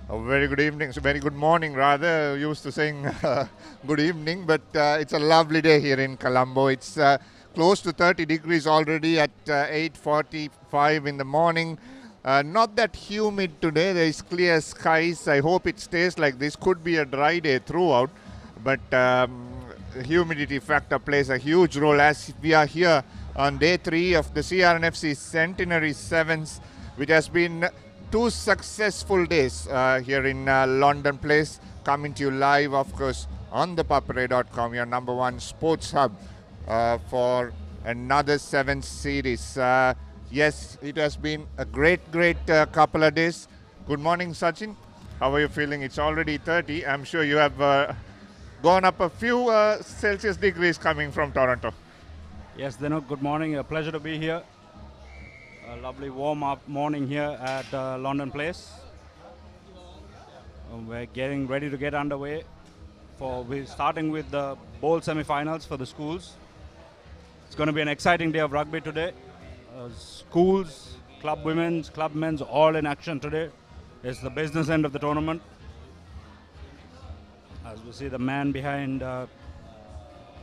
A very good evening, so very good morning rather. Used to saying good evening, but it's a lovely day here in Colombo. It's close to 30 degrees already at 8:45 in the morning. Not that humid today. There is clear skies. I hope it stays like this. Could be a dry day throughout, but humidity factor plays a huge role as we are here on day 3 of the CR&FC Centenary Sevens, which has been 2 successful days here in Longdon Place, coming to you live, of course, on the Papare.com, your number 1 sports hub for another 7 series. Yes, it has been a great couple of days. Good morning, Sachin. How are you feeling? It's already 30. I'm sure you have gone up a few Celsius degrees coming from Toronto. Yes, Dinuk, good morning. A pleasure to be here. A lovely warm-up morning here at Longdon Place. We're getting ready to get underway. We're starting with the bowl semi-finals for the schools. It's going to be an exciting day of rugby today. Schools, club women's, club men's, all in action today. It's the business end of the tournament. As we see the man behind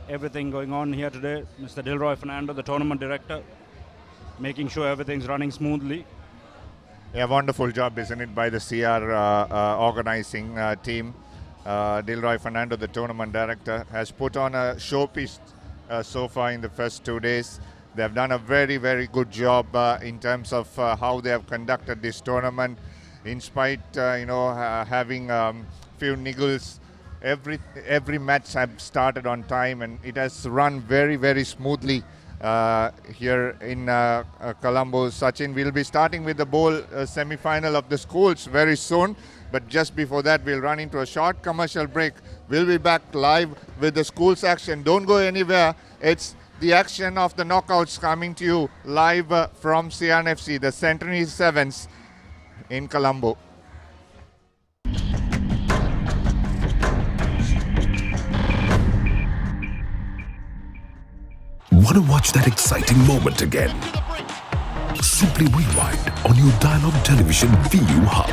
everything going on here today, Mr. Dilroy Fernando, the tournament director, making sure everything's running smoothly. Yeah, wonderful job, isn't it, by the CR organizing team. Dilroy Fernando, the tournament director, has put on a showpiece so far in the first 2 days. They have done a very good job in terms of how they have conducted this tournament. In spite, having few niggles, every match have started on time, and it has run very smoothly. Here in Colombo. Sachin, we'll be starting with the bowl semi-final of the schools very soon, but just before that we'll run into a short commercial break. We'll be back live with the schools action. Don't go anywhere. It's the action of the knockouts coming to you live from CR&FC, the Centenary Sevens in Colombo. Want to watch that exciting moment again? Simply rewind on your Dialogue Television VU Hub.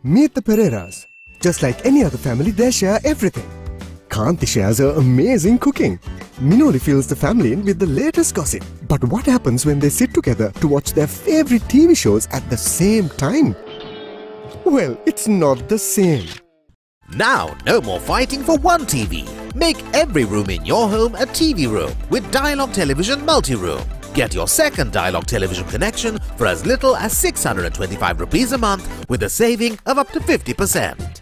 Meet the Pereiras. Just like any other family, they share everything. Kanti shares her amazing cooking. Minoli fills the family in with the latest gossip. But what happens when they sit together to watch their favorite TV shows at the same time? Well, it's not the same. Now, no more fighting for one TV. Make every room in your home a TV room with Dialogue Television Multi-Room. Get your second Dialogue Television connection for as little as 625 rupees a month with a saving of up to 50%.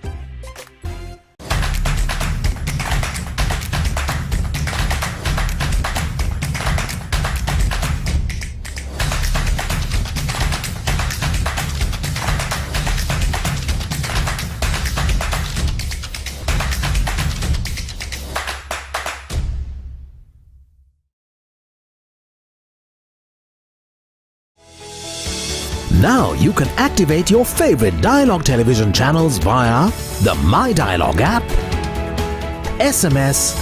Now you can activate your favorite Dialogue Television channels via the My Dialogue app, SMS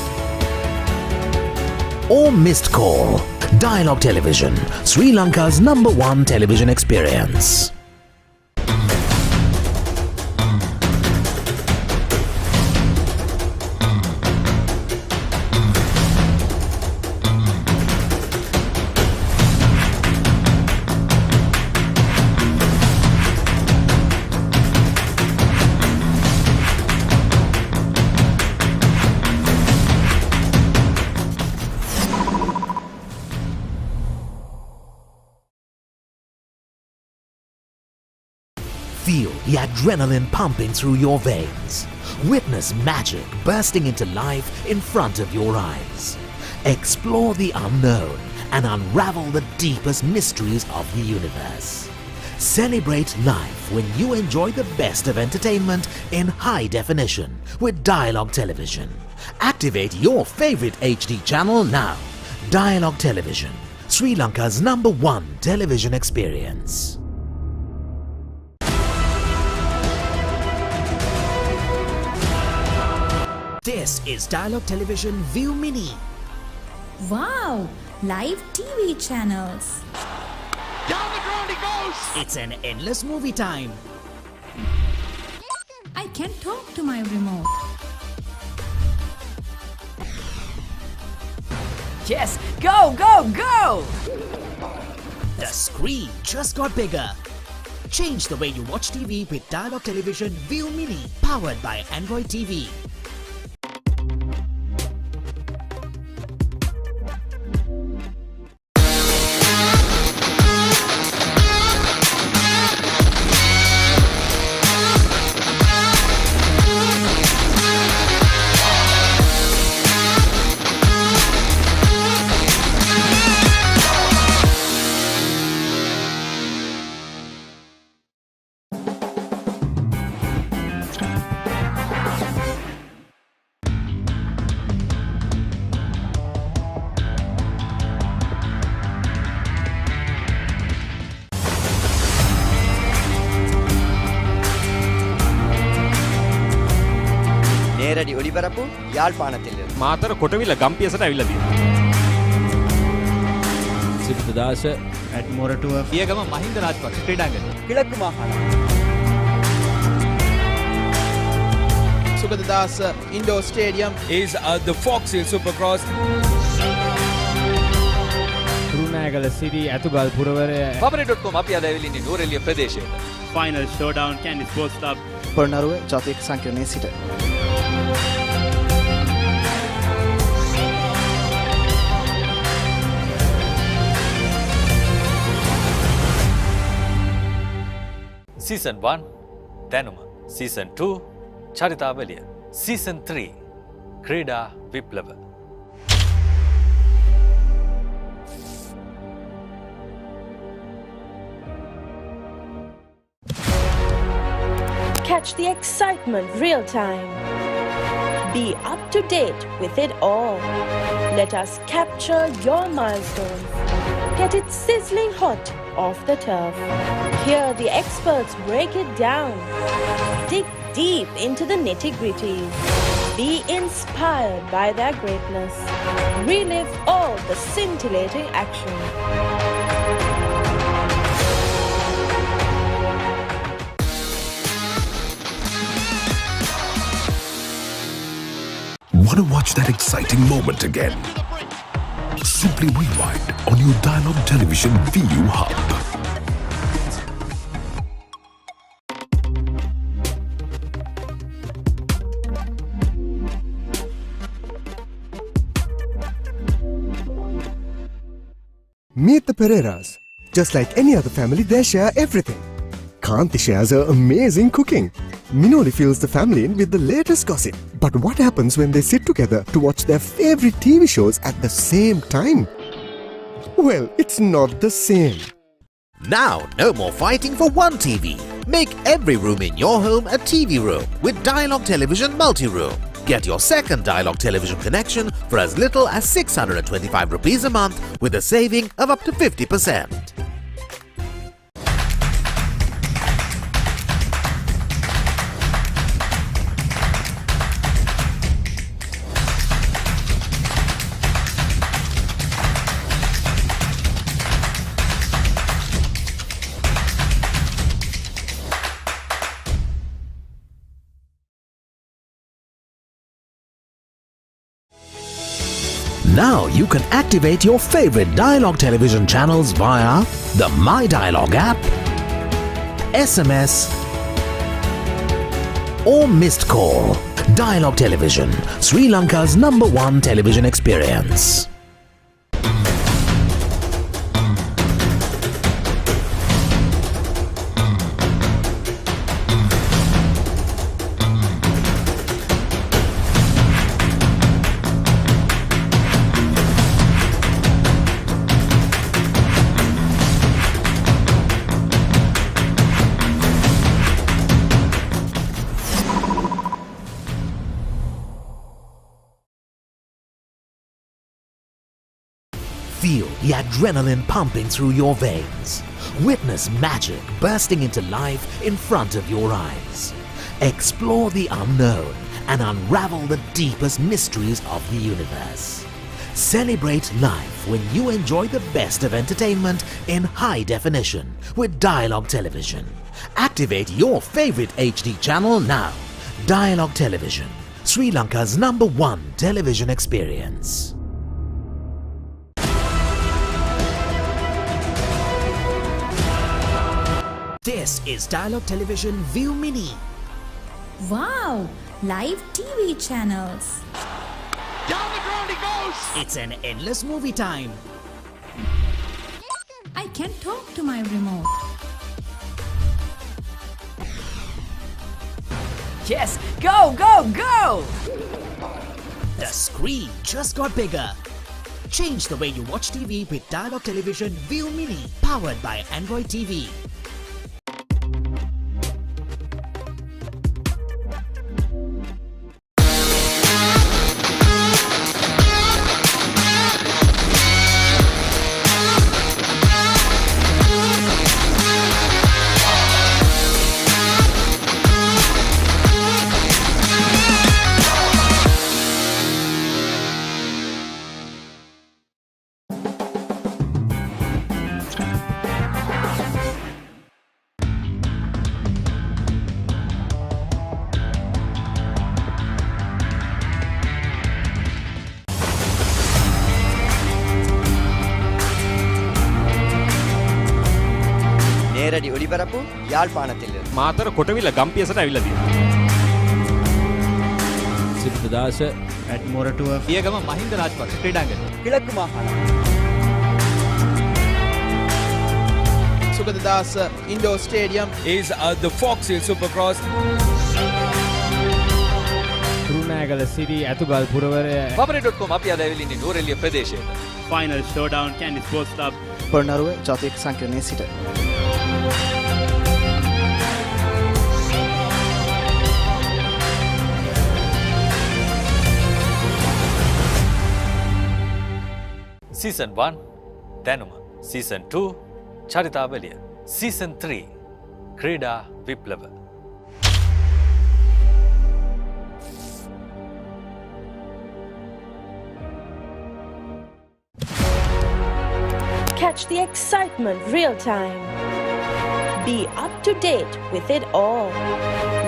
or missed call. Dialogue Television, Sri Lanka's number 1 television experience. Feel the adrenaline pumping through your veins. Witness magic bursting into life in front of your eyes. Explore the unknown and unravel the deepest mysteries of the universe. Celebrate life when you enjoy the best of entertainment in high definition with Dialogue Television. Activate your favorite HD channel now. Dialogue Television, Sri Lanka's number 1 television experience. This is Dialogue Television View Mini. Wow! Live TV channels. Down the ground he goes! It's an endless movie time. I can talk to my remote. Yes, go, go, go! The screen just got bigger. Change the way you watch TV with Dialogue Television View Mini, powered by Android TV. நேரடி ஒளிபரப்பு யாழ்ப்பாணத்திலிருந்து මාතර කොටවිල ගම්පියසට ඇවිල්ලා තියෙනවා. සිද්ධාස ඇඩ්මොරටුව පියගම මහින්ද රාජපක්ෂ ක්‍රීඩාංගණය. கிழக்கு மாகாணம் Sugathadasa indoor stadium is the Fox Hill Supercross. Kurunegala Siri Ethugal පුරවරය Papare.com අපි අද ඇවිල්ලා ඉන්නේ නෝරෙලිය ප්‍රදේශයට. Final showdown, Candy Sports Club. Polonnaruwa ජාතික සංකීර්ණයේ සිට Season 1 දැනුම, Season 2 චරිතාවලිය, Season 3 ක්‍රීඩා විප්ලව. Catch the excitement real time. Be up to date with it all. Let us capture your milestones. Get it sizzling hot off the turf. Hear the experts break it down. Dig deep into the nitty-gritties. Be inspired by their greatness. Relive all the scintillating action. Want to watch that exciting moment again? Simply rewind on your Dialogue Television VU Hub. Meet the Pereiras. Just like any other family, they share everything. Kanti shares her amazing cooking. Minoli fills the family in with the latest gossip. But what happens when they sit together to watch their favorite TV shows at the same time? Well, it's not the same. Now, no more fighting for one TV. Make every room in your home a TV room with Dialogue Television Multi-Room. Get your second Dialogue Television connection for as little as 625 rupees a month with a saving of up to 50%. Now you can activate your favorite Dialogue Television channels via the My Dialogue app, SMS, or missed call. Dialogue Television, Sri Lanka's #1 television experience. Feel the adrenaline pumping through your veins. Witness magic bursting into life in front of your eyes. Explore the unknown and unravel the deepest mysteries of the universe. Celebrate life when you enjoy the best of entertainment in high definition with Dialogue Television. Activate your favorite HD channel now. Dialogue Television, Sri Lanka's #1 television experience. This is Dialogue Television View Mini. Wow, live TV channels. Down the ground he goes! It's an endless movie time. I can talk to my remote. Yes, go, go, go! The screen just got bigger. Change the way you watch TV with Dialogue Television View Mini, powered by Android TV. நேரடி ஒளிபரப்பு யாழ்ப்பாணத்திலிருந்து. මාතර කොටවිල ගම්පියසට ඇවිල්ලා තියෙනවා. සිද්ධාස at Moratua පියගම Mahinda Rajapaksa ක්‍රීඩාංගණය. கிழக்கு மாகாணம். Sugadadasa Indoor Stadium is the Fox Hill Supercross. Kurunagala City ඇතුගල් පුරවරය Papare.com අපි අද ඇවිල්ලා ඉන්නේ නෝරෙලිය ප්‍රදේශයට. Final showdown Candy Sports Club. Polonnaruwa ජාතික සංකීර්ණයේ සිට Season 1 දැනුම, Season 2 චරිතාවලිය, Season 3 ක්‍රීඩා විප්ලව. Catch the excitement real time. Be up to date with it all.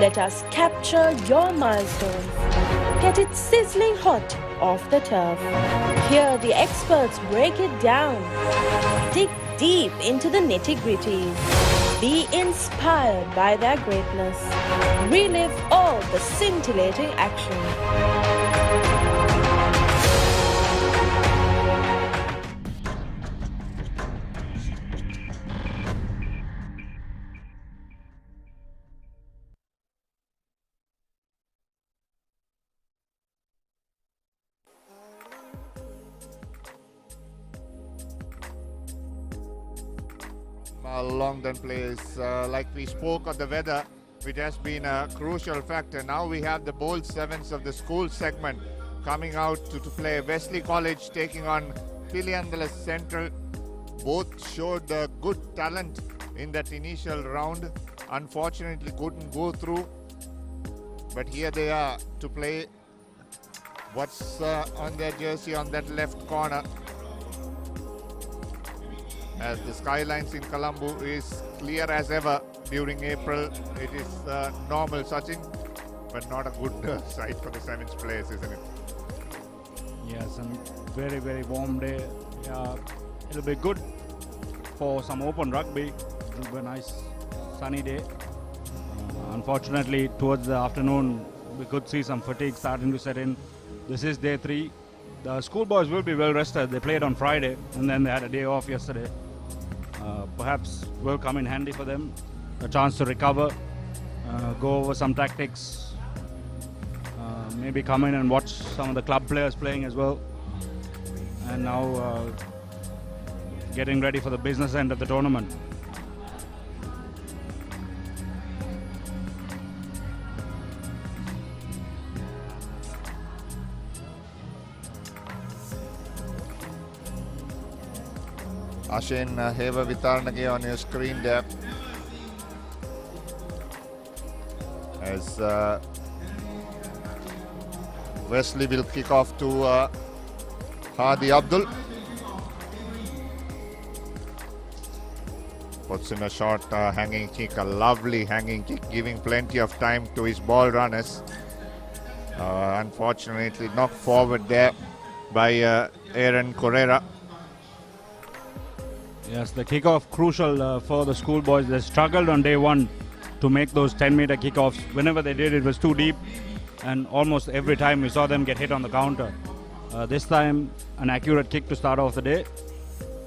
Let us capture your milestones. Get it sizzling hot off the turf. Hear the experts break it down. Dig deep into the nitty-gritties. Be inspired by their greatness. Relive all the scintillating action. Longdon Place. Like we spoke of the weather, it has been a crucial factor. Now we have the bold sevens of the school segment coming out to play. Wesley College taking on Piliyandala Central. Both showed good talent in that initial round. Unfortunately couldn't go through, but here they are to play. What's on their jersey on that left corner? As the skylines in Colombo is clear as ever during April. It is normal, Sachin, but not a good sight for the sevens players, isn't it? Yes, and very, very warm day. It'll be good for some open rugby. It'll be a nice sunny day. Unfortunately, towards the afternoon, we could see some fatigue starting to set in. This is day 3. The schoolboys will be well rested. They played on Friday and then they had a day off yesterday. Perhaps will come in handy for them. A chance to recover, go over some tactics, maybe come in and watch some of the club players playing as well. And now getting ready for the business end of the tournament. Ashen Heva Vitarnage on your screen there. As Wesley will kick off to Hadi Abdul. Puts in a short hanging kick, a lovely hanging kick, giving plenty of time to his ball runners. Unfortunately knocked forward there by Aaron Correa. Yes, the kickoff crucial for the schoolboys. They struggled on day one to make those 10-meter kickoffs. Whenever they did, it was too deep, and almost every time we saw them get hit on the counter. This time, an accurate kick to start off the day.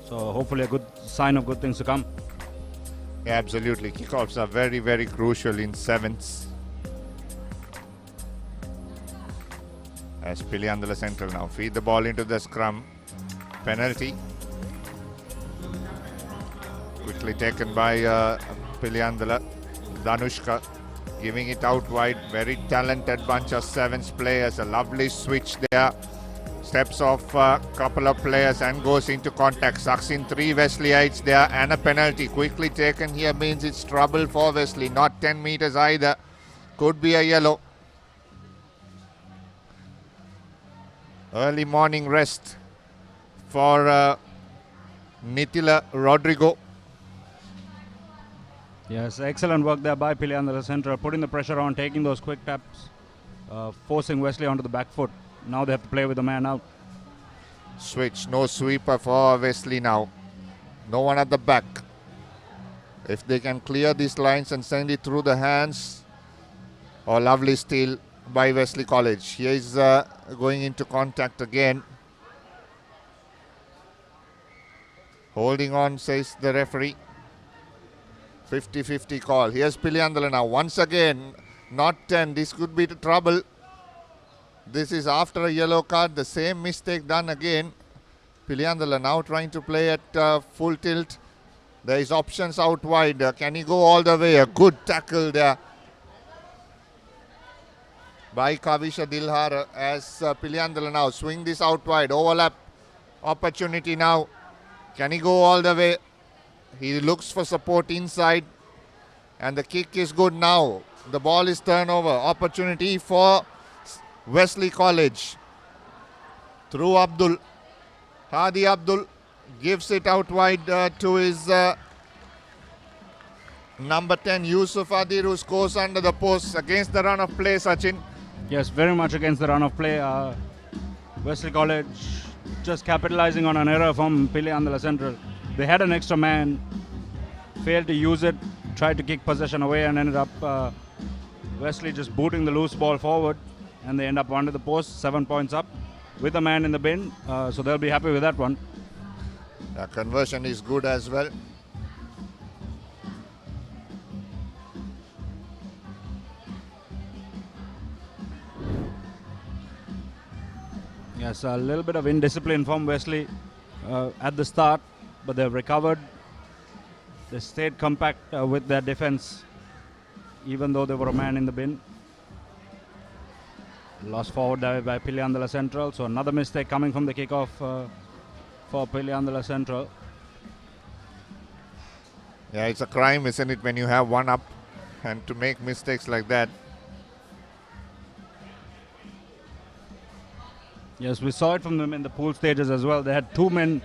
So hopefully a good sign of good things to come. Yeah, absolutely. Kickoffs are very, very crucial in sevens. As Piliandala Central now feed the ball into the scrum. Penalty. Quickly taken by Piliandala. Danushka giving it out wide. Very talented bunch of sevens players. A lovely switch there. Steps off a couple of players and goes into contact. Sucks in 3 Wesleyites there and a penalty. Quickly taken here means it's trouble for Wesley. Not 10 meters either. Could be a yellow. Early morning rest for Nitila Rodrigo. Yes, excellent work there by Piliandala Central, putting the pressure on, taking those quick taps, forcing Wesley onto the back foot. Now they have to play with the man out. Switch, no sweeper for Wesley now. No one at the back. If they can clear these lines and send it through the hands. Oh, lovely steal by Wesley College. Here is going into contact again. Holding on, says the referee. 50-50 call. Here's Piliandala now. Once again, not 10. This could be the trouble. This is after a yellow card. The same mistake done again. Piliandala now trying to play at full tilt. There is options out wide. Can he go all the way? A good tackle there by Kavisha Dilhar as Piliandala now swing this out wide. Overlap opportunity now. Can he go all the way? He looks for support inside. And the kick is good now. The ball is turnover. Opportunity for Wesley College. Through Abdul. Hadi Abdul gives it out wide to his number 10 Yusuf Adir, who scores under the post against the run of play, Sachin. Yes, very much against the run of play. Wesley College just capitalizing on an error from Piliandala Central. They had an extra man, failed to use it, tried to kick possession away and ended up Wesley just booting the loose ball forward, and they end up under the post, 7 points up with a man in the bin, so they'll be happy with that one. The conversion is good as well. Yes, a little bit of indiscipline from Wesley at the start, but they've recovered. They stayed compact with their defense, even though they were a man in the bin. Lost forward by Piliandala Central, so another mistake coming from the kickoff for Piliandala Central. Yeah, it's a crime, isn't it, when you have one up and to make mistakes like that. Yes, we saw it from them in the pool stages as well. They had 2 men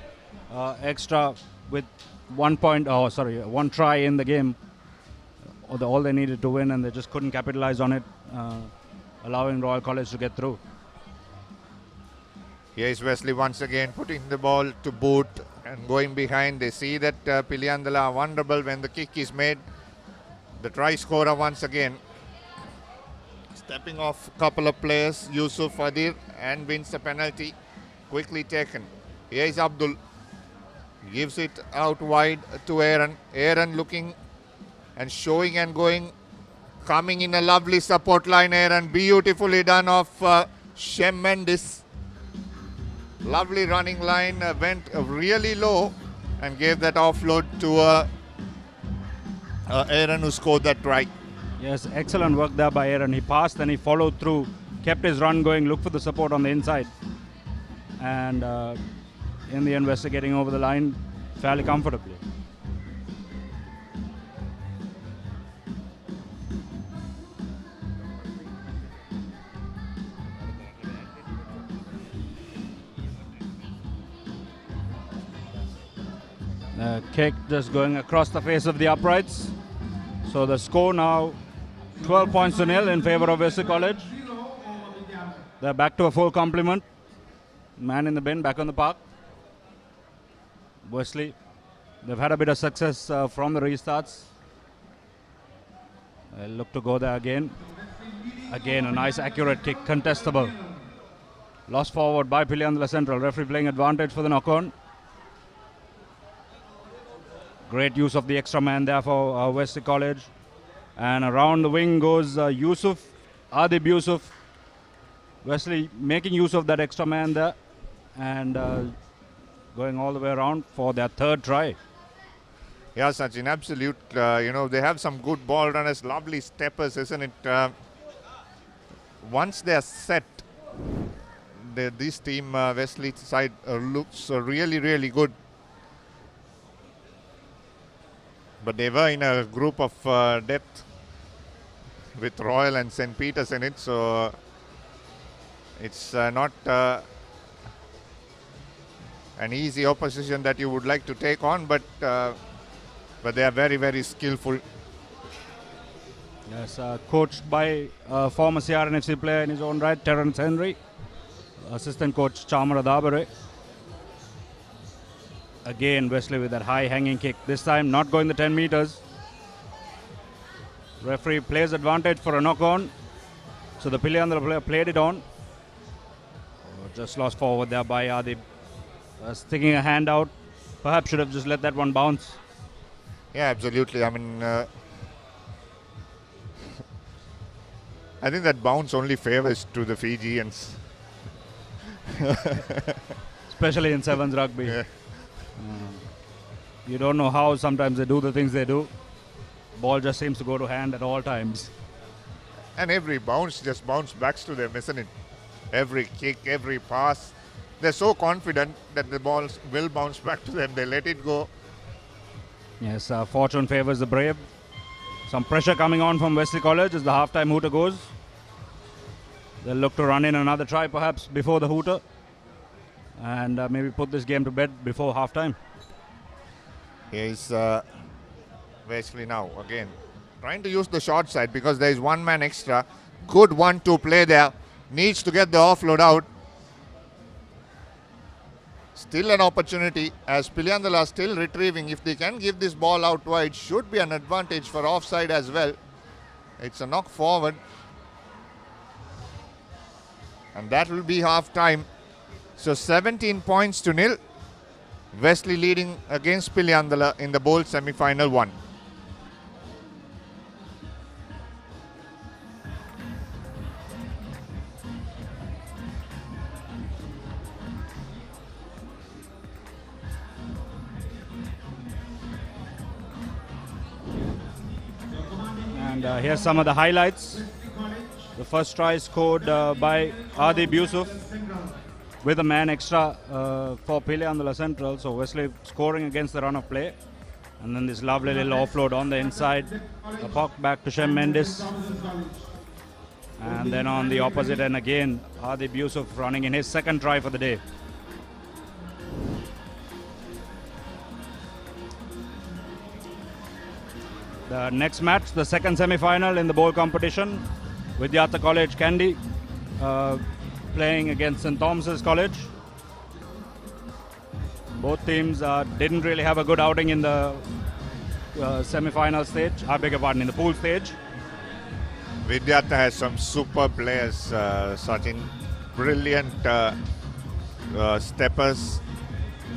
extra with 1 try in the game. All they needed to win, and they just couldn't capitalize on it, allowing Royal College to get through. Here is Wesley once again putting the ball to boot and going behind. They see that Piliandala are vulnerable when the kick is made. The try scorer once again. Stepping off a couple of players, Yusuf Adir, and wins a penalty. Quickly taken. Here is Abdul. Gives it out wide to Aaron. Aaron looking and showing and going. Coming in a lovely support line, Aaron. Beautifully done off Shem Mendes. Lovely running line. Went really low and gave that offload to Aaron, who scored that try. Yes, excellent work there by Aaron. He passed and he followed through, kept his run going, looked for the support on the inside. And in the end, Wesley getting over the line fairly comfortably. Kick just going across the face of the uprights. So the score now 12 points to nil in favor of Wesley College. They're back to a full complement. Man in the bin, back on the park. Wesley, they've had a bit of success from the restarts. They'll look to go there again. Again, a nice accurate kick, contestable. Lost forward by Piliandala Central. Referee playing advantage for the knock-on. Great use of the extra man there for Wesley College. And around the wing goes Yusuf, Adib Yusuf. Wesley making use of that extra man there. And going all the way around for their third try. Yeah, Sachin, absolute. They have some good ball runners, lovely steppers, isn't it? Once they are set, this team, Wesley side, looks really, really good. But they were in a group of depth with Royal and St. Peter's in it, so it's not an easy opposition that you would like to take on, but they are very, very skillful. Yes, coached by former CR&FC player in his own right, Terence Henry. Assistant coach Chamara Dabare. Again, Wesley with that high hanging kick. This time not going the 10 meters. Referee plays advantage for a knock-on. So the Piliandala player played it on. Just lost forward there by Adib. Sticking a hand out. Perhaps should have just let that one bounce. Yeah, absolutely. I mean, I think that bounce only favors to the Fijians. Especially in sevens rugby. Yeah. You don't know how sometimes they do the things they do. Ball just seems to go to hand at all times. And every bounce just bounces back to them, isn't it? Every kick, every pass. They're so confident that the ball will bounce back to them. They let it go. Yes, fortune favors the brave. Some pressure coming on from Wesley College as the halftime hooter goes. They'll look to run in another try perhaps before the hooter. And maybe put this game to bed before halftime. Here's Wesley now again. Trying to use the short side because there is one man extra. Good 1-2 play there. Needs to get the offload out. Still an opportunity as Piliandala are still retrieving. If they can give this ball out wide, should be an advantage for offside as well. It's a knock forward. And that will be half time. So 17 points to nil. Wesley leading against Piliandala in the bowl semi-final 1. And here's some of the highlights. The first try scored by Adib Yusuf with a man extra for Piliandala Central. So Wesley scoring against the run of play. And then this lovely little offload on the inside. A puck back to Shem Mendes. And then on the opposite end again, Adib Yusuf running in his second try for the day. The next match, the second semi-final in the bowl competition, Vidyartha College Kandy playing against St. Thomas's College. Both teams didn't really have a good outing in the semi-final stage, I beg your pardon, in the pool stage. Vidyartha has some super players, Sachin. Brilliant steppers,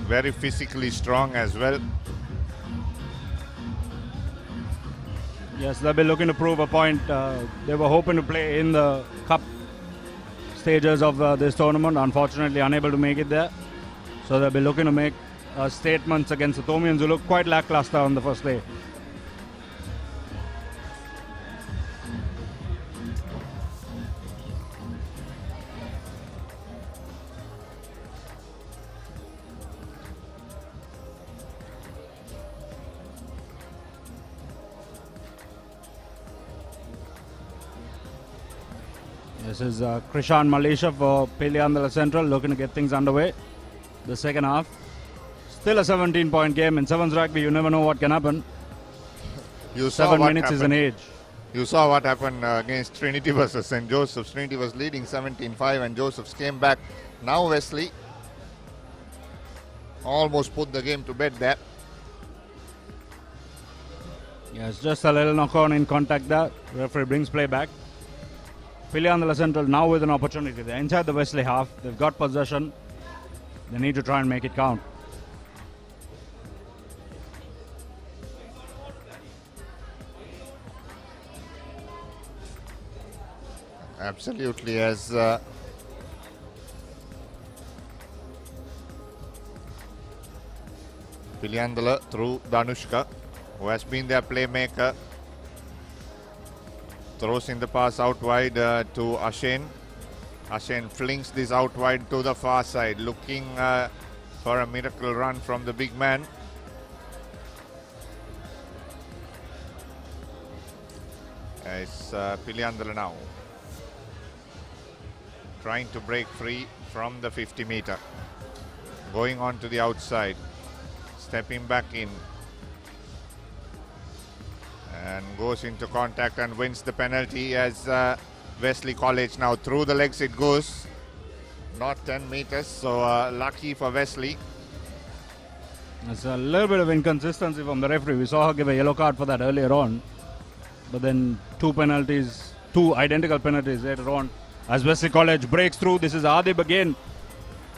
very physically strong as well. Yes, they'll be looking to prove a point. They were hoping to play in the cup stages of this tournament. Unfortunately, unable to make it there. So they'll be looking to make statements against the Thomians, who look quite lackluster on the first day. This is Krishan Malisha for Piliandala Central, looking to get things underway. The second half. Still a 17-point game. In sevens rugby, you never know what can happen. You saw 7 what minutes is happened. an age. You saw what happened against Trinity versus St. Joseph's. Trinity was leading 17-5 and Joseph's came back. Now Wesley almost put the game to bed there. Yes, just a little knock-on in contact there. Referee brings play back. Piliandala Central now with an opportunity. They're inside the Wesley half. They've got possession. They need to try and make it count. Absolutely, as Piliandala through Danushka, who has been their playmaker. Throws in the pass out wide to Ashen. Ashen flings this out wide to the far side, looking for a miracle run from the big man. It's Piliandala now trying to break free from the 50 meter. Going on to the outside, stepping back in. And goes into contact and wins the penalty as Wesley College now through the legs it goes. Not 10 meters, so lucky for Wesley. There's a little bit of inconsistency from the referee. We saw her give a yellow card for that earlier on. But then two identical penalties later on. As Wesley College breaks through, this is Adib again.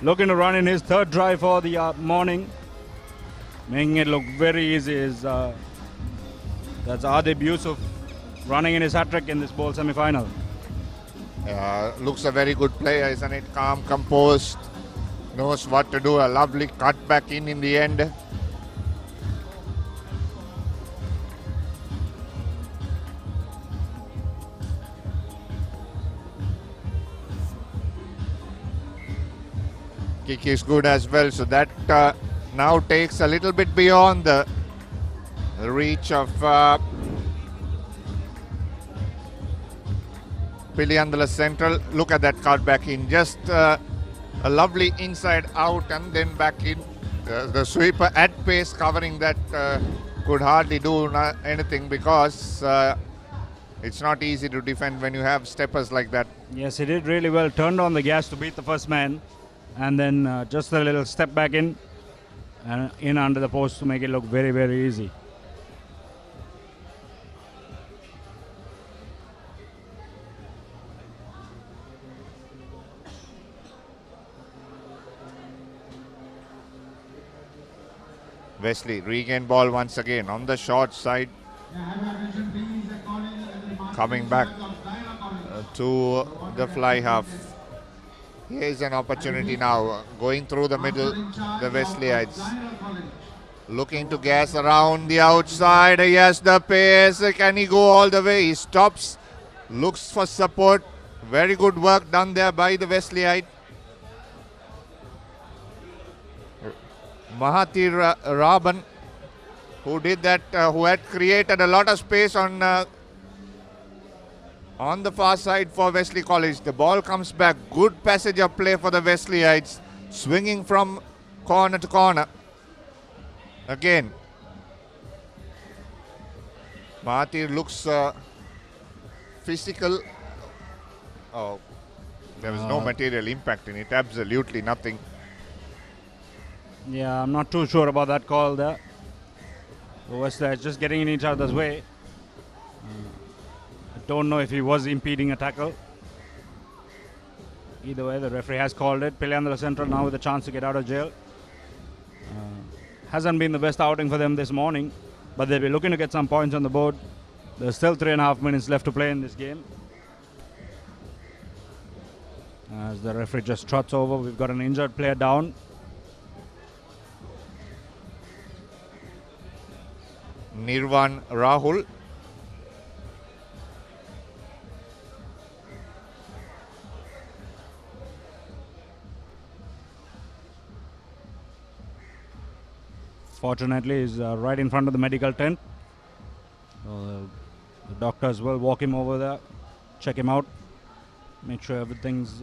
Looking to run in his third try for the morning. Making it look very easy. That's Adib Yusuf running in his hat-trick in this bowl semi-final. Looks a very good player, isn't it? Calm, composed, knows what to do. A lovely cut back in the end. Kick is good as well, so that now takes a little bit beyond the reach of Piliandala Central. Look at that cut back in, just a lovely inside out and then back in. The sweeper at pace covering that could hardly do anything because it's not easy to defend when you have steppers like that. Yes, he did really well. Turned on the gas to beat the first man and then just a little step back in and in under the post to make it look very, very easy. Wesley regain ball once again on the short side. Coming back to the fly half. Here's an opportunity now. Going through the middle, the Wesleyites. Looking to gas around the outside. Yes, the pace. Can he go all the way? He stops. Looks for support. Very good work done there by the Wesleyite. Mahathir Raban, who did that, who had created a lot of space on the far side for Wesley College. The ball comes back. Good passage of play for the Wesleyites. Swinging from corner to corner. Again, Mahathir looks physical. Oh, there was no material impact in it. Absolutely nothing. Yeah, I'm not too sure about that call there. Wesley just getting in each other's way. I don't know if he was impeding a tackle. Either way, the referee has called it. Piliandala Central now with a chance to get out of jail. Hasn't been the best outing for them this morning, but they'll be looking to get some points on the board. There's still 3.5 minutes left to play in this game. As the referee just trots over, we've got an injured player down. Nirvan Rahul. Fortunately, he's right in front of the medical tent. The doctors will walk him over there, check him out, make sure everything's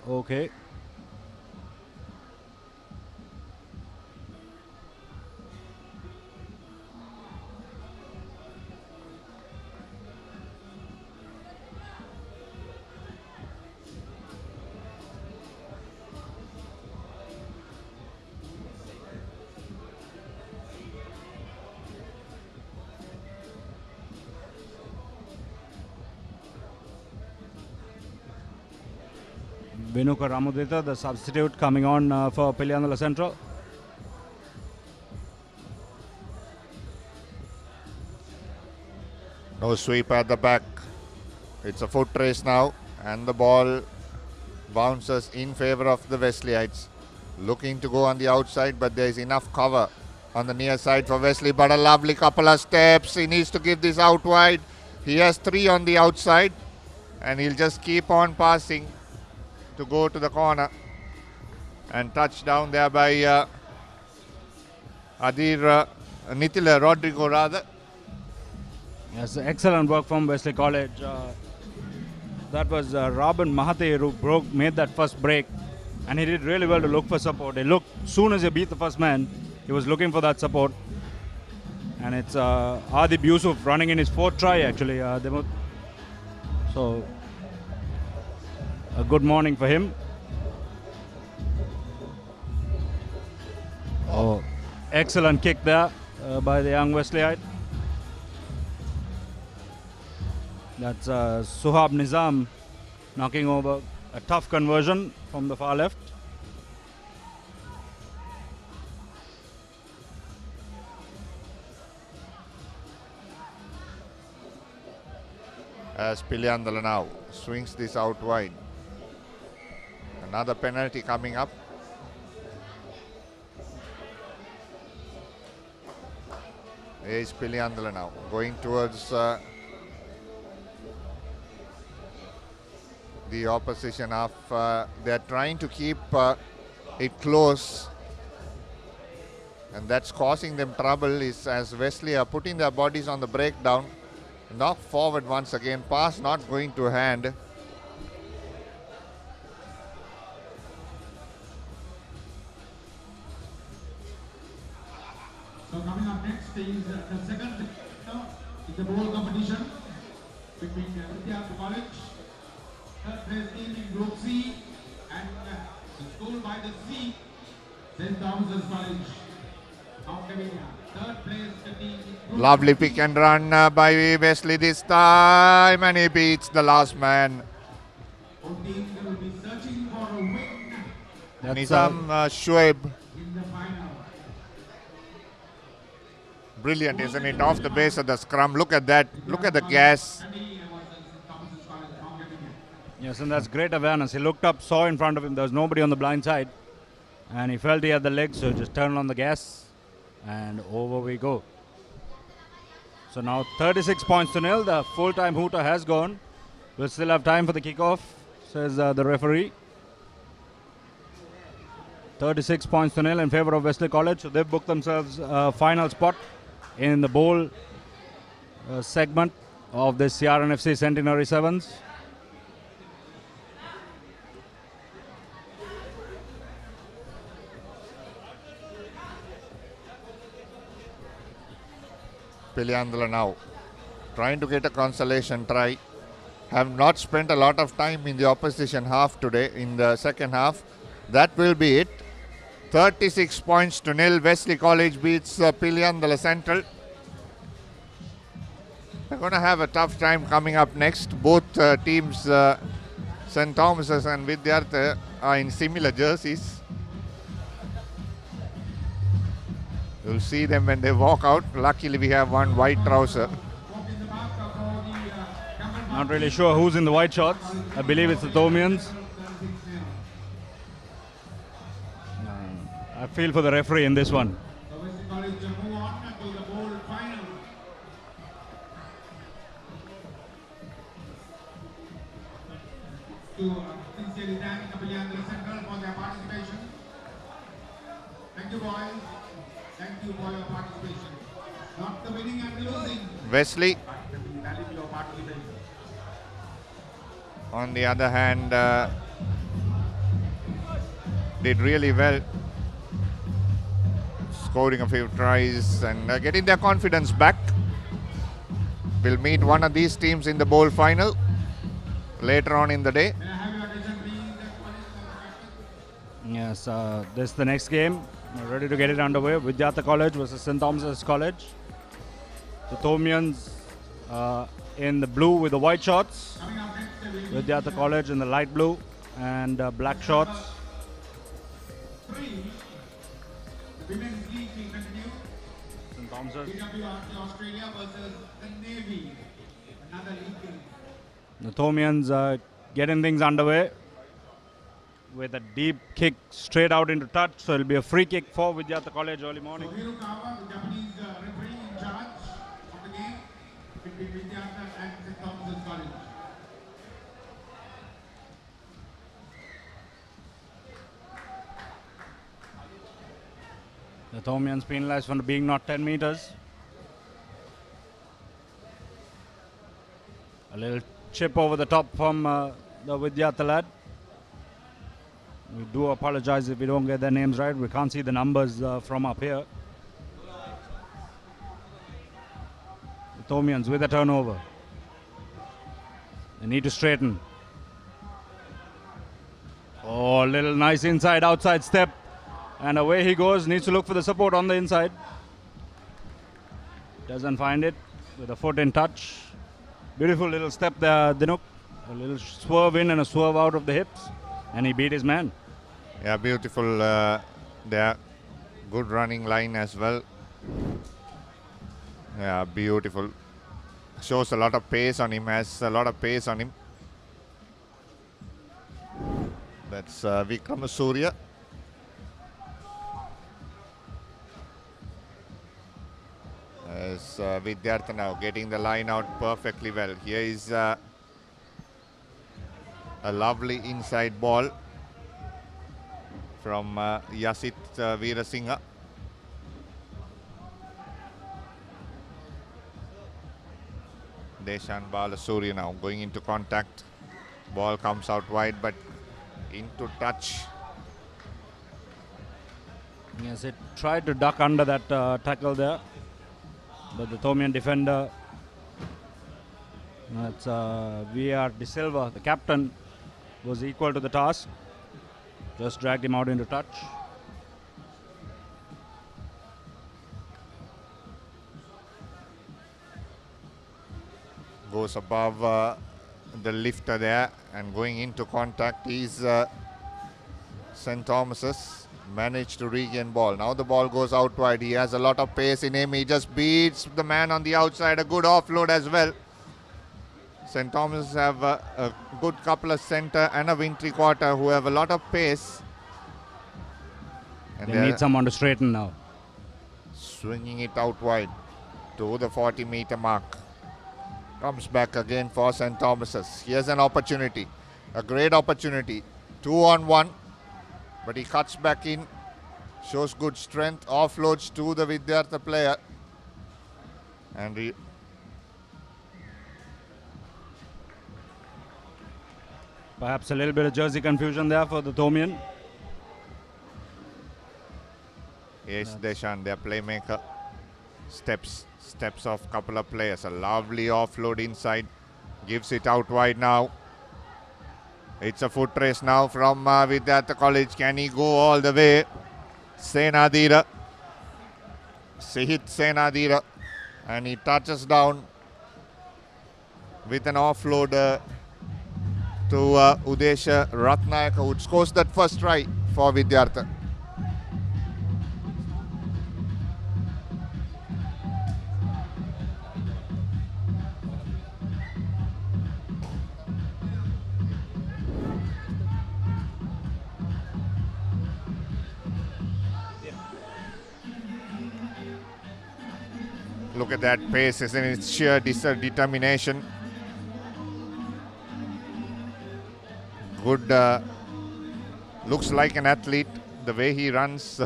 okay. Vinuka Ramudita, the substitute, coming on for Piliandala Central. No sweep at the back. It's a foot race now, and the ball bounces in favor of the Wesleyites. Looking to go on the outside, but there is enough cover on the near side for Wesley. But a lovely couple of steps. He needs to give this out wide. He has 3 on the outside, and he'll just keep on passing to go to the corner. And touchdown there by Nithila Rodrigo rather. Yes, excellent work from Wesley College. That was Robin Mahathir who made that first break, and he did really well to look for support. He looked, soon as he beat the first man, he was looking for that support. And it's Adib Yusuf running in his 4th try actually. So a good morning for him. Oh, excellent kick there by the young Wesleyite. That's Suhab Nizam knocking over a tough conversion from the far left. As Piliandala now swings this out wide. Another penalty coming up. There is Piliandala now going towards the opposition half. They're trying to keep it close, and that's causing them trouble is as Wesley are putting their bodies on the breakdown. Knock forward once again, pass not going to hand. So coming up next is the second in the bowl competition between Vidyartha College, third place team in Group C, and the school by the sea, St. Thomas's College of Kenya. Third place team in Group Lovely pick and run by Wesley this time, and he beats the last man. Both teams will be searching for a win. Nizam Shoaib. In the final. Brilliant, isn't it? Off the base of the scrum. Look at that. Look at the gas. Yes, and that's great awareness. He looked up, saw in front of him there was nobody on the blind side, and he felt he had the legs, so just turned on the gas, and over we go. So now 36 points to nil. The full-time hooter has gone. We'll still have time for the kickoff, says the referee. 36 points to nil in favor of Wesley College. So they've booked themselves a final spot in the bowl segment of this CR&FC Centenary Sevens. Piliandala now trying to get a consolation try. Have not spent a lot of time in the opposition half today, in the second half. That will be it. 36 points to nil. Wesley College beats Piliandala Central. They're going to have a tough time coming up next. Both teams, St. Thomas's and Vidyartha, are in similar jerseys. You'll see them when they walk out. Luckily, we have one white trouser. Not really sure who's in the white shorts. I believe it's the Thomians. I feel for the referee in this one. Sincerely thank Piliandala Central for their participation. Thank you, boys. Thank you for your participation. Not the winning and the losing. Wesley, But we value your participation. on the other hand, did really well. Scoring a few tries and getting their confidence back. We'll meet one of these teams in the bowl final later on in the day. Yes, this is the next game. We're ready to get it underway. Vidyartha College versus St. Thomas's College. The Thomians in the blue with the white shorts. Vidyartha College in the light blue. and black shorts. Women's League will continue. St. Thomas's. BWRC Australia versus the Navy. Another league game. The Thomians getting things underway with a deep kick straight out into touch. So it'll be a free kick for Vidyartha College early morning. So Hirokawa, the Japanese referee in charge of the game between Vidyartha and St. Thomas's College. The Thomians penalized for being not 10 meters. A little chip over the top from the Vidyartha lad. We do apologize if we don't get their names right. We can't see the numbers from up here. The Thomians with a turnover. They need to straighten. Oh, a little nice inside outside step. And away he goes. Needs to look for the support on the inside. Doesn't find it with a foot in touch. Beautiful little step there, Dinuk. A little swerve in and a swerve out of the hips. And he beat his man. Yeah, beautiful there. Good running line as well. Yeah, beautiful. Shows a lot of pace on him, has a lot of pace on him. That's Vikram Surya. As Vidyartha now getting the line out perfectly well. Here is a lovely inside ball from Yasit Veerasinghe. Deshan Balasuriya now going into contact. Ball comes out wide but into touch. Yes, it tried to duck under that tackle there. But the Thomian defender, that's VR De Silva, the captain, was equal to the task. Just dragged him out into touch. Goes above the lifter there and going into contact is St. Thomas's. Managed to regain ball. Now the ball goes out wide. He has a lot of pace in him. He just beats the man on the outside. A good offload as well. St. Thomas have a good couple of centre and a wing three-quarter who have a lot of pace. And they need someone to straighten now. Swinging it out wide to the 40-meter mark. Comes back again for St. Thomas's. Here's an opportunity. A great opportunity. 2-on-1. But he cuts back in. Shows good strength. Offloads to the Vidyartha player. And perhaps a little bit of jersey confusion there for the Thomian. Yes, Deshan, their playmaker. Steps off couple of players. A lovely offload inside. Gives it out wide now. It's a foot race now from Vidyartha College. Can he go all the way? Sehit Senadira. And he touches down with an offload to Udesha Ratnayaka, who scores that first try for Vidyartha. Look at that pace, isn't it? It's sheer determination. Good, looks like an athlete, the way he runs.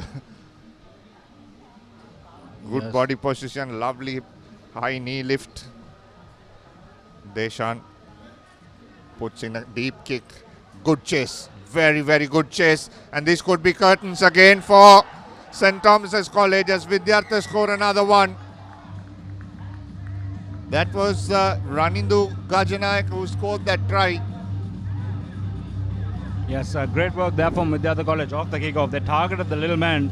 Good Yes. body position, lovely high knee lift. Deshan puts in a deep kick. Good chase, very, very good chase. And this could be curtains again for St. Thomas's College as Vidyartha score another one. That was Ranindu Gajanayak who scored that try. Yes, great work there from Vidyartha College off the kickoff. They targeted the little man.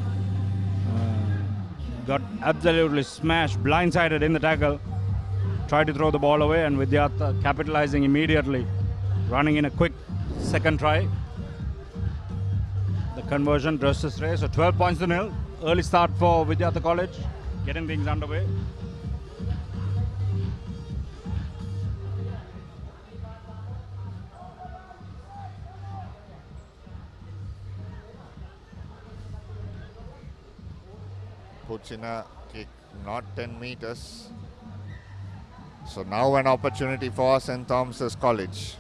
Got absolutely smashed, blindsided in the tackle. Tried to throw the ball away and Vidyartha capitalizing immediately. Running in a quick second try. The conversion versus race, so 12 points to nil. Early start for Vidyartha College, getting things underway. Puts in a kick, not 10 meters. So now an opportunity for St. Thomas's College.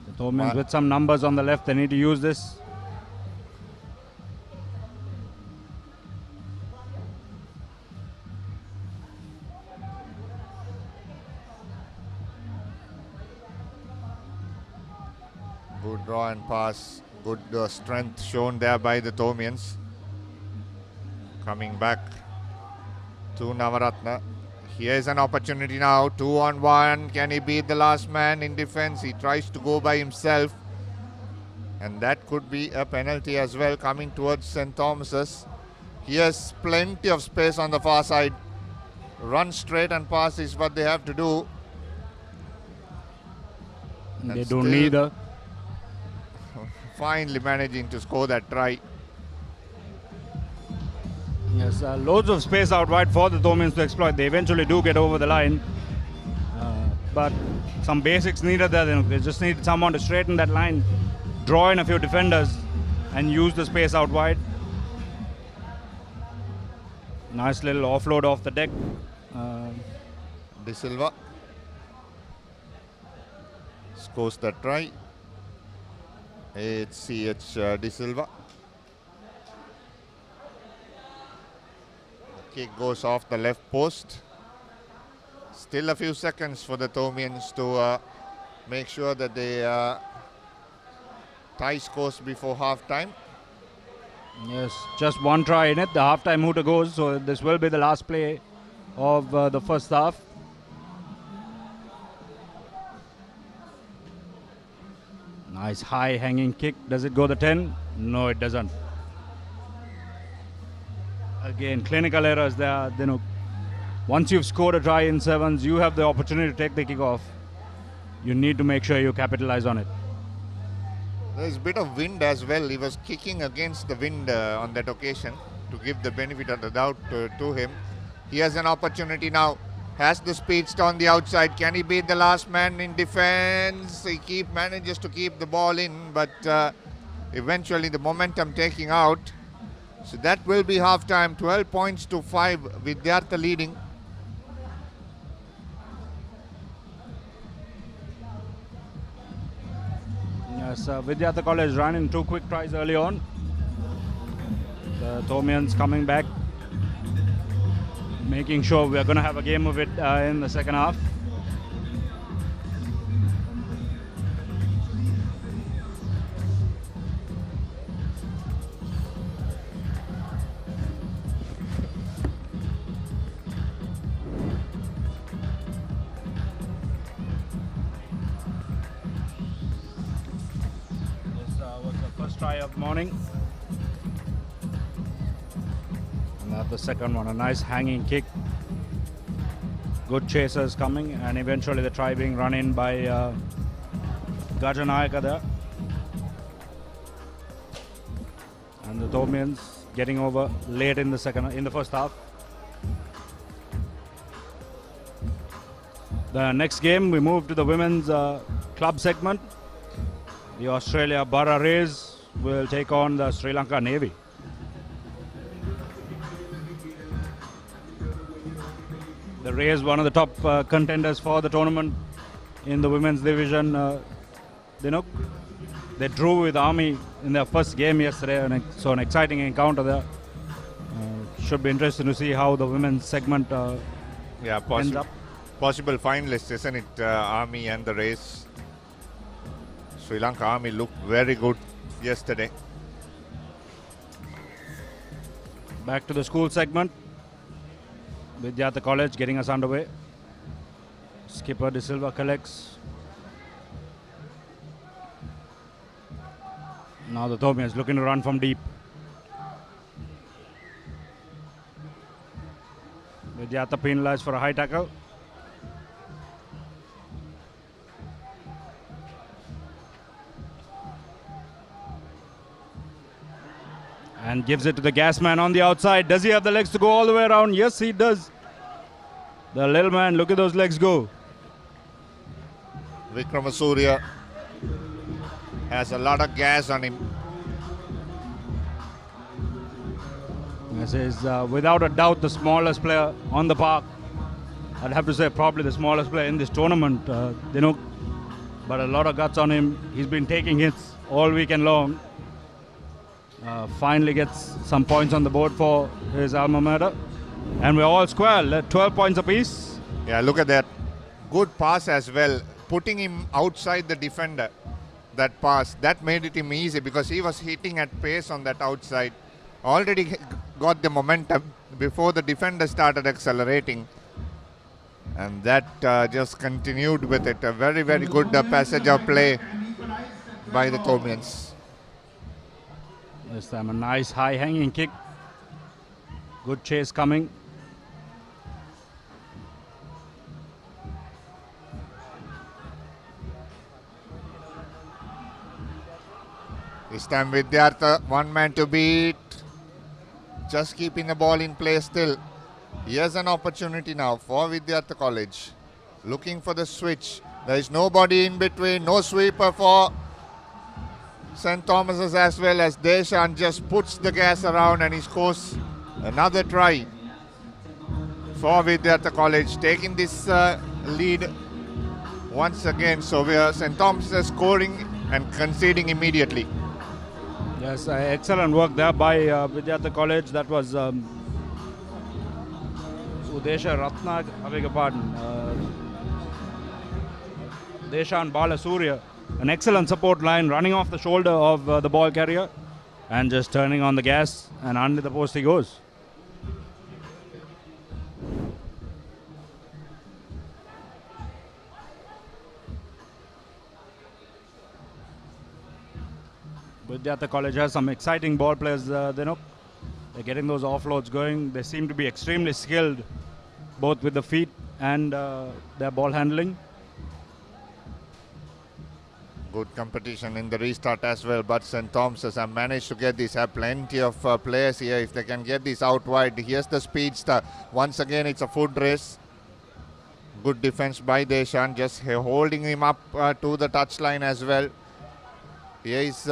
The Thomans with some numbers on the left, they need to use this. Good draw and pass, good strength shown there by the Thomians. Coming back to Navaratna. Here's an opportunity now, 2-on-1. Can he beat the last man in defense? He tries to go by himself. And that could be a penalty as well coming towards St. Thomas's. He has plenty of space on the far side. Run straight and pass is what they have to do. They don't need a... Finally managing to score that try. Yes, loads of space out wide for the Thomans to exploit. They eventually do get over the line. But some basics needed there. They just need someone to straighten that line, draw in a few defenders and use the space out wide. Nice little offload off the deck. De Silva scores the try. It's CH De Silva. Kick goes off the left post. Still a few seconds for the Thomians to make sure that they tie scores before half time. Yes, just one try in it. The half-time hooter goes, so this will be the last play of the first half. Nice high hanging kick. Does it go the 10? No, it doesn't. Again, clinical errors there. You know, once you've scored a try in sevens, you have the opportunity to take the kick off. You need to make sure you capitalize on it. There's a bit of wind as well. He was kicking against the wind on that occasion to give the benefit of the doubt to him. He has an opportunity now. Has the speedster on the outside. Can he beat the last man in defense? He manages to keep the ball in, but eventually the momentum taking out. So that will be half time. 12 points to 5. Vidyartha leading. Yes, Vidyartha College ran in 2 quick tries early on. The Thomians coming back, making sure we're going to have a game of it in the second half. This was the first try of the morning. The second one, a nice hanging kick. Good chasers coming, and eventually the try being run in by Gajanayaka there. And the Thomians getting over late in the first half. The next game, we move to the women's club segment. The Australia Barra Rays will take on the Sri Lanka Navy. The Rays, one of the top contenders for the tournament in the women's division. They drew with Army in their first game yesterday, and so an exciting encounter there. Should be interesting to see how the women's segment ends up. Possible finalists, isn't it? Army and the Rays. Sri Lanka Army looked very good yesterday. Back to the school segment. Vidyartha College getting us underway. Skipper De Silva collects. Now the Thomians looking to run from deep. Vidyartha penalized for a high tackle. And gives it to the gas man on the outside. Does he have the legs to go all the way around? Yes, he does. The little man, look at those legs go. Vikramasuriya has a lot of gas on him. This is without a doubt the smallest player on the park. I'd have to say probably the smallest player in this tournament, but a lot of guts on him. He's been taking hits all weekend long. Finally gets some points on the board for his alma mater. And we're all square, 12 points apiece. Yeah, look at that. Good pass as well. Putting him outside the defender, that pass, that made it him easy because he was hitting at pace on that outside. Already got the momentum before the defender started accelerating. And that just continued with it. A very, very good passage of play by the Thomians. This time a nice high hanging kick. Good chase coming. This time Vidyartha, one man to beat. Just keeping the ball in play still. Here's an opportunity now for Vidyartha College. Looking for the switch. There is nobody in between. No sweeper for St. Thomas's as well, as Deshan just puts the gas around and he scores another try for Vidyartha College, taking this lead once again. So we are St. Thomas's scoring and conceding immediately. Yes, excellent work there by Vidyartha College. That was Udesha Ratna, I beg your pardon, Deshan Balasurya. An excellent support line running off the shoulder of the ball carrier and just turning on the gas, and under the post he goes. Vidyartha College has some exciting ball players. They're getting those offloads going. They seem to be extremely skilled, both with the feet and their ball handling. Good competition in the restart as well, but St. Thomas's have managed to get this. Have plenty of players here. If they can get this out wide, here's the speedster. Once again, it's a foot race. Good defense by Deshan, just holding him up to the touchline as well. Here is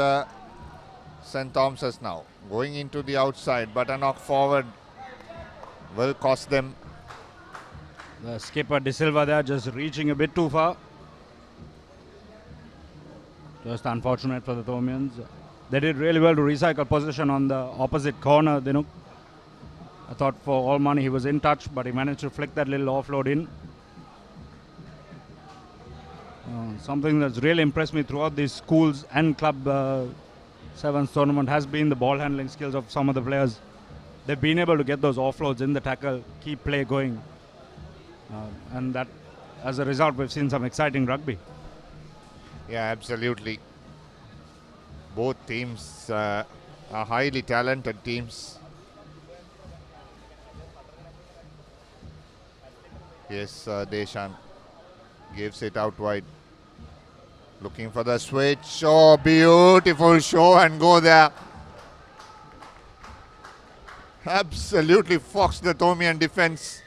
St. Thomas's now going into the outside, but a knock forward will cost them. The skipper De Silva there just reaching a bit too far. Just unfortunate for the Thomians. They did really well to recycle possession on the opposite corner. I thought for all money he was in touch, but he managed to flick that little offload in. Something that's really impressed me throughout these schools and club sevens tournament has been the ball handling skills of some of the players. They've been able to get those offloads in the tackle, keep play going. And that, as a result, we've seen some exciting rugby. Yeah, absolutely. Both teams are highly talented teams. Yes, Deshan gives it out wide. Looking for the switch. Oh, beautiful show and go there. Absolutely foxed the Thomian defense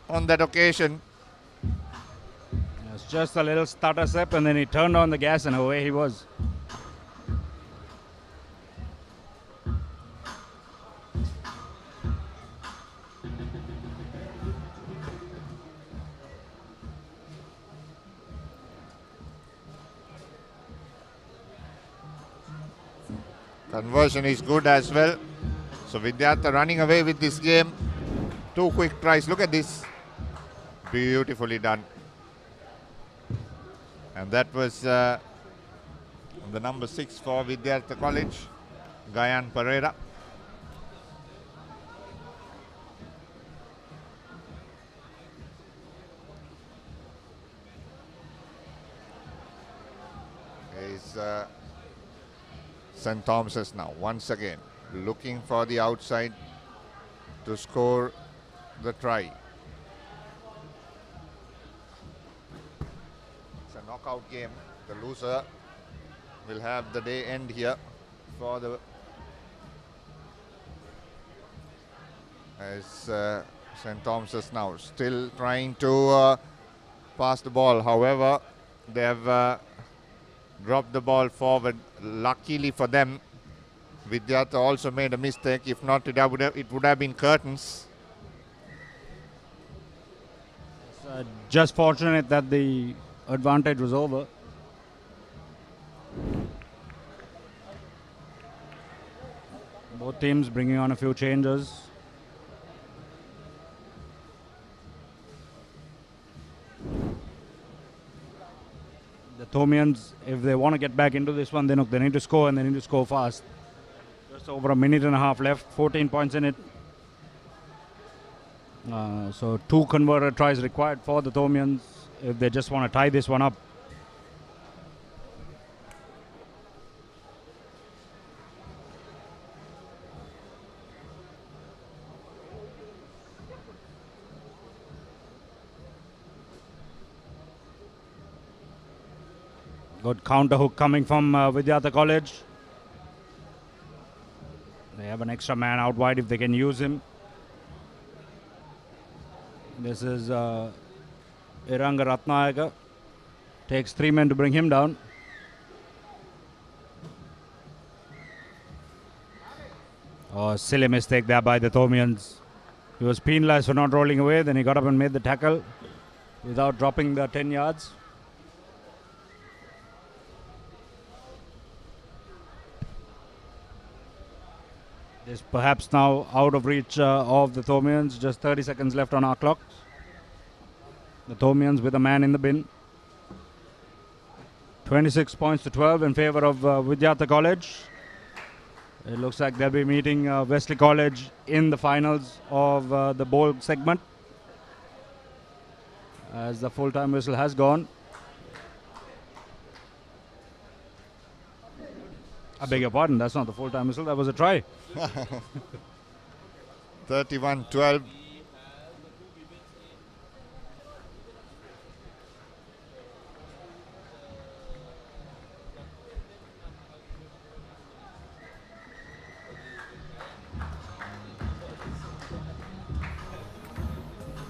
on that occasion. It's just a little stutter step and then he turned on the gas and away he was. Conversion is good as well. So Vidyartha running away with this game. 2 quick tries. Look at this. Beautifully done. And that was the number 6 for Vidyartha College, Gayan Pereira. Is St. Thomas's now once again looking for the outside to score the try. It's a knockout game. The loser will have the day end here for the as St. Thomas's now still trying to pass the ball. However, they have dropped the ball forward. Luckily for them, Vidyartha also made a mistake. If not, it would have been curtains. Just fortunate that the advantage was over. Both teams bringing on a few changes. The Thomians, if they want to get back into this one, they need to score, and they need to score fast. Just over a minute and a half left, 14 points in it. So 2 converted tries required for the Thomians if they just want to tie this one up. Good counter hook coming from Vidyartha College. They have an extra man out wide if they can use him. This is Iranga Ratnayaka. Takes 3 men to bring him down. Oh, silly mistake there by the Thomians. He was penalized for not rolling away. Then he got up and made the tackle without dropping the 10 yards. Is perhaps now out of reach of the Thomians. Just 30 seconds left on our clock. The Thomians with a man in the bin. 26 points to 12 in favor of Vidyartha College. It looks like they'll be meeting Wesley College in the finals of the bowl segment, as the full-time whistle has gone. I beg your pardon, that's not the full-time whistle, that was a try. 31-12.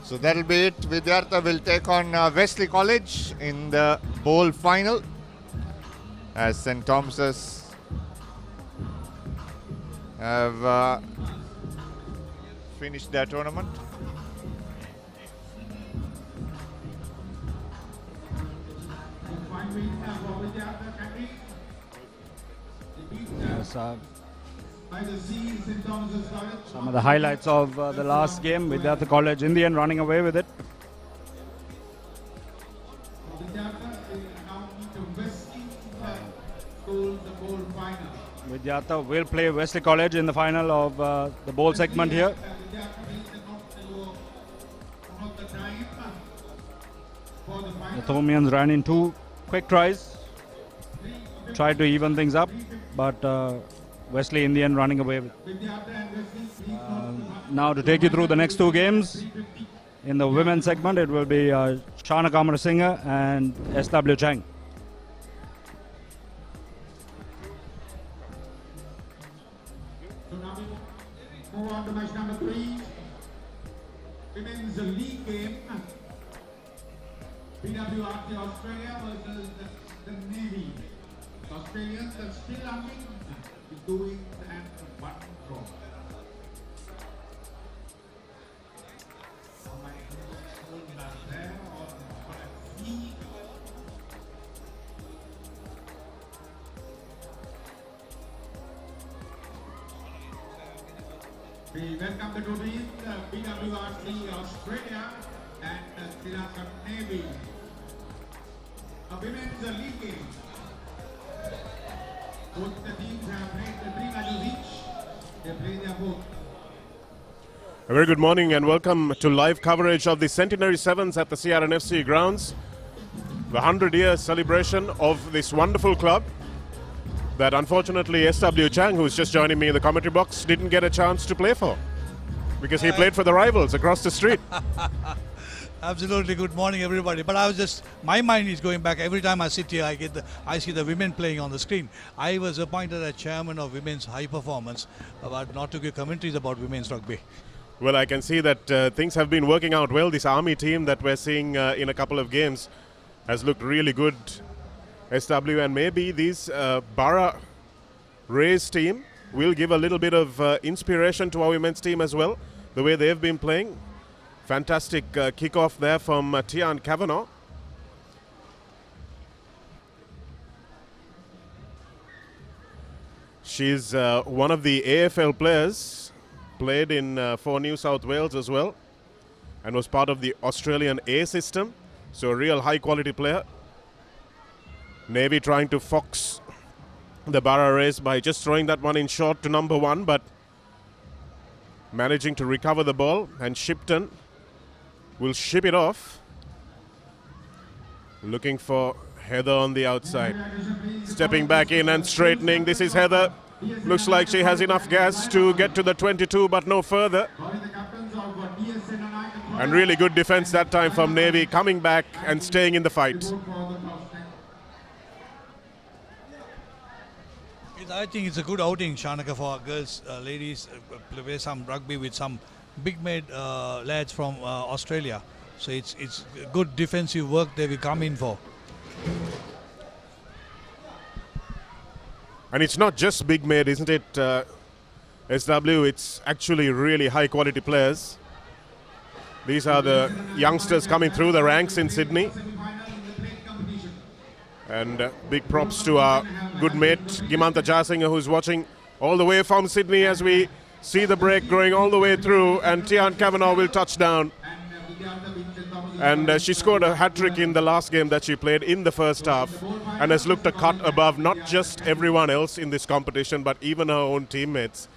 So that'll be it. Vidyartha will take on Wesley College in the bowl final, as St. Thomas's have finished their tournament. Yes, some of the highlights of the last game, Vidyartha College in the end running away with it. Vidyartha will play Wesley College in the final of the bowl segment here. The Thomians ran in 2 quick tries, tried to even things up, but Wesley in the end running away with it. Now to take you through the next 2 games, in the women's segment it will be Shana Kamarasinghe and SW Chang. Move on to match number 3, women's league game. PWRT Australia versus the Navy. The Australians are still hunting, doing and 1 draw. We welcome the two teams, PWRC Australia and Sri Lanka Navy. A women's league game. Both the teams have played 3 matches each. They play their both. A very good morning and welcome to live coverage of the Centenary Sevens at the CR&FC grounds. The 100-year celebration of this wonderful club that unfortunately SW Chang, who's just joining me in the commentary box, didn't get a chance to play for because he played for the rivals across the street. Absolutely. Good morning, everybody. But I was just, my mind is going back. Every time I sit here, I see the women playing on the screen. I was appointed as chairman of Women's High Performance, but not to give commentaries about women's rugby. Well, I can see that things have been working out well. This Army team that we're seeing in a couple of games has looked really good, SW, and maybe this Borough Rays team will give a little bit of inspiration to our women's team as well, the way they've been playing. Fantastic kickoff there from Tian Kavanagh. She's one of the AFL players, played in for New South Wales as well, and was part of the Australian A system, so a real high quality player. Navy trying to fox the Borough Rays by just throwing that one in short to number 1, but managing to recover the ball, and Shipton will ship it off. Looking for Heather on the outside. Stepping back in and straightening. This is Heather. Looks like she has enough gas to get to the 22, but no further. And really good defense that time from Navy, coming back and staying in the fight. I think it's a good outing, Shanaka, for our girls, ladies, play some rugby with some big-made lads from Australia. So it's good defensive work they will come in for. And it's not just big-made, isn't it, SW? It's actually really high-quality players. These are the youngsters coming through the ranks in Sydney. And big props to our good mate, Gimantha Jasinger, who's watching all the way from Sydney as we see the break going all the way through. And Tian Kavanagh will touch down. And she scored a hat-trick in the last game that she played in the first half, and has looked a cut above not just everyone else in this competition, but even her own teammates.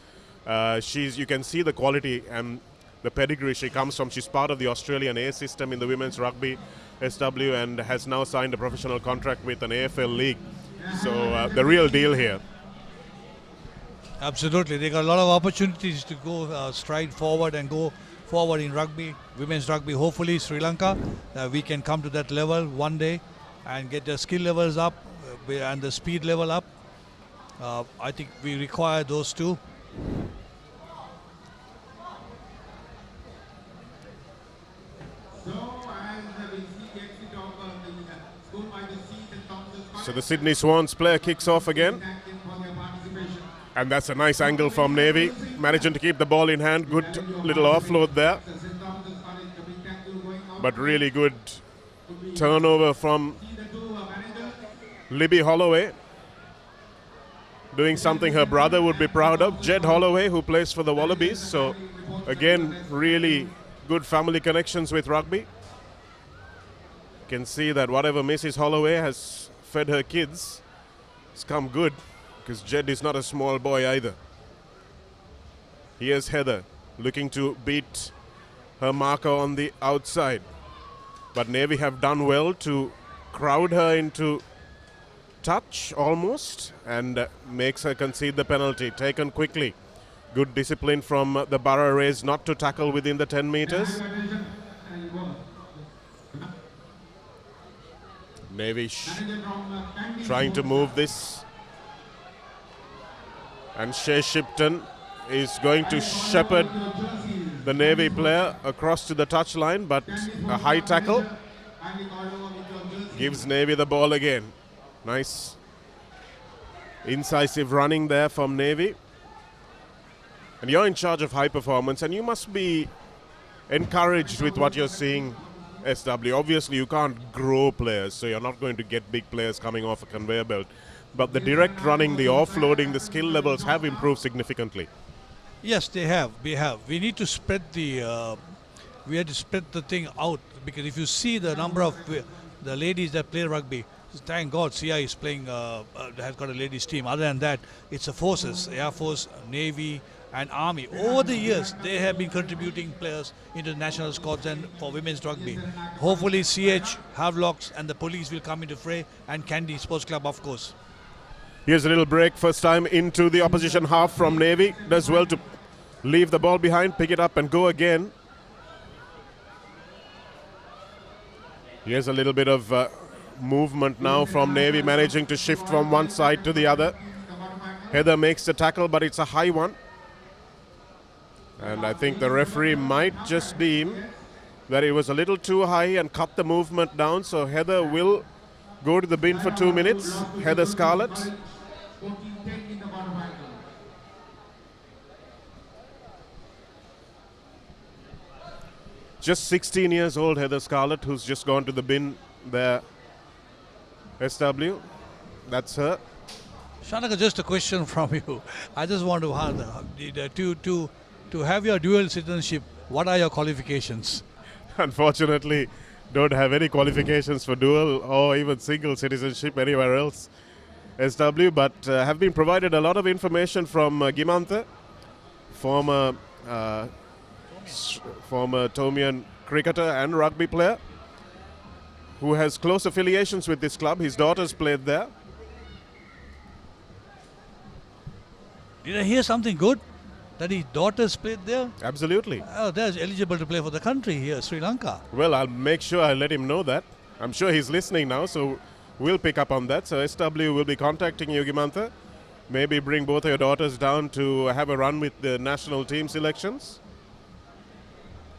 You can see the quality and the pedigree she comes from. She's part of the Australian A system in the women's rugby, SW, and has now signed a professional contract with an AFL league. So the real deal here. Absolutely. They got a lot of opportunities to go stride forward and go forward in rugby, women's rugby. Hopefully Sri Lanka, we can come to that level one day and get the skill levels up and the speed level up. I think we require those two. So the Sydney Swans player kicks off again. And that's a nice angle from Navy, managing to keep the ball in hand. Good little offload there. But really good turnover from Libby Holloway. Doing something her brother would be proud of. Jed Holloway, who plays for the Wallabies. So again, really good family connections with rugby. You can see that whatever Mrs. Holloway has fed her kids, it's come good, because Jed is not a small boy either. Here's Heather looking to beat her marker on the outside. But Navy have done well to crowd her into touch almost, and makes her concede the penalty. Taken quickly. Good discipline from the Borough Rays not to tackle within the 10 meters. Navy trying to move this. And Shea Shipton is going to shepherd the Navy player across to the touchline, but a high tackle gives Navy the ball again. Nice incisive running there from Navy. And you're in charge of high performance, and you must be encouraged with what you're seeing, SW. Obviously you can't grow players, so you're not going to get big players coming off a conveyor belt. But the direct running, the offloading, the skill levels have improved significantly. Yes, they have. We need to spread the thing out, because if you see the number of the ladies that play rugby, thank God CI is playing, has got a ladies team. Other than that, it's the forces, Air Force, Navy and Army. Over the years, they have been contributing players into the national squads and for women's rugby. Hopefully CH, Havelocks and the police will come into fray, and Candy Sports Club, of course. Here's a little break, first time into the opposition half from Navy. Does well to leave the ball behind, pick it up and go again. Here's a little bit of movement now from Navy, managing to shift from one side to the other. Heather makes the tackle, but it's a high one. And I think the referee might just deem that it was a little too high and cut the movement down. So Heather will go to the bin for 2 minutes. Heather Scarlett. Just 16 years old, Heather Scarlett, who's just gone to the bin there. SW, that's her. Shanaka, just a question from you. I just want to have your dual citizenship, what are your qualifications? Unfortunately, don't have any qualifications for dual or even single citizenship anywhere else, SW, but have been provided a lot of information from Gimantha, former Tomian cricketer and rugby player, who has close affiliations with this club. His daughters played there. Did I hear something good? That his daughters played there? Absolutely. Oh, they're eligible to play for the country here, Sri Lanka. Well, I'll make sure I let him know that. I'm sure he's listening now, so we'll pick up on that. So SW will be contacting you, Gimantha. Maybe bring both of your daughters down to have a run with the national team selections.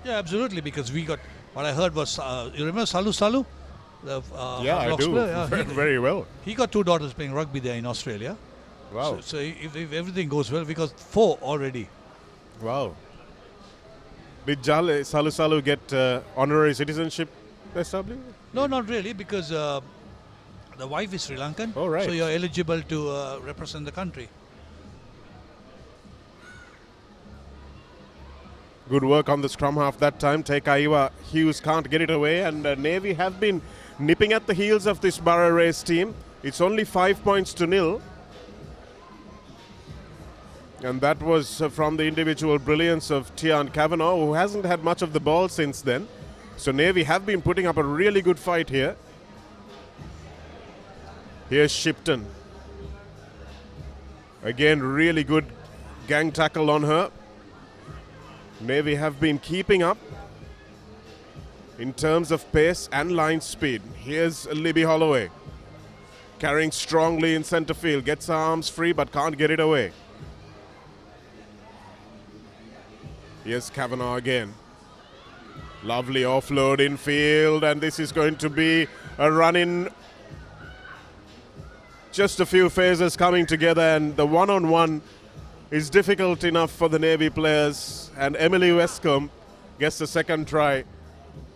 Yeah, absolutely, because we got, what I heard was, you remember Salu? Yeah, I do. Yeah, very well. He got 2 daughters playing rugby there in Australia. Wow. So if everything goes well, we got 4 already. Wow. Did Salu get honorary citizenship, SW? No, not really, because the wife is Sri Lankan. Oh, right. So you're eligible to represent the country. Good work on the scrum half that time. Tekaiwa Hughes can't get it away, and Navy have been nipping at the heels of this Borough Race team. It's only 5 points to 0. And that was from the individual brilliance of Tian Kavanagh, who hasn't had much of the ball since then. So Navy have been putting up a really good fight here. Here's Shipton. Again, really good gang tackle on her. Navy have been keeping up in terms of pace and line speed. Here's Libby Holloway, carrying strongly in centre field. Gets her arms free but can't get it away. Here's Kavanagh again. Lovely offload in field, and this is going to be a run-in. Just a few phases coming together, and the one-on-one is difficult enough for the Navy players, and Emily Westcombe gets the second try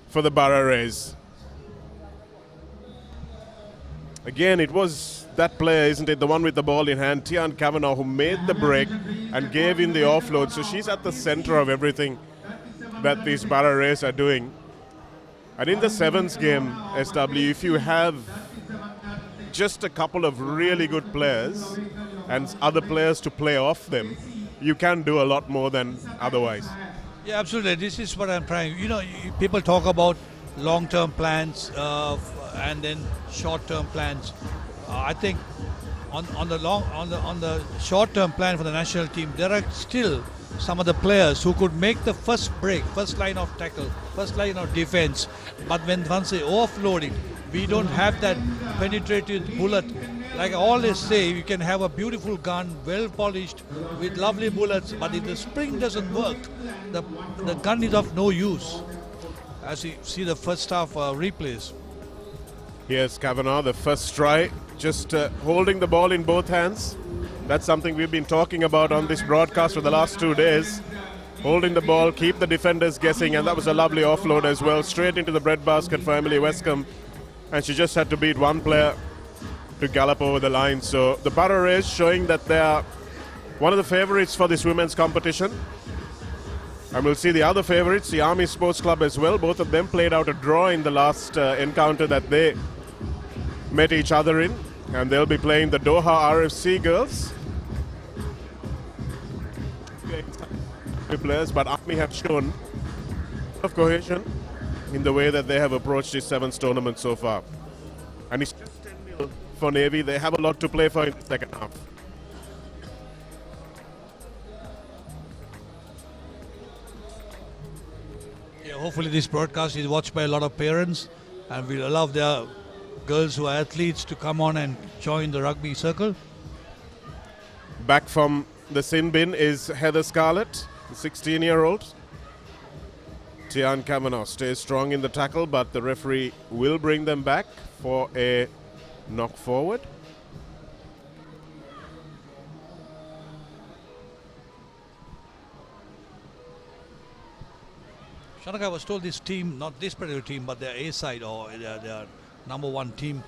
for the Borough Rays. Again, it was that player, isn't it, the one with the ball in hand, Tian Kavanagh, who made the break and gave in the offload. So she's at the center of everything that these Borough Rays are doing. And in the sevens game, SW, if you have just a couple of really good players and other players to play off them, you can do a lot more than otherwise. Yeah, absolutely. This is what I'm trying. You know, people talk about long-term plans and then short-term plans. I think on the short-term plan for the national team, there are still some of the players who could make the first break, first line of tackle, first line of defense. But once they offload it, we don't have that penetrating bullet. Like I always say, you can have a beautiful gun, well polished, with lovely bullets, but if the spring doesn't work, the gun is of no use. As you see the first half replays. Here's Kavanagh, the first try, just holding the ball in both hands. That's something we've been talking about on this broadcast for the last 2 days. Holding the ball, keep the defenders guessing, and that was a lovely offload as well, straight into the breadbasket for Emily Westcombe. And she just had to beat one player to gallop over the line. So the Borough Rays showing that they are one of the favourites for this women's competition. And we'll see the other favourites, the Army Sports Club as well. Both of them played out a draw in the last encounter that they met each other in. And they'll be playing the Doha RFC girls. Players, but Army have shown of cohesion in the way that they have approached this sevens tournament so far. And it's just 10-0 for Navy. They have a lot to play for in the second half. Yeah, hopefully this broadcast is watched by a lot of parents, and we'll allow their girls who are athletes to come on and join the rugby circle. Back from the sin bin is Heather Scarlett. the 16-year-old. Tian Kavanagh stays strong in the tackle, but the referee will bring them back for a knock forward. Shanaka, I was told this team, not this particular team, but their A side or their number one team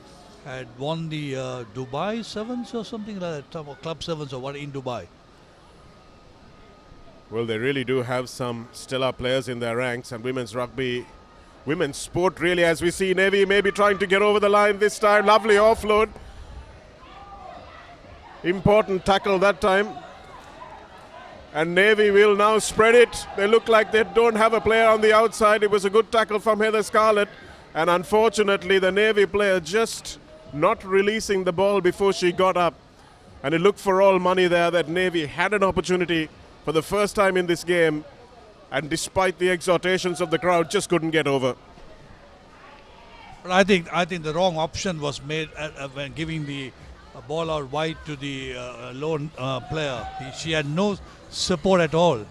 had won the Dubai Sevens or something like that, or Club Sevens or what in Dubai. Well, they really do have some stellar players in their ranks, and women's rugby, women's sport really, as we see Navy maybe trying to get over the line this time. Lovely offload. Important tackle that time. And Navy will now spread it. They look like they don't have a player on the outside. It was a good tackle from Heather Scarlett. And unfortunately, the Navy player just not releasing the ball before she got up. And it looked for all money there that Navy had an opportunity for the first time in this game. And despite the exhortations of the crowd, just couldn't get over. But I think the wrong option was made when giving the ball out wide to the lone player. She had no support at all.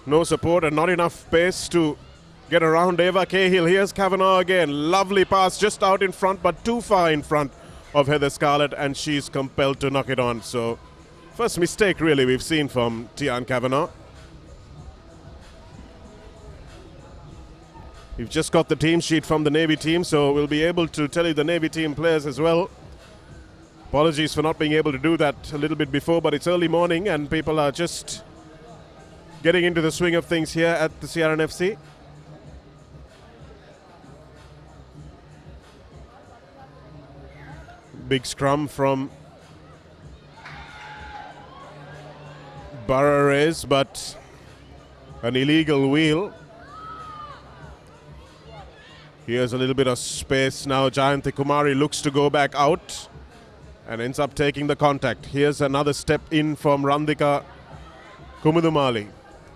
No support and not enough pace to get around Eva Cahill. Here's Kavanagh again. Lovely pass just out in front, but too far in front of Heather Scarlett, and she's compelled to knock it on. So first mistake really we've seen from Tian Kavanagh. We've just got the team sheet from the Navy team, so we'll be able to tell you the Navy team players as well. Apologies for not being able to do that a little bit before, but it's early morning and people are just getting into the swing of things here at the CR&FC. Big scrum from Papare, but an illegal wheel. Here's a little bit of space now. Jayanti Kumari looks to go back out and ends up taking the contact. Here's another step in from Randika Kumudumali.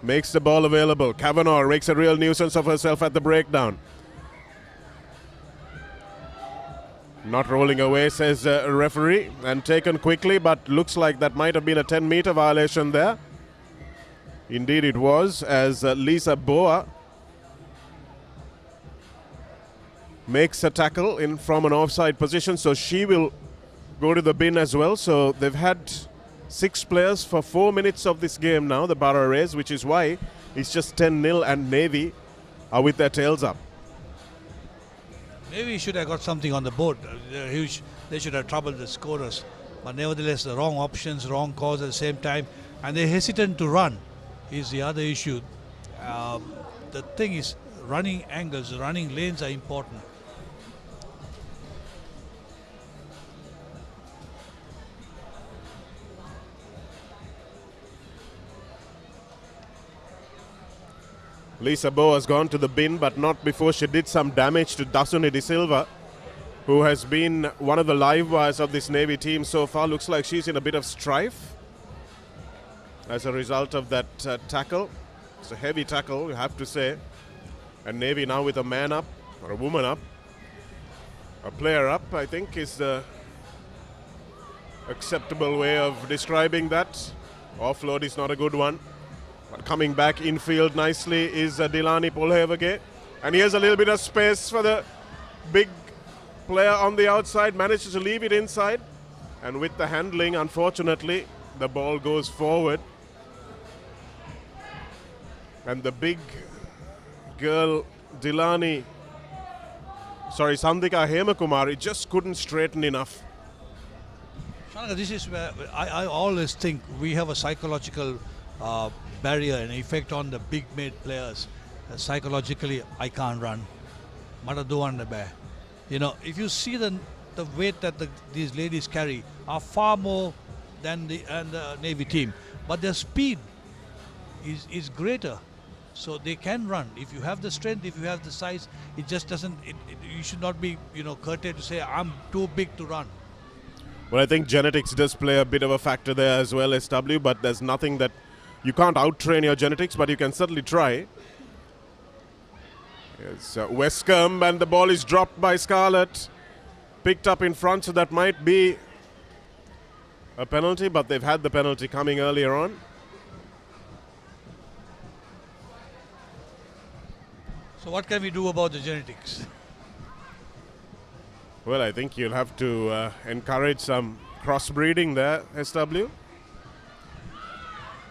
Makes the ball available. Kavanagh makes a real nuisance of herself at the breakdown. Not rolling away, says a referee, and taken quickly, but looks like that might have been a 10-meter violation there. Indeed it was, as Lisa Boa makes a tackle in from an offside position, so she will go to the bin as well. So they've had 6 players for 4 minutes of this game now, the Papare, which is why it's just 10-0 and Navy are with their tails up. Maybe he should have got something on the board. They should have troubled the scorers. But nevertheless, the wrong options, wrong calls at the same time. And they're hesitant to run is the other issue. The thing is, running angles, running lanes are important. Lisa Bow has gone to the bin, but not before she did some damage to Dasuni De Silva, who has been one of the live wires of this Navy team so far. Looks like she's in a bit of strife as a result of that tackle. It's a heavy tackle, you have to say. And Navy now with a man up, or a woman up, a player up, I think is the acceptable way of describing that. Offload is not a good one. But coming back infield nicely is Dilani Polhevage. And here's a little bit of space for the big player on the outside. Manages to leave it inside. And with the handling, unfortunately, the ball goes forward. And the big girl, Sandhika Hemakumari, just couldn't straighten enough. Shanaka, this is where I always think we have a psychological barrier and effect on the big made players. Psychologically, I can't run. You know, if you see the weight that these ladies carry are far more than the Navy team, but their speed is greater. So they can run. If you have the strength, if you have the size, it just doesn't. You should not be, curtailed to say I'm too big to run. Well, I think genetics does play a bit of a factor there as well, SW. But there's nothing that you can't out-train your genetics, but you can certainly try. It's Westcombe, and the ball is dropped by Scarlett. Picked up in front, so that might be a penalty, but they've had the penalty coming earlier on. So what can we do about the genetics? Well, I think you'll have to encourage some crossbreeding there, SW.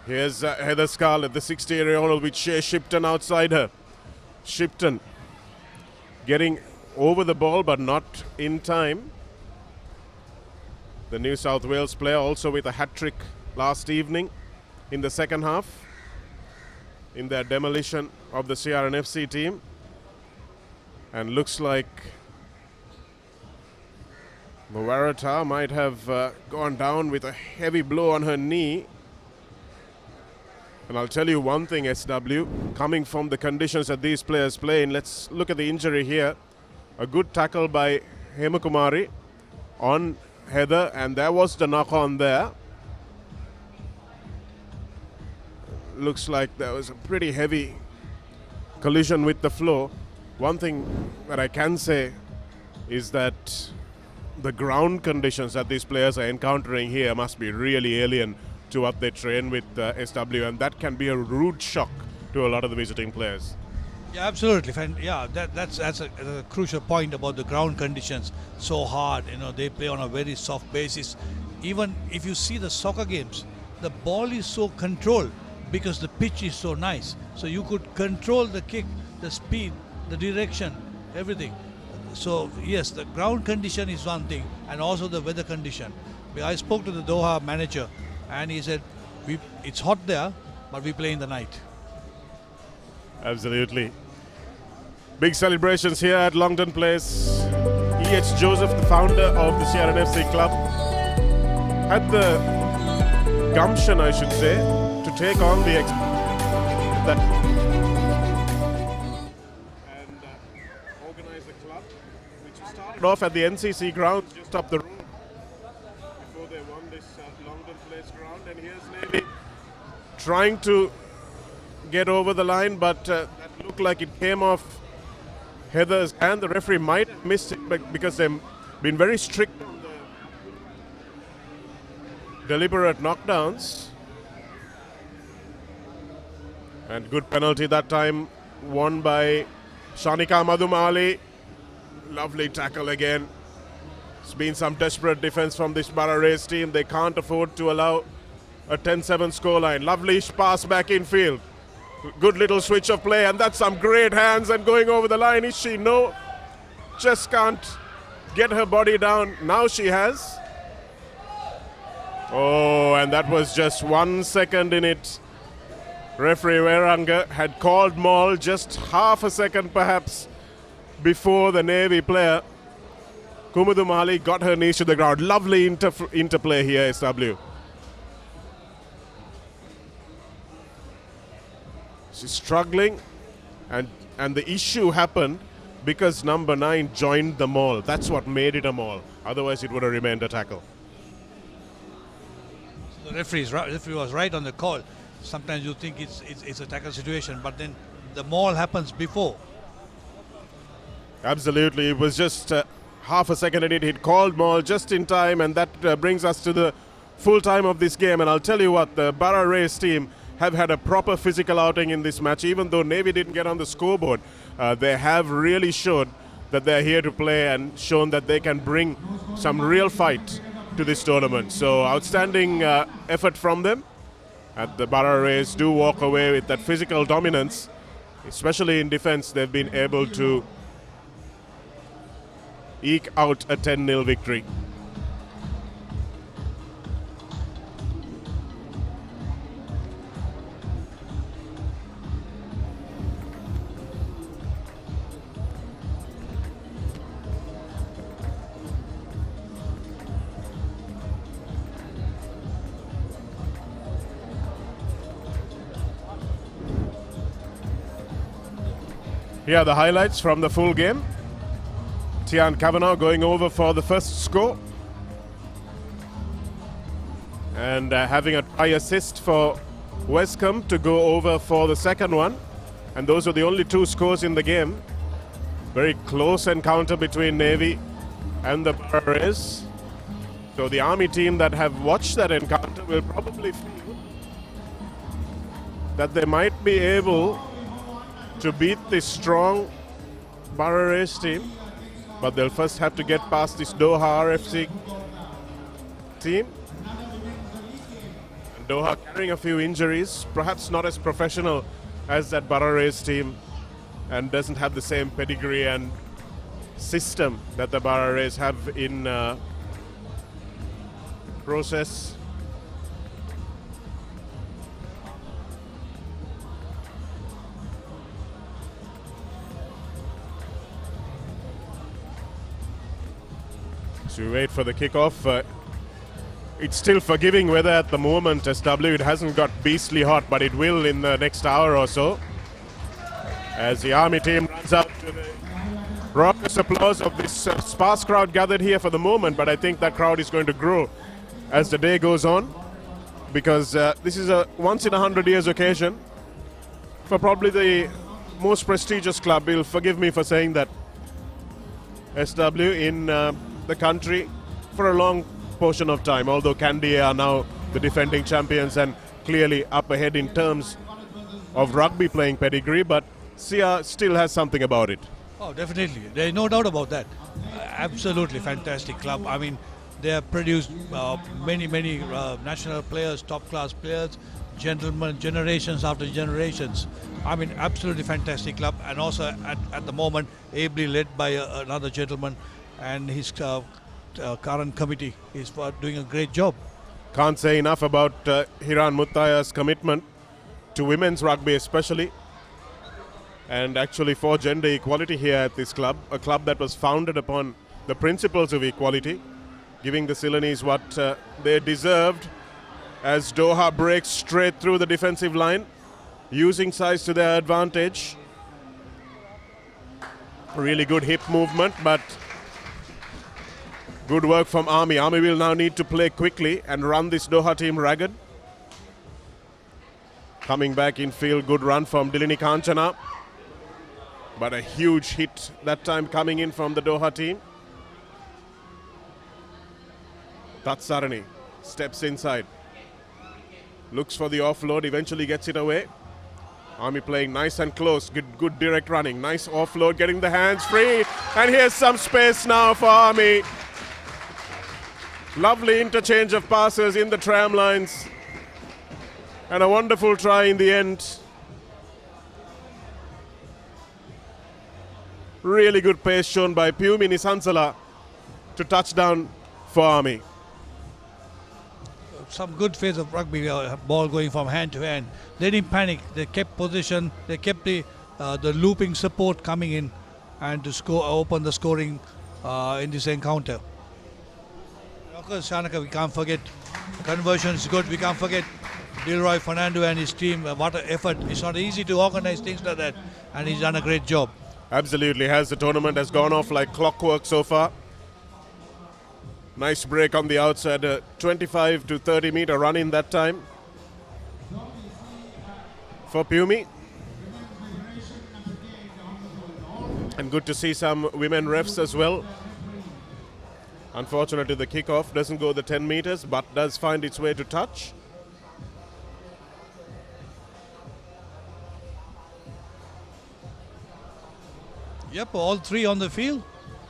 Here's Heather Scarlett, the 60-year-old with Shea Shipton outside her. Shipton getting over the ball but not in time. The New South Wales player also with a hat-trick last evening in the second half in their demolition of the CR&FC team. And looks like Muwarata might have gone down with a heavy blow on her knee. And I'll tell you one thing, SW, coming from the conditions that these players play in, let's look at the injury here. A good tackle by Hemakumari on Heather, and there was the knock on there. Looks like there was a pretty heavy collision with the floor. One thing that I can say is that the ground conditions that these players are encountering here must be really alien to what they train with SW, and that can be a rude shock to a lot of the visiting players. Yeah, absolutely. Yeah, that's a crucial point about the ground conditions. So hard, they play on a very soft basis. Even if you see the soccer games, the ball is so controlled because the pitch is so nice. So you could control the kick, the speed, the direction, everything. So yes, the ground condition is one thing, and also the weather condition. I spoke to the Doha manager, and he said, it's hot there, but we play in the night. Absolutely. Big celebrations here at Longdon Place. E.H. Joseph, the founder of the CR&FC club, had the gumption, I should say, to take on the and organize the club, which started off at the NCC ground just up the road before they won this Longdon Place ground. And here's Navy trying to get over the line, but that looked like it came off Heather's hand. The referee might have missed it because they've been very strict on the deliberate knockdowns. And good penalty that time, won by Shanika Madhumali. Lovely tackle again. It's been some desperate defense from this Papare team. They can't afford to allow a 10-7 scoreline. Lovely pass back in field. Good little switch of play, and that's some great hands and going over the line. Is she? No. Just can't get her body down. Now she has. Oh, and that was just 1 second in it. Referee Weranga had called maul just half a second perhaps before the Navy player. Kumudumali got her knees to the ground. Lovely interplay here, SW. She's struggling, and the issue happened because number 9 joined the maul. That's what made it a maul. Otherwise, it would have remained a tackle. So the referee was right on the call. Sometimes you think it's a tackle situation, but then the maul happens before. Absolutely. It was just half a second in it. He'd called maul just in time, and that brings us to the full time of this game. And I'll tell you what, the Papare team have had a proper physical outing in this match. Even though Navy didn't get on the scoreboard, they have really showed that they're here to play and shown that they can bring some real fight to this tournament. So outstanding effort from them. And the Papare do walk away with that physical dominance, especially in defense. They've been able to eke out a 10-0 victory. Here are the highlights from the full game. Tian Kavanagh going over for the first score. And having a try assist for Westcombe to go over for the second one. And those are the only 2 scores in the game. Very close encounter between Navy and the Papare. So the Army team that have watched that encounter will probably feel that they might be able to beat this strong Papare team, but they'll first have to get past this Doha RFC team. And Doha carrying a few injuries, perhaps not as professional as that Papare team, and doesn't have the same pedigree and system that the Papares have in process. So we wait for the kickoff. It's still forgiving weather at the moment, SW. It hasn't got beastly hot, but it will in the next hour or so. As the Army team runs out to the raucous applause of this sparse crowd gathered here for the moment, but I think that crowd is going to grow as the day goes on, because this is a once in 100 years occasion for probably the most prestigious club. You'll forgive me for saying that, SW, in the country for a long portion of time, although Kandy are now the defending champions and clearly up ahead in terms of rugby playing pedigree, but CR still has something about it. Oh, definitely. There's no doubt about that. Absolutely fantastic club. I mean, they have produced many national players, top-class players, gentlemen, generations after generations. I mean, absolutely fantastic club, and also at the moment ably led by another gentleman, and his current committee is doing a great job. Can't say enough about Hiran Muttaya's commitment to women's rugby especially, and actually for gender equality here at this club, a club that was founded upon the principles of equality, giving the Ceylonese what they deserved, as Doha breaks straight through the defensive line, using size to their advantage. Really good hip movement, but good work from Army. Army will now need to play quickly and run this Doha team ragged. Coming back in field, good run from Dilini Kanchana, but a huge hit that time coming in from the Doha team. Tatsarani steps inside, looks for the offload, eventually gets it away. Army playing nice and close, good direct running, nice offload, getting the hands free, and here's some space now for Army. Lovely interchange of passes in the tram lines, and a wonderful try in the end. Really good pace shown by Pyumi Nisansala to touchdown for Army. Some good phase of rugby, ball going from hand to hand. They didn't panic. They kept position. They kept the looping support coming in, and to open the scoring in this encounter. Of course, Shanaka, we can't forget. Conversion is good. We can't forget Dilroy Fernando and his team. What an effort. It's not easy to organize things like that, and he's done a great job. Absolutely has. The tournament has gone off like clockwork so far. Nice break on the outside, a 25 to 30 meter run in that time for Pyumi. And good to see some women refs as well. Unfortunately, the kickoff doesn't go the 10 meters, but does find its way to touch. Yep, all three on the field,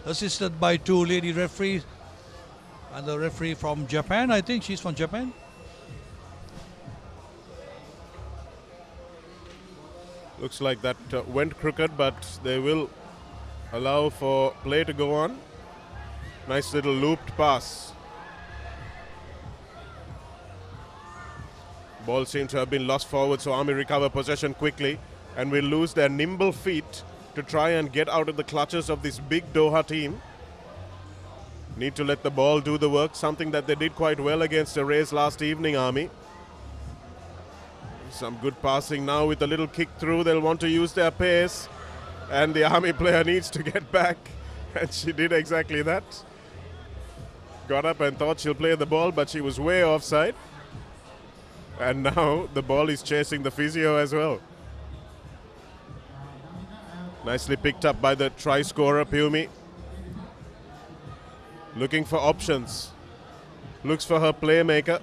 assisted by two lady referees. And the referee from Japan, I think she's from Japan. Looks like that went crooked, but they will allow for play to go on. Nice little looped pass. Ball seems to have been lost forward, so Army recover possession quickly and will lose their nimble feet to try and get out of the clutches of this big Doha team. Need to let the ball do the work, something that they did quite well against the Rays last evening, Army. Some good passing now with a little kick through. They'll want to use their pace, and the Army player needs to get back, and she did exactly that. Got up and thought she'll play the ball, but she was way offside. And now the ball is chasing the physio as well. Nicely picked up by the try scorer, Pyumi. Looking for options. Looks for her playmaker.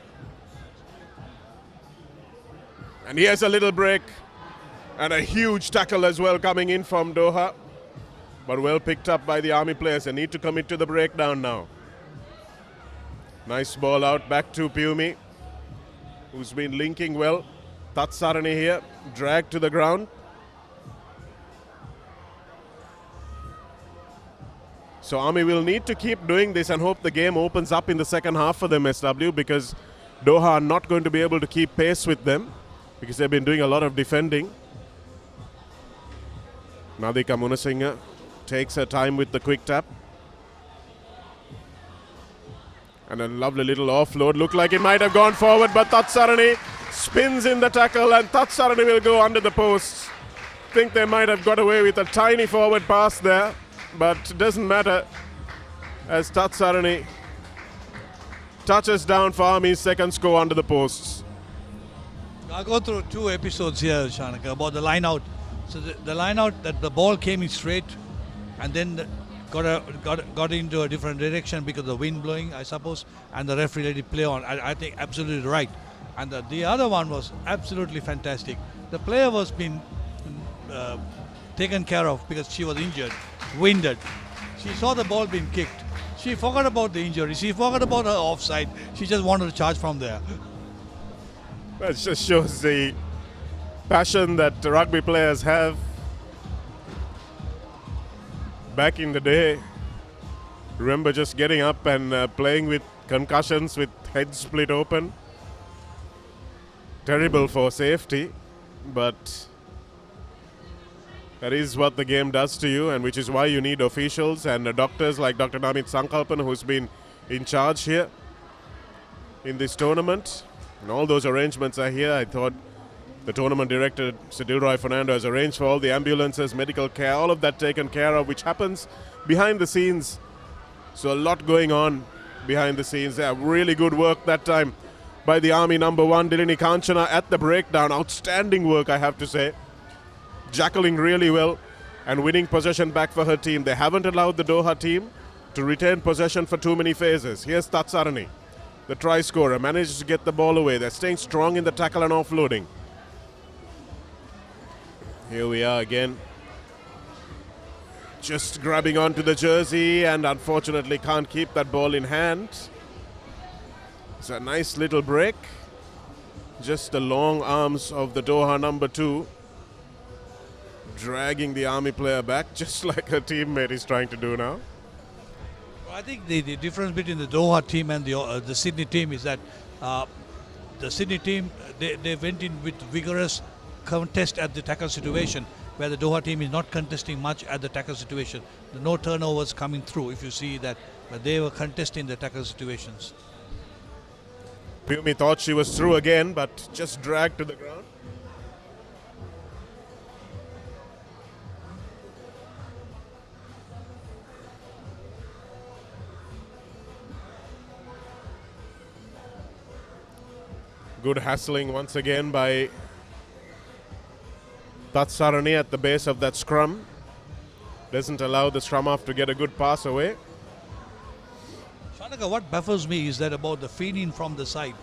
And here's a little break. And a huge tackle as well coming in from Doha. But well picked up by the Army players. They need to commit to the breakdown now. Nice ball out back to Piumi, who's been linking well. Tatsarani here, dragged to the ground. So Army will need to keep doing this and hope the game opens up in the second half for them, SW, because Doha are not going to be able to keep pace with them because they've been doing a lot of defending. Nadika Munasinghe takes her time with the quick tap. And a lovely little offload. Looked like it might have gone forward, but Tatsarani spins in the tackle and Tatsarani will go under the posts. Think they might have got away with a tiny forward pass there, but it doesn't matter as Tatsarani touches down for Army's second score under the posts. I'll go through 2 episodes here, Shanaka, about the line out. So the line out, that the ball came in straight and then got into a different direction because of the wind blowing, I suppose, and the referee let it play on. I think absolutely right. And the other one was absolutely fantastic. The player was being taken care of because she was injured, winded. She saw the ball being kicked. She forgot about the injury. She forgot about her offside. She just wanted to charge from there. That just shows the passion that rugby players have. Back in the day, remember just getting up and playing with concussions, with heads split open. Terrible for safety, but that is what the game does to you, and which is why you need officials and doctors like Dr. Namit Sankalpan, who's been in charge here in this tournament. And all those arrangements are here. I thought the tournament director, Sir Dilroy Fernando, has arranged for all the ambulances, medical care, all of that taken care of, which happens behind the scenes. So a lot going on behind the scenes. Yeah, really good work that time by the Army number 1, Dilini Kanchana, at the breakdown. Outstanding work, I have to say. Jackling really well and winning possession back for her team. They haven't allowed the Doha team to retain possession for too many phases. Here's Tatsarani, the try scorer, manages to get the ball away. They're staying strong in the tackle and offloading. Here we are again. Just grabbing onto the jersey and unfortunately can't keep that ball in hand. It's a nice little break. Just the long arms of the Doha number 2 dragging the Army player back, just like her teammate is trying to do now. I think the difference between the Doha team and the Sydney team is that the Sydney team, they went in with vigorous contest at the tackle situation, where the Doha team is not contesting much at the tackle situation. No turnovers coming through, if you see that, but they were contesting the tackle situations. Piumi thought she was through again, but just dragged to the ground. Good hassling once again by Tatsarani at the base of that scrum. Doesn't allow the scrum half to get a good pass away. Shanaka, what baffles me is that about the feeding from the side.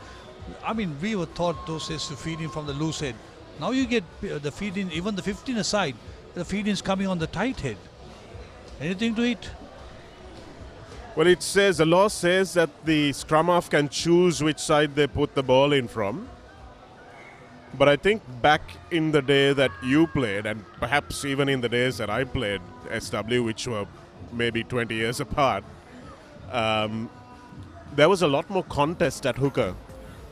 I mean, we were taught those days to feed in from the loose head. Now you get the feeding, even the 15 aside, the feeding is coming on the tight head. Anything to it? Well, it says, the law says that the scrum half can choose which side they put the ball in from. But I think back in the day that you played, and perhaps even in the days that I played SW, which were maybe 20 years apart, there was a lot more contest at hooker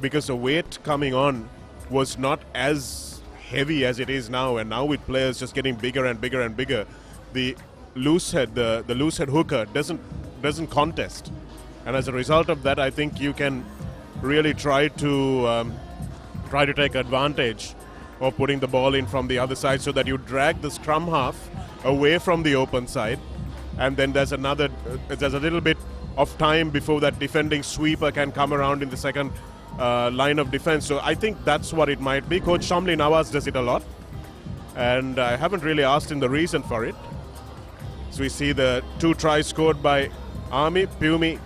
because the weight coming on was not as heavy as it is now. And now with players just getting bigger and bigger and bigger, the loose head, the loose head hooker doesn't contest. And as a result of that, I think you can really try to take advantage of putting the ball in from the other side so that you drag the scrum half away from the open side, and then there's a little bit of time before that defending sweeper can come around in the second line of defense. So I think that's what it might be. Coach Shamli Nawaz does it a lot, and I haven't really asked him the reason for it. So we see the 2 tries scored by Army. Piumi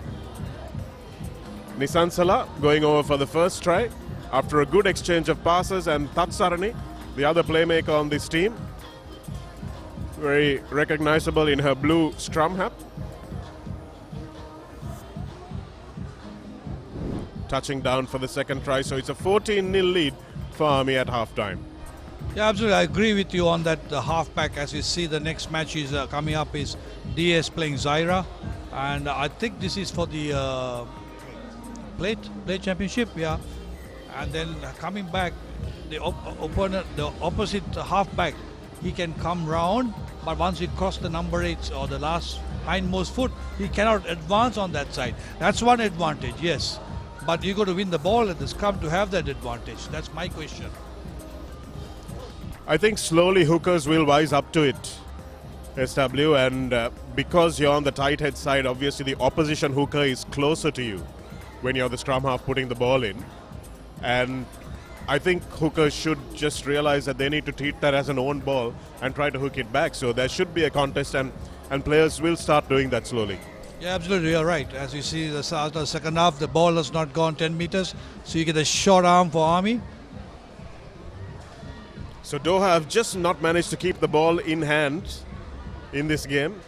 Nisansala going over for the first try after a good exchange of passes, and Tatsarani, the other playmaker on this team, very recognizable in her blue scrum hat. Touching down for the second try, so it's a 14-0 lead for Army at halftime. Yeah, absolutely. I agree with you on that. The halfback, as you see, the next match is coming up is DS playing Zaira, and I think this is for the plate championship. Yeah, and then coming back, the opponent, the opposite halfback, he can come round, but once he crosses the number 8 or the last hindmost foot, he cannot advance on that side. That's one advantage, yes. But you got to win the ball at the scrum to have that advantage. That's my question. I think slowly hookers will wise up to it, SW, and because you're on the tight head side, obviously the opposition hooker is closer to you when you're the scrum half putting the ball in. And I think hookers should just realize that they need to treat that as an own ball and try to hook it back. So there should be a contest, and players will start doing that slowly. Yeah, absolutely, you're right. As you see, the second half, the ball has not gone 10 meters, so you get a short arm for Army. So Doha have just not managed to keep the ball in hand in this game,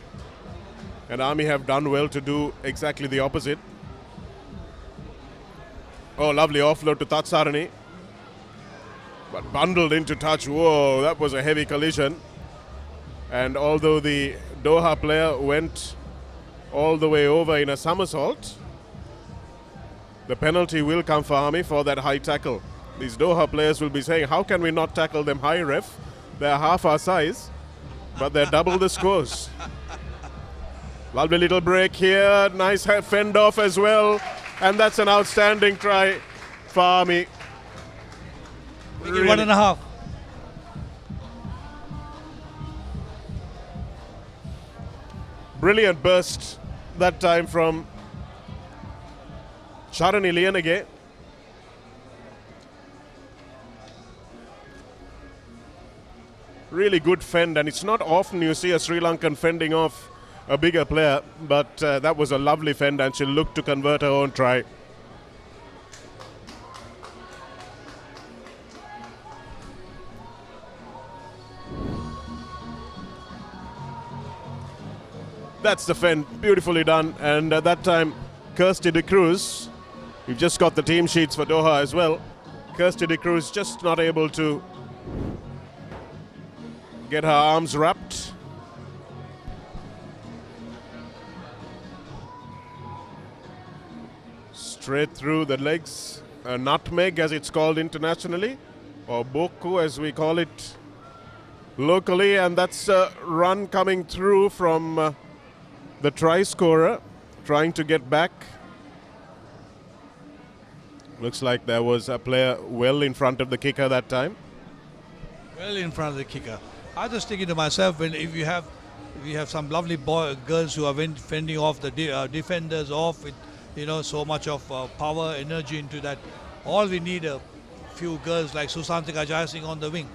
and Army have done well to do exactly the opposite. Oh, lovely offload to Tatsarani, but bundled into touch. Whoa, that was a heavy collision. And although the Doha player went all the way over in a somersault, the penalty will come for Army for that high tackle. These Doha players will be saying, how can we not tackle them high, ref? They're half our size, but they're double the scores. Lovely little break here, nice fend off as well, and that's an outstanding try for Army. Really. 1.5. Brilliant burst that time from Charani Lianage. Really good fend, and it's not often you see a Sri Lankan fending off a bigger player, but that was a lovely fend, and she looked to convert her own try. That's the fend, beautifully done, and that time Kirsty de Cruz, we've just got the team sheets for Doha as well. Kirsty de Cruz just not able to get her arms wrapped. Straight through the legs, a nutmeg as it's called internationally, or boku as we call it locally, and that's a run coming through from the try scorer, trying to get back. Looks like there was a player well in front of the kicker that time. Well in front of the kicker. I was just thinking to myself, if you have some lovely girls who are fending off the defenders off with, so much of power, energy into that, all we need a few girls like Susantika Jayasingh on the wing.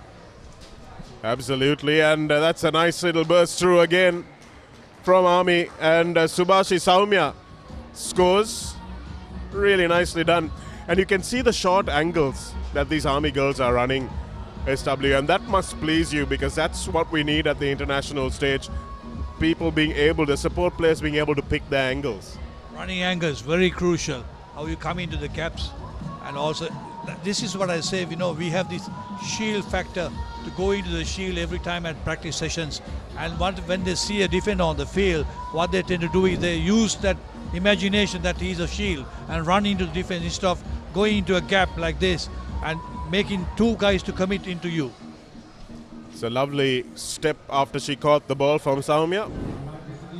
Absolutely, and that's a nice little burst through again from Army, and Subhashi Saumya scores. Really nicely done. And you can see the short angles that these Army girls are running, SW, and that must please you, because that's what we need at the international stage. People being able to, support players being able to pick their angles. Running angles, very crucial. How you come into the gaps, and also, this is what I say, we have this shield factor to go into the shield every time at practice sessions, and when they see a defender on the field, what they tend to do is they use that imagination that he's a shield and run into the defense instead of going into a gap like this and making two guys to commit into you. It's a lovely step after she caught the ball from Saumya,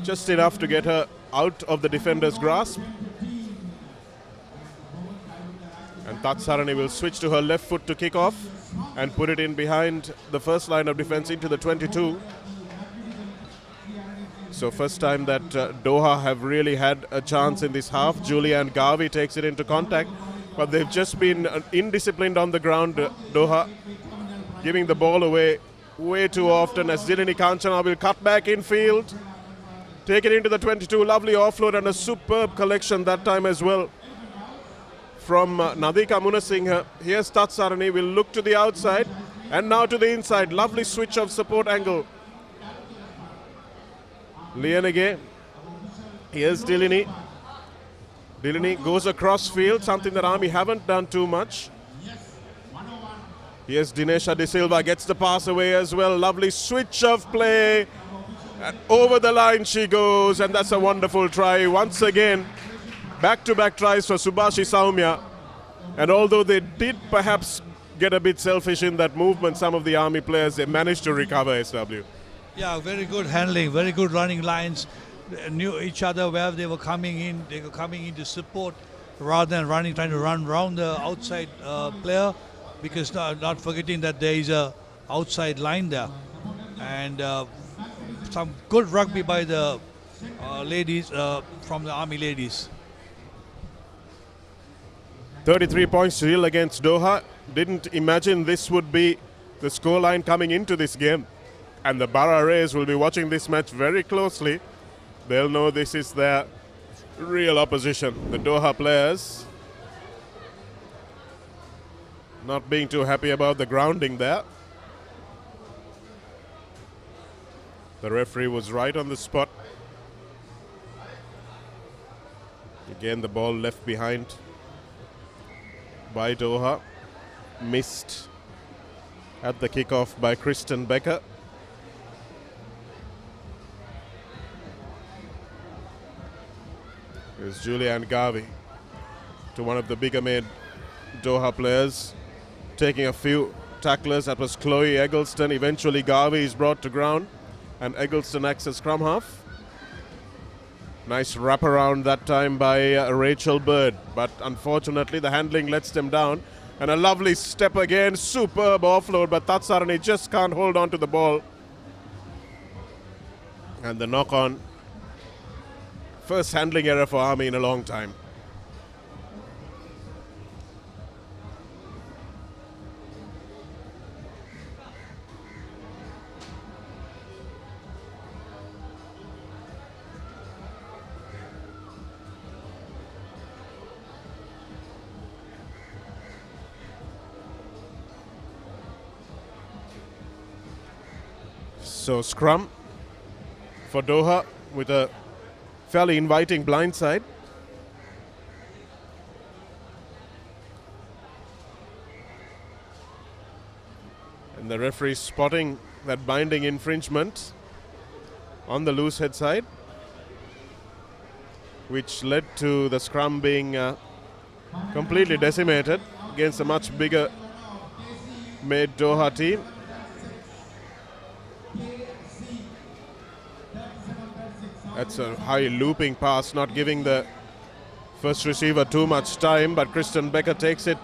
just enough to get her out of the defender's grasp. And Tatsarani will switch to her left foot to kick off and put it in behind the first line of defense into the 22. So first time that Doha have really had a chance in this half. Julianne Garvey takes it into contact, but they've just been indisciplined on the ground, Doha, giving the ball away way too often, as Zilini Kanchana will cut back in field, take it into the 22. Lovely offload and a superb collection that time as well from Nadika Munasinghe. Here's Tatsarani, will look to the outside and now to the inside. Lovely switch of support angle. Lianage. Here's Dilini. Dilini goes across field, something that Army haven't done too much. Here's Dinesha De Silva, gets the pass away as well. Lovely switch of play. And over the line she goes, and that's a wonderful try. Once again, back-to-back tries for Subhashi Saumya. And although they did perhaps get a bit selfish in that movement, some of the Army players, they managed to recover, SW. Yeah, very good handling, very good running lines. They knew each other where they were coming in. They were coming in to support rather than trying to run around the outside player, because not forgetting that there is a outside line there. And some good rugby by the ladies, from the Army ladies. 33 points to nil against Doha. Didn't imagine this would be the scoreline coming into this game. And the Papare will be watching this match very closely. They'll know this is their real opposition. The Doha players not being too happy about the grounding there. The referee was right on the spot. Again, the ball left behind by Doha. Missed at the kickoff by Kristen Becker. Here's Julianne Garvey to one of the bigger made Doha players, taking a few tacklers. That was Chloe Eggleston. Eventually Garvey is brought to ground and Eggleston acts as scrum half. Nice wraparound that time by Rachel Bird, but unfortunately the handling lets them down. And a lovely step again, superb offload, but Tatsarani just can't hold on to the ball. And the knock on. First handling error for Army in a long time. So scrum for Doha with a fairly inviting blindside. And the referee spotting that binding infringement on the loose head side, which led to the scrum being completely decimated against a much bigger made Doha team. That's a high looping pass, not giving the first receiver too much time, but Kristen Becker takes it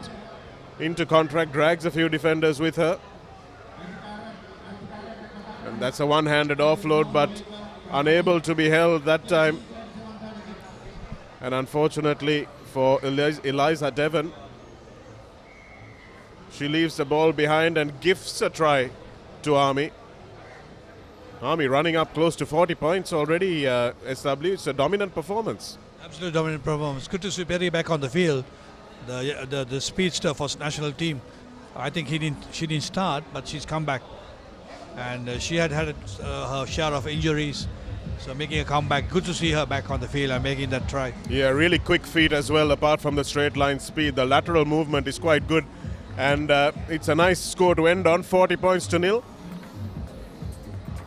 into contact, drags a few defenders with her. And that's a one-handed offload, but unable to be held that time. And unfortunately for Eliza Devon, she leaves the ball behind and gifts a try to Army. Army running up close to 40 points already, SW. It's a dominant performance. Absolutely dominant performance. Good to see Perry back on the field. The speedster for national team. I think she didn't start, but she's come back. And she had her share of injuries. So making a comeback. Good to see her back on the field and making that try. Yeah, really quick feet as well, apart from the straight line speed. The lateral movement is quite good. And it's a nice score to end on, 40 points to nil.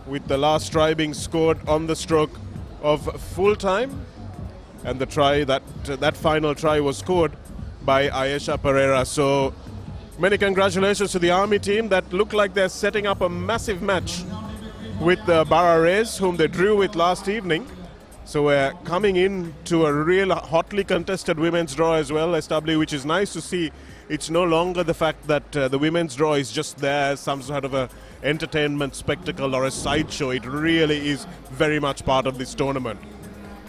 With the last try being scored on the stroke of full time. And the try, that final try was scored by Ayesha Pereira. So many congratulations to the Army team that look like they're setting up a massive match with the Papare, whom they drew with last evening. So we're coming in to a real hotly contested women's draw as well, SW, which is nice to see. It's no longer the fact that the women's draw is just there as some sort of a entertainment spectacle or a sideshow. It really is very much part of this tournament.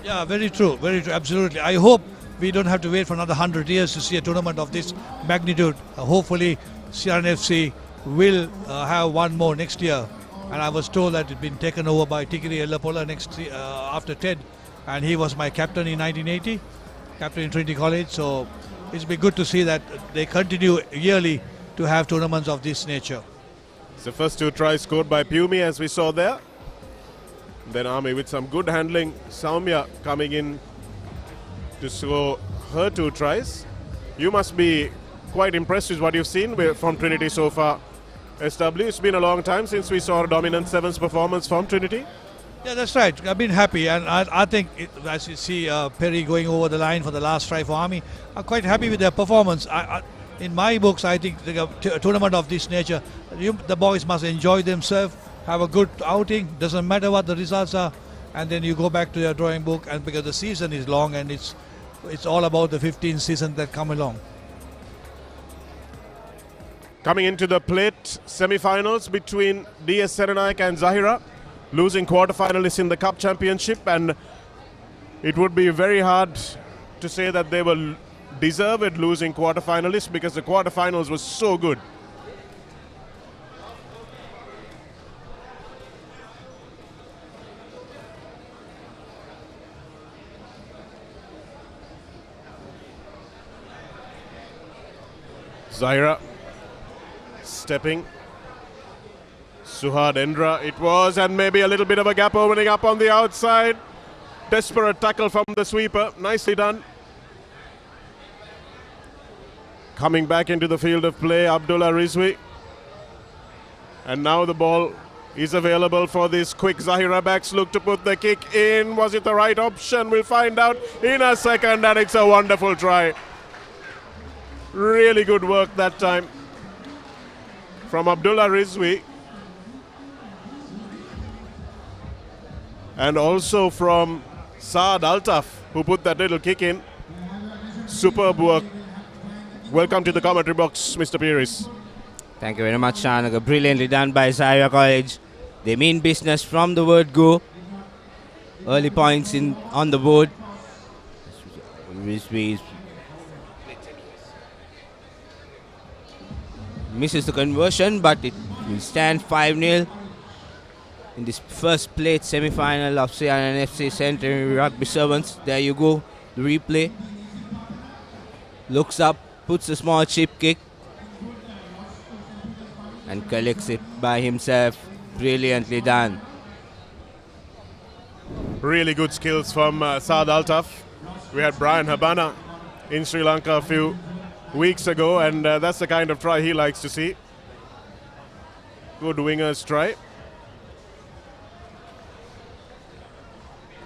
Yeah, very true, absolutely. I hope we don't have to wait for another 100 years to see a tournament of this magnitude. Hopefully CR&FC will have one more next year. And I was told that it's been taken over by Tikiri Elapola after Ted, and he was my captain in 1980, captain in Trinity College. So it's been good to see that they continue yearly to have tournaments of this nature. It's the first 2 tries scored by Pumi, as we saw there. Then Army with some good handling. Saumya coming in to score her 2 tries. You must be quite impressed with what you've seen from Trinity so far. SW, it's been a long time since we saw a dominant sevens performance from Trinity. Yeah, that's right. I've been happy, and I think, as you see Perry going over the line for the last try for Army, I'm quite happy with their performance. In my books, I think a tournament of this nature, the boys must enjoy themselves, have a good outing, doesn't matter what the results are, and then you go back to your drawing book, and because the season is long and it's all about the 15 seasons that come along. Coming into the plate semi-finals between DS Serenayake and Zahira, losing quarter-finalists in the Cup Championship, and it would be very hard to say that they were deserved losing quarter-finalists because the quarter-finals was so good. Zahira stepping. Suhad Endra it was, and maybe a little bit of a gap opening up on the outside. Desperate tackle from the sweeper. Nicely done. Coming back into the field of play, Abdullah Rizvi. And now the ball is available for this quick Zahira backs. Look to put the kick in. Was it the right option? We'll find out in a second, and it's a wonderful try. Really good work that time from Abdullah Rizvi. And also from Saad Altaf, who put that little kick in. Superb work. Welcome to the commentary box, Mr. Pires. Thank you very much, Shanaga. Brilliantly done by Zahira College. They mean business from the word go. Early points on the board. Rizvi misses the conversion, but it will stand 5-0 in this first plate semi-final of CR&FC Centenary Rugby Sevens. There you go, the replay. Looks up, puts a small chip kick, and collects it by himself. Brilliantly done. Really good skills from Saad Altaf. We had Brian Habana in Sri Lanka a few weeks ago, and that's the kind of try he likes to see. Good wingers try.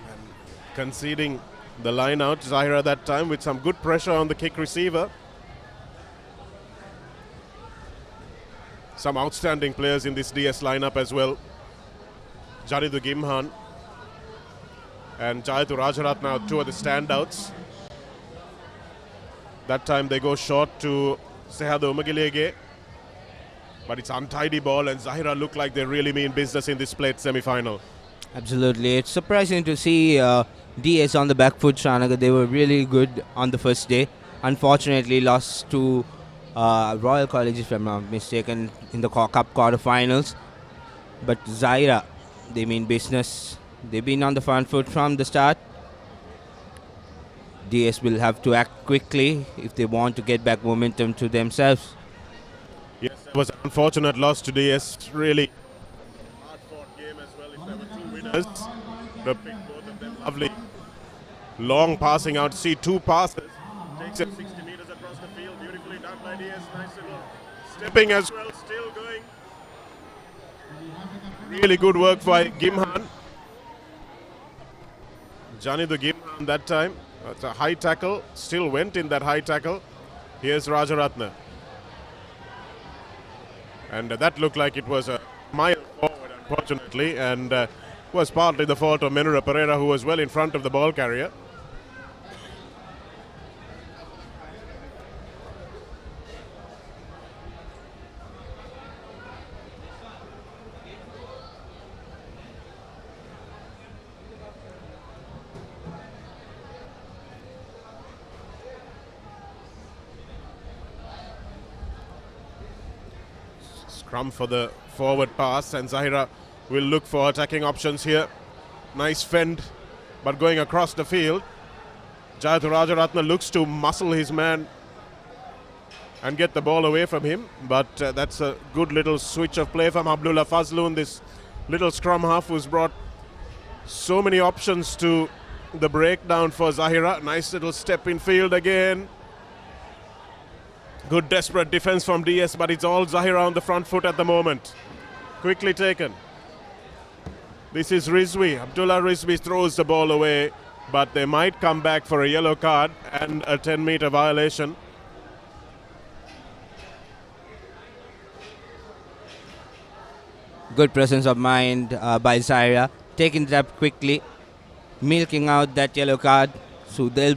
And conceding the line out, Zahira that time with some good pressure on the kick receiver. Some outstanding players in this DS lineup as well. Jaridu Gimhan and Jayatu Rajaratna, 2 of the standouts. That time they go short to Sehado Umagilege, but it's untidy ball, and Zahira look like they really mean business in this plate semi-final. Absolutely. It's surprising to see DS on the back foot, Shanaga. They were really good on the first day. Unfortunately lost to Royal College, if I'm not mistaken, in the Cup quarterfinals. But Zahira, they mean business. They've been on the front foot from the start. DS will have to act quickly if they want to get back momentum to themselves. Yes, it was an unfortunate loss to DS. Really hard-fought game as well. If there were 2 winners, the pick both of them lovely. Long passing out. See 2 passes. Takes it 60 meters across the field. Beautifully done by DS. Nice little stepping as well. Still going. Really good work by Gimhan. Janidu Gimhan that time. That's a high tackle, still went in that high tackle. Here's Rajaratna. And that looked like it was a mile forward, unfortunately, and was partly the fault of Menura Pereira, who was well in front of the ball carrier. Scrum for the forward pass, and Zahira will look for attacking options here. Nice fend, but going across the field. Jayatu Rajaratna looks to muscle his man and get the ball away from him. But that's a good little switch of play from Abdullah Fazloon, this little scrum half who's brought so many options to the breakdown for Zahira. Nice little step in field again. Good desperate defense from DS, but it's all Zahira on the front foot at the moment. Quickly taken. This is Rizvi. Abdullah Rizvi throws the ball away, but they might come back for a yellow card and a 10-meter violation. Good presence of mind by Zahira, taking it up quickly, milking out that yellow card. So they'll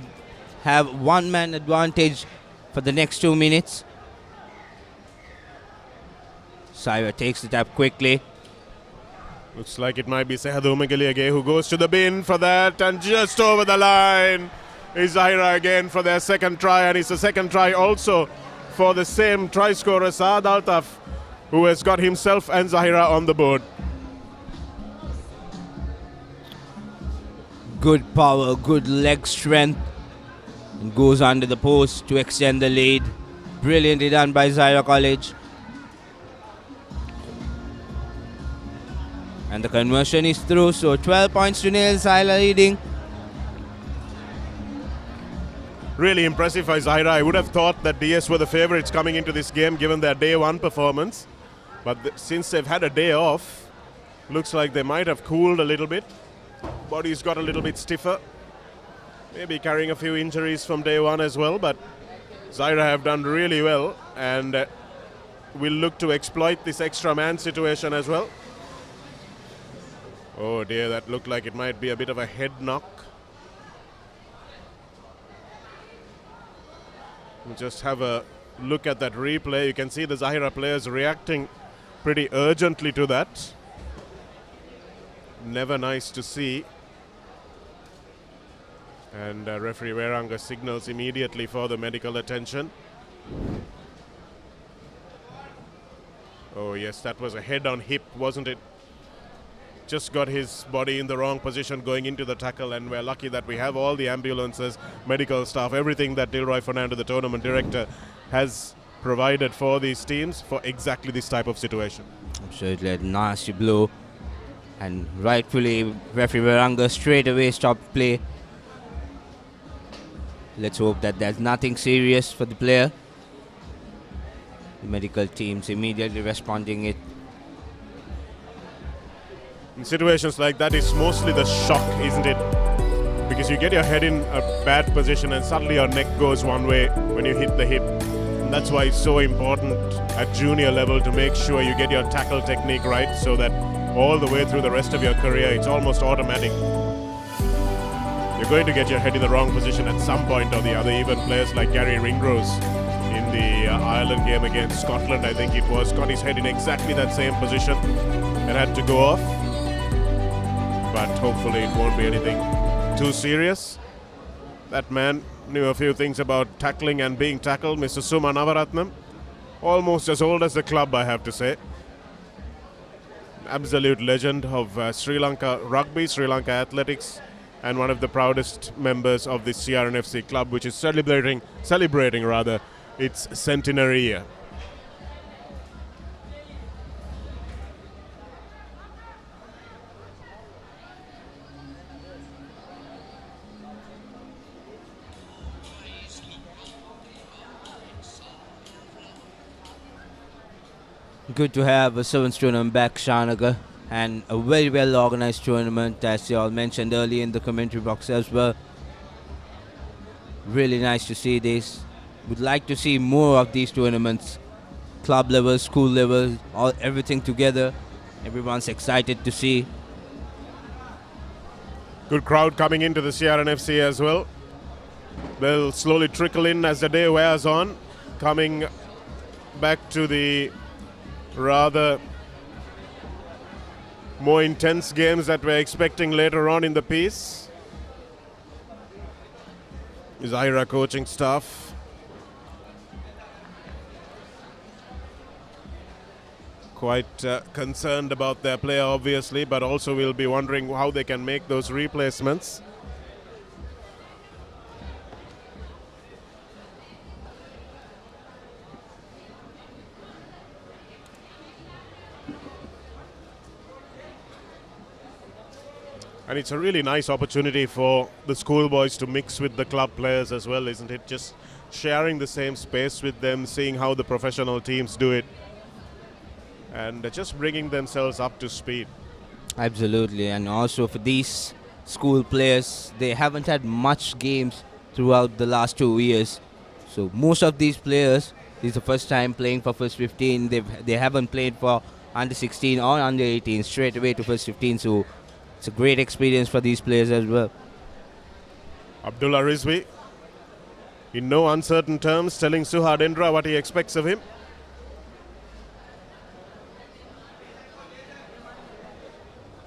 have one-man advantage for the next 2 minutes. Zahira takes it up quickly. Looks like it might be Sehadu Megaliage who goes to the bin for that, and just over the line is Zahira again for their second try, and it's the second try also for the same try scorer Saad Altaf, who has got himself and Zahira on the board. Good power, good leg strength, and goes under the post to extend the lead. Brilliantly done by Zahira College. And the conversion is through, so 12 points to nil, Zahira leading. Really impressive by Zahira. I would have thought that DS were the favourites coming into this game given their day one performance. But since they've had a day off, looks like they might have cooled a little bit. Body's got a little bit stiffer. Maybe carrying a few injuries from day one as well. But Zahira have done really well, and will look to exploit this extra man situation as well. Oh dear, that looked like it might be a bit of a head knock. We'll just have a look at that replay. You can see the Zahira players reacting pretty urgently to that. Never nice to see. And referee Veranga signals immediately for the medical attention. Oh yes, that was a head on hip, wasn't it? Just got his body in the wrong position going into the tackle, and we're lucky that we have all the ambulances, medical staff, everything that Dilroy Fernando, the tournament director, has provided for these teams for exactly this type of situation. Absolutely a nasty blow, and rightfully referee Veranga straight away stopped play. Let's hope that there's nothing serious for the player. The medical teams immediately responding it. In situations like that, it's mostly the shock, isn't it? Because you get your head in a bad position and suddenly your neck goes one way when you hit the hip. And that's why it's so important at junior level to make sure you get your tackle technique right, so that all the way through the rest of your career it's almost automatic. You're going to get your head in the wrong position at some point or the other. Even players like Gary Ringrose in the Ireland game against Scotland, I think it was, got his head in exactly that same position and had to go off. But hopefully it won't be anything too serious. That man knew a few things about tackling and being tackled, Mr. Suma Navaratnam. Almost as old as the club, I have to say. Absolute legend of Sri Lanka rugby, Sri Lanka athletics, and one of the proudest members of the CR&FC club, which is celebrating its centenary year. Good to have a sevens tournament back, Shanaga, and a very well organized tournament, as you all mentioned earlier in the commentary box as well. Really nice to see this. Would like to see more of these tournaments, club level, school level, everything together. Everyone's excited to see. Good crowd coming into the CR&FC as well. They'll slowly trickle in as the day wears on, coming back to the rather more intense games that we're expecting later on in the piece. Zahira coaching staff. Quite concerned about their player, obviously, but also will be wondering how they can make those replacements. And it's a really nice opportunity for the schoolboys to mix with the club players as well, isn't it? Just sharing the same space with them, seeing how the professional teams do it, and just bringing themselves up to speed. Absolutely, and also for these school players, they haven't had much games throughout the last 2 years. So most of these players, this is the first time playing for first 15. They haven't played for under 16 or under 18, straight away to first 15. So it's a great experience for these players as well. Abdullah Rizvi, in no uncertain terms, telling Suhadendra what he expects of him.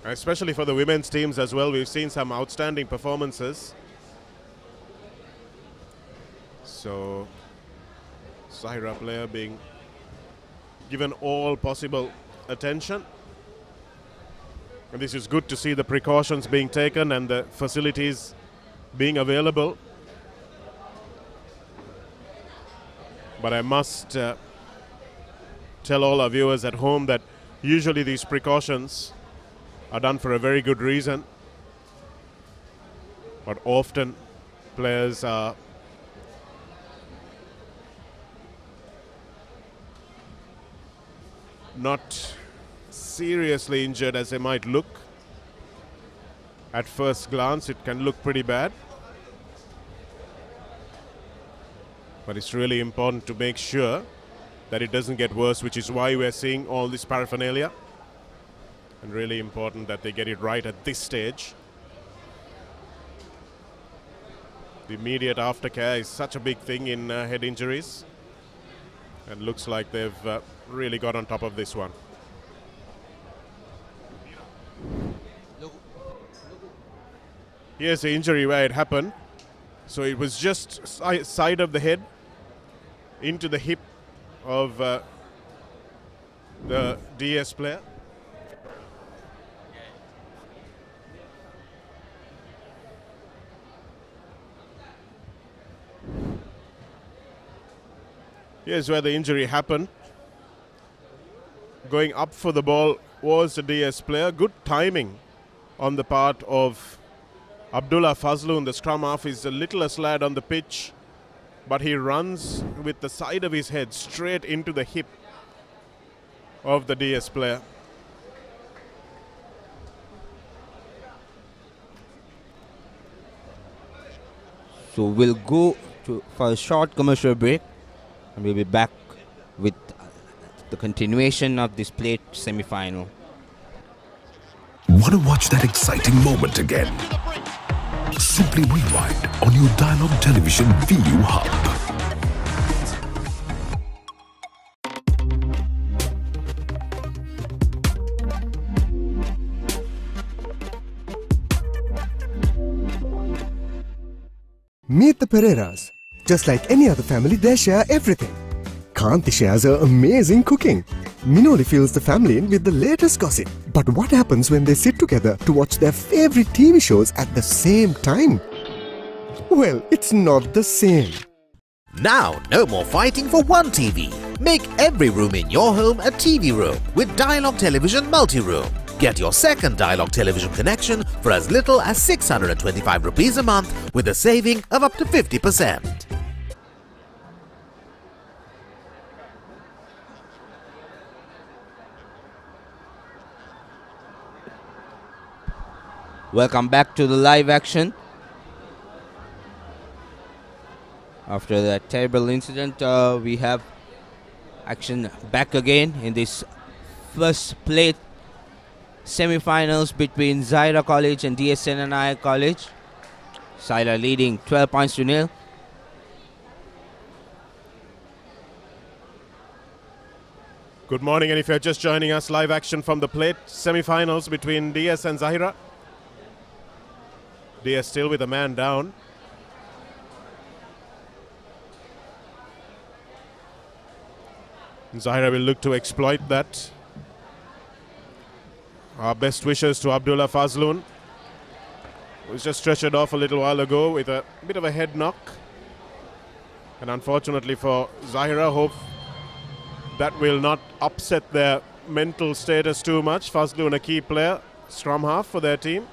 Especially for the women's teams as well, we've seen some outstanding performances. So, Zahira player being given all possible attention. And this is good to see the precautions being taken and the facilities being available. But I must tell all our viewers at home that usually these precautions are done for a very good reason. But often players are not seriously injured as they might look. At first glance, it can look pretty bad. But it's really important to make sure that it doesn't get worse, which is why we're seeing all this paraphernalia. And really important that they get it right at this stage. The immediate aftercare is such a big thing in head injuries. And looks like they've really got on top of this one. Here's the injury where it happened. So it was just side of the head into the hip of the DS player. Here's where the injury happened. Going up for the ball was the DS player. Good timing on the part of Abdullah Fazloon. The scrum half is the littlest lad on the pitch, but he runs with the side of his head straight into the hip of the DS player. So we'll go for a short commercial break, and we'll be back with the continuation of this plate semi-final. Want to watch that exciting moment again? Simply rewind on your Dialogue Television VU Hub. Meet the Pereiras. Just like any other family, they share everything. Kanti shares her amazing cooking. Minoli fills the family in with the latest gossip. But what happens when they sit together to watch their favorite TV shows at the same time? Well, it's not the same. Now, no more fighting for one TV. Make every room in your home a TV room with Dialogue Television Multi-Room. Get your second Dialogue Television connection for as little as 625 rupees a month with a saving of up to 50%. Welcome back to the live action. After that terrible incident, we have action back again in this first plate semi-finals between Zahira College and DS Centenary College. Zahira leading 12 points to 0. Good morning, and if you're just joining us, live action from the plate semi-finals between DS and Zahira. DS still with a man down. Zahira will look to exploit that. Our best wishes to Abdullah Fazloon, who was just stretchered off a little while ago with a bit of a head knock. And unfortunately for Zahira, hope that will not upset their mental status too much. Fazloon, a key player, scrum half for their team.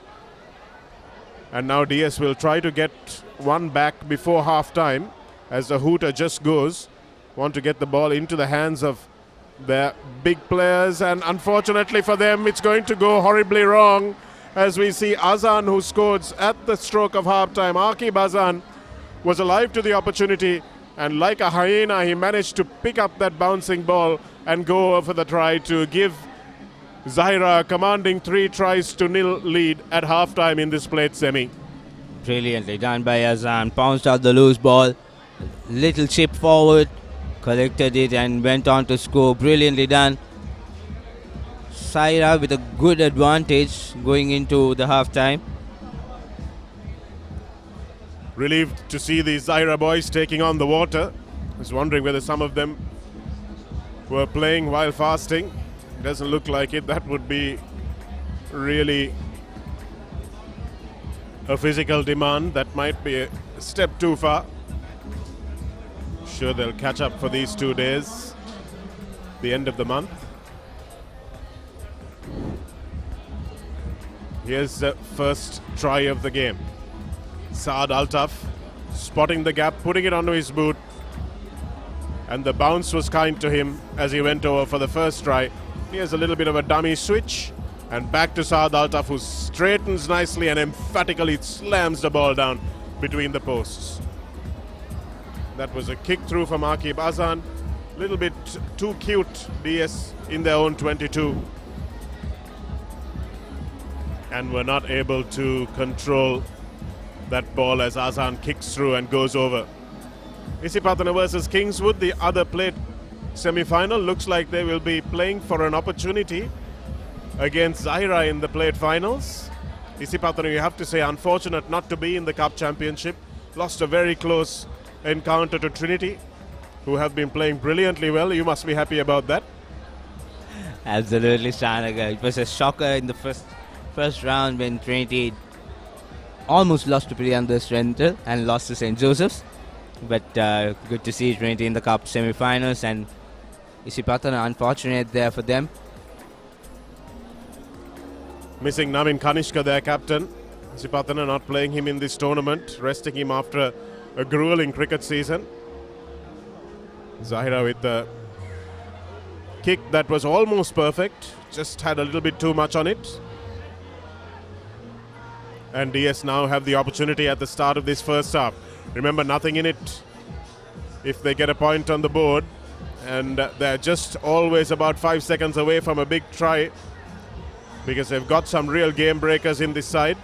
And now DS will try to get one back before half-time as the hooter just goes. Want to get the ball into the hands of their big players, and unfortunately for them, it's going to go horribly wrong as we see Azan, who scored at the stroke of half-time. Aqib Azan was alive to the opportunity, and like a hyena, he managed to pick up that bouncing ball and go over the try to give Zahira a commanding 3-0 lead at half-time in this plate semi. Brilliantly done by Azan. Pounced out the loose ball. Little chip forward. Collected it and went on to score. Brilliantly done. Zahira with a good advantage going into the half-time. Relieved to see the Zahira boys taking on the water. I was wondering whether some of them were playing while fasting. Doesn't look like it. That would be really a physical demand. That might be a step too far. Sure, they'll catch up for these 2 days, the end of the month. Here's the first try of the game. Saad Altaf spotting the gap, putting it onto his boot, and the bounce was kind to him as he went over for the first try. Here's a little bit of a dummy switch, and back to Saad Altaf, who straightens nicely and emphatically slams the ball down between the posts. That was a kick through from Aqib Azan. A little bit too cute, DS in their own 22. And were not able to control that ball as Azan kicks through and goes over. Isipatana versus Kingswood, the other plate semi-final. Looks like they will be playing for an opportunity against Zahira in the plate finals. Isipatana, you have to say, unfortunate not to be in the Cup Championship. Lost a very close encounter to Trinity, who have been playing brilliantly well. You must be happy about that. Absolutely, Shanaga. It was a shocker in the first round when Trinity almost lost to Priyandas Rental and lost to St. Joseph's. But good to see Trinity in the Cup semi-finals, and Isipatana, unfortunate there for them. Missing Navin Kanishka, their captain. Isipatana not playing him in this tournament, resting him after a grueling cricket season. Zahira with the kick that was almost perfect, just had a little bit too much on it. And DS now have the opportunity at the start of this first half. Remember, nothing in it if they get a point on the board, and they're just always about 5 seconds away from a big try because they've got some real game breakers in this side.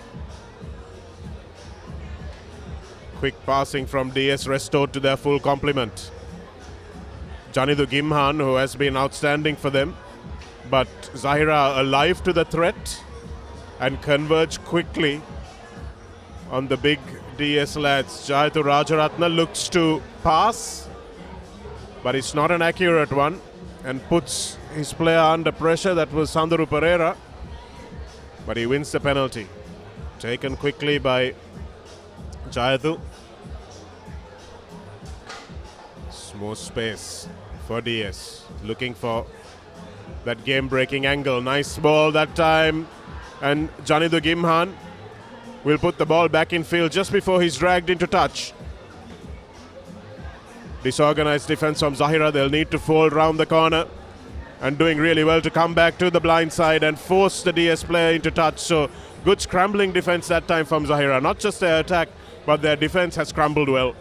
Quick passing from DS, restored to their full complement. Janidu Gimhan, who has been outstanding for them, but Zahira alive to the threat and converge quickly on the big DS lads. Jayathu Rajaratna looks to pass, but it's not an accurate one and puts his player under pressure. That was Sanduru Pereira, but he wins the penalty. Taken quickly by Jayathu. More space for DS, looking for that game-breaking angle. Nice ball that time, and Janidu Gimhan will put the ball back in field just before he's dragged into touch. Disorganized defense from Zahira. They'll need to fold round the corner, and doing really well to come back to the blind side and force the DS player into touch. So good scrambling defense that time from Zahira. Not just their attack, but their defense has scrambled well.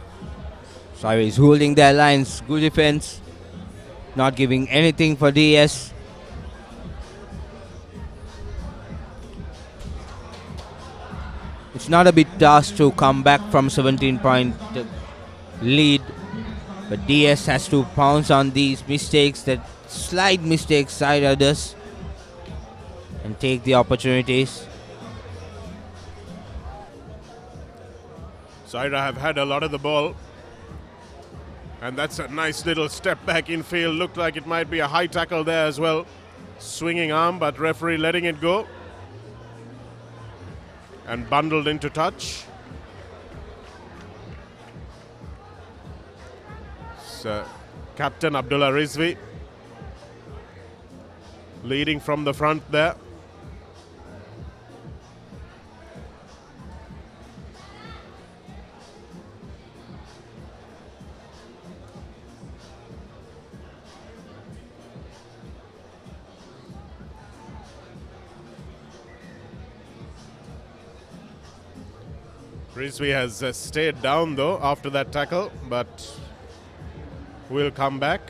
Zahira is holding their lines. Good defense. Not giving anything for DS. It's not a big task to come back from 17-point lead, but DS has to pounce on these mistakes, that slight mistakes Zahira does, and take the opportunities. Zahira have had a lot of the ball, and that's a nice little step back in field. Looked like it might be a high tackle there as well. Swinging arm, but referee letting it go. And bundled into touch. So, Captain Abdullah Rizvi leading from the front there. Rizvi has stayed down though after that tackle, but will come back.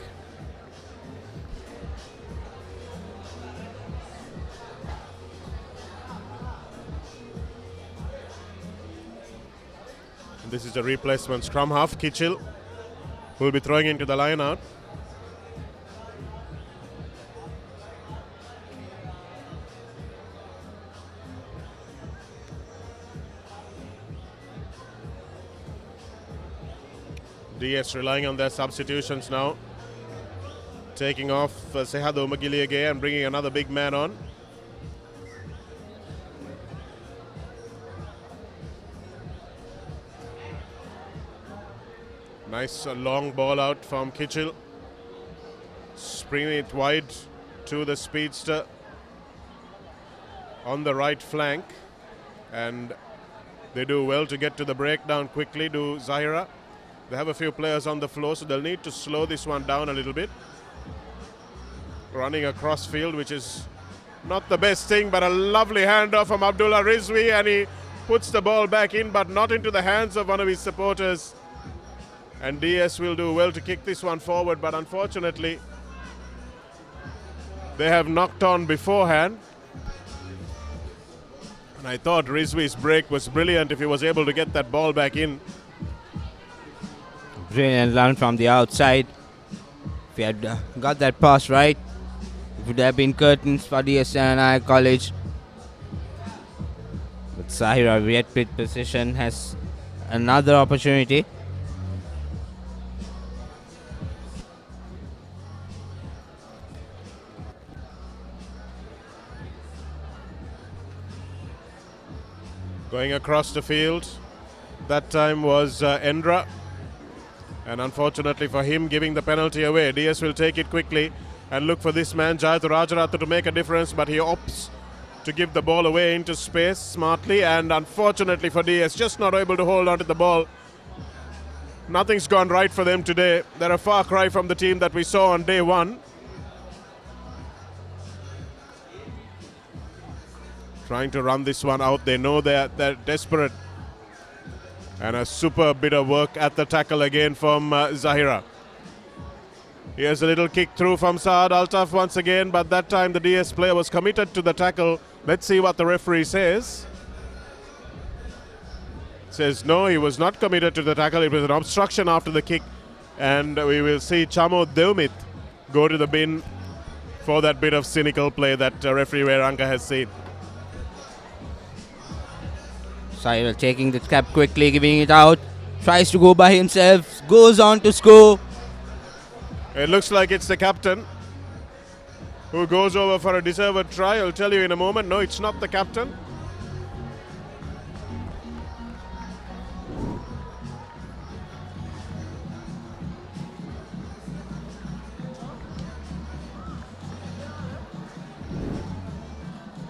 This is a replacement scrum half, Kitchell, who will be throwing into the line out. DS relying on their substitutions now. Taking off Sehado Magiliage and bringing another big man on. Nice long ball out from Kitchell. Springing it wide to the speedster on the right flank. And they do well to get to the breakdown quickly to Zahira. They have a few players on the floor, so they'll need to slow this one down a little bit. Running across field, which is not the best thing, but a lovely handoff from Abdullah Rizvi, and he puts the ball back in, but not into the hands of one of his supporters. And DS will do well to kick this one forward, but unfortunately, they have knocked on beforehand. And I thought Rizvi's break was brilliant if he was able to get that ball back in. Brilliant run from the outside. If he had got that pass right, it would have been curtains for the SNI College. But Zahira, yet with position, has another opportunity. Going across the field, that time was Endra. And unfortunately for him, giving the penalty away. DS will take it quickly and look for this man, Jayathu Rajarathu, to make a difference, but he opts to give the ball away into space smartly, and unfortunately for DS, just not able to hold on to the ball. Nothing's gone right for them today. They're a far cry from the team that we saw on day one. Trying to run this one out. They know they're desperate. And a super bit of work at the tackle again from Zahira. Here's a little kick through from Saad Altaf once again, but that time the DS player was committed to the tackle. Let's see what the referee says. Says no, he was not committed to the tackle. It was an obstruction after the kick. And we will see Chamo Deumit go to the bin for that bit of cynical play that referee Veranka has seen. Zahira taking the cap quickly, giving it out. Tries to go by himself. Goes on to score. It looks like it's the captain who goes over for a deserved try. I'll tell you in a moment. No, it's not the captain.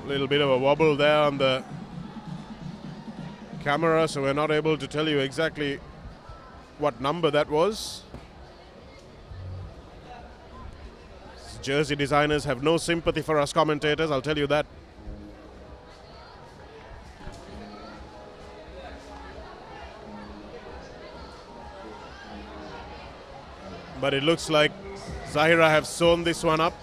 A little bit of a wobble there on the camera, so we're not able to tell you exactly what number that was. Jersey designers have no sympathy for us commentators, I'll tell you that. But it looks like Zahira have sewn this one up.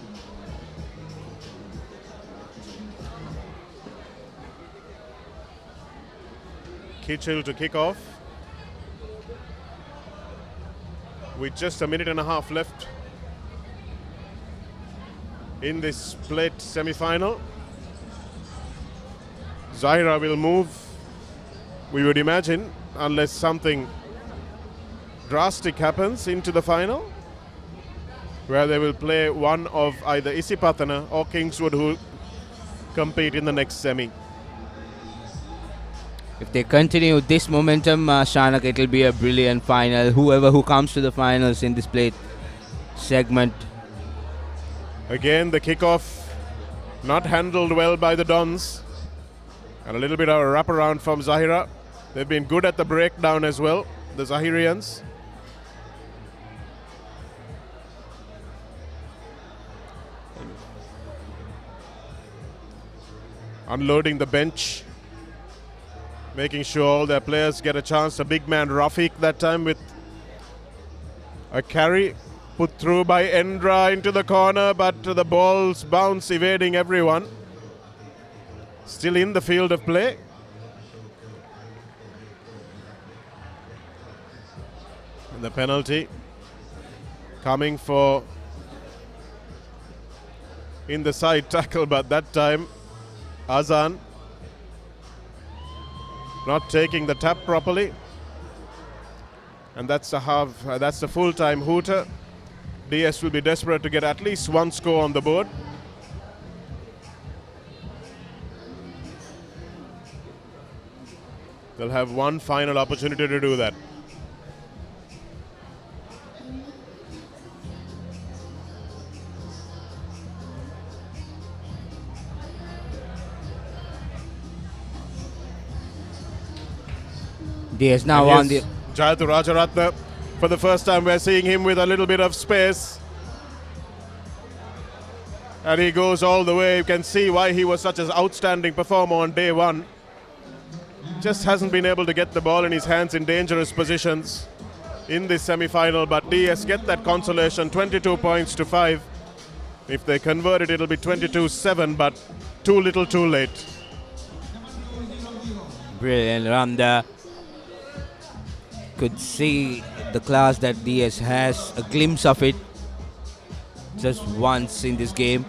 Kitchell to kick off. With just a minute and a half left in this plate semi-final. Zahira will move, we would imagine, unless something drastic happens, into the final, where they will play one of either Isipatana or Kingswood, who compete in the next semi. If they continue this momentum, Shanak, it will be a brilliant final. Whoever who comes to the finals in this plate segment. Again, the kickoff not handled well by the Dons. And a little bit of a wraparound from Zahira. They've been good at the breakdown as well, the Zahirians. Unloading the bench. making sure all their players get a chance. A big man Rafiq that time with a carry put through by Endra into the corner, but the balls bounce, evading everyone. Still in the field of play. And the penalty coming for in the side tackle, but that time Azan not taking the tap properly, and that's the full-time hooter. DS will be desperate to get at least one score on the board. They'll have one final opportunity to do that. DS now on the Jayathu Rajaratna. For the first time we're seeing him with a little bit of space. And he goes all the way. You can see why he was such an outstanding performer on day one. Just hasn't been able to get the ball in his hands in dangerous positions in this semi-final. But DS get that consolation, 22 points to 5. If they convert it, it'll be 22-7, but too little too late. Brilliant run there. Could see the class that DS has, a glimpse of it just once in this game.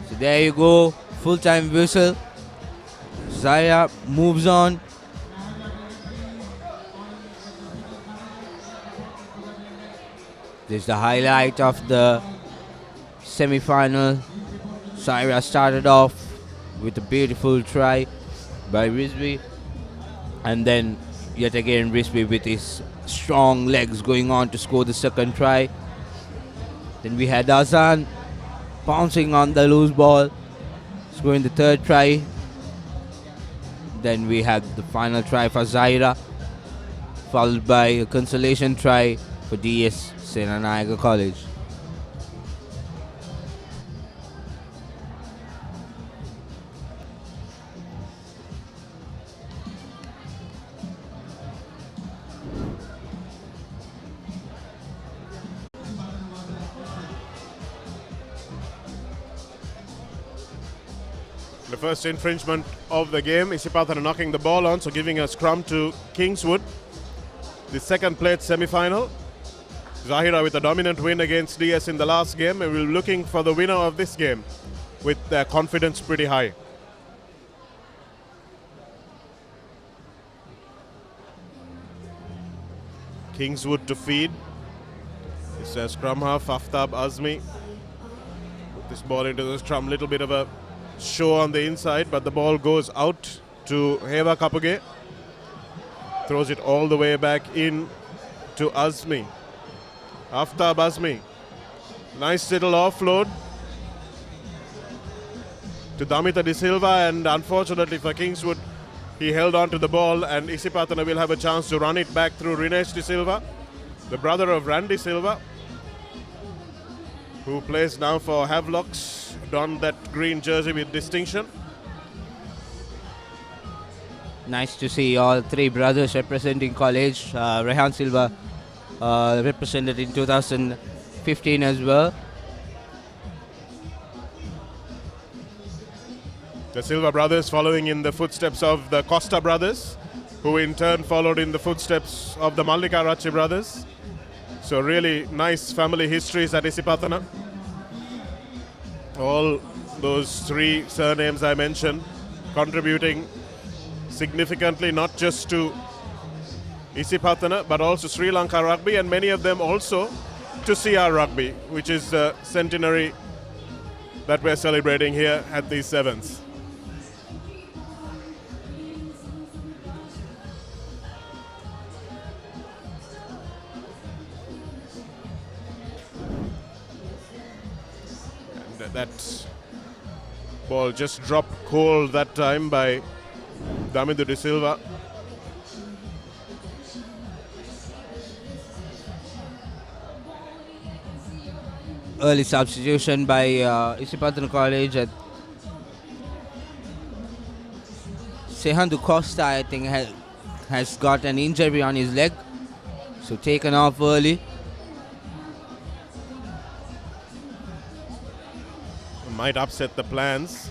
So there you go, full-time whistle. Zaira moves on. This is the highlight of the semi-final. Zaira started off with a beautiful try by Rizvi, and then yet again Rizvi with his strong legs going on to score the second try. Then we had Azan bouncing on the loose ball, scoring the third try. Then we had the final try for Zaira, followed by a consolation try for DS Senanayake College. The first infringement of the game, Isipathana knocking the ball on, so giving a scrum to Kingswood. The second played semi-final. Zahira with a dominant win against DS in the last game, and we're looking for the winner of this game with their confidence pretty high. Kingswood to feed. It's a scrum half, Aftab Azmi. Put this ball into the scrum, little bit of a show on the inside, but the ball goes out to Heva Kapuge. Throws it all the way back in to Azmi. Aftab Azmi. Nice little offload to Damita De Silva, and unfortunately for Kingswood, he held on to the ball, and Isipathana will have a chance to run it back through Rinesh De Silva, the brother of Randy Silva, who plays now for Havelocks, donned that green jersey with distinction. Nice to see all three brothers representing college. Rehan Silva represented in 2015 as well. The Silva brothers following in the footsteps of the Costa brothers, who in turn followed in the footsteps of the Mallika Rachi brothers. So really nice family histories at Isipathana. All those three surnames I mentioned contributing significantly not just to Isipathana but also Sri Lanka Rugby, and many of them also to CR Rugby, which is the centenary that we're celebrating here at the Sevens. And that ball just dropped cold that time by Damidu De Silva. Early substitution by Isipathana College at Sehandu Costa, I think, has got an injury on his leg, so taken off early. Might upset the plans.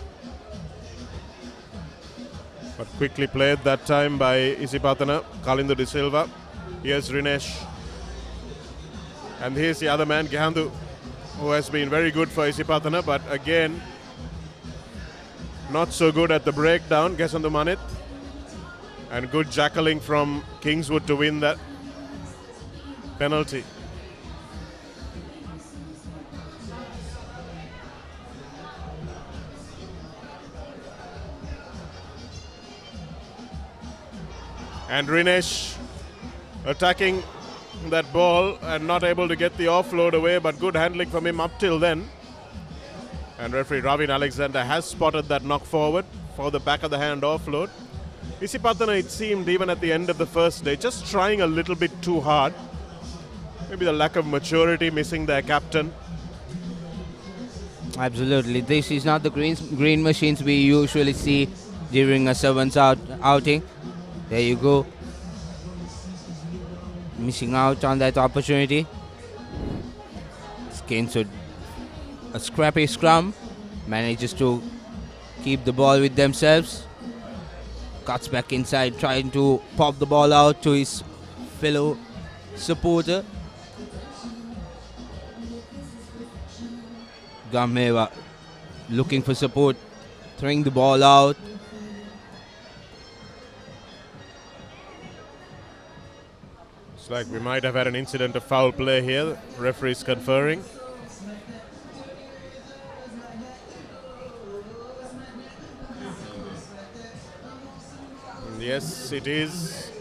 But quickly played that time by Isipatana, Kalindu de Silva. Here's Rinesh. And here's the other man, Gehandu, who has been very good for Isipatana, but again, not so good at the breakdown. Gesandu Manit. And good jackling from Kingswood to win that penalty. And Rinesh attacking that ball and not able to get the offload away, but good handling from him up till then. And referee Ravin Alexander has spotted that knock forward for the back of the hand offload. Isipatana, it seemed, even at the end of the first day, just trying a little bit too hard. Maybe the lack of maturity, missing their captain. Absolutely. This is not the green machines we usually see during a sevens outing. There you go. Missing out on that opportunity. Kingswood, a scrappy scrum, manages to keep the ball with themselves. Cuts back inside, trying to pop the ball out to his fellow supporter. Gameva looking for support, throwing the ball out. It's like we might have had an incident of foul play here. Referees conferring. Yes, it is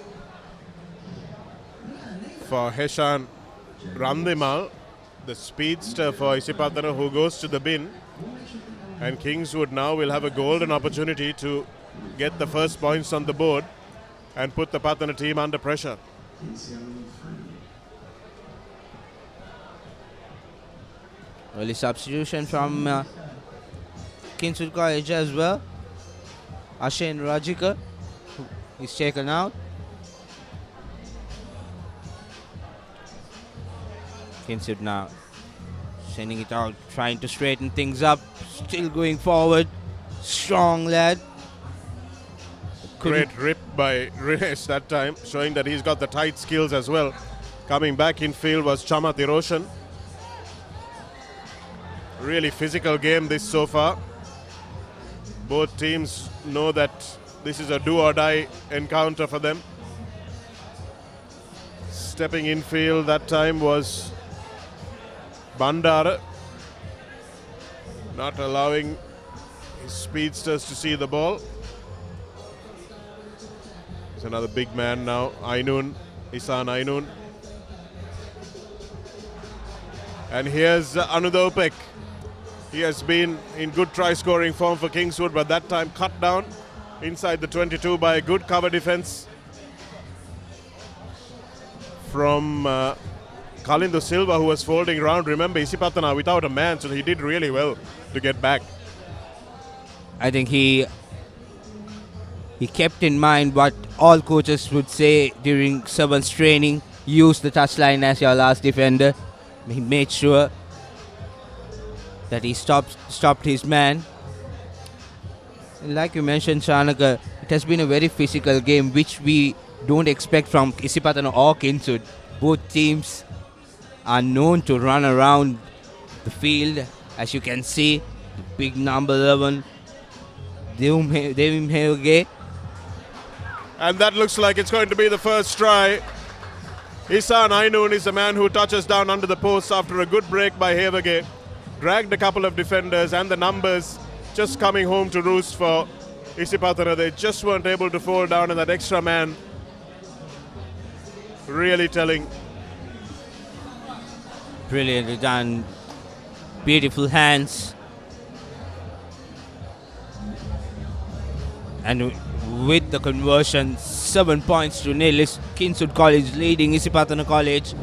for Heshan Randimal, the speedster for Isipatana, who goes to the bin. And Kingswood now will have a golden opportunity to get the first points on the board and put the Patana team under pressure. Early substitution from Kingswood College as well. Ashen Rajika is taken out. Kingswood now sending it out, trying to straighten things up, still going forward. Strong lad. Great rip by Rinesh that time, showing that he's got the tight skills as well. Coming back in field was Chamati Roshan. Really physical game this so far. Both teams know that this is a do or die encounter for them. Stepping in field that time was Bandara, not allowing his speedsters to see the ball. There's another big man now, Ainun, Isan Ainun. And here's Anudopek. He has been in good try-scoring form for Kingswood, but that time cut down inside the 22 by a good cover defense from Kalindu Silva, who was folding around. Remember, Isipatana without a man, so he did really well to get back. I think he kept in mind what all coaches would say during sevens training. Use the touchline as your last defender. He made sure that he stopped his man. And like you mentioned, Shanaka, it has been a very physical game, which we don't expect from Isipatana or Kingswood. Both teams are known to run around the field. As you can see, the big number 11, Devim Heuge. And that looks like it's going to be the first try. Isan Ainun is the man who touches down under the post after a good break by Hevage. Dragged a couple of defenders, and the numbers just coming home to roost for Isipatana. They just weren't able to fall down, and that extra man really telling. Brilliantly done. Beautiful hands. And with the conversion, 7 points to nil is Kingswood College leading Isipatana College.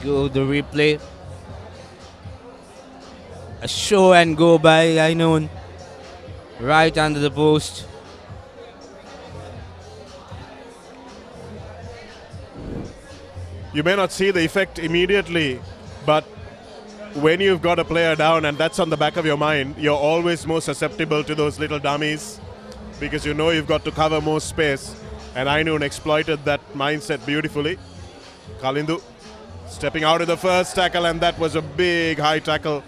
Go the replay. A show and go by Ainun. Right under the post. you may not see the effect immediately, but when you've got a player down and that's on the back of your mind, you're always more susceptible to those little dummies because you know you've got to cover more space. And Ainun exploited that mindset beautifully. Kalindu stepping out of the first tackle, and that was a big high tackle.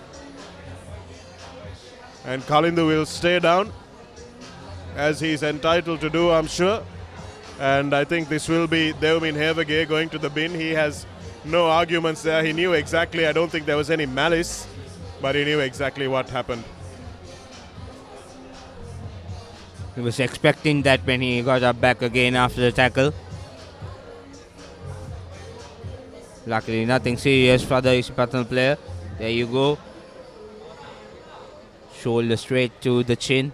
And Kalindu will stay down as he's entitled to do, I'm sure. And I think this will be Deumin Hevage going to the bin. He has no arguments there. He knew exactly, I don't think there was any malice, but he knew exactly what happened. He was expecting that when he got up back again after the tackle. Luckily nothing serious for the Isipatan player. There you go. Shoulder straight to the chin.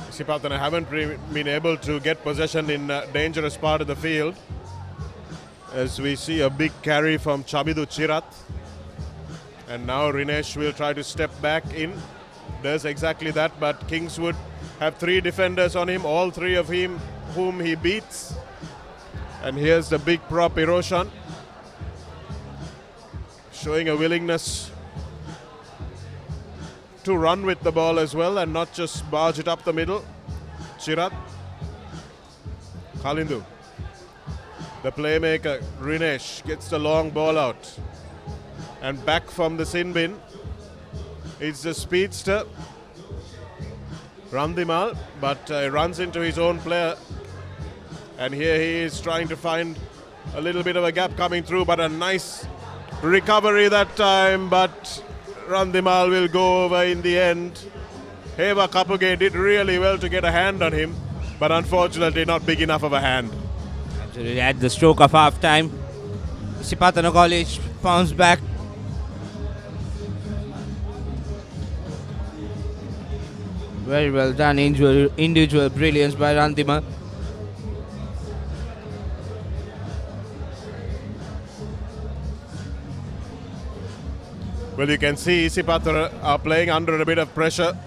Isipatan haven't been able to get possession in a dangerous part of the field. As we see a big carry from Chabidu Chirat. And now Rinesh will try to step back in. Does exactly that, but Kingswood have 3 defenders on him, all 3 of whom he beats. And here's the big prop Iroshan, showing a willingness to run with the ball as well and not just barge it up the middle. Chirat. Kalindu. The playmaker, Rinesh, gets the long ball out. And back from the sin bin, it's the speedster, Randimal, but runs into his own player. And here he is trying to find a little bit of a gap coming through, but a nice recovery that time, but Randimal will go over in the end. Heva Kapuge did really well to get a hand on him, but unfortunately not big enough of a hand. Absolutely, at the stroke of half time, Isipatana College bounce back. Very well done, individual brilliance by Randimal. Well, you can see Isipatana are playing under a bit of pressure.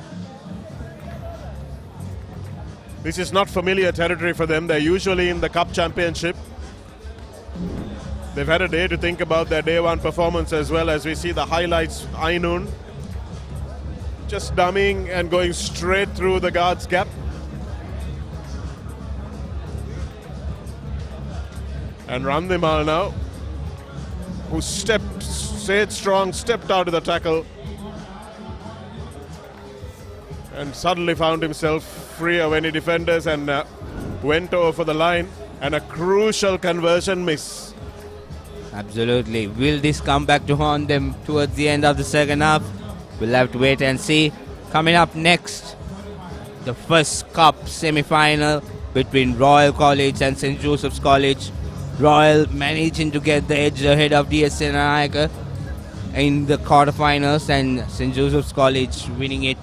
This is not familiar territory for them. They're usually in the Cup Championship. They've had a day to think about their day one performance as well. As we see the highlights, Ainun just dummying and going straight through the guard's gap. And Randimal now, who stayed strong, stepped out of the tackle and suddenly found himself free of any defenders and went over for the line, and a crucial conversion miss. Absolutely. Will this come back to haunt them towards the end of the second half? We'll have to wait and see. Coming up next, the first Cup semi-final between Royal College and St. Joseph's College. Royal managing to get the edge ahead of DSN Nayaka in the quarterfinals, and St. Joseph's College winning it.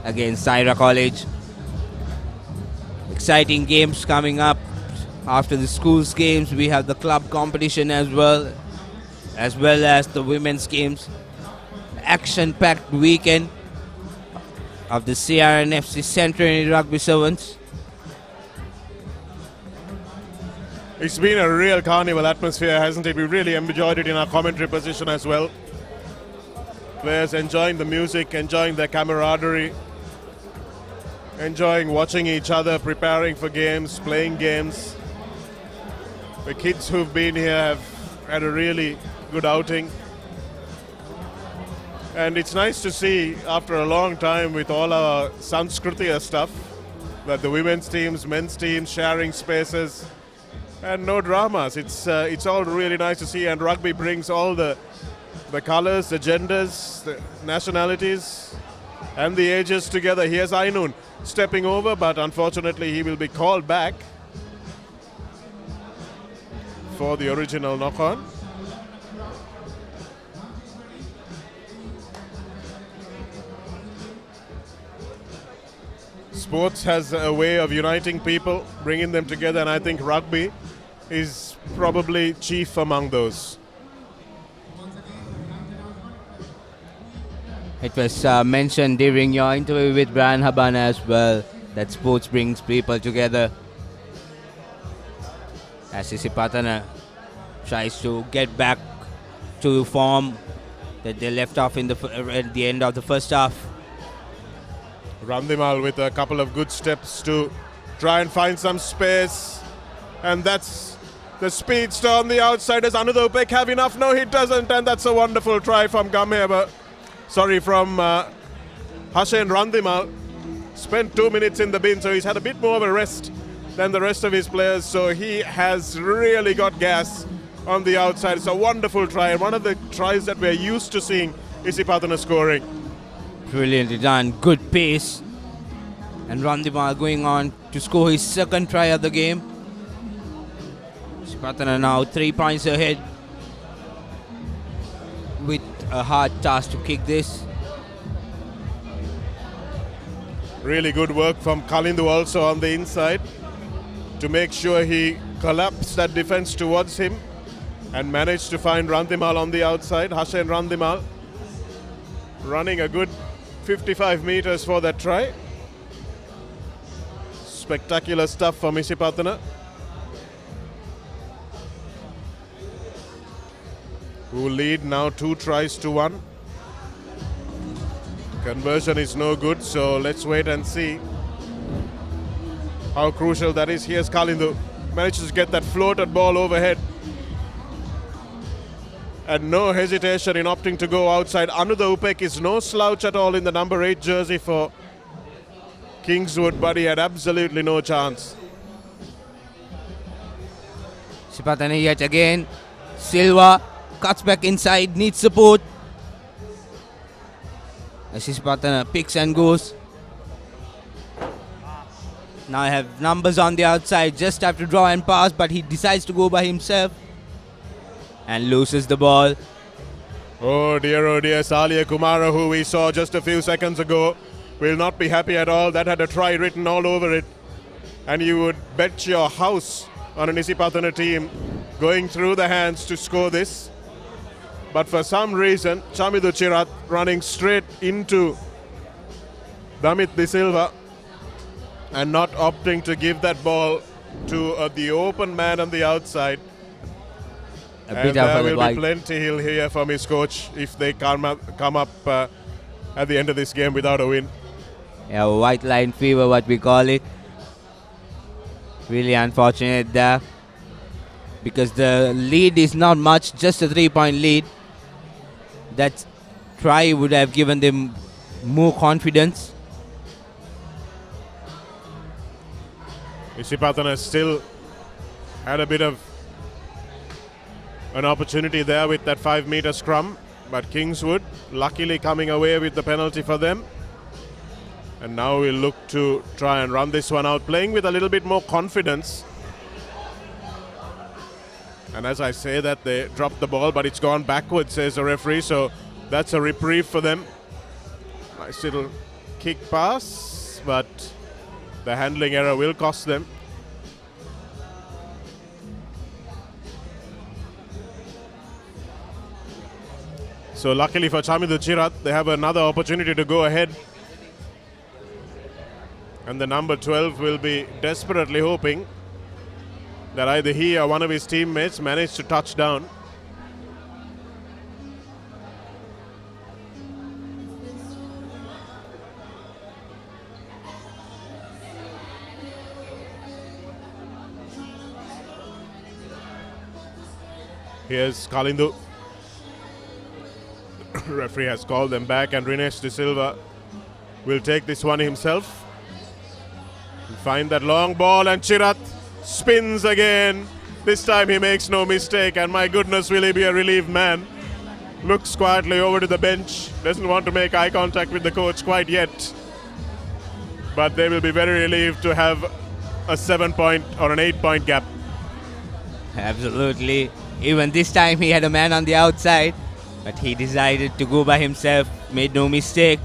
Against Saira College. Exciting games coming up. After the schools games, we have the club competition as well as the women's games. Action-packed weekend of the CR&FC Centenary Rugby Sevens. It's been a real carnival atmosphere, hasn't it? We really enjoyed it in our commentary position as well. Players enjoying the music, enjoying their camaraderie, enjoying watching each other, preparing for games, playing games. The kids who've been here have had a really good outing. And it's nice to see, after a long time with all our Sanskritiya stuff, that the women's teams, men's teams sharing spaces and no dramas. It's all really nice to see, and rugby brings all the colors, the genders, the nationalities and the ages together. Here's Ainun stepping over, but unfortunately he will be called back for the original knock-on. Sports has a way of uniting people, bringing them together, and I think rugby is probably chief among those. It was mentioned during your interview with Brian Habana as well that sports brings people together. As Isipatana tries to get back to form that they left off in at the end of the first half. Randimal with a couple of good steps to try and find some space. And that's the speedster on the outside. Does Anudopek have enough? No, he doesn't. And that's a wonderful try from from Hussein Randimal. Spent 2 minutes in the bin, so he's had a bit more of a rest than the rest of his players. So he has really got gas on the outside. It's a wonderful try, and one of the tries that we're used to seeing Isipatana scoring. Brilliantly done, good pace. And Randimal going on to score his second try of the game. Isipatana now 3 points ahead with a hard task to kick this. Really good work from Kalindu also on the inside to make sure he collapsed that defense towards him and managed to find Randimal on the outside. Hussein Randimal running a good 55 meters for that try. Spectacular stuff from Isipatana, who lead now 2 tries to 1. Conversion is no good, so let's wait and see how crucial that is. Here's Kalindu, manages to get that floated ball overhead. And no hesitation in opting to go outside. Anudha Upek is no slouch at all in the number 8 jersey for Kingswood, but he had absolutely no chance. Isipatana yet again. Silva cuts back inside, needs support. As Isipatana picks and goes. Now I have numbers on the outside, just have to draw and pass, but he decides to go by himself and loses the ball. Oh dear, Salia Kumara, who we saw just a few seconds ago, will not be happy at all. That had a try written all over it. And you would bet your house on an Isipatana team going through the hands to score this. But for some reason, Chamidu Chirat running straight into Damit De Silva and not opting to give that ball to the open man on the outside. And there will be plenty he'll hear from his coach if they come up at the end of this game without a win. Yeah, white line fever, what we call it. Really unfortunate there, because the lead is not much, just a 3-point lead. That try would have given them more confidence. Isipatana still had a bit of an opportunity there with that 5-meter scrum, but Kingswood luckily coming away with the penalty for them. And now we'll look to try and run this one out, playing with a little bit more confidence. And as I say that, they dropped the ball, but it's gone backwards, says the referee, so that's a reprieve for them. Nice little kick pass, but the handling error will cost them. So luckily for Chamidu Chirat, they have another opportunity to go ahead. And the number 12 will be desperately hoping that either he or one of his teammates manage to touch down. Here's Kalindu. Referee has called them back, and Rines De Silva will take this one himself. Find that long ball, and Chirat spins again. This time he makes no mistake, and my goodness, will he be a relieved man. Looks quietly over to the bench, doesn't want to make eye contact with the coach quite yet. But they will be very relieved to have a 7-point or an 8-point gap. Absolutely. Even this time he had a man on the outside, but he decided to go by himself, made no mistake.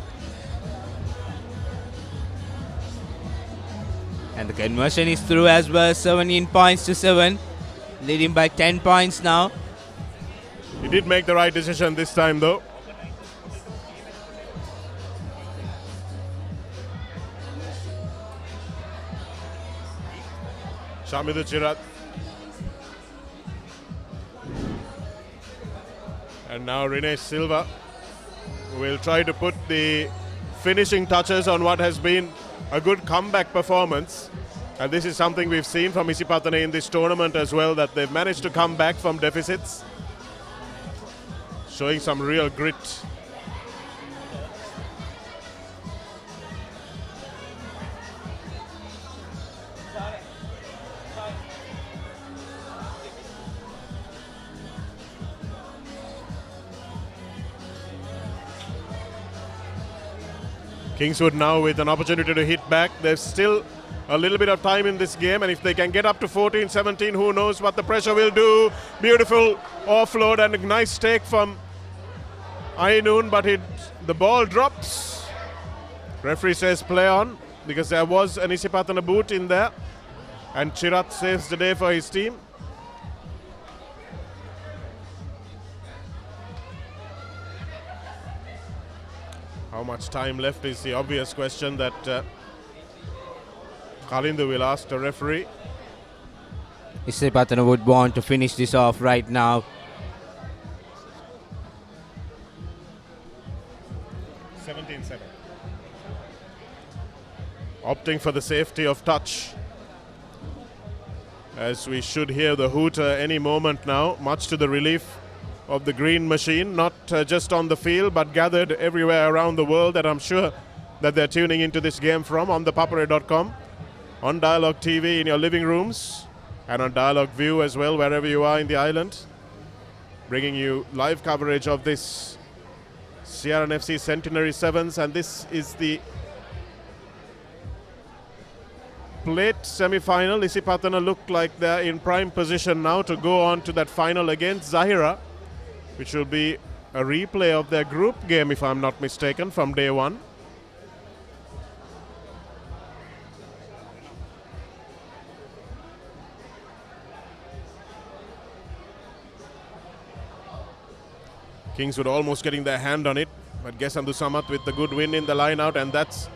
And the conversion is through as well, 17 points to 7, leading by 10 points now. He did make the right decision this time though. Shamidu Chirat. And now Rene Silva will try to put the finishing touches on what has been a good comeback performance. And this is something we've seen from Isipatana in this tournament as well, that they've managed to come back from deficits, showing some real grit. Kingswood now with an opportunity to hit back. There's still a little bit of time in this game, and if they can get up to 14-17, who knows what the pressure will do. Beautiful offload and a nice take from Ainun, but the ball drops. Referee says play on, because there was an Isipatana boot in there, and Chirat saves the day for his team. How much time left is the obvious question that Kalindu will ask the referee. Isipatana would want to finish this off right now. 17-7. Opting for the safety of touch, as we should hear the hooter any moment now, much to the relief of the green machine, not just on the field but gathered everywhere around the world, that I'm sure that they're tuning into this game from, on the papare.com, on Dialogue TV in your living rooms, and on Dialogue View as well, wherever you are in the island, bringing you live coverage of this CR&FC Centenary Sevens. And this is the plate semi-final. Isipatana look like they're in prime position now to go on to that final against Zahira, which will be a replay of their group game, if I'm not mistaken, from day one. Kingswood almost getting their hand on it, but Gesandu Samat with the good win in the line out, and that's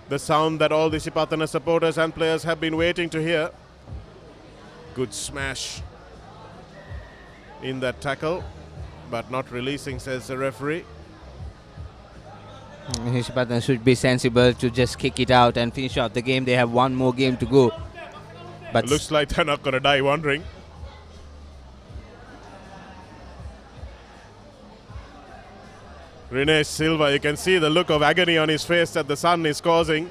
the sound that all the Isipatana supporters and players have been waiting to hear. Good smash in that tackle, but not releasing, says the referee. Isipatana should be sensible to just kick it out and finish off the game. They have one more game to go. But it looks like they're not going to die wondering. Rene Silva, you can see the look of agony on his face that the sun is causing.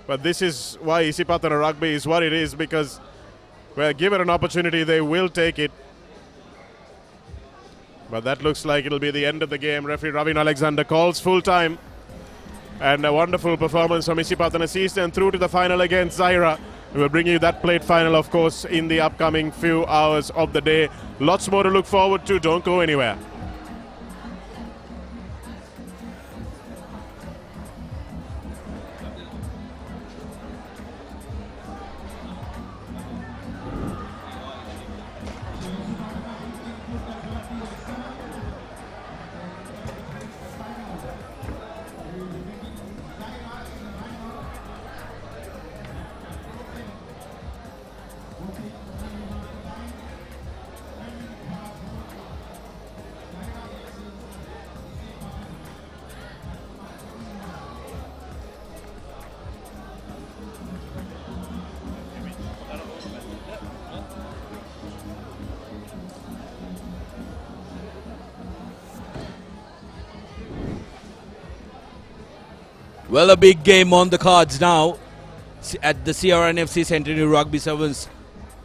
But this is why Isipatana Rugby is what it is, because where given an opportunity, they will take it. But that looks like it'll be the end of the game. Referee Ravin Alexander calls full time. And a wonderful performance from Isipatana sees them through to the final against Zahira. We will bring you that plate final, of course, in the upcoming few hours of the day. Lots more to look forward to. Don't go anywhere. Well, a big game on the cards now at the CR&FC Centenary Rugby Sevens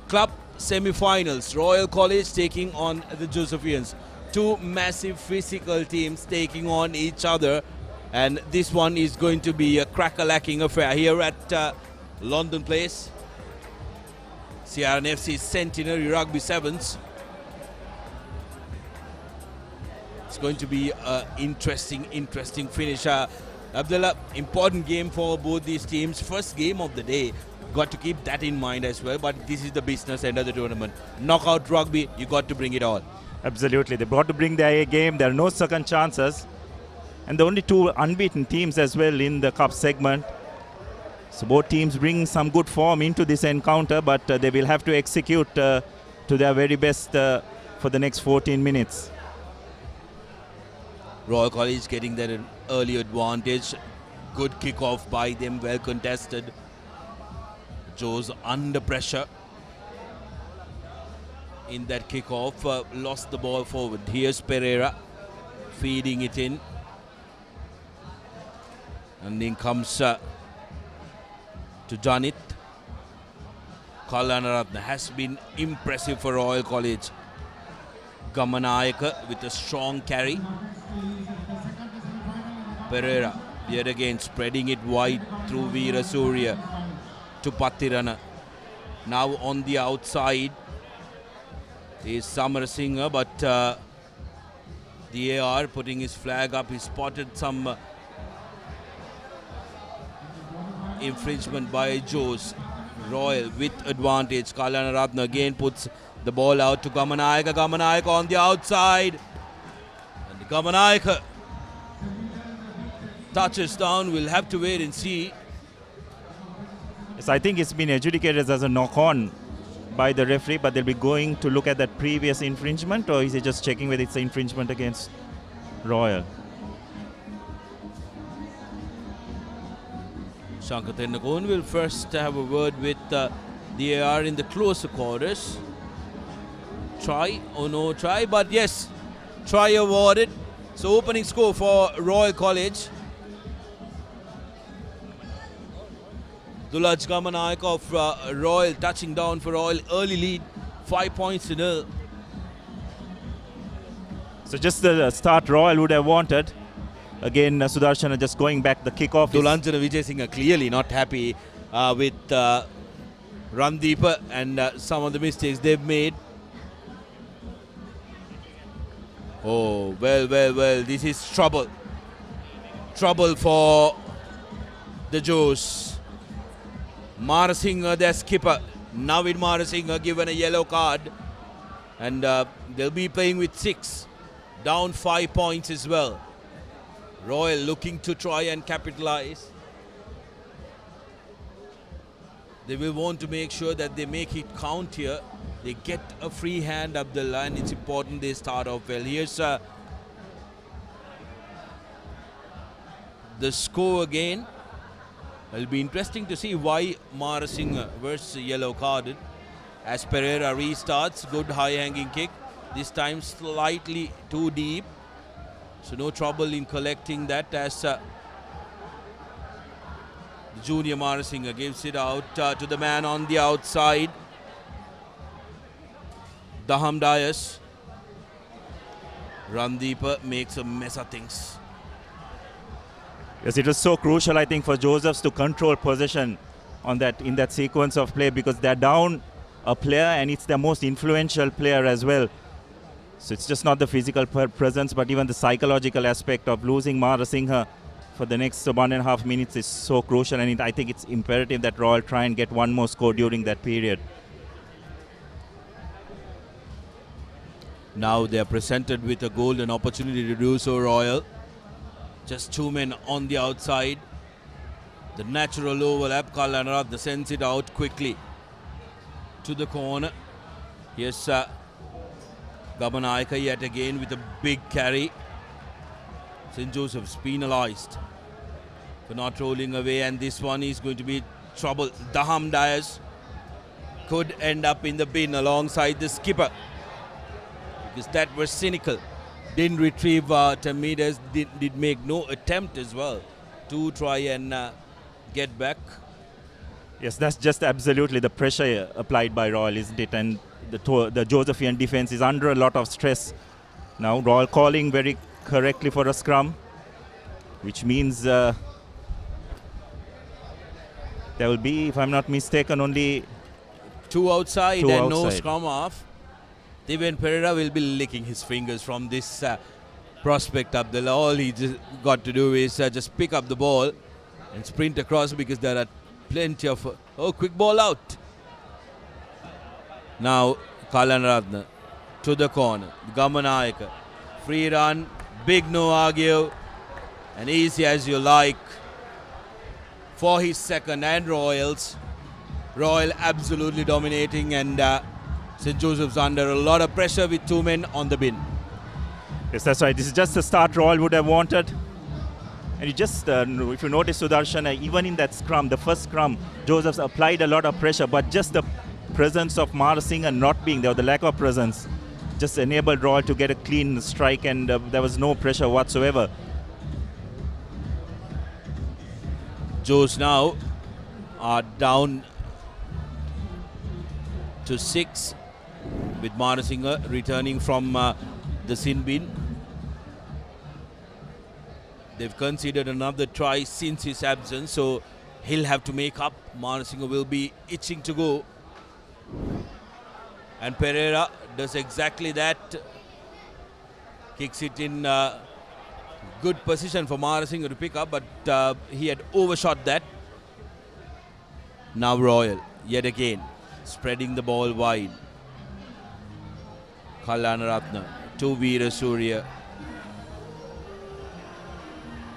Club semi-finals. Royal College taking on the Josephians. Two massive physical teams taking on each other, and this one is going to be a cracker-lacking affair here at Longdon Place. CR&FC Centenary Rugby Sevens. It's going to be an interesting finish. Abdullah, important game for both these teams. First game of the day. Got to keep that in mind as well. But this is the business end of the tournament. Knockout rugby, you got to bring it all. Absolutely. They've got to bring their A game. There are no second chances. And the only two unbeaten teams as well in the cup segment. So both teams bring some good form into this encounter, but they will have to execute to their very best for the next 14 minutes. Royal College getting that early advantage. Good kick-off by them, well contested. Joe's under pressure in that kick-off, lost the ball forward. Here's Pereira feeding it in. And in comes to Janit. Kalanaratne has been impressive for Royal College. Gamanayaka with a strong carry. Pereira yet again spreading it wide through Veera Surya to Patirana. Now on the outside is Samarasinghe, but the AR putting his flag up. He spotted some infringement by Joes. Royal with advantage. Kalanaratne again puts the ball out to Gamanayaka. Gamanayaka on the outside. And Gamanayaka touches down. We'll have to wait and see. Yes, I think it's been adjudicated as a knock-on by the referee, but they'll be going to look at that previous infringement, or is he just checking whether it's an infringement against Royal? Shankar Tennakoon will first have a word with the AR in the closer quarters. Try or no try, but yes, try awarded. So opening score for Royal College. Dulaj Gamanayaka of Royal touching down for Royal. Early lead, 5 points to 0. So just the start Royal would have wanted. Again, Sudarshana just going back. The kickoff. Dulanjana Vijay clearly not happy with Randeep and some of the mistakes they've made. Oh, well. This is trouble. Trouble for the Joes. Marasinghe, their skipper. Navid Marasinghe given a yellow card. And they'll be playing with 6. Down 5 points as well. Royal looking to try and capitalize. They will want to make sure that they make it count here. They get a free hand up the line. It's important they start off well. Here's the score again. It'll be interesting to see why Marasinghe versus yellow carded. As Pereira restarts, good high-hanging kick. This time slightly too deep. So no trouble in collecting that as Junior Marasinghe gives it out to the man on the outside. Daham Dias. Randeep makes a mess of things. Yes, it was so crucial, I think, for Josephs to control possession on that in that sequence of play, because they're down a player and it's their most influential player as well. So it's just not the physical presence, but even the psychological aspect of losing Marasinghe for the next 1.5 minutes is so crucial, and I think it's imperative that Royal try and get one more score during that period. Now they are presented with a golden opportunity to do so, Royal. Just 2 men on the outside. The natural overlap. Kalanaratne sends it out quickly to the corner. Here's Gamanayaka yet again with a big carry. St. Joseph's penalized for not rolling away, and this one is going to be trouble. Daham Dias could end up in the bin alongside the skipper, because that was cynical. Didn't retrieve Tamidas, did make no attempt as well to try and get back. Yes, that's just absolutely the pressure applied by Royal, isn't it? And the Josephian defense is under a lot of stress. Now Royal calling very correctly for a scrum, which means there will be, if I'm not mistaken, only two outside and no scrum off. Deven Pereira will be licking his fingers from this prospect up the all he just got to do is just pick up the ball and sprint across, because there are plenty of quick ball out. Now Kalanaratne to the corner. Gamanayaka, free run, big no argue, and easy as you like for his second, and Royal absolutely dominating, and St. Joseph's under a lot of pressure with 2 men on the bin. Yes, that's right. This is just the start Royal would have wanted. And you just, if you notice, Sudarshan, even in that scrum, the first scrum, Joseph's applied a lot of pressure, but just the presence of Marasinghe not being there, the lack of presence, just enabled Royal to get a clean strike, and there was no pressure whatsoever. Joes now are down to 6, with Marasinghe returning from the sin bin. They've conceded another try since his absence, so he'll have to make up. Marasinghe will be itching to go. And Pereira does exactly that. Kicks it in good position for Marasinghe to pick up, but he had overshot that. Now Royal, yet again, spreading the ball wide. Kalanaratne to Veera Surya.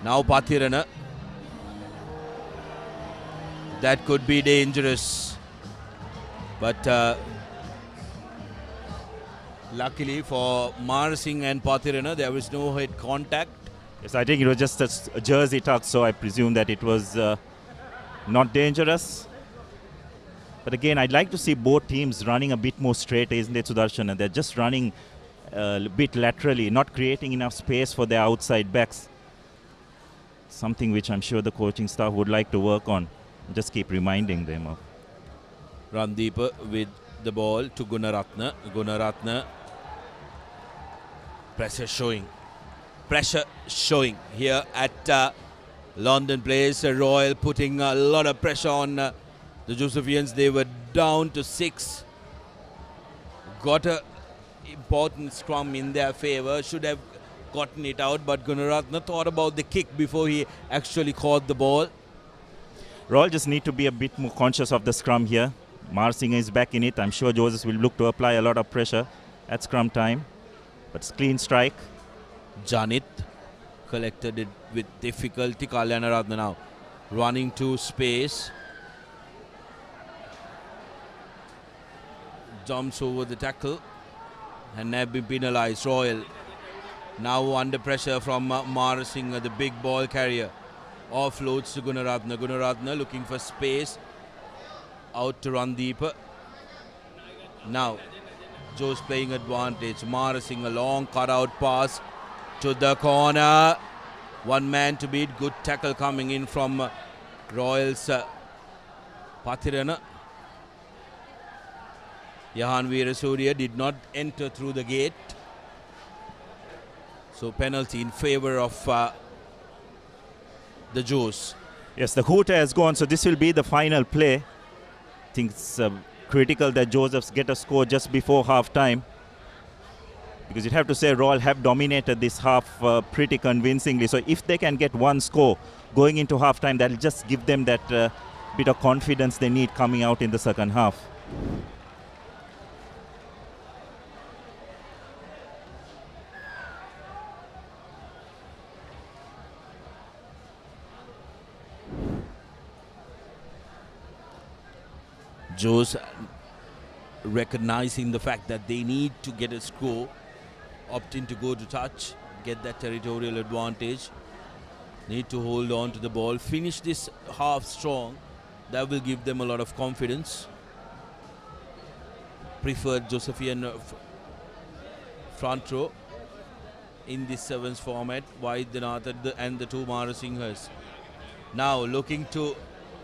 Now Pathirana. That could be dangerous. But luckily for Marasinghe and Pathirana, there was no head contact. Yes, I think it was just a jersey tuck, so I presume that it was not dangerous. But again, I'd like to see both teams running a bit more straight, isn't it, Sudarshan? And they're just running a bit laterally, not creating enough space for their outside backs. Something which I'm sure the coaching staff would like to work on. Just keep reminding them of. Randeep with the ball to Gunaratne. Gunaratne. Pressure showing here at Longdon Place. Royal putting a lot of pressure on the Josephians. They were down to 6. Got a important scrum in their favour. Should have gotten it out, but Gunaratne thought about the kick before he actually caught the ball. Royal just need to be a bit more conscious of the scrum here. Marasinghe is back in it. I'm sure Joseph will look to apply a lot of pressure at scrum time. But it's clean strike. Janit collected it with difficulty. Kalyanaratne now running to space. Jumps over the tackle and have been penalised. Royal now under pressure from Marasinghe, the big ball carrier. Offloads to Gunaratne. Gunaratne looking for space. Out to Randeep. Now, Joe's playing advantage. Marasinghe, a long cut-out pass to the corner. 1 man to beat. Good tackle coming in from Royals. Pathirana. Yahan Veerasurya did not enter through the gate. So penalty in favour of the Joes. Yes, the hooter has gone, so this will be the final play. I think it's critical that Josephs get a score just before half-time, because you'd have to say Royal have dominated this half pretty convincingly. So if they can get 1 score going into half-time, that'll just give them that bit of confidence they need coming out in the second half. Joes recognizing the fact that they need to get a score, opting to go to touch, get that territorial advantage, need to hold on to the ball, finish this half strong. That will give them a lot of confidence. Preferred Josephian front row in this sevens format, Vaidyanath and the 2 Marasinghas. Now looking to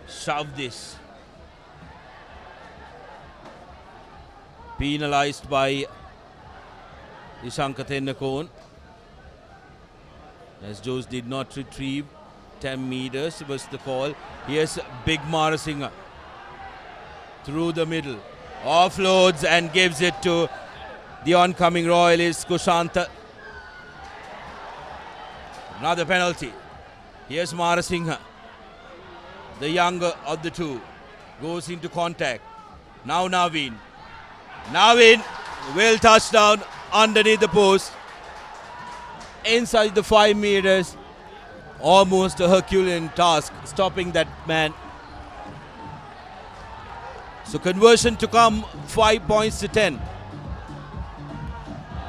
shove this. Penalised by Ishanka Tennakone, as Joes did not retrieve 10 meters was the call. Here's big Marasinghe through the middle, offloads and gives it to the oncoming Royalist Kushanta. Another penalty. Here's Marasinghe, the younger of the 2, goes into contact. Now Naveen will touch down underneath the post, inside the 5 meters. Almost a Herculean task, stopping that man. So conversion to come, 5 points to 10.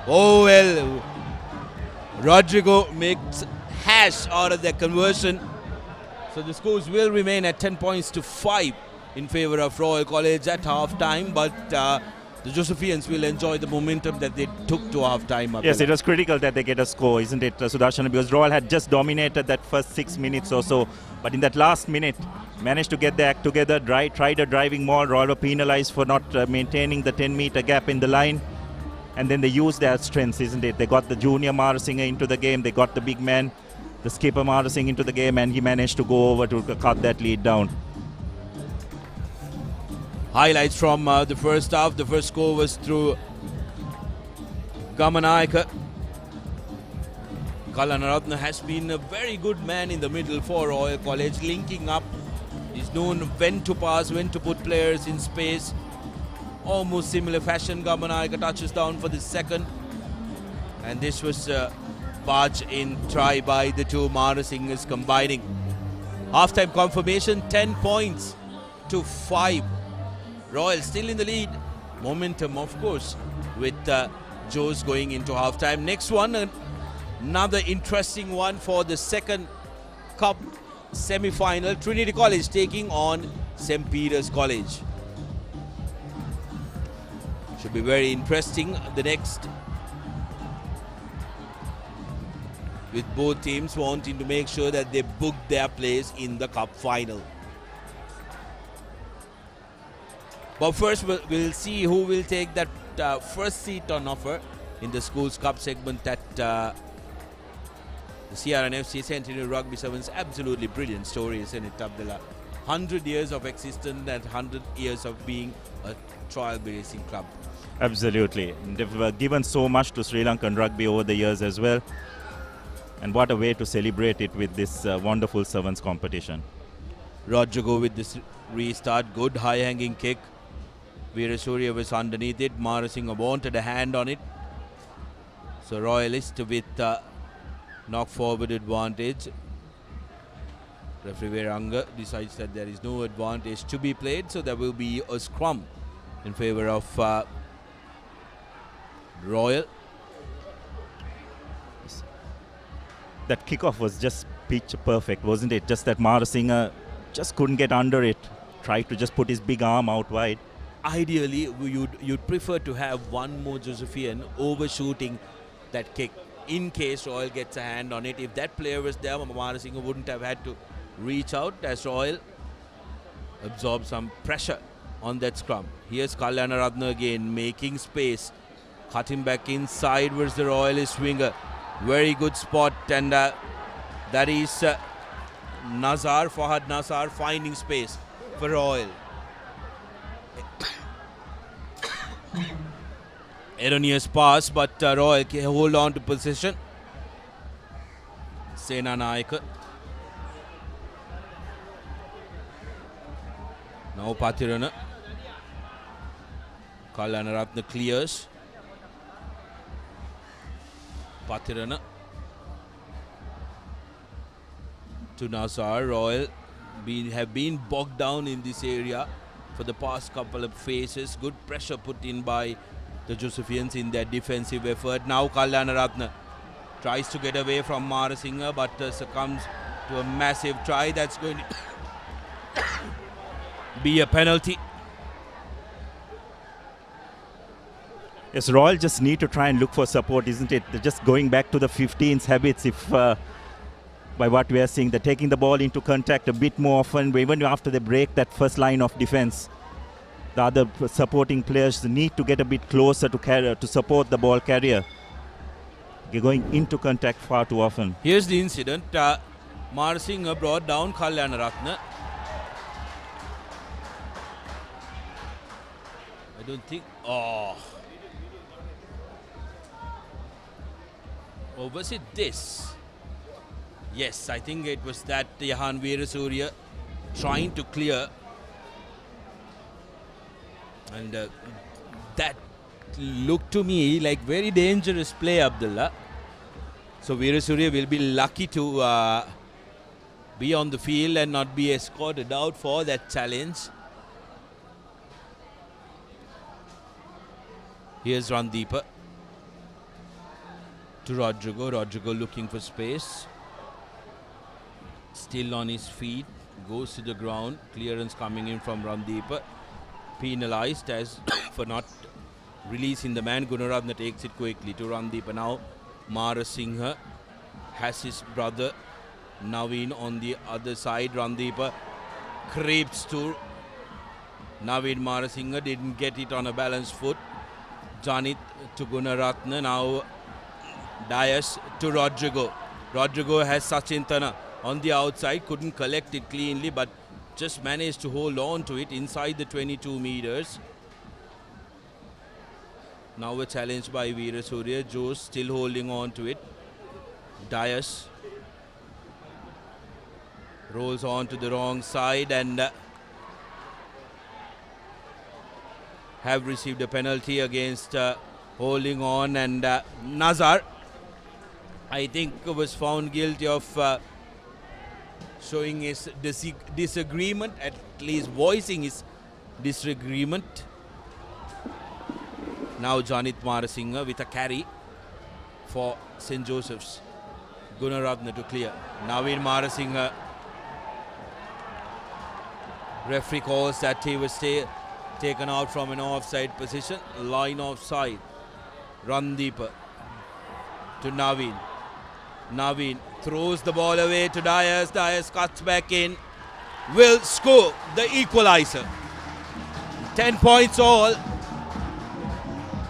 Oh well, Rodrigo makes hash out of that conversion. So the scores will remain at 10 points to 5 in favor of Royal College at half-time, but the Josephians will enjoy the momentum that they took to half-time. Yes, it was critical that they get a score, isn't it, Sudarshan? Because Royal had just dominated that first 6 minutes or so, but in that last minute, managed to get the act together, tried a driving maul. Royal were penalised for not maintaining the 10-metre gap in the line. And then they used their strengths, isn't it? They got the junior Marasinger into the game, they got the big man, the skipper Marasing into the game, and he managed to go over to cut that lead down. Highlights from the first half. The first score was through Gamanaika. Kalanaratna has been a very good man in the middle for Royal College, linking up. He's known when to pass, when to put players in space. Almost similar fashion, Gamanaika touches down for the second. And this was a barge-in try by the two Marasingers combining. Half-time confirmation, 10 points to 5. Royal still in the lead. Momentum, of course, with Joes going into halftime. Next one, another interesting one for the second cup semi-final. Trinity College taking on St. Peter's College. Should be very interesting. The next, with both teams wanting to make sure that they book their place in the cup final. But first, we'll see who will take that first seat on offer in the Schools Cup segment at the CR&FC Centenary Rugby Sevens. Absolutely brilliant story, isn't it, Abdullah? 100 years of existence and 100 years of being a trial racing club. Absolutely. They've given so much to Sri Lankan rugby over the years as well. And what a way to celebrate it with this wonderful sevens competition. Rodrigo with this restart. Good high-hanging kick. Veerasurya was underneath it. Marasinghe wanted a hand on it. So Royalist with knock forward advantage. Referee Veranga decides that there is no advantage to be played, so there will be a scrum in favor of Royal. That kickoff was just pitch perfect, wasn't it? Just that Marasinghe just couldn't get under it. Tried to just put his big arm out wide. Ideally, you'd prefer to have one more Josephian overshooting that kick in case Royal gets a hand on it. If that player was there, Marasinghe wouldn't have had to reach out as Royal absorb some pressure on that scrum. Here's Kalyanaratne again, making space. Cutting back inside was the Royalist winger. Very good spot, and that is Fahad Nazar finding space for Royal. Erroneous pass, but Royal can hold on to position. Sena Naik. Now Patirana. Kalyanaratne clears. Patirana to Nazar. Royal have been bogged down in this area for the past couple of phases. Good pressure put in by the Josephians in their defensive effort. Now Kalyanaratne tries to get away from Marasinghe, but succumbs to a massive try. That's going to be a penalty. Yes, Royal just need to try and look for support, isn't it? They're just going back to the 15s habits if by what we are seeing. They're taking the ball into contact a bit more often, even after they break that first line of defense. The other supporting players need to get a bit closer to support the ball carrier. They're going into contact far too often. Here's the incident. Marasinghe brought down Kalyanaratne. I don't think... Oh, was it this? Yes, I think it was that Yahan Veerasurya trying to clear. And that looked to me like very dangerous play, Abdullah. So Veerasurya will be lucky to be on the field and not be escorted out for that challenge. Here's Randeepa to Rodrigo. Rodrigo looking for space. Still on his feet. Goes to the ground. Clearance coming in from Randeepa. Penalized as for not releasing the man. Gunaratne takes it quickly to Randeepa now. Marasinghe has his brother Naveen on the other side. Randeepa creeps to Naveen. Marasinghe didn't get it on a balanced foot. Janit to Gunaratne. Now Dias to Rodrigo. Rodrigo has Sachin Thana on the outside. Couldn't collect it cleanly, but just managed to hold on to it inside the 22 meters. Now a challenge by Veera Surya. Jose still holding on to it. Dias rolls on to the wrong side and have received a penalty against holding on, and Nazar, I think, was found guilty of showing his disagreement, at least voicing his disagreement. Now Janit Marasinghe with a carry for St. Joseph's. Gunaratne to clear. Naveen Marasinghe. Referee calls that he was taken out from an offside position. Line offside. Randeepa to Naveen. Naveen throws the ball away to Dias. Dias cuts back in. Will score the equalizer. 10 points all.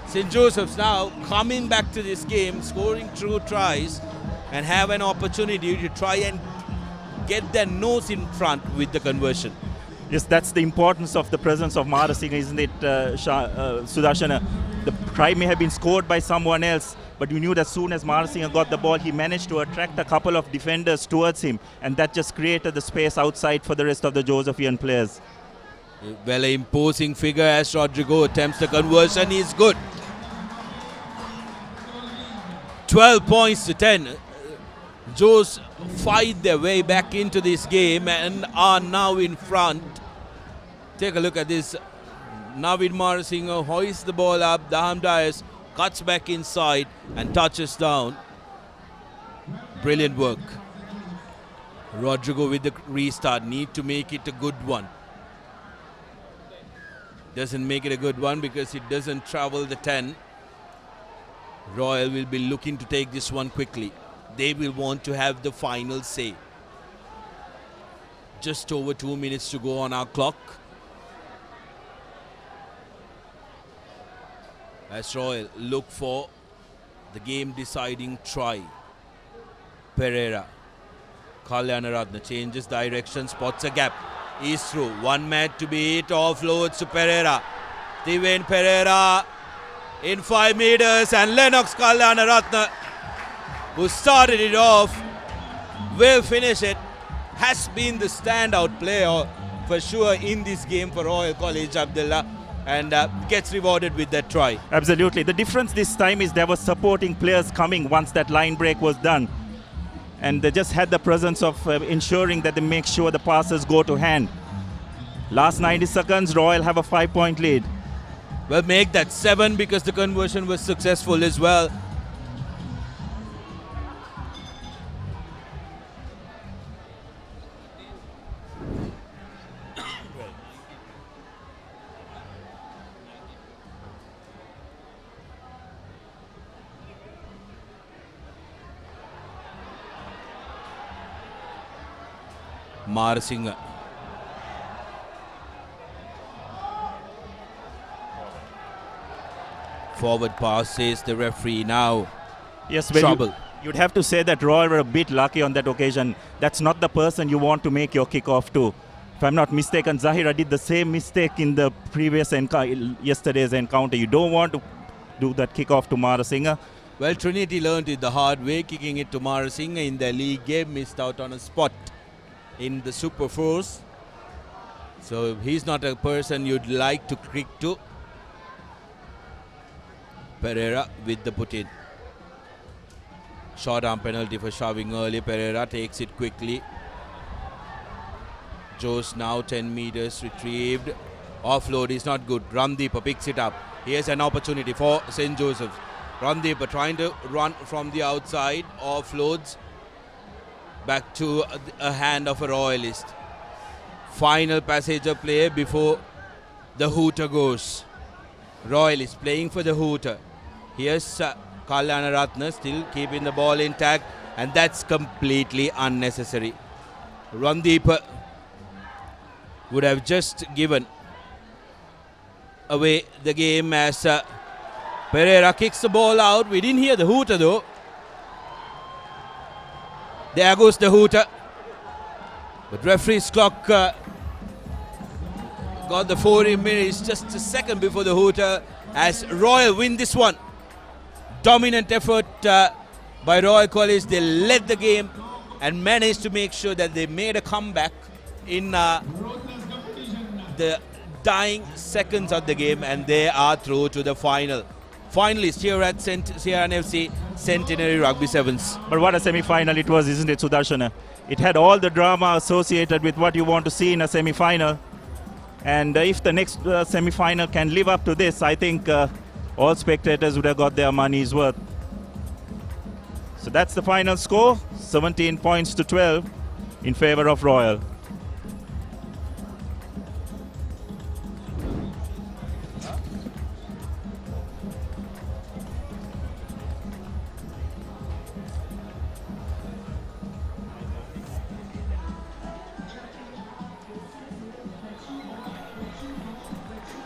St. Joseph's now coming back to this game, scoring true tries and have an opportunity to try and get their nose in front with the conversion. Yes, that's the importance of the presence of Marasinghe, isn't it, Sudarshana? The try may have been scored by someone else, but you knew that as soon as Marasinghe got the ball, he managed to attract a couple of defenders towards him, and that just created the space outside for the rest of the Josephian players. Well, an imposing figure as Rodrigo attempts the conversion. He's good. 12 points to 10. Joes fight their way back into this game and are now in front. Take a look at this. Naveen Marasinghe hoists the ball up. Daham Dias cuts back inside and touches down. Brilliant work. Rodrigo with the restart. Need to make it a good one. Doesn't make it a good one because it doesn't travel the 10. Royal will be looking to take this one quickly. They will want to have the final say. Just over 2 minutes to go on our clock. As Royal look for the game deciding try. Pereira. Kalyanaratne changes direction, spots a gap. He's through. One man to beat, offloads to Pereira. Tiven Pereira in 5 meters, and Lennox Kalyanaratne, who started it off, will finish it. Has been the standout player for sure in this game for Royal College, Abdullah, and gets rewarded with that try. Absolutely. The difference this time is there were supporting players coming once that line break was done. And they just had the presence of ensuring that they make sure the passes go to hand. Last 90 seconds, Royal have a 5-point lead. Well, make that 7 because the conversion was successful as well. Marasinghe. Forward pass, says the referee now. Yes, trouble. You'd have to say that Royal were a bit lucky on that occasion. That's not the person you want to make your kick-off to. If I'm not mistaken, Zahira did the same mistake in the previous yesterday's encounter. You don't want to do that kick-off to Marasinghe. Well, Trinity learned it the hard way, kicking it to Marasinghe in the league game, missed out on a spot in the Super Fours. So he's not a person you'd like to kick to. Pereira with the put-in. Short arm penalty for shoving early. Pereira takes it quickly. Joes now 10 meters retrieved. Offload is not good. Randeepa picks it up. Here's an opportunity for St. Joseph's. Randeepa trying to run from the outside. Offloads back to a hand of a Royalist. Final passage of play before the hooter goes. Royalist playing for the hooter. Here's Kalyana Ratna still keeping the ball intact, and that's completely unnecessary. Randeepa would have just given away the game as Pereira kicks the ball out. We didn't hear the hooter though. There goes the hooter. But referee's clock got the 40 minutes just a second before the hooter as Royal win this one. Dominant effort by Royal College. They led the game and managed to make sure that they made a comeback in the dying seconds of the game, and they are through to the final. Finalists here at CR&FC Centenary Rugby Sevens. But what a semi-final it was, isn't it, Sudarshana? It had all the drama associated with what you want to see in a semi-final. And if the next semi-final can live up to this, I think all spectators would have got their money's worth. So that's the final score, 17 points to 12 in favor of Royal.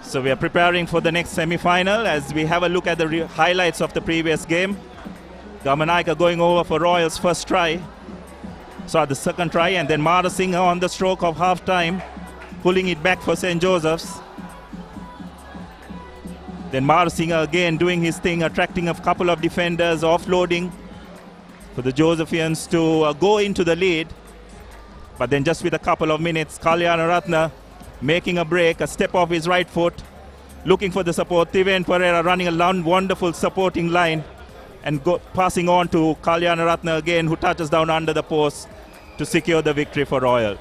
So we are preparing for the next semi-final as we have a look at the highlights of the previous game. Gamanaika going over for Royal's first try. So the second try, and then Mara Singh on the stroke of half-time, pulling it back for St. Joseph's. Then Mara Singh again doing his thing, attracting a couple of defenders, offloading for the Josephians to go into the lead. But then just with a couple of minutes, Kalyana Ratna making a break, a step off his right foot, looking for the support. Tiven Pereira running a wonderful supporting line and passing on to Kalyana Ratna again, who touches down under the post to secure the victory for Royal.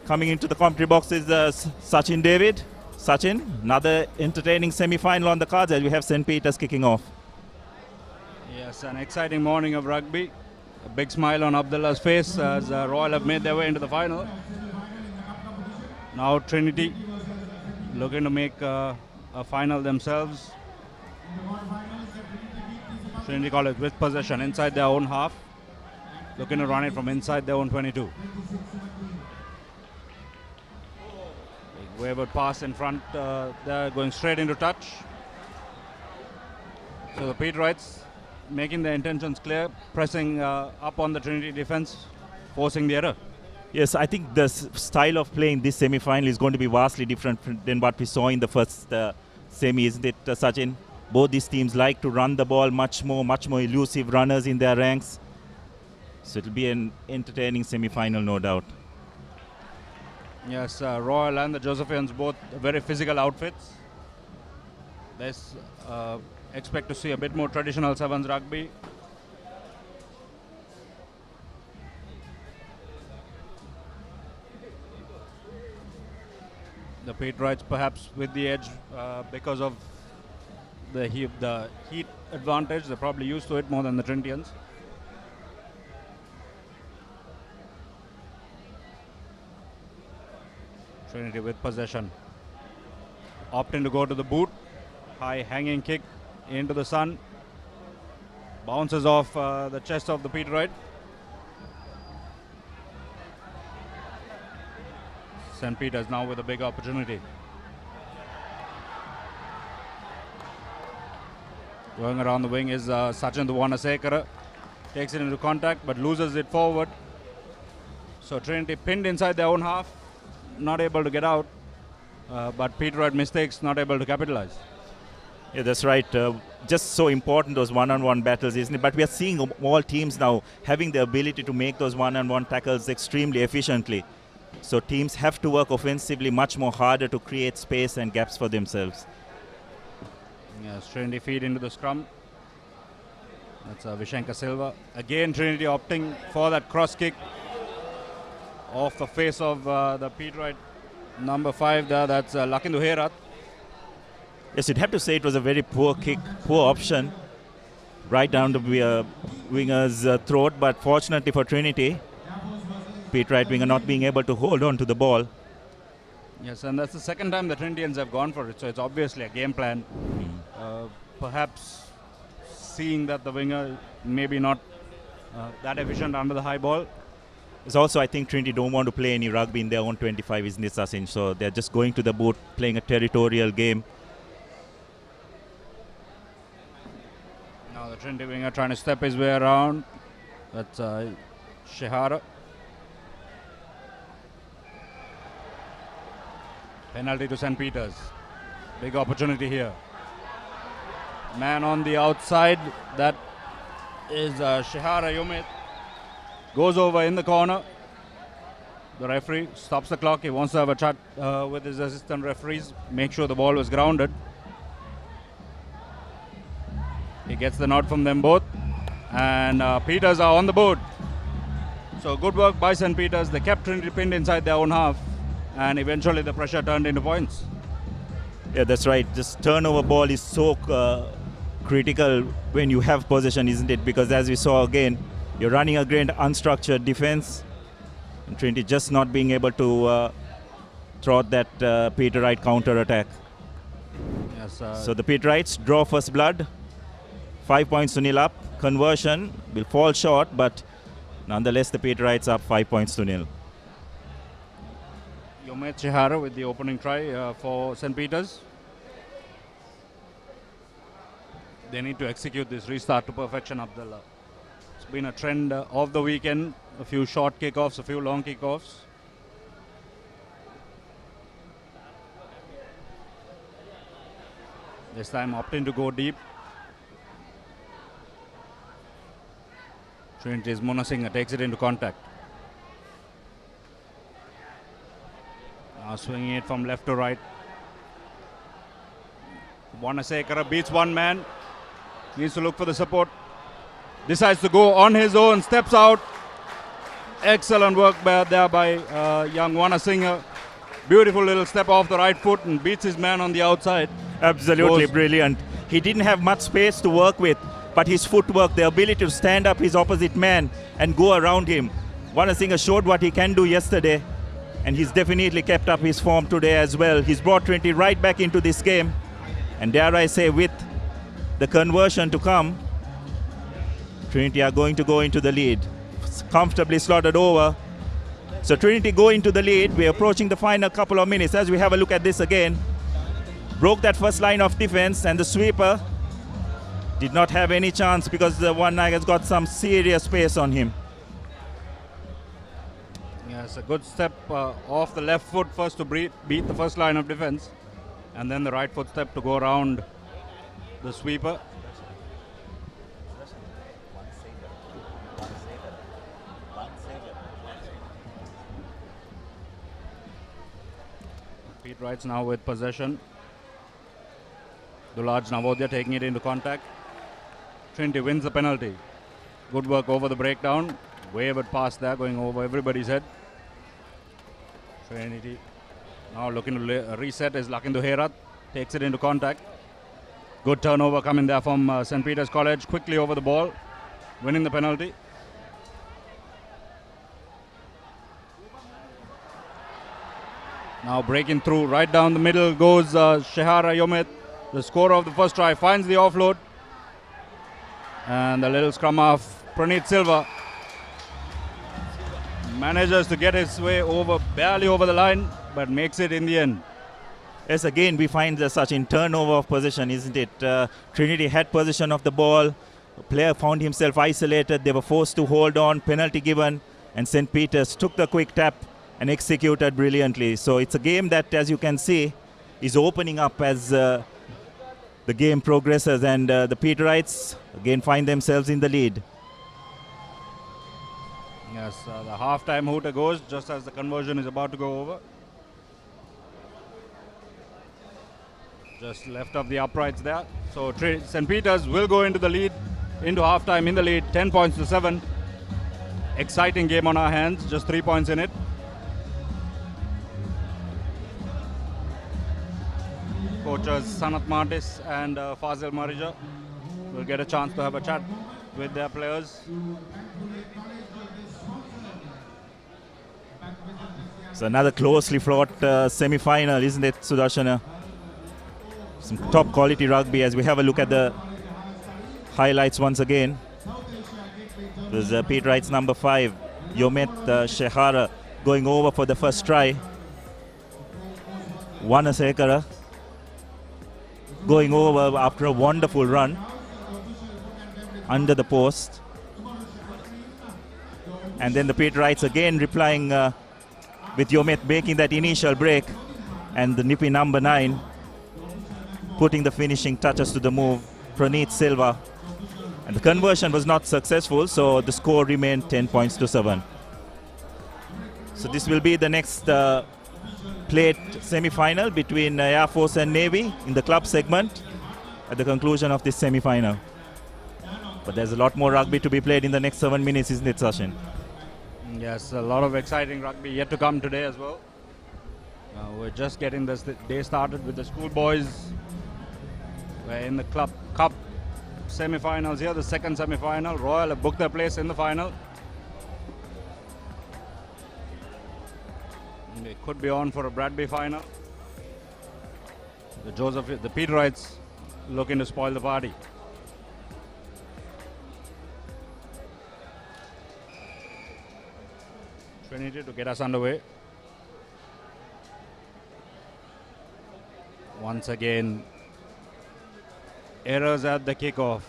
Coming into the commentary box is Sachin David. Sachin, another entertaining semi-final on the cards as we have St. Peter's kicking off. Yes, an exciting morning of rugby. A big smile on Abdullah's face as Royal have made their way into the final. Now Trinity looking to make a final themselves. Trinity College with possession inside their own half, looking to run it from inside their own 22. Big wayward pass in front, they're going straight into touch. So the Peterites making their intentions clear, pressing up on the Trinity defense, forcing the error. Yes, I think the style of playing this semi-final is going to be vastly different than what we saw in the first semi, isn't it, Sachin? Both these teams like to run the ball much more elusive runners in their ranks. So it'll be an entertaining semi-final, no doubt. Yes, Royal and the Josephians both very physical outfits. Let's expect to see a bit more traditional sevens rugby. The Peterites perhaps with the edge because of the heat advantage. They're probably used to it more than the Trinitians. Trinity with possession. Opting to go to the boot. High hanging kick into the sun. Bounces off the chest of the Peterite. St. Peter's now with a big opportunity. Going around the wing is Sachin Duwanasekara. Takes it into contact but loses it forward. So Trinity pinned inside their own half. Not able to get out. But Peterite mistakes, not able to capitalize. Yeah, that's right. Just so important, those one-on-one battles, isn't it? But we are seeing all teams now having the ability to make those one-on-one tackles extremely efficiently. So teams have to work offensively much more harder to create space and gaps for themselves. Yes, Trinity feed into the scrum. That's Vishenka Silva. Again, Trinity opting for that cross kick. off the face of the Peterite number 5 there. That's Lakindu Herat. Yes, you'd have to say it was a very poor kick, poor option, right down the winger's throat. But fortunately for Trinity, Peterite winger not being able to hold on to the ball. Yes, and that's the second time the Trinitians have gone for it, so it's obviously a game plan. Perhaps seeing that the winger maybe not that efficient under the high ball. It's also, I think Trinity don't want to play any rugby in their own 25, isn't it, Sachin? So they're just going to the boot, playing a territorial game. Now the Trinity winger trying to step his way around. That's Shehara. Penalty to St. Peter's. Big opportunity here. Man on the outside. That is Shehara Yumit. Goes over in the corner. The referee stops the clock. He wants to have a chat with his assistant referees. Make sure the ball was grounded. He gets the nod from them both. And Peters are on the board. So good work by St. Peter's. They kept Trinity pinned inside their own half. And eventually the pressure turned into points. Yeah, that's right. Just turnover ball is so critical when you have possession, isn't it? Because as we saw again, you're running a great unstructured defense. And Trinity just not being able to thwart that Peterite counter-attack. Yes, so the Peterites draw first blood. 5 points to nil up. Conversion will fall short, but nonetheless the Peterites up 5 points to nil. Yomet Chihara with the opening try for St. Peter's. They need to execute this restart to perfection, Abdullah. It's been a trend of the weekend. A few short kickoffs, a few long kickoffs. This time opting to go deep. Trinity's Mona Singh takes it into contact. Now swinging it from left to right. Wanasekara beats one man. Needs to look for the support. Decides to go on his own. Steps out. Excellent work there by young Wanasinghe. Beautiful little step off the right foot and beats his man on the outside. Absolutely brilliant. He didn't have much space to work with, but his footwork, the ability to stand up his opposite man and go around him. Wanasinghe showed what he can do yesterday, and he's definitely kept up his form today as well. He's brought Trinity right back into this game, and dare I say, with the conversion to come, Trinity are going to go into the lead. Comfortably slotted over. So Trinity go into the lead. We're approaching the final couple of minutes. As we have a look at this again, broke that first line of defense, and the sweeper did not have any chance because the one has got some serious pace on him. Yes, a good step off the left foot first to beat the first line of defense, and then the right foot step to go around the sweeper. Peterites now with possession. Dulaj Navodya taking it into contact. Trinity wins the penalty. Good work over the breakdown. Wavered pass there, going over everybody's head. Trinity now looking to reset is Lakindu Herat. Takes it into contact. Good turnover coming there from St. Peter's College. Quickly over the ball. Winning the penalty. Now breaking through. Right down the middle goes Shehara Yomit. The scorer of the first try finds the offload. And the little scrum half, Praneeth Silva, manages to get his way over, barely over the line, but makes it in the end. Yes, again, we find such in turnover of possession, isn't it? Trinity had possession of the ball. The player found himself isolated. They were forced to hold on, penalty given, and St. Peter's took the quick tap and executed brilliantly. So it's a game that, as you can see, is opening up as the game progresses, and the Peterites again find themselves in the lead. Yes, the half-time hooter goes just as the conversion is about to go over. Just left of the uprights there. So St. Peter's will go into the lead, into half-time in the lead, 10 points to 7. Exciting game on our hands, just 3 points in it. coaches Sanat Martis and Fazil Marija will get a chance to have a chat with their players. So another closely fought semi-final, isn't it, Sudarshana? Some top quality rugby as we have a look at the highlights once again. There's Pete Wright's number 5, Yomet Shehara, going over for the first try. Wanasekara going over after a wonderful run under the post. And then the Pete Wrights again replying with Yomet making that initial break, and the nippy number 9 putting the finishing touches to the move, Praneeth Silva. And the conversion was not successful, so the score remained 10 points to 7. So this will be the next played semi-final between Air Force and Navy in the club segment at the conclusion of this semi-final. But there's a lot more rugby to be played in the next 7 minutes, isn't it, Sachin? Yes, a lot of exciting rugby yet to come today as well. We're just getting this day started with the schoolboys. We're in the club cup semi-finals here, the second semi-final. Royal have booked their place in the final. They could be on for a Bradby final. The Pete Wrights looking to spoil the party. Trinity to get us underway. Once again, errors at the kickoff.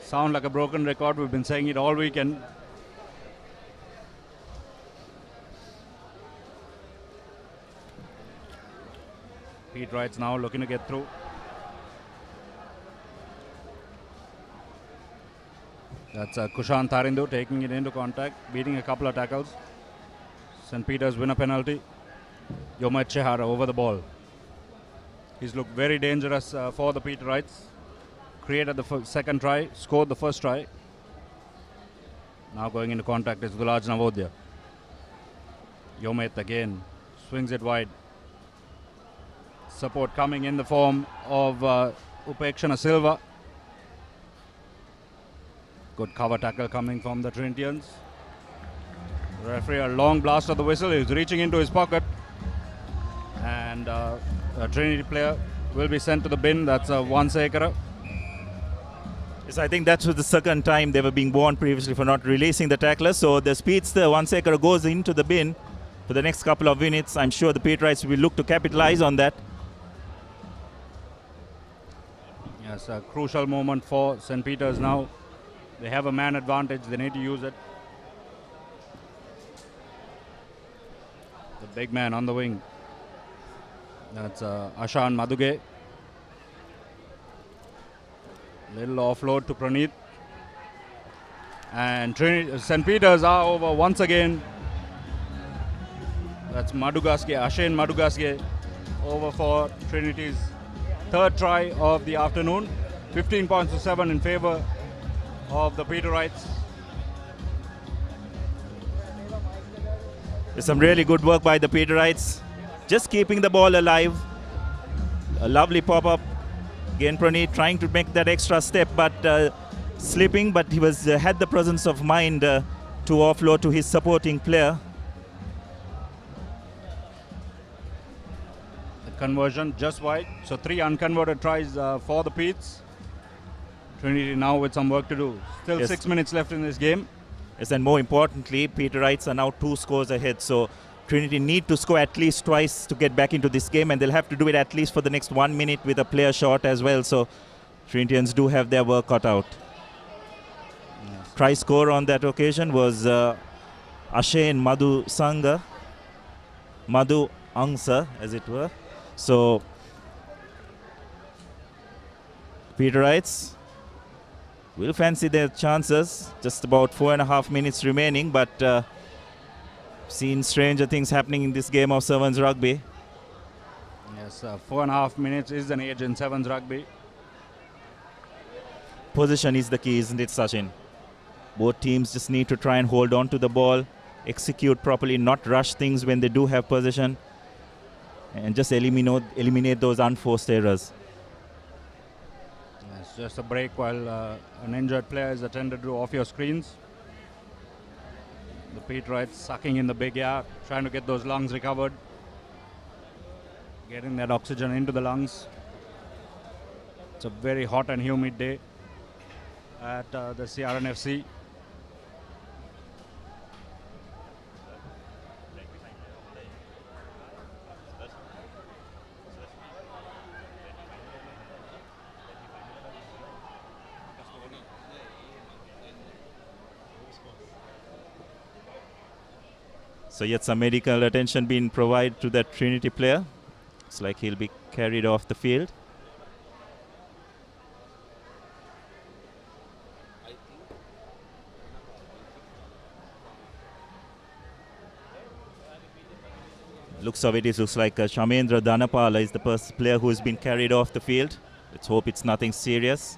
Sound like a broken record. We've been saying it all weekend. Pete Wright's now looking to get through. That's Kushan Tarindu taking it into contact, beating a couple of tackles. St. Peter's win a penalty. Yomet Shehara over the ball. He's looked very dangerous for the Pete Wrights. Created the second try, scored the first try. Now going into contact is Dulaj Navodya. Yomet again swings it wide. Support coming in the form of Upekshana Silva. Good cover tackle coming from the Trinitians. Referee, a long blast of the whistle. He's reaching into his pocket. And a Trinity player will be sent to the bin. That's Wansekara. Yes, I think that was the second time they were being warned previously for not releasing the tackler. So the speedster, Wansekara, goes into the bin for the next couple of minutes. I'm sure the Pete Wrights will look to capitalize on that. Yes, a crucial moment for St. Peter's now. They have a man advantage. They need to use it. The big man on the wing. That's Ashan Maduge. Little offload to Praneeth. And St. Peter's are over once again. That's Madugaske, Ashen Madugaske, over for Trinity's third try of the afternoon. 15 points to 7 in favor of the Pete Wrights. There's some really good work by the Pete Wrights. Just keeping the ball alive. A lovely pop-up. Again, Praneeth trying to make that extra step, but slipping. But he was had the presence of mind to offload to his supporting player. The conversion just wide. So 3 unconverted tries for the Petes. Trinity now with some work to do. Still 6 minutes left in this game. Yes, and more importantly, Pete Wrights are now 2 scores ahead. So Trinity need to score at least twice to get back into this game, and they'll have to do it at least for the next 1 minute with a player short as well. So Trinitians do have their work cut out. Yes. Try score on that occasion was Ashen Madhu Sangha, Madhu Angsa, as it were. So Pete Wrights will fancy their chances. Just about 4.5 minutes remaining, but seen stranger things happening in this game of Sevens rugby. Yes, 4.5 minutes is an age in Sevens rugby. Position is the key, isn't it, Sachin? Both teams just need to try and hold on to the ball, execute properly, not rush things when they do have possession. and just eliminate those unforced errors. It's just a break while an injured player is attended to off your screens. The Papare sucking in the big air, trying to get those lungs recovered, getting that oxygen into the lungs. It's a very hot and humid day at the CR&FC. So yet some medical attention being provided to that Trinity player. It's like he'll be carried off the field. Looks of it looks like Shamendra Dhanapala is the player who has been carried off the field. Let's hope it's nothing serious.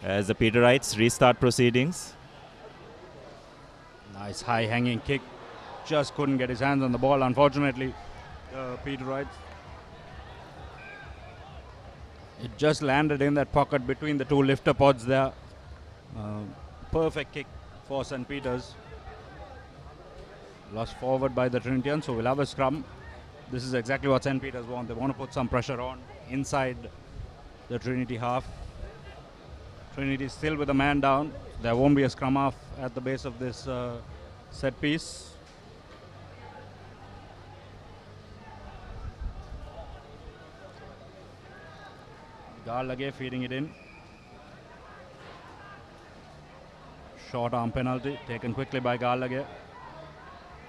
As the Papare restart proceedings. Nice high hanging kick. Just couldn't get his hands on the ball, unfortunately. Papare. It just landed in that pocket between the two lifter pods there. Perfect kick for St. Peter's. Lost forward by the Trinitians, so we'll have a scrum. This is exactly what St. Peter's want. They want to put some pressure on inside the Trinity half. Trinity still with a man down. There won't be a scrum half at the base of this set piece. Garlage feeding it in. Short arm penalty taken quickly by Garlage.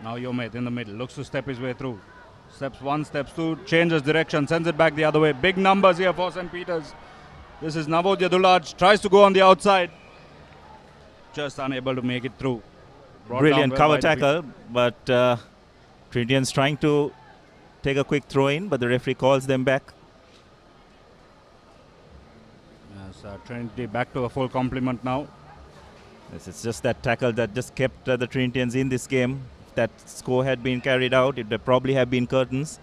Now Yomet in the middle, looks to step his way through. Steps one, steps two, changes direction, sends it back the other way. Big numbers here for St. Peter's. This is Navodya Dulaj, tries to go on the outside. Just unable to make it through. Brilliant cover tackle, but Trinitians trying to take a quick throw in, but the referee calls them back. Yes, Trinity back to a full complement now. Yes, it's just that tackle that just kept the Trinitians in this game. If that score had been carried out, it would probably have been curtains.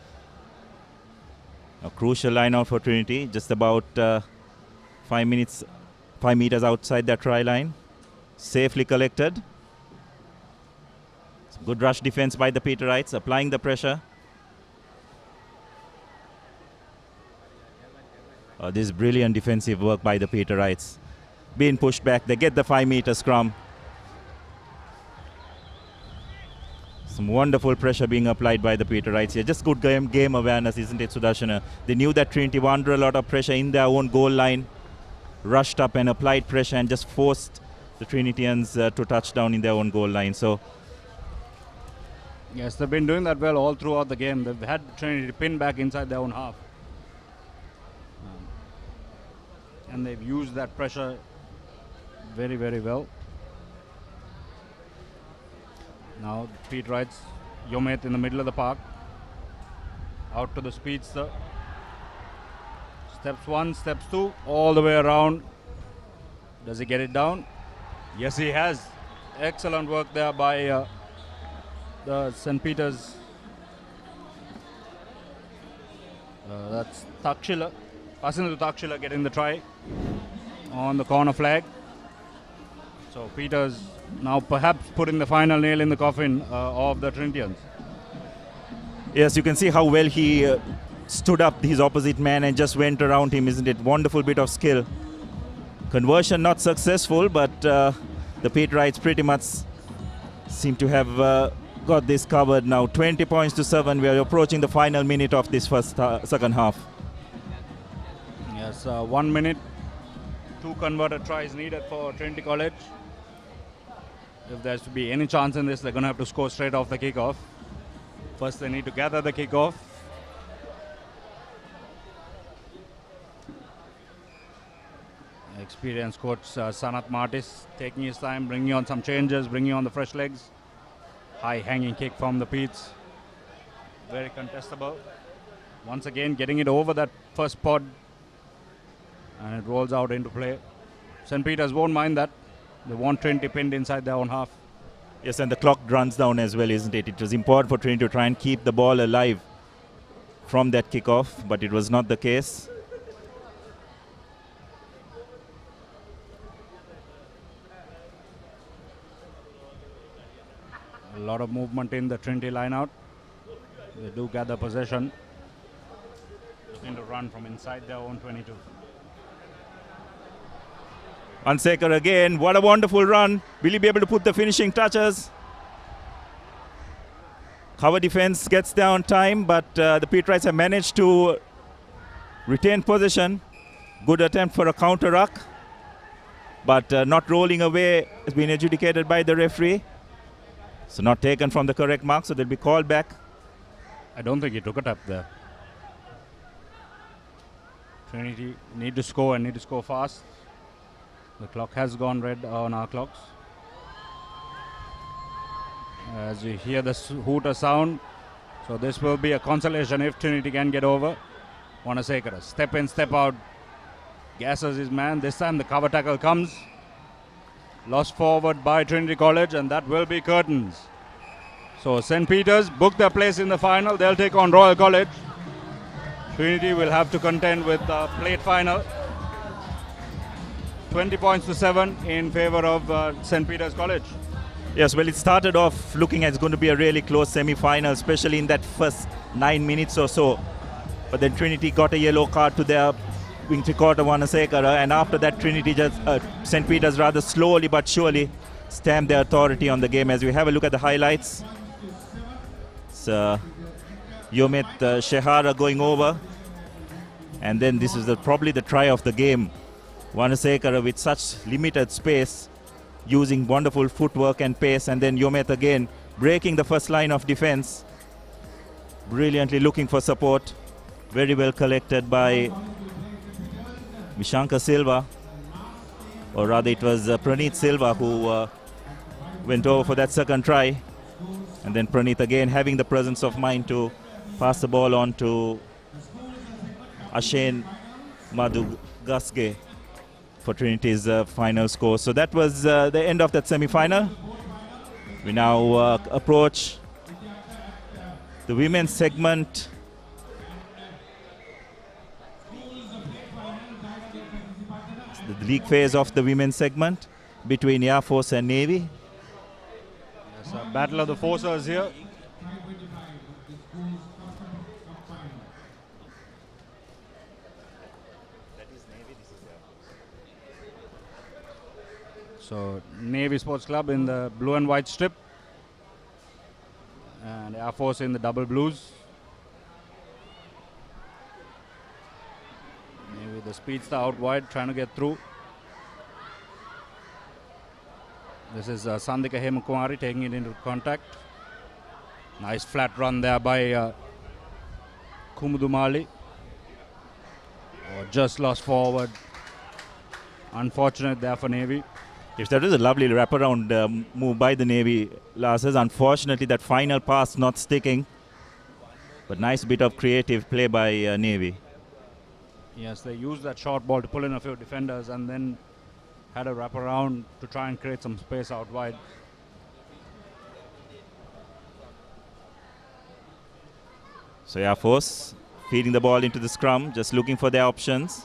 A crucial line out for Trinity, just about 5 meters outside that try line. Safely collected. Some good rush defense by the Papare, applying the pressure. This is brilliant defensive work by the Papare. Being pushed back, they get the 5-meter scrum. Some wonderful pressure being applied by the Papare here. Just good game awareness, isn't it, Sudarshana? They knew that Trinity were under a lot of pressure in their own goal line. Rushed up and applied pressure and just forced the Trinitians to touch down in their own goal line. So, yes, they've been doing that well all throughout the game. They've had Trinity pin back inside their own half. And they've used that pressure very, very well. Now Papare, Yomet in the middle of the park. Out to the speedster. Steps one, steps two, all the way around. Does he get it down? Yes, he has. Excellent work there by the St. Peter's. That's Takshila. Passing to Takshila, getting the try on the corner flag. So Peters now perhaps putting the final nail in the coffin of the Trinitians. yes, you can see how well he stood up his opposite man and just went around him, isn't it? Wonderful bit of skill. Conversion not successful, but the Papare pretty much seem to have got this covered now. 20 points to 7. We are approaching the final minute of this second half. Yes, 1 minute. 2 converted tries needed for Trinity College. If there's to be any chance in this, they're going to have to score straight off the kickoff. First, they need to gather the kickoff. Experienced coach Sanat Martis taking his time, bringing on some changes, bringing on the fresh legs. High hanging kick from the Petes. Very contestable. Once again, getting it over that first pod. And it rolls out into play. St. Peter's won't mind that. They want Trinity pinned inside their own half. Yes, and the clock runs down as well, isn't it? It was important for Trinity to try and keep the ball alive from that kickoff, but it was not the case. A lot of movement in the Trinity line-out. They do gather possession. Looking to run from inside their own 22. Ansekar again, what a wonderful run. Will he be able to put the finishing touches? Cover defense gets down time, but the Petrites have managed to retain possession. Good attempt for a counter-ruck, but not rolling away has been adjudicated by the referee. So not taken from the correct mark, so they'll be called back. I don't think he took a tap there. Trinity need to score and need to score fast. The clock has gone red on our clocks. As you hear the hooter sound, so this will be a consolation if Trinity can get over. Wanasekara, step in, step out, gasses his man. This time the cover tackle comes. Lost forward by Trinity College, and that will be curtains. So St. Peter's book their place in the final. They'll take on Royal College. Trinity will have to contend with the plate final. 20 points to 7 in favor of St. Peter's College. Yes, well, it started off looking as it's going to be a really close semi-final, especially in that first 9 minutes or so. But then Trinity got a yellow card to their wing three-quarter Wanasekara, and after that Trinity St. Peter's rather slowly but surely stamped their authority on the game. As we have a look at the highlights, it's Yomit Shehara going over, and then this is probably the try of the game. Wanasekara with such limited space, using wonderful footwork and pace, and then Yomet again breaking the first line of defense, brilliantly looking for support, very well collected by Vishankar Silva, or rather it was Praneeth Silva who went over for that second try, and then Praneeth again having the presence of mind to pass the ball on to Ashen Madugasge for Trinity's final score. So that was the end of that semi-final. We now approach the women's segment. It's the league phase of the women's segment between Air Force and Navy. It's a battle of the forces here. So Navy Sports Club in the blue and white strip, and Air Force in the double blues. Maybe the speedster out wide trying to get through. This is Sandika Hemakumari taking it into contact. Nice flat run there by Kumudumali. Just lost forward. Unfortunate there for Navy. If that was a lovely wraparound move by the Navy, Lasses. Unfortunately, that final pass not sticking. But nice bit of creative play by Navy. Yes, they used that short ball to pull in a few defenders and then had a wraparound to try and create some space out wide. So Air Force feeding the ball into the scrum, just looking for their options.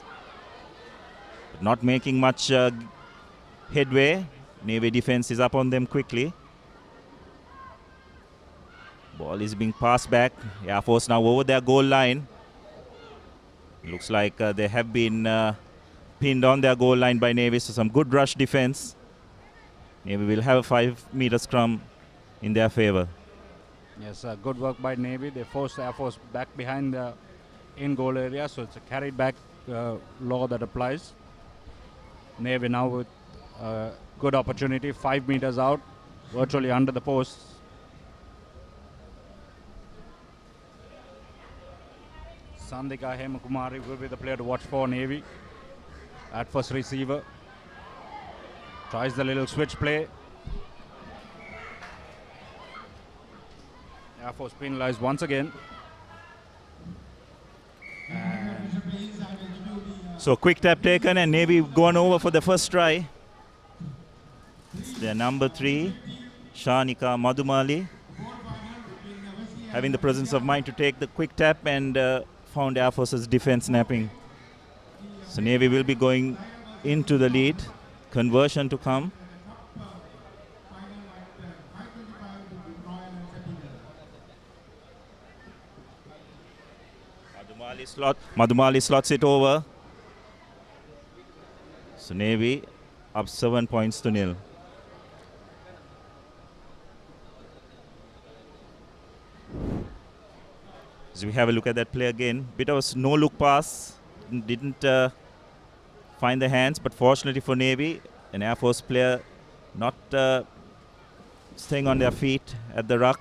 But not making much headway. Navy defense is up on them quickly. Ball is being passed back. Air Force now over their goal line. Looks like they have been pinned on their goal line by Navy, so some good rush defense. Navy will have a 5-meter scrum in their favor. Yes, good work by Navy. They forced Air Force back behind the in-goal area, so it's a carried back law that applies. Navy now with good opportunity, 5 meters out, virtually under the post. Sandika Hemakumari will be the player to watch for Navy at first receiver. Tries the little switch play. Air Force penalized once again. So quick tap taken and Navy gone over for the first try. It's their number 3, Shanika Madhumali having the presence of mind to take the quick tap and found Air Force's defense snapping. So Navy will be going into the lead. Conversion to come. Madhumali slots it over. So Navy up 7 points to 0. As we have a look at that play again, bit of a no-look pass, didn't find the hands, but fortunately for Navy, an Air Force player not staying on their feet at the ruck.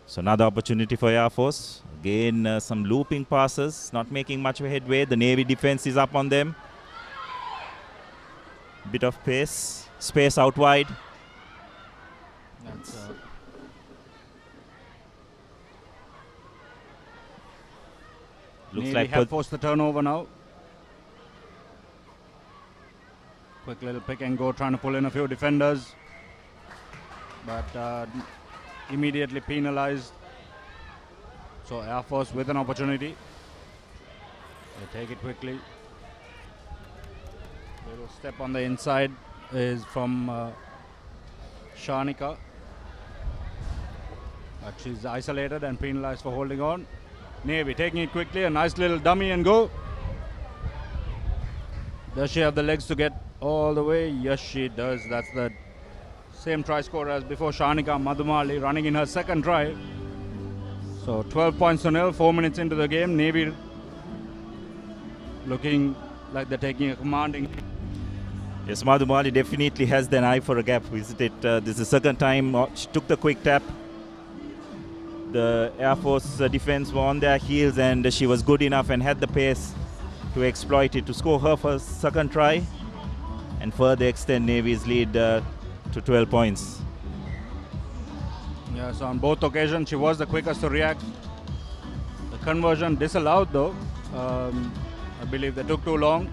So another opportunity for Air Force. Again, some looping passes, not making much of a headway. The Navy defense is up on them. Bit of space out wide. That's looks Navy like have forced the turnover now. Quick little pick and go, trying to pull in a few defenders, but immediately penalized. So Air Force with an opportunity. They take it quickly. Little step on the inside is from Shanika, but she's isolated and penalized for holding on. Navy taking it quickly, a nice little dummy and go. Does she have the legs to get all the way? Yes, she does. That's the same try scorer as before, Shanika Madhumali, running in her second try. So 12 points to 0, 4 minutes into the game. Navy looking like they're taking a commanding. Yes, Madhumali definitely has the eye for a gap, isn't it? This is the second time she took the quick tap. The Air Force defense were on their heels, and she was good enough and had the pace to exploit it to score her first second try and further extend Navy's lead to 12 points. Yes, on both occasions she was the quickest to react. The conversion disallowed though. I believe they took too long.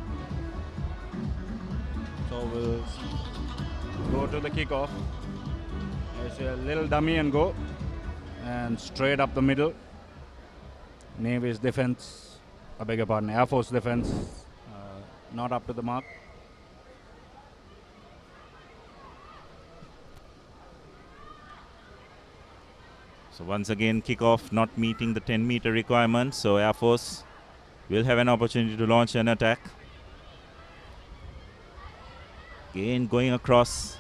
So we'll go to the kickoff. There's a little dummy and go. And straight up the middle. Navy's defense, I beg your pardon, Air Force defense, not up to the mark. So once again, kickoff not meeting the 10-meter requirement. So Air Force will have an opportunity to launch an attack. Again, going across.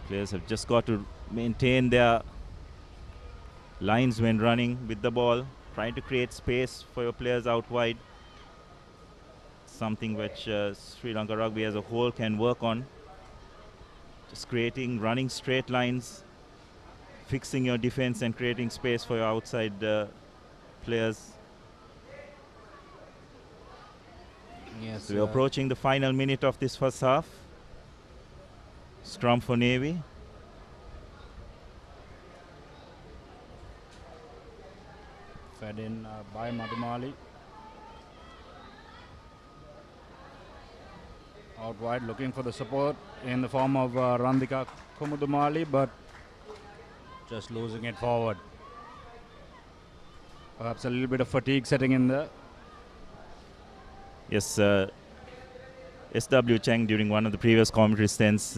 Players have just got to maintain their lines when running with the ball, trying to create space for your players out wide. Something which Sri Lanka Rugby as a whole can work on. Just running straight lines, fixing your defense and creating space for your outside players. Yes. So we're approaching the final minute of this first half. Scrum for Navy. Fed in by Madhumali. Out wide, looking for the support in the form of Randika Kumudumali, but just losing it forward. Perhaps a little bit of fatigue setting in there. Yes, S.W. Chang during one of the previous commentary stints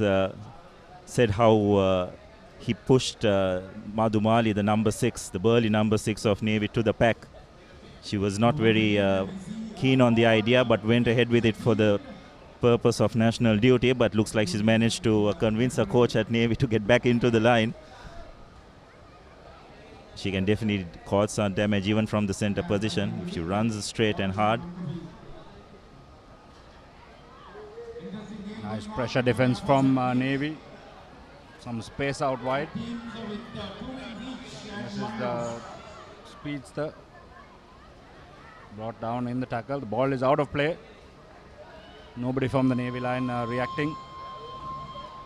said how he pushed Madhumali, the number 6, the burly number 6 of Navy, to the pack. She was not very keen on the idea, but went ahead with it for the purpose of national duty, but looks like she's managed to convince her coach at Navy to get back into the line. She can definitely cause some damage even from the center position if she runs straight and hard. Nice pressure defense from Navy. Some space out wide. This is the speedster. Brought down in the tackle. The ball is out of play. Nobody from the Navy line reacting.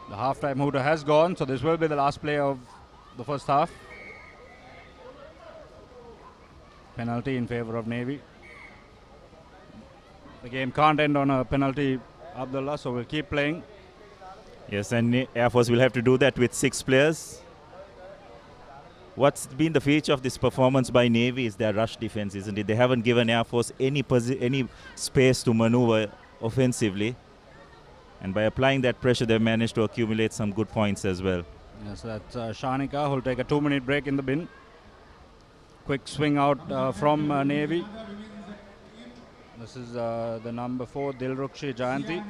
The half-time hooter has gone, so this will be the last play of the first half. Penalty in favor of Navy. The game can't end on a penalty, Abdullah, so we'll keep playing. Yes, and Air Force will have to do that with 6 players. What's been the feature of this performance by Navy is their rush defense, isn't it? They haven't given Air Force any space to maneuver offensively. And by applying that pressure, they've managed to accumulate some good points as well. Yes, that's Shanika who'll take a 2-minute break in the bin. Quick swing out from Navy. This is the number 4, Dilrukshi Jayanti.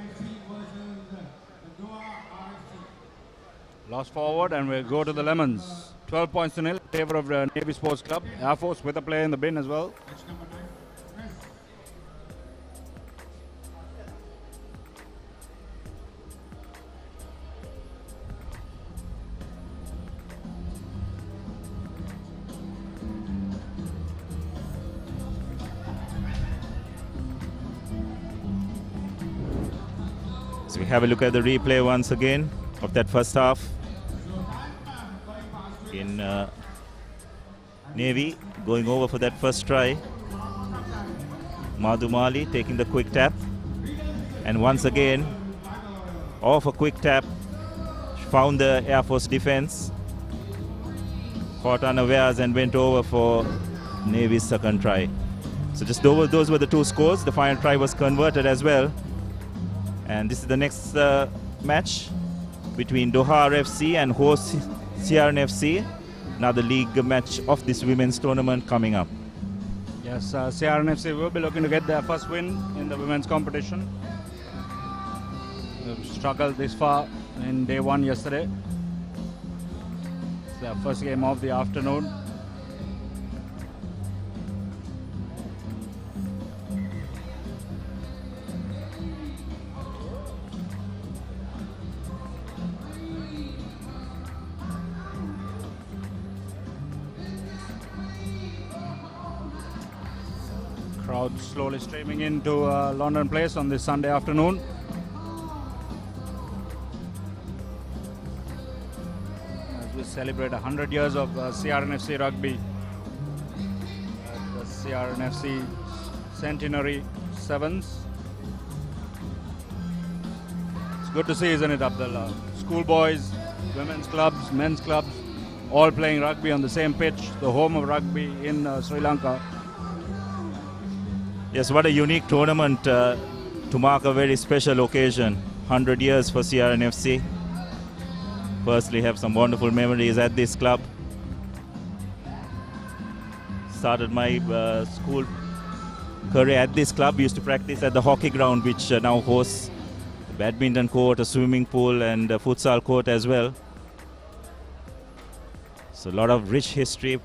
Lost forward, and we'll go to the Lemons. 12 points to nil in favor of Navy Sports Club. Air Force with a player in the bin as well. So we have a look at the replay once again of that first half. In Navy going over for that first try. Madhumali taking the quick tap, and once again off a quick tap found the Air Force defense, caught unawares and went over for Navy's second try. So just those were the 2 scores. The final try was converted as well, and this is the next match between Doha FC and host CR&FC. Another league match of this women's tournament coming up. Yes, CR&FC will be looking to get their first win in the women's competition. They've struggled this far in day 1 yesterday. It's their first game of the afternoon. Crowd slowly streaming into Longdon Place on this Sunday afternoon. As we celebrate 100 years of CR&FC Rugby at the CR&FC Centenary Sevens. It's good to see, isn't it, Abdullah? Schoolboys, women's clubs, men's clubs, all playing rugby on the same pitch, the home of rugby in Sri Lanka. Yes, what a unique tournament to mark a very special occasion. 100 years for CR&FC. Personally have some wonderful memories at this club. Started my school career at this club. We used to practice at the hockey ground, which now hosts a badminton court, a swimming pool and a futsal court as well. So a lot of rich history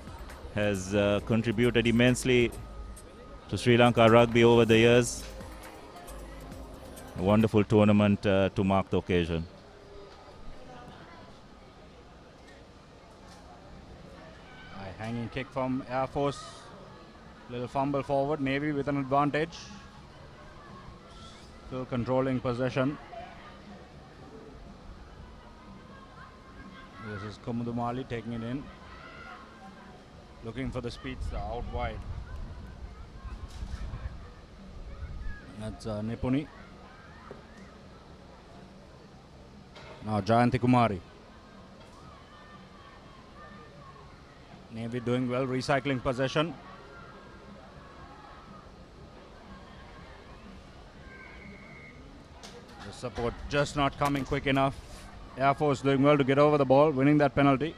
has contributed immensely to Sri Lanka rugby over the years. A wonderful tournament to mark the occasion. A hanging kick from Air Force. Little fumble forward. Navy with an advantage. Still controlling possession. This is Kumudumali taking it in. Looking for the speeds out wide. That's Nipuni. Now Jayanti Kumari. Navy doing well, recycling possession. The support just not coming quick enough. Air Force doing well to get over the ball, winning that penalty.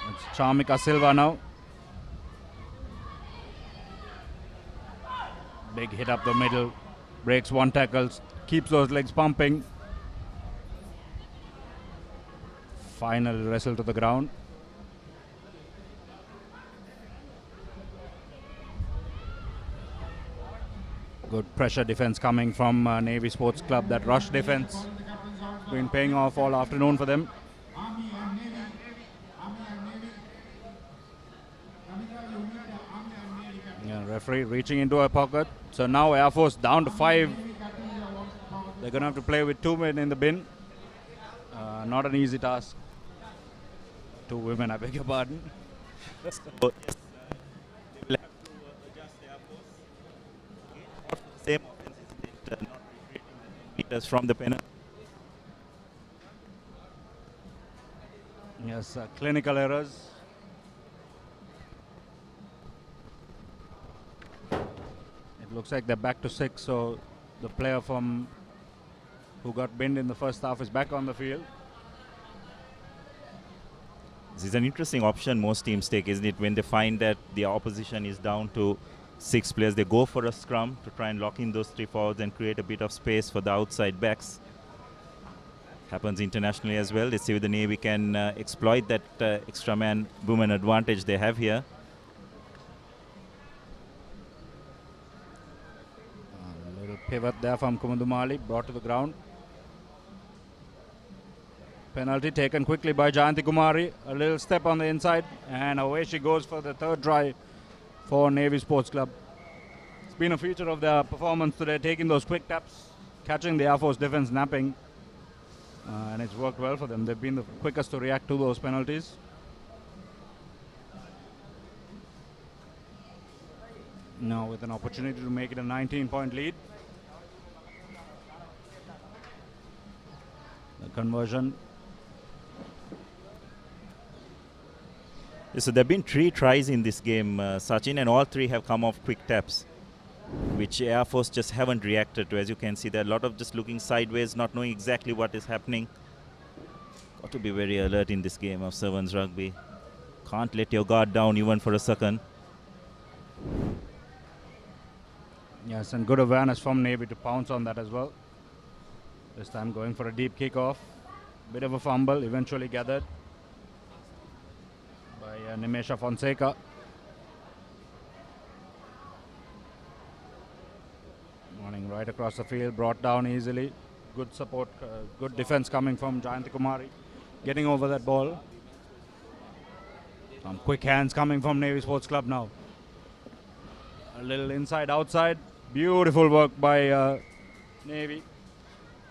It's Chamika Silva now. Big hit up the middle, breaks 1 tackle, keeps those legs pumping. Final wrestle to the ground. Good pressure defense coming from Navy Sports Club. That rush defense has been paying off all afternoon for them. Yeah, referee reaching into a pocket. So now Air Force down to 5. They're going to have to play with 2 men in the bin. Not an easy task. 2 women, I beg your pardon. meters from the penalty. Yes, clinical errors. It looks like they're back to 6, so the player from who got binned in the first half is back on the field. This is an interesting option most teams take, isn't it? When they find that the opposition is down to 6 players, they go for a scrum to try and lock in those 3 forwards and create a bit of space for the outside backs. Happens internationally as well. Let's see if the Navy can exploit that extra man-woman advantage they have here. A little pivot there from Kumudumali, brought to the ground. Penalty taken quickly by Jayanti Kumari. A little step on the inside, and away she goes for the third try for Navy Sports Club. It's been a feature of their performance today, taking those quick taps, catching the Air Force defense napping, and it's worked well for them. They've been the quickest to react to those penalties. Now with an opportunity to make it a 19-point lead. The conversion. So there have been 3 tries in this game, Sachin, and all 3 have come off quick taps, which Air Force just haven't reacted to. As you can see, there are a lot of just looking sideways, not knowing exactly what is happening. Got to be very alert in this game of Sevens rugby. Can't let your guard down even for a second. Yes, and good awareness from Navy to pounce on that as well. This time going for a deep kick-off. Bit of a fumble, eventually gathered by Nimesha Fonseca. Running right across the field, brought down easily. Good support, good defense coming from Jayanti Kumari. Getting over that ball. Some quick hands coming from Navy Sports Club now. A little inside, outside. Beautiful work by Navy.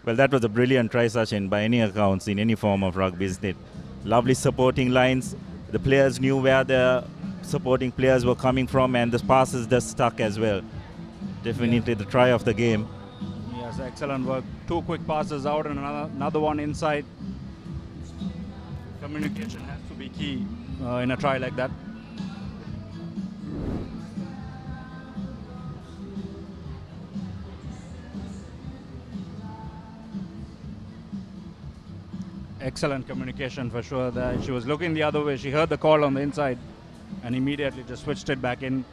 Well, that was a brilliant try, Sachin, by any accounts, in any form of rugby, isn't it? Lovely supporting lines. The players knew where the supporting players were coming from, and the passes just stuck as well. Definitely the try of the game. Yes, excellent work. 2 quick passes out and another one inside. Communication has to be key in a try like that. Excellent communication for sure. She was looking the other way. She heard the call on the inside and immediately just switched it back in.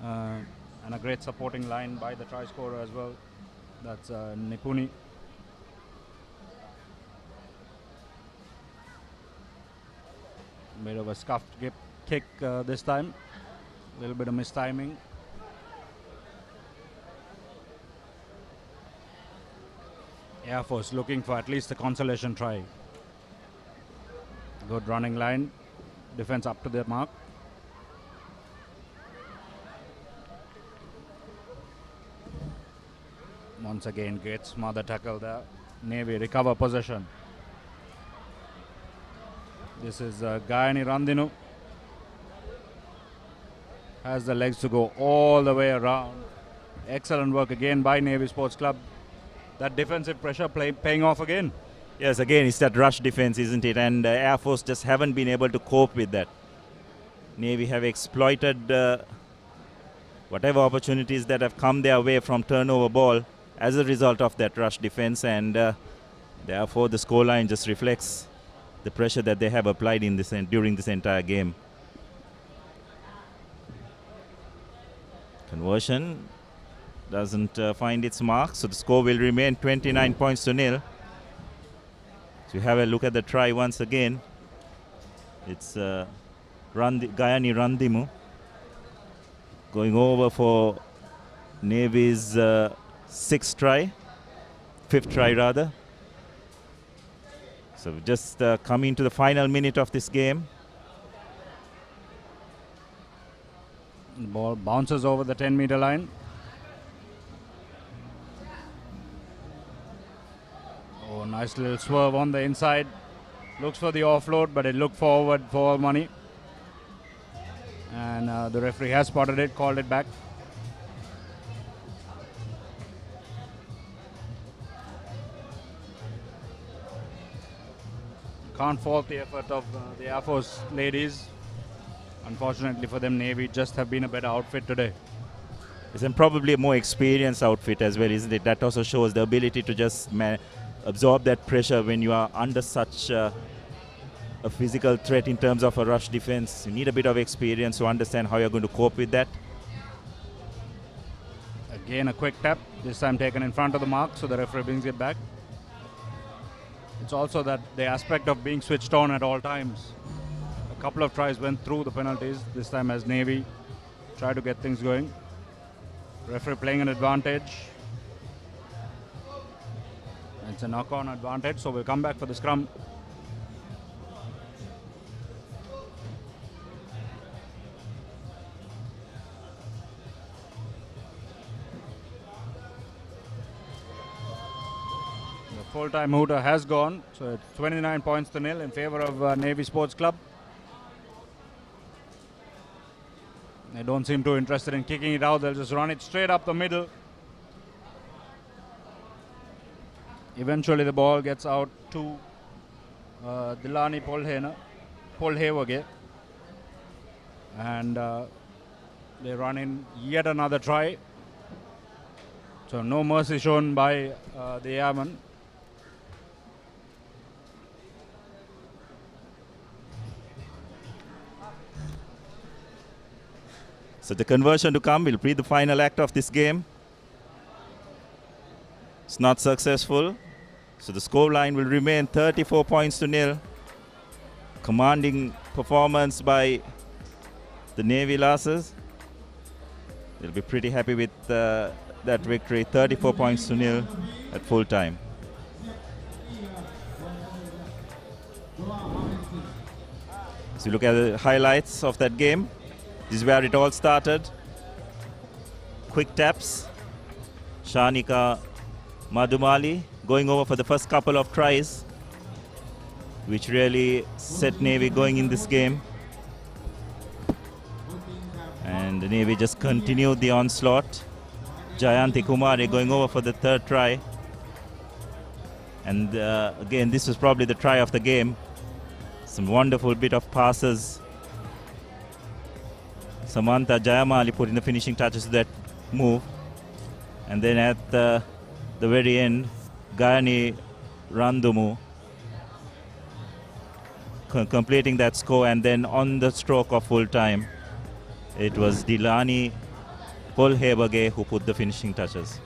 And a great supporting line by the try scorer as well. That's Nipuni. Bit of a scuffed kick this time. A little bit of mistiming. Air Force looking for at least a consolation try. Good running line. Defense up to the mark. Once again, great smother tackle there. Navy recover possession. This is Gayani Randinu. Has the legs to go all the way around. Excellent work again by Navy Sports Club. That defensive pressure paying off again. Yes, again, it's that rush defense, isn't it? And Air Force just haven't been able to cope with that. Navy have exploited whatever opportunities that have come their way from turnover ball as a result of that rush defense, and therefore the scoreline just reflects the pressure that they have applied in this during this entire game. Conversion doesn't find its mark, so the score will remain 29 points to nil. So you have a look at the try once again. It's Gayani Randimu going over for Navy's 5th try rather. So just coming to the final minute of this game. The ball bounces over the 10-meter line. Oh, nice little swerve on the inside. Looks for the offload, but it looked forward for all money. And the referee has spotted it, called it back. Can't fault the effort of the Air Force ladies. Unfortunately for them, Navy just have been a better outfit today. It's probably a more experienced outfit as well, isn't it? That also shows the ability to just absorb that pressure when you are under such a physical threat in terms of a rush defense. You need a bit of experience to understand how you're going to cope with that. Again, a quick tap, this time taken in front of the mark, so the referee brings it back. It's also that the aspect of being switched on at all times. A couple of tries went through the penalties, this time as Navy tried to get things going. Referee playing an advantage. It's a knock-on advantage, so we'll come back for the scrum. The full-time hooter has gone, so it's 29 points to nil in favor of Navy Sports Club. They don't seem too interested in kicking it out. They'll just run it straight up the middle. Eventually the ball gets out to Dilani Polhevage. And they run in yet another try. So no mercy shown by the Airmen. So the conversion to come will be the final act of this game. It's not successful. So the scoreline will remain 34 points to nil. Commanding performance by the Navy Lasses. They'll be pretty happy with that victory. 34 points to nil at full time. So look at the highlights of that game. This is where it all started. Quick taps. Shanika Madhumali going over for the first couple of tries, which really set Navy going in this game. And the Navy just continued the onslaught. Jayanti Kumari going over for the third try. And again, this was probably the try of the game. Some wonderful bit of passes. Samantha Jayamali putting the finishing touches to that move. And then at the very end, Gayani Randumu completing that score, and then on the stroke of full time, it was Dilani Polhevage who put the finishing touches.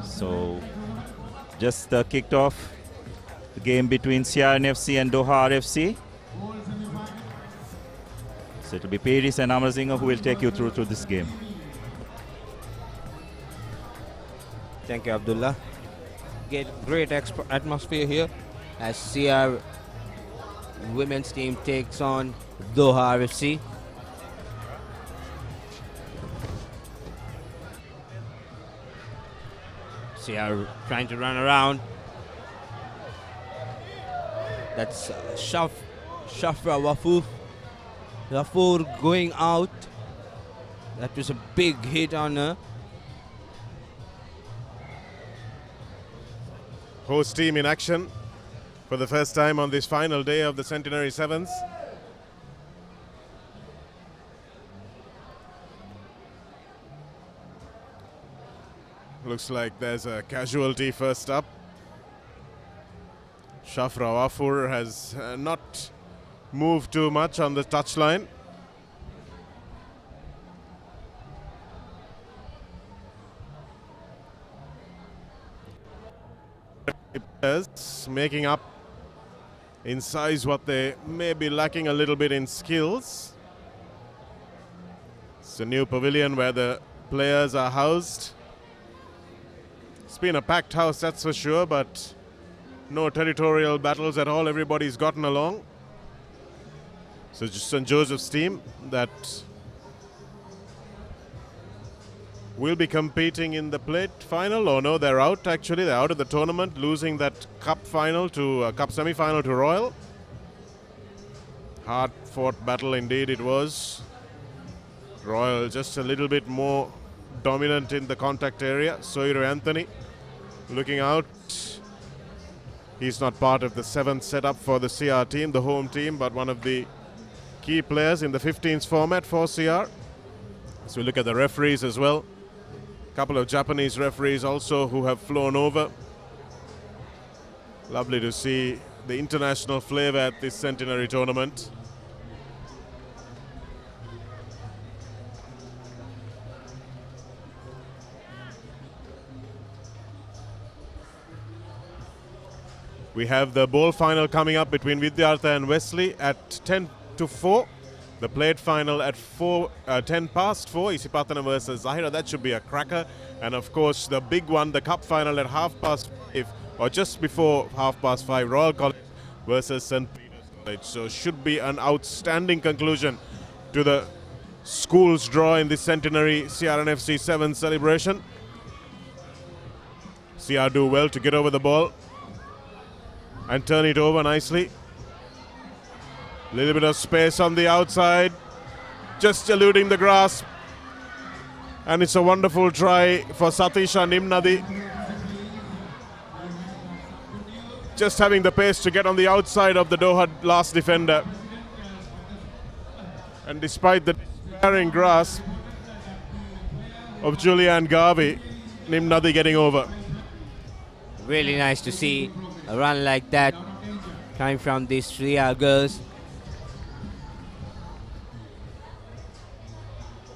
So just kicked off the game between CR&FC and Doha RFC. So it will be Paris and Amarzinga who will take you through this game. Thank you, Abdullah. Great atmosphere here as CR women's team takes on Doha RFC. CR trying to run around. That's Shafra Wafour going out. That was a big hit on her. Host team in action for the first time on this final day of the Centenary Sevens. Looks like there's a casualty first up. Shafra Wafour has not moved too much on the touchline. Making up in size what they may be lacking a little bit in skills. It's a new pavilion where the players are housed. It's been a packed house, that's for sure, but no territorial battles at all. Everybody's gotten along. So St. Joseph's team that will be competing in the plate final. Oh no, they're out actually. They're out of the tournament, losing that cup final to cup semi-final to Royal. Hard hard-fought battle indeed it was. Royal just a little bit more dominant in the contact area. Soiru Anthony looking out. He's not part of the 7th setup for the CR team, the home team, but one of the key players in the 15s format for CR. So we look at the referees as well. A couple of Japanese referees also who have flown over. Lovely to see the international flavor at this centenary tournament. We have the ball final coming up between Vidyartha and Wesley at 10-4. The plate final at 10 past 4, Isipatana versus Zahira. That should be a cracker. And of course, the big one, the cup final at 5:30, or just before 5:30, Royal College versus St. Peter's College. So should be an outstanding conclusion to the school's draw in this centenary CR&FC 7 celebration. CR do well to get over the ball and turn it over nicely. Little bit of space on the outside, just eluding the grasp. And it's a wonderful try for Satisha Nimnadi. Just having the pace to get on the outside of the Doha last defender. And despite the despairing grasp of Julianne Garvey, Nimnadi getting over. Really nice to see a run like that coming from these 3 girls.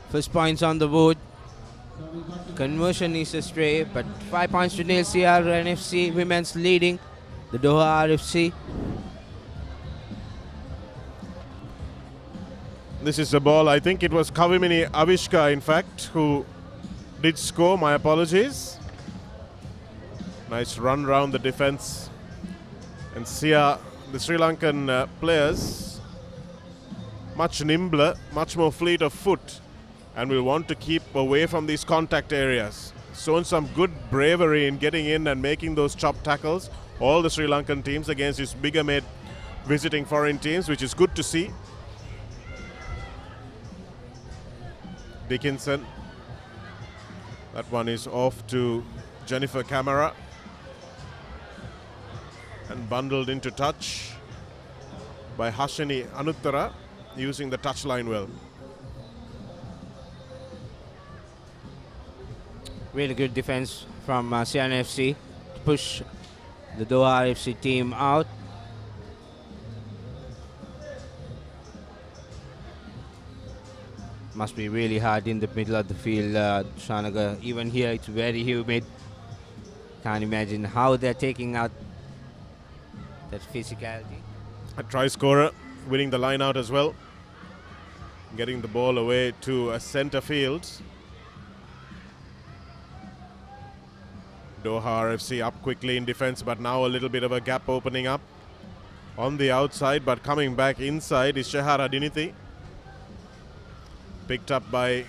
First points on the board. Conversion is a stray, but 5 points to nil. CR&FC women's leading the Doha RFC. This is the ball. I think it was Kavimini Avishka, in fact, who did score. My apologies. Nice run round the defense. And CR, the Sri Lankan players, much nimbler, much more fleet of foot, and will want to keep away from these contact areas. Shown some good bravery in getting in and making those chop tackles. All the Sri Lankan teams against these bigger made visiting foreign teams, which is good to see. Dickinson. That one is off to Jennifer Camara and bundled into touch by Hashini Anuttara, using the touchline well. Really good defense from CR&FC to push the Doha RFC team out. Must be really hard in the middle of the field, Shanaga. Even here it's very humid. Can't imagine how they're taking out that physicality. A try scorer winning the line out as well. Getting the ball away to a centre field. Doha RFC up quickly in defense, but now a little bit of a gap opening up on the outside, but coming back inside is Shehara Diniti. Picked up by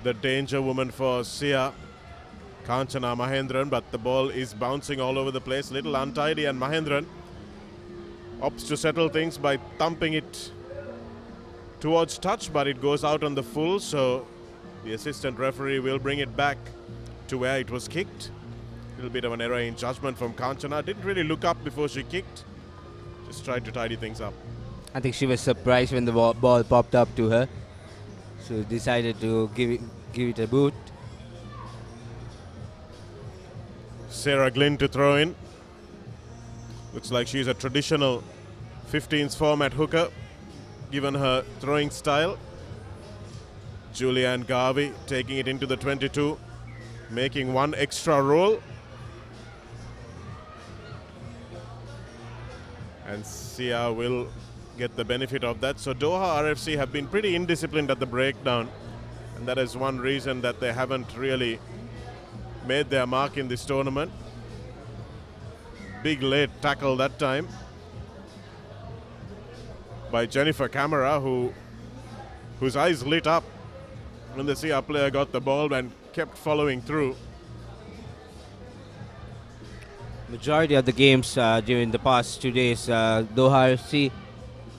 the danger woman for Sia, Kanchana Mahendran, but the ball is bouncing all over the place, little untidy, and Mahendran opts to settle things by thumping it towards touch, but it goes out on the full, so the assistant referee will bring it back to where it was kicked. A little bit of an error in judgment from Kanchana. Didn't really look up before she kicked. Just tried to tidy things up. I think she was surprised when the ball popped up to her, so decided to give it a boot. Sarah Glynn to throw in. Looks like she's a traditional 15s format hooker, given her throwing style. Julianne Garvey taking it into the 22, making one extra roll. And Sia will get the benefit of that. So Doha RFC have been pretty indisciplined at the breakdown, and that is one reason that they haven't really made their mark in this tournament. Big late tackle that time by Jennifer Camara, whose eyes lit up when the CR player got the ball and kept following through. Majority of the games during the past 2 days, Doha RFC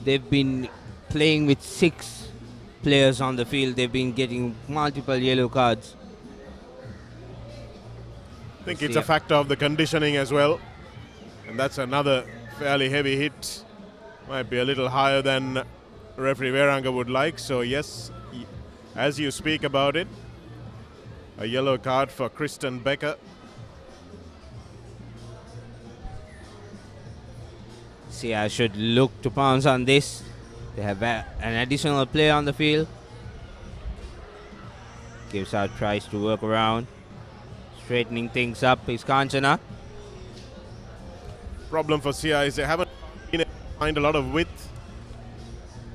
they've been playing with 6 players on the field. They've been getting multiple yellow cards. I think it's a factor of the conditioning as well. And that's another fairly heavy hit. Might be a little higher than referee Veranga would like. So yes, as you speak about it, a yellow card for Kristen Becker. CR should look to pounce on this. They have an additional player on the field. Gives out tries to work around. Straightening things up is Kanchana. Problem for CR is they haven't been able to find a lot of width.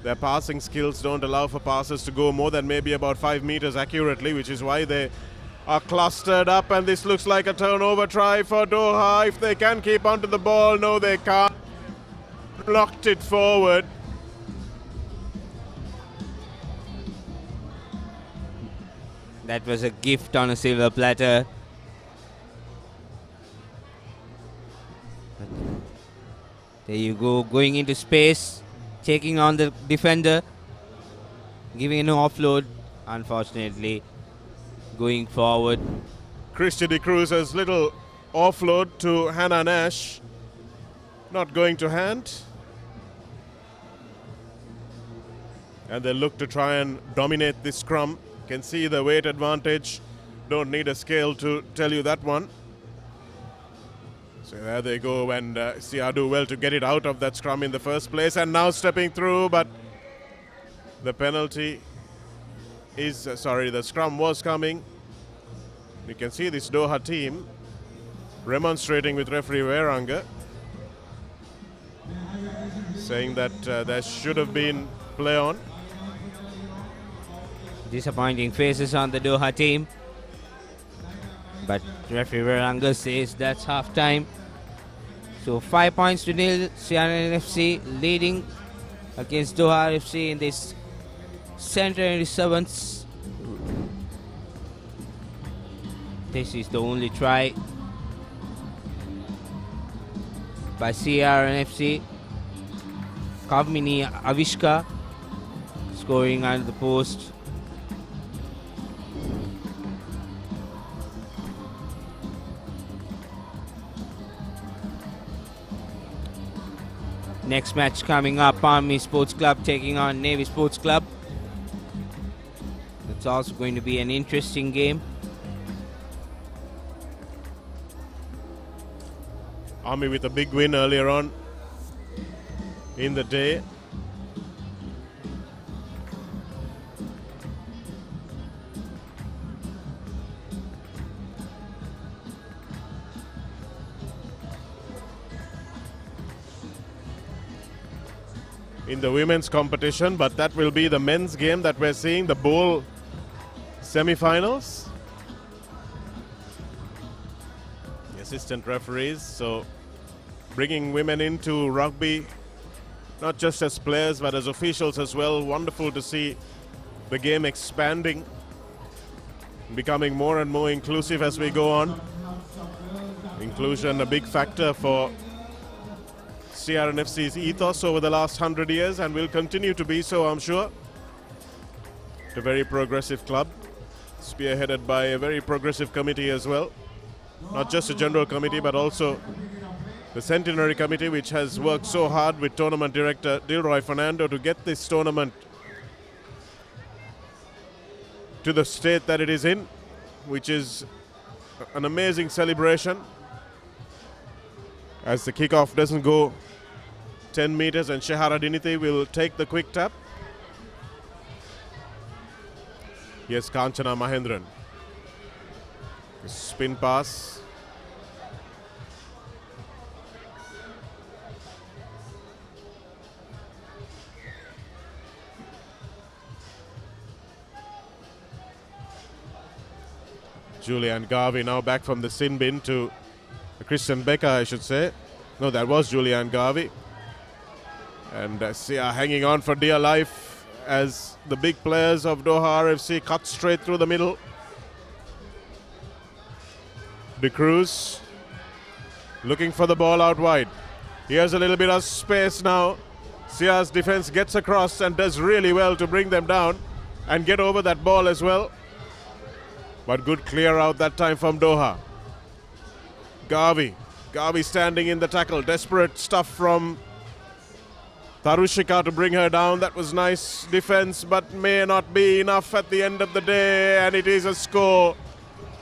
Their passing skills don't allow for passes to go more than maybe about 5 meters accurately, which is why they are clustered up, and this looks like a turnover try for Doha. If they can keep onto the ball, no they can't. Blocked it forward. That was a gift on a silver platter. There you go, going into space, taking on the defender, giving an offload. Unfortunately, going forward. Christy De Cruz's little offload to Hannah Nash. Not going to hand. And they look to try and dominate this scrum. Can see the weight advantage. Don't need a scale to tell you that one. So there they go, and CR do well to get it out of that scrum in the first place. And now stepping through, but the penalty is, the scrum was coming. You can see this Doha team remonstrating with referee Veranga, saying that there should have been play on. Disappointing faces on the Doha team. But referee Veranga says that's half time. So 5 points to nil. CR&FC leading against Doha FC in this Centenary Sevens. This is the only try by CR&FC. Kavmini Avishka scoring under the post. Next match coming up, Army Sports Club taking on Navy Sports Club. It's also going to be an interesting game. Army with a big win earlier on in the day. In the women's competition, but that will be the men's game that we're seeing, the bowl semi-finals. The assistant referees, so bringing women into rugby, not just as players but as officials as well. Wonderful to see the game expanding, becoming more and more inclusive as we go on. Inclusion a big factor for CR&FC's ethos over the last 100 years, and will continue to be so, I'm sure. It's a very progressive club, spearheaded by a very progressive committee as well. Not just a general committee, but also the Centenary Committee, which has worked so hard with tournament director Dilroy Fernando to get this tournament to the state that it is in, which is an amazing celebration. As the kickoff doesn't go 10 meters, and Shehara Diniti will take the quick tap. Yes, Kanchana Mahendran. Spin pass. Julianne Garvey now back from the sin bin to Kristen Becker, I should say. No, that was Julianne Garvey. And CR hanging on for dear life as the big players of Doha RFC cut straight through the middle. De Cruz looking for the ball out wide. Here's a little bit of space now. CR's defense gets across and does really well to bring them down and get over that ball as well. But good clear out that time from Doha. Garvey standing in the tackle. Desperate stuff from Tarushika to bring her down. That was nice defense, but may not be enough at the end of the day. And it is a score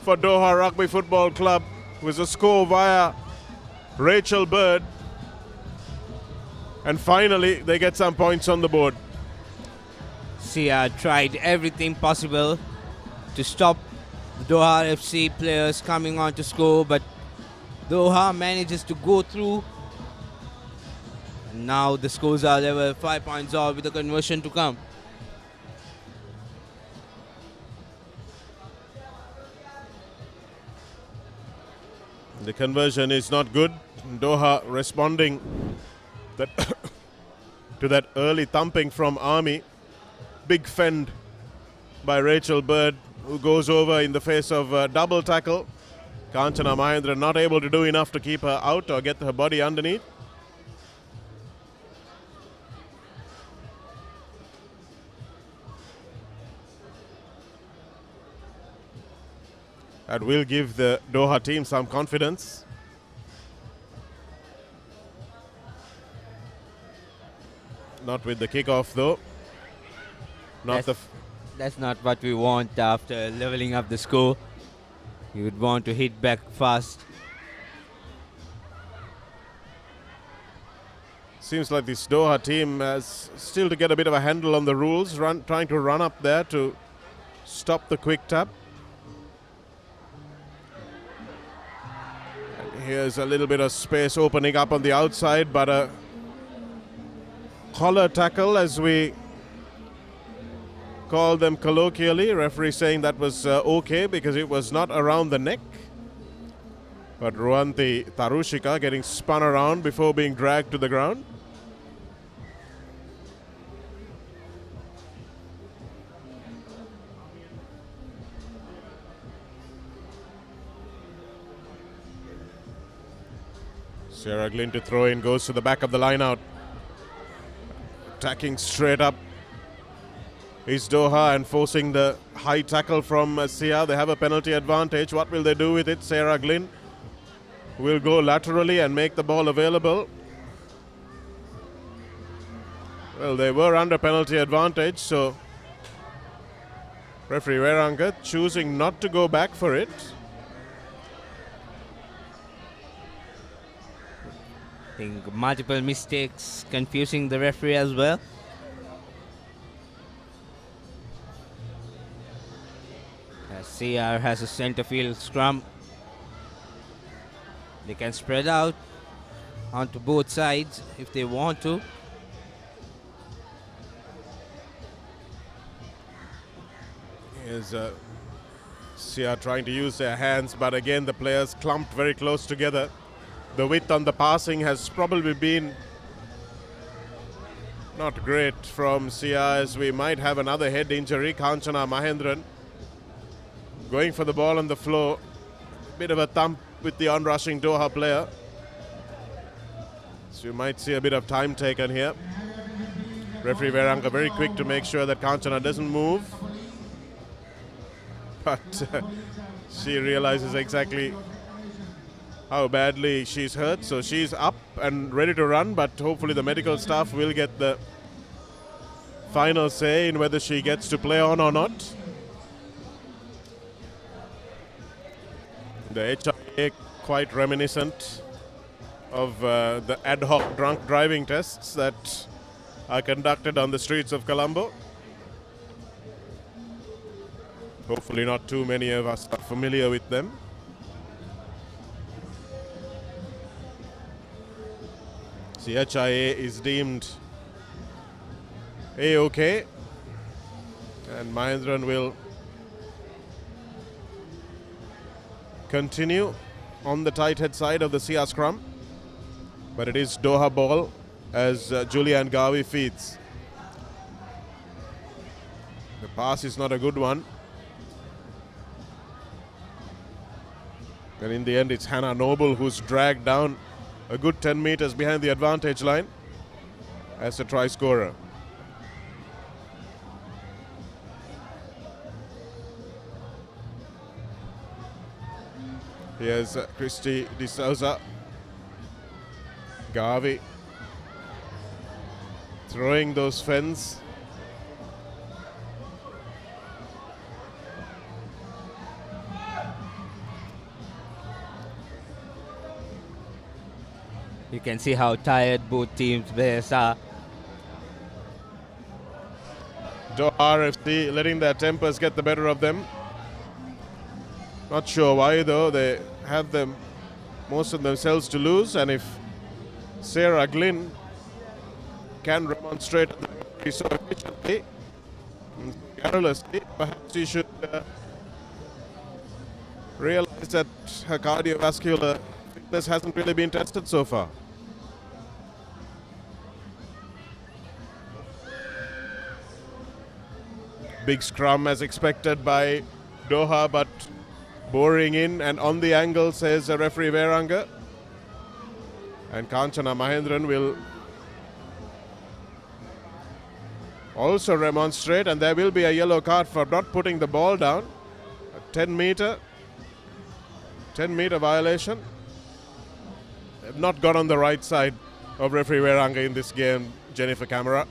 for Doha Rugby Football Club. It was a score via Rachel Bird. And finally, they get some points on the board. CR tried everything possible to stop Doha FC players coming on to score, but Doha manages to go through. And now the scores are level, 5 points off with a conversion to come. The conversion is not good. Doha responding to that early thumping from Army. Big fend by Rachel Bird, who goes over in the face of a double tackle. Kanchana Mahendra not able to do enough to keep her out or get her body underneath. That will give the Doha team some confidence. Not with the kickoff though. That's not what we want after leveling up the score. You would want to hit back fast. Seems like this Doha team has still to get a bit of a handle on the rules, trying to run up there to stop the quick tap. And here's a little bit of space opening up on the outside, but a collar tackle, as we call them colloquially. Referee saying that was okay because it was not around the neck. But Ruanti Tarushika getting spun around before being dragged to the ground. Sarah Glynn to throw in, goes to the back of the line out. Attacking straight up is Doha and forcing the high tackle from CR. They have a penalty advantage. What will they do with it? Sarah Glynn will go laterally and make the ball available. Well, they were under penalty advantage, so referee Veranka choosing not to go back for it. I think multiple mistakes confusing the referee as well. CR has a center field scrum. They can spread out onto both sides if they want to. Here's CR trying to use their hands, but again the players clumped very close together. The width on the passing has probably been not great from CR, as we might have another head injury. Kanchana Mahendran going for the ball on the floor. Bit of a thump with the onrushing Doha player. So you might see a bit of time taken here. Referee Veranka very quick to make sure that Kanchana doesn't move. But she realizes exactly how badly she's hurt. So she's up and ready to run, but hopefully the medical staff will get the final say in whether she gets to play on or not. The HIA quite reminiscent of the ad hoc drunk driving tests that are conducted on the streets of Colombo. Hopefully not too many of us are familiar with them. CHIA is deemed A-OK, and Mahendran will continue on the tight head side of the CR scrum, but it is Doha ball as Julianne Garvey feeds. The pass is not a good one, and in the end it's Hannah Noble who's dragged down a good 10 meters behind the advantage line. as a try scorer. Here's Christy De Souza. Garvey throwing those fens. You can see how tired both teams players are. Doha RFC letting their tempers get the better of them. Not sure why though, they have them most of themselves to lose, and if Sarah Glynn can demonstrate so efficiently, garrulously, perhaps she should realize that her cardiovascular fitness hasn't really been tested so far. Big scrum as expected by Doha, but boring in and on the angle, says referee Veranga. And Kanchana Mahendran will also remonstrate, and there will be a yellow card for not putting the ball down. A 10 meter violation. They've not got on the right side of referee Veranga in this game, Jennifer Camara.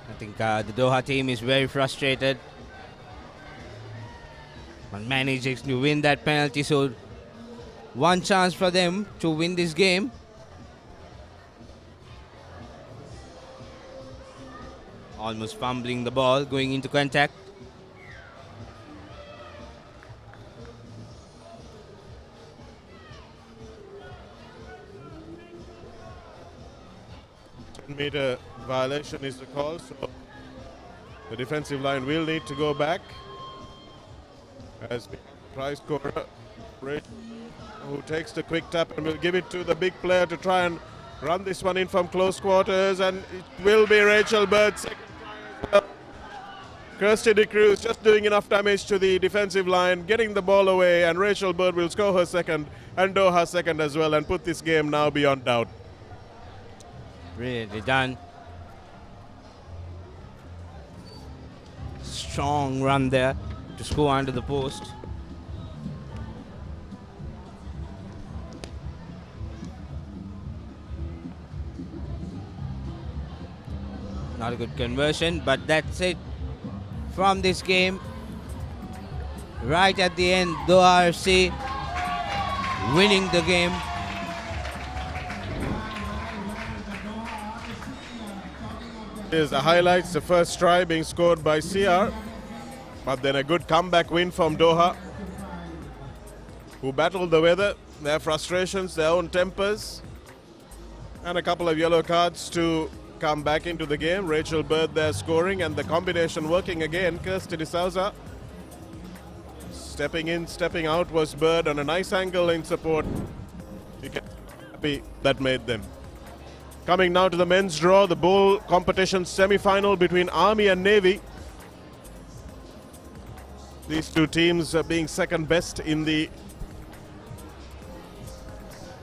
I think the Doha team is very frustrated. But manages to win that penalty, so one chance for them to win this game. Almost fumbling the ball, going into contact. Meter violation is the call, so the defensive line will need to go back. As prize scorer, who takes the quick tap and will give it to the big player to try and run this one in from close quarters, and it will be Rachel Bird. Second try as well. Kirsty De Cruz just doing enough damage to the defensive line, getting the ball away, and Rachel Bird will score her second and Doha second as well, and put this game now beyond doubt. Really done. Strong run there to score under the post. Not a good conversion, but that's it from this game. Right at the end, Doha RFC winning the game. Here's the highlights, the first try being scored by CR, but then a good comeback win from Doha, who battled the weather, their frustrations, their own tempers, and a couple of yellow cards to come back into the game. Rachel Bird there scoring, and the combination working again. Kirsty De Souza stepping in, stepping out was Bird on a nice angle in support. You can be happy that made them. Coming now to the men's draw, the bowl competition semi-final between Army and Navy. These two teams being second best in the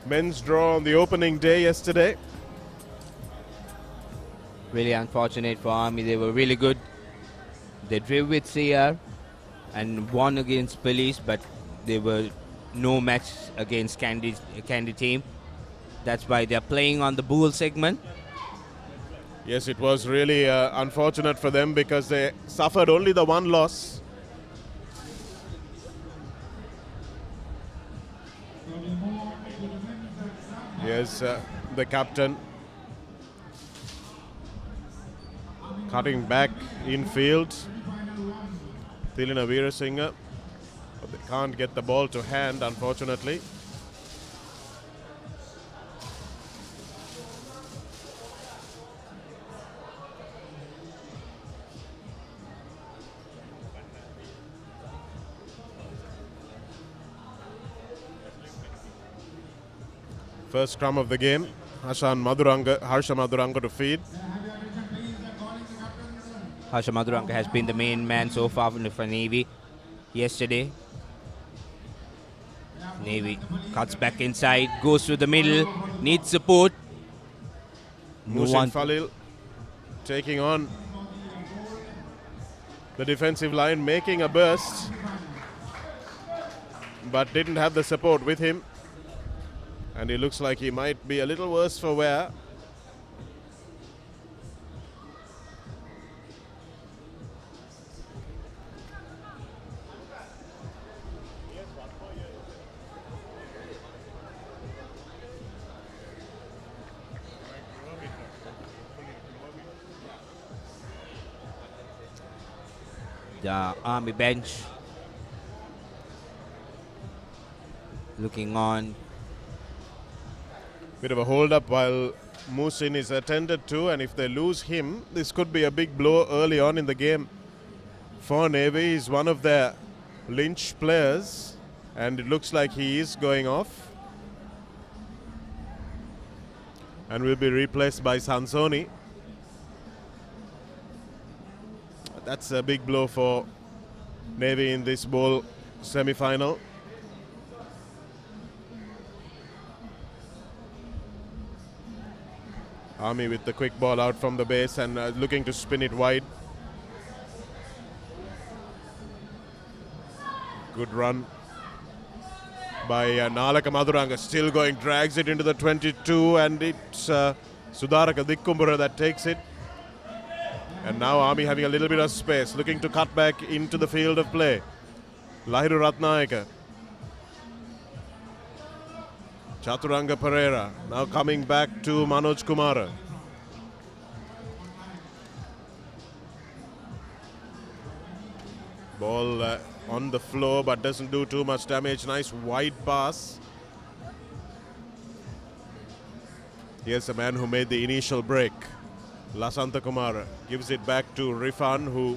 men's draw on the opening day yesterday. Really unfortunate for Army. They were really good. They drew with CR and won against Police, but they were no match against Candy team. That's why they're playing on the Bull segment. Yes, it was really unfortunate for them because they suffered only the one loss. Here's the captain cutting back infield. Thilina Veerasinghe, but they can't get the ball to hand, unfortunately. First scrum of the game, Harsha Madhuranga to feed. Harsha Madhuranga has been the main man so far for Navy yesterday. Navy cuts back inside, goes to the middle, needs support. Musin Falil taking on the defensive line, making a burst, but didn't have the support with him. And he looks like he might be a little worse for wear. The Army bench looking on. Bit of a hold up while Musin is attended to, and if they lose him, this could be a big blow early on in the game for Navy. He's one of their Lynch players, and it looks like he is going off and will be replaced by Sansoni. That's a big blow for Navy in this bowl semi-final. Army with the quick ball out from the base and looking to spin it wide. Good run by Nalaka Maduranga, still going, drags it into the 22, and it's Sudaraka Dikkumbura that takes it. And now Army having a little bit of space, looking to cut back into the field of play. Lahiru Ratnayaka. Chaturanga Pereira now coming back to Manoj Kumara. Ball on the floor but doesn't do too much damage. Nice wide pass. Here's a man who made the initial break. Lasantha Kumara gives it back to Rifan, who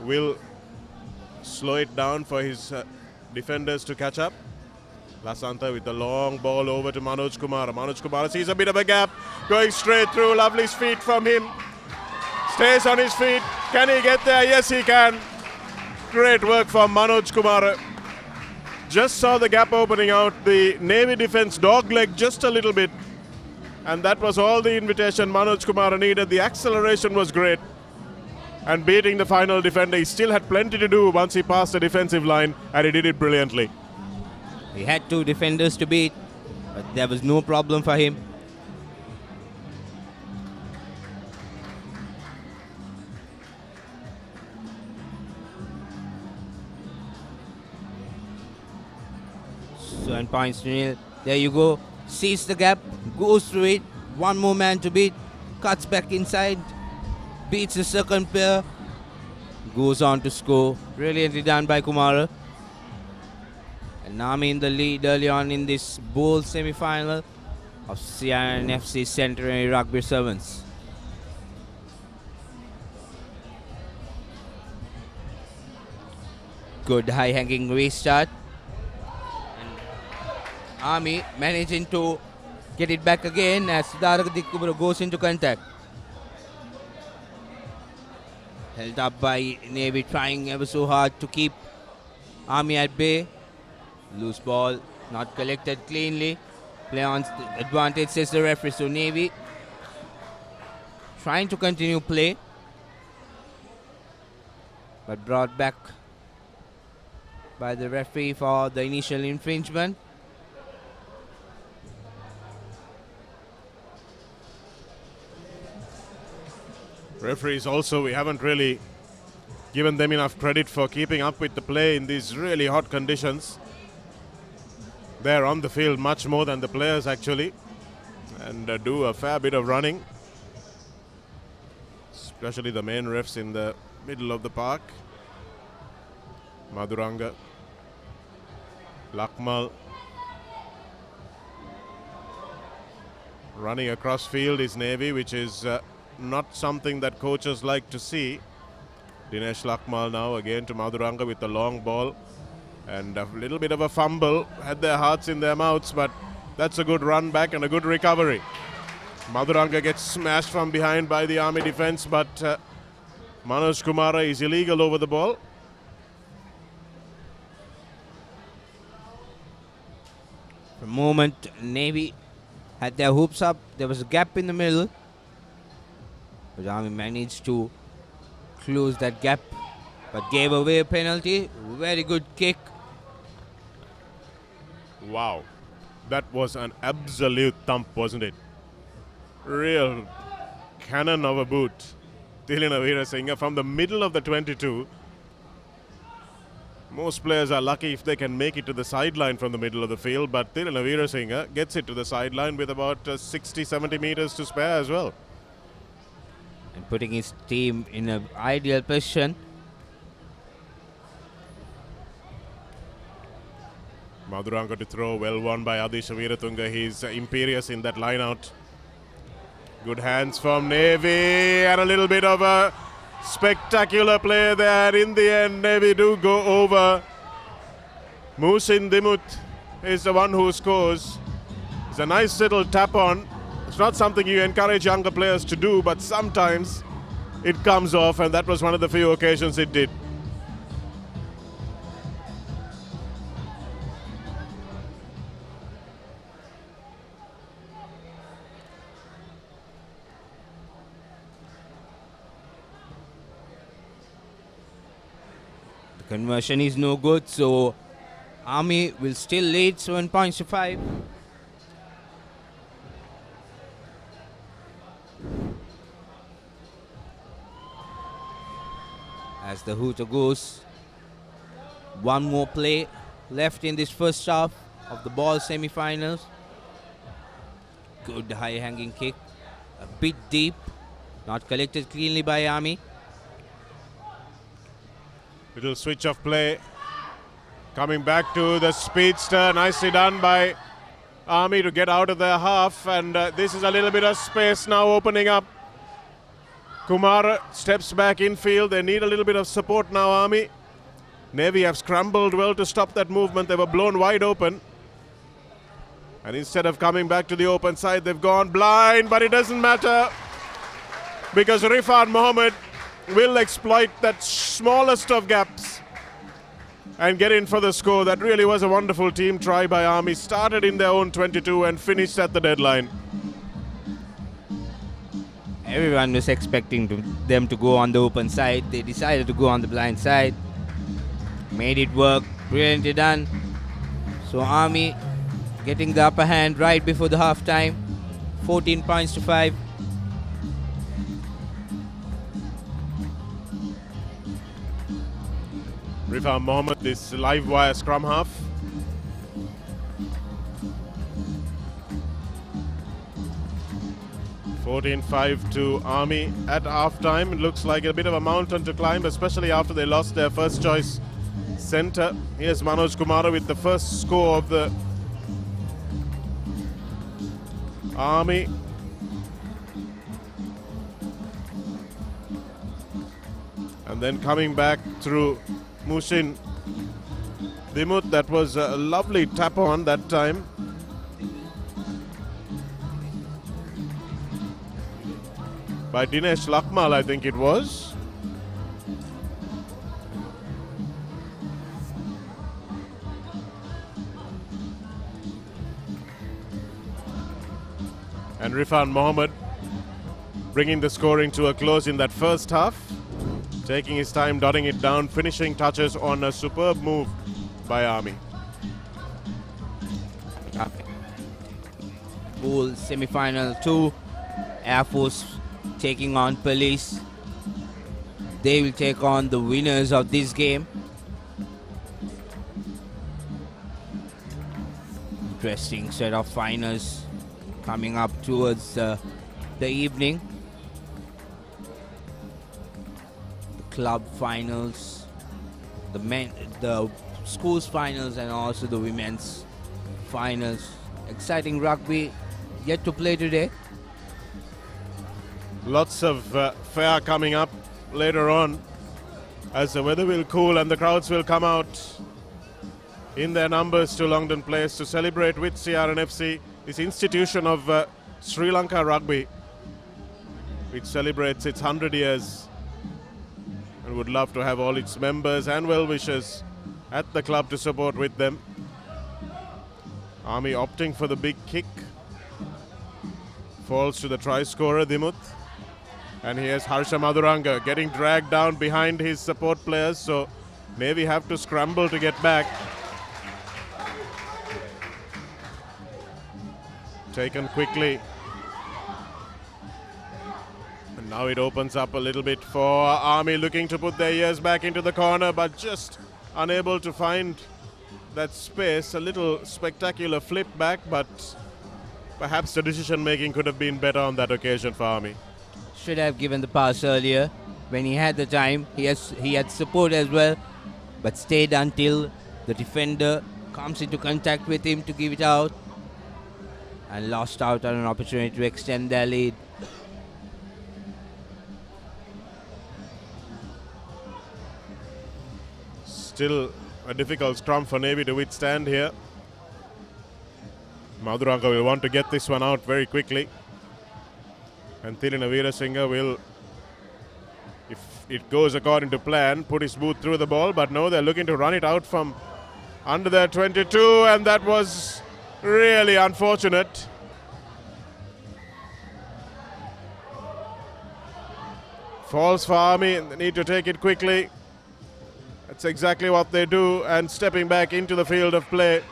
will slow it down for his defenders to catch up. Lasantha with the long ball over to Manoj Kumara. Manoj Kumara sees a bit of a gap, going straight through. Lovely feet from him. Stays on his feet. Can he get there? Yes, he can. Great work from Manoj Kumara. Just saw the gap opening out. The Navy defense dogleg just a little bit. And that was all the invitation Manoj Kumara needed. The acceleration was great. And beating the final defender, he still had plenty to do once he passed the defensive line, and he did it brilliantly. He had two defenders to beat, but there was no problem for him. So, and points to nil. There you go. Sees the gap, goes through it. One more man to beat. Cuts back inside. Beats the second player. Goes on to score. Brilliantly done by Kumara. And Nami in the lead early on in this bowl semi-final of CR&FC Centenary Rugby Sevens. Good high-hanging restart. Army managing to get it back again as Sudaraka Dikkumbura goes into contact. Held up by Navy, trying ever so hard to keep Army at bay. Loose ball, not collected cleanly. Play on advantage, says the referee. So Navy trying to continue play, but brought back by the referee for the initial infringement. Referees also, we haven't really given them enough credit for keeping up with the play in these really hot conditions. They're on the field much more than the players actually, and do a fair bit of running, especially the main refs in the middle of the park. Maduranga, Lakmal. Running across field is Navy, which is not something that coaches like to see. Dinesh Lakmal now again to Maduranga with the long ball. And a little bit of a fumble, had their hearts in their mouths, but that's a good run back and a good recovery. Maduranga gets smashed from behind by the Army defense, but Manoj Kumara is illegal over the ball. For a moment, Navy had their hoops up. There was a gap in the middle. But Army managed to close that gap, but gave away a penalty. Very good kick. Wow. That was an absolute thump, wasn't it? Real cannon of a boot. Thilina Veerasinghe from the middle of the 22. Most players are lucky if they can make it to the sideline from the middle of the field, but Thilina Veerasinghe gets it to the sideline with about 60-70 meters to spare as well. And putting his team in an ideal position. Madhuranga to throw, well won by Adisha Veeratunga. He's imperious in that line out. Good hands from Navy, and a little bit of a spectacular play there. In the end, Navy do go over. Musin Dimut is the one who scores. It's a nice little tap on. It's not something you encourage younger players to do, but sometimes it comes off, and that was one of the few occasions it did. Conversion is no good, so Army will still lead 7 points to 5. As the hooter goes, one more play left in this first half of the ball semi-finals. Good high-hanging kick, a bit deep, not collected cleanly by Army. Little switch of play. Coming back to the speedster. Nicely done by Army to get out of their half. And this is a little bit of space now opening up. Kumar steps back infield. They need a little bit of support now, Army. Navy have scrambled well to stop that movement. They were blown wide open. And instead of coming back to the open side, they've gone blind. But it doesn't matter, because Rifan Mohammed will exploit that smallest of gaps and get in for the score. That really was a wonderful team try by Army. Started in their own 22 and finished at the deadline. Everyone was expecting them to go on the open side. They decided to go on the blind side. Made it work. Brilliantly done. So Army getting the upper hand right before the half time. 14 points to 5. Rifan Mohammed, this live wire scrum half. (14-5) to Army at half-time. It looks like a bit of a mountain to climb, especially after they lost their first choice centre. Here's Manoj Kumara with the first score of the Army. And then coming back through Musin Dimut. That was a lovely tap on that time. By Dinesh Lakmal, I think it was. And Rifan Mohammed bringing the scoring to a close in that first half. Taking his time, dotting it down, finishing touches on a superb move by Army. Pool semi-final 2. Air Force taking on Police. They will take on the winners of this game. Interesting set of finals coming up towards the evening. Club finals, the schools finals, and also the women's finals. Exciting rugby yet to play today. Lots of fare coming up later on as the weather will cool and the crowds will come out in their numbers to Longdon Place to celebrate with CR&FC, this institution of Sri Lanka rugby, which celebrates its 100 years. And would love to have all its members and well-wishers at the club to support with them. Army opting for the big kick. Falls to the try scorer, Dimuth. And here's Harsha Madhuranga getting dragged down behind his support players, so Navy have to scramble to get back. Taken quickly. And now it opens up a little bit for Army, looking to put their ears back into the corner, but just unable to find that space. A little spectacular flip back, but perhaps the decision making could have been better on that occasion for Army. Should have given the pass earlier when he had the time. He had support as well, but stayed until the defender comes into contact with him to give it out, and lost out on an opportunity to extend their lead. Still a difficult scrum for Navy to withstand here. Madhuranga will want to get this one out very quickly. And Thilina Veerasinghe will, if it goes according to plan, put his boot through the ball. But no, they're looking to run it out from under their 22, and that was really unfortunate. Falls for Army, and they need to take it quickly. That's exactly what they do, and stepping back into the field of play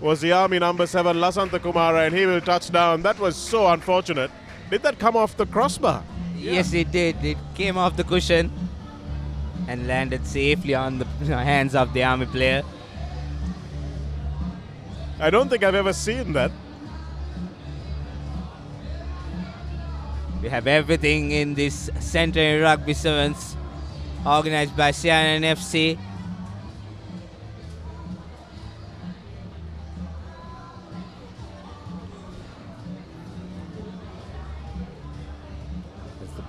was the Army number 7, Lasantha Kumara, and he will touch down. That was so unfortunate. Did that come off the crossbar? Yes, it did. It came off the cushion and landed safely on the hands of the Army player. I don't think I've ever seen that. We have everything in this Centenary Rugby Sevens, organized by CR&FC.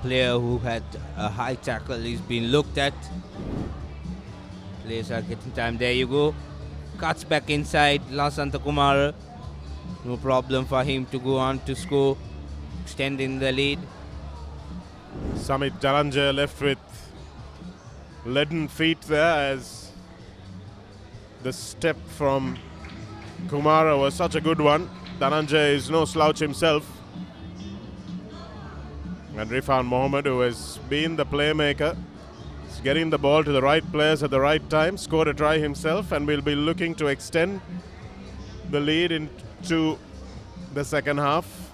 Player who had a high tackle is being looked at. Players are getting time. There you go. Cuts back inside. Lasantha Kumara. No problem for him to go on to score, extending the lead. Samit Dhananjay left with leaden feet there, as the step from Kumara was such a good one. Dhananjay is no slouch himself. And Rifan Mohammed, who has been the playmaker, is getting the ball to the right players at the right time, scored a try himself, and will be looking to extend the lead into the second half.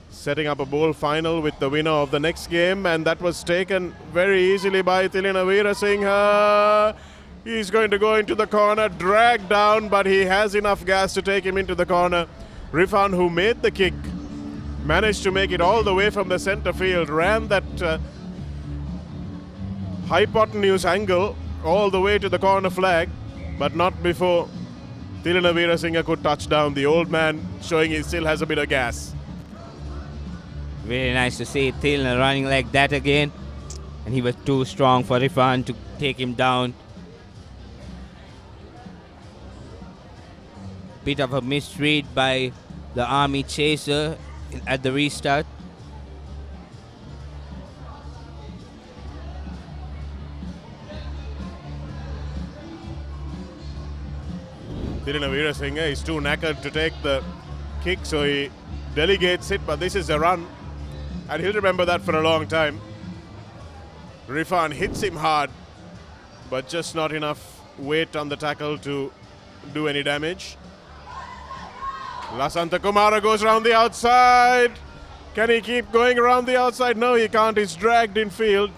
Setting up a bowl final with the winner of the next game, and that was taken very easily by Thilina Veerasinghe. He's going to go into the corner, dragged down, but he has enough gas to take him into the corner. Rifan, who made the kick, managed to make it all the way from the center field, ran that hypotenuse angle all the way to the corner flag, but not before Thilina Veerasinghe could touch down. The old man showing he still has a bit of gas. Very nice to see Thilina running like that again, and he was too strong for Rifan to take him down. Bit of a misread by the Army chaser at the restart. Thilina Veerasinghe is too knackered to take the kick, so he delegates it, but this is a run, and he'll remember that for a long time. Rifan hits him hard, but just not enough weight on the tackle to do any damage. Lasantha Kumara goes around the outside. Can he keep going around the outside? No, he can't. He's dragged in field.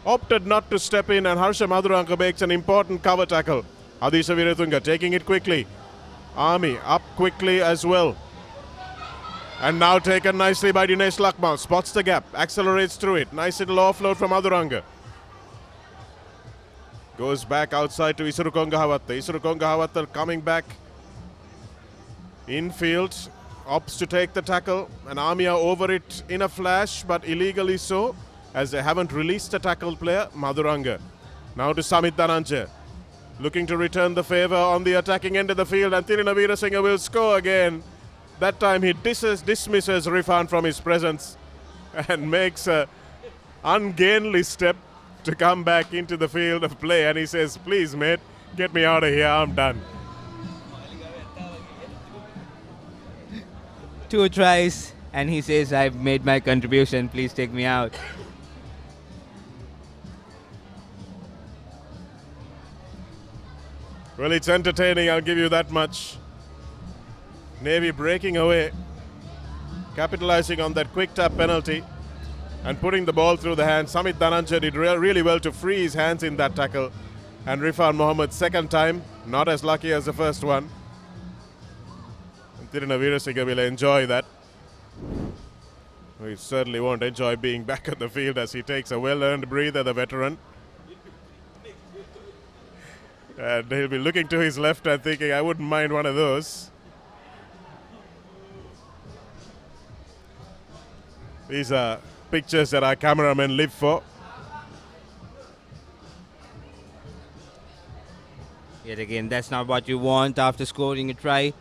Opted not to step in, and Harsha Madhuranga makes an important cover tackle. Adisa Viratunga taking it quickly. Army up quickly as well. And now taken nicely by Dinesh Lakmal. Spots the gap, accelerates through it. Nice little offload from Madhuranga. Goes back outside to Isuru Kongahavatta. Isuru Kongahavatta coming back infield, opts to take the tackle, and Army are over it in a flash, but illegally so, as they haven't released the tackled player, Madhuranga. Now to Samit Dhananjay, looking to return the favour on the attacking end of the field, and Thilina Veerasinghe will score again. That time he dismisses Rifan from his presence and makes a ungainly step to come back into the field of play, and he says, please mate, get me out of here, I'm done. 2 tries, and he says, I've made my contribution, please take me out. Well, it's entertaining, I'll give you that much. Navy breaking away, capitalizing on that quick tap penalty and putting the ball through the hands. Samit Dhananjay did really well to free his hands in that tackle. And Rifan Mohammed, second time, not as lucky as the first one. Tiruna Veerasinga will enjoy that. He certainly won't enjoy being back at the field as he takes a well-earned breather, the veteran. And he'll be looking to his left and thinking, I wouldn't mind one of those. These are pictures that our cameramen live for. Yet again, that's not what you want after scoring a try.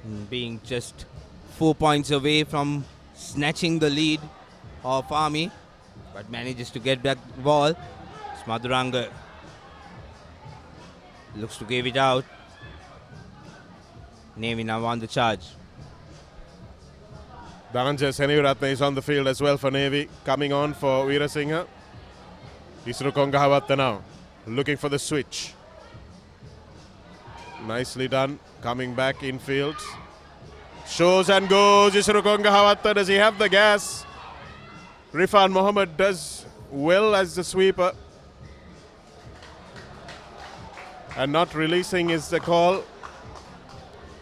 And being just 4 points away from snatching the lead of Army. But manages to get back the ball. It's Madhuranga. Looks to give it out. Navy now on the charge. Dhananjay Seneviratne is on the field as well for Navy. Coming on for Veerasinga. Isuru Kongahawatta now. Looking for the switch. Nicely done. Coming back infield. Shows and goes. Isuru Kongahawatta. Does he have the gas? Rifan Mohammed does well as the sweeper. And not releasing is the call.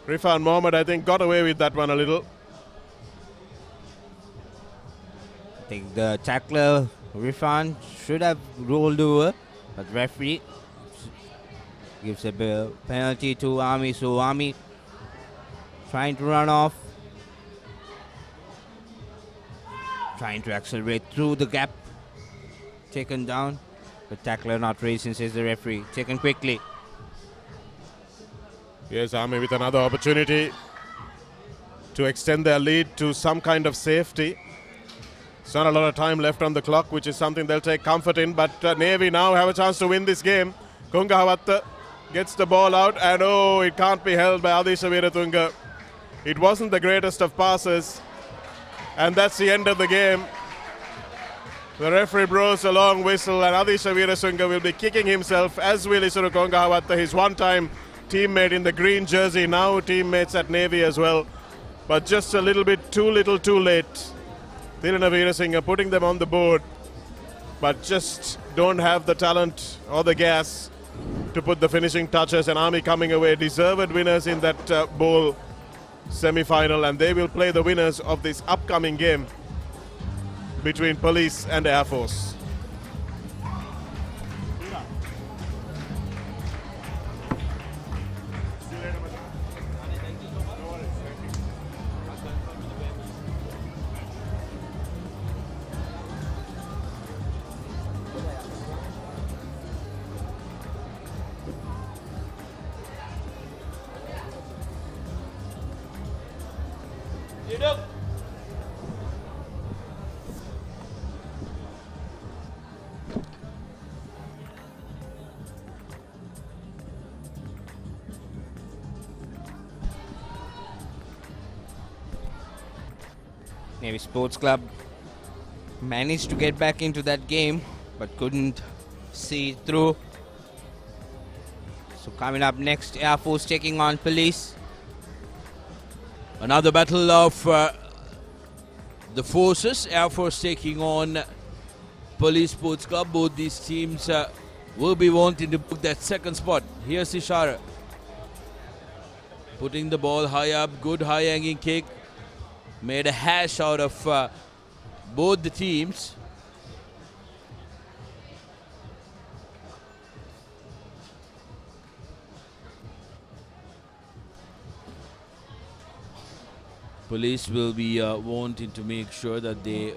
Rifan Mohammed, I think, got away with that one a little. I think the tackler, Rifan, should have rolled over. But referee gives a penalty to Army. So Army trying to run off. Trying to accelerate through the gap. Taken down. But tackler not racing, says the referee. Taken quickly. Yes, Army with another opportunity to extend their lead to some kind of safety. It's not a lot of time left on the clock, which is something they'll take comfort in. But Navy now have a chance to win this game. Kongahawatta gets the ball out, and oh, it can't be held by Adisha Veeratunga. It wasn't the greatest of passes, and that's the end of the game. The referee blows a long whistle, and Adisha Veeratunga will be kicking himself, as will Isuru Kongahawatta, his one-time teammate in the green jersey, now teammates at Navy as well. But just a little bit too little too late. Tiruna Veerasinga putting them on the board, but just don't have the talent or the gas to put the finishing touches. And Army coming away deserved winners in that bowl semi-final, and they will play the winners of this upcoming game between Police and Air Force. Navy Sports Club managed to get back into that game, but couldn't see it through. So coming up next, Air Force taking on Police. Another battle of the forces. Air Force taking on Police Sports Club. Both these teams will be wanting to book that second spot. Here's Ishara. Putting the ball high up. Good high hanging kick. Made a hash out of both the teams. Police will be wanting to make sure that they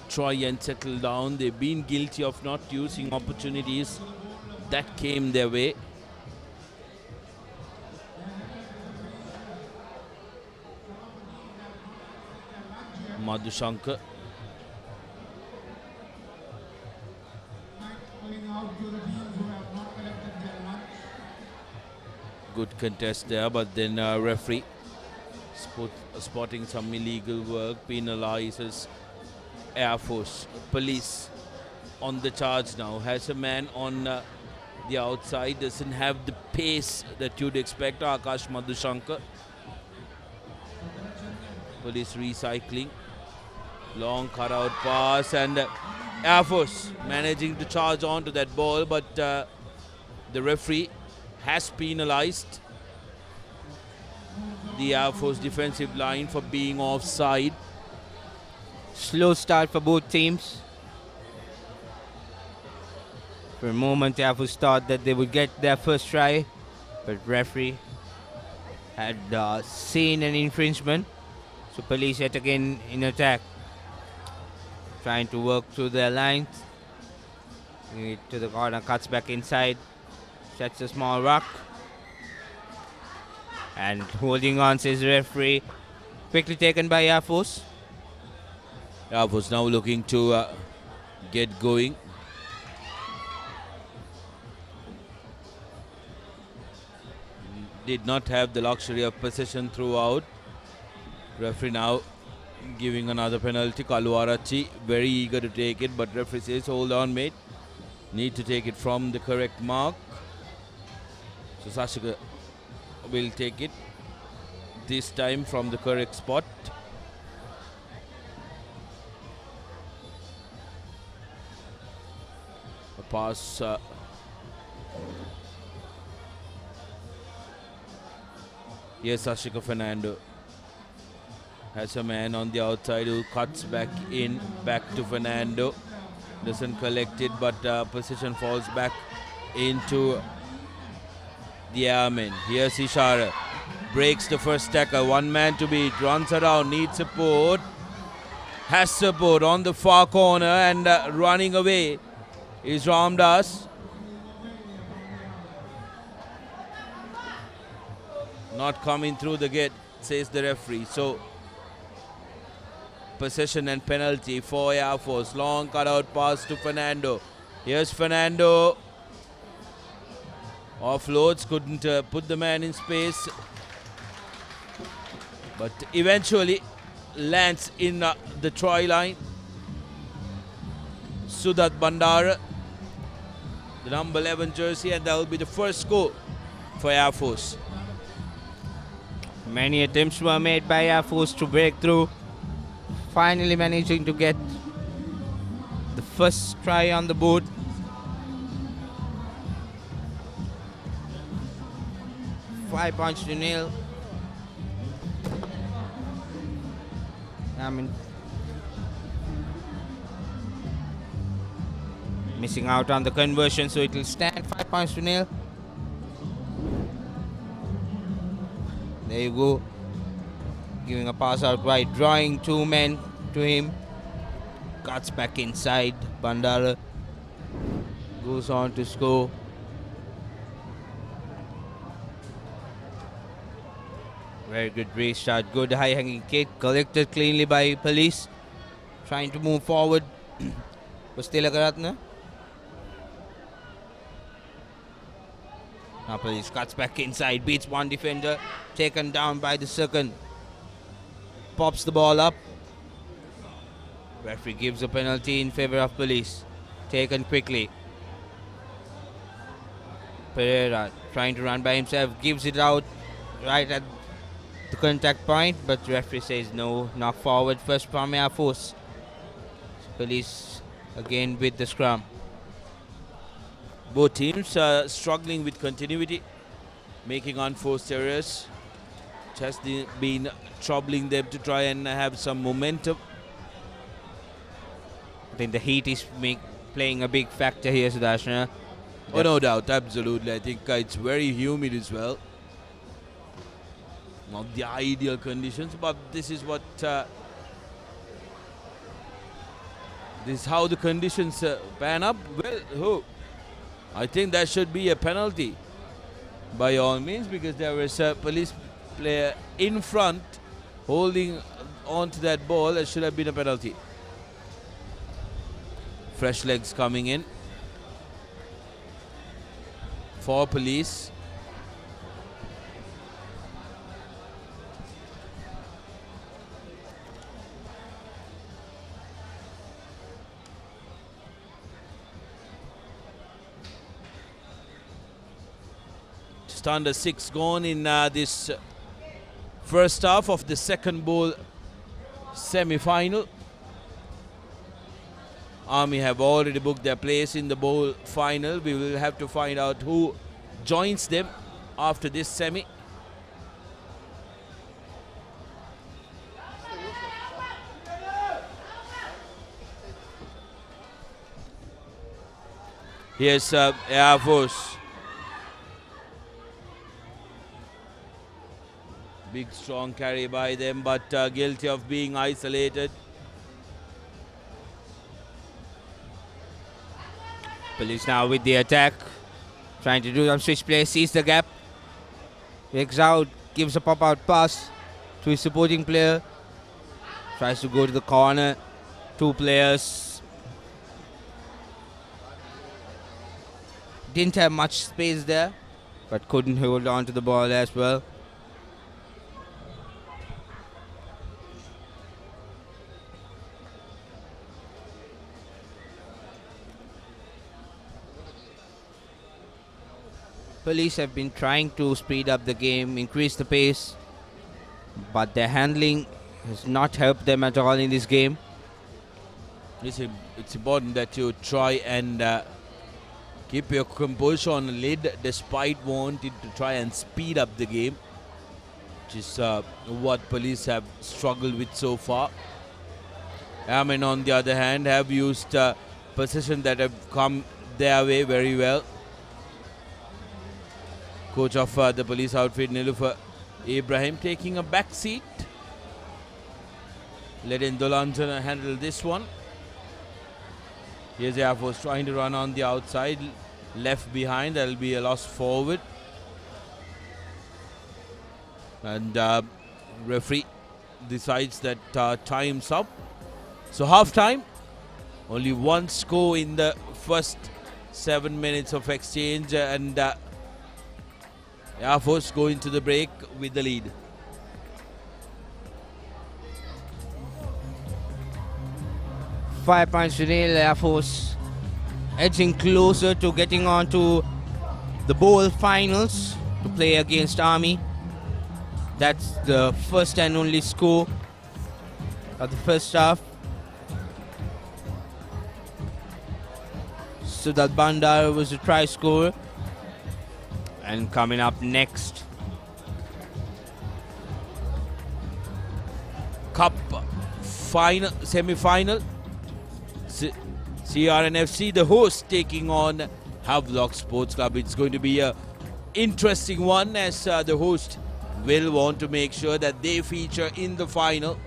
try and settle down. They've been guilty of not using opportunities that came their way. Madhushankar. Good contest there, but then referee spotting some illegal work, penalizes Air Force. Police on the charge now, has a man on the outside, doesn't have the pace that you'd expect. Akash Madhushankar. Police recycling. Long cut-out pass, and Air Force managing to charge on to that ball, but the referee has penalized the Air Force defensive line for being offside. Slow start for both teams. For a moment, Air Force thought that they would get their first try, but referee had seen an infringement. So police yet again in attack, trying to work through their lines. To the corner, cuts back inside, sets a small rock. And holding on, says the referee. Quickly taken by Air Force. Air Force now looking to get going. Did not have the luxury of possession throughout. Referee now giving another penalty. Kaluarachi very eager to take it, but referee says, hold on mate. Need to take it from the correct mark. So Sashika will take it, this time from the correct spot. A pass. Yes, Ashika Fernando has a man on the outside who cuts back in, back to Fernando. Doesn't collect it, but position falls back into the airman. Here's Ishara. Breaks the first tackle. One man to beat. Runs around. Needs support. Has support on the far corner, and running away is Ramdas. Not coming through the gate, says the referee. So possession and penalty for Air Force. Long cutout pass to Fernando. Here's Fernando. Offloads, couldn't put the man in space, but eventually lands in the try line. Sudat Bandara, the number 11 jersey, and that will be the first score for Air Force. Many attempts were made by Air Force to break through, finally managing to get the first try on the board. Five points to nil. Missing out on the conversion, so it will stand 5 points to nil. There you go. Giving a pass out wide, drawing two men to him. Cuts back inside. Bandara goes on to score. Very good restart, good high-hanging kick, collected cleanly by police. Trying to move forward. Bastila Karatna. Now police cuts back inside, beats one defender, taken down by the second. Pops the ball up. Referee gives a penalty in favor of police. Taken quickly. Pereira trying to run by himself, gives it out right at the contact point, but referee says no, knock forward first from Air Force. Police again with the scrum. Both teams are struggling with continuity, making unforced errors. It has been troubling them to try and have some momentum. I think the heat is playing a big factor here, Sudarshana. Oh, no doubt, absolutely. I think it's very humid as well. Not the ideal conditions, but this is what this is how the conditions pan up. Well, I think that should be a penalty by all means, because there was a police player in front holding on to that ball. That should have been a penalty. Fresh legs coming in for police. Just under 6 gone in this first half of the second bowl semi-final. Army have already booked their place in the bowl final. We will have to find out who joins them after this semi. Here's Air Force. Big strong carry by them, but guilty of being isolated. Police now with the attack, trying to do some switch play, sees the gap, breaks out, gives a pop-out pass to his supporting player, tries to go to the corner, 2 players. Didn't have much space there, but couldn't hold on to the ball as well. Police have been trying to speed up the game, increase the pace, but their handling has not helped them at all in this game. It's important that you try and keep your composure on the lid despite wanting to try and speed up the game, which is what Police have struggled with so far. Airmen, on the other hand, have used possession that have come their way very well. Coach of the Police outfit, Nilufer Ibrahim, taking a back seat. Letting Dolanjan handle this one. Here's Air Force trying to run on the outside. Left behind, that'll be a loss forward. And referee decides that time's up. So half time, only 1 score in the first 7 minutes of exchange, and Air Force go into the break with the lead. Five points to nil. Air Force edging closer to getting on to the bowl finals to play against Army. That's the first and only score of the first half. Sudal Bandar was the try scorer. And coming up next, Cup final, semi-final. CR&FC, the host, taking on Havelock Sports Club. It's going to be a interesting one, as the host will want to make sure that they feature in the final.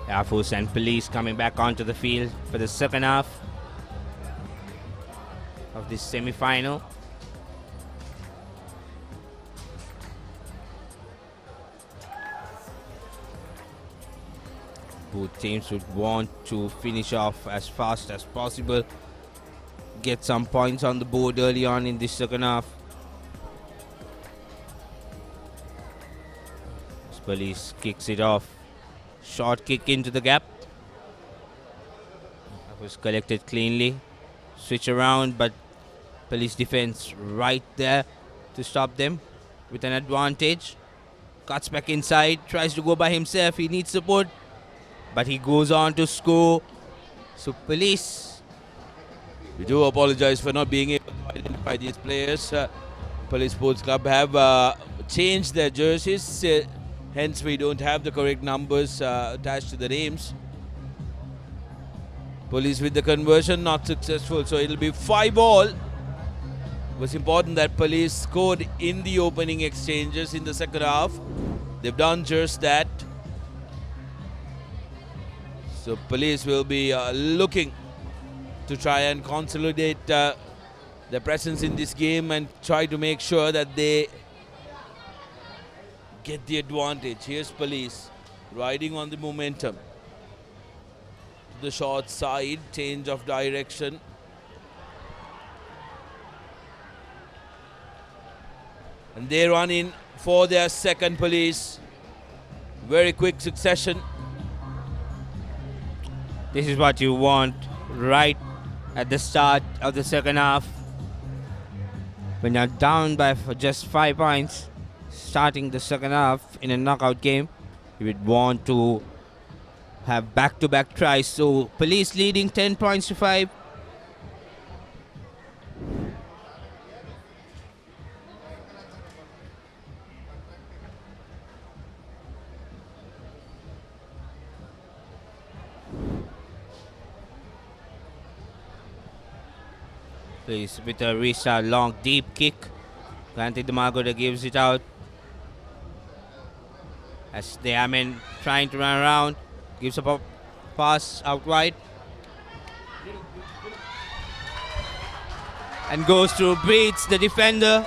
Air Force and Police coming back onto the field for the second half of this semi-final. Both teams would want to finish off as fast as possible, get some points on the board early on in this second half. Police kicks it off. Short kick into the gap. That was collected cleanly. Switch around, but Police defense right there to stop them with an advantage. Cuts back inside, tries to go by himself. He needs support, but he goes on to score. So Police. We do apologize for not being able to identify these players. Police Sports Club have changed their jerseys. Hence, we don't have the correct numbers attached to the names. Police with the conversion, not successful. So it'll be 5-all. It was important that Police scored in the opening exchanges in the second half. They've done just that. So Police will be looking to try and consolidate their presence in this game and try to make sure that they get the advantage. Here's Police riding on the momentum. To the short side, change of direction. And they run in for their second, Police. Very quick succession. This is what you want right at the start of the second half. When you're down by just 5 points, starting the second half in a knockout game, you would want to have back-to-back tries. So Police leading 10 points to 5. Police with a restart, long, deep kick. Granted, the Margoda gives it out. As the Amen trying to run around, gives up a pass out wide. And goes through, beats the defender.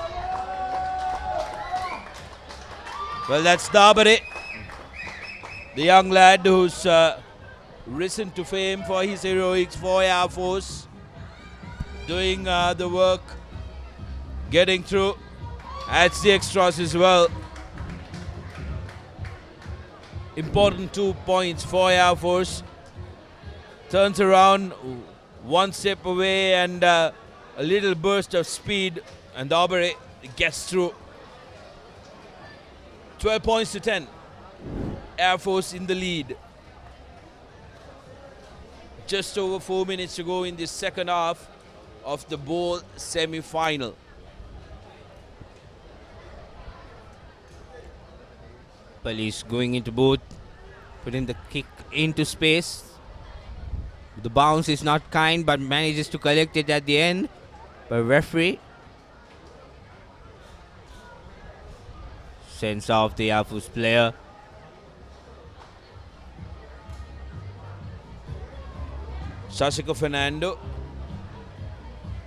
Well, that's Dabare, the young lad who's risen to fame for his heroics for Air Force. Doing the work, getting through, adds the extras as well. Important 2 points for Air Force. Turns around, one step away, and a little burst of speed, and Dabare gets through. 12 points to 10. Air Force in the lead. Just over 4 minutes to go in this second half of the bowl semi-final. Police going into boot, putting the kick into space. The bounce is not kind, but manages to collect it at the end. But referee sends off the Air Force player. Shashika Fernando.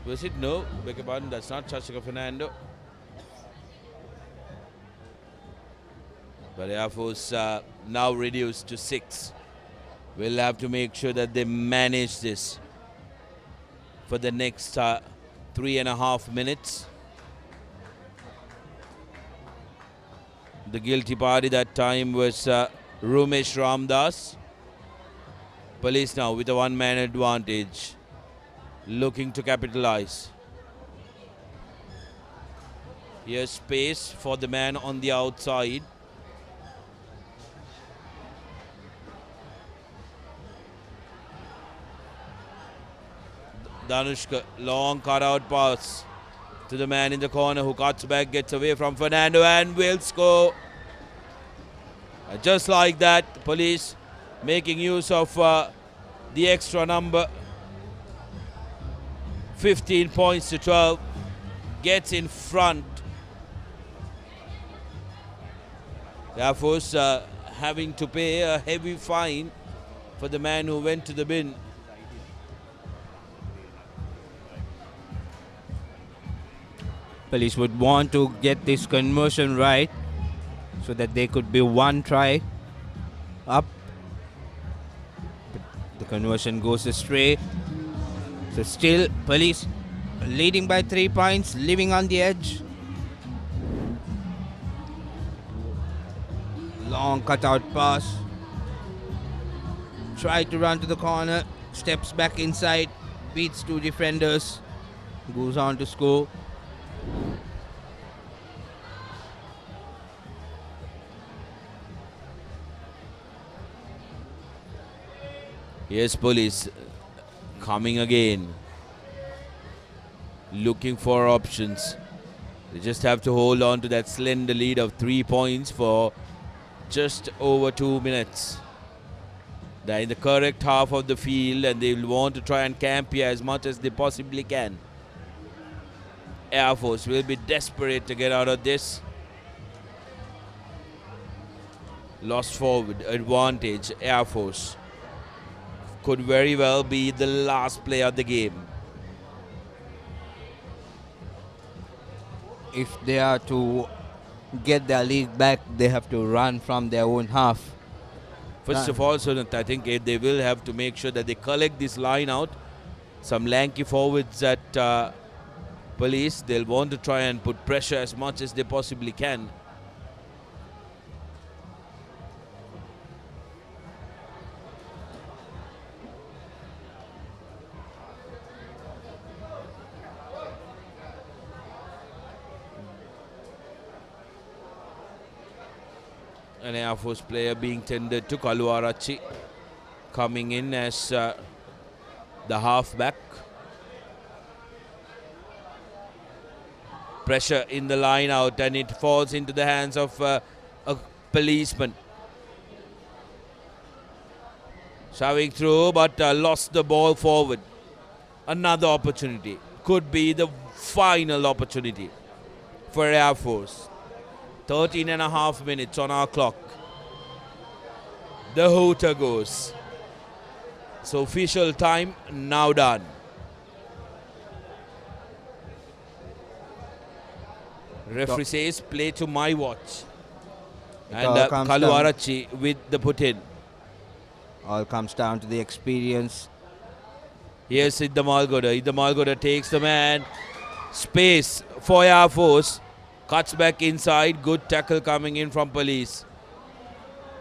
Was it? No, beg your pardon, that's not Shashika Fernando. But Air Force now reduced to 6. We'll have to make sure that they manage this for the next 3.5 minutes. The guilty party that time was Rumesh Ramdas. Police now with a one-man advantage, looking to capitalize. Here's space for the man on the outside. Danushka, long cut-out pass to the man in the corner who cuts back, gets away from Fernando and will score. Just like that, Police making use of the extra number. 15 points to 12. Gets in front. Air Force having to pay a heavy fine for the man who went to the bin. Police would want to get this conversion right so that they could be one try up. But the conversion goes astray. So still Police leading by 3 points, living on the edge. Long cutout pass. Tried to run to the corner, steps back inside, beats 2 defenders, goes on to score. Here's Police coming again, looking for options. They just have to hold on to that slender lead of 3 points for just over 2 minutes. They're in the correct half of the field and they will want to try and camp here as much as they possibly can. Air Force will be desperate to get out of this. Lost forward advantage, Air Force. Could very well be the last play of the game. If they are to get their lead back, they have to run from their own half. First of all, Sunat, I think they will have to make sure that they collect this line out. Some lanky forwards that Police, they'll want to try and put pressure as much as they possibly can. An Air Force player being tendered to Kaluarachi, coming in as the halfback. Pressure in the line out, and it falls into the hands of a policeman. Shoving through, but lost the ball forward. Another opportunity. Could be the final opportunity for Air Force. 13 and a half minutes on our clock. The hooter goes. So official time now done. Referee says play to my watch. And Kaluarachi with the put in. All comes down to the experience. Here's Idda Malgoda. Idda Malgoda takes the man. Space for Air Force. Cuts back inside. Good tackle coming in from Police.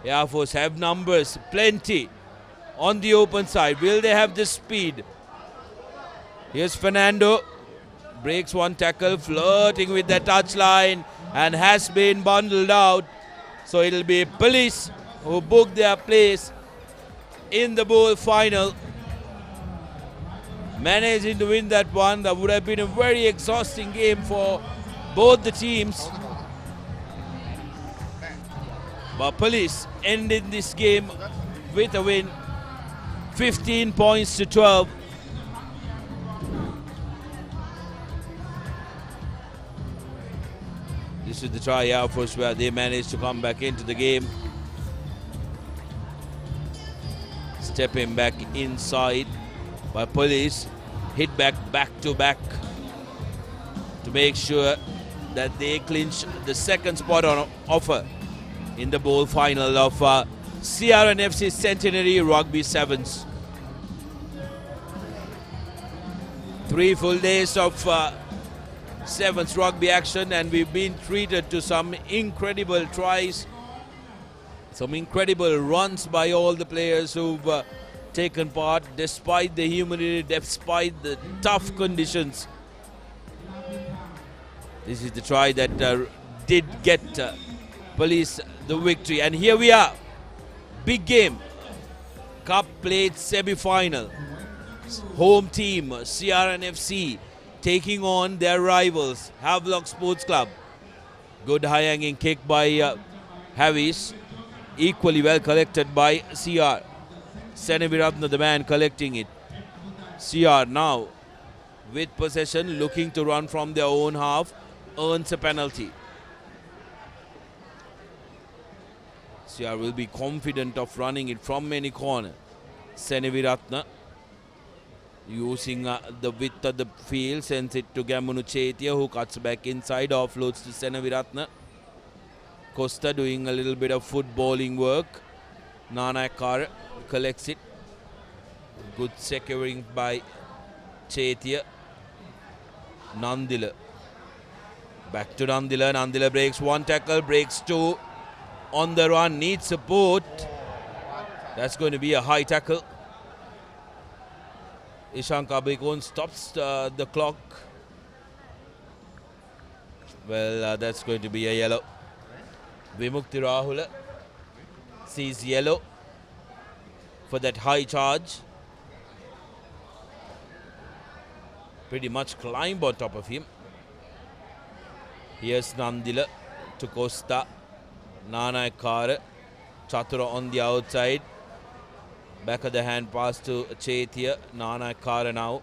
Air Force have numbers. Plenty on the open side. Will they have the speed? Here's Fernando. Breaks one tackle. Flirting with the touchline. And has been bundled out. So it'll be Police who book their place in the bowl final. Managing to win that one. That would have been a very exhausting game for both the teams. But Police ended this game with a win. 15 points to 12. This is the try Air Force where they managed to come back into the game. Stepping back inside by Police. Hit back to back to make sure that they clinch the second spot on offer in the bowl final of CR&FC Centenary Rugby Sevens. 3 full days of Sevens rugby action, and we've been treated to some incredible tries, some incredible runs by all the players who've taken part despite the humidity, despite the tough conditions. This is the try that did get Police the victory. And here we are. Big game. Cup played semi-final. Home team CR&FC taking on their rivals Havelock Sports Club. Good high-hanging kick by Havis. Equally well collected by CR. Seneviratna, the man collecting it. CR now with possession, looking to run from their own half, earns a penalty. CR will be confident of running it from any corner. Seneviratna using the width of the field, sends it to Gamunu Chetia, who cuts back inside, offloads to Seneviratna. Costa doing a little bit of footballing work. Nanakar collects it. Good securing by Chetia. Nandila. Back to Nandila. Nandila breaks one tackle, breaks two. On the run, needs support. That's going to be a high tackle. Ishan Kabikon stops the clock. Well, that's going to be a yellow. Vimukti Rahula sees yellow for that high charge. Pretty much climb on top of him. Here's Nandila to Costa. Nanakara. Chatura on the outside. Back of the hand pass to Chetia. Nanakara now.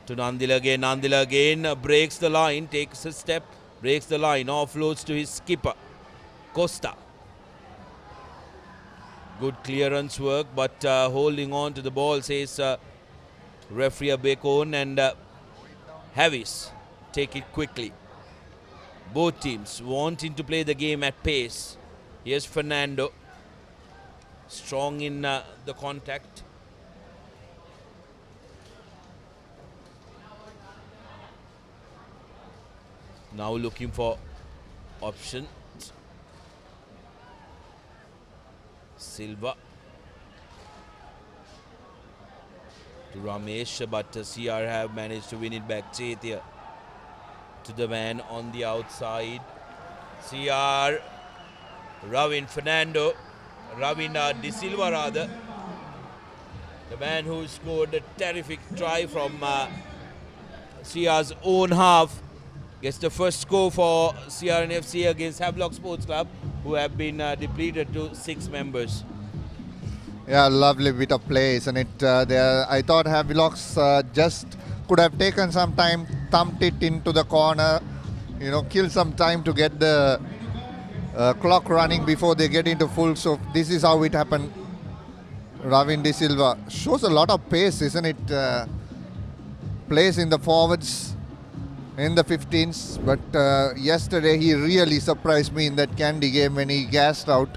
To Nandila again. Nandila again. Breaks the line. Takes a step. Breaks the line. Offloads to his skipper. Costa. Good clearance work, but holding on to the ball, says referee Bekon, and Havis take it quickly. Both teams wanting to play the game at pace. Here's Fernando. Strong in the contact. Now looking for options. Silva to Ramesh, but CR have managed to win it back. Chetia to the man on the outside. CR, Ravin Fernando, Ravin De Silva rather, the man who scored a terrific try from CR's own half, gets the first score for CR&FC against Havelock Sports Club, who have been depleted to 6 members. Yeah, lovely bit of play, isn't it? I thought Havelocks just could have taken some time, thumped it into the corner, kill some time to get the clock running before they get into full. So this is how it happened. Ravin De Silva shows a lot of pace, isn't it? Plays in the forwards, in the 15s, but yesterday he really surprised me in that Candy game when he gassed out.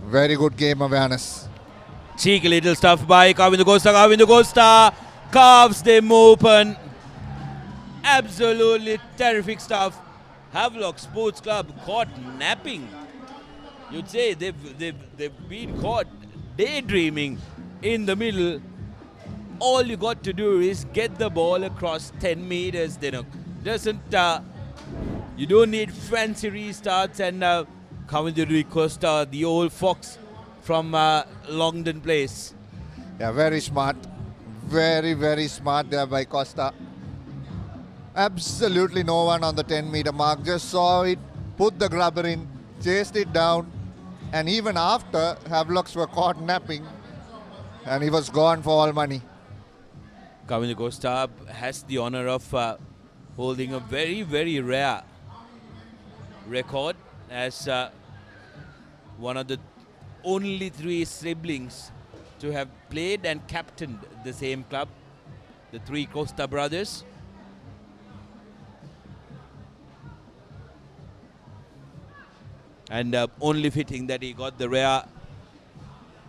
Very good game awareness. Cheeky little stuff by Kavindu Costa carves them open. Absolutely terrific stuff. Havelock Sports Club caught napping. You'd say they've been caught daydreaming in the middle. All you got to do is get the ball across 10 meters. You don't need fancy restarts, and Kavindu Costa, the old fox from Longdon Place. Yeah, very smart. Very, very smart there by Costa. Absolutely no one on the 10-meter mark. Just saw it, put the grubber in, chased it down, and even after, Havelocks were caught napping, and he was gone for all money. Kavindu Costa has the honor of holding a very, very rare record as one of the only 3 siblings to have played and captained the same club, the 3 Costa brothers. And only fitting that he got the rare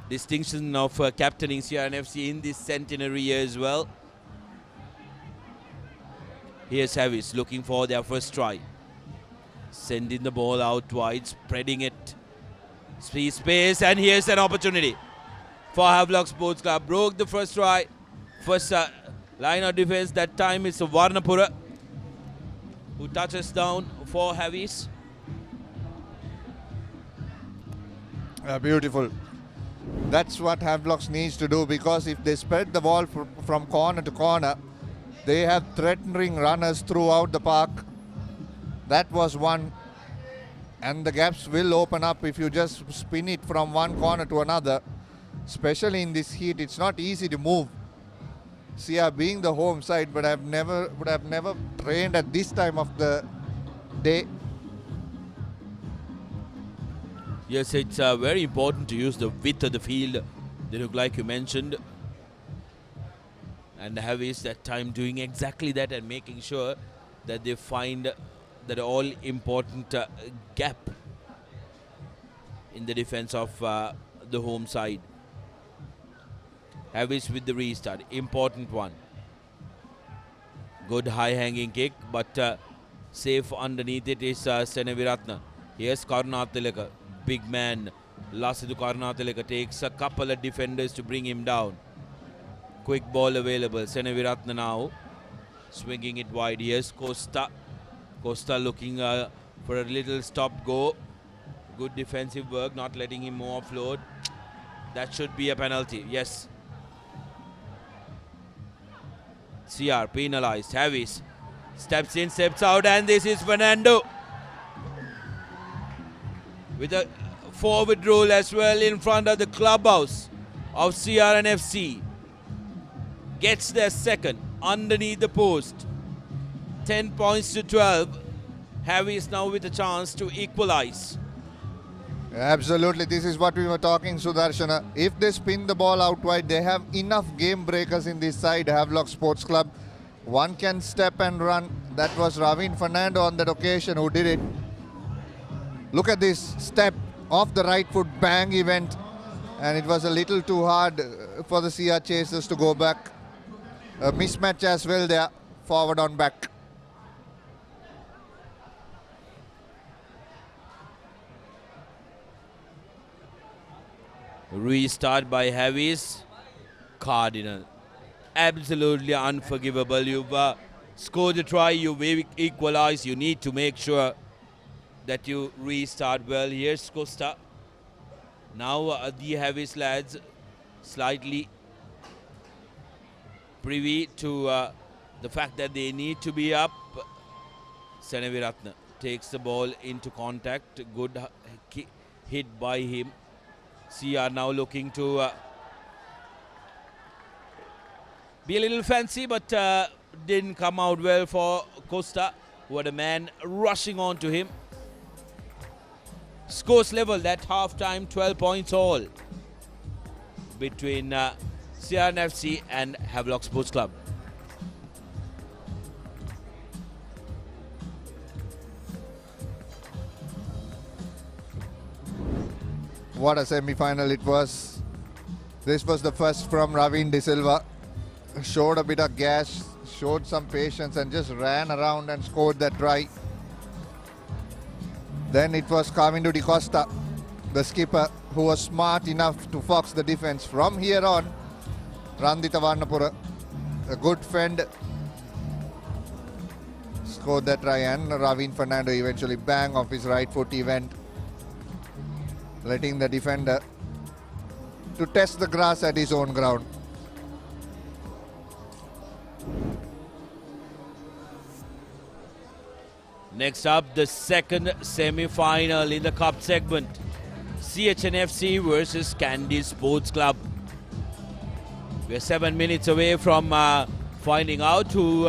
distinction of captaining CR&FC in this centenary year as well. Here's Harris looking for their first try. Sending the ball out wide, spreading it. Space, and here's an opportunity for Havelock Sports Club. Broke the first try. First line of defense that time is Varnapura, who touches down for Harris. Beautiful. That's what Havelocks needs to do, because if they spread the ball from corner to corner, they have threatening runners throughout the park. That was one. And the gaps will open up if you just spin it from one corner to another. Especially in this heat, it's not easy to move. CR being the home side, but would have never trained at this time of the day. Yes, it's very important to use the width of the field, like you mentioned. And Harris that time doing exactly that and making sure that they find that all-important gap in the defense of the home side. Harris with the restart, important one. Good high-hanging kick, but safe underneath it is Seneviratna. Here's Karunatilaka, big man. Lasidu Karunatilaka takes a couple of defenders to bring him down. Quick ball available. Seneviratna now swinging it wide. Here's Costa. Costa looking for a little stop-go. Good defensive work, not letting him offload. That should be a penalty, yes. CR penalized. Harris steps in, steps out, and this is Fernando. With a forward roll as well in front of the clubhouse of CR&FC. Gets their second underneath the post. 10 points to 12. Harris now with a chance to equalize. Absolutely, this is what we were talking, Sudarshana. If they spin the ball out wide, they have enough game breakers in this side, Havelock Sports Club. One can step and run. That was Ravin Fernando on that occasion who did it. Look at this step off the right foot, bang, he went. And it was a little too hard for the CR chasers to go back. A mismatch as well there, forward on back. Restart by Harris. Cardinal. Absolutely unforgivable. You've scored a try, you've equalized. You need to make sure that you restart well. Here's Costa. Now the Harris lads slightly privy to the fact that they need to be up. Seneviratne takes the ball into contact. Good hit by him. CR now looking to be a little fancy, but didn't come out well for Costa, who had a man rushing on to him. Scores level at half-time, 12 points all between CR&FC and Havelock Sports Club. What a semi-final it was. This was the first from Ravin De Silva. Showed a bit of gas, showed some patience and just ran around and scored that try. Then it was Carmindo Di Costa, the skipper, who was smart enough to fox the defense. From here on, Randita Varnapura, a good fend, scored that try, and Ravin Fernando eventually bang off his right foot. He went, letting the defender to test the grass at his own ground. Next up, the second semi-final in the cup segment. CH&FC versus Kandy Sports Club. We're 7 minutes away from finding out who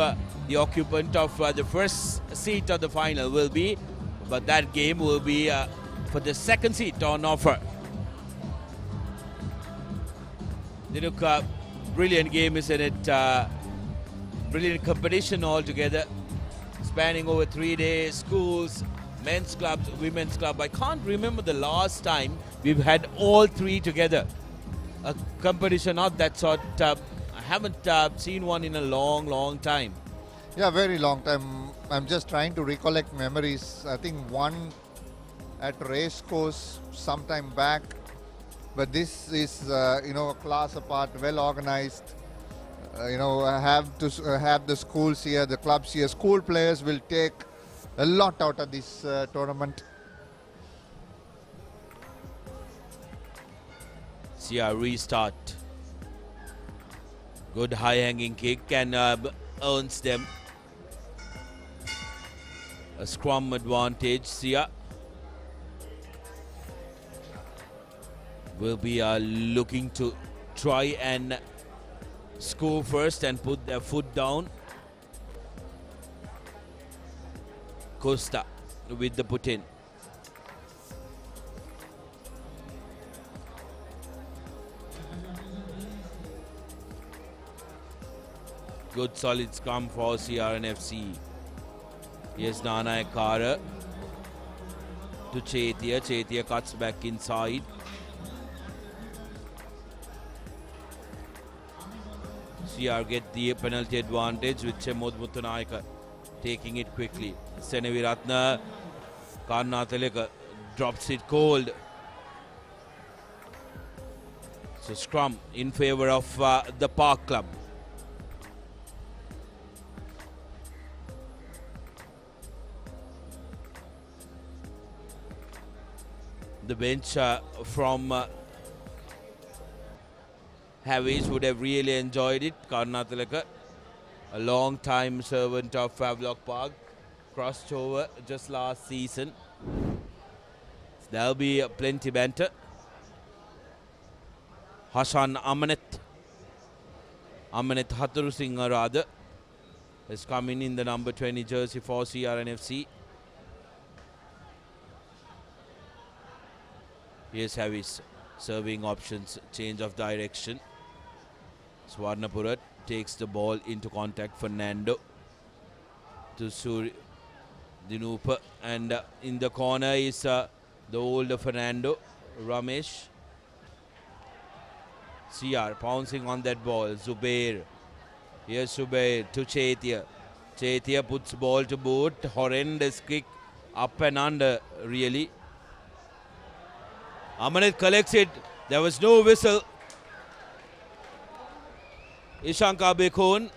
the occupant of the first seat of the final will be. But that game will be for the second seat on offer. Dinuk, brilliant game, isn't it? Brilliant competition altogether. Spanning over 3 days, schools, men's clubs, women's club. I can't remember the last time we've had all three together. A competition of that sort. I haven't seen one in a long, long time. Yeah, very long time. I'm just trying to recollect memories. I think one at race course sometime back. But this is, a class apart, well organized. Have the schools here, the clubs here. School players will take a lot out of this tournament. CR restart. Good high-hanging kick and earns them a scrum advantage. CR will be looking to try and score first and put their foot down. Costa with the put in. Good solid scrum for CR&FC. Here's Nanayakara to Chetia. Chetia cuts back inside. CR get the penalty advantage with Chemod Muttanayaka taking it quickly. Seneviratne Karnataleka drops it cold. So scrum in favor of the Park Club. The bench from Harris would have really enjoyed it. Karnatalaka, a long time servant of Havelock Park, crossed over just last season. So there'll be plenty banter. Hassan Amanet Haturusingha rather, has come in the number 20 jersey for CR&FC. Here's Harris, serving options, change of direction. Swarnapurat takes the ball into contact. Fernando to Suri Dinupa, and in the corner is the older Fernando, Ramesh. CR pouncing on that ball. Zubair. Here's Zubair to Chetia. Chetia puts ball to boot. Horrendous kick up and under, really. Amanet collects it. There was no whistle. Ishanka Bekon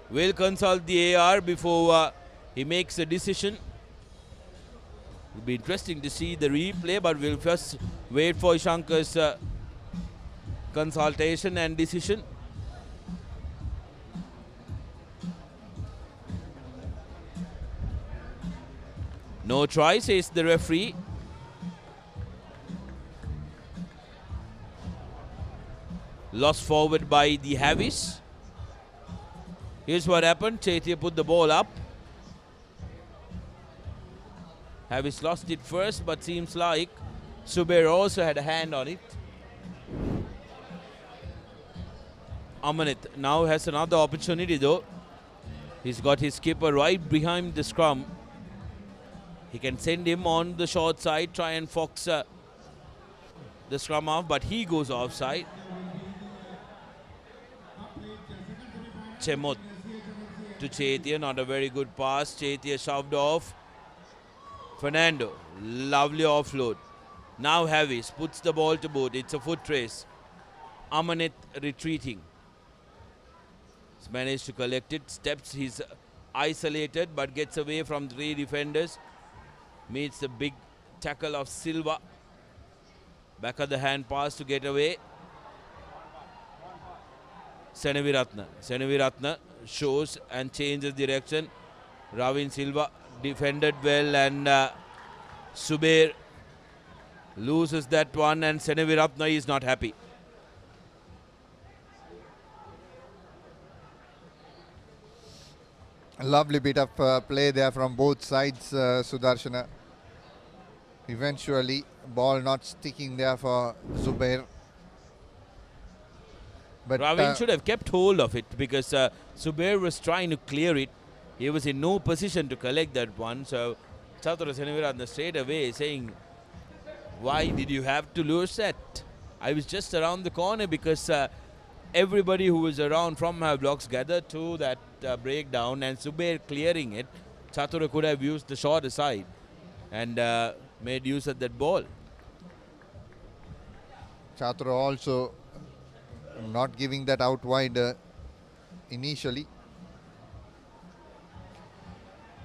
will consult the AR before he makes a decision. It will be interesting to see the replay, but we'll first wait for Ishanka's consultation and decision. No try, says the referee. Lost forward by the Havis. Here's what happened. Chetia put the ball up. Havis lost it first, but seems like Subair also had a hand on it. Amanit now has another opportunity though. He's got his keeper right behind the scrum. He can send him on the short side, try and fox the scrum off, but he goes offside. Chemot to Chetia, not a very good pass. Chetia shoved off. Fernando, lovely offload. Now Havis puts the ball to boot. It's a foot race. Amanit retreating. He's managed to collect it. Steps, he's isolated but gets away from 3 defenders. Meets the big tackle of Silva. Back of the hand pass to get away. Senaviratna. Senaviratna shows and changes direction. Ravin Silva defended well, and Subair loses that one, and Senaviratna is not happy. A lovely bit of play there from both sides, Sudarshana. Eventually, ball not sticking there for Zubair. But Ravin should have kept hold of it because Subair was trying to clear it. He was in no position to collect that one. So Chatura Senaviratna straight away saying, why did you have to lose that? I was just around the corner because everybody who was around from my blocks gathered to that breakdown, and Subair clearing it. Chatura could have used the shorter side and made use of that ball. Chatura also not giving that out wide initially.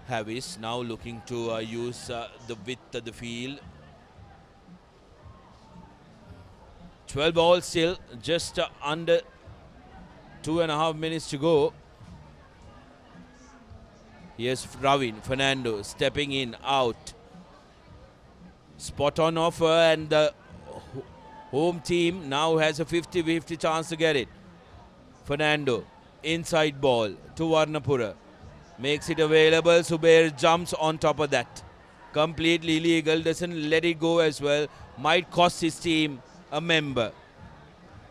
Havis now looking to use the width of the field. 12 all still, just under 2.5 minutes to go. Here's Ravin, Fernando stepping in, out. Spot on offer, and the home team now has a 50-50 chance to get it. Fernando, inside ball to Varnapura. Makes it available. Subair jumps on top of that. Completely illegal, doesn't let it go as well. Might cost his team a member.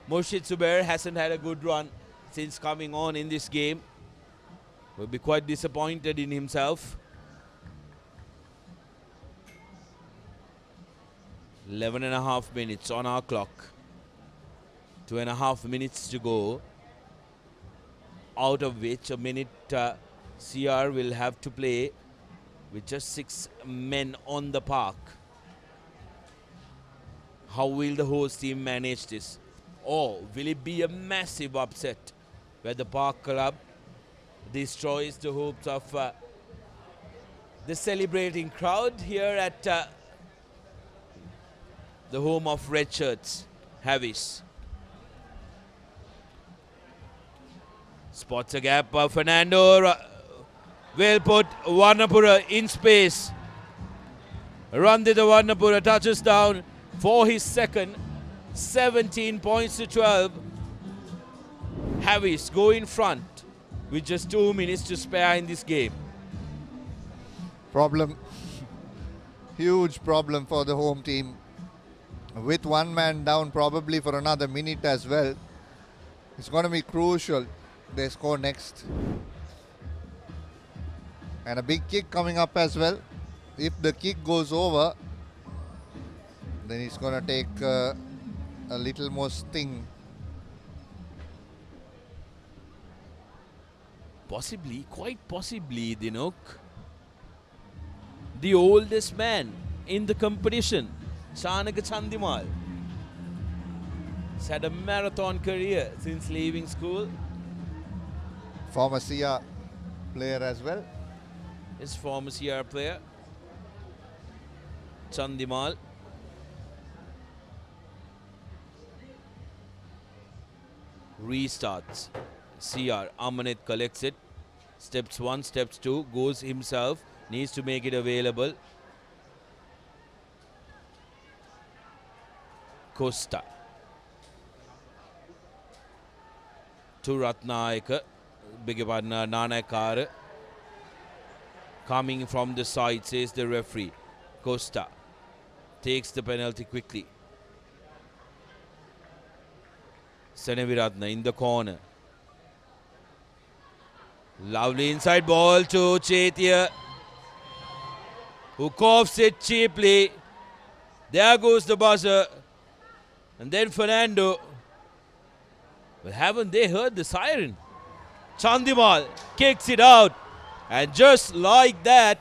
Murshid Subair hasn't had a good run since coming on in this game. Will be quite disappointed in himself. 11.5 minutes on our clock. 2.5 minutes to go. Out of which a minute CR will have to play with just 6 men on the park. How will the host team manage this? Or will it be a massive upset where the Park Club destroys the hopes of the celebrating crowd here at the home of Red Shirts, Havis. Spots a gap. Fernando, well put. Varnapura in space. Randita Varnapura touches down for his second. 17 points to 12. Havis go in front with just 2 minutes to spare in this game. Problem. Huge problem for the home team. With 1 man down probably for another minute as well. It's going to be crucial they score next. And a big kick coming up as well. If the kick goes over, then it's going to take a little more sting. Possibly, quite possibly, Dinok, the oldest man in the competition, Chanaka Chandimal, He's had a marathon career since leaving school. Former CR player as well. His former CR player. Chandimal. Restarts. CR. Amanit collects it. Steps 1, steps 2. Goes himself. Needs to make it available. Costa. To Ratnayaka. Beg your pardon, Nanakar. Coming from the side, says the referee. Costa takes the penalty quickly. Seneviratna in the corner. Lovely inside ball to Chetia, who coughs it cheaply. There goes the buzzer. And then Fernando. Well, haven't they heard the siren? Chandimal kicks it out. And just like that,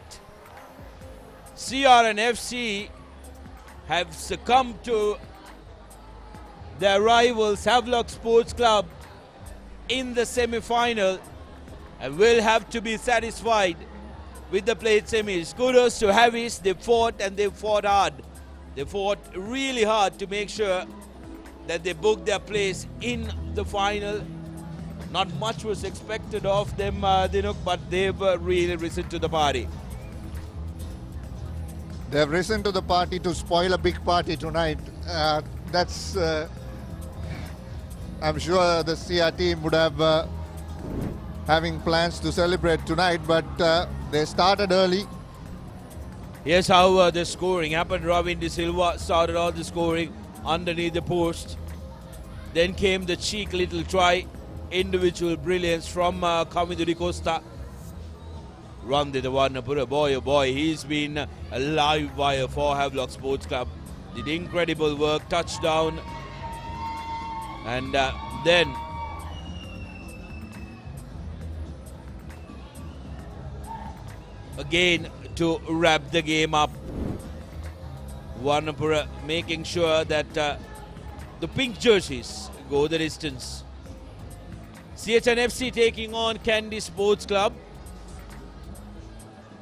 CR&FC have succumbed to their rivals Havelock Sports Club in the semi-final and will have to be satisfied with the plate semis. Kudos to Havis. They fought and they fought hard. They fought really hard to make sure that they booked their place in the final. Not much was expected of them, Dinuk, but they've really risen to the party. They've risen to the party to spoil a big party tonight. That's, I'm sure the CR team would have having plans to celebrate tonight, but they started early. Here's how the scoring happened. Robin De Silva started all the scoring underneath the post. Then came the cheek little try. Individual brilliance from Kamidu Di Costa. Rande the Warnapura, boy oh boy, he's been a live wire for Havelock Sports Club. Did incredible work, touchdown. And then again to wrap the game up. Warnapura making sure that the pink jerseys go the distance. CR&FC taking on Kandy Sports Club.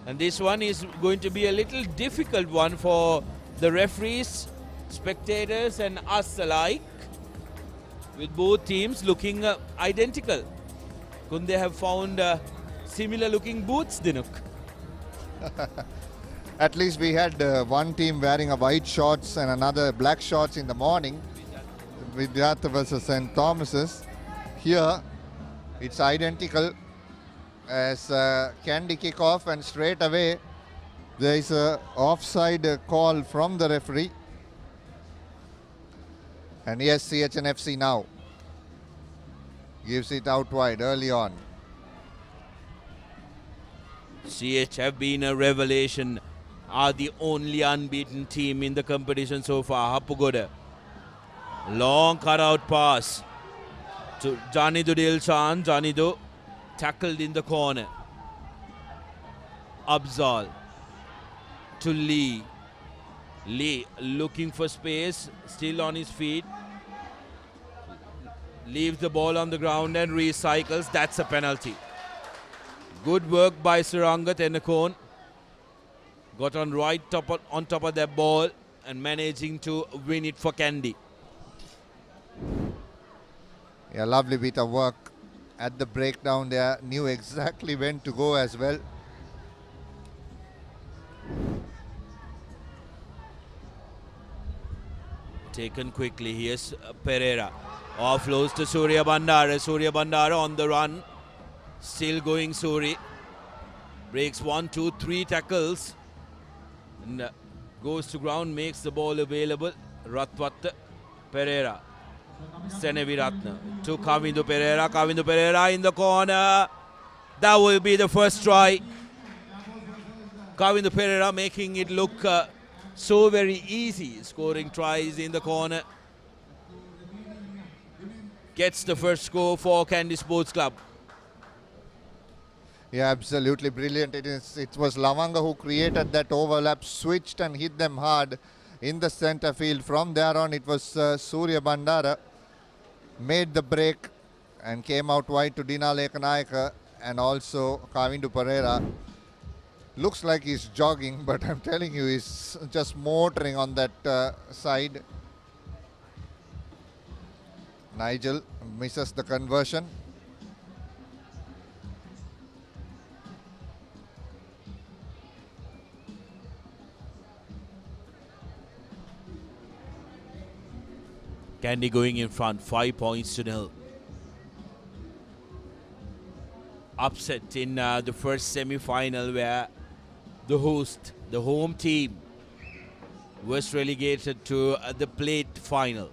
And this one is going to be a little difficult one for the referees, spectators and us alike, with both teams looking identical. Couldn't they have found similar looking boots, Dinuk? At least we had one team wearing a white shorts and another black shorts in the morning. Vidyartha versus St. Thomas's. Here it's identical as Kandy kick off, and straight away there is a offside call from the referee. And yes, CR&FC now gives it out wide early on. CH have been a revelation, are the only unbeaten team in the competition so far. Hapugoda. Long cutout pass to Janidu Dilshan. Janidu tackled in the corner. Abzal to Lee. Lee looking for space, still on his feet. Leaves the ball on the ground and recycles. That's a penalty. Good work by Suranga Tenakon. Got on on top of that ball and managing to win it for Kandy. Yeah, lovely bit of work at the breakdown there. Knew exactly when to go as well. Taken quickly. Here's Pereira. Offloads to Surya Bandara. Surya Bandara on the run. Still going Suri. Breaks 1, 2, 3 tackles. And goes to ground, makes the ball available. Ratwat Pereira. Seneviratna to Kavindu Pereira. Kavindu Pereira in the corner. That will be the first try. Kavindu Pereira making it look so very easy, scoring tries in the corner. Gets the first score for Kandy Sports Club. Yeah, absolutely brilliant. It was Lavanga who created that overlap, switched and hit them hard in the center field. From there on, it was Surya Bandara made the break and came out wide to Dina Lekanayaka and also Kavindu Pereira. Looks like he's jogging, but I'm telling you, he's just motoring on that side. Nigel misses the conversion. Kandy going in front, 5 points to 0. Upset in the first semi-final where the host, the home team, was relegated to the plate final.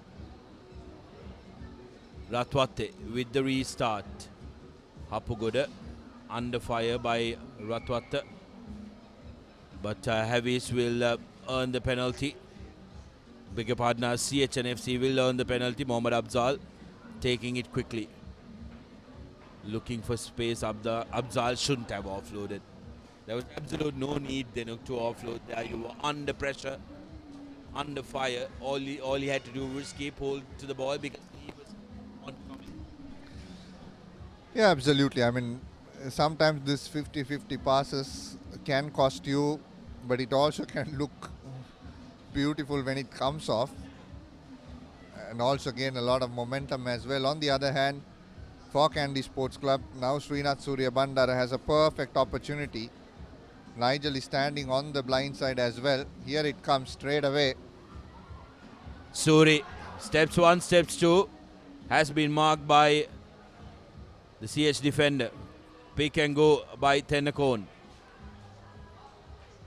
Ratwate with the restart. Hapugoda under fire by Ratwate. But Havis will earn the penalty. Bigger partner CR&FC will earn the penalty. Mohammad Abzal taking it quickly. Looking for space. Abzal shouldn't have offloaded. There was absolute no need then to offload there. You were under pressure, under fire. All he had to do was keep hold to the ball because he was oncoming. Yeah, absolutely. I mean, sometimes this 50-50 passes can cost you, but it also can look beautiful when it comes off and also gain a lot of momentum as well. On the other hand, for Kandy Sports Club, now Srinath Surya Bandara has a perfect opportunity. Nigel is standing on the blind side as well. Here it comes straight away. Suri, steps 1, steps 2, has been marked by the CH defender. Pick and go by Tenakon.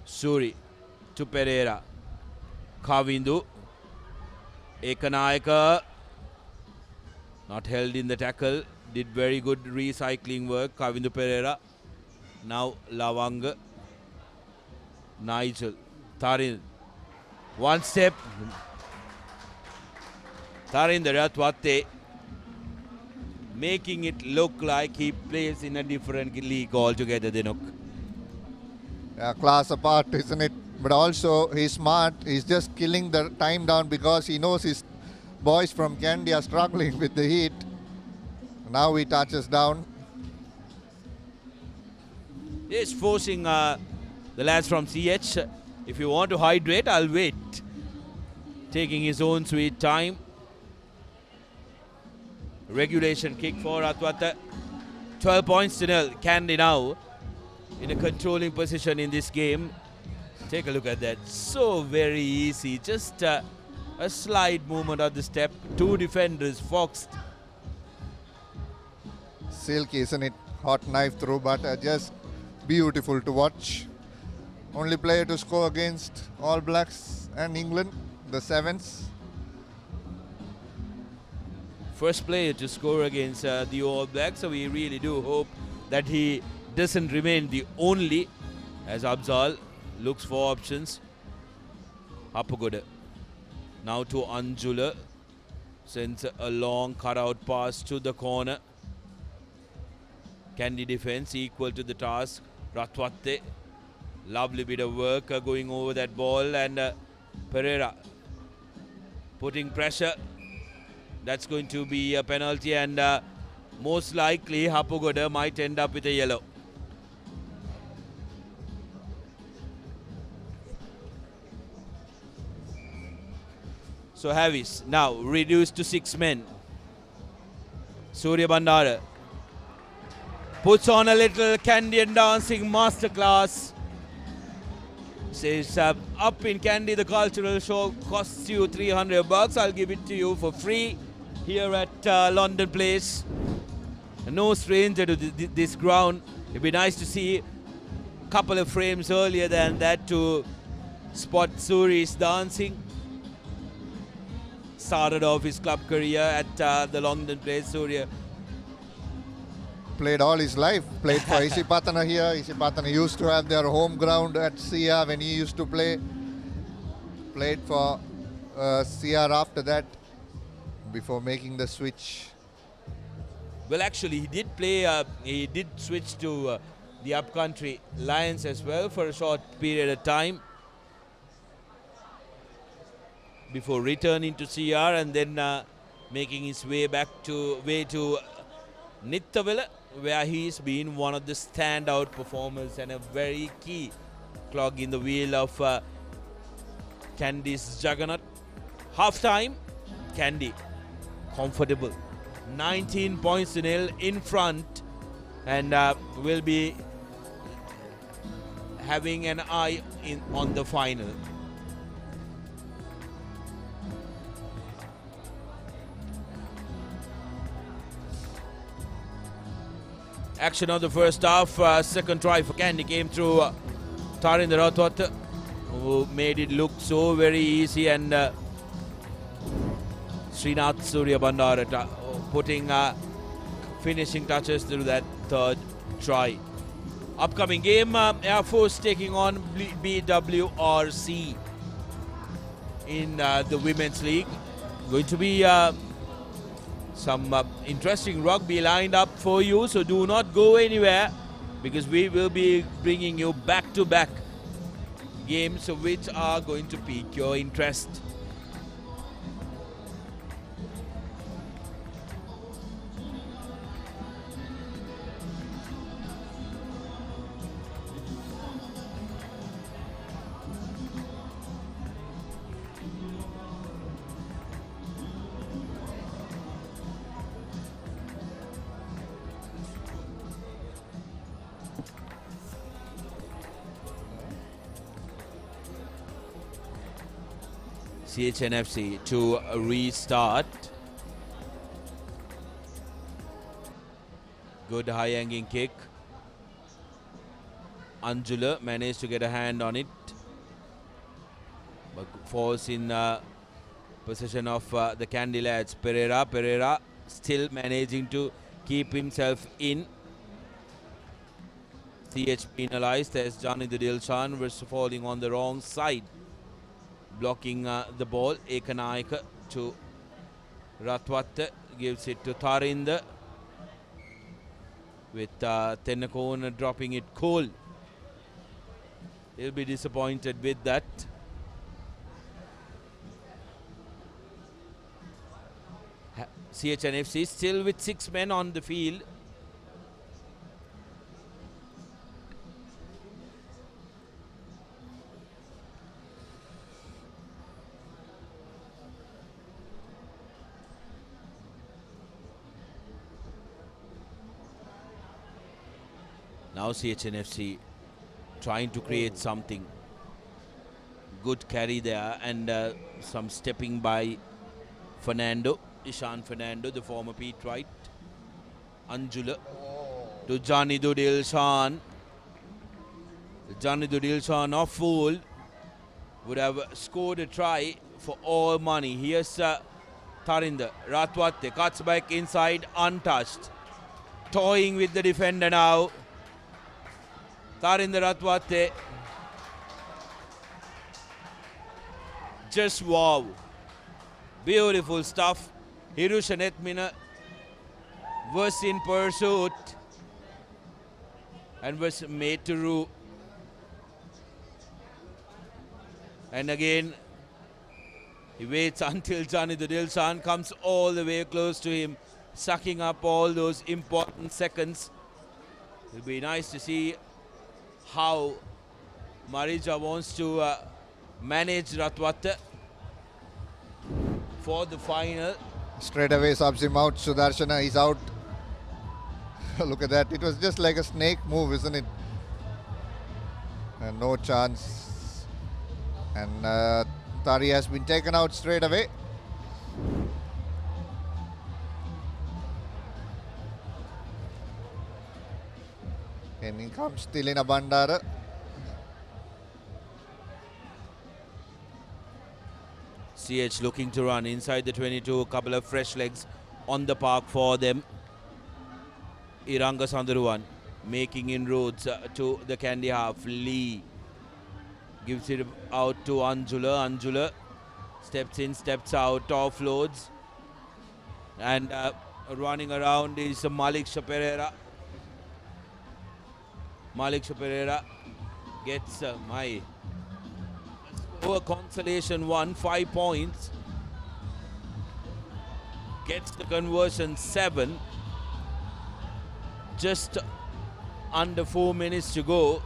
Suri to Pereira. Kavindu. Ekanayaka not held in the tackle. Did very good recycling work. Kavindu Pereira. Now Lavanga. Nigel. Tarin. One step. Tarin the Ratwate making it look like he plays in a different league altogether, Dinuk. Yeah, class apart, isn't it? But also he's smart. He's just killing the time down because he knows his boys from Kandy are struggling with the heat. Now he touches down. He's forcing the lads from CH. If you want to hydrate, I'll wait. Taking his own sweet time. Regulation kick for Ratwate. 12 points to 0. Kandy now in a controlling position in this game. Take a look at that. So very easy. Just a slide movement on the step. Two defenders foxed. Silky, isn't it? Hot knife through, but just beautiful to watch. Only player to score against All Blacks and England, the Sevens. First player to score against the All Blacks, so we really do hope that he doesn't remain the only, as Abzal looks for options. Hapugoda now to Anjula, sends a long cutout pass to the corner. Kandy defense equal to the task. Ratwate, lovely bit of work going over that ball, and Pereira putting pressure. That's going to be a penalty, and most likely Hapugoda might end up with a yellow. So Havis now reduced to 6 men. Surya Bandara puts on a little Kandian dancing masterclass. Says, up in Kandy, the cultural show costs you $300. I'll give it to you for free here at Longdon Place. No stranger to this ground. It'd be nice to see a couple of frames earlier than that to spot Suri's dancing. Started off his club career at the Longdon Place. Surya played all his life. Played for Isipatana here. Isipatana used to have their home ground at CR when he used to play. Played for CR after that, before making the switch. Well, actually, he did play. He did switch to the upcountry Lions as well for a short period of time before returning to CR, and then making his way to Nittawala, where he's been one of the standout performers and a very key clog in the wheel of Kandy's juggernaut. Half time, Kandy comfortable, 19 points to nil in front, and will be having an eye on the final. Action of the first half, second try for Kandy came through Tarinder Ratwat, who made it look so very easy, and Srinath Surya Bandara putting finishing touches through that third try. Upcoming game, Air Force taking on BWRC in the Women's League. Going to be some interesting rugby lined up for you, so do not go anywhere, because we will be bringing you back-to-back games which are going to pique your interest. CR&FC to restart. Good high-hanging kick. Anjula managed to get a hand on it, but falls in possession of the Kandy lads. Pereira still managing to keep himself in. CH penalized as Johnny the Dilshan was falling on the wrong side. Blocking the ball, Ekanaika to Ratwat, gives it to Tarinder, with Tennakone dropping it cold. He'll be disappointed with that. CR&FC still with 6 men on the field. Now CR&FC trying to create something. Good carry there, and some stepping by Fernando, Ishan Fernando, the former Pete Wright. Anjula to Johnny Dudilshan. Johnny Dudilshan off full, would have scored a try for all money. Here's Tarinder Ratwate, cuts back inside, untouched, toying with the defender now. Tarinder Ratwate, just wow, beautiful stuff. Hirusha Netmina was in pursuit and was made to rue. And again, he waits until Johnny the Dilshan comes all the way close to him, sucking up all those important seconds. It'll be nice to see how Marija wants to manage Ratwat for the final. Straight away subs him out. Sudarshana is out. Look at that. It was just like a snake move, isn't it? And no chance. And Tari has been taken out straight away. And in comes Tilina Bandara. CH looking to run inside the 22. A couple of fresh legs on the park for them. Iranga Sandaruwan making inroads to the Kandy half. Lee gives it out to Anjula. Anjula steps in, steps out, offloads. And running around is Malik Pereira. Malik Pereira gets a consolation 1, 5 points. gets the conversion 7. Just under 4 minutes to go.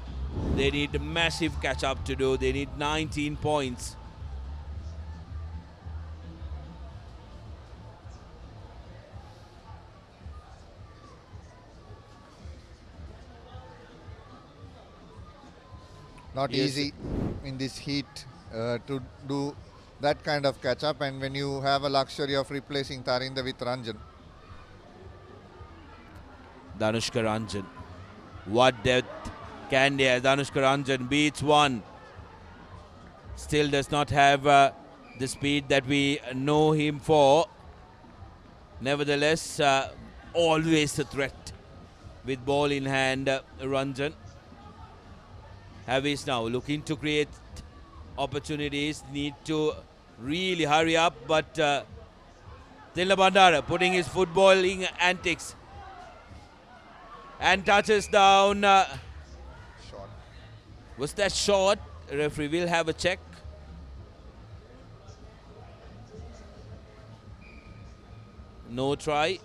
They need a massive catch up to do. They need 19 points. Not easy in this heat to do that kind of catch up, and when you have a luxury of replacing Tarinda with Ranjan. Danushka Ranjan. What depth can they? Danushka Ranjan beats one. Still does not have the speed that we know him for. Nevertheless, always a threat with ball in hand, Ranjan. Havis now looking to create opportunities, need to really hurry up, but Tilna Bandara putting his footballing antics and touches down. Shot. Was that shot? Referee will have a check. No try.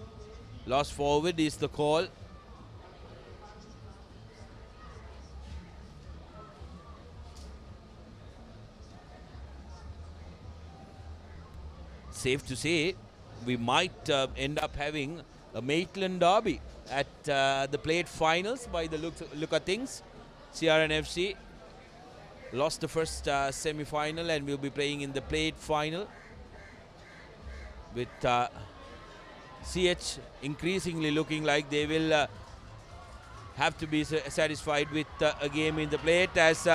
Lost forward is the call. Safe to say, we might end up having a Maitland derby at the plate finals by the look of things. CR&FC lost the first semi-final and will be playing in the plate final with CH increasingly looking like they will have to be satisfied with a game in the plate as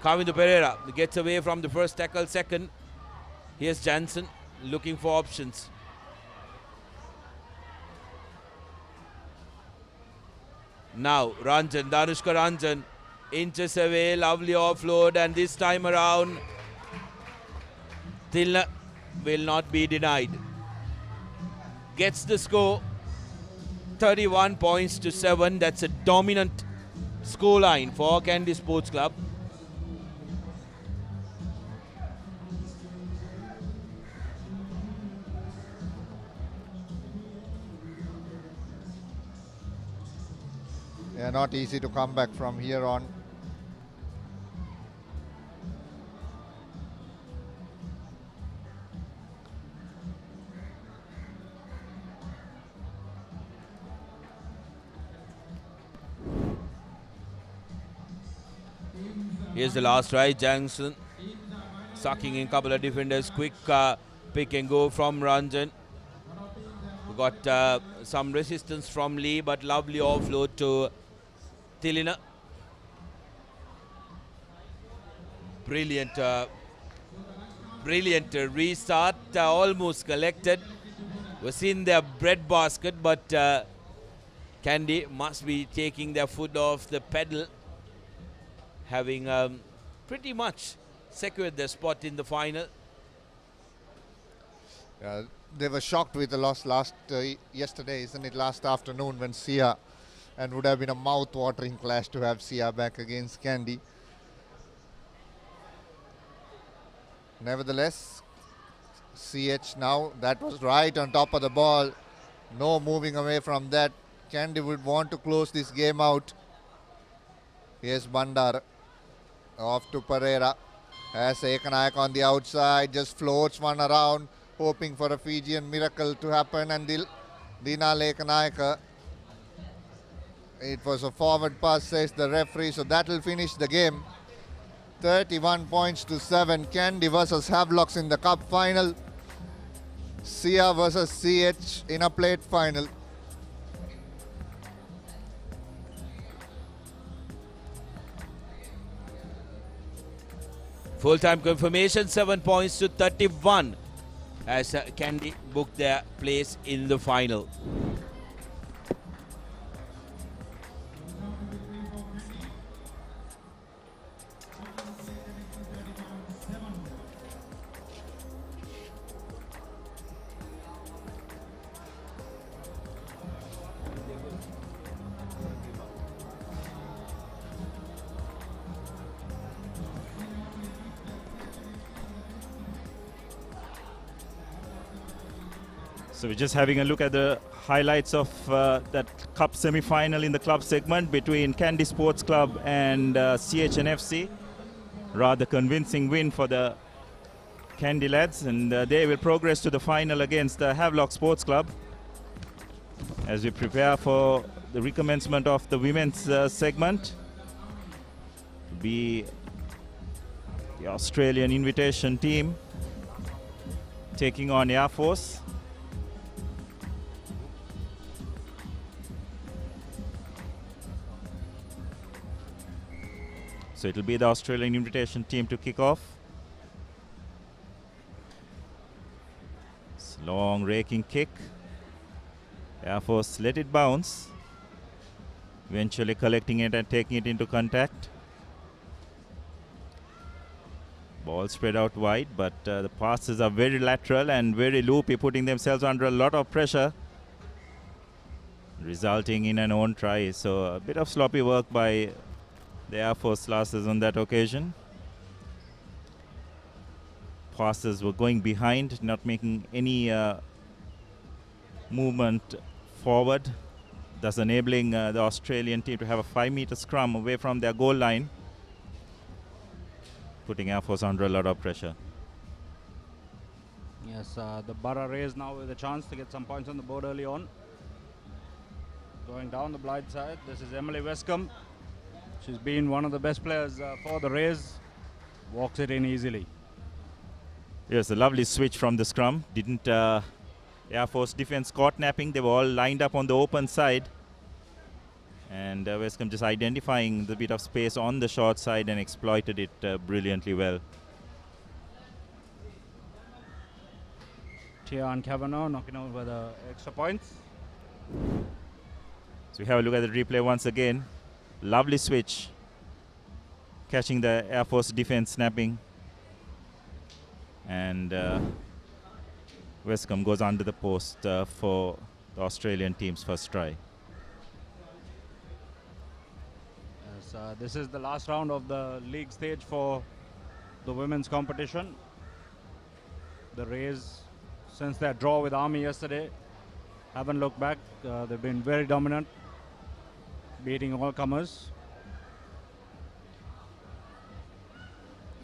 Kavindu Pereira gets away from the first tackle. Second, here's Jansen looking for options. Now Ranjan, Danushka Ranjan inches away, lovely offload, and this time around Tilna will not be denied. Gets the score 31 points to 7. That's a dominant scoreline for Kandy Sports Club. Yeah, not easy to come back from here on. Here's the last try. Jansen sucking in a couple of defenders. Quick pick and go from Ranjan. We got some resistance from Lee, but lovely offload to Tilina. Brilliant, brilliant restart. Almost collected. Was in their bread basket, but Kandy must be taking their foot off the pedal, having pretty much secured their spot in the final. They were shocked with the loss yesterday, isn't it? Last afternoon when Sia, and would have been a mouth-watering clash to have Sia back against Kandy. Nevertheless, CH now, that was right on top of the ball. No moving away from that. Kandy would want to close this game out. Here's Bandar. Off to Pereira. Has Ekanayak on the outside. Just floats one around, hoping for a Fijian miracle to happen. And Dina Ekanayak. It was a forward pass, says the referee. So that will finish the game. 31 points to 7. Kandy versus Havelocks in the cup final. Sia versus CH in a plate final. Full-time confirmation, 7 points to 31 as Kandy booked their place in the final. So we're just having a look at the highlights of that cup semi-final in the club segment between Kandy Sports Club and CH&FC. Rather convincing win for the Kandy lads, and they will progress to the final against the Havelock Sports Club as we prepare for the recommencement of the women's segment. Be the Australian invitation team taking on Air Force. So it'll be the Australian invitation team to kick off. It's a long raking kick. Air Force let it bounce, eventually collecting it and taking it into contact. Ball spread out wide, but the passes are very lateral and very loopy, putting themselves under a lot of pressure, resulting in an own try. So a bit of sloppy work by the Air Force Lancers on that occasion. Passes were going behind, not making any movement forward, thus enabling the Australian team to have a 5-meter scrum away from their goal line, putting Air Force under a lot of pressure. Yes, the Borough Rays now with a chance to get some points on the board early on. Going down the blind side, this is Emily Westcombe. She's been one of the best players for the Rays. Walks it in easily. Yes, a lovely switch from the scrum. Didn't Air Force defense caught napping. They were all lined up on the open side. And Westcombe just identifying the bit of space on the short side and exploited it brilliantly well. Tian Kavanagh knocking over the extra points. So we have a look at the replay once again. Lovely switch, catching the Air Force defense snapping. And Westcombe goes under the post for the Australian team's first try. Yes, this is the last round of the league stage for the women's competition. The Rays, since their draw with Army yesterday, haven't looked back. They've been very dominant, beating all comers.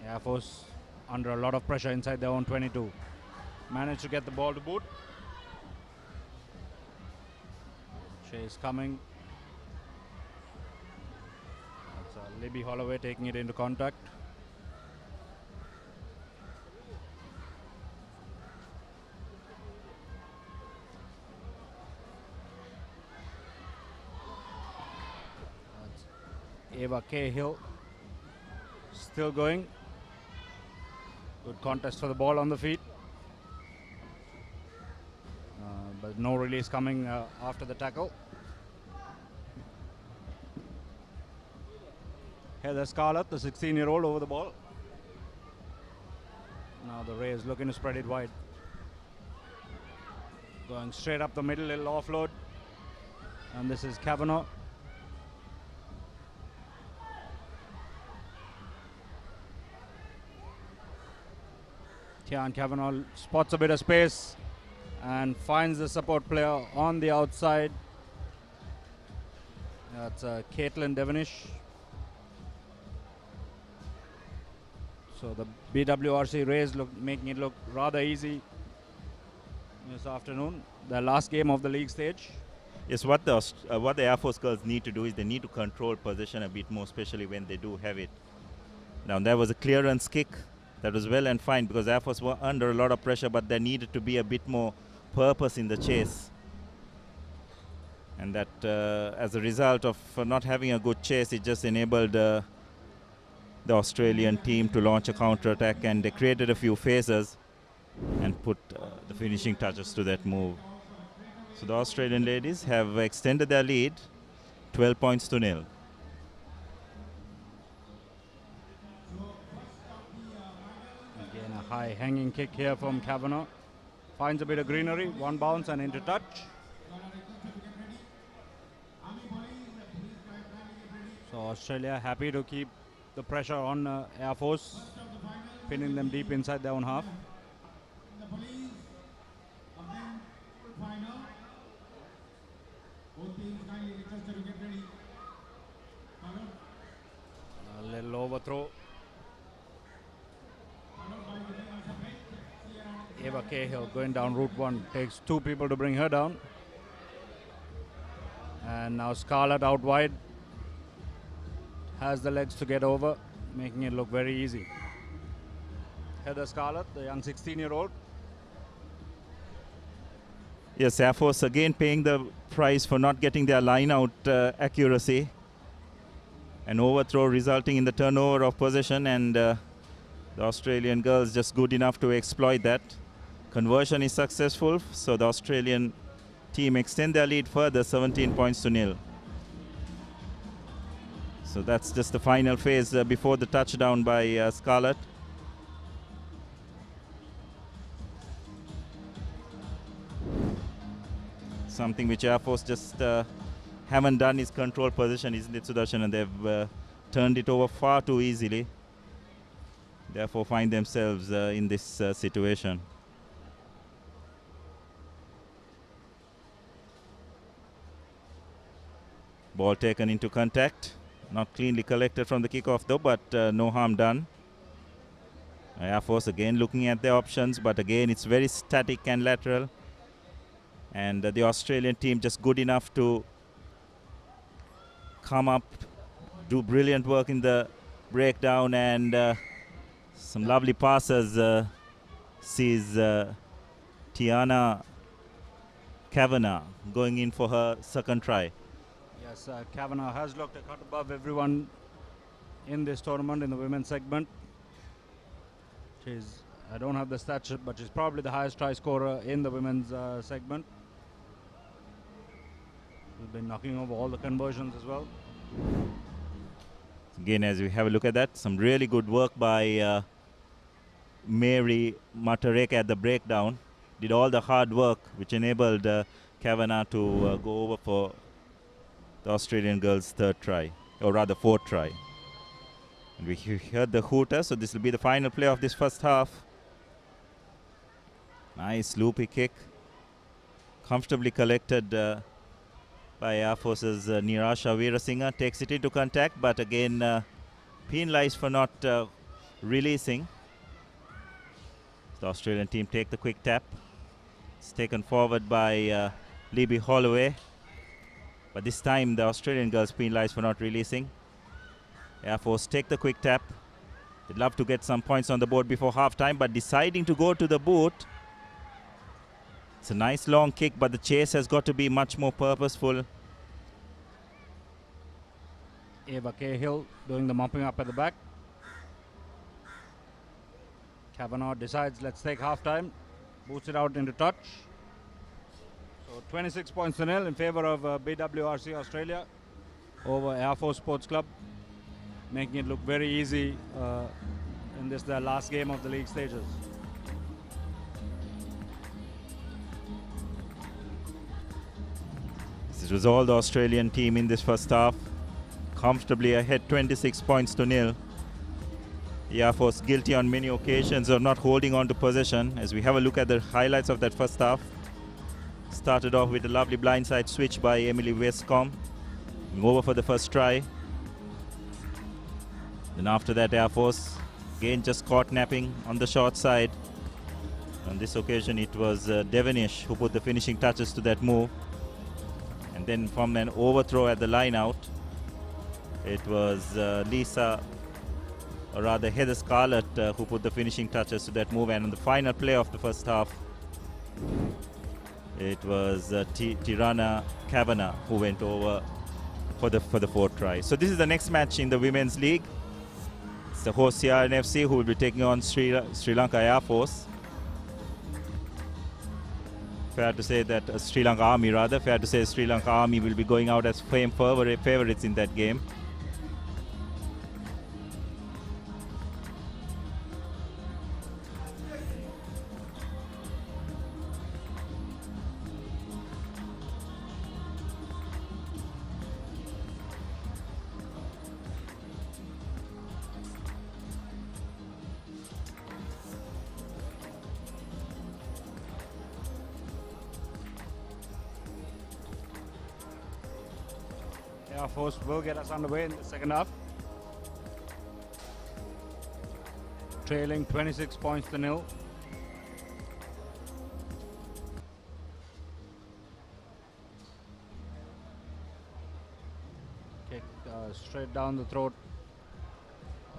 Air Force under a lot of pressure inside their own 22. Managed to get the ball to boot. Chase coming. That's Libby Holloway taking it into contact. Ava Cahill still going. Good contest for the ball on the feet. But no release coming after the tackle. Heather Scarlett, the 16-year-old, over the ball. Now the Rays looking to spread it wide. Going straight up the middle, little offload. And this is Kavanagh. Tian Kavanagh spots a bit of space and finds the support player on the outside. That's Caitlin Devonish. So the BWRC Rays making it look rather easy this afternoon. The last game of the league stage. Yes, what the Air Force girls need to do is they need to control possession a bit more, especially when they do have it. Now there was a clearance kick that was well and fine because Air Force were under a lot of pressure, but there needed to be a bit more purpose in the chase. And that as a result of not having a good chase, it just enabled the Australian team to launch a counter-attack, and they created a few phases and put the finishing touches to that move. So the Australian ladies have extended their lead 12 points to 0. Again, a high hanging kick here from Kavanagh. Finds a bit of greenery, one bounce and into touch. So Australia happy to keep the pressure on Air Force, pinning them deep inside their own half. overthrow. Eva Cahill going down route 1. Takes 2 people to bring her down. And now Scarlett out wide. Has the legs to get over, making it look very easy. Heather Scarlett, the young 16-year-old. Yes, Air Force again paying the price for not getting their line-out accuracy. An overthrow resulting in the turnover of possession, and the Australian girls just good enough to exploit that. Conversion is successful, so the Australian team extend their lead further, 17 points to 0. So that's just the final phase before the touchdown by Scarlett. Something which Air Force just haven't done is control position, isn't it, Sudarshan? And they've turned it over far too easily. Therefore find themselves in this situation. Ball taken into contact. Not cleanly collected from the kickoff though, but no harm done. Air Force again looking at their options, but again it's very static and lateral. And the Australian team just good enough to come up, do brilliant work in the breakdown, and some lovely passes sees Tiana Kavanagh going in for her second try. Yes, Kavanagh has looked a cut above everyone in this tournament in the women's segment. I don't have the stats, but she's probably the highest try scorer in the women's segment. She's been knocking over all the conversions as well. Again, as we have a look at that, some really good work by Mary Matarek at the breakdown. Did all the hard work which enabled Kavanagh to go over for the Australian girls' third try, or rather fourth try. And we heard the hooter, so this will be the final play of this first half. Nice loopy kick, comfortably collected by Air Force's Nirasha Veerasinghe. Takes it into contact, but again penalized for not releasing. The Australian team take the quick tap. It's taken forward by Libby Holloway. But this time the Australian girls penalized for not releasing. Air Force take the quick tap. They'd love to get some points on the board before half time, but deciding to go to the boot. It's a nice long kick, but the chase has got to be much more purposeful. Eva Cahill doing the mopping up at the back. Kavanagh decides, let's take half time. Boots it out into touch. So 26 points to 0 in favor of BWRC Australia over Air Force Sports Club, making it look very easy in this their last game of the league stages. This was all the Australian team in this first half, comfortably ahead 26 points to 0. The Air Force guilty on many occasions of not holding on to possession. As we have a look at the highlights of that first half, started off with a lovely blindside switch by Emily Westcombe, over for the first try. Then after that, Air Force again just caught napping on the short side. On this occasion it was Devonish who put the finishing touches to that move. And then from an overthrow at the line out, it was Lisa, or rather Heather Scarlett, who put the finishing touches to that move. And on the final play of the first half, it was Tirana Kavanagh who went over for the fourth try. So this is the next match in the Women's League. It's the host CR&FC who will be taking on Sri Lanka Air Force. Fair to say that Sri Lanka Army will be going out as favorites in that game. Air Force will get us underway in the second half. trailing 26 points to nil. Kick straight down the throat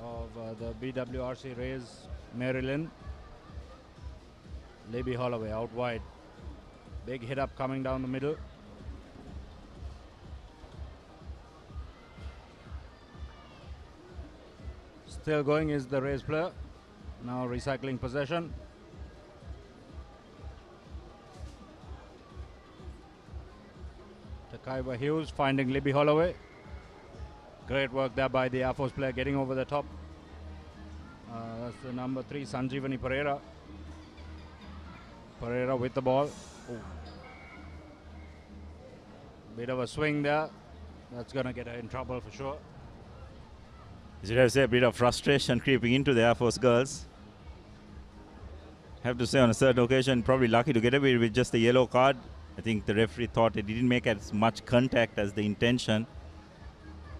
of the BWRC Rays, Marilyn. Libby Holloway out wide. Big hit up coming down the middle. Still going is the Rays player. Now recycling possession. Takaiba Hughes finding Libby Holloway. Great work there by the Air Force player getting over the top. That's the number 3, Sanjeevani Pereira. Pereira with the ball. Ooh. Bit of a swing there. That's going to get her in trouble for sure. You should have said a bit of frustration creeping into the Air Force girls. Have to say on a certain occasion, probably lucky to get away with just a yellow card. I think the referee thought it didn't make as much contact as the intention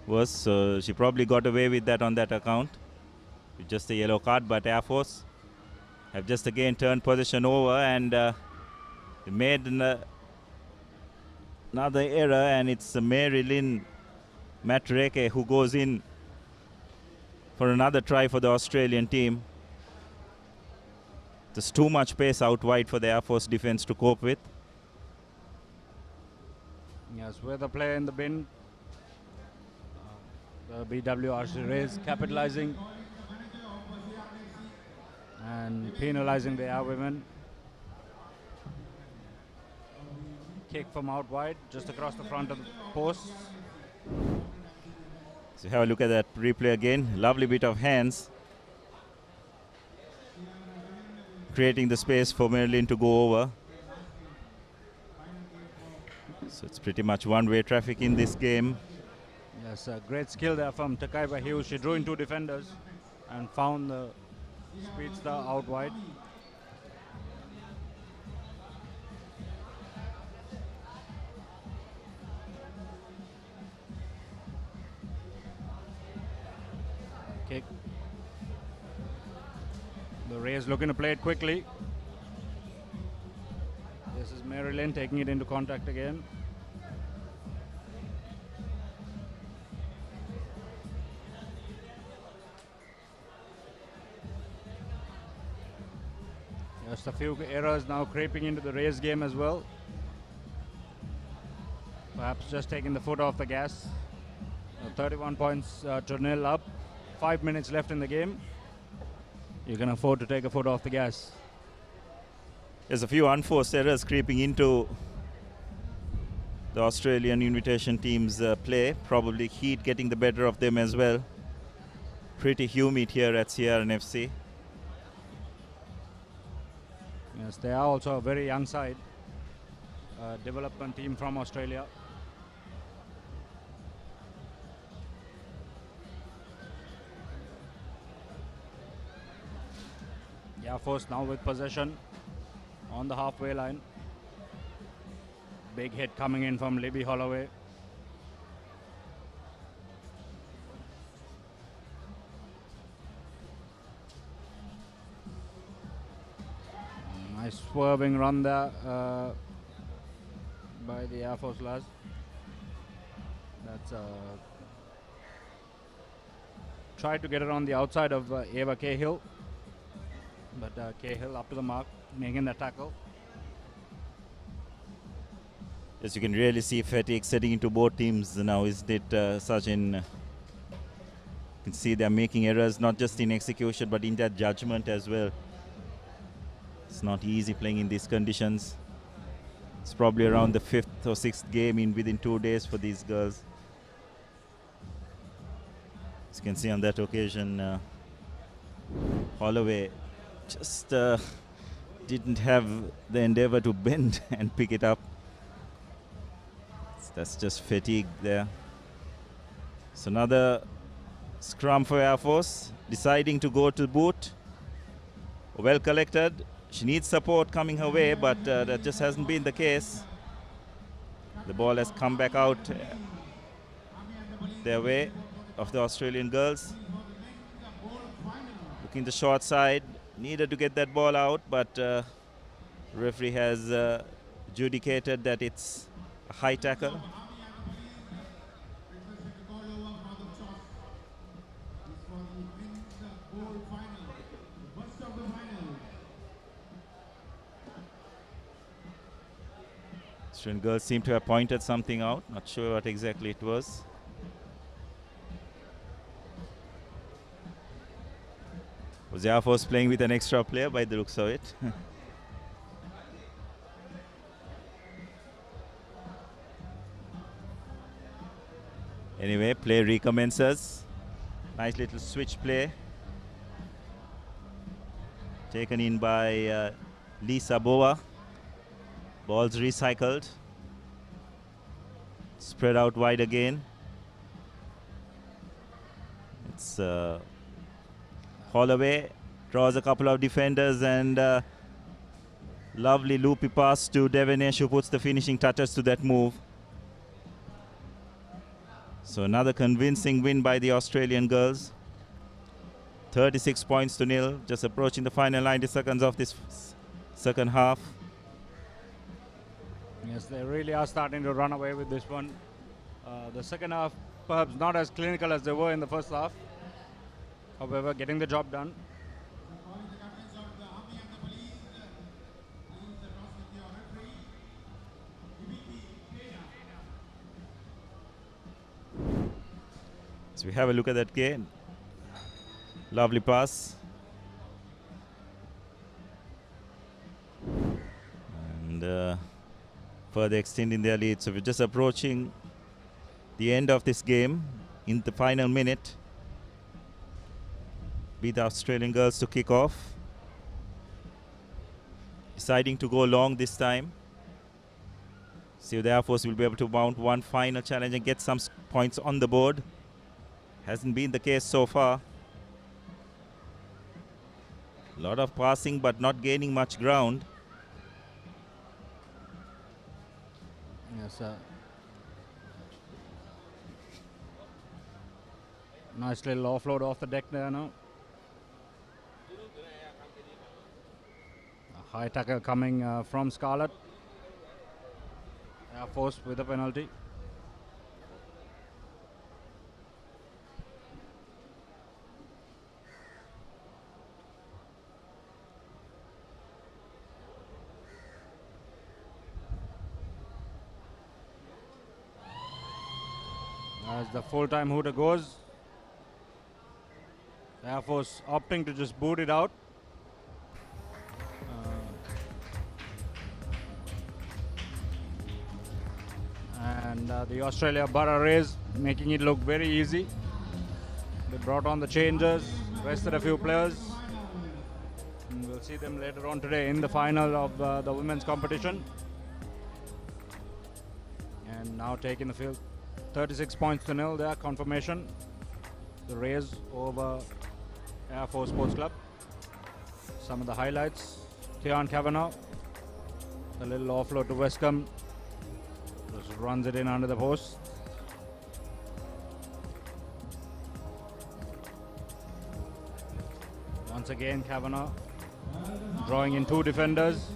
was. So she probably got away with that on that account. With just a yellow card, but Air Force have just again turned possession over and they made another error, and it's Mary Lynn Matreke who goes in for another try for the Australian team. There's too much pace out wide for the Air Force defense to cope with. Yes, with the play in the bin. The BWRC Rays capitalizing and penalizing the Air Women. Kick from out wide, just across the front of the post. So have a look at that replay again. Lovely bit of hands, creating the space for Marilyn to go over. So it's pretty much one-way traffic in this game. Yes, great skill there from Takaiba Hughes. She drew in 2 defenders and found the speedster out wide. Kick. The Rays looking to play it quickly. This is Marilyn taking it into contact again. Just a few errors now creeping into the Rays game as well. Perhaps just taking the foot off the gas. 31 points to nil up. 5 minutes left in the game. You can afford to take a foot off the gas. There's a few unforced errors creeping into the Australian invitation team's play. Probably heat getting the better of them as well. Pretty humid here at CR&FC. Yes, they are also a very young side. Development team from Australia. Air Force now with possession on the halfway line. Big hit coming in from Libby Holloway. Nice swerving run there by the Air Force lads. That's tried to get it on the outside of Ava Cahill. But Cahill up to the mark, making the tackle. Yes, you can really see fatigue setting into both teams now, isn't it, Sajin? You can see they're making errors, not just in execution, but in their judgment as well. It's not easy playing in these conditions. It's probably around the 5th or 6th game within 2 days for these girls. As you can see on that occasion, Holloway just didn't have the endeavor to bend and pick it up. That's just fatigue there. So another scrum for Air Force, deciding to go to boot. Well collected. She needs support coming her way, but that just hasn't been the case. The ball has come back out their way of the Australian girls. Looking the short side, needed to get that ball out, but referee has adjudicated that it's a high tackle. Australian girls seem to have pointed something out, not sure what exactly it was. Was Air Force playing with an extra player by the looks of it? Anyway, play recommences. Nice little switch play. Taken in by Lisa Boa. Ball's recycled. Spread out wide again. It's Holloway draws a couple of defenders and lovely loopy pass to Devanesh, who puts the finishing touches to that move. So another convincing win by the Australian girls. 36 points to 0, just approaching the final 90 seconds of this second half. Yes, they really are starting to run away with this one. The second half, perhaps not as clinical as they were in the first half. However, getting the job done. So we have a look at that game. Lovely pass. And further extending their lead. So we're just approaching the end of this game in the final minute. Be the Australian girls to kick off. Deciding to go long this time. See if the Air Force will be able to mount one final challenge and get some points on the board. Hasn't been the case so far. A lot of passing but not gaining much ground. Yes, nice little offload off the deck there now. A high tackle coming from Scarlett. Air Force with a penalty. As the full-time hooter goes, Air Force opting to just boot it out. And the Australia Borough raise, making it look very easy. They brought on the changers, rested a few players. And we'll see them later on today in the final of the women's competition. And now taking the field. 36 points to 0 there, confirmation. The raise over Air Force Sports Club. Some of the highlights. Keon Kavanagh. A little offload to Westcombe. Just runs it in under the post. Once again, Kavanagh drawing in two defenders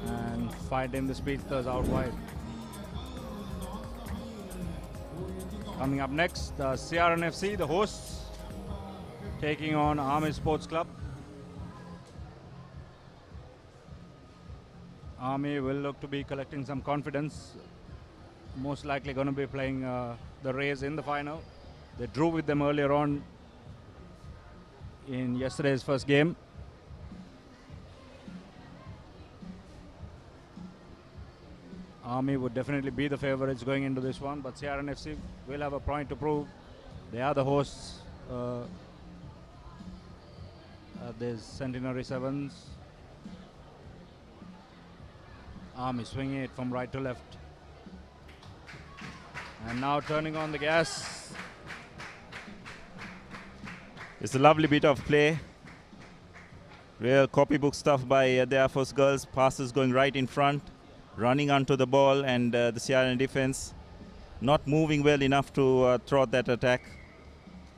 and fighting the speedsters out wide. Coming up next, the CR&FC, the hosts, taking on Army Sports Club. Army will look to be collecting some confidence. Most likely going to be playing the Rays in the final. They drew with them earlier on in yesterday's first game. Army would definitely be the favorites going into this one, but CR&FC will have a point to prove. They are the hosts at this Centenary Sevens. Army swinging it from right to left. And now turning on the gas. It's a lovely bit of play. Real copybook stuff by the Air Force girls. Passes going right in front. Running onto the ball, and the CRN defense not moving well enough to thwart that attack.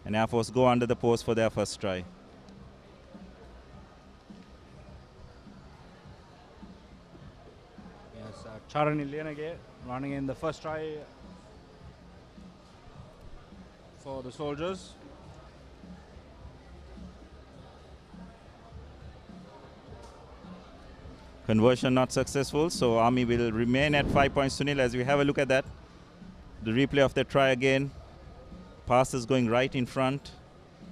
And Air Force go under the post for their first try. Charani Lienage running in the first try for the Soldiers. Conversion not successful, so Army will remain at 5 points to nil as we have a look at that. The replay of the try again. Passes going right in front,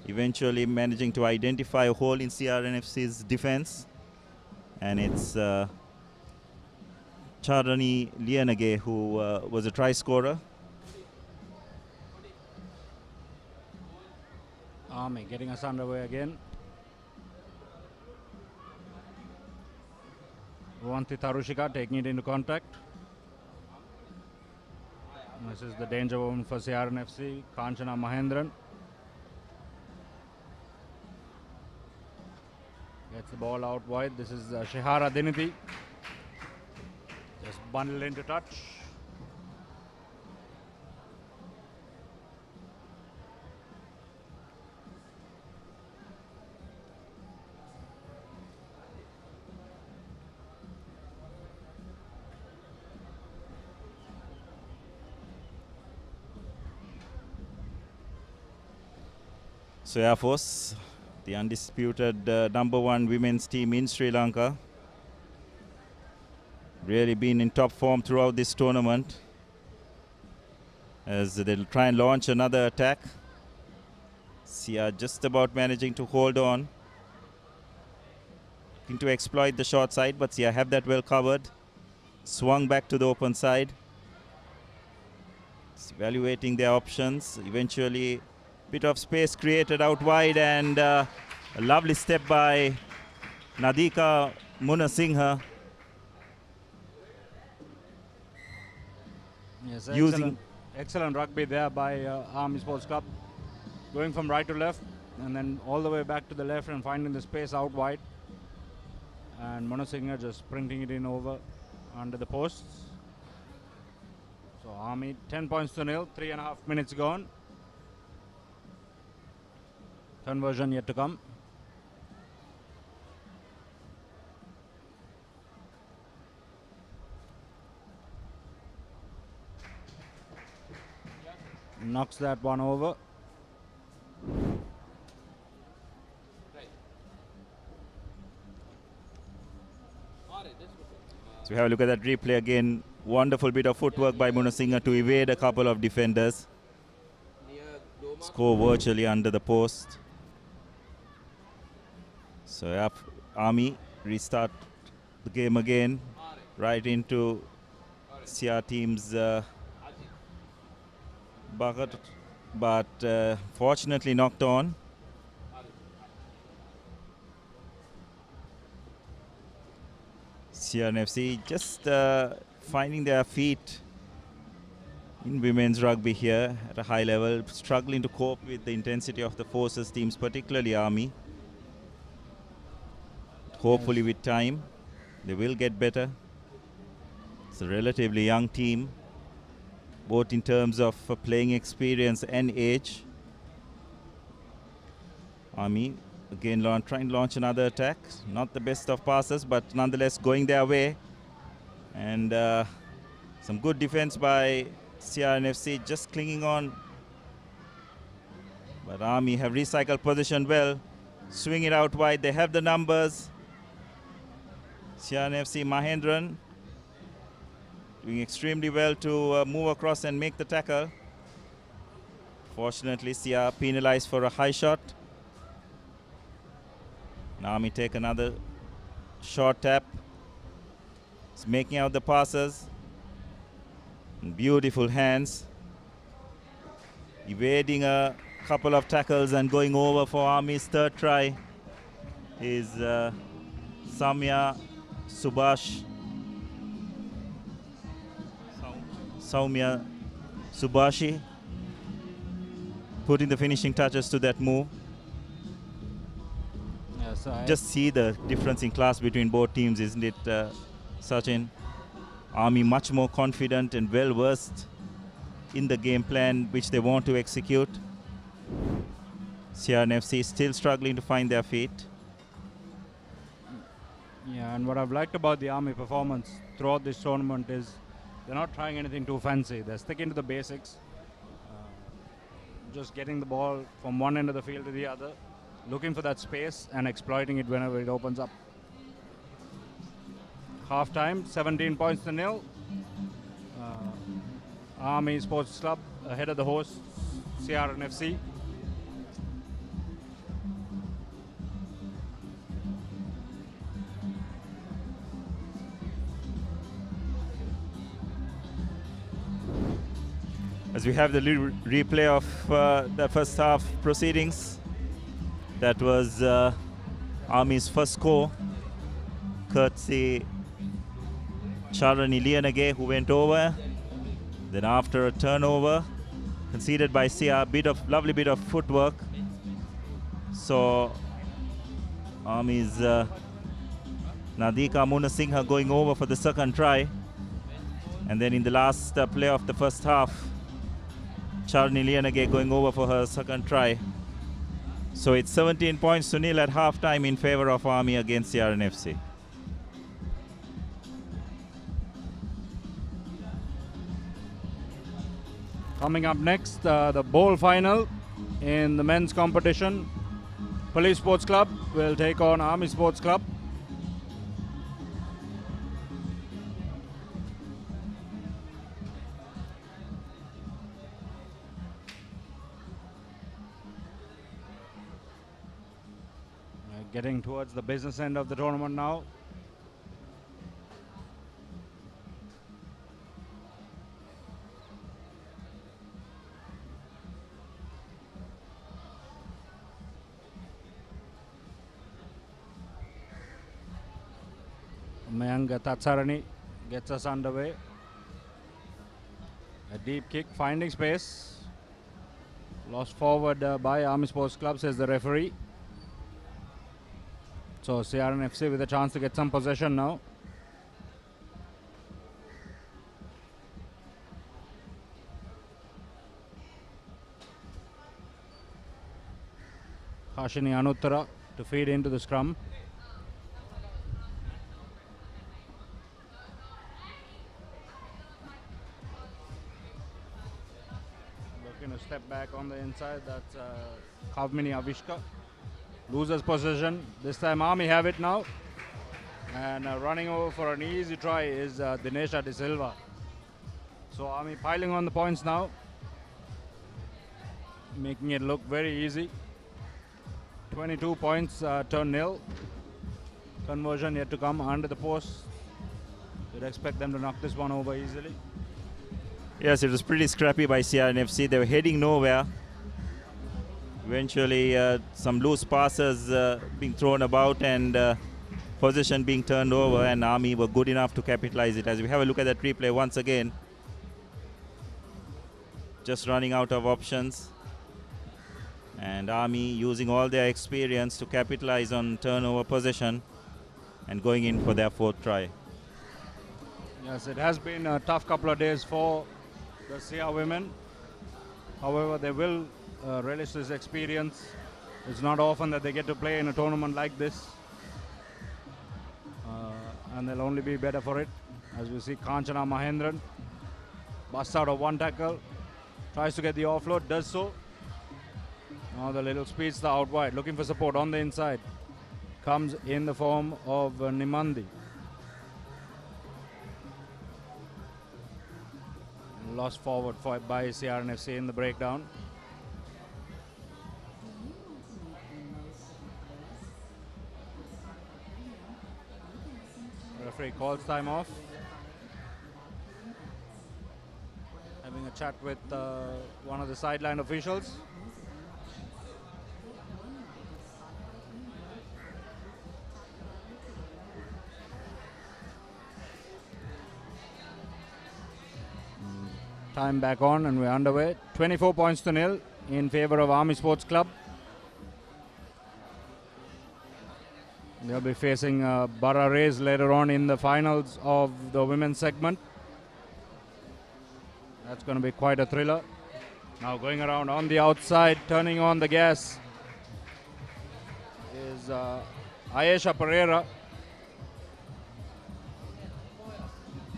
eventually managing to identify a hole in CR&FC's defense. And it's Charani Lienage who was a try scorer. Army getting us underway again. Ruanti Tarushika taking it into contact. This is the danger woman for CR&FC, Kanchana Mahendran. Gets the ball out wide. This is Shihara Diniti. Just bundled into touch. So Air Force, the undisputed #1 women's team in Sri Lanka, really been in top form throughout this tournament as they'll try and launch another attack. CR just about managing to hold on, looking to exploit the short side, but CR have that well covered. Swung back to the open side. It's evaluating their options. Eventually bit of space created out wide, and a lovely step by Nadika Munasinghe. Yes, using excellent rugby there by Army Sports Club. Going from right to left and then all the way back to the left and finding the space out wide. And Munasinghe just sprinting it in over under the posts. So Army 10 points to nil, 3.5 minutes gone. Conversion yet to come. Knocks that one over. So we have a look at that replay again. Wonderful bit of footwork by Munasinghe to evade a couple of defenders. Score virtually under the post. So Army restart the game again, right into CR team's bucket, but fortunately knocked on. CR&FC just finding their feet in women's rugby here at a high level, struggling to cope with the intensity of the forces teams, particularly Army. Hopefully with time, they will get better. It's a relatively young team, both in terms of playing experience and age. Army again trying to launch another attack. Not the best of passes, but nonetheless going their way. And some good defense by CR&FC, just clinging on. But Army have recycled position well. Swing it out wide. They have the numbers. CR&FC Mahendran doing extremely well to move across and make the tackle. Fortunately, CR penalized for a high shot. Army take another short tap. It's making out the passes. Beautiful hands. Evading a couple of tackles and going over for Army's third try is Saumya Subashi, putting the finishing touches to that move. Yes, just see the difference in class between both teams, isn't it, Sachin? Army much more confident and well versed in the game plan which they want to execute. CR&FC still struggling to find their feet. Yeah, and what I've liked about the Army performance throughout this tournament is they're not trying anything too fancy. They're sticking to the basics, just getting the ball from one end of the field to the other, looking for that space and exploiting it whenever it opens up. Half time, 17 points to nil. Army Sports Club ahead of the hosts, CR&FC. As we have the replay of the first half proceedings, that was Army's first score, courtesy Charani Lianage, who went over. Then after a turnover, conceded by CR, lovely bit of footwork. So Army's Nadika Munasinghe going over for the second try. And then in the last play of the first half, Charani Lianage going over for her second try. So it's 17 points to nil at halftime in favor of Army against CR&FC. Coming up next, the bowl final in the men's competition. Police Sports Club will take on Army Sports Club. Getting towards the business end of the tournament now. Mayanga Tatsarani gets us underway. A deep kick, finding space. Lost forward by Army Sports Club, says the referee. So CR&FC with a chance to get some possession now. Hashini Anuttara to feed into the scrum. Looking to step back on the inside, that's Kavmini Avishka. Loses possession. This time Army have it now. And running over for an easy try is Dinesha De Silva. So Army piling on the points now. Making it look very easy. 22 points turn nil. Conversion yet to come under the post. You'd expect them to knock this one over easily. Yes, it was pretty scrappy by CR&FC. They were heading nowhere. Eventually, some loose passes being thrown about and possession being turned over, and Army were good enough to capitalize it. As we have a look at that replay once again, just running out of options, and Army using all their experience to capitalize on turnover possession and going in for their fourth try. Yes, it has been a tough couple of days for the CR women. However, they will relish this experience. It's not often that they get to play in a tournament like this, and they'll only be better for it. As we see Kanchana Mahendran busts out of one tackle, tries to get the offload, does so. Now the little speedster out wide, looking for support on the inside. Comes in the form of Nimandi. Lost forward by CR&FC in the breakdown. Referee calls time off. Having a chat with one of the sideline officials. Time back on and we're underway. 24 points to nil in favor of Army Sports Club. They'll be facing Bara Rays later on in the finals of the women's segment. That's going to be quite a thriller. Now going around on the outside, turning on the gas is Ayesha Pereira.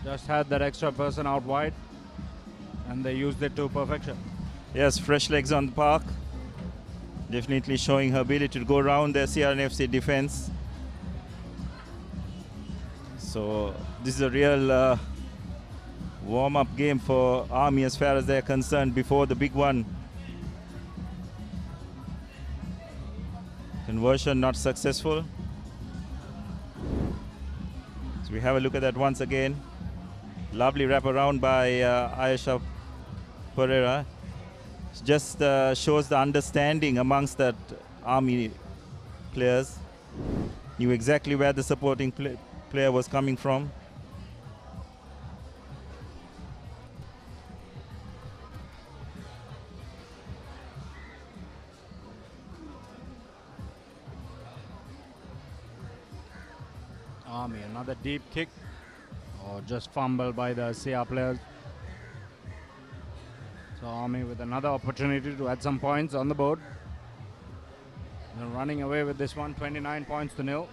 Just had that extra person out wide, and they used it to perfection. Yes, fresh legs on the park. Definitely showing her ability to go around the CR&FC defense. So this is a real warm-up game for Army as far as they're concerned before the big one. Conversion not successful. So we have a look at that once again. Lovely wraparound by Ayesha Pereira. Just shows the understanding amongst that Army players. Knew exactly where the supporting player was coming from. Army, another deep kick, or just fumbled by the CR players. So Army with another opportunity to add some points on the board. They're running away with this one, 29 points to 0.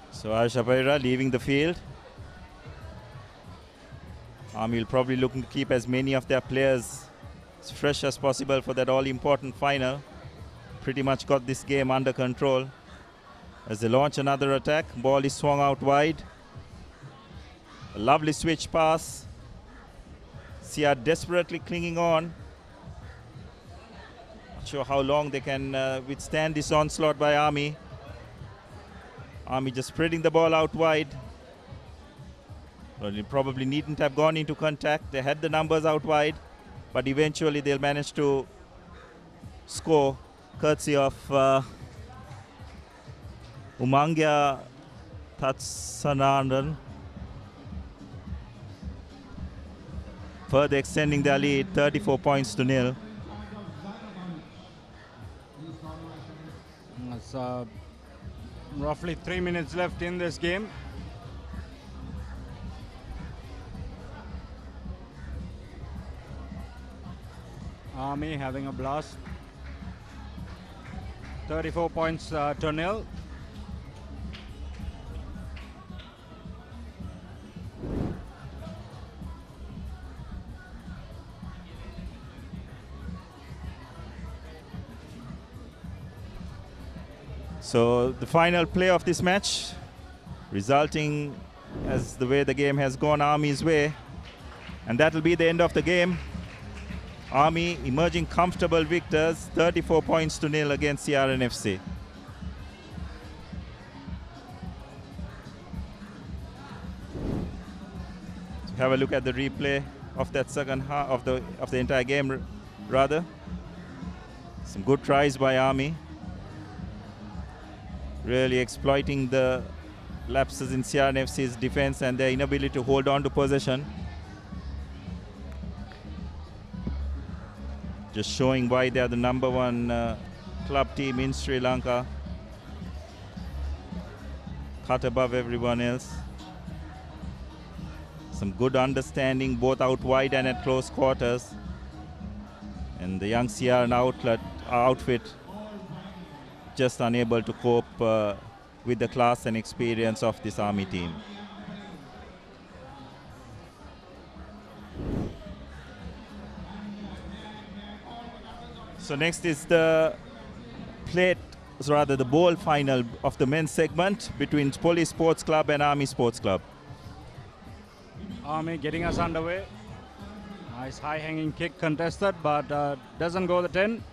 So Ayesha Pereira leaving the field. Army will probably looking to keep as many of their players as fresh as possible for that all-important final. Pretty much got this game under control. As they launch another attack, ball is swung out wide. A lovely switch pass. CR desperately clinging on. Not sure how long they can withstand this onslaught by Army. Army just spreading the ball out wide. Well, they probably needn't have gone into contact. They had the numbers out wide, but eventually they'll manage to score courtesy of Umangya Tatsanandan. Further extending their lead, 34 points to 0. That's roughly 3 minutes left in this game. Army having a blast. 34 points to 0. So the final play of this match, resulting as the way the game has gone Army's way, and that will be the end of the game. Army emerging comfortable victors, 34 points to 0 against CR&FC. So have a look at the replay of that second half of the entire game, rather. Some good tries by Army. Really exploiting the lapses in CR&FC's defense and their inability to hold on to possession. Just showing why they are the number one club team in Sri Lanka. Cut above everyone else. Some good understanding both out wide and at close quarters. And the young CR outfit just unable to cope with the class and experience of this Army team. So next is the the bowl final of the men's segment between Police Sports Club and Army Sports Club. Army getting us underway. Nice high-hanging kick contested, but doesn't go the 10.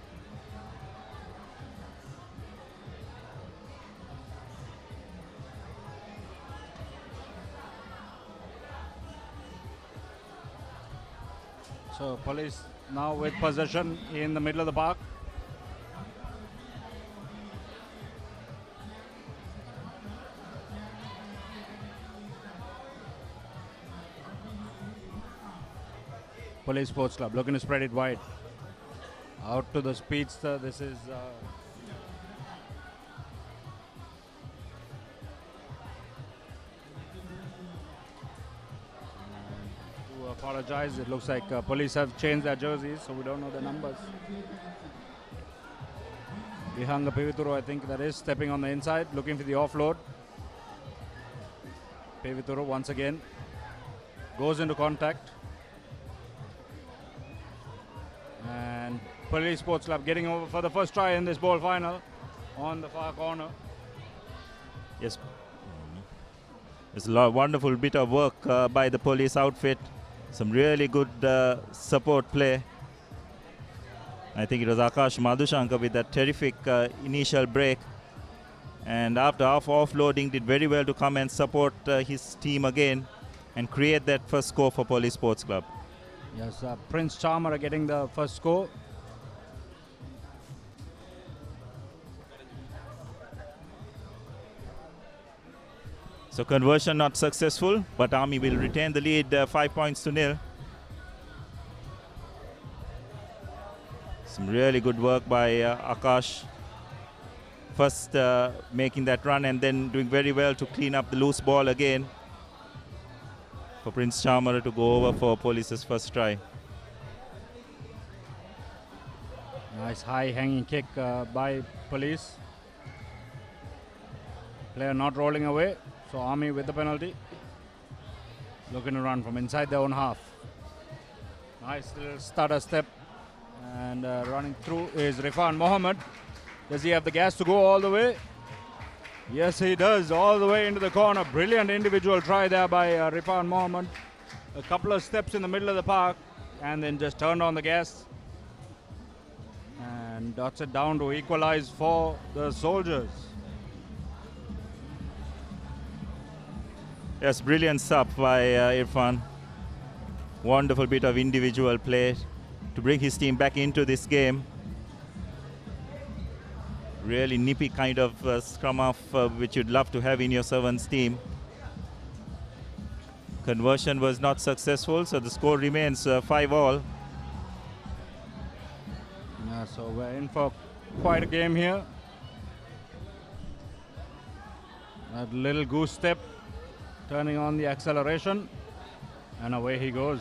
So Police now with possession in the middle of the park. Police Sports Club looking to spread it wide. Out to the speedster. This is to apologize. It looks like police have changed their jerseys, so we don't know the numbers. Vihanga Pivituru, I think that is, stepping on the inside, looking for the offload. Pivituru once again goes into contact. And Police Sports Club getting over for the first try in this ball final on the far corner. Yes. It's a wonderful bit of work by the police outfit. Some really good support play. I think it was Akash Madhushankar with that terrific initial break. And after half offloading, did very well to come and support his team again and create that first score for Police Sports Club. Yes, Prince Charmer getting the first score. So conversion not successful, but Army will retain the lead 5-0. Some really good work by Akash. First making that run and then doing very well to clean up the loose ball again for Prince Charmer to go over for Police's first try. Nice high hanging kick by Police. Player not rolling away, so Army with the penalty. Looking to run from inside their own half. Nice little stutter step, and running through is Rifan Mohammed. Does he have the gas to go all the way? Yes, he does, all the way into the corner. Brilliant individual try there by Rifan Mohammed. A couple of steps in the middle of the park and then just turned on the gas and dots it down to equalize for the Soldiers. Yes, brilliant sub by Irfan. Wonderful bit of individual play to bring his team back into this game. Really nippy kind of scrum off which you'd love to have in your Sevens team. Conversion was not successful, so the score remains 5-all. Yeah, so we're in for quite a game here. That little goose step, turning on the acceleration, and away he goes.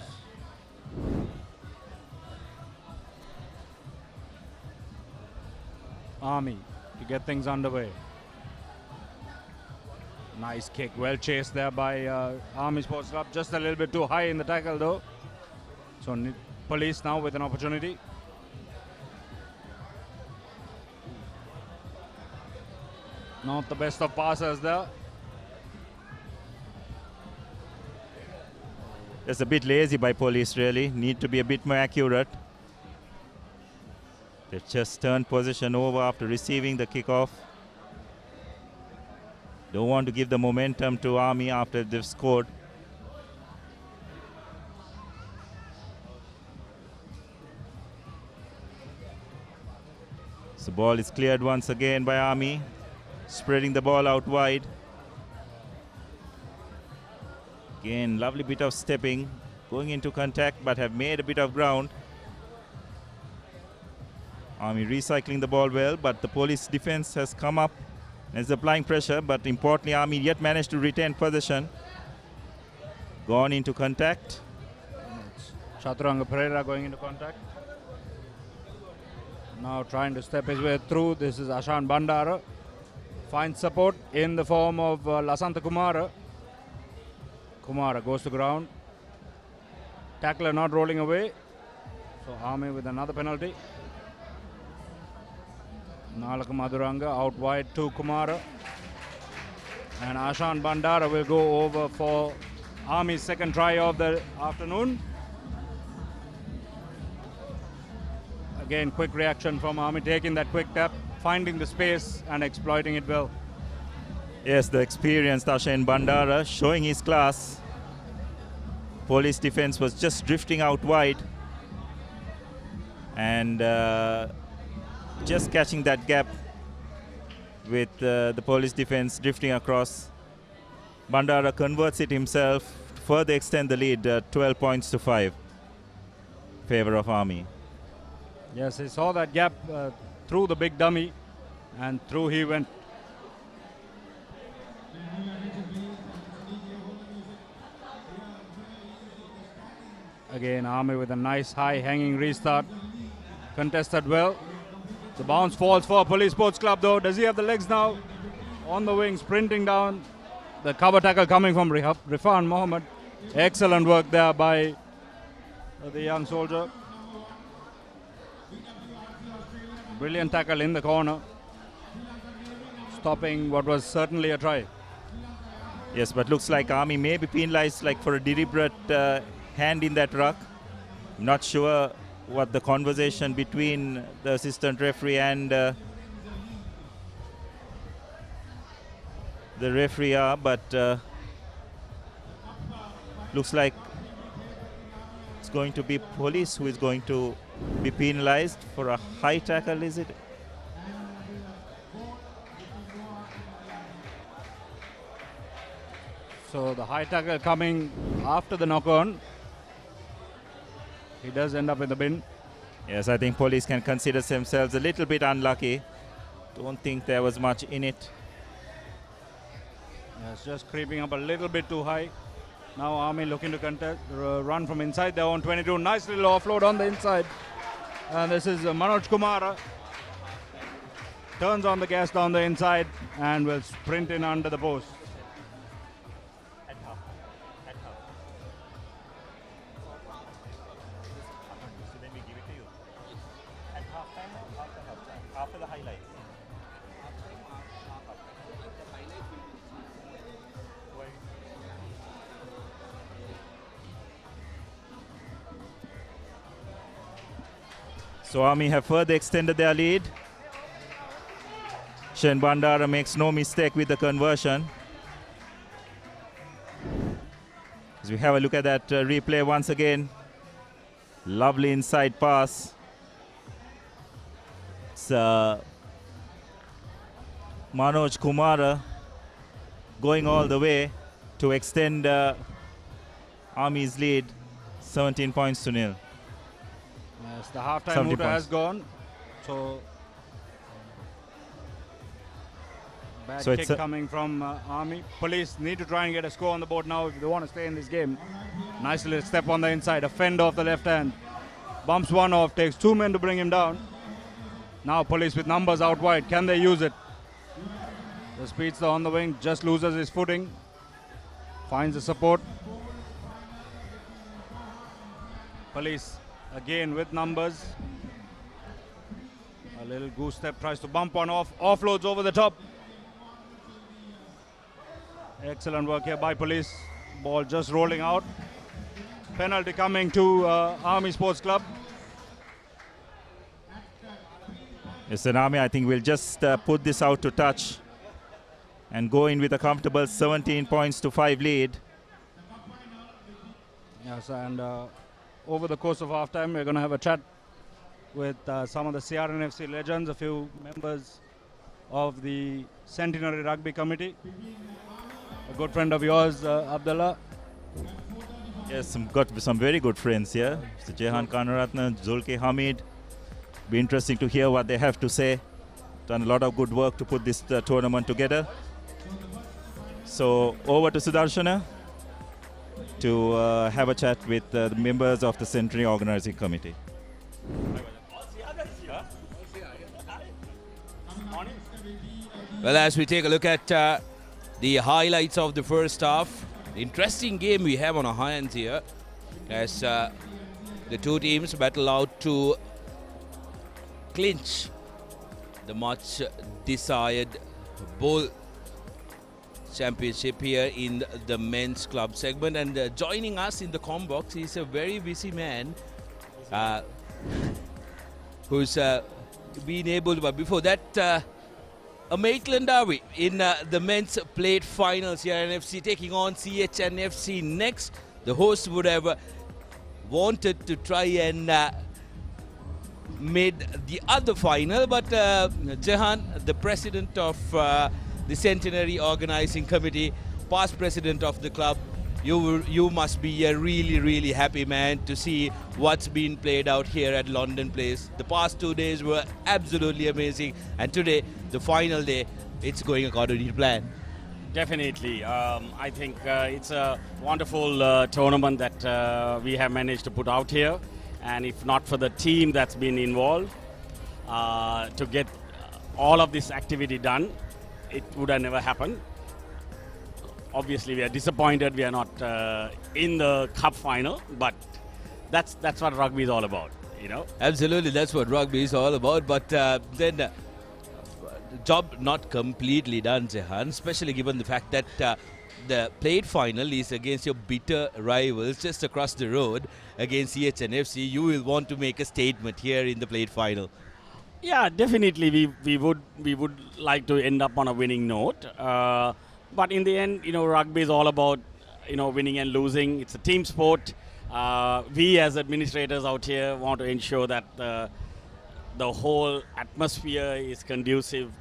Army to get things underway. Nice kick, well chased there by Army Sports Club. Just a little bit too high in the tackle though. So Police now with an opportunity. Not the best of passers there. It's a bit lazy by Police really. Need to be a bit more accurate. They just turned possession over after receiving the kickoff. Don't want to give the momentum to Army after they've scored. So ball is cleared once again by Army, spreading the ball out wide. Again, lovely bit of stepping, going into contact, but have made a bit of ground. Army recycling the ball well, but the Police defense has come up and is applying pressure, but importantly Army yet managed to retain possession. Gone into contact. Chaturanga Pereira going into contact. Now trying to step his way through. This is Ashan Bandara. Finds support in the form of Lasanta Kumara. Kumara goes to ground. Tackler not rolling away. So Army with another penalty. Nalaka Madhuranga out wide to Kumara. And Ashan Bandara will go over for Army's second try of the afternoon. Again, quick reaction from Army, taking that quick tap, finding the space and exploiting it well. Yes, the experienced Ashan Bandara showing his class. Police defense was just drifting out wide. And just catching that gap with the Police defense drifting across. Bandara converts it himself to further extend the lead 12 points to 5. Favor of Army. Yes, he saw that gap through the big dummy, and through he went. Again, Army with a nice high hanging restart. Contested well. The bounce falls for Police Sports Club though. Does he have the legs now? On the wing, sprinting down. The cover tackle coming from Rifan Mohammed. Excellent work there by the young soldier. Brilliant tackle in the corner. Stopping what was certainly a try. Yes, but looks like Army may be penalized like for a deliberate hand in that ruck. Not sure what the conversation between the assistant referee and the referee are, but looks like it's going to be Police who is going to be penalized for a high tackle, is it? So the high tackle coming after the knock-on. He does end up in the bin. Yes, I think Police can consider themselves a little bit unlucky. Don't think there was much in it. Yes, just creeping up a little bit too high. Now Army looking to contest, run from inside their own 22. Nice little offload on the inside. And this is Manoj Kumara. Turns on the gas down the inside and will sprint in under the post. After the highlights. So Army have further extended their lead. Shen Bandara makes no mistake with the conversion. As we have a look at that replay once again. Lovely inside pass. It's Manoj Kumara going all the way to extend Army's lead 17 points to nil. Yes, the half-time motor has gone. So bad kick coming from Army. Police need to try and get a score on the board now if they want to stay in this game. Nice little step on the inside. A fend off the left hand. Bumps one off. Takes two men to bring him down. Now Police with numbers out wide. Can they use it? The speedster on the wing just loses his footing. Finds the support. Police again with numbers. A little goose step, tries to bump one off. Offloads over the top. Excellent work here by Police. Ball just rolling out. Penalty coming to Army Sports Club. Yes, and Army, I think we'll just put this out to touch and go in with a comfortable 17 points to 5 lead. Yes, and over the course of halftime, we're going to have a chat with some of the CR&FC legends, a few members of the Centenary Rugby Committee. A good friend of yours, Abdullah. Yes, got some very good friends here. Mr. Jehan Kanaratna, Zulke Hamid. Be interesting to hear what they have to say. Done a lot of good work to put this tournament together. So over to Sudarshana to have a chat with the members of the Centenary Organizing Committee. Well, as we take a look at the highlights of the first half, interesting game we have on our hands here as the two teams battle out to clinch the much desired bowl championship here in the men's club segment. And joining us in the comm box is a very busy man who's been able to, but before that, a Maitland Derby in the men's plate finals here, CR&FC taking on CH&FC next. The host would have wanted to try and made the other final, but Jehan, the president of the Centenary Organizing Committee, past president of the club, you must be a really happy man to see what's been played out here at Longdon Place. The past 2 days were absolutely amazing, and today, the final day, it's going according to plan. Definitely. I think it's a wonderful tournament that we have managed to put out here, and if not for the team that's been involved to get all of this activity done, it would have never happened. Obviously, we are disappointed we are not in the cup final, but that's what rugby is all about, you know. Absolutely, that's what rugby is all about. But then, job not completely done, Zehan, especially given the fact that the plate final is against your bitter rivals just across the road against CR&FC. You will want to make a statement here in the plate final. Yeah, definitely. We would like to end up on a winning note. But in the end, you know, rugby is all about, you know, winning and losing. It's a team sport. We as administrators out here want to ensure that the whole atmosphere is conducive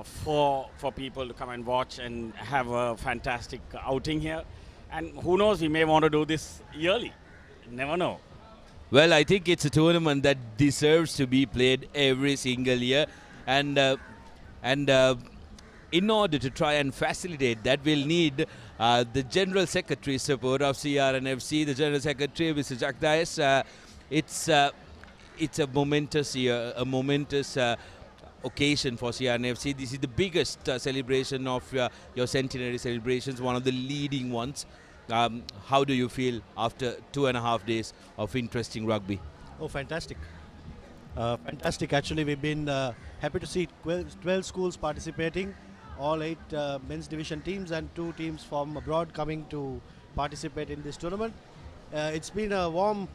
for people to come and watch and have a fantastic outing here. And who knows, we may want to do this yearly. Never know. Well, I think it's a tournament that deserves to be played every single year. And in order to try and facilitate that, we'll need the General Secretary support of CR&FC, the General Secretary, Mr. Jagdais. It's a momentous year, a momentous occasion for CR&FC. This is the biggest celebration of your centenary celebrations, one of the leading ones. How do you feel after 2.5 days of interesting rugby? Oh, fantastic. Fantastic. Actually, we've been happy to see 12 schools participating, all 8 men's division teams and 2 teams from abroad coming to participate in this tournament. It's been a warm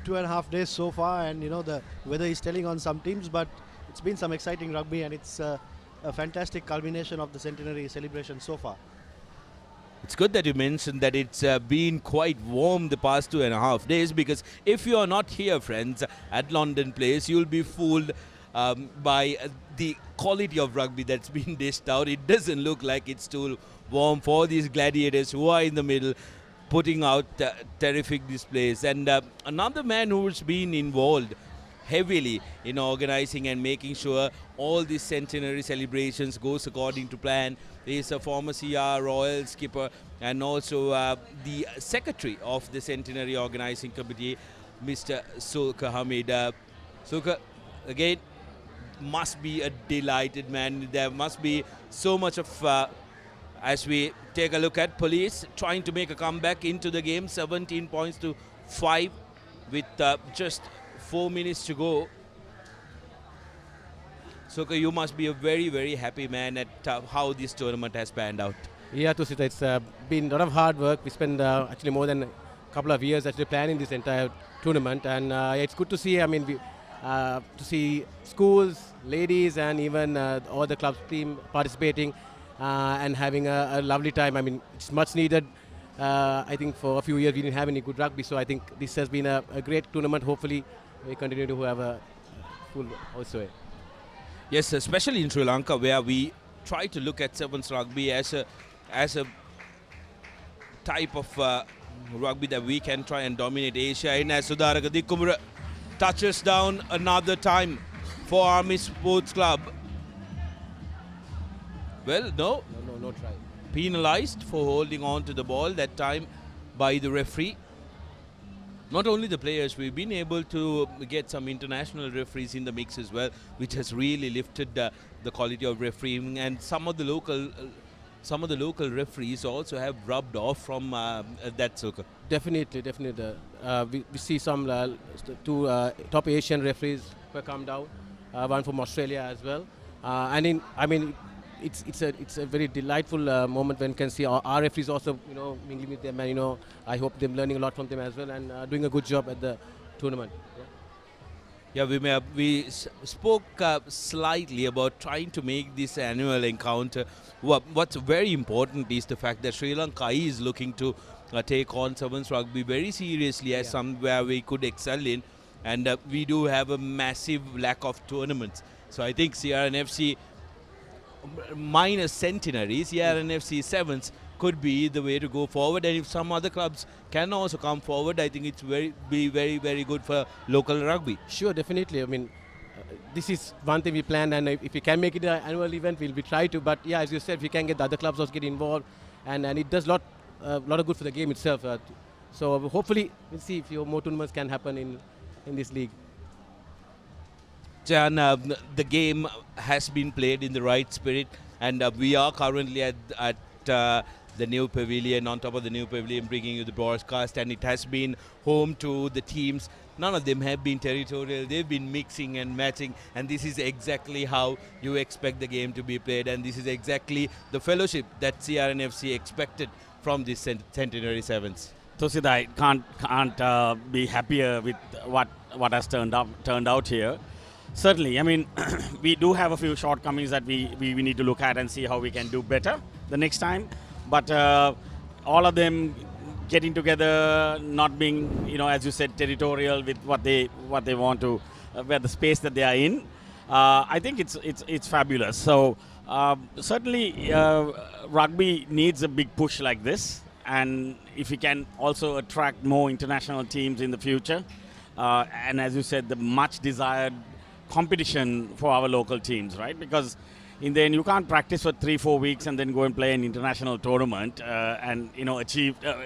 2.5 days so far, and you know the weather is telling on some teams, but it's been some exciting rugby, and it's a fantastic culmination of the centenary celebration so far. It's good that you mentioned that it's been quite warm the past 2.5 days, because if you are not here, friends, at Longdon Place, you'll be fooled by the quality of rugby that's been dished out. It doesn't look like it's too warm for these gladiators who are in the middle, putting out terrific displays. And another man who's been involved heavily in organizing and making sure all these centenary celebrations goes according to plan is a former CR Royal skipper and also the secretary of the Centenary Organizing Committee, Mr. Sulka Hamid. Sulka, again, must be a delighted man. There must be so much of, as we take a look at Police trying to make a comeback into the game, 17 points to 5 with just 4 minutes to go. Sulka, you must be a very happy man at how this tournament has panned out. Yeah, Tusita, it's been a lot of hard work. We spent actually more than a couple of years actually planning this entire tournament, and it's good to see. I mean, to see schools, ladies, and even all the clubs team participating and having a lovely time. I mean, it's much needed. I think for a few years we didn't have any good rugby, so I think this has been a great tournament. Hopefully, we continue to have a full also. Yes, especially in Sri Lanka, where we try to look at sevens rugby as a type of rugby that we can try and dominate Asia in. As Sudaraka Dikumura touches down another time for Army Sports Club. Well, no try. Penalized for holding on to the ball that time by the referee. Not only the players, we've been able to get some international referees in the mix as well, which has really lifted the quality of refereeing, and some of the local referees also have rubbed off from that circle. Definitely. We see some 2 top Asian referees who have come down, one from Australia as well. It's a very delightful moment when you can see our referees also, mingling with them, and I hope they're learning a lot from them as well and doing a good job at the tournament. Yeah, we spoke slightly about trying to make this annual encounter. What's very important is the fact that Sri Lanka is looking to take on sevens rugby very seriously as somewhere we could excel in, and we do have a massive lack of tournaments. So I think CR&FC minus Centenary, CR&FC Sevens could be the way to go forward. And if some other clubs can also come forward, I think it's be very, very good for local rugby. Sure, definitely. I mean, this is one thing we plan, and if we can make it an annual event, we'll try to. But yeah, as you said, if we can get the other clubs also get involved, and it does lot of good for the game itself. So hopefully, we'll see if more tournaments can happen in this league. Jan, the game has been played in the right spirit, and we are currently at the new pavilion, on top of the new pavilion, bringing you the broadcast, and it has been home to the teams. None of them have been territorial. They've been mixing and matching, and this is exactly how you expect the game to be played, and this is exactly the fellowship that CR&FC expected from this Centenary Sevens. Tusida, I can't be happier with what has turned out here. Certainly, I mean, we do have a few shortcomings that we need to look at and see how we can do better the next time. But all of them getting together, not being, as you said, territorial with what they want to, where the space that they are in. I think it's fabulous. So certainly, rugby needs a big push like this, and if we can also attract more international teams in the future, and as you said, the much desired competition for our local teams, right? Because in the end, you can't practice for 3-4 weeks and then go and play an international tournament and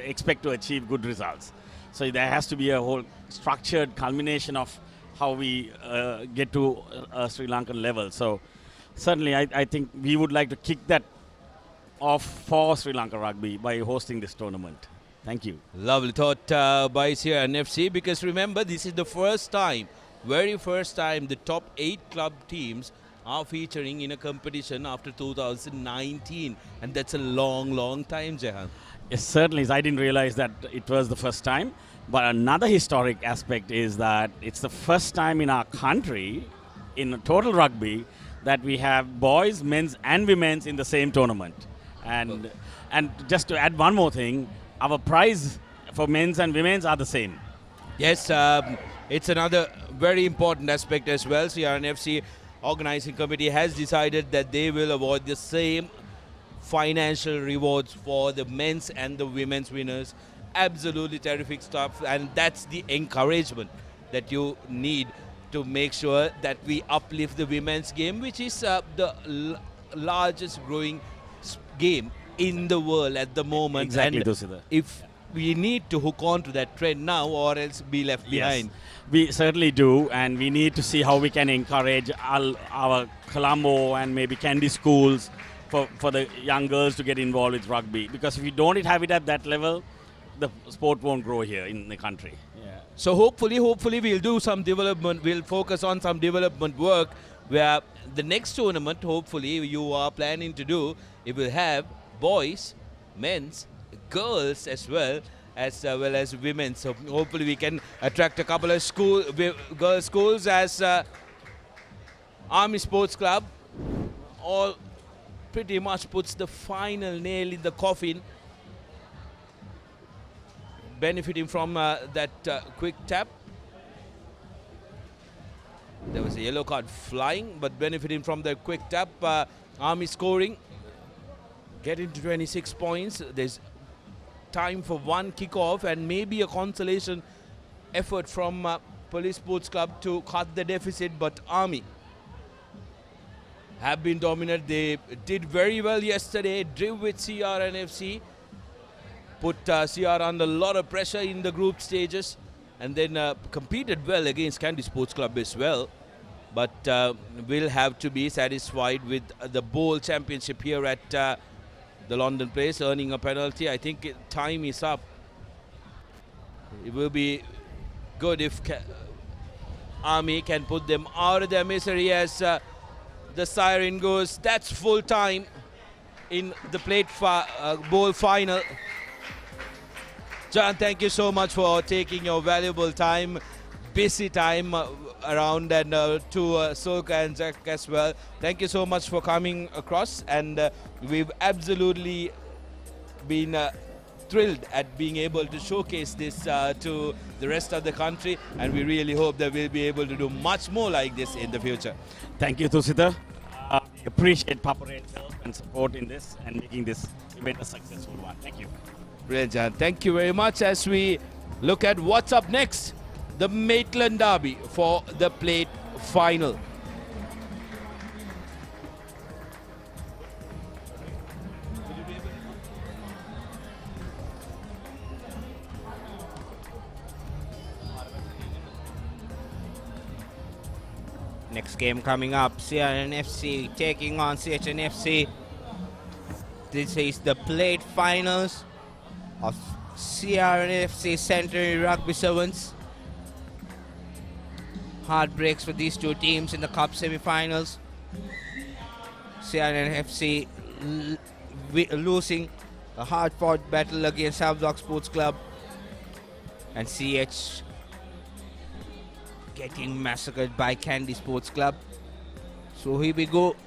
expect to achieve good results. So there has to be a whole structured culmination of how we get to a Sri Lankan level. So certainly, I think we would like to kick that off for Sri Lanka Rugby by hosting this tournament. Thank you. Lovely thought by CR&FC, because remember, this is the first time, very first time, the top 8 club teams are featuring in a competition after 2019, and that's a long time, Jehan. Yes, certainly. I didn't realize that it was the first time. But another historic aspect is that it's the first time in our country, in total rugby, that we have boys, men's and women's in the same tournament. And just to add one more thing, our prize for men's and women's are the same. Yes, it's another very important aspect as well. CR&FC organizing committee has decided that they will award the same financial rewards for the men's and the women's winners. Absolutely terrific stuff, and that's the encouragement that you need to make sure that we uplift the women's game, which is the largest growing game in the world at the moment. Exactly, and if we need to hook on to that trend now, or else be left behind. Yes, we certainly do, and we need to see how we can encourage our Colombo and maybe Kandy schools for the young girls to get involved with rugby. Because if we don't have it at that level, the sport won't grow here in the country. Yeah. So hopefully we'll do some development. We'll focus on some development work, where the next tournament, hopefully, you are planning to do, it will have boys, men's, girls as well as women. So hopefully we can attract a couple of girls schools, as Army Sports Club all pretty much puts the final nail in the coffin, benefiting from that quick tap. There was a yellow card flying, but benefiting from the quick tap, Army scoring, getting to 26 points. There's time for one kickoff and maybe a consolation effort from Police Sports Club to cut the deficit, but Army have been dominant. They did very well yesterday, drew with CR&FC, put CR under a lot of pressure in the group stages, and then competed well against Kandy Sports Club as well. But will have to be satisfied with the bowl championship here at the Longdon Place, earning a penalty. I think time is up. It will be good if Army can put them out of their misery, as the siren goes. That's full time in the plate bowl final. John, thank you so much for taking your valuable time, busy time around, and to Sulka and Jack as well. Thank you so much for coming across, and we've absolutely been thrilled at being able to showcase this to the rest of the country, and we really hope that we'll be able to do much more like this in the future. Thank you, Tusita. We appreciate Papare's help and support in this and making this event a successful one. Thank you. Brilliant. Thank you very much. As we look at what's up next, the Maitland Derby for the plate final. Next game coming up, CR&FC taking on CH&FC. This is the plate finals of CR&FC Centenary Rugby Sevens. Heartbreaks for these two teams in the cup semi-finals. CR&FC losing a hard-fought battle against Havelock Sports Club, and CH getting massacred by Candy Sports Club. So here we go.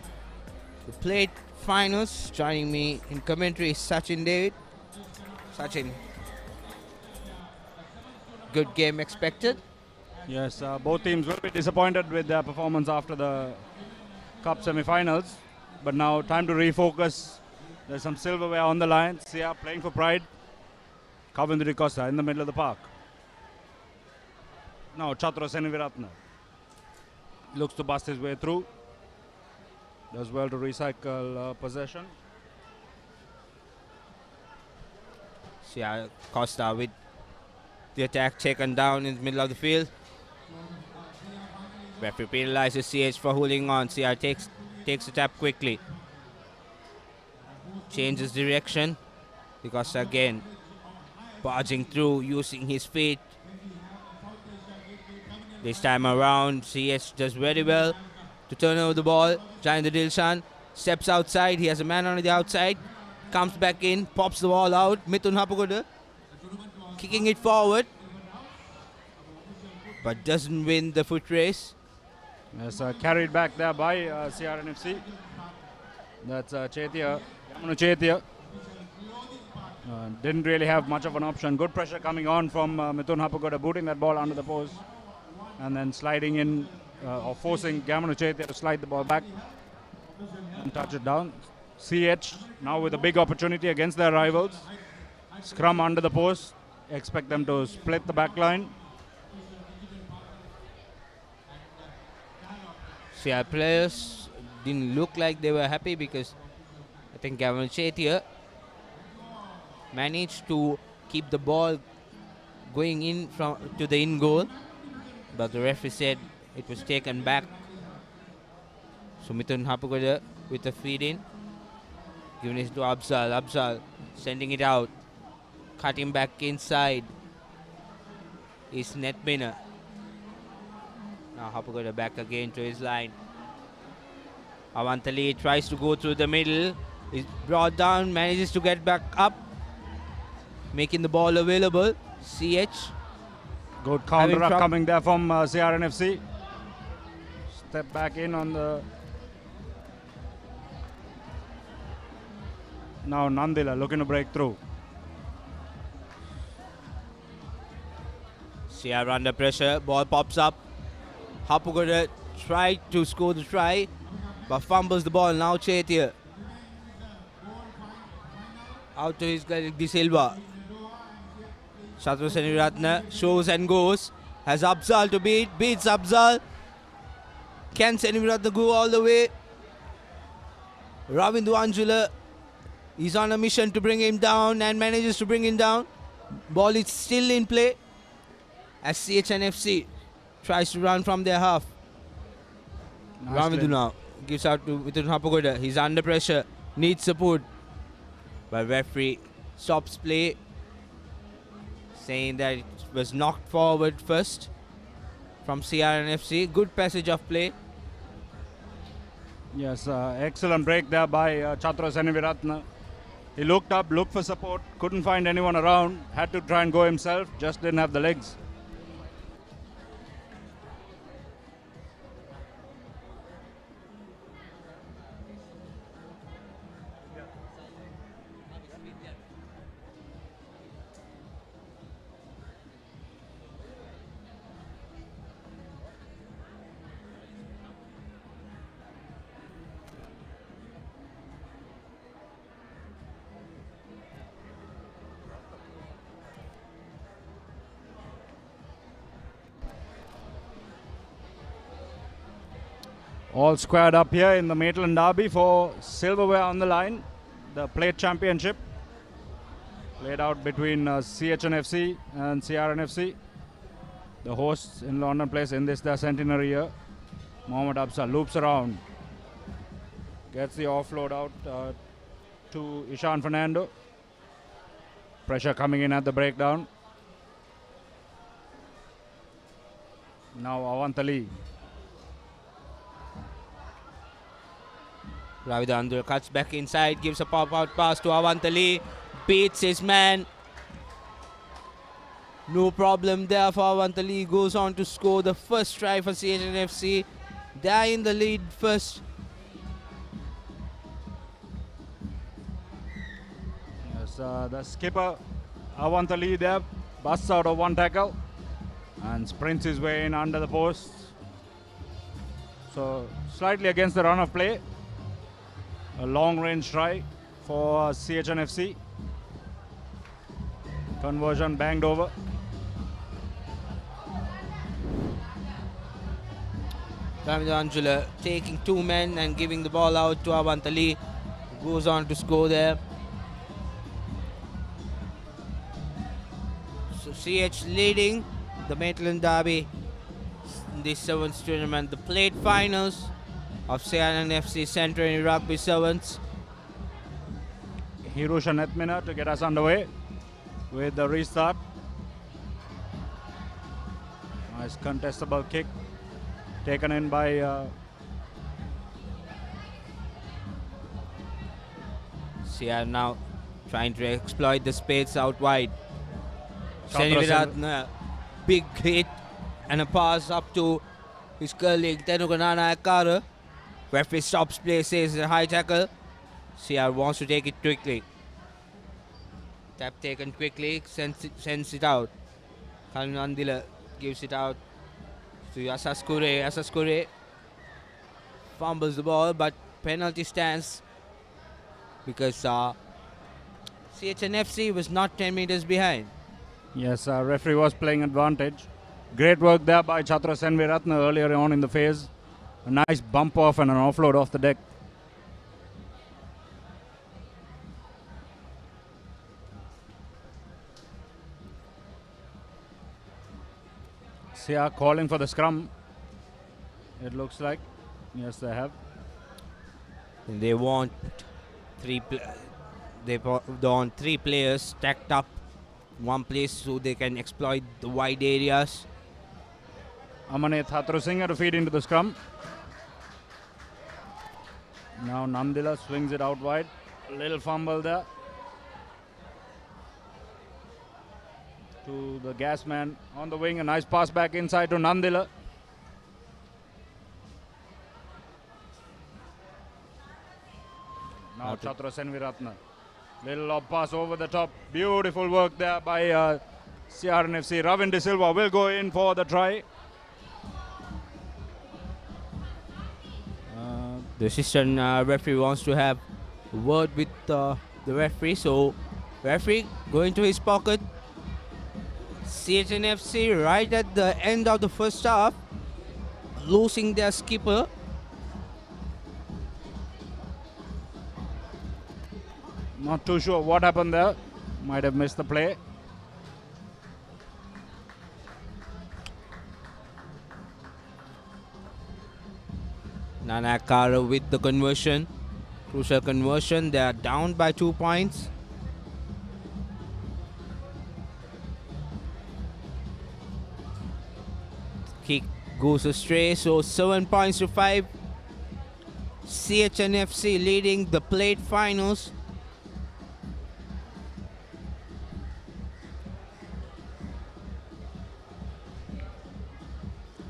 The plate finals. Joining me in commentary is Sachin David. Sachin, good game expected? Yes, both teams will be disappointed with their performance after the cup semi-finals. But now time to refocus. There's some silverware on the line. CR playing for pride. Kavindri Costa in the middle of the park. Now Chatra Seniviratna looks to bust his way through. Does well to recycle possession. Costa with the attack taken down in the middle of the field. Referee penalizes CH for holding on. CR takes the tap quickly. Changes direction. Because again, barging through using his feet. This time around, CH does very well to turn over the ball. Jayendra Dilshan steps outside. He has a man on the outside. Comes back in, pops the ball out. Mithun Hapagoda kicking it forward, but doesn't win the foot race. Yes, carried back there by CR&FC. That's Chetia. Chetia. Didn't really have much of an option. Good pressure coming on from Mithun Hapagoda, booting that ball under the post and then sliding in or forcing Gamanu Chetia to slide the ball back and touch it down. CH now with a big opportunity against their rivals. Scrum under the post. Expect them to split the back line. CR players didn't look like they were happy because I think Gavin Chetia managed to keep the ball going in to the in goal, but the referee said it was taken back. So Mithun Hapagoda with the feed in, giving it to Abzal. Abzal sending it out, cutting back inside is net winner. Now Hapagoda back again to his line. Avantali tries to go through the middle, is brought down, manages to get back up, making the ball available. CH. Good counter up coming there from CR&FC. Step back in on the... Now Nandila looking to break through. CR under pressure, ball pops up. Hapagoda tried to score the try, but fumbles the ball. Now Chetia. Out to his guy De Silva. Chatra Seniviratna shows and goes. Has Abzal to beat. Beats Abzal. Can Seniviratna go all the way? Ravindu Anjula is on a mission to bring him down and manages to bring him down. Ball is still in play as CH&FC tries to run from their half. Ravindu now gives out to Mithun Hapagoda. He's under pressure, needs support, but referee stops play, saying that it was knocked forward first from CR&FC. Good passage of play. Yes, excellent break there by Chatra Seniviratna. He looked up, looked for support, couldn't find anyone around, had to try and go himself, just didn't have the legs. All squared up here in the Maitland Derby for silverware on the line. The plate championship played out between CH&FC and CR&FC, the hosts in Longdon Place in this their centenary year. Mohammad Absa loops around, gets the offload out to Ishan Fernando. Pressure coming in at the breakdown. Now Awant Ali. Ravidandra cuts back inside, gives a pop-out pass to Awant Ali, beats his man. No problem there for Awant Ali, goes on to score the first try for CH&FC. They're in the lead first. Yes, the skipper Awant Ali there busts out of one tackle and sprints his way in under the post. So slightly against the run of play. A long range try for CH&FC. Conversion banged over. Ravidandra taking two men and giving the ball out to Awant Ali, goes on to score there. So CH leading the Maitland Derby in this sevens tournament, the plate finals of CR&FC Centenary Rugby Sevens. Hirusha Netmina to get us underway with the restart. Nice contestable kick taken in by CR now trying to exploit the space out wide. Seniviratna, big hit and a pass up to his colleague Tenuganana Akara. Referee stops play, says a high tackle. CR wants to take it quickly. Tap taken quickly, sends it out. Kalinandila gives it out to Asaskure. Asaskure fumbles the ball, but penalty stands because CH&FC was not 10 meters behind. Yes, referee was playing advantage. Great work there by Chhatra Senviratna earlier on in the phase. A nice bump off and an offload off the deck. CR calling for the scrum. It looks like. Yes, they have. And they want they want three players stacked up one place so they can exploit the wide areas. Amane Thatrusingha to feed into the scrum. Now Nandila swings it out wide. A little fumble there. To the gas man on the wing. A nice pass back inside to Nandila. Now Chhatra Senviratna. Little lob pass over the top. Beautiful work there by CR&FC. Ravin De Silva will go in for the try. The assistant referee wants to have a word with the referee. So referee going to his pocket. CH&FC right at the end of the first half, losing their skipper. Not too sure what happened there. Might have missed the play. Nanakara with the conversion. Crucial conversion. They are down by 2 points. Kick goes astray. So 7 points to 5. CH&FC leading the plate finals.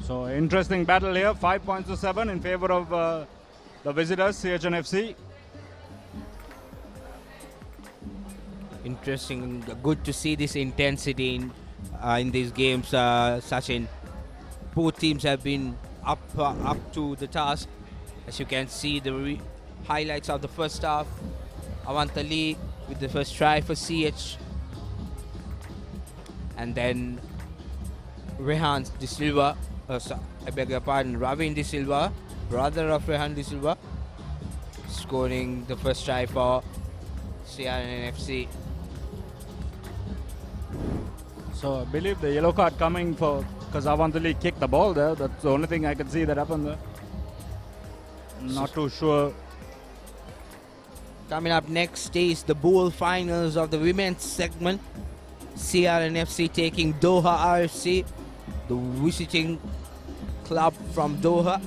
So interesting battle here. 5 points to 7 in favor of the visitors, CH&FC. Interesting. Good to see this intensity in these games, Sachin. Both teams have been up to the task. As you can see, the highlights of the first half. Awant Ali with the first try for CH. And then Rehan De Silva, I beg your pardon, Ravin De Silva brother of Rehan De Silva, scoring the first try for CR&FC. So I believe the yellow card coming for because Avantali kicked the ball there. That's the only thing I could see that happened there. Not too sure. Coming up next is the bowl finals of the women's segment. CR&FC taking Doha RFC, the visiting club from Doha.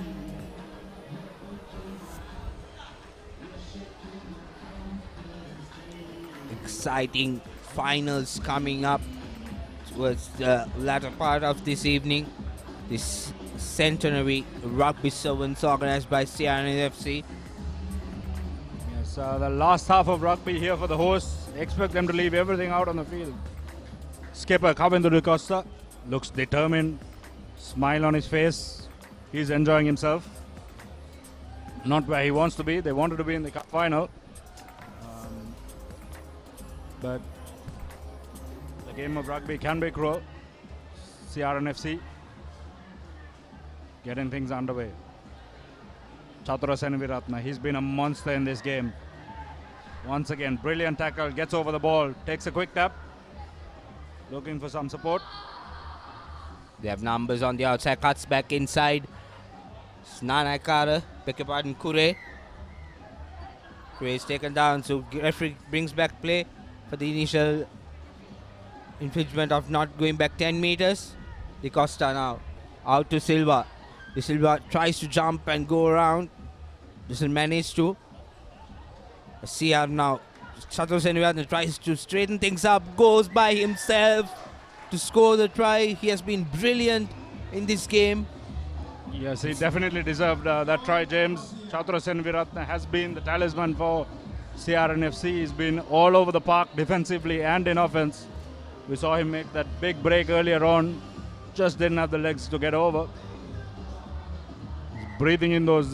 Exciting finals coming up towards the latter part of this evening. This Centenary Rugby Sevens organized by CR&FC. Yes, the last half of rugby here for the hosts. Expect them to leave everything out on the field. Skipper Kavindu de Costa looks determined, smile on his face. He's enjoying himself. Not where he wants to be. They wanted to be in the cup final. But the game of rugby can be cruel. CR&FC getting things underway. Chatura Senviratna, he's been a monster in this game. Once again, brilliant tackle, gets over the ball, takes a quick tap. Looking for some support. They have numbers on the outside, cuts back inside. Snanaikara, beg your pardon, Kure. Kure is taken down, so referee brings back play for the initial infringement of not going back 10 meters. De Costa now out to Silva. De Silva tries to jump and go around. Doesn't manage to. CR now. Chatur Senviratna tries to straighten things up. Goes by himself to score the try. He has been brilliant in this game. Yes, he definitely deserved that try, James. Chatur Senviratna has been the talisman for CR&FC. He's been all over the park defensively and in offense. We saw him make that big break earlier on. Just didn't have the legs to get over. He's breathing in those,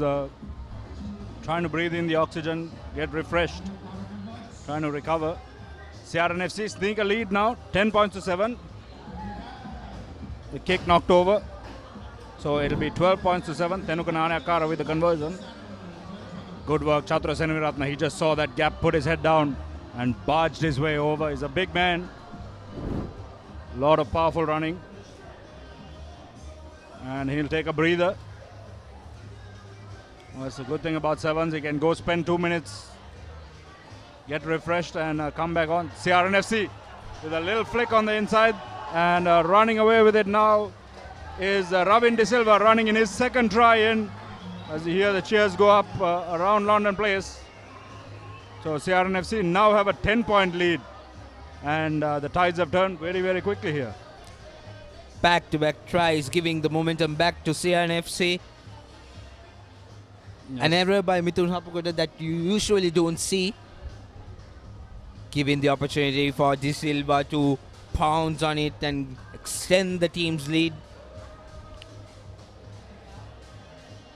trying to breathe in the oxygen, get refreshed, trying to recover. CR&FC sneak a lead now, 10 points to 7. The kick knocked over. So it'll be 12 points to 7. Tenuka Akara with the conversion. Good work, Chatura Senviratna. He just saw that gap, put his head down and barged his way over. He's a big man. A lot of powerful running. And he'll take a breather. Well, that's a good thing about sevens. He can go spend 2 minutes, get refreshed and come back on. CR&FC with a little flick on the inside and running away with it now is Ravin De Silva, running in his second try in. As you hear the cheers go up around Longdon Place. So CR&FC now have a 10-point lead. And the tides have turned very, very quickly here. Back-to-back tries, giving the momentum back to CR&FC. Yes. An error by Mithun Hapukoda that you usually don't see. Giving the opportunity for De Silva to pounce on it and extend the team's lead.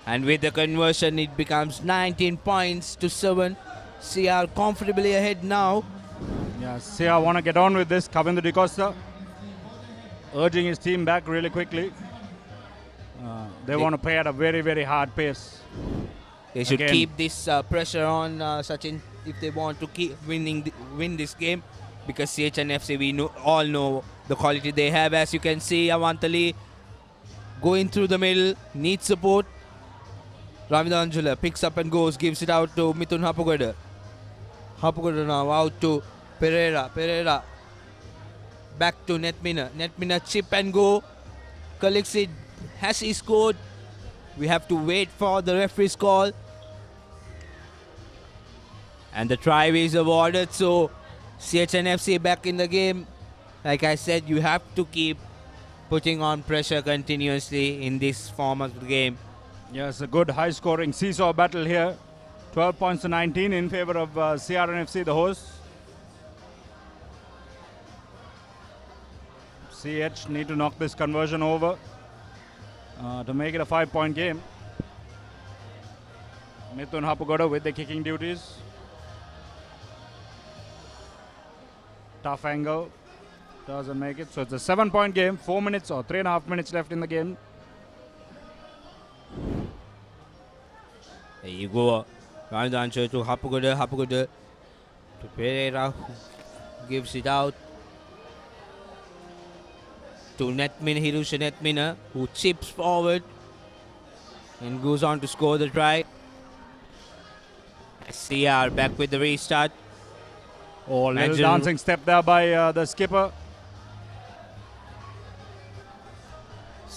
And with the conversion, it becomes 19 points to 7. CR comfortably ahead now. Yeah, CR want to get on with this. Kavindu De Costa urging his team back really quickly. They want to play at a very, very hard pace. They should keep this pressure on Sachin if they want to keep win this game. Because CH&FC, we all know the quality they have. As you can see, Avantali going through the middle, needs support. Ravidanjula picks up and goes, gives it out to Mithun Hapukoda. Hapukoda now out to Pereira. Pereira back to Netmina. Netmina chip and go. Collects it. Has he scored? We have to wait for the referee's call. And the try is awarded. So CH&FC back in the game. Like I said, you have to keep putting on pressure continuously in this form of the game. Yes, a good high-scoring seesaw battle here. 12 points to 19 in favor of CR&FC, the hosts. CH need to knock this conversion over to make it a 5-point game. Mithun Hapukoda with the kicking duties. Tough angle. Doesn't make it. So it's a 7-point game. 4 minutes or 3.5 minutes left in the game. There you go. Round answer to Hapagoda. Hapagoda to Pereira, who gives it out to Netmin, Hirusha Netmina, who chips forward and goes on to score the try. CR back with the restart. Oh, little dancing step there by the skipper.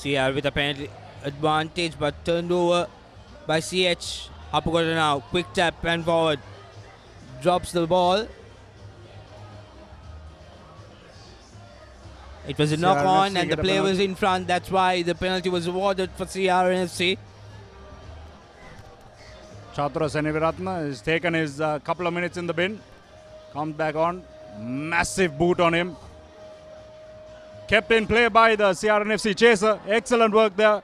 CR with a penalty advantage, but turned over by CH. Hapagoda now, quick tap and forward. Drops the ball. It was a knock on and the player was in front. That's why the penalty was awarded for CR&FC. Chatura Seneviratne has taken his couple of minutes in the bin. Comes back on. Massive boot on him. Kept in play by the CR&FC chaser. Excellent work there.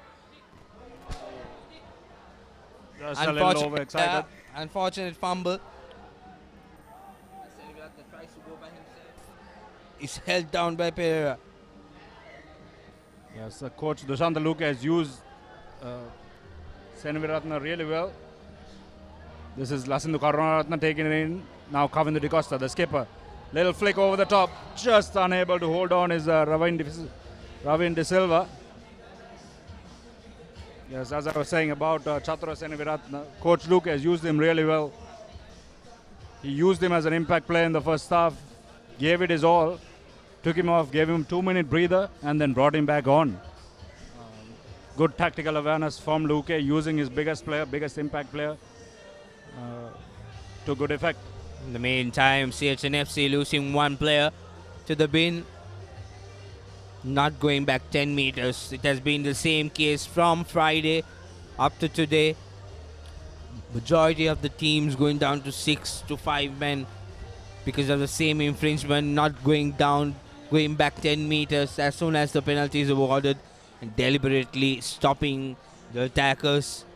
Just a little overexcited. Unfortunate fumble. He's held down by Pereira. Yes, coach Dushant Luke has used Seneviratne really well. This is Lasindu Karunaratne taking it in. Now Kavindu De Costa, the skipper. Little flick over the top. Just unable to hold on is Ravin De Silva. Yes, as I was saying about Chatura Seneviratne, Coach Luke has used him really well. He used him as an impact player in the first half. Gave it his all. Took him off, gave him a 2-minute breather and then brought him back on. Good tactical awareness from Luke, using his biggest impact player to good effect. In the meantime, CH&FC losing one player to the bin. Not going back 10 meters. It has been the same case from Friday up to today. Majority of the teams going down to 6 to 5 men because of the same infringement, not going back 10 meters as soon as the penalty is awarded and deliberately stopping the attackers.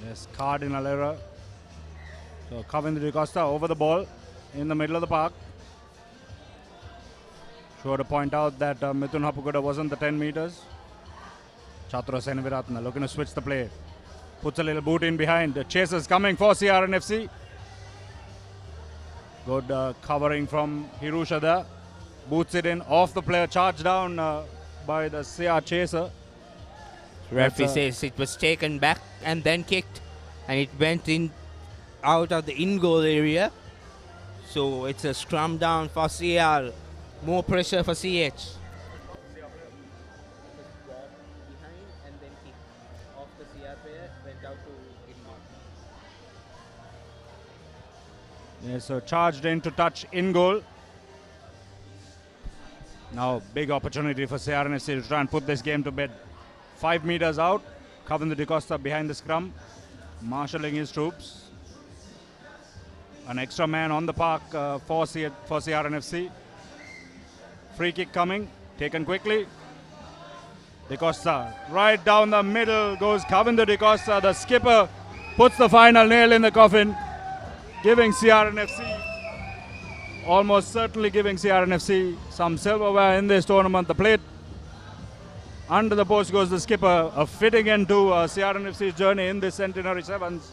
Yes, cardinal error. So Kavindu De Costa over the ball in the middle of the park. Sure to point out that Mithun Hapagoda wasn't the 10 meters. Chatura Seneviratne looking to switch the play. Puts a little boot in behind. The chasers coming for CR&FC. Good covering from Hirusha there. Boots it in off the player. Charged down by the CR chaser. Referee says it was taken back and then kicked. And it went in out of the in-goal area. So it's a scrum down for CR. More pressure for CH. Yes, so charged in to touch in goal. Now big opportunity for CR&FC to try and put this game to bed. 5 meters out. Kavindu De Costa behind the scrum, marshalling his troops. An extra man on the park for CR&FC. Free kick coming, taken quickly. De Costa, right down the middle goes Kavindu De Costa. The skipper puts the final nail in the coffin, giving CR&FC, almost certainly giving CR&FC some silverware in this tournament. The plate under the post goes the skipper, a fitting end to CR&FC's journey in this Centenary Sevens.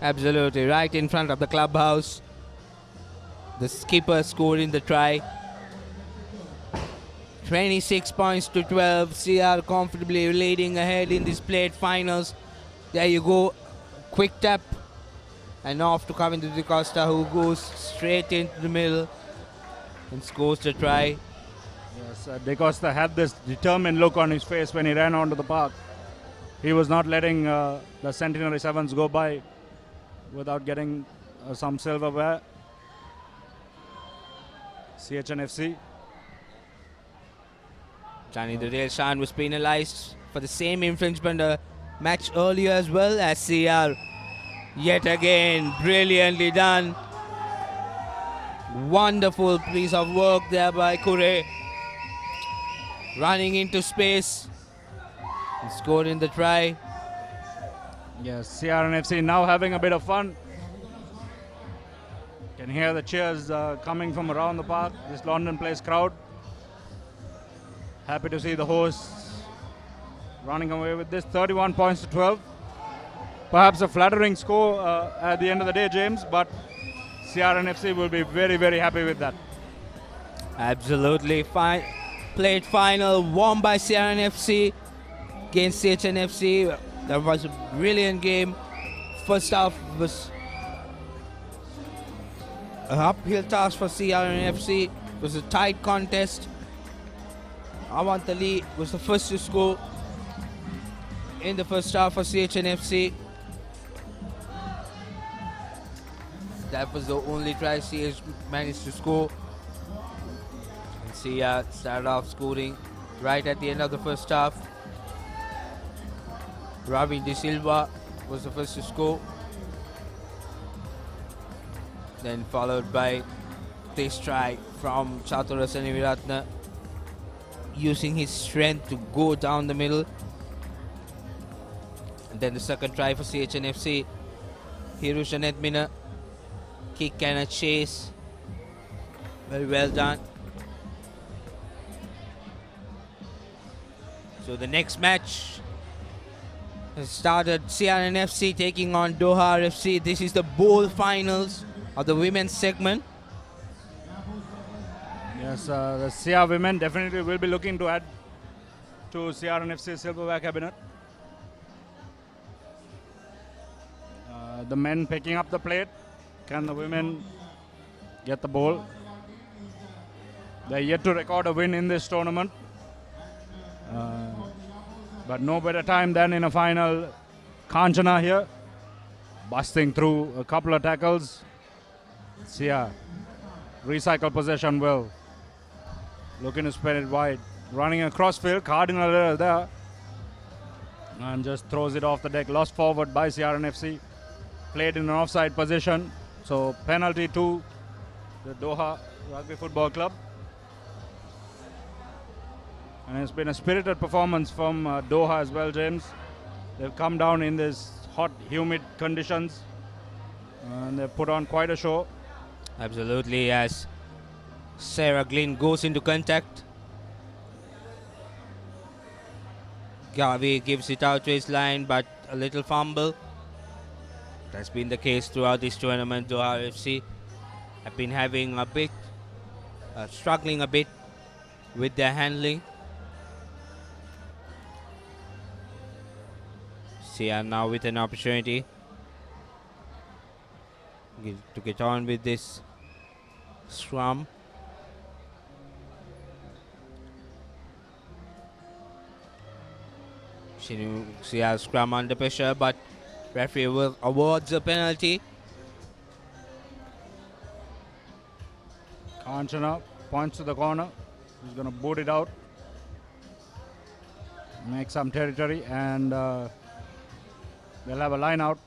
Absolutely, right in front of the clubhouse. The skipper scored in the try. 26 points to 12. CR comfortably leading ahead in this plate finals. There you go. Quick tap. And off to Kavindu De Costa, who goes straight into the middle and scores the try. Yes, De Costa had this determined look on his face when he ran onto the park. He was not letting the Centenary Sevens go by without getting some silverware. CH&FC. Johnny Dudale Shan was penalized for the same infringement match earlier as well as CR. Yet again, brilliantly done. Wonderful piece of work there by Kure. Running into space and scoring the try. Yes, CR&FC now having a bit of fun. Can hear the cheers coming from around the park, this Longdon Place crowd. Happy to see the hosts running away with this. 31 points to 12. perhaps a flattering score at the end of the day, James, but CR&FC will be very, very happy with that. Absolutely. Played final, won by CR&FC against HNFC. That was a brilliant game. First half was an uphill task for CR&FC. It was a tight contest. Awant Ali was the first to score in the first half for CHNFC. That was the only try CH managed to score. And CR started off scoring right at the end of the first half. Robin De Silva was the first to score. Then followed by this try from Chatura Seniviratna, using his strength to go down the middle. And then the second try for CHNFC. Hirushan Edmina, kick and a chase. Very well done. So the next match has started. CR&FC taking on Doha RFC. This is the bowl finals of the women's segment. Yes, the CR women definitely will be looking to add to CR&FC silverware cabinet. The men picking up the plate. Can the women get the ball? They're yet to record a win in this tournament. But no better time than in a final. Kanchana here, busting through a couple of tackles. CR recycle possession well. Looking to spread it wide. Running across field, Cardinal there. And just throws it off the deck. Lost forward by CR&FC. Played in an offside position. So penalty to the Doha Rugby Football Club. And it's been a spirited performance from Doha as well, James. They've come down in this hot, humid conditions. And they've put on quite a show. Absolutely, as Sarah Glynn goes into contact. Garvey gives it out to his line, but a little fumble. That's been the case throughout this tournament. Doha FC have been having a bit, struggling a bit with their handling. CR now with an opportunity to get on with this scrum. CR scrum under pressure, but referee awards a penalty. Kanchana points to the corner. He's going to boot it out. Make some territory, and they'll have a line out.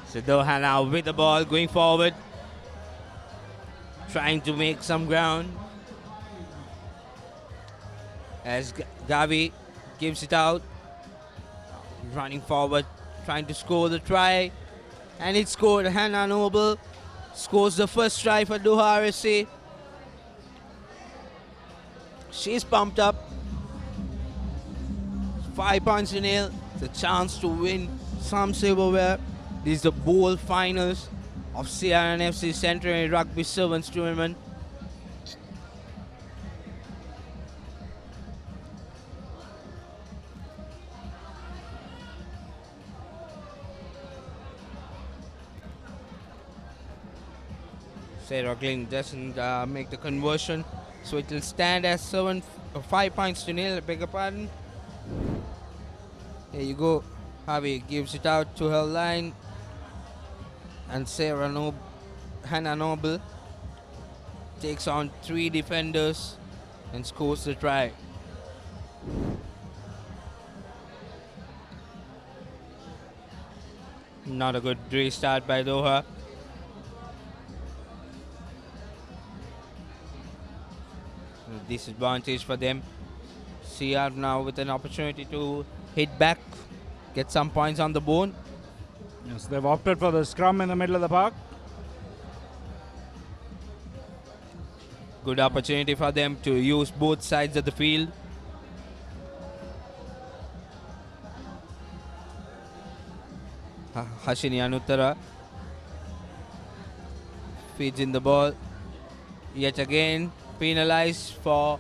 So Doha now with the ball going forward, trying to make some ground. As Gavi gives it out, running forward, trying to score the try. And it scored. Hannah Noble scores the first try for Doha RFC. She's pumped up. 5 points to nil. It's a chance to win some silverware. This is the bowl finals of CR&FC Centenary Rugby Sevens Tournament. Sarah Glynn doesn't make the conversion, so it will stand as 5 points to nil. Beg your pardon. Here you go. Harvey gives it out to her line, and Hannah Noble takes on 3 defenders and scores the try. Not a good restart by Doha. Disadvantage for them. CR now with an opportunity to hit back, get some points on the board. Yes, they've opted for the scrum in the middle of the park. Good opportunity for them to use both sides of the field. Hashini Anuttara feeds in the ball. Yet again penalized for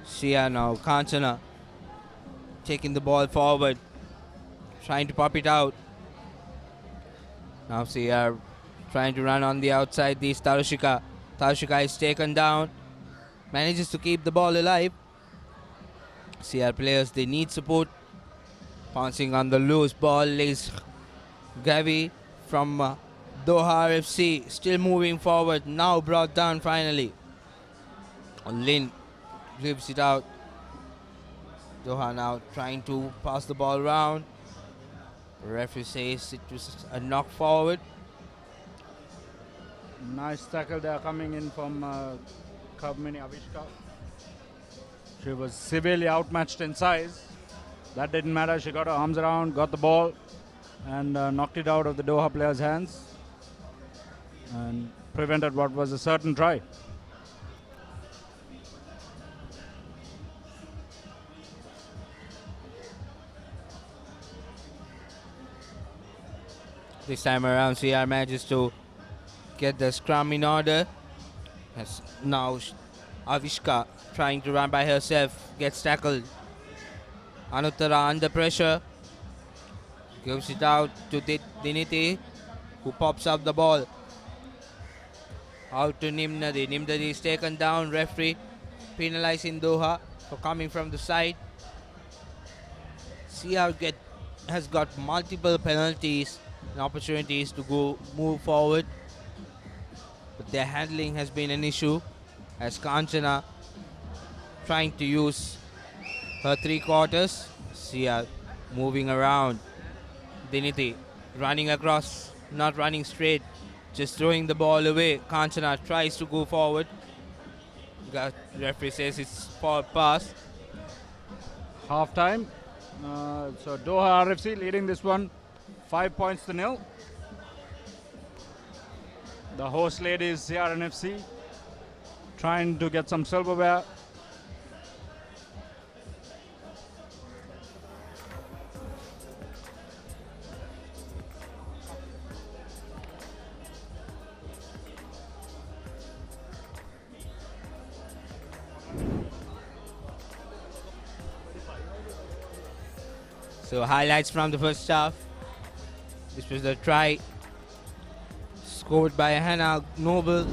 Shia now. Kanchana taking the ball forward, trying to pop it out. Now CR trying to run on the outside. This Tarushika. Tarushika is taken down. Manages to keep the ball alive. CR players, they need support. Pouncing on the loose ball is Gavi from Doha FC. Still moving forward. Now brought down finally. Lin drips it out. Doha now trying to pass the ball around. Referee says it was a knock forward. Nice tackle there coming in from Kabmini Avishka. She was severely outmatched in size. That didn't matter. She got her arms around, got the ball, and knocked it out of the Doha player's hands and prevented what was a certain try. This time around, CR manages to get the scrum in order. As now Avishka trying to run by herself, gets tackled. Anuttara under pressure, gives it out to Diniti, who pops up the ball. Out to Nimnadi. Nimnadi is taken down. Referee penalizing Doha for coming from the side. CR has got multiple penalties and opportunities to move forward, but their handling has been an issue, as Kanchana trying to use her 3/4. CR moving around. Diniti running across, not running straight, just throwing the ball away. Kanchana tries to go forward. Referee says it's for pass. Half time. So Doha RFC leading this one 5 points to 0. The host ladies CR&FC trying to get some silverware. So highlights from the first half. This was the try scored by Hannah Noble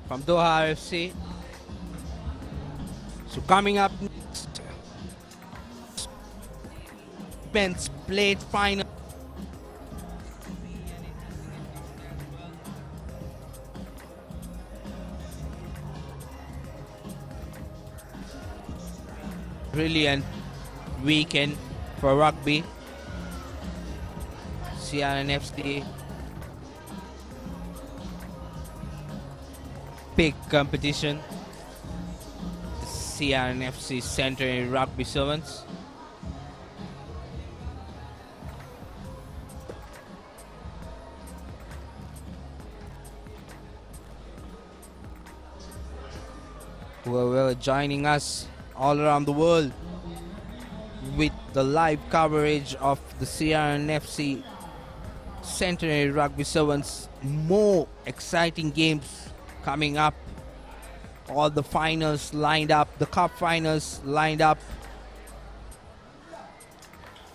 from Doha RFC. So coming up next, men's plate final. Brilliant weekend for rugby. CR&FC big competition. The CR&FC Centenary Rugby Sevens. Who are joining us all around the world with the live coverage of the CR&FC Centenary Rugby Sevens. More exciting games coming up. All the finals lined up, the cup finals lined up,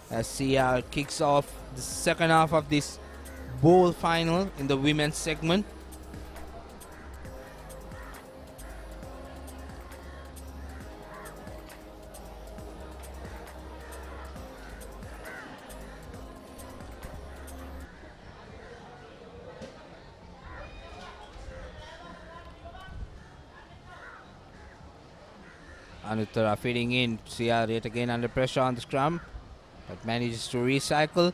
as CR kicks off the second half of this bowl final in the women's segment. Anuttara feeding in. CR yet again under pressure on the scrum, but manages to recycle.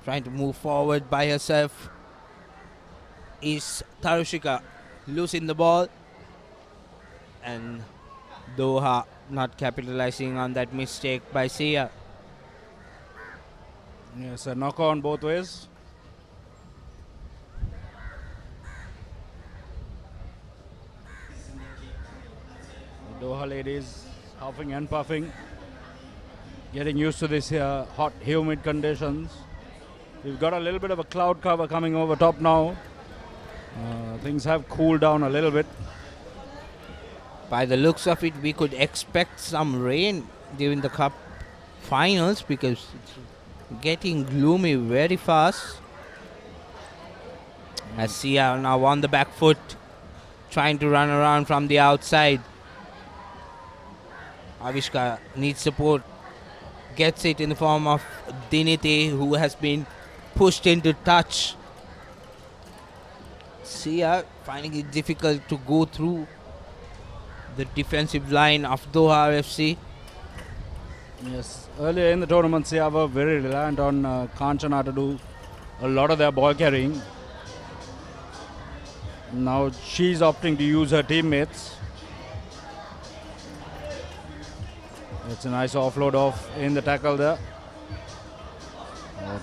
Trying to move forward by herself is Tarushika, losing the ball, and Doha not capitalizing on that mistake by Sia. Yes, a knock on both ways. The Doha ladies huffing and puffing, getting used to this hot, humid conditions. We've got a little bit of a cloud cover coming over top now. Things have cooled down a little bit. By the looks of it, we could expect some rain during the cup finals because it's getting gloomy very fast. As Sia now on the back foot, trying to run around from the outside. Avishka needs support, gets it in the form of Diniti, who has been pushed into touch. Sia finding it difficult to go through the defensive line of Doha FC. Yes, earlier in the tournament, Sia were very reliant on Kanchana to do a lot of their ball carrying. Now she's opting to use her teammates. It's a nice offload off in the tackle there.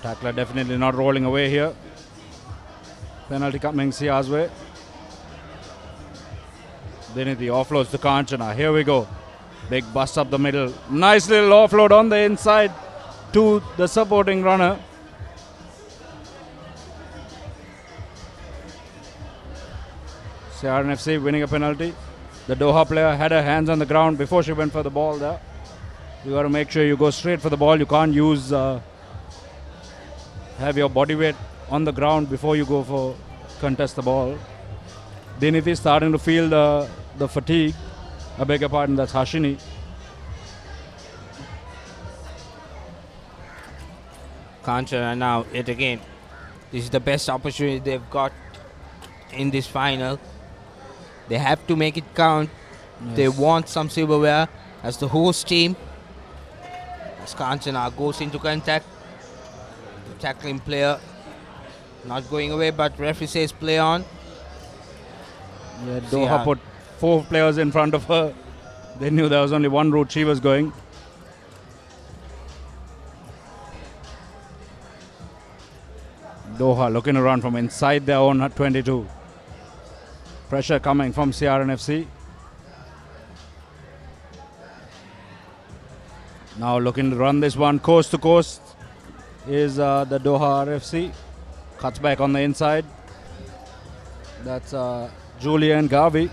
Tackler definitely not rolling away here. Penalty coming Sia's way. Then the offloads to Kanchana. Here we go. Big bust up the middle. Nice little offload on the inside to the supporting runner. CR&FC winning a penalty. The Doha player had her hands on the ground before she went for the ball there. You got to make sure you go straight for the ball. You can't use have your body weight on the ground before you go for contest the ball. Diniti starting to feel the fatigue. I beg your pardon, that's Hashini. Kanchana now yet again. This is the best opportunity they've got in this final. They have to make it count. Yes. They want some silverware as the host team. As Kanchana goes into contact, the tackling player not going away, but referee says play on. Yeah, Doha put 4 players in front of her. They knew there was only one route she was going. Doha looking around from inside their own 22. Pressure coming from CR&FC. Now looking to run this one coast to coast is the Doha RFC. Cuts back on the inside. That's Julia and Garvey.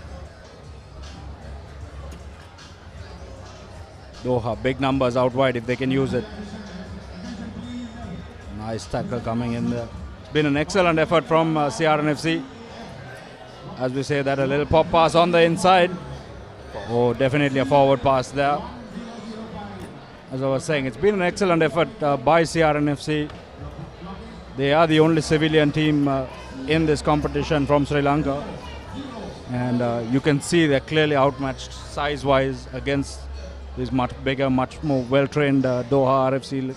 Doha, big numbers out wide if they can use it. Nice tackle coming in there. It's been an excellent effort from CR&FC. As we say that, a little pop pass on the inside. Oh, definitely a forward pass there. As I was saying, it's been an excellent effort by CR&FC. They are the only civilian team in this competition from Sri Lanka. And you can see they're clearly outmatched size-wise against these much bigger, much more well-trained Doha RFC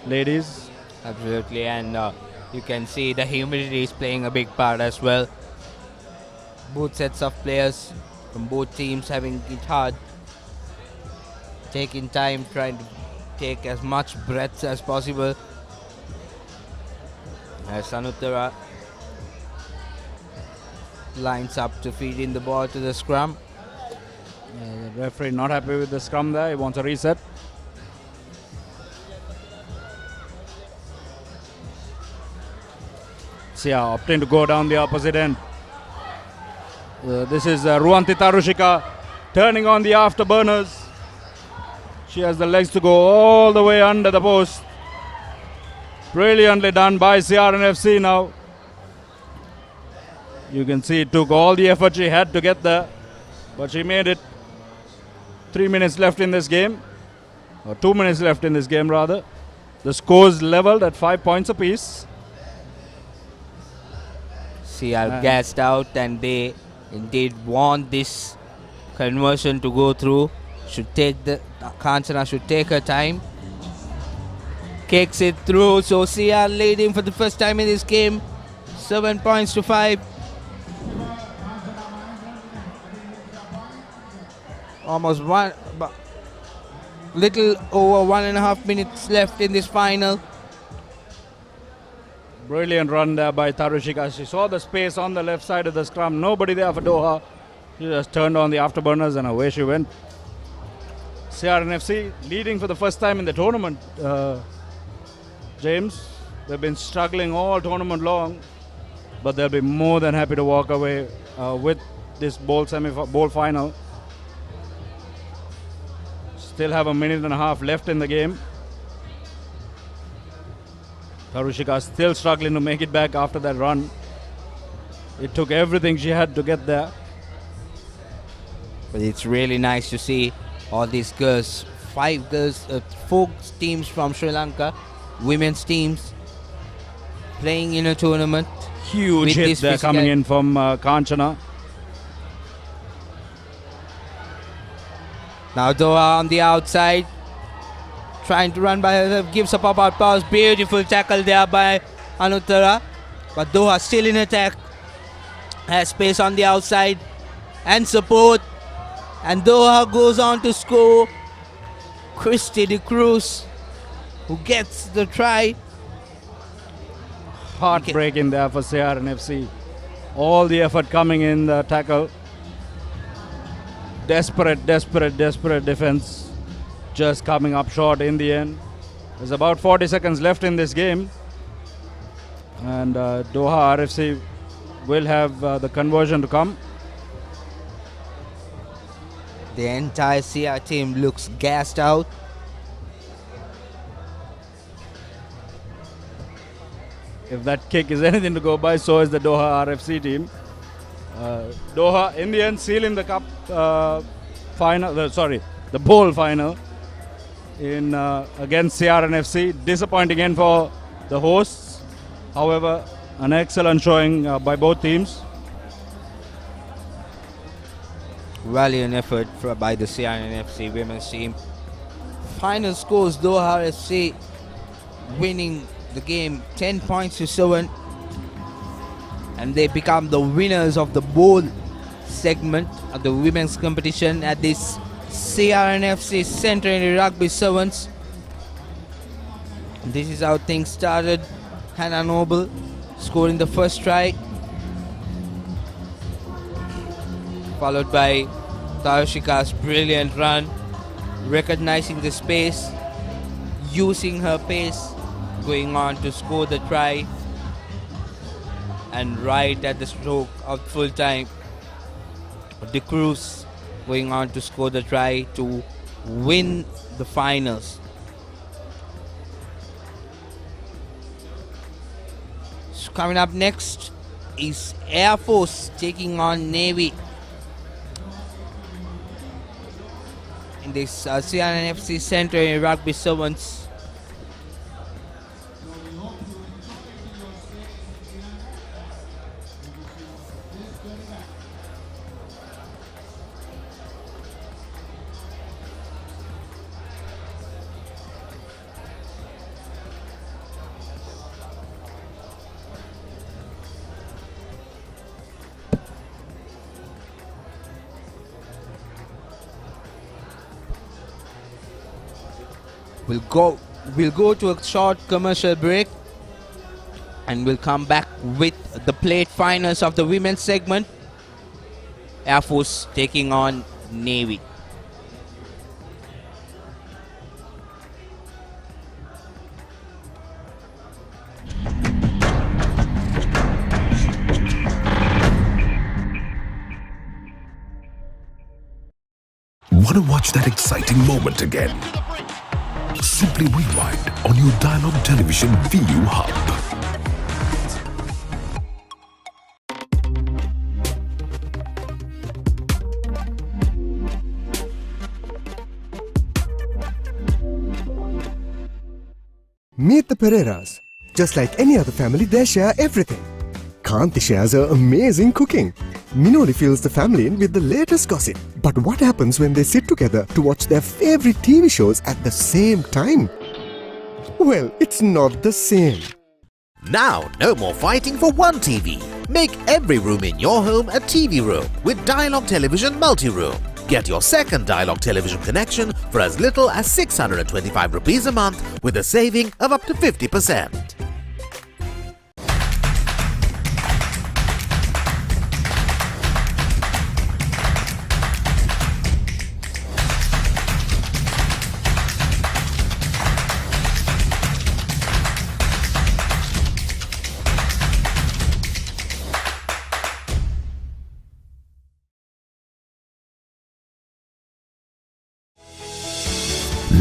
ladies. Absolutely, and you can see the humidity is playing a big part as well. Both sets of players from both teams having it hard, taking time, trying to take as much breath as possible. As Anuttara lines up to feed in the ball to the scrum. The referee not happy with the scrum there. He wants a reset. Sia opting to go down the opposite end. This is Ruanti Tarushika turning on the afterburners. She has the legs to go all the way under the post. Brilliantly done by CR&FC now. You can see it took all the effort she had to get there, but she made it. 3 minutes left in this game, or 2 minutes left in this game rather. The score's leveled at 5 points apiece. CR gassed out, and they indeed want this conversion to go through. Kanchana should take her time. Kicks it through, so CR leading for the first time in this game. 7 points to 5. Almost little over 1.5 minutes left in this final. Brilliant run there by Tarushika. She saw the space on the left side of the scrum. Nobody there for Doha. She just turned on the afterburners and away she went. CR&FC leading for the first time in the tournament. James, they've been struggling all tournament long, but they'll be more than happy to walk away with this bowl final. Still have a minute and a half left in the game. Tarushika still struggling to make it back after that run. It took everything she had to get there. But it's really nice to see all these girls, 5 girls, 4 teams from Sri Lanka, women's teams, playing in a tournament. Huge hit there coming in from Kanchana. Now Doha on the outside, trying to run by herself, gives a pop-out pass. Beautiful tackle there by Anuttara. But Doha still in attack. Has space on the outside and support. And Doha goes on to score. Christy de Cruz, who gets the try. Heartbreaking there for CR&FC. All the effort coming in the tackle. Desperate defense. Just coming up short in the end. There's about 40 seconds left in this game. And Doha RFC will have the conversion to come. The entire CR team looks gassed out. If that kick is anything to go by, so is the Doha RFC team. Doha in the end sealing the cup final, the bowl final in against CR&FC. Disappointing end for the hosts. However, an excellent showing by both teams. Valiant effort by the CR&FC women's team. Final scores: Doha RFC winning the game 10 points to 7, and they become the winners of the bowl segment of the women's competition at this CR&FC Centenary Rugby Sevens. This is how things started. Hannah Noble scoring the first try, followed by Tarushika's brilliant run, recognizing the space, using her pace, going on to score the try, and right at the stroke of full time, De Cruz going on to score the try to win the finals. So coming up next is Air Force taking on Navy in this CR&FC Centenary Rugby Sevens. We'll go to a short commercial break, and we'll come back with the plate finals of the women's segment. Air Force taking on Navy. Want to watch that exciting moment again? Simply rewind on your Dialogue Television VU Hub. Meet the Pereiras. Just like any other family, they share everything. Kanti shares her amazing cooking. Minoli fills the family in with the latest gossip. But what happens when they sit together to watch their favorite TV shows at the same time? Well, it's not the same. Now, no more fighting for one TV. Make every room in your home a TV room with Dialog Television Multi-Room. Get your second Dialog Television connection for as little as 625 rupees a month with a saving of up to 50%.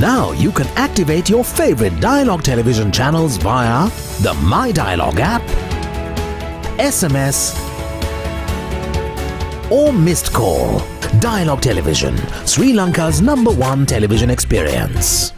Now you can activate your favorite Dialog Television channels via the My Dialog app, SMS or missed call. Dialog Television, Sri Lanka's #1 television experience.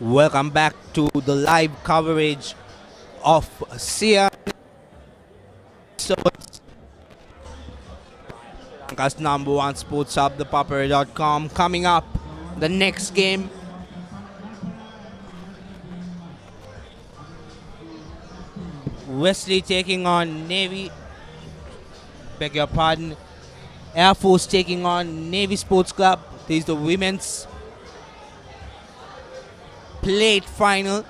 Welcome back to the live coverage of CR&FC Lanka's #1 sports hub, the Papare.com. Coming up, the next game. Wesley taking on Navy. Beg your pardon. Air Force taking on Navy Sports Club. This is the women's plate final.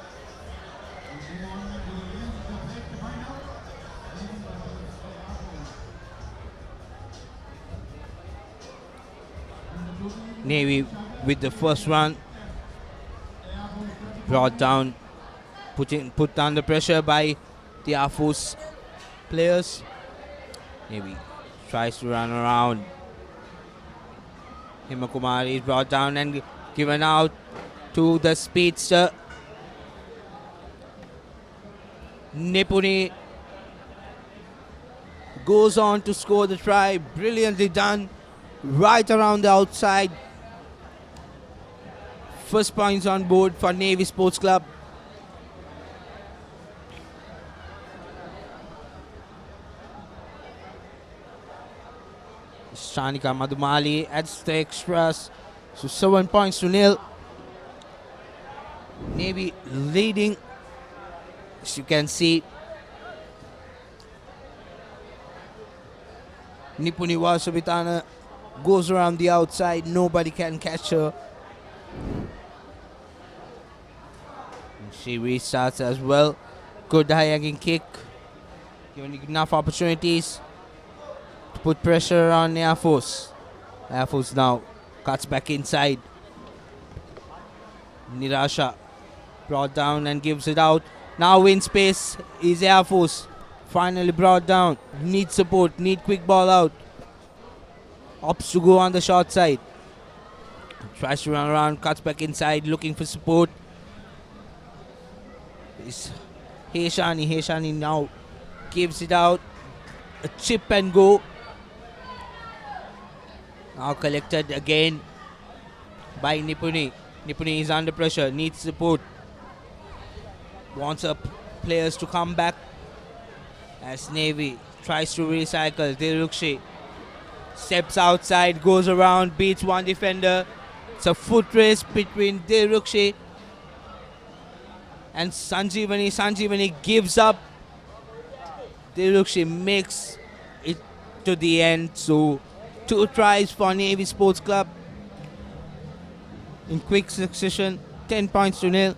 Navy with the first run, brought down, put under pressure by the Air Force players. Navy tries to run around. Himakumari is brought down and given out to the speedster. Nipuni goes on to score the try. Brilliantly done. Right around the outside. First points on board for Navy Sports Club. Shanika Madhumali adds the extras. So 7 points to 0. Navy leading, as you can see. Nipuni Vasavitana goes around the outside. Nobody can catch her. She restarts as well. Good high-hanging kick. Giving enough opportunities to put pressure on Air Force. Air Force now cuts back inside. Nirasha brought down and gives it out. Now in space is Air Force. Finally brought down. Need support. Need quick ball out. Opts to go on the short side. Tries to run around. Cuts back inside looking for support. It's Heshani. Heshani now gives it out. A chip and go. Now collected again by Nipuni. Nipuni is under pressure. Needs support. Wants up players to come back as Navy tries to recycle. Dirukshi steps outside, goes around, beats one defender. It's a foot race between Dirukshi and Sanjeevani. Sanjeevani gives up. Dirukshi makes it to the end. So 2 tries for Navy Sports Club in quick succession. 10 points to 0.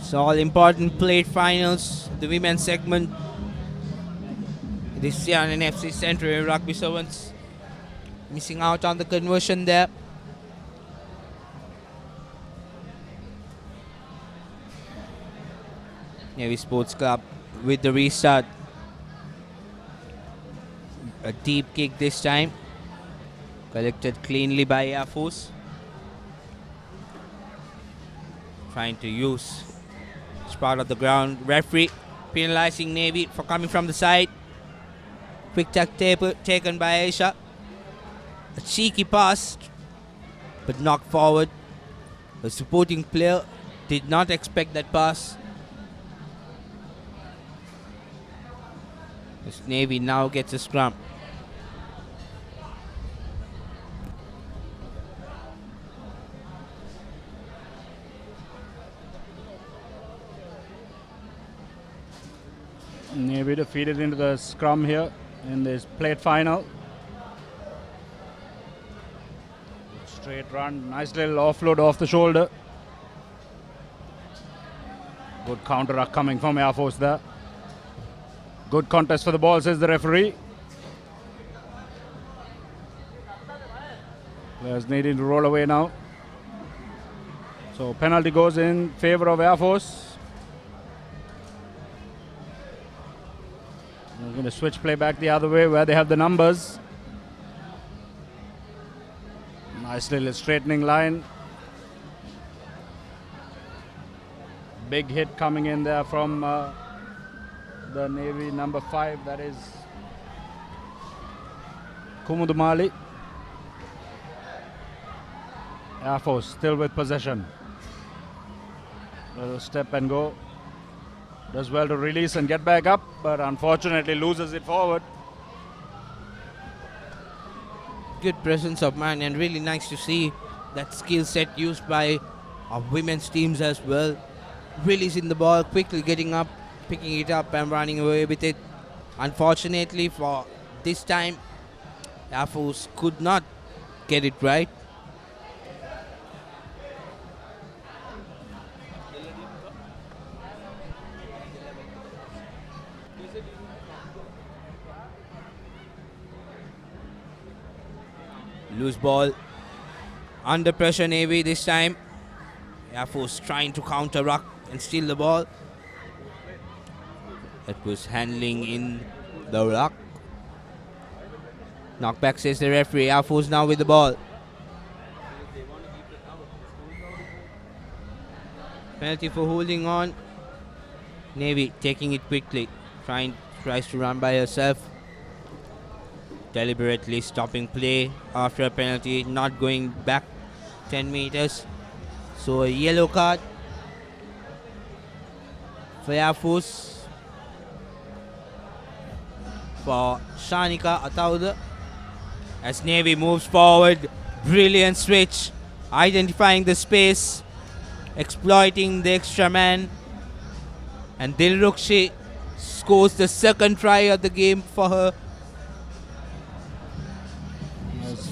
It's all important plate finals, the women's segment. This CR&FC Centenary Rugby Sevens missing out on the conversion there. Navy Sports Club with the restart. A deep kick this time. Collected cleanly by Air Force. Trying to use each part of the ground. Referee penalizing Navy for coming from the side. Quick tack taken by Aisha. A cheeky pass, but knocked forward. The supporting player did not expect that pass. This Navy now gets a scrum. Navy defeated into the scrum here in this plate final. Straight run, nice little offload off the shoulder. Good counter ruck coming from Air Force there. Good contest for the ball, says the referee. Players needing to roll away now. So penalty goes in favor of Air Force. We're going to switch play back the other way where they have the numbers. Nice little straightening line. Big hit coming in there from the Navy number 5, that is Kumudumali. Air Force still with possession. Little step and go. Does well to release and get back up, but unfortunately loses it forward. Good presence of mind, and really nice to see that skill set used by our women's teams as well. Releasing the ball, quickly getting up, picking it up and running away with it. Unfortunately for this time, Air Force could not get it right. Loose ball. Under pressure Navy this time. Air Force trying to counter ruck and steal the ball. That was handling in the ruck. Knockback, says the referee. Air Force now with the ball. Penalty for holding on. Navy taking it quickly. Tries to run by herself. Deliberately stopping play after a penalty, not going back 10 meters. So a yellow card for Air Force for Shanika Atauda. As Navy moves forward, brilliant switch, identifying the space, exploiting the extra man, and Dilrukshi scores the second try of the game for her.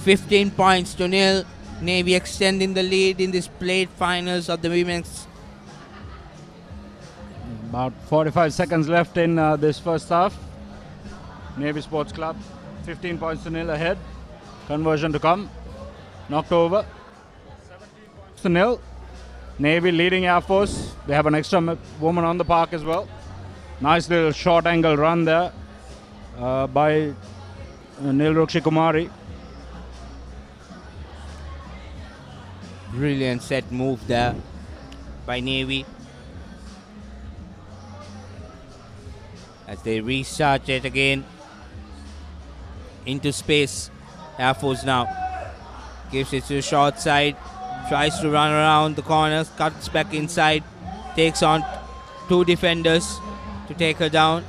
15 points to nil. Navy extending the lead in this plate finals of the women's. About 45 seconds left in this first half. Navy Sports Club 15 points to nil ahead. Conversion to come. Knocked over. 17 points to nil. Navy leading Air Force. They have an extra woman on the park as well. Nice little short angle run there by Nilrukshi Kumari. Brilliant set move there by Navy. As they restart it again into space. Air Force now gives it to the short side, tries to run around the corners, cuts back inside, takes on 2 defenders to take her down.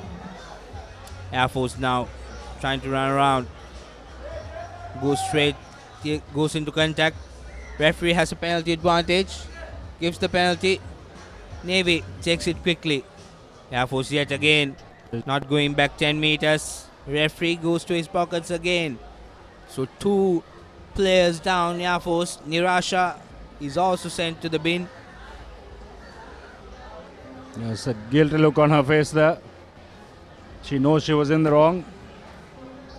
Air Force now trying to run around, goes straight, goes into contact. Referee has a penalty advantage, gives the penalty. Navy takes it quickly. Air Force yet again, not going back 10 meters. Referee goes to his pockets again. So 2 players down, Air Force. Nirasha is also sent to the bin. There's a guilty look on her face there. She knows she was in the wrong.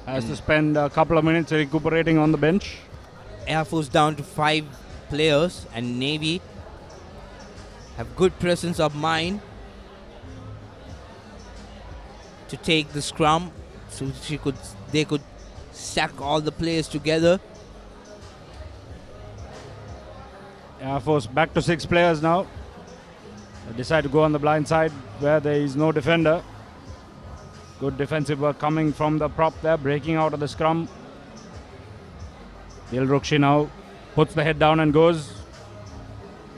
Has to spend a couple of minutes recuperating on the bench. Air Force down to 5 players, and Navy have good presence of mind to take the scrum, so they could stack all the players together. Air Force back to 6 players now. They decide to go on the blind side where there is no defender. Good defensive work coming from the prop there, breaking out of the scrum. Dilrukshi now puts the head down and goes.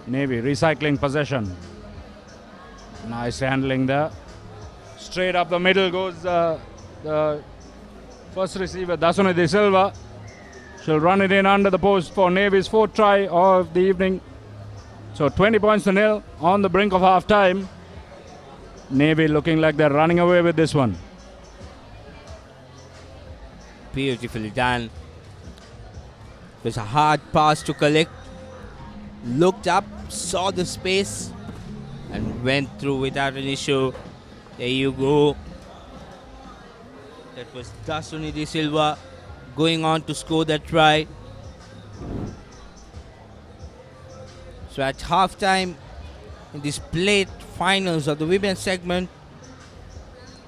Navy recycling possession. Nice handling there. Straight up the middle goes the first receiver, Dasuni De Silva. She'll run it in under the post for Navy's 4th try of the evening. So 20 points to nil on the brink of half time. Navy looking like they're running away with this one. Beautifully done. It was a hard pass to collect. Looked up, saw the space, and went through without an issue. There you go. That was Dasuni De Silva going on to score that try. So at halftime, in this plate finals of the women's segment,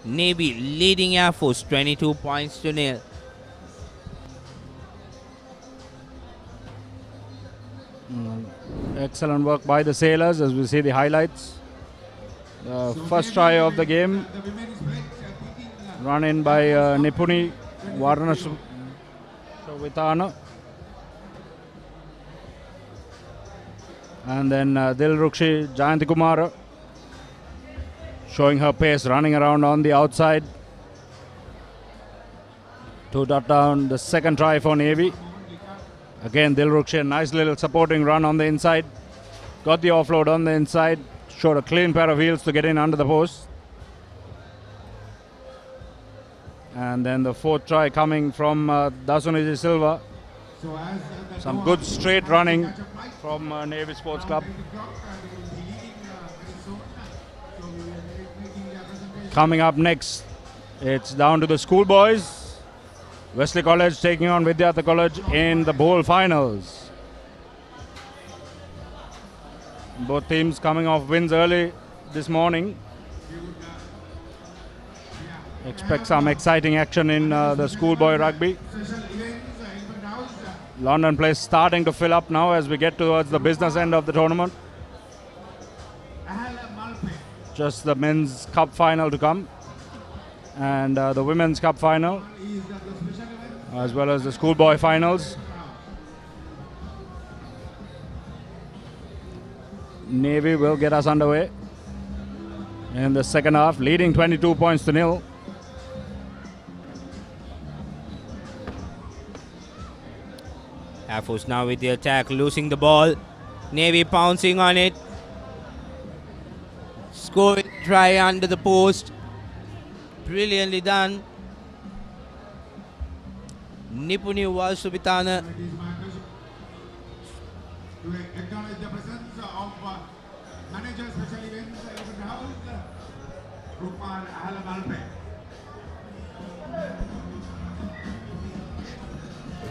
Navy leading Air Force 22 points to nil. Excellent work by the sailors as we see the highlights. First try of the game, run in by Nipuni Varnashavitana. And then Dilrukshi Jayantikumara showing her pace, running around on the outside to dot down the second try for Navy. Again, Dilrukshi, a nice little supporting run on the inside. Got the offload on the inside. Showed a clean pair of heels to get in under the post. And then the 4th try coming from Dasuni De Silva. Some good straight running from Navy Sports Club. Coming up next, it's down to the schoolboys. Wesley College taking on Vidyartha College in the bowl finals. Both teams coming off wins early this morning. Expect some exciting action in the schoolboy rugby. Longdon Place starting to fill up now as we get towards the business end of the tournament. Just the men's cup final to come, and the women's cup final, as well as the schoolboy finals. Navy will get us underway in the second half, leading 22 points to nil. Air Force now with the attack, losing the ball. Navy pouncing on it. Scoring try under the post. Brilliantly done. Nipuni Valsubitana. To acknowledge the presence of manager special events event house, Rupal Ahalamalpe.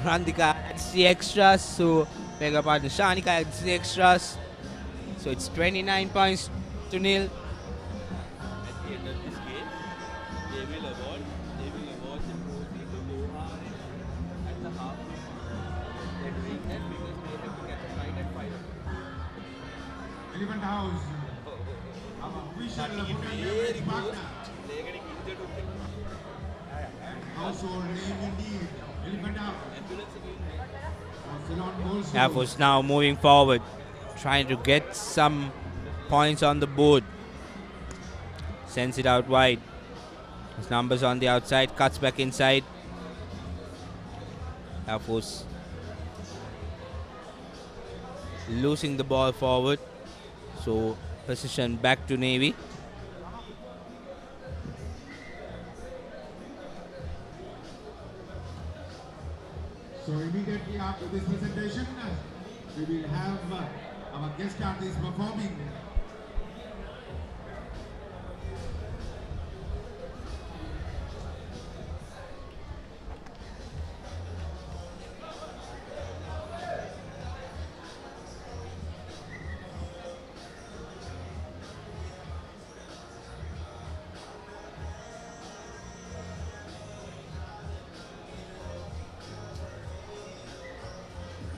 Randika adds the extras, so beg your pardon, Shanika adds the extras. So it's 29 points to nil. At the end of this game, they will award the trophy to Doha at the half. They're doing that because they have to get the fight at 5 o'clock. Elephant House. Our official football partner. They're getting injured with them. Household name indeed. Elephant House. Air Force now moving forward, trying to get some points on the board. Sends it out wide. His numbers on the outside, cuts back inside. Air Force losing the ball forward. So position back to Navy. So immediately after this presentation, we will have our guest artist performing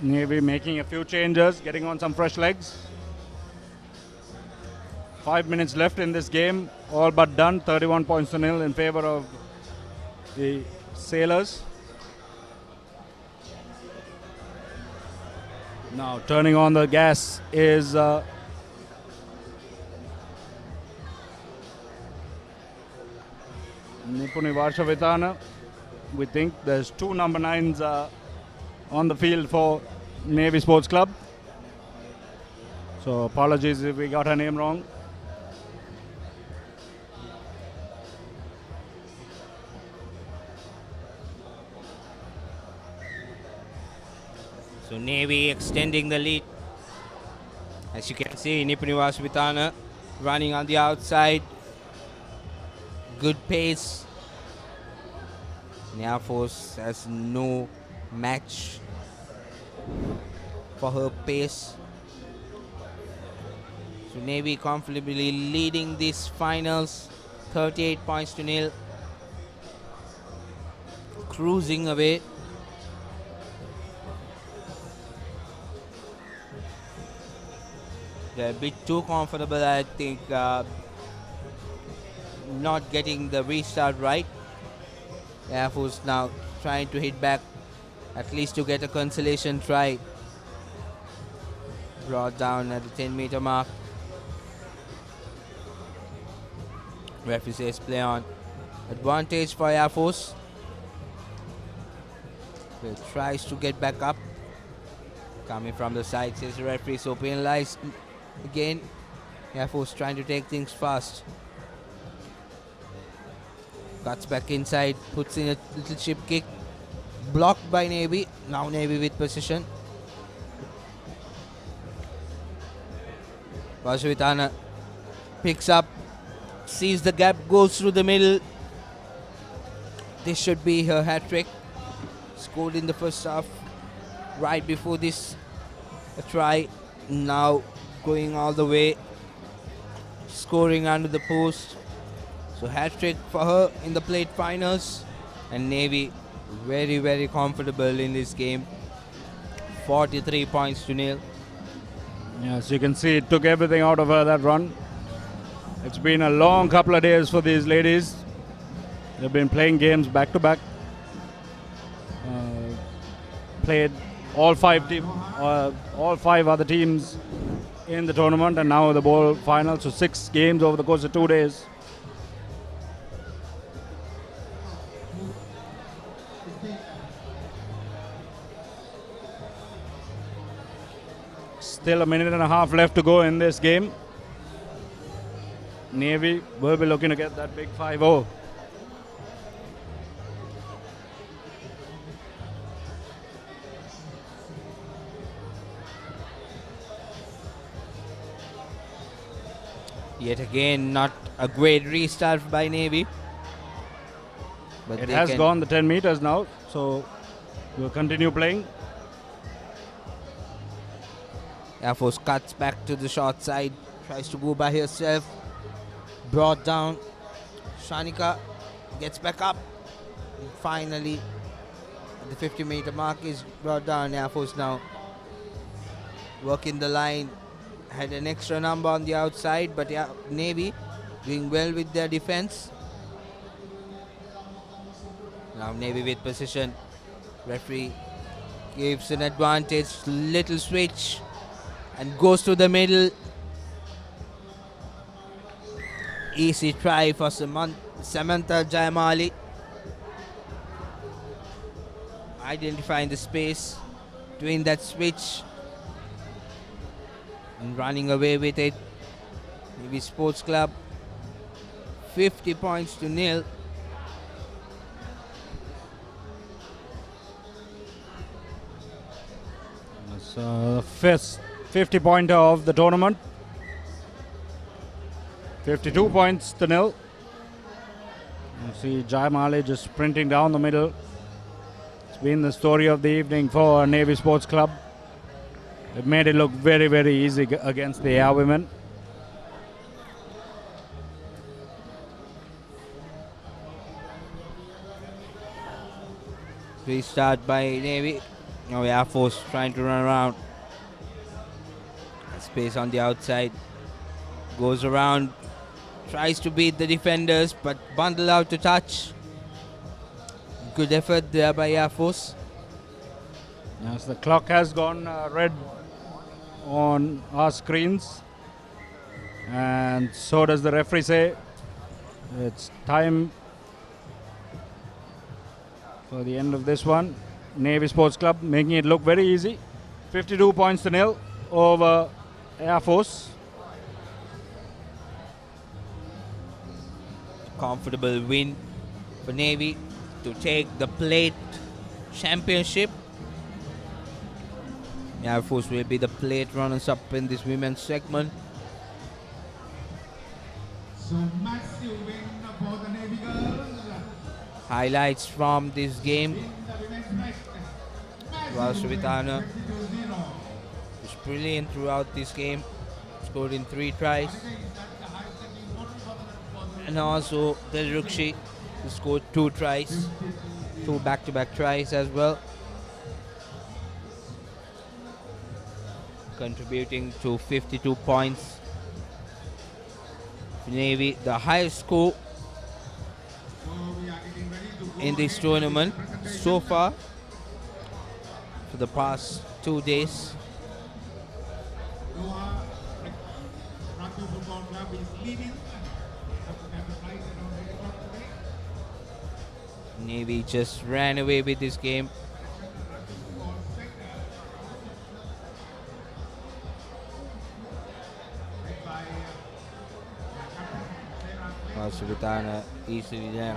Navy making a few changes, getting on some fresh legs. 5 minutes left in this game, all but done. 31 points to nil in favor of the Sailors. Now turning on the gas is Nipuni Varshavitana. We think there's 2 number 9s on the field for Navy Sports Club. So apologies if we got her name wrong. So Navy extending the lead. As you can see, Nipuni Varshavitana running on the outside. Good pace. Air Force has no match for her pace. So Navy comfortably leading these finals, 38 points to nil. Cruising away. They're a bit too comfortable, I think, not getting the restart right. Air Force now trying to hit back, at least to get a consolation try. Brought down at the 10-meter mark. Referee says play on. Advantage for Air Force. He tries to get back up. Coming from the side, says the referee, so penalized again. Air Force trying to take things fast. Cuts back inside, puts in a little chip kick. Blocked by Navy. Now Navy with possession. Varshavitana picks up, sees the gap, goes through the middle. This should be her hat-trick. Scored in the first half. Right before this, a try. Now going all the way. Scoring under the post. So hat-trick for her in the plate finals. And Navy very, very comfortable in this game. 43 points to nil. Yes, you can see it took everything out of her, that run. It's been a long couple of days for these ladies. They've been playing games back to back. Played all five other teams in the tournament, and now the bowl final. So 6 games over the course of 2 days. Still a minute and a half left to go in this game. Navy will be looking to get that big 5-0. Yet again, not a great restart by Navy. But it has gone the 10 meters now, so we'll continue playing. Air Force cuts back to the short side, tries to go by herself. Brought down. Shanika gets back up. And finally, at the 50-meter mark is brought down. Air Force now working the line. Had an extra number on the outside, but yeah, Navy doing well with their defense. Now Navy with position. Referee gives an advantage, little switch, and goes to the middle. Easy try for Samantha Jayamali. Identifying the space, doing that switch, and running away with it. Navy Sports Club, 50 points to nil. It's the first 50-pointer of the tournament. 52 points to nil. You see Jayamali just sprinting down the middle. It's been the story of the evening for Navy Sports Club. It made it look very, very easy against the Air Women. Restart by Navy. Now Air Force trying to run around. Space on the outside. Goes around. Tries to beat the defenders, but bundle out to touch. Good effort there by Air Force. Yes, the clock has gone red on our screens. And so does the referee say. It's time for the end of this one. Navy Sports Club making it look very easy. 52 points to 0 over Air Force. Comfortable win for Navy to take the plate championship. Air Force will be the plate runners-up in this women's segment. So massive win for the Navy girls. Highlights from this game. Vasavitana was brilliant throughout this game. Scored in 3 tries. And also Delrukshi scored 2 tries. 2 back-to-back tries as well. Contributing to 52 points. Navy, the highest score in this tournament so far for the past 2 days. Navy just ran away with this game. Vasavitana easily ran.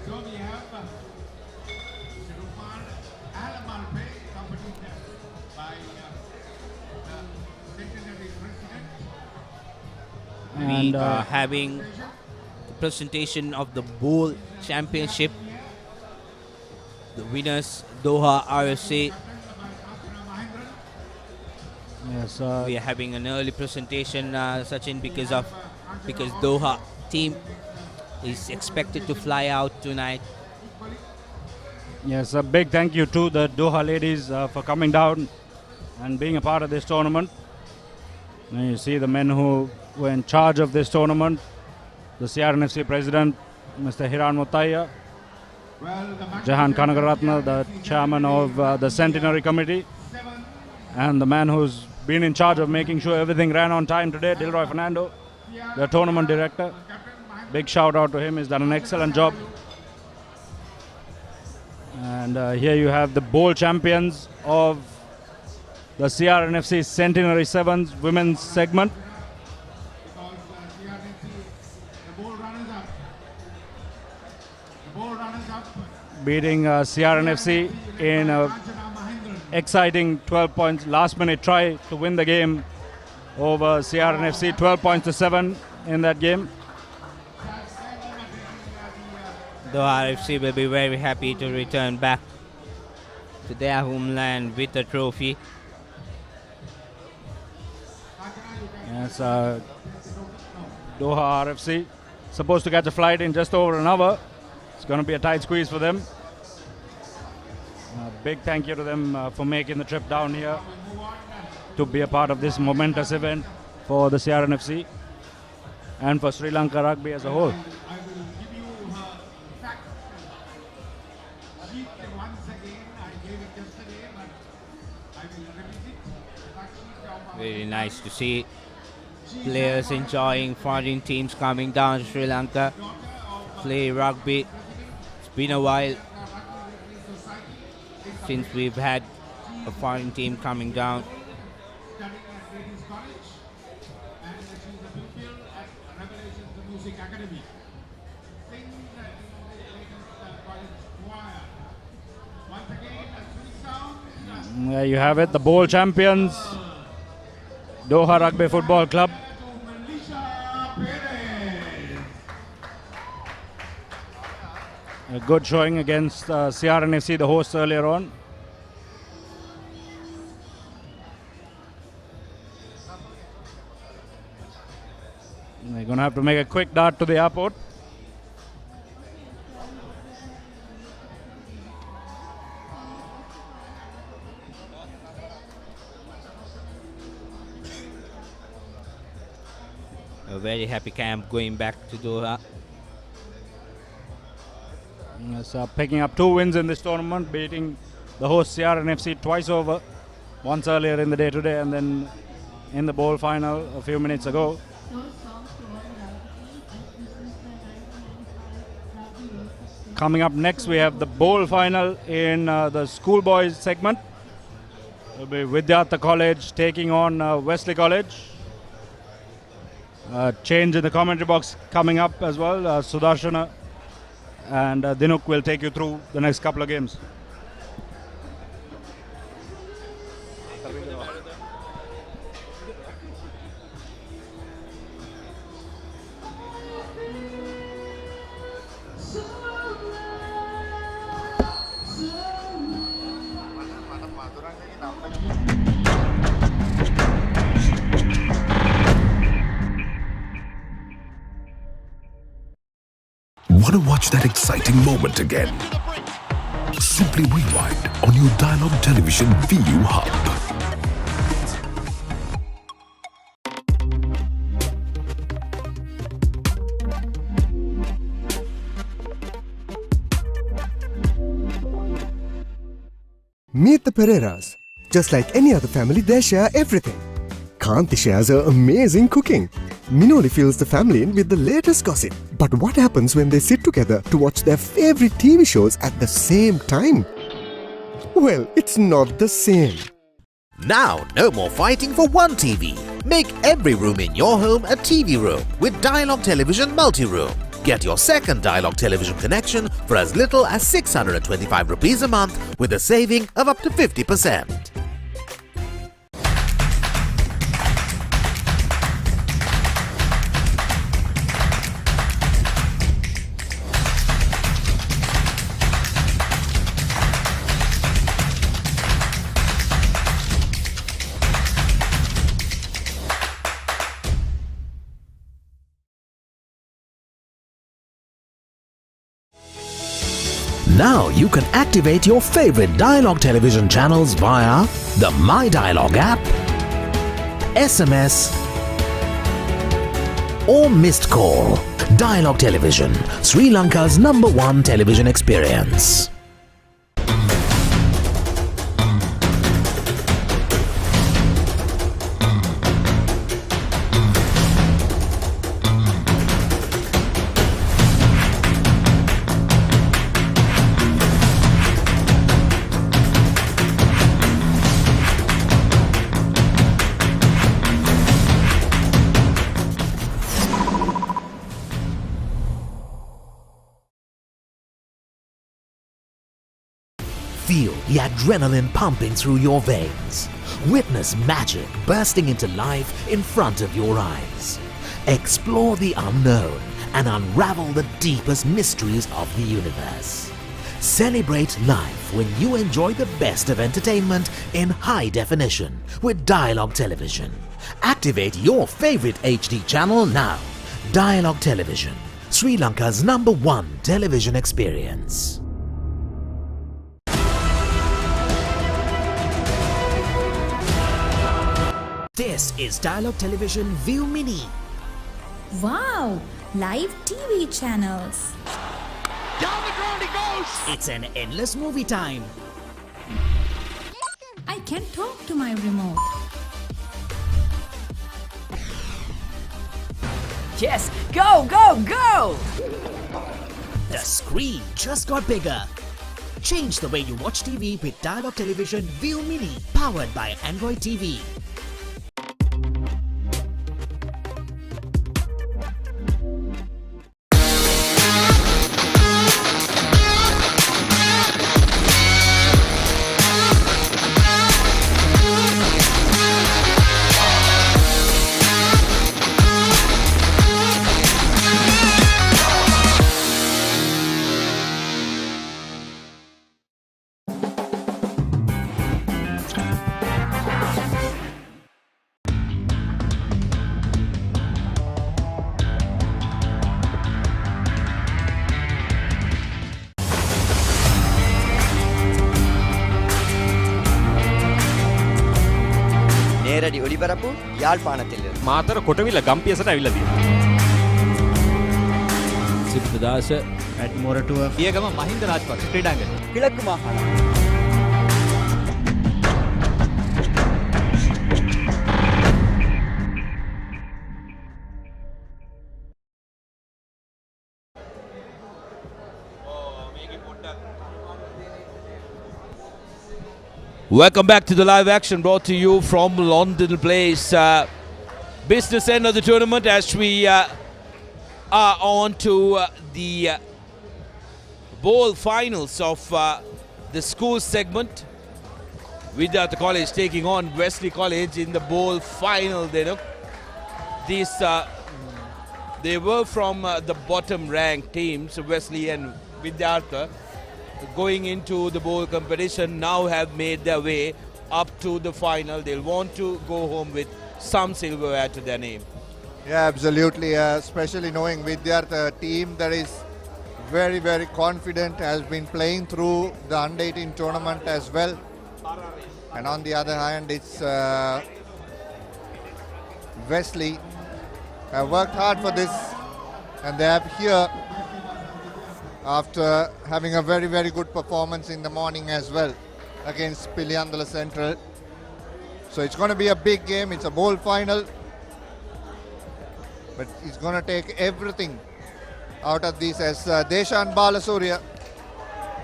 So we have by the Centenary President. We are having the presentation of the Bowl Championship. The winners, Doha RFC. Yes, we are having an early presentation, Sachin, because Doha team is expected to fly out tonight. Yes, a big thank you to the Doha ladies for coming down and being a part of this tournament. And you see the men who were in charge of this tournament, the CR&FC president, Mr. Hiran Mutaya, Jahan Kanagaratna, the chairman of the Centenary Committee, and the man who's been in charge of making sure everything ran on time today, Dilroy Fernando, the tournament director. Big shout out to him, he's done an excellent job. And here you have the bowl champions of the CR&FC Centenary Sevens women's segment. Beating CR&FC in an exciting 12 points last minute try to win the game over CR&FC, 12 points to 7 in that game. The RFC will be very happy to return back to their homeland with a trophy. Yes, Doha RFC supposed to catch a flight in just over an hour. It's going to be a tight squeeze for them. Big thank you to them for making the trip down here to be a part of this momentous event for the CR&FC and for Sri Lanka rugby as a whole. Very nice to see players enjoying foreign teams coming down to Sri Lanka, play rugby. It's been a while since we've had a foreign team coming down. There you have it, the bowl champions, Doha Rugby Football Club. A good showing against CR&FC, the hosts, earlier on. They're going to have to make a quick dart to the airport. A very happy camp going back to Doha. Yes, picking up 2 wins in this tournament, beating the host CR&FC twice over. Once earlier in the day today and then in the bowl final a few minutes ago. Coming up next, we have the bowl final in the schoolboys segment. It will be Vidyartha College taking on Wesley College. Change in the commentary box coming up as well. Sudarshana and Dinuk will take you through the next couple of games. Want to watch that exciting moment again? Simply rewind on your Dialogue Television VU Hub. Meet the Pereiras. Just like any other family, they share everything. Kanti shares her amazing cooking. Minoli fills the family in with the latest gossip. But what happens when they sit together to watch their favorite TV shows at the same time? Well, it's not the same. Now, no more fighting for one TV. Make every room in your home a TV room with Dialogue Television Multi-Room. Get your second Dialogue Television connection for as little as 625 rupees a month with a saving of up to 50%. Now you can activate your favorite Dialogue Television channels via the My Dialogue app, SMS or missed call. Dialogue Television, Sri Lanka's #1 television experience. Feel the adrenaline pumping through your veins. Witness magic bursting into life in front of your eyes. Explore the unknown and unravel the deepest mysteries of the universe. Celebrate life when you enjoy the best of entertainment in high definition with Dialogue Television. Activate your favorite HD channel now. Dialogue Television, Sri Lanka's #1 television experience. This is Dialogue Television View Mini. Wow! Live TV channels. Down the ground he goes! It's an endless movie time. I can talk to my remote. Yes, go, go, go! The screen just got bigger. Change the way you watch TV with Dialogue Television View Mini, powered by Android TV. නේරඩි ඔලිවරපු යාල්පාණතිල්ල. Matara කොටවිල ගම්පියසට ඇවිල්ලා තියෙනවා. සිප්පදාස at Moratuwa පියගම Mahinda Rajapaksa ක්‍රීඩාංගණය. කිලක්කු මාහාර. Welcome back to the live action brought to you from Longdon Place. Business end of the tournament as we are on to the bowl finals of the school segment. Vidyartha College taking on Wesley College in the bowl final. They were from the bottom ranked teams, Wesley and Vidyartha, going into the bowl competition, now have made their way up to the final. They'll want to go home with some silverware to their name. Yeah, absolutely, especially knowing Vidyartha, a team that is very, very confident, has been playing through the under-18 tournament as well. And on the other hand, it's Wesley have worked hard for this, and they have here after having a very, very good performance in the morning as well against Piliyandala Central. So it's going to be a big game. It's a bowl final, but it's going to take everything out of this as Deshan Balasurya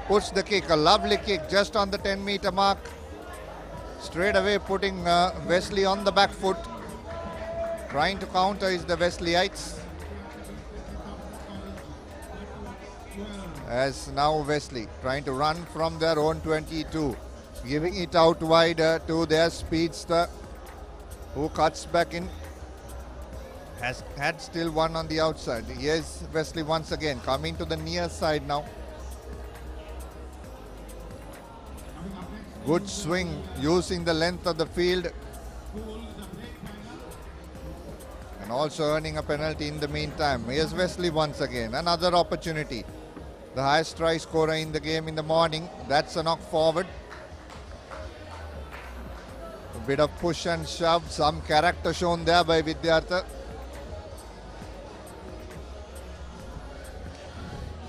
puts the kick, a lovely kick just on the 10-meter mark, straight away putting Wesley on the back foot. Trying to counter is the Wesleyites. As now Wesley trying to run from their own 22, giving it out wide to their speedster, who cuts back in. Has had still one on the outside. Here's Wesley once again coming to the near side now. Good swing using the length of the field, and also earning a penalty in the meantime. Here's Wesley once again, another opportunity. The highest try scorer in the game in the morning. That's a knock forward. A bit of push and shove, some character shown there by Vidyartha.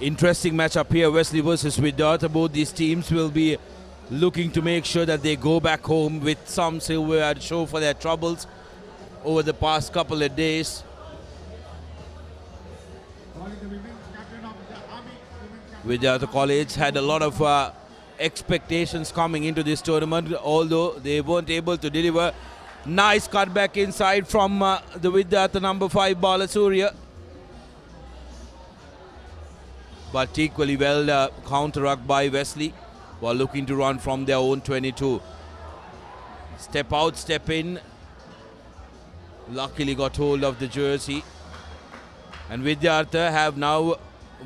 Interesting matchup here, Wesley versus Vidyartha. Both these teams will be looking to make sure that they go back home with some silverware to show for their troubles over the past couple of days. Vidyartha College had a lot of expectations coming into this tournament, although they weren't able to deliver. Nice cutback inside from the Vidyartha number 5 Balasurya. But equally well counter-ruck by Wesley while looking to run from their own 22. Step out, step in. Luckily got hold of the jersey. And Vidyartha have now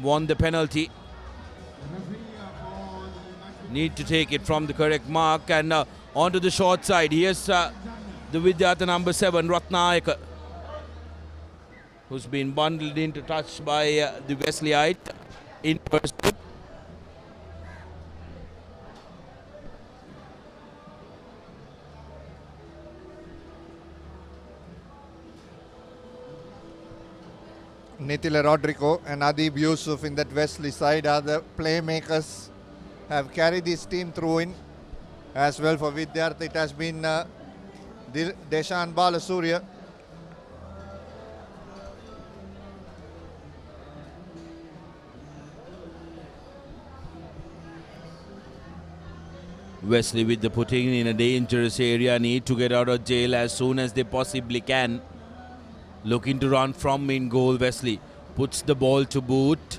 won the penalty. Need to take it from the correct mark and onto the short side. Here's the Vidyartha number 7, Ratnayaka, who's been bundled into touch by the Wesleyite in pursuit. Nithila Rodrigo and Adib Yusuf in that Wesley side are the playmakers, have carried this team through in as well. For Vidyartha, it has been Deshan Balasurya. Wesley with the putting in a dangerous area, need to get out of jail as soon as they possibly can. Looking to run from in goal. Wesley puts the ball to boot.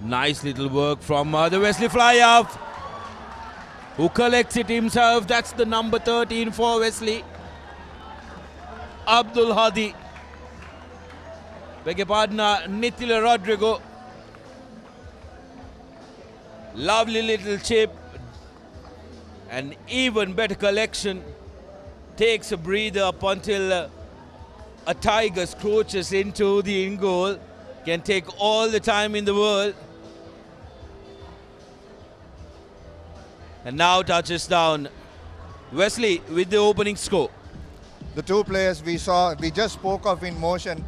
Nice little work from the Wesley fly-off, who collects it himself. That's the number 13 for Wesley, Abdul Hadi. Beg your pardon, Nithila Rodrigo. Lovely little chip. An even better collection. Takes a breather up until a tiger scroaches into the in goal. Can take all the time in the world. And now touches down. Wesley with the opening score. The two players we just spoke of in motion,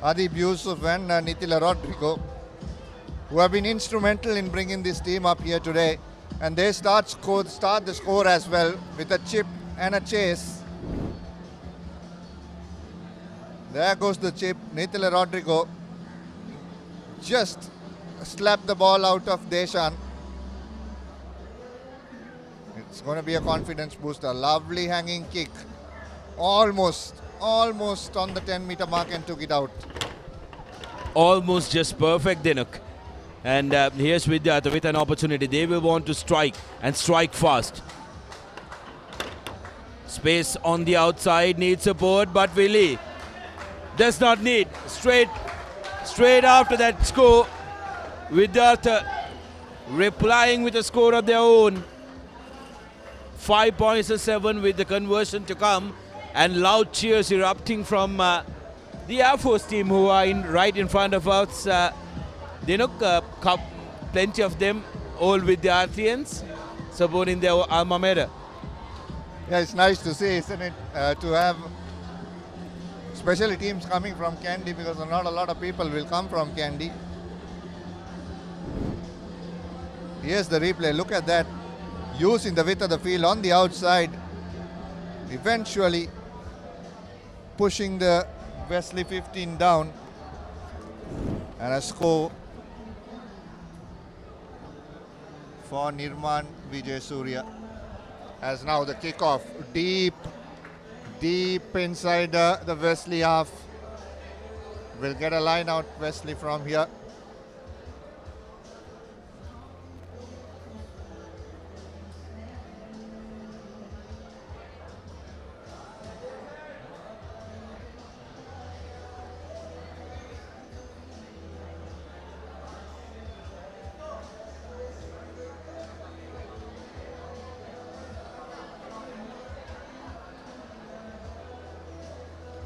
Adib Yusuf and Nitila Rodrigo, who have been instrumental in bringing this team up here today. And they start the score as well with a chip and a chase. There goes the chip. Nitila Rodrigo just slapped the ball out of Deshan. It's going to be a confidence booster. Lovely hanging kick. Almost on the 10-meter mark and took it out. Almost just perfect, Dinuk. And here's Vidyartha with an opportunity. They will want to strike and strike fast. Space on the outside, needs support, but Willie does not need. Straight after that score, Vidyartha replying with a score of their own. 5 points to 7 with the conversion to come, and loud cheers erupting from the Air Force team who are right in front of us. Dinuk, plenty of them, all Vidyarthians, supporting their alma mater. Yeah, it's nice to see, isn't it, to have especially teams coming from Kandy, because not a lot of people will come from Kandy. Here's the replay. Look at that. Using the width of the field on the outside. Eventually pushing the Wesley 15 down. And a score for Nirman Vijay Surya. As now the kickoff deep inside the Wesley half. We'll get a line out Wesley from here.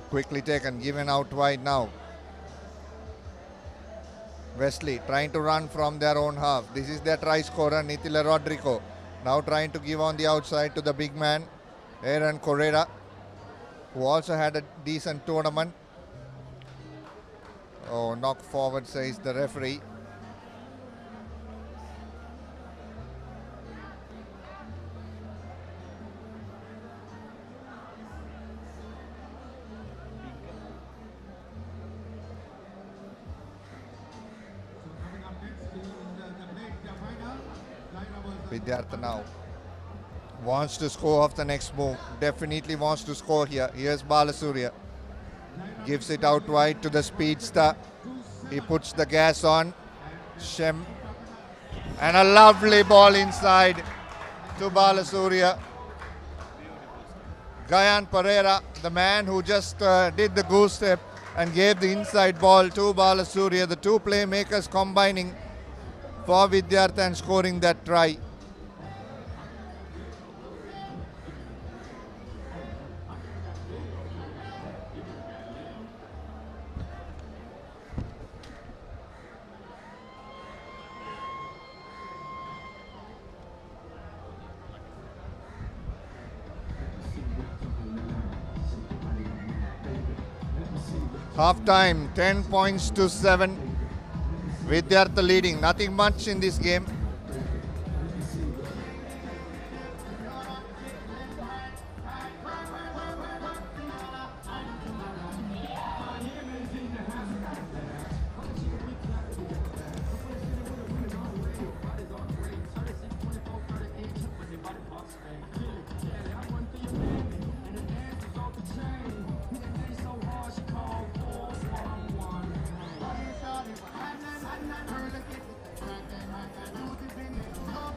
Quickly taken, given out wide now. Wesley trying to run from their own half. This is their try scorer, Nitila Rodrigo. Now trying to give on the outside to the big man, Aaron Correa, who also had a decent tournament. Oh, knock forward, says the referee. Vidyartha now wants to score off the next move. Definitely wants to score here. Here's Balasurya. Gives it out wide to the speedster. He puts the gas on. Shem. And a lovely ball inside to Balasurya. Gayan Pereira, the man who just did the goose step and gave the inside ball to Balasurya. The two playmakers combining for Vidyartha and scoring that try. Half time, 10 points to 7. Vidyartha leading, nothing much in this game.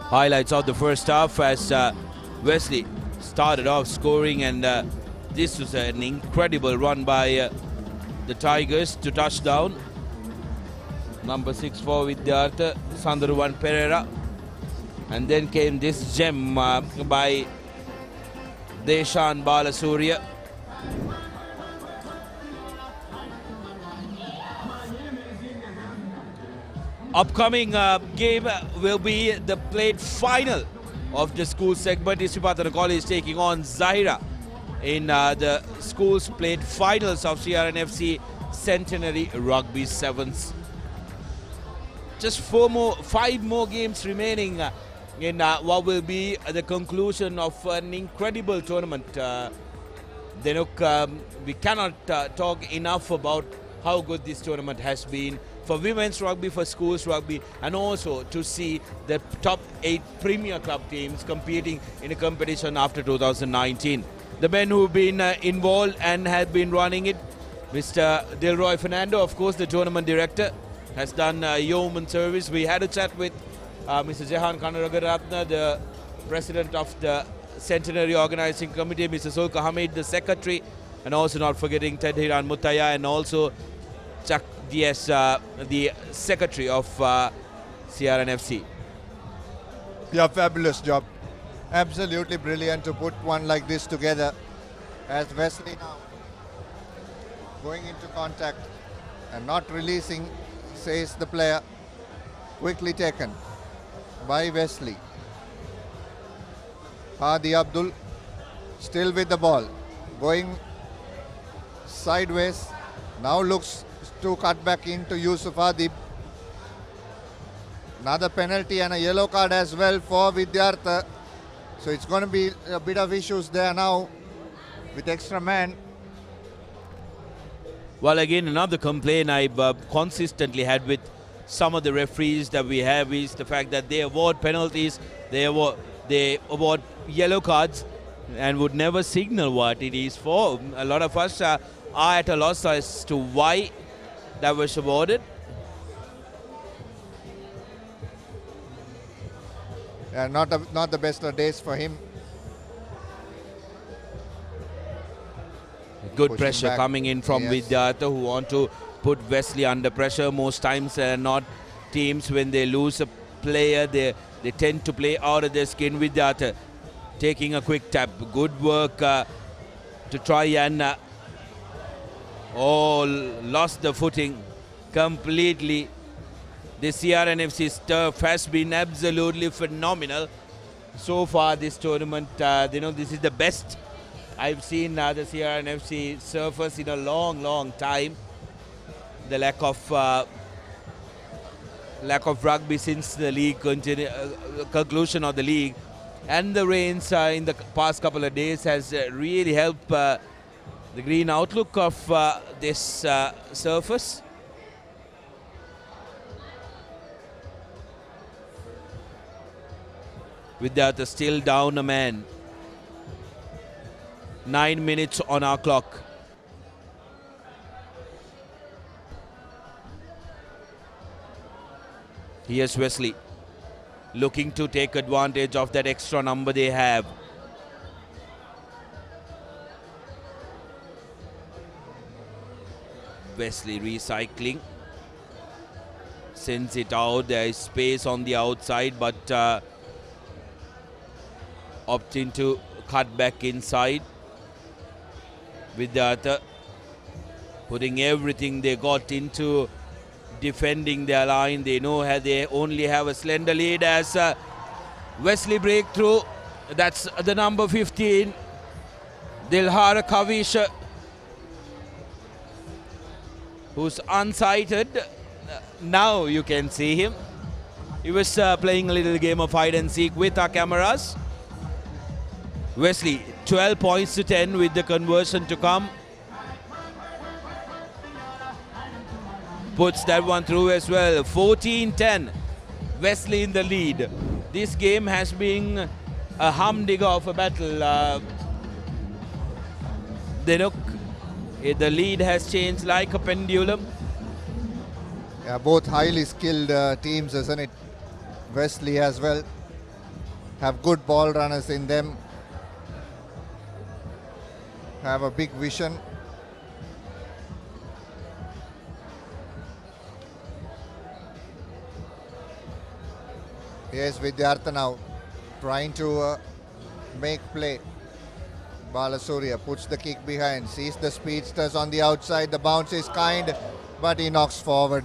Highlights of the first half as Wesley started off scoring, and this was an incredible run by the Tigers to touchdown. Number 6 for Vidyartha, Sandharuvan Pereira. And then came this gem by Deshan Balasurya. Upcoming game will be the played final of the school segment. Isipatana College taking on Zahira in the schools played finals of CR&FC Centenary Rugby Sevens. Just 5 more games remaining in what will be the conclusion of an incredible tournament. We cannot talk enough about how good this tournament has been for women's rugby, for schools rugby, and also to see the top 8 Premier Club teams competing in a competition after 2019. The men who've been involved and have been running it, Mr. Dilroy Fernando, of course, the tournament director, has done yeoman service. We had a chat with Mr. Jehan Kanaragaratna, the president of the Centenary Organizing Committee, Mr. Sulka Hamid, the secretary, and also not forgetting Ted Hiran Mutaya, and also Chuck Diaz, the secretary of CR&FC. Yeah, fabulous job. Absolutely brilliant to put one like this together. As Wesley now going into contact and not releasing, says the player. Quickly taken by Wesley. Hadi Abdul still with the ball, going sideways, now looks to cut back into Yusuf Adib. Another penalty and a yellow card as well for Vidyartha. So it's going to be a bit of issues there now with extra man. Well, again, another complaint I've consistently had with some of the referees that we have is the fact that they award penalties, they award yellow cards, and would never signal what it is for. A lot of us are at a loss as to why that was awarded. Yeah, not the best of days for him. Good Pushing pressure back. coming in from Vidyartha, who want to put Wesley under pressure. Most times not teams, when they lose a player, they tend to play out of their skin. Vidyartha taking a quick tap. Good work to try and lost the footing completely. The CR&FC's turf has been absolutely phenomenal so far this tournament. This is the best I've seen the CR&FC surface in a long time. The lack of rugby since the league conclusion of the league, and the rains in the past couple of days has really helped the green outlook of this surface. Vidyartha still down a man. 9 minutes on our clock. Here's Wesley looking to take advantage of that extra number they have. Wesley recycling. Sends it out. There is space on the outside, but opting to cut back inside. Vidyartha putting everything they got into defending their line. They know they only have a slender lead as Wesley breakthrough. That's the number 15, Dilhara Kavisha, who's unsighted. Now you can see him. He was playing a little game of hide and seek with our cameras. Wesley 12 points to 10 with the conversion to come. Puts that one through as well. 14-10. Wesley in the lead. This game has been a humdinger of a battle. The lead has changed like a pendulum. Yeah, both highly skilled teams, isn't it? Wesley as well have good ball runners in them. Have a big vision. Here's Vidyartha now trying to make play. Balasurya puts the kick behind, sees the speedsters on the outside. The bounce is kind, but he knocks forward.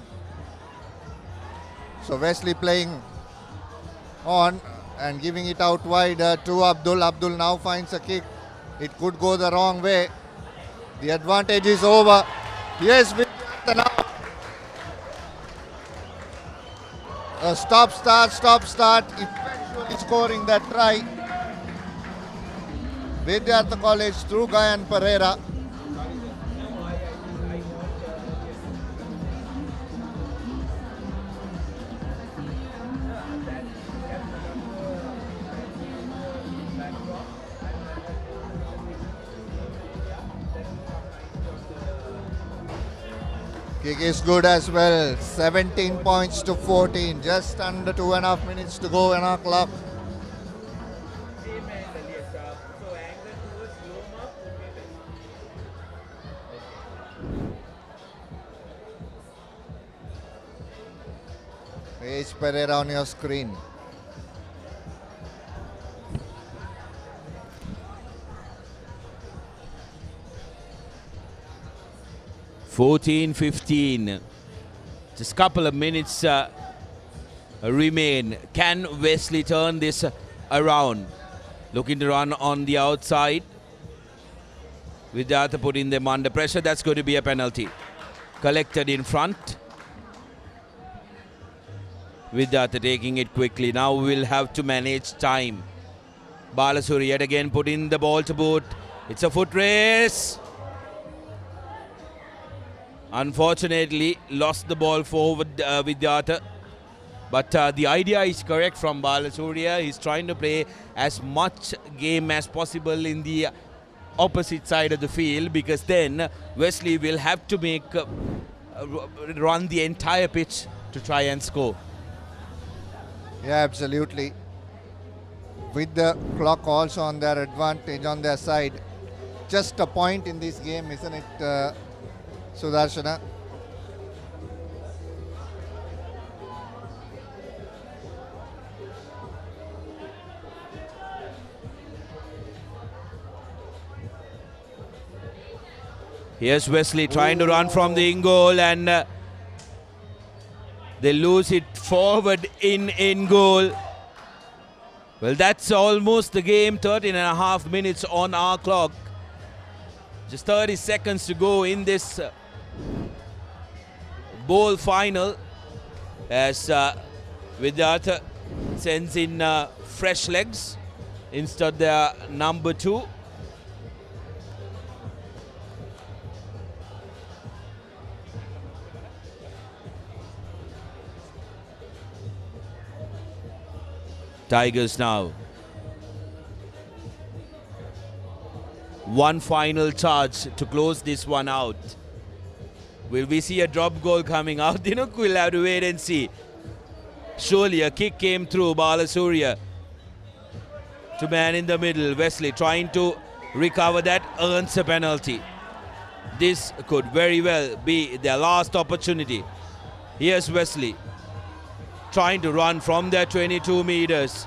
So Wesley playing on and giving it out wide to Abdul. Abdul now finds a kick. It could go the wrong way. The advantage is over. Yes, Vidyartha now. A stop start, eventually scoring that try. Vidyartha College through Gayan Pereira. Kick is good as well. 17 points to 14. Just under 2.5 minutes to go in our clock. Page Pereira on your screen. (14-15). Just a couple of minutes remain. Can Wesley turn this around? Looking to run on the outside. Vidyartha putting them under pressure. That's going to be a penalty. Collected in front. Vidyartha taking it quickly. Now we'll have to manage time. Balasuri yet again putting the ball to boot. It's a foot race. Unfortunately, lost the ball forward Vidyartha. But the idea is correct from Balasuriya. He's trying to play as much game as possible in the opposite side of the field, because then Wesley will have to make run the entire pitch to try and score. Yeah, absolutely. With the clock also on their advantage, on their side. Just a point in this game, isn't it, Sudarshana? Here's Wesley trying to run from the in goal, and they lose it forward in goal. Well, that's almost the game. 13.5 minutes on our clock. Just 30 seconds to go in this bowl final, as Vidyartha sends in fresh legs instead their number 2. Tigers now. One final charge to close this one out. Will we see a drop goal coming out? We'll have to wait and see. Surely a kick came through. Balasuriya to man in the middle. Wesley trying to recover that, earns a penalty. This could very well be their last opportunity. Here's Wesley trying to run from their 22 meters.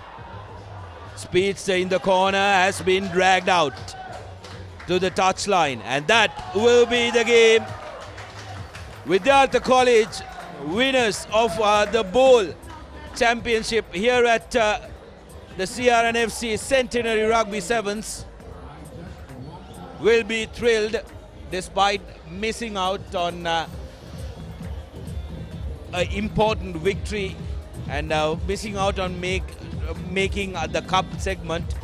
Speedster in the corner has been dragged out to the touchline, and that will be the game. Vidyartha College, winners of the bowl championship here at the CR&FC Centenary Rugby Sevens, will be thrilled despite missing out on an important victory and missing out on making the cup segment.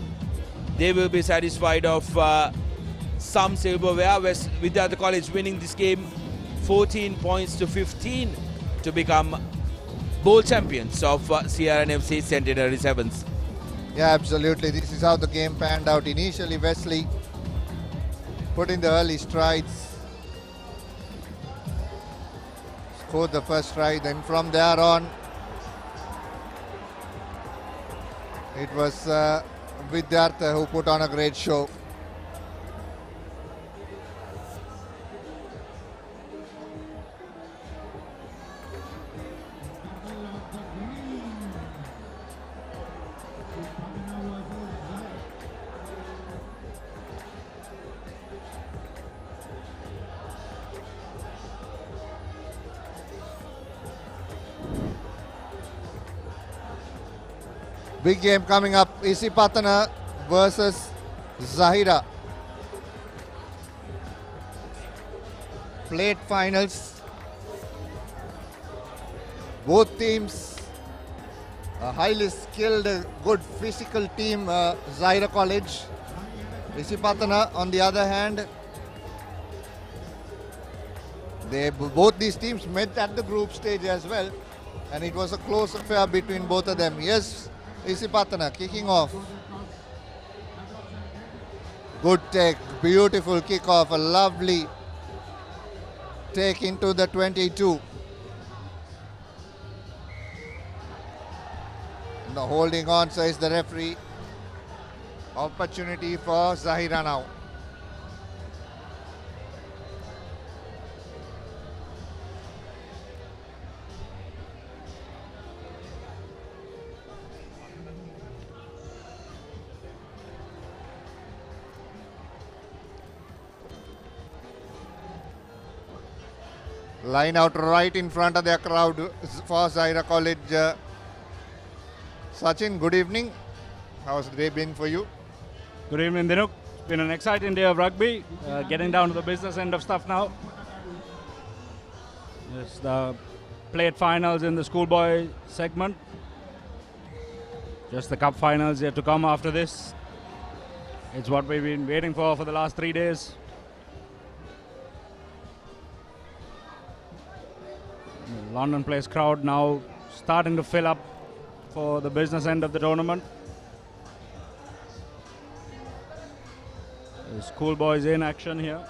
They will be satisfied of some silverware. Vidyartha College winning this game 14 points to 15 to become bowl champions of CR&FC Centenary Sevens. Yeah, absolutely. This is how the game panned out. Initially, Wesley put in the early strides, scored the first try. Then from there on, it was Vidyartha who put on a great show. Big game coming up. Isipatana versus Zahira. plate finals. Both teams a highly skilled, good physical team, Zaira College. Isipatana, on the other hand, both these teams met at the group stage as well, and it was a close affair between both of them. Yes, Isipatana kicking off. Good take, beautiful kick off, a lovely take into the 22. No holding on, says the referee. Opportunity for Zahira now. Line out right in front of their crowd for Zahira College. Sachin, good evening. How's the day been for you? Good evening, Dinuk. It's been an exciting day of rugby. Getting down to the business end of stuff now. It's the plate finals in the schoolboy segment. Just the cup finals yet to come after this. It's what we've been waiting for the last 3 days. The Longdon Place crowd now starting to fill up for the business end of the tournament. The schoolboys in action here.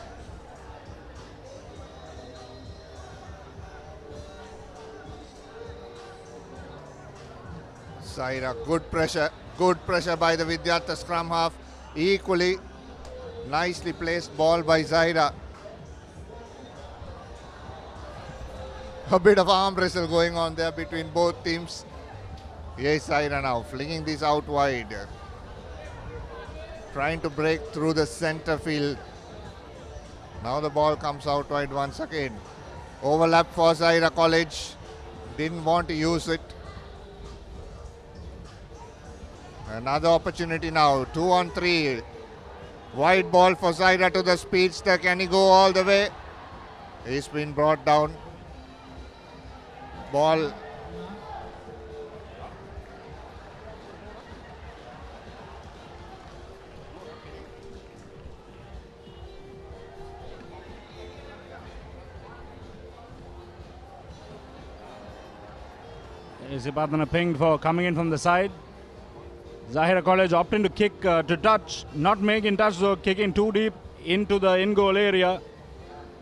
Zahira, good pressure by the Vidyartha scrum half. Equally nicely placed ball by Zahira. A bit of arm wrestle going on there between both teams. Yes, Zahira now flinging this out wide. Trying to break through the center field. Now the ball comes out wide once again. Overlap for Zahira College. Didn't want to use it. Another opportunity now. 2-on-3. Wide ball for Zahira to the speedster. Can he go all the way? He's been brought down. Ball. Isipatana pinged for coming in from the side. Zahira College opting to kick to touch, not making touch, so kicking too deep into the in-goal area.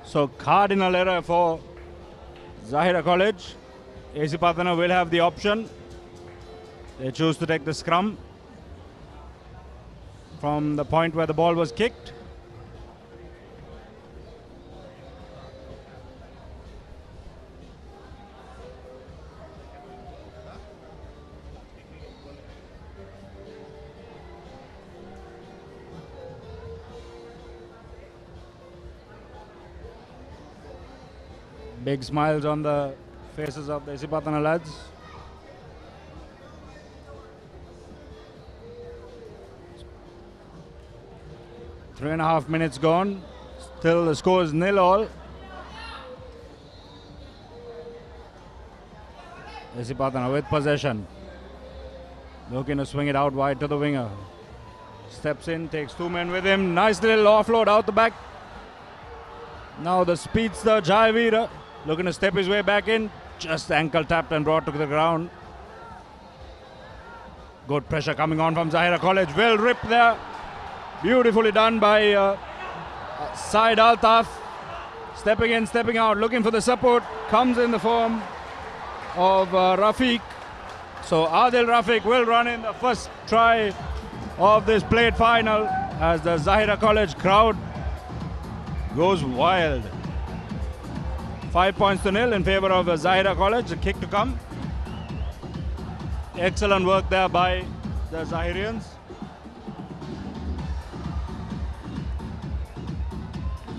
So cardinal error for Zahira College. Isipatana will have the option. They choose to take the scrum from the point where the ball was kicked. Big smiles on the faces of the Isipatana lads. Three and a half minutes gone. Still the score is 0-all. Isipatana with possession. Looking to swing it out wide to the winger. Steps in, takes two men with him. Nice little offload out the back. Now the speedster Jayavira looking to step his way back in. Just ankle tapped and brought to the ground. Good pressure coming on from Zahira College. Well ripped there. Beautifully done by Said Altaf. Stepping in, stepping out, looking for the support. Comes in the form of Rafiq. So Adil Rafiq will run in the first try of this plate final as the Zahira College crowd goes wild. 5 points to 0 in favor of Zahira College. A kick to come. Excellent work there by the Zahirians.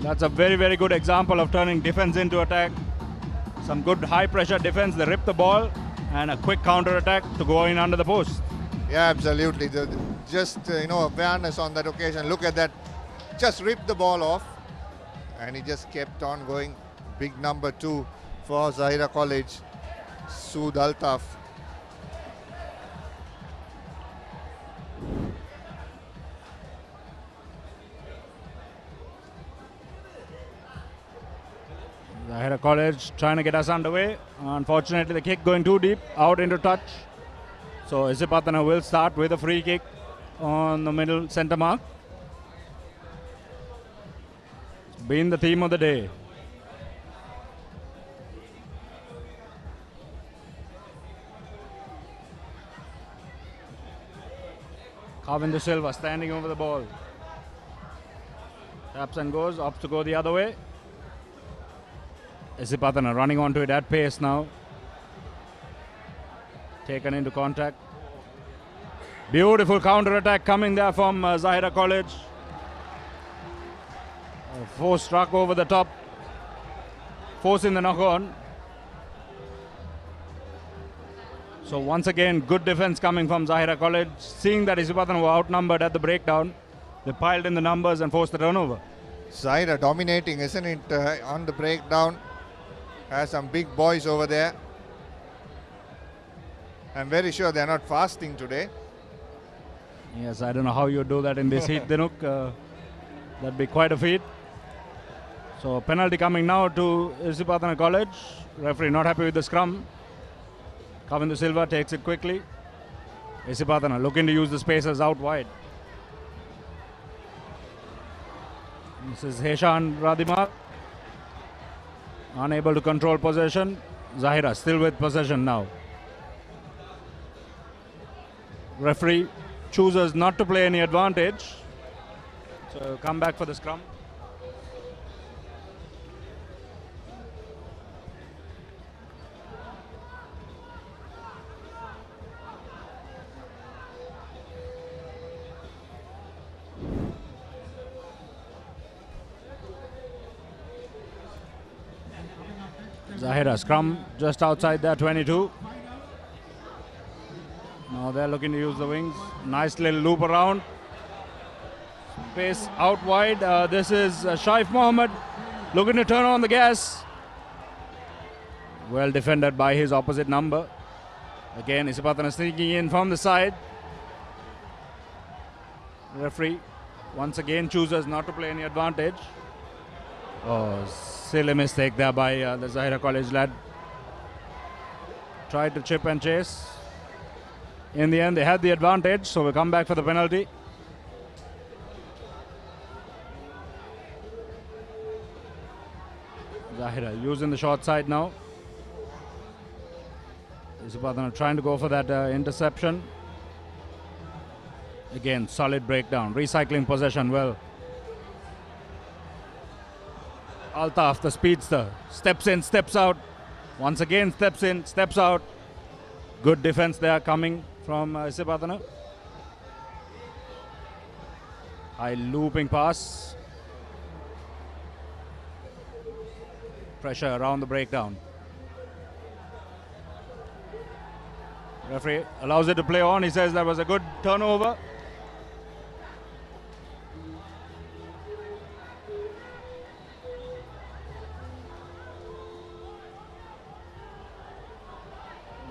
That's a very, very good example of turning defense into attack. Some good high pressure defense. They rip the ball and a quick counter attack to go in under the post. Yeah, absolutely. Just awareness on that occasion. Look at that. Just ripped the ball off and he just kept on going. Big number 2 for Zahira College, Sood Altaf. Zahira College trying to get us underway. Unfortunately, the kick going too deep, out into touch. So Isipatana will start with a free kick on the middle centre mark. It's been the theme of the day. Kavindu Silva standing over the ball. Taps and goes, opts to go the other way. Isipatana running onto it at pace now. Taken into contact. Beautiful counter attack coming there from Zahira College. Force struck over the top, forcing the knock on. So once again, good defense coming from Zahira College. Seeing that Isipatana were outnumbered at the breakdown, they piled in the numbers and forced the turnover. Zahira dominating, isn't it, on the breakdown. Has some big boys over there. I'm very sure they're not fasting today. Yes, I don't know how you do that in this heat, Dinuk. That'd be quite a feat. So penalty coming now to Isipatana College. Referee not happy with the scrum. Kavindu Silva takes it quickly. Isipatana looking to use the spaces out wide. This is Heshan Radimar. Unable to control possession. Zahira still with possession now. Referee chooses not to play any advantage. So come back for the scrum. Zahira scrum just outside their 22. Now they're looking to use the wings. Nice little loop around. Space out wide. This is Shaif Mohammed looking to turn on the gas. Well defended by his opposite number. Again, Isipatana sneaking in from the side. Referee once again chooses not to play any advantage. Oh, silly mistake there by the Zahira College lad. Tried to chip and chase. In the end, they had the advantage, so we'll come back for the penalty. Zahira using the short side now. Isipatana trying to go for that interception. Again, solid breakdown. Recycling possession well. Altaf, the speedster, steps in, steps out. Once again, steps in, steps out. Good defense there coming from Isipatana. High looping pass. Pressure around the breakdown. Referee allows it to play on. He says that was a good turnover.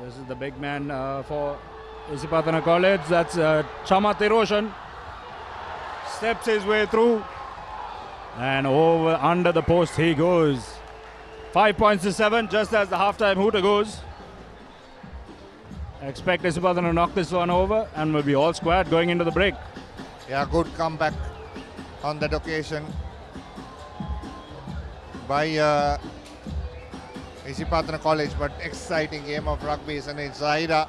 This is the big man for Isipatana College. That's Chamate Roshan. Steps his way through. And over under the post he goes. 5 points to 7, just as the halftime hooter goes. Expect Isipatana to knock this one over, and will be all squared going into the break. Yeah, good comeback on that occasion by Isipatana College, but exciting game of rugby, isn't it? Zahira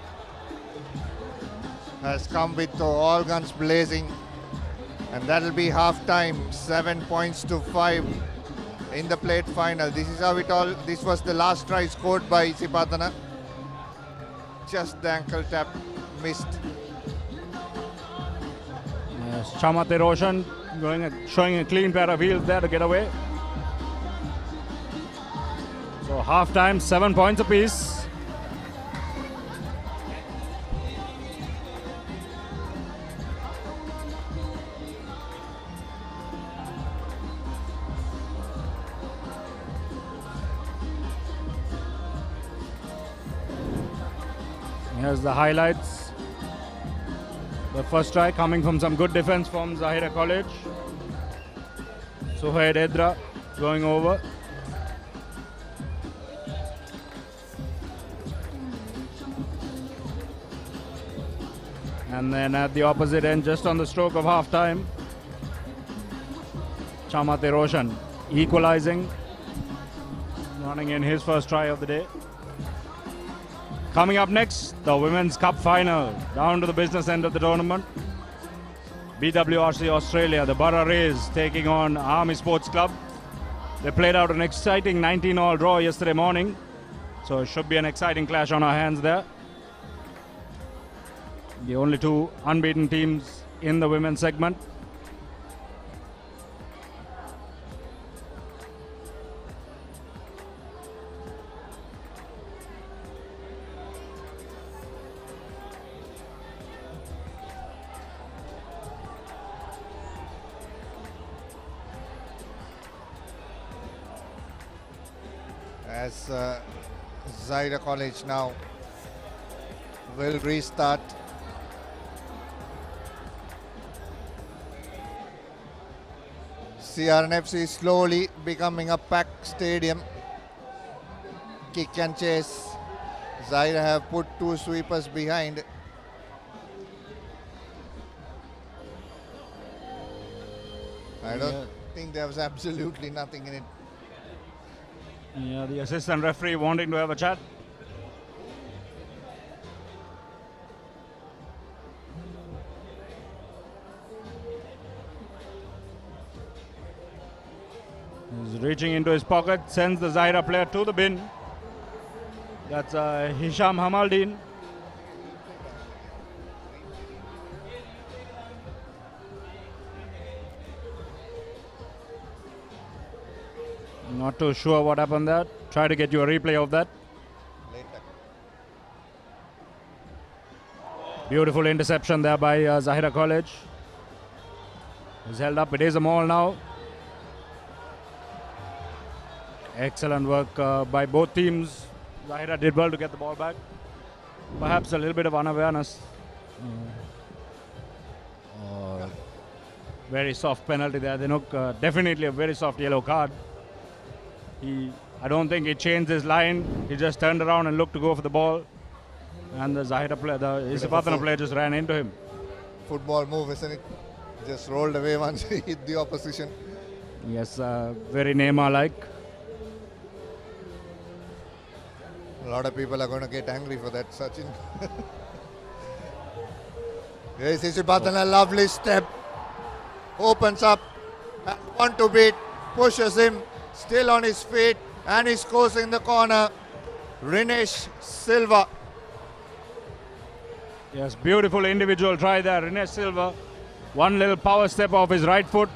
has come with all guns blazing, and that'll be half time. 7 points to 5 in the plate final. This is how it all. This was the last try scored by Isipatana. Just the ankle tap missed. Yes, Chamate Roshan showing a clean pair of heels there to get away. So half time, 7 points apiece. Here's the highlights. The first try coming from some good defense from Zahira College. Suhaid Edra going over. And then at the opposite end, just on the stroke of half time, Chamate Roshan equalizing, running in his first try of the day. Coming up next, the Women's Cup final, down to the business end of the tournament. BWRC Australia, the Borough Rays taking on Army Sports Club. They played out an exciting 19-all draw yesterday morning, so it should be an exciting clash on our hands there. The only two unbeaten teams in the women's segment. As Zahira College now will restart. CR&FC slowly becoming a packed stadium. Kick and chase. Zahira have put two sweepers behind. I don't think there was absolutely nothing in it. Yeah, the assistant referee wanting to have a chat. He's reaching into his pocket, sends the Zahira player to the bin. That's Hisham Hamaldeen. Not too sure what happened there. Try to get you a replay of that. Beautiful interception there by Zahira College. He's held up. It is a maul now. Excellent work by both teams. Zahira did well to get the ball back. Perhaps a little bit of unawareness. Very soft penalty there. Definitely a very soft yellow card. I don't think he changed his line. He just turned around and looked to go for the ball. And the Zahira player, the Isipatana player just ran into him. Football move, isn't it? Just rolled away once he hit the opposition. Yes, very Neymar-like. A lot of people are going to get angry for that, Sachin. Yes, Isipatana, lovely step. Opens up. One to beat. Pushes him. Still on his feet, and he scores in the corner. Rinesh Silva. Yes, beautiful individual try there. Rinesh Silva. One little power step off his right foot.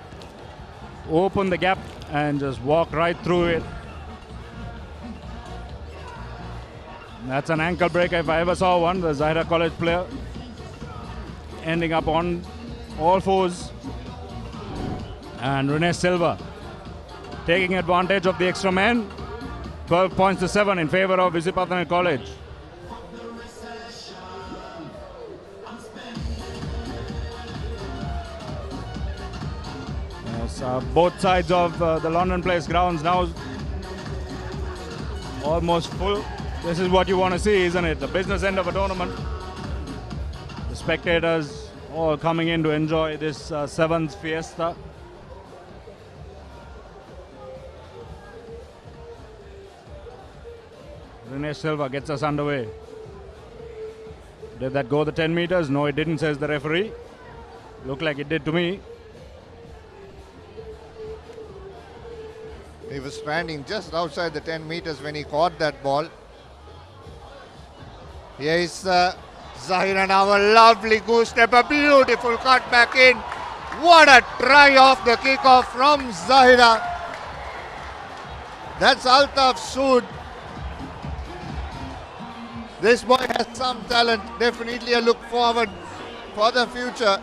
Open the gap and just walk right through it. That's an ankle breaker if I ever saw one. The Zahira College player ending up on all fours. And Rinesh Silva taking advantage of the extra man. 12 points to 7 in favor of Isipatana College. Yes, both sides of the Longdon Place grounds now almost full. This is what you want to see, isn't it? The business end of a tournament. The spectators all coming in to enjoy this seventh fiesta. Rinesh Silva gets us underway. Did that go the 10 meters? No, it didn't, says the referee. Looked like it did to me. He was standing just outside the 10 meters when he caught that ball. Here is Zahira now, a lovely goose step, a beautiful cut back in. What a try off the kickoff from Zahira. That's Altaf Sood. This boy has some talent, definitely a look forward for the future.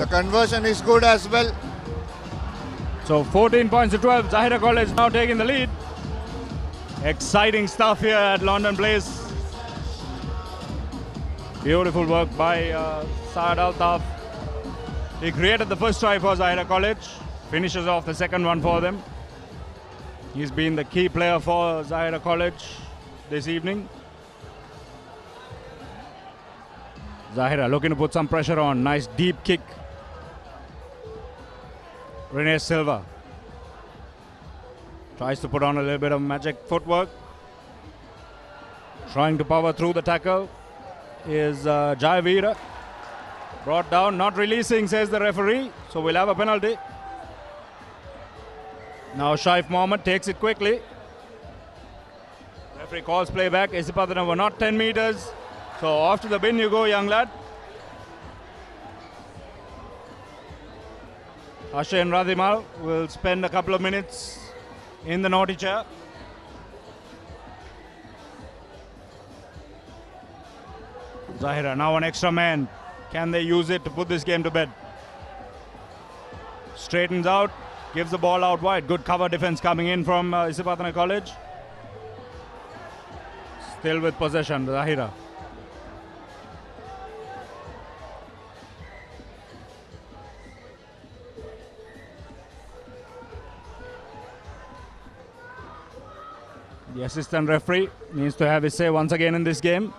conversion is good as well. So 14 points to 12. Zahira College now taking the lead. Exciting stuff here at Longdon Place. Beautiful work by Saad Altaf. He created the first try for Zahira College. Finishes off the second one for them. He's been the key player for Zahira College this evening. Zahira looking to put some pressure on. Nice deep kick. Renee Silva tries to put on a little bit of magic footwork. Trying to power through the tackle is Jayavira. Brought down, not releasing, says the referee. So we'll have a penalty. Now Shaif Mohammed takes it quickly. Referee calls play back. Isipathana were not 10 meters. So off to the bin you go, young lad. Hussein Radimal will spend a couple of minutes in the naughty chair. Zahira now an extra man. Can they use it to put this game to bed? Straightens out, gives the ball out wide. Good cover defense coming in from Isipathana College. Still with possession, Zahira. The assistant referee needs to have his say once again in this game.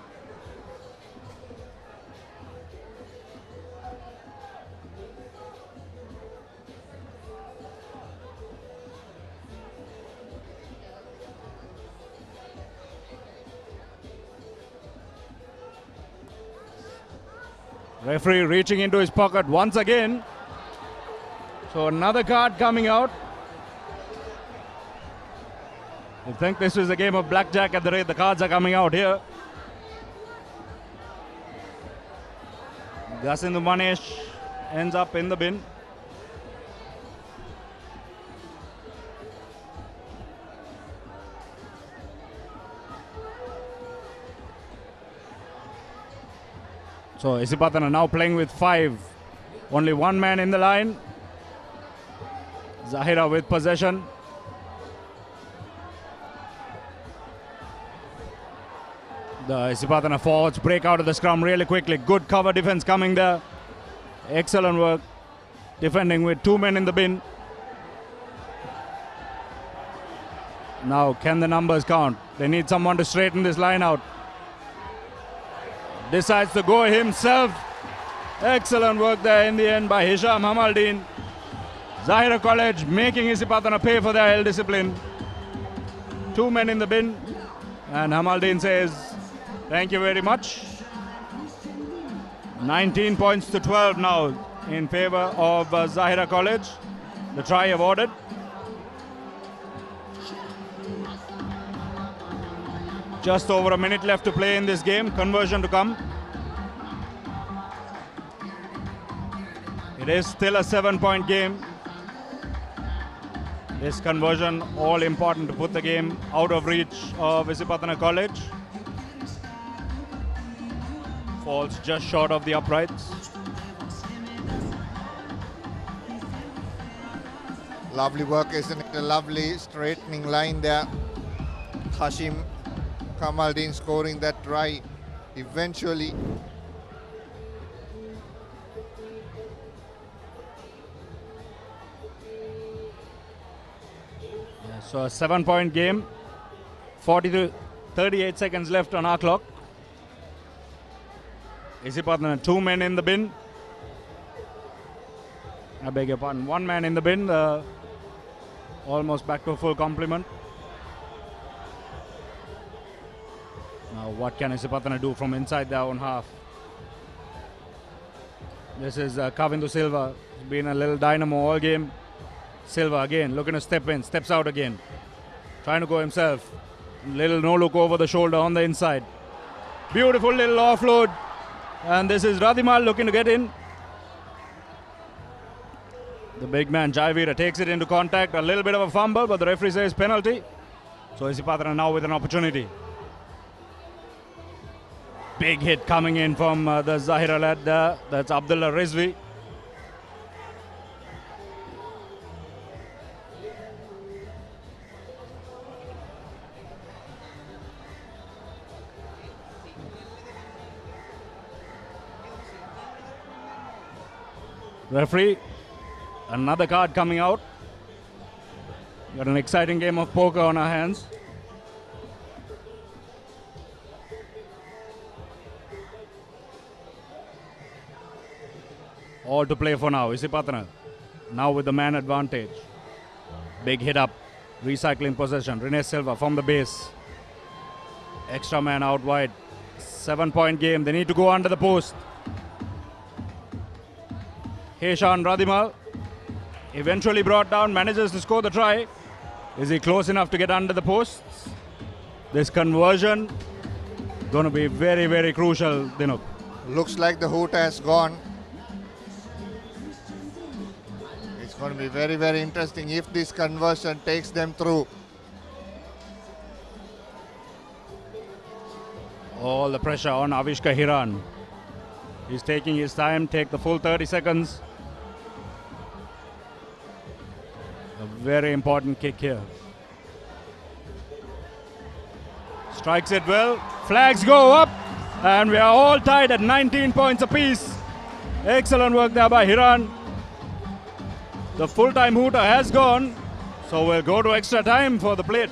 Referee reaching into his pocket once again. So another card coming out. I think this is a game of blackjack at the rate the cards are coming out here. Gasindu Manesh ends up in the bin. So Isipathana now playing with 5. Only one man in the line. Zahira with possession. The Isipathana forwards break out of the scrum really quickly. Good cover defense coming there. Excellent work. Defending with 2 men in the bin. Now can the numbers count? They need someone to straighten this line out. Decides to go himself. Excellent work there in the end by Hisham Hamaldeen. Zahira College making Isipathana pay for their ill-discipline. 2 men in the bin. And Hamaldeen says, thank you very much. 19 points to 12 now in favor of Zahira College. The try awarded. Just over a minute left to play in this game. Conversion to come. It is still a 7-point game. This conversion all important to put the game out of reach of Isipathana College. Falls just short of the uprights. Lovely work, isn't it? A lovely straightening line there. Hashim Kamaldeen scoring that try eventually. So a 7-point game. 38 seconds left on our clock. Isipathana 2 men in the bin. I beg your pardon, 1 man in the bin. Almost back to a full complement. Now what can Isipathana do from inside their own half? This is Kavindu Silva. He's been a little dynamo all game. Silva again looking to step in, steps out again. Trying to go himself. Little no look over the shoulder on the inside. Beautiful little offload. And this is Radimal looking to get in. The big man Jayavira takes it into contact. A little bit of a fumble, but the referee says penalty. So Isipathana now with an opportunity. Big hit coming in from the Zahira lad there. That's Abdullah Rizvi. Referee, another card coming out. Got an exciting game of poker on our hands. All to play for now. Isipatana now with the man advantage. Big hit up. Recycling possession. Rene Silva from the base. Extra man out wide. 7-point game. They need to go under the post. Heshan Radimal eventually brought down, manages to score the try. Is he close enough to get under the posts? This conversion going to be very, very crucial, Dinuk. Looks like the hoot has gone. It's going to be very, very interesting if this conversion takes them through. All the pressure on Avishka Hiran. He's taking his time, take the full 30 seconds. A very important kick here. Strikes it well. Flags go up. And we are all tied at 19 points apiece. Excellent work there by Hiran. The full-time hooter has gone. So we'll go to extra time for the plate.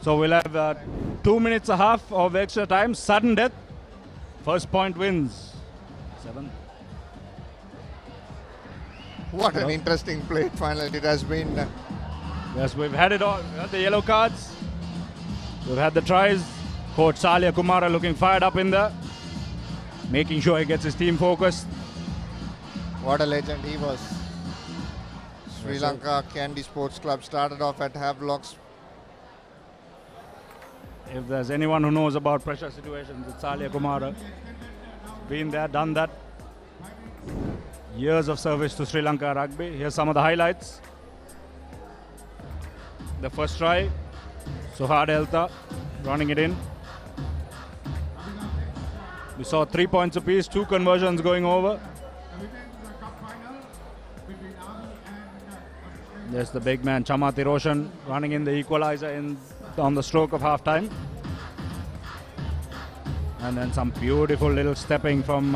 So we'll have 2 minutes and a half of extra time. Sudden death. First point wins. 7. What an interesting plate final it has been. Yes, we've had it all. We've had the yellow cards. We've had the tries. Coach Salia Kumara looking fired up in there. Making sure he gets his team focused. What a legend he was. Sri Lanka Candy Sports Club started off at Havelocks. If there's anyone who knows about pressure situations, it's Salia Kumara. Been there, done that. Years of service to Sri Lanka Rugby. Here's some of the highlights. The first try, Suhad Elta running it in. We saw 3 points apiece, 2 conversions going over. There's the big man Chamati Roshan running in the equalizer on the stroke of half time. And then some beautiful little stepping from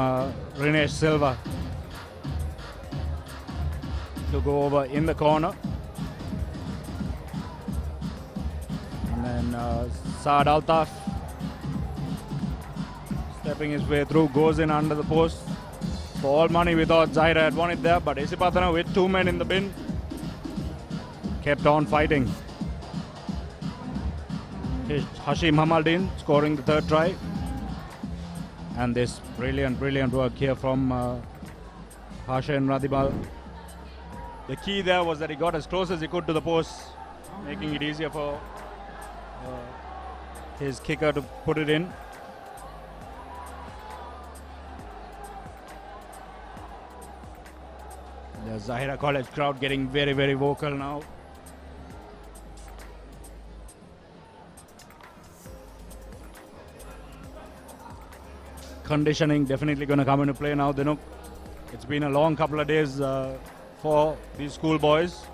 Rinesh Silva to go over in the corner. And then Saad Altaf stepping his way through, goes in under the post. For all money we thought Zahira had won it there, but Isipatana with 2 men in the bin kept on fighting. Hashim Hamaldin scoring the 3rd try. And this brilliant work here from Hashan Radibal. The key there was that he got as close as he could to the post, making it easier for his kicker to put it in. The Zahira College crowd getting very, very vocal now. Conditioning definitely going to come into play now, Dinuk. It's been a long couple of days for these school boys.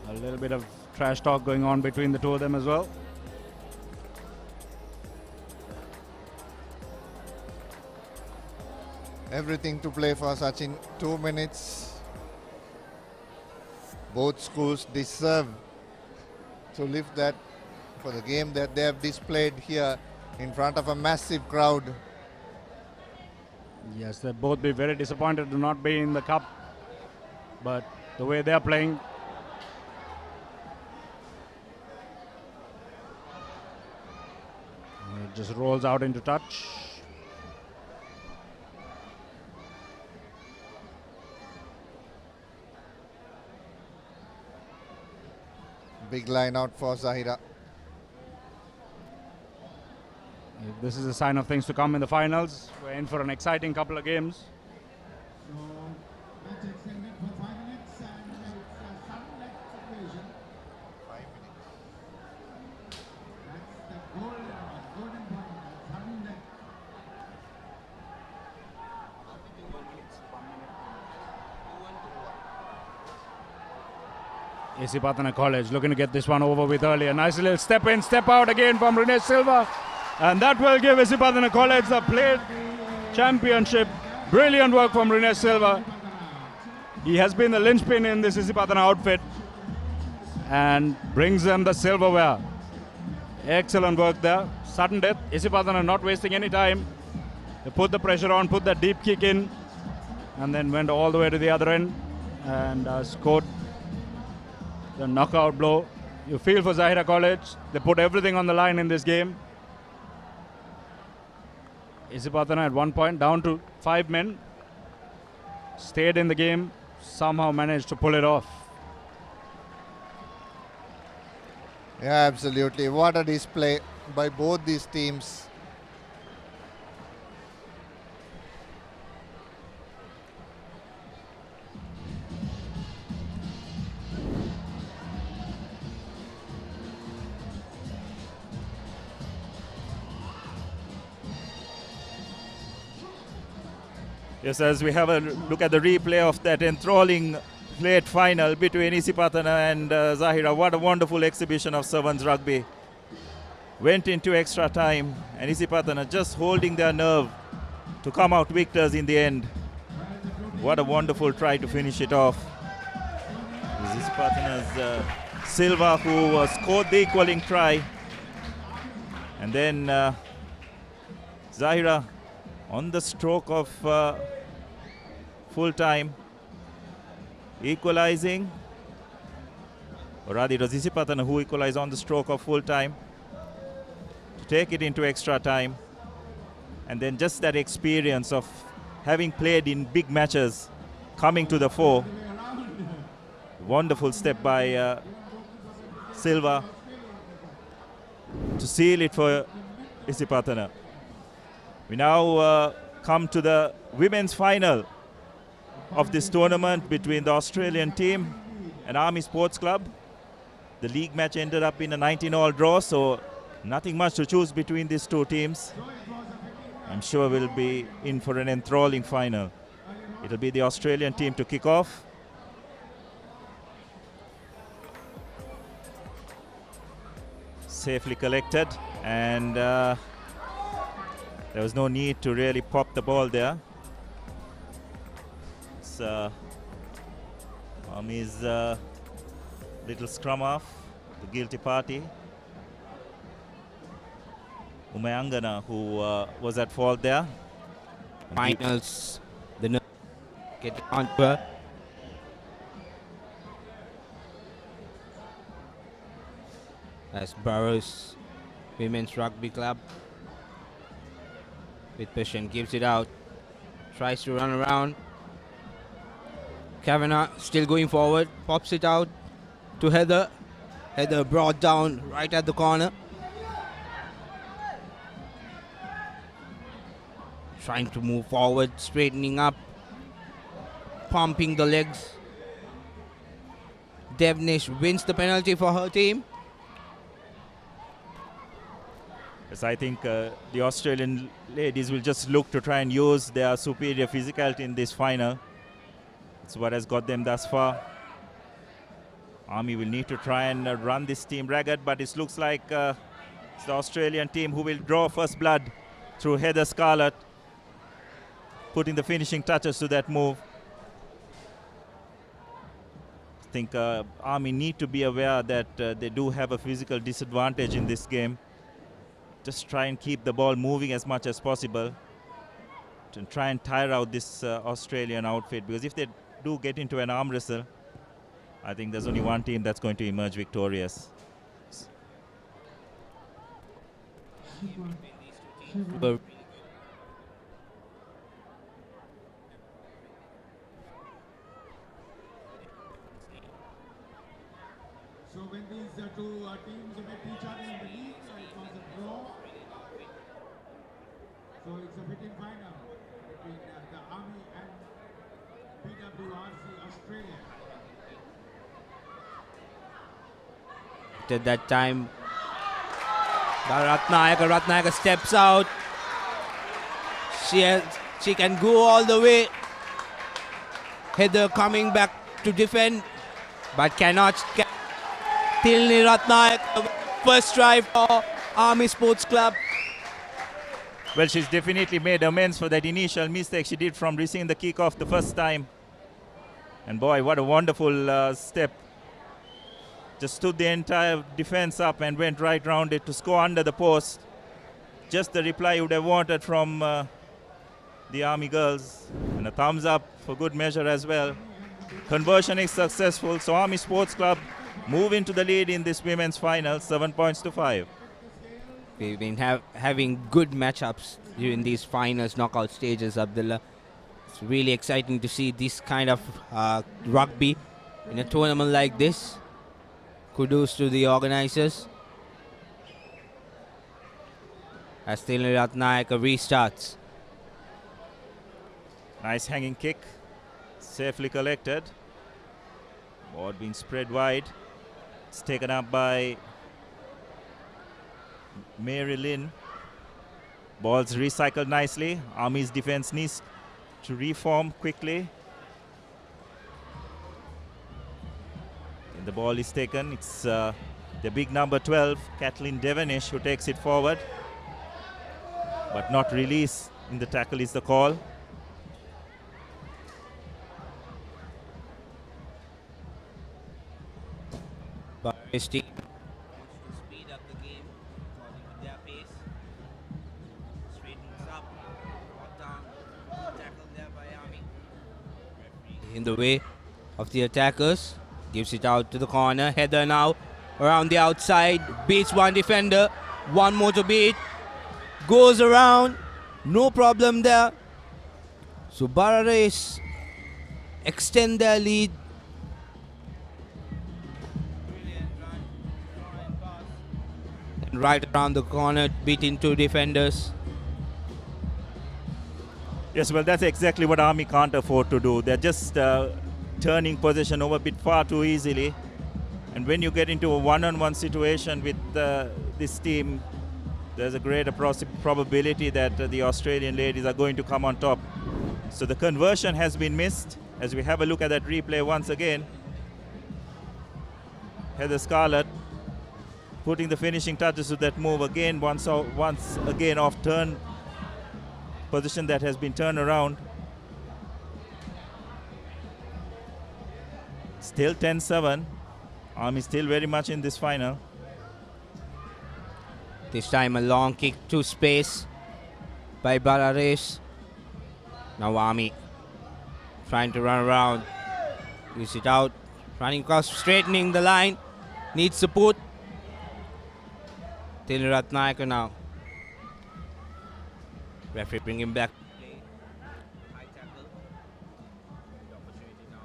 A little bit of trash talk going on between the two of them as well. Everything to play for Sachin. 2 minutes. Both schools deserve to lift that for the game that they have displayed here in front of a massive crowd. Yes, they'll both be very disappointed to not be in the cup. But the way they're playing, it just rolls out into touch. Big line out for Zahira. If this is a sign of things to come in the finals, we're in for an exciting couple of games. Match extended for 5 minutes and it's a sudden leg situation. 5 minutes. That's the golden point, sudden leg. Isipatana College looking to get this one over with early. A nice little step in, step out again from Rene Silva. And that will give Isipatana College the plate championship. Brilliant work from Rene Silva. He has been the linchpin in this Isipatana outfit and brings them the silverware. Excellent work there. Sudden death. Isipatana not wasting any time. They put the pressure on, put that deep kick in, and then went all the way to the other end and scored the knockout blow. You feel for Zahira College. They put everything on the line in this game. Isipatana at one point down to 5 men. Stayed in the game. Somehow managed to pull it off. Yeah, absolutely. What a display by both these teams. Yes, as we have a look at the replay of that enthralling plate final between Isipatana and Zahira. What a wonderful exhibition of Sevens rugby. Went into extra time and Isipatana just holding their nerve to come out victors in the end. What a wonderful try to finish it off. Isipatana's Silva who scored the equaling try. And then Zahira on the stroke of full time, equalizing, or rather it was Isipatana who equalized on the stroke of full time to take it into extra time. And then just that experience of having played in big matches coming to the fore. Wonderful step by Silva to seal it for Isipatana. We now come to the women's final of this tournament between the Australian team and Army Sports Club. The league match ended up in a 19-all draw, so nothing much to choose between these two teams. I'm sure we'll be in for an enthralling final. It'll be the Australian team to kick off. Safely collected, and there was no need to really pop the ball there. It's Army's little scrum off, the guilty party. Umayangana, who was at fault there. Finals, the get on to her. As Burrows Women's Rugby Club with passion gives it out, tries to run around. Kavanagh still going forward, pops it out to Heather. Heather brought down right at the corner. Trying to move forward, straightening up, pumping the legs. Devnish wins the penalty for her team. Yes, I think the Australian ladies will just look to try and use their superior physicality in this final. It's what has got them thus far. Army will need to try and run this team ragged, but it looks like it's the Australian team who will draw first blood through Heather Scarlett, putting the finishing touches to that move. I think Army need to be aware that they do have a physical disadvantage in this game. Just try and keep the ball moving as much as possible to try and tire out this Australian outfit, because if they do get into an arm wrestle, I think there's only one team that's going to emerge victorious. So when these two teams met each other in the league, it was a draw. So it's a fitting final between the Army and PWRC Australia. At that time, Ratnayaka steps out. She can go all the way. Heather coming back to defend, but cannot. Tilni Ratnayak, first try for Army Sports Club. Well, she's definitely made amends for that initial mistake she did from receiving the kick-off the first time. And boy, what a wonderful step. Just stood the entire defense up and went right round it to score under the post. Just the reply you would have wanted from the Army girls. And a thumbs up for good measure as well. Conversion is successful, so Army Sports Club move into the lead in this women's final, 7 points to 5. We've been having good matchups during these finals, knockout stages, Abdullah. It's really exciting to see this kind of rugby in a tournament like this. Kudos to the organizers. As Tilni Ratnayaka restarts. Nice hanging kick, safely collected. Ball being spread wide. It's taken up by Mary Lynn. Ball's recycled nicely. Army's defense needs to reform quickly. And the ball is taken. It's the big number 12, Kathleen Devenish, who takes it forward. But not release in the tackle is the call. But Misty wants to speed up the game according to their pace. Straightens up, brought down, tackle there by Army. In the way of the attackers, gives it out to the corner. Heather now around the outside, beats one defender, one more to beat. Goes around, no problem there. So Barares extend their lead. And right around the corner, beating two defenders. Yes, well, that's exactly what Army can't afford to do. They're just turning possession over a bit far too easily. And when you get into a one-on-one situation with this team, there's a greater probability that the Australian ladies are going to come on top. So the conversion has been missed. As we have a look at that replay once again, Heather Scarlett putting the finishing touches to that move again, once again off turn position that has been turned around. Still 10-7. Army still very much in this final. This time a long kick to space by Barares. Now Army trying to run around. Use it out. Running across, straightening the line. Needs support. Tilni Ratnayaka now. Referee bring him back. High tackle. The opportunity now.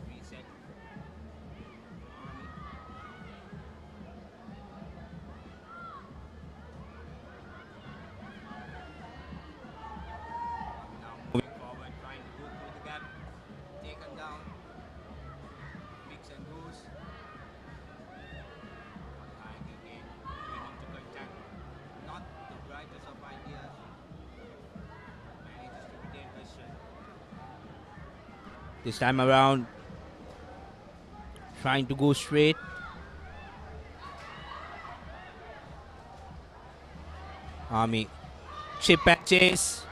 Reset. Moving forward, trying to go through the gap. Taken down. Mix and goes. Tying again. Going into contact. Not the brightest of ideas. Manages to retain possession. This time around, trying to go straight. Army. Chip and chase.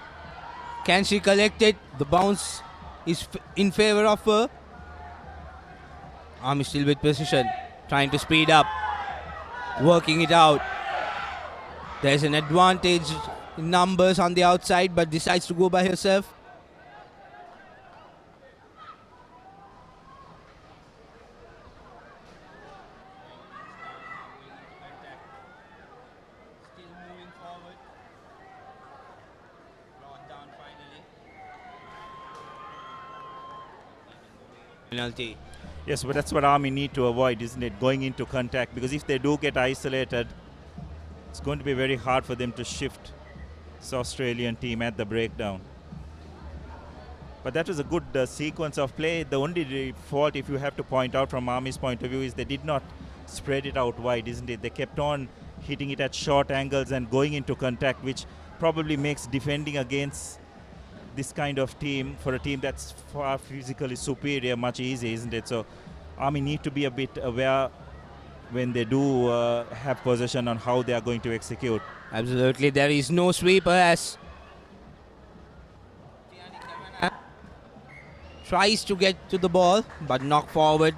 Can she collect it? The bounce is in favor of her. Army still with position. Trying to speed up. Working it out. There's an advantage in numbers on the outside, but decides to go by herself. Still moving forward. Brought down finally. Penalty. Yes, but that's what Army need to avoid, isn't it? Going into contact, because if they do get isolated, it's going to be very hard for them to shift this Australian team at the breakdown. But that was a good sequence of play. The only fault, if you have to point out from Army's point of view, is they did not spread it out wide, isn't it? They kept on hitting it at short angles and going into contact, which probably makes defending against this kind of team, for a team that's far physically superior, much easier, isn't it? So Army need to be a bit aware when they do have possession on how they are going to execute. Absolutely, there is no sweeper as tries to get to the ball but knocked forward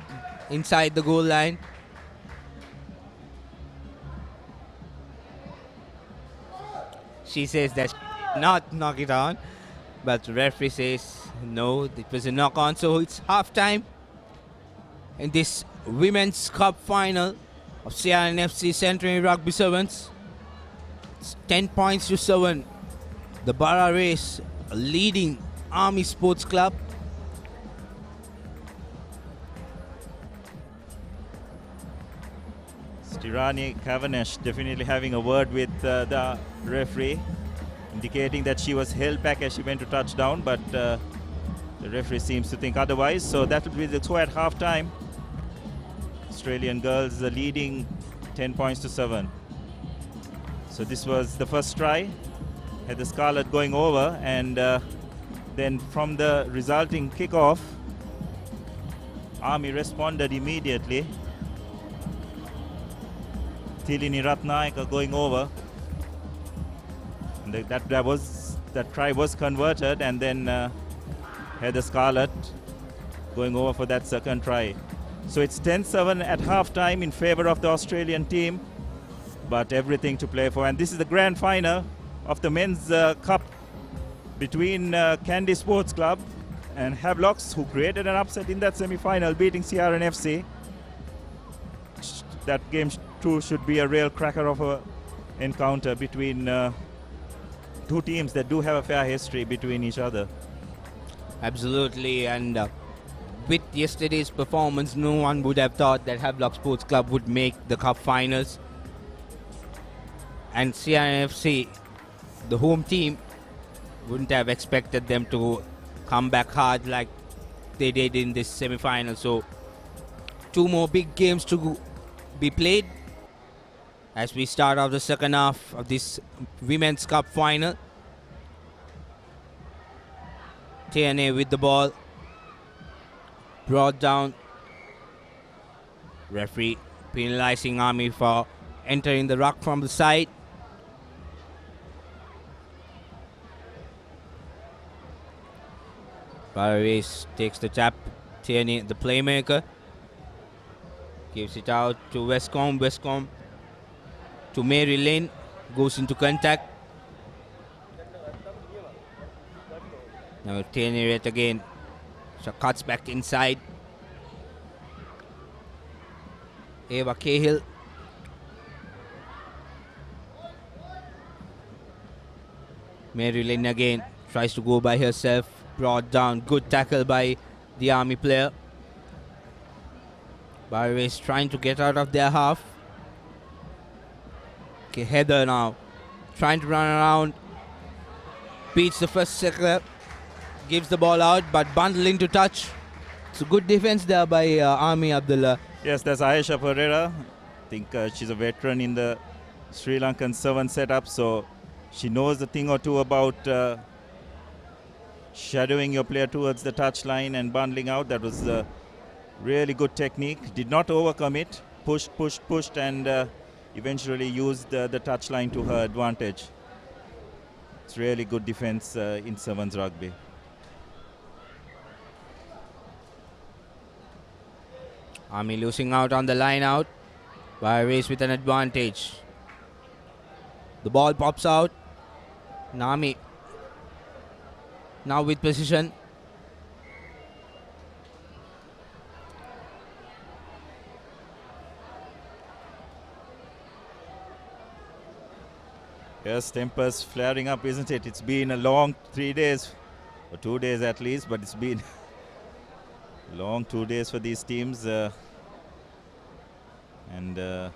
inside the goal line. She says that she not knock it on, but the referee says no, it was a knock on, so it's half time in this Women's Cup final of CR&FC Centenary Rugby Sevens. It's 10 points to 7. The Papare leading Army Sports Club. Tirani Cavendish definitely having a word with the referee, indicating that she was held back as she went to touchdown, but the referee seems to think otherwise. So that will be the score at half time. Australian girls are leading 10 points to 7. So this was the first try, had the Scarlet going over, and then from the resulting kickoff, Army responded immediately. Tilini Ratnayaka going over. And that try was converted, and then had the Scarlet going over for that second try. So it's 10-7 at halftime in favor of the Australian team, but everything to play for. And this is the grand final of the men's cup between Candy Sports Club and Havelocks, who created an upset in that semi-final, beating CR&FC. That game too should be a real cracker of a encounter between two teams that do have a fair history between each other. Absolutely, and with yesterday's performance, no one would have thought that Havelock Sports Club would make the cup finals. And CR&FC, the home team, wouldn't have expected them to come back hard like they did in this semi-final. So 2 more big games to be played as we start off the second half of this Women's Cup final. TNA with the ball, brought down. Referee penalizing Army for entering the ruck from the side. Paris takes the tap. Tierney, the playmaker, gives it out to Westcombe. Westcombe to Mary Lynn, goes into contact. Now Tierney yet again. So cuts back inside. Eva Cahill. Mary Lynn again tries to go by herself. Brought down. Good tackle by the Army player. Barways trying to get out of their half. Okay, Heather now trying to run around. Beats the first sector. Gives the ball out, but bundle into touch. It's a good defense there by Army Abdullah. Yes, that's Ayesha Pereira. I think she's a veteran in the Sri Lankan 7 setup, so she knows a thing or two about shadowing your player towards the touchline and bundling out. That was a really good technique. Did not overcome it. Pushed, and eventually used the touchline to her advantage. It's really good defense in Sevens rugby. Army losing out on the line out. Barways with an advantage. The ball pops out. Nami now with precision. Yes, tempers flaring up, isn't it? It's been a long 3 days, or 2 days at least, but it's been long 2 days for these teams. And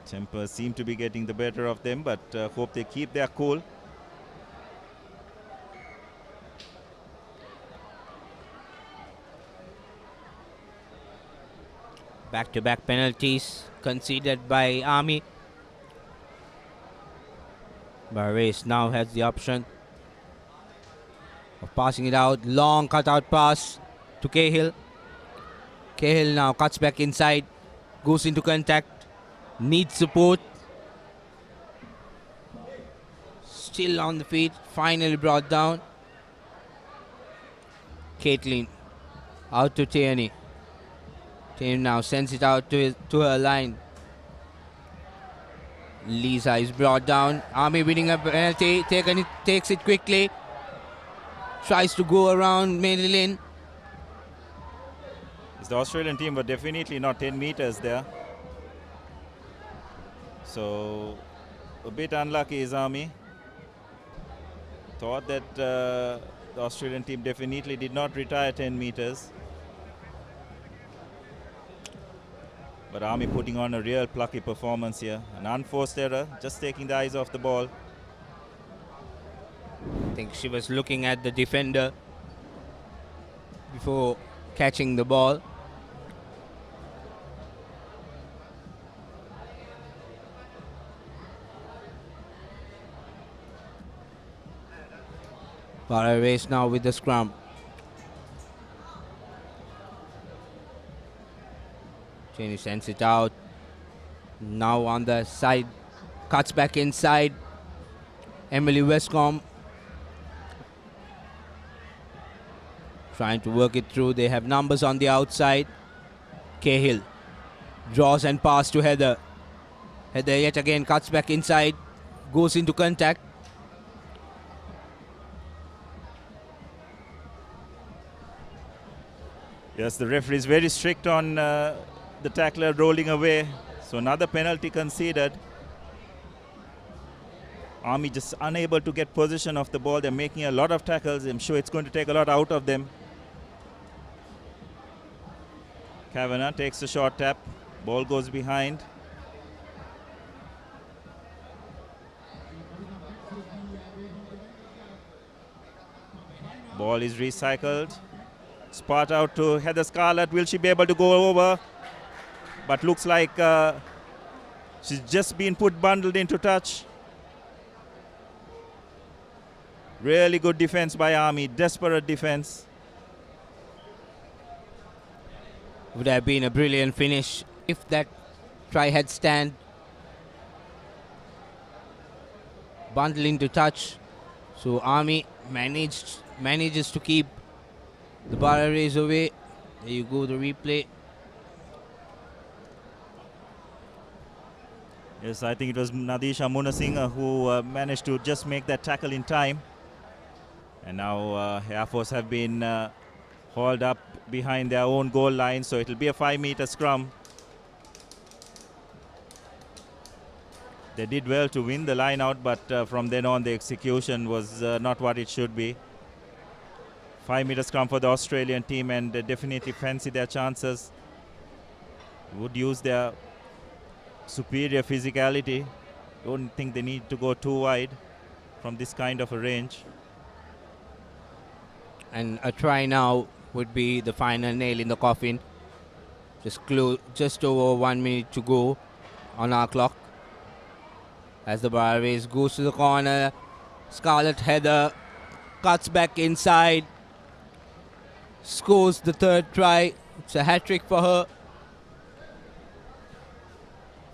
tempers seem to be getting the better of them, but hope they keep their cool. Back-to-back penalties conceded by Army. Barways now has the option of passing it out. Long cutout pass to Cahill. Cahill now cuts back inside goes into contact, needs support. Still on the feet, finally brought down. Caitlin out to Tierney. Tierney now sends it out to her line. Lisa is brought down. Army winning a penalty. Takes it quickly. Tries to go around Madeline. The Australian team were definitely not 10 meters there. So a bit unlucky is Army. Thought that the Australian team definitely did not retire 10 meters. But Army putting on a real plucky performance here. An unforced error, just taking the eyes off the ball. I think she was looking at the defender before catching the ball. Papare race now with the scrum. Cheney sends it out. Now on the side, cuts back inside. Emily Westcombe trying to work it through. They have numbers on the outside. Cahill draws and pass to Heather. Heather yet again cuts back inside, goes into contact. Yes, the referee is very strict on the tackler rolling away. So another penalty conceded. Army just unable to get possession of the ball. They're making a lot of tackles. I'm sure it's going to take a lot out of them. Kavanagh takes a short tap. Ball goes behind. Ball is recycled. Spot out to Heather Scarlett. Will she be able to go over? But looks like she's just been bundled into touch. Really good defense by Army. Desperate defense. Would have been a brilliant finish if that try had stand. Bundling to touch. So Army manages to keep the Papare away. There you go, the replay. Yes, I think it was Nadisha Munasinghe who managed to just make that tackle in time. And now Air Force have been hauled up behind their own goal line, so it will be a 5-meter scrum. They did well to win the line out, but from then on the execution was not what it should be. 5-meter scrum for the Australian team, and they definitely fancy their chances. Would use their superior physicality. Don't think they need to go too wide from this kind of a range. And a try now would be the final nail in the coffin. Just over 1 minute to go on our clock. As the Papare goes to the corner, Scarlett Heather cuts back inside, scores the third try. It's a hat-trick for her.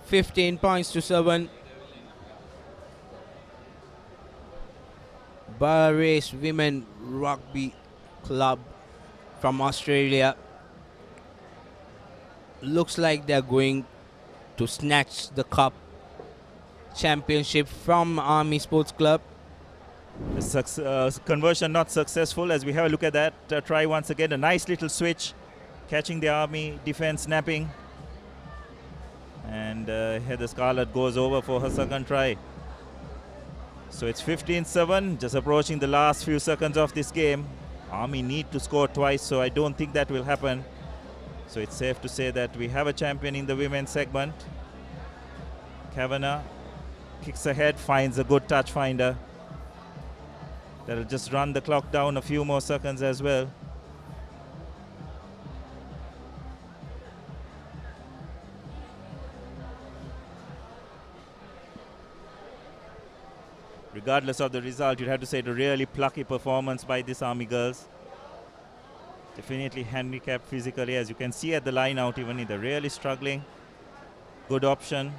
15 points to 7. Papare Women Rugby Club from Australia. Looks like they're going to snatch the cup championship from Army Sports Club. Conversion not successful, as we have a look at that try once again. A nice little switch, catching the Army defense snapping. And Heather Scarlett goes over for her second try. So it's 15-7, just approaching the last few seconds of this game. Army need to score twice, so I don't think that will happen. So it's safe to say that we have a champion in the women's segment. Kavanagh kicks ahead, finds a good touch finder. That'll just run the clock down a few more seconds as well. Regardless of the result, you'd have to say it's a really plucky performance by this Army girls. Definitely handicapped physically, as you can see at the line out, even they're really struggling. good option.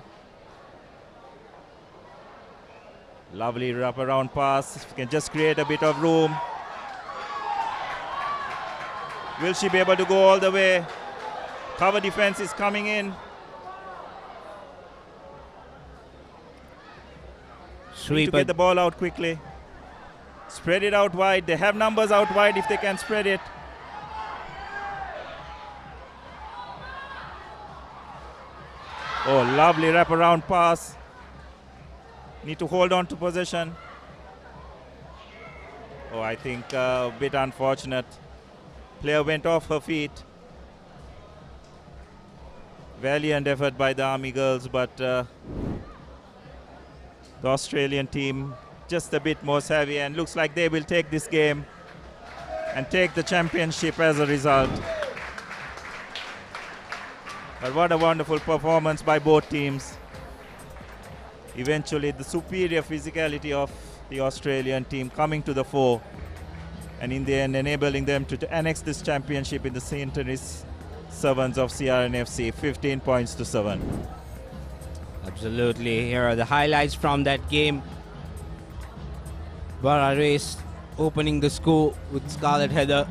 Lovely wraparound pass. Can just create a bit of room. Will she be able to go all the way? Cover defense is coming in. Need to get the ball out quickly. Spread it out wide. They have numbers out wide if they can spread it. Oh, lovely wraparound pass. Need to hold on to possession. Oh, I think a bit unfortunate. Player went off her feet. Valiant effort by the Army girls, but the Australian team just a bit more savvy, and looks like they will take this game and take the championship as a result. But what a wonderful performance by both teams. Eventually the superior physicality of the Australian team coming to the fore, and in the end enabling them to annex this championship in the Centenary Sevens of CR&FC, 15 points to 7. Absolutely. Here are the highlights from that game. Papare opening the score with Scarlett Heather.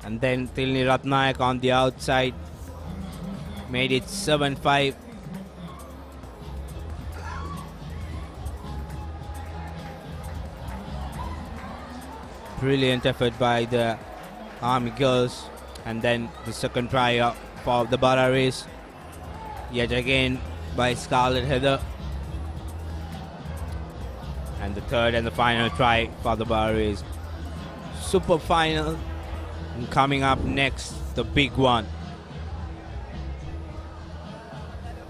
And then Tilni Ratnayak on the outside made it 7-5. Brilliant effort by the Army girls. And then the second try for the Papare, yet again by Scarlett Heather. And the third and the final try for the Papare. Super final. And coming up next, the big one.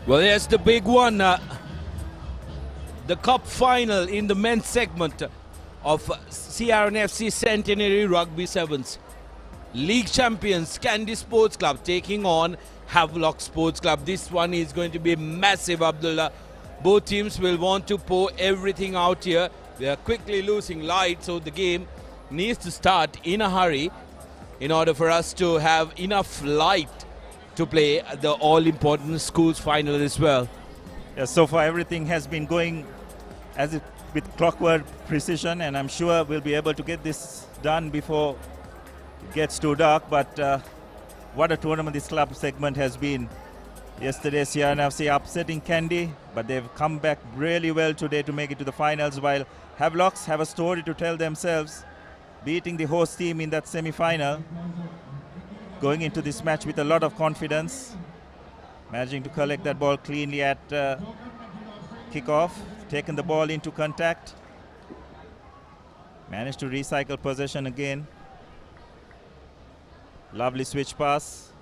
Well, yes, the big one. The cup final in the men's segment of CR&FC Centenary Rugby Sevens. League champions Candy Sports Club taking on Havelock Sports Club. This one is going to be massive, Abdullah. Both teams will want to pour everything out here. They are quickly losing light, so the game needs to start in a hurry in order for us to have enough light to play the all-important schools final as well. Yeah, so far everything has been going as if with clockwork precision, and I'm sure we'll be able to get this done before it gets too dark. But what a tournament this club segment has been. Yesterday CR&FC upsetting Candy, but they've come back really well today to make it to the finals, while Havelocks have a story to tell themselves, beating the host team in that semi-final, going into this match with a lot of confidence, managing to collect that ball cleanly at kickoff, taken the ball into contact, managed to recycle possession again. Lovely switch pass,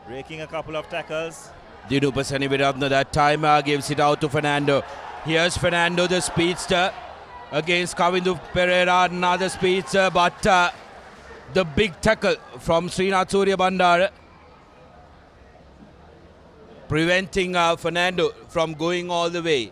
breaking a couple of tackles. Dinu Pasani Viratna that time gives it out to Fernando. Here's Fernando, the speedster, against Kavindu Pereira, another speedster, but the big tackle from Srinath Surya Bandar preventing Fernando from going all the way.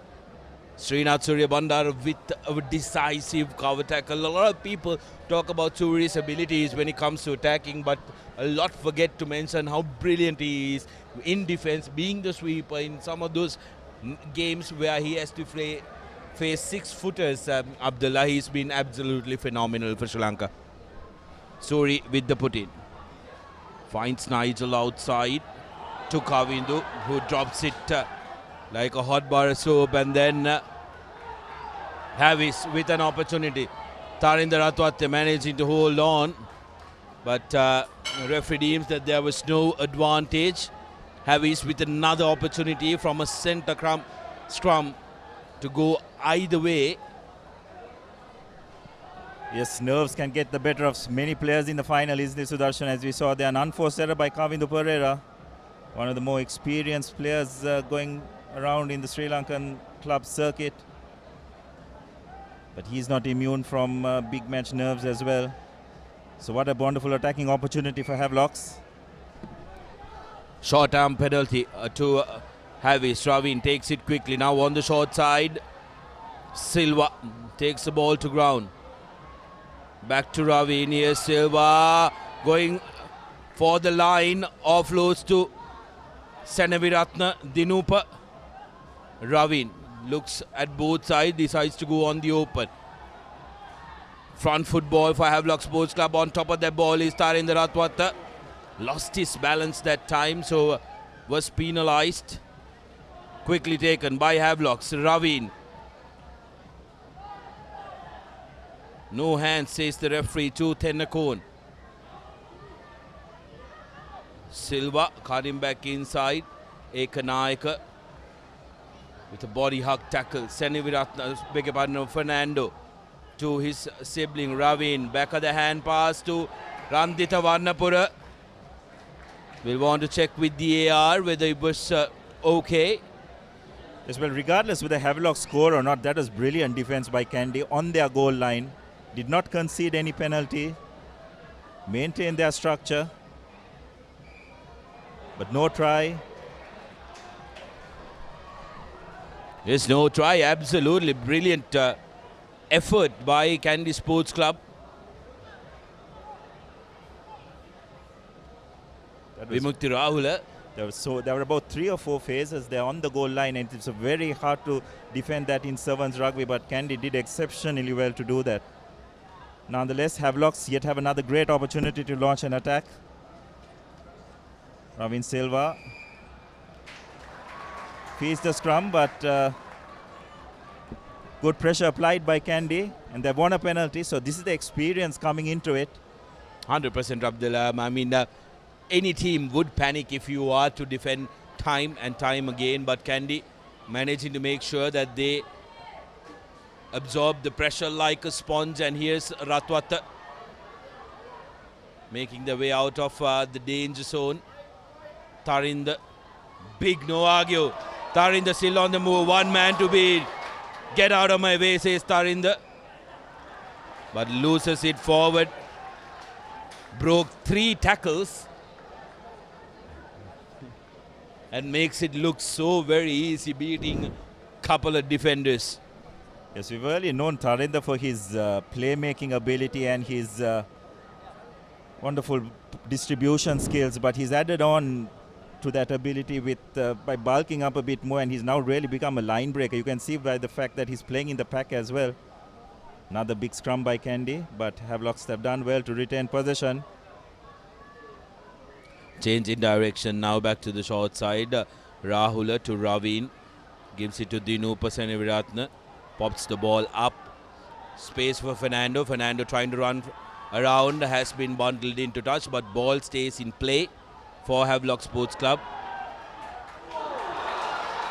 Srinath Surya Bandar with a decisive cover tackle. A lot of people talk about Suri's abilities when it comes to attacking, but a lot forget to mention how brilliant he is in defense, being the sweeper in some of those games where he has to face six-footers. Abdullah, he's been absolutely phenomenal for Sri Lanka. Suri with the put-in. Finds Nigel outside to Kavindu, who drops it like a hot bar of soap, and then Havis with an opportunity. Tarinder Atwate managing to hold on, but referee deems that there was no advantage. Havis with another opportunity from a centre scrum to go either way. Yes, nerves can get the better of many players in the final, isn't it, Sudarshan? As we saw there, an unforced error by Kavindu Pereira, one of the more experienced players going around in the Sri Lankan club circuit. But he's not immune from big match nerves as well. So what a wonderful attacking opportunity for Havelocks. Short arm penalty to Havis. Ravin takes it quickly now on the short side. Silva takes the ball to ground. Back to Ravin. Here's Silva going for the line, offloads to Senaviratna Dinupa. Ravin looks at both sides, decides to go on the open. Front foot ball for Havelock Sports Club. On top of that ball is Tarinder Ratwata. Lost his balance that time, so was penalized. Quickly taken by Havelocks. Ravin. No hands, says the referee to Tennakone. Silva cutting back inside. Ekanayaka with a body hug tackle. Senaviratna, beg your pardon, Fernando to his sibling Ravin. Back of the hand pass to Randita Varnapura. We'll want to check with the AR whether it was okay. Yes, well, regardless whether Havelock score or not, that was brilliant defense by Kandy on their goal line. Did not concede any penalty. Maintained their structure. But no try. There's no try. Absolutely brilliant effort by Kandy Sports Club. Vimukti Rahula. There were about 3 or 4 phases there on the goal line, and it's very hard to defend that in Sevens rugby, but Kandy did exceptionally well to do that. Nonetheless, Havelocks yet have another great opportunity to launch an attack. Ravin Silva feeds the scrum, but good pressure applied by Kandy, and they've won a penalty, so this is the experience coming into it. 100% Abdullah. I mean, any team would panic if you are to defend time and time again, but Kandy managing to make sure that they absorb the pressure like a sponge. And here's Ratwata making the way out of the danger zone. Tarinder, big no argue. Tarinder still on the move, one man to beat. Get out of my way, says Tarinder, but loses it forward. Broke 3 tackles and makes it look so very easy, beating a couple of defenders. Yes, we've early known Tarinder for his playmaking ability and his wonderful distribution skills, but he's added on to that ability with by bulking up a bit more, and he's now really become a line breaker. You can see by the fact that he's playing in the pack as well. Another big scrum by Kandy, but Havelocks have done well to retain possession. Change in direction now, back to the short side. Rahula to Ravin. Gives it to Dinupa Senaviratna. Pops the ball up. Space for Fernando. Fernando trying to run around. Has been bundled into touch, but ball stays in play for Havelock Sports Club.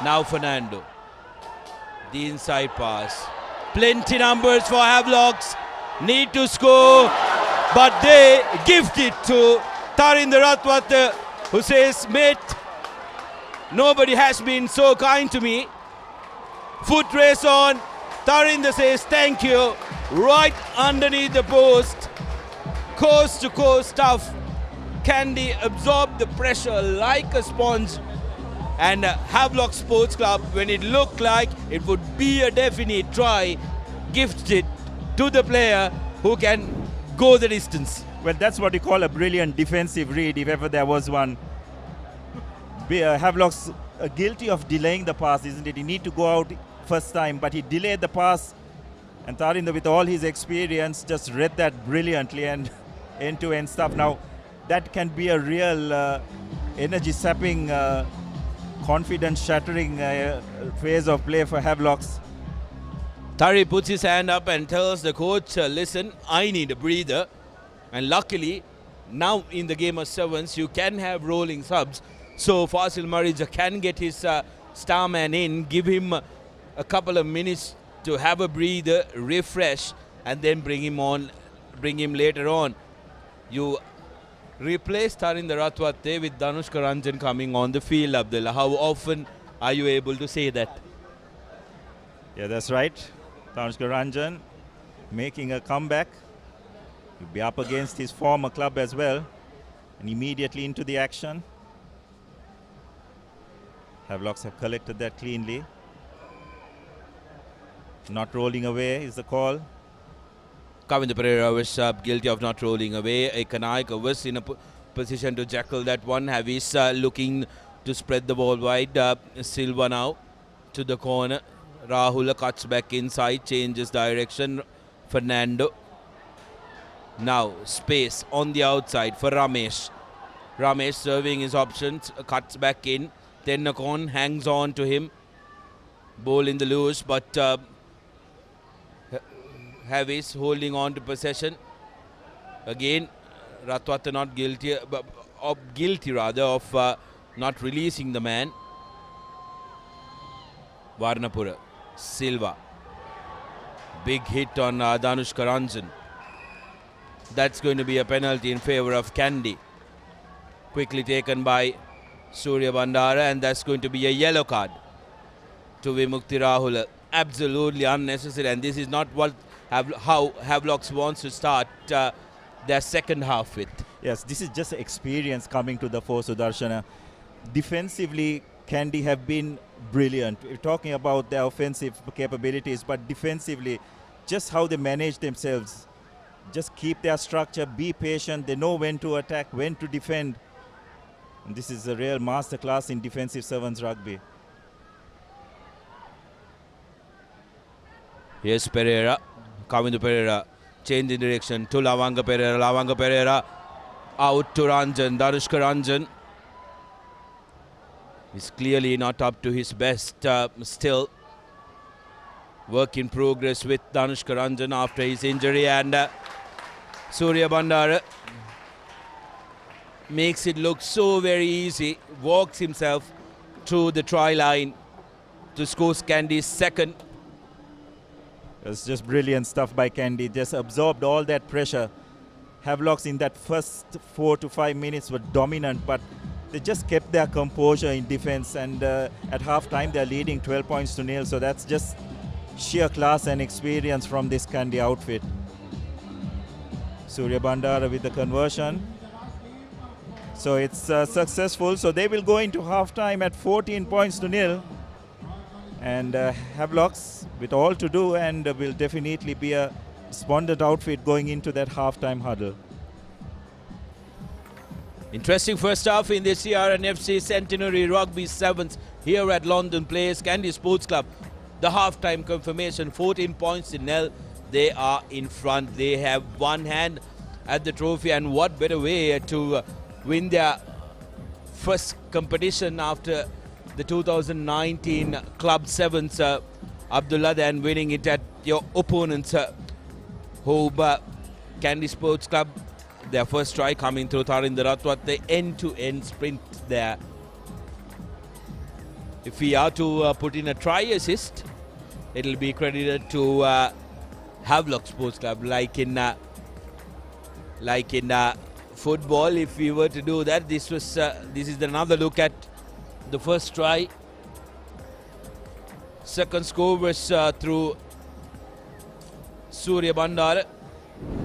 Now Fernando. The inside pass. Plenty numbers for Havelocks. Need to score, but they gift it to Tarinder Ratwata, who says, mate, nobody has been so kind to me. Foot race on. Tarinder says, thank you. Right underneath the post. Coast to coast stuff. Kandy absorbed the pressure like a sponge. And Havelock Sports Club, when it looked like it would be a definite try, gifted to the player who can go the distance. Well, that's what you call a brilliant defensive read, if ever there was one. Havelock's guilty of delaying the pass, isn't it? He need to go out first time, but he delayed the pass. And Tarinder, with all his experience, just read that brilliantly and end-to-end stuff. Now, that can be a real energy-sapping, confidence-shattering phase of play for Havelocks. Tari puts his hand up and tells the coach, listen, I need a breather. And luckily, now in the game of sevens, you can have rolling subs. So Fasil Marija can get his star man in, give him a couple of minutes to have a breather, refresh, and then bring him later on. You replace Tarinder Ratwate with Danushka Ranjan coming on the field, Abdullah. How often are you able to say that? Yeah, that's right. Danushka Ranjan making a comeback. He'll be up against his former club as well, and immediately into the action. Havelocks have collected that cleanly. Not rolling away is the call. Kavinda Pereira was guilty of not rolling away. Ekanayaka was in a position to jackal that one. Havis looking to spread the ball wide. Silva now to the corner. Rahul cuts back inside, changes direction. Fernando. Now space on the outside for Ramesh. Ramesh serving his options, cuts back in. Tennakon hangs on to him. Ball in the loose, but Havis holding on to possession. Again, Ratwata not guilty, of not releasing the man. Varnapura, Silva. Big hit on Danushka Ranjan. That's going to be a penalty in favor of Kandy. Quickly taken by Surya Bandara, and that's going to be a yellow card to Vimukti Rahul. Absolutely unnecessary, and this is not how Havelocks wants to start their second half with. Yes, this is just experience coming to the fore, Sudarshana. Defensively, Kandy have been brilliant. We're talking about their offensive capabilities, but defensively, just how they manage themselves. Just keep their structure, be patient. They know when to attack, when to defend. And this is a real masterclass in defensive sevens rugby. Here's Pereira. Kavindu Pereira. Change in direction to Lavanga Pereira. Lavanga Pereira out to Ranjan. Danushka Ranjan is clearly not up to his best. Still work in progress with Danushka Ranjan after his injury, and Surya Bandara makes it look so very easy. Walks himself to the try line to score Kandy's second. It's just brilliant stuff by Kandy. Just absorbed all that pressure. Havelocks in that first 4 to 5 minutes were dominant, but they just kept their composure in defense, and at half-time they're leading 12 points to nil. So that's just sheer class and experience from this Kandy outfit. Surya Bandara with the conversion. So it's successful. So they will go into half-time at 14 points to nil. And Havelocks with all to do, and will definitely be a despondent outfit going into that half-time huddle. Interesting first half in the CR&FC Centenary Rugby Sevens here at Longdon Place, Kandy Sports Club. The half-time confirmation, 14 points to nil. They are in front. They have one hand at the trophy, and what better way to win their first competition after the 2019 Club Sevens, Abdullah, than winning it at your opponent's home. Kandy Sports Club, their first try coming through Tharinder Ratwat, the end-to-end sprint there. If we are to put in a try assist, it'll be credited to Havelock Sports Club, like in football. If we were to do that, this is another look at the first try. Second score was through Surya Bandara,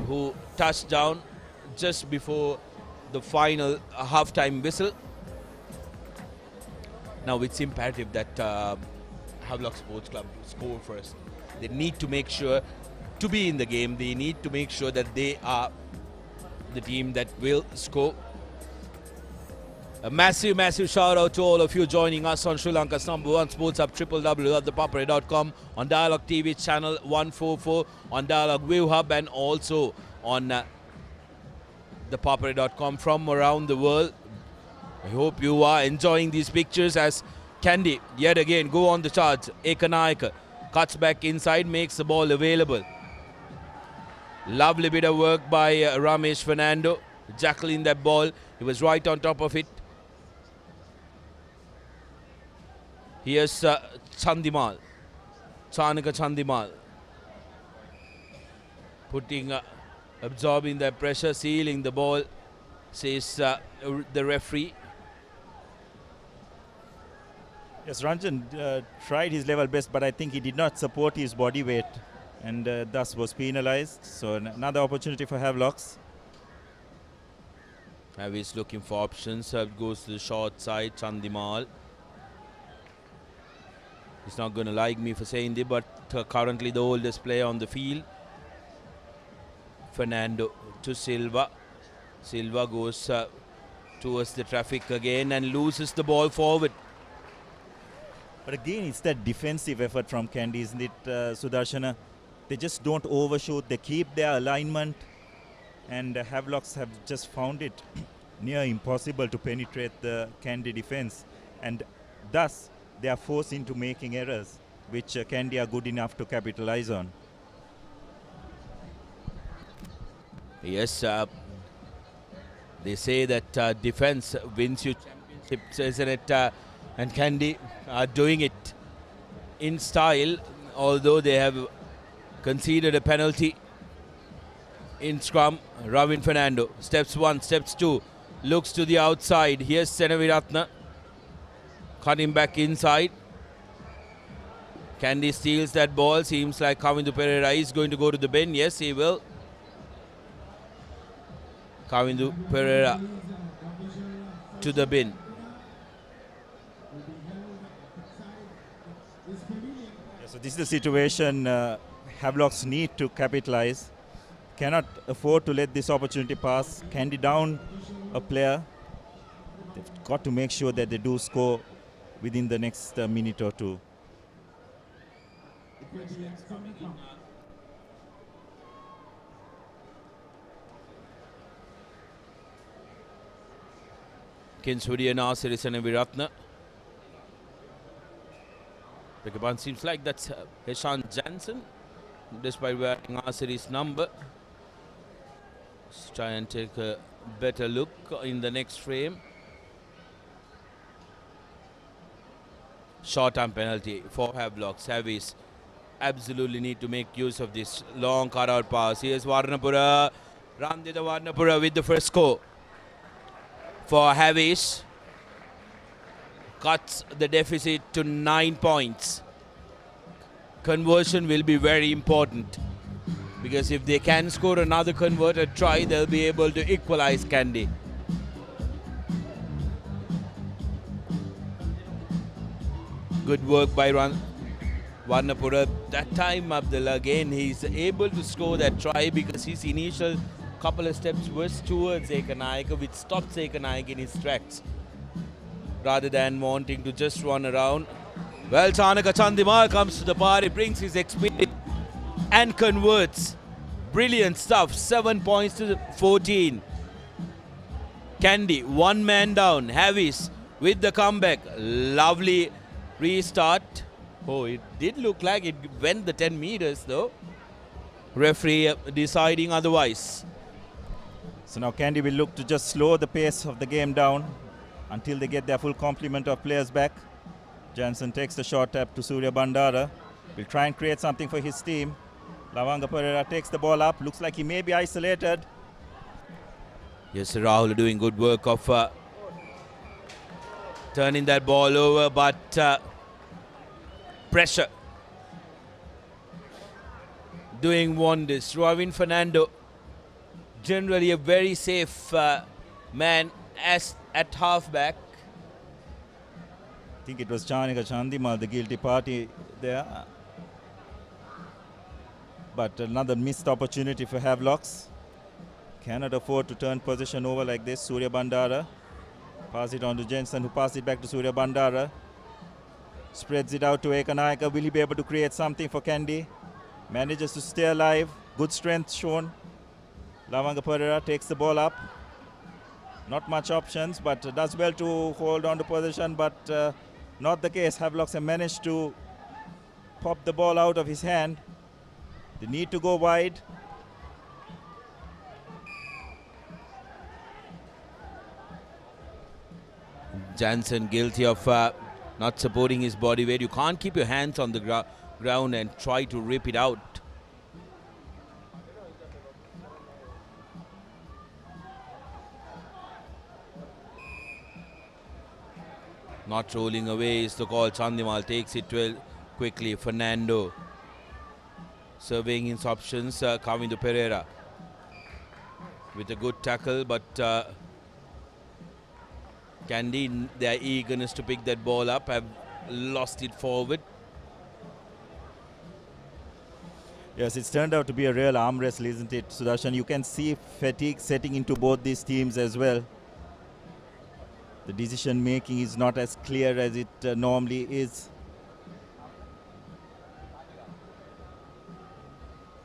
who touched down just before the final half-time whistle. Now it's imperative that Havelock Sports Club score first. They need to make sure to be in the game. They need to make sure that they are the team that will score. A massive, massive shout out to all of you joining us on Sri Lanka's #1 sports hub, www.thepapare.com, on Dialogue TV channel 144, on Dialogue View Hub, and also on thepapare.com from around the world. I hope you are enjoying these pictures as Kandy yet again go on the charge. Ekanayaka cuts back inside, makes the ball available. Lovely bit of work by Ramesh Fernando, jackling that ball. He was right on top of it. Here's Chandimal, Chanaka Chandimal, absorbing the pressure, sealing the ball, says the referee. Yes, Ranjan tried his level best, but I think he did not support his body weight, and thus was penalized. So another opportunity for Havelocks. He's looking for options. Goes to the short side, Chandimal. He's not going to like me for saying this, but currently the oldest player on the field. Fernando to Silva. Silva goes towards the traffic again and loses the ball forward. But again, it's that defensive effort from Kandy, isn't it, Sudarshana? They just don't overshoot. They keep their alignment. And Havelocks have just found it near impossible to penetrate the Kandy defense. And thus, they are forced into making errors, which Kandy are good enough to capitalize on. Yes, they say that defense wins you championships, isn't it? And Kandy are doing it in style, although they have conceded a penalty in scrum. Ravin Fernando steps one, steps two, looks to the outside. Here's Senaviratna cutting back inside. Kandy steals that ball. Seems like Kavindu Pereira is going to go to the bin. Yes, he will. Kavindu Pereira to the bin. So this is the situation Havelocks need to capitalize. Cannot afford to let this opportunity pass. Kandy down a player. They've got to make sure that they do score within the next minute or two. Kinswoody Nasir Senaviratna. It seems like that's Heshan Jansen, despite wearing Nasir's number. Let's try and take a better look in the next frame. Short-term penalty for Havelocks. Havis absolutely need to make use of this long cut-out pass. Here's Varnapura. Ramdita Varnapura with the first score for Havis. Cuts the deficit to 9 points. Conversion will be very important, because if they can score another converted try, they'll be able to equalize Kandy. Good work by Varnapura. That time, Abdullah, again, he's able to score that try because his initial couple of steps was towards Ekanayaka, which stopped Ekanayaka in his tracks, rather than wanting to just run around. Well, Chanaka Chandimal comes to the party, brings his experience and converts. Brilliant stuff. 7 points to 14. Kandy, one man down. Havis with the comeback. Lovely restart. Oh, it did look like it went the 10 meters though. Referee deciding otherwise. So now Kandy will look to just slow the pace of the game down until they get their full complement of players back. Jansen takes the short tap to Surya Bandara. Will try and create something for his team. Lavanga Pereira takes the ball up. Looks like he may be isolated. Yes, Rahul doing good work of turning that ball over, but pressure doing wonders. Ravin Fernando, generally a very safe man as at halfback. I think it was Chanika Chandimal, the guilty party there. But another missed opportunity for Havelocks. Cannot afford to turn position over like this. Surya Bandara. Pass it on to Jensen, who passes it back to Surya Bandara. Spreads it out to Ekanayaka. Will he be able to create something for Kandy? Manages to stay alive. Good strength shown. Lavanga Pereira takes the ball up. Not much options, but does well to hold on to position, but not the case. Havelocks have managed to pop the ball out of his hand. They need to go wide. Jansen guilty of not supporting his body weight. You can't keep your hands on the ground and try to rip it out. Not rolling away is the call. Chandimal takes it well quickly. Fernando surveying his options. Kavindu Pereira with a good tackle, but Kandy, their eagerness to pick that ball up, have lost it forward. Yes, it's turned out to be a real arm wrestle, isn't it, Sudarshan? You can see fatigue setting into both these teams as well. The decision making is not as clear as it normally is.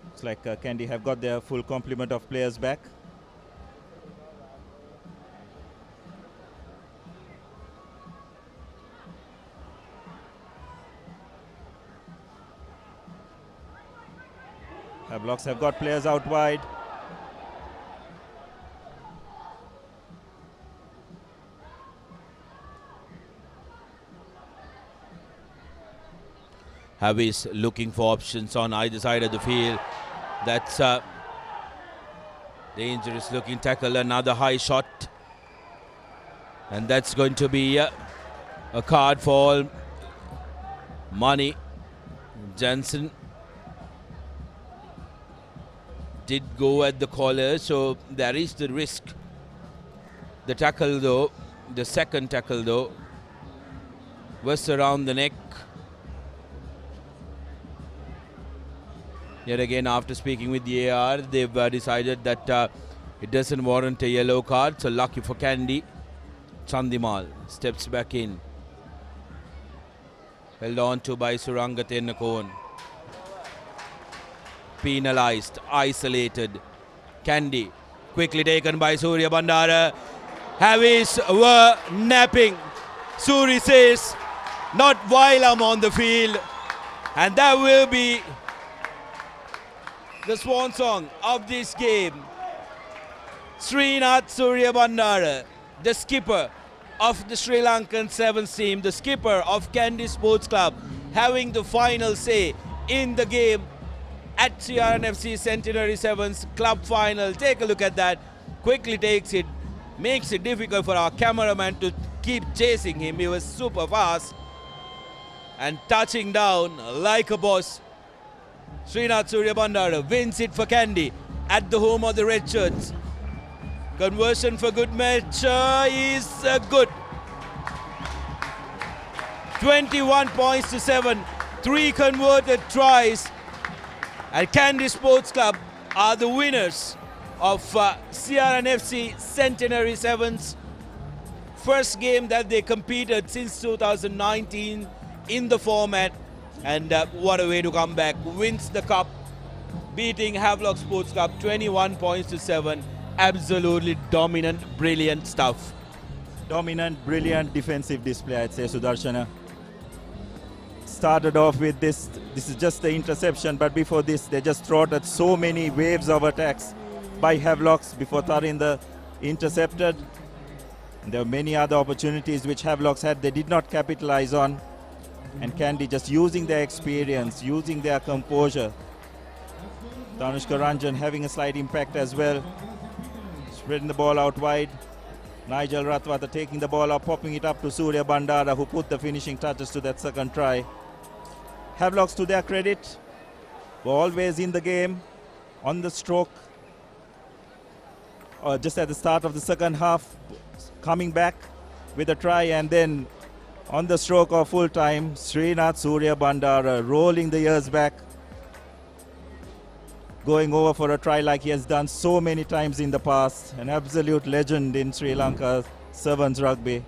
Looks like Kandy have got their full complement of players back. Havelocks have got players out wide. Havis looking for options on either side of the field. That's dangerous looking tackle, another high shot. And that's going to be a card for all money. Jansen did go at the collar, so there is the risk. The tackle though, the second tackle though, was around the neck. Yet again, after speaking with the AR, they've decided that it doesn't warrant a yellow card. So lucky for Kandy. Chandimal steps back in. Held on to by Suranga Tennakon. Penalized, isolated. Kandy quickly taken by Surya Bandara. Havis were napping. Suri says, not while I'm on the field. And that will be the swan song of this game. Srinath Surya Bandara, the skipper of the Sri Lankan Sevens team, the skipper of Kandy Sports Club, having the final say in the game at CR&FC Centenary Sevens Club Final. Take a look at that. Quickly takes it, makes it difficult for our cameraman to keep chasing him. He was super fast and touching down like a boss. Srinath Surya Bandara wins it for Kandy at the home of the Red Shirts. Conversion for good measure is good. 21 points to 7. 3 converted tries. And Kandy Sports Club are the winners of CR&FC Centenary Sevens. First game that they competed since 2019 in the format. And what a way to come back. Wins the cup, beating Havelock Sports Club 21 points to 7. Absolutely dominant, brilliant stuff. Dominant, brilliant defensive display, I'd say, Sudarshana. Started off with this is just the interception, but before this, they just thwarted so many waves of attacks by Havelocks before Tarinder intercepted. And there were many other opportunities which Havelocks had, they did not capitalize on. And Kandy just using their experience, using their composure. Tanushka Ranjan having a slight impact as well. Spreading the ball out wide. Nigel Ratwata taking the ball up, popping it up to Surya Bandara, who put the finishing touches to that second try. Havelocks, to their credit, were always in the game, on the stroke. Just at the start of the second half, coming back with a try, and then on the stroke of full time, Srinath Surya Bandara rolling the years back, going over for a try like he has done so many times in the past. An absolute legend in Sri Lanka Sevens rugby.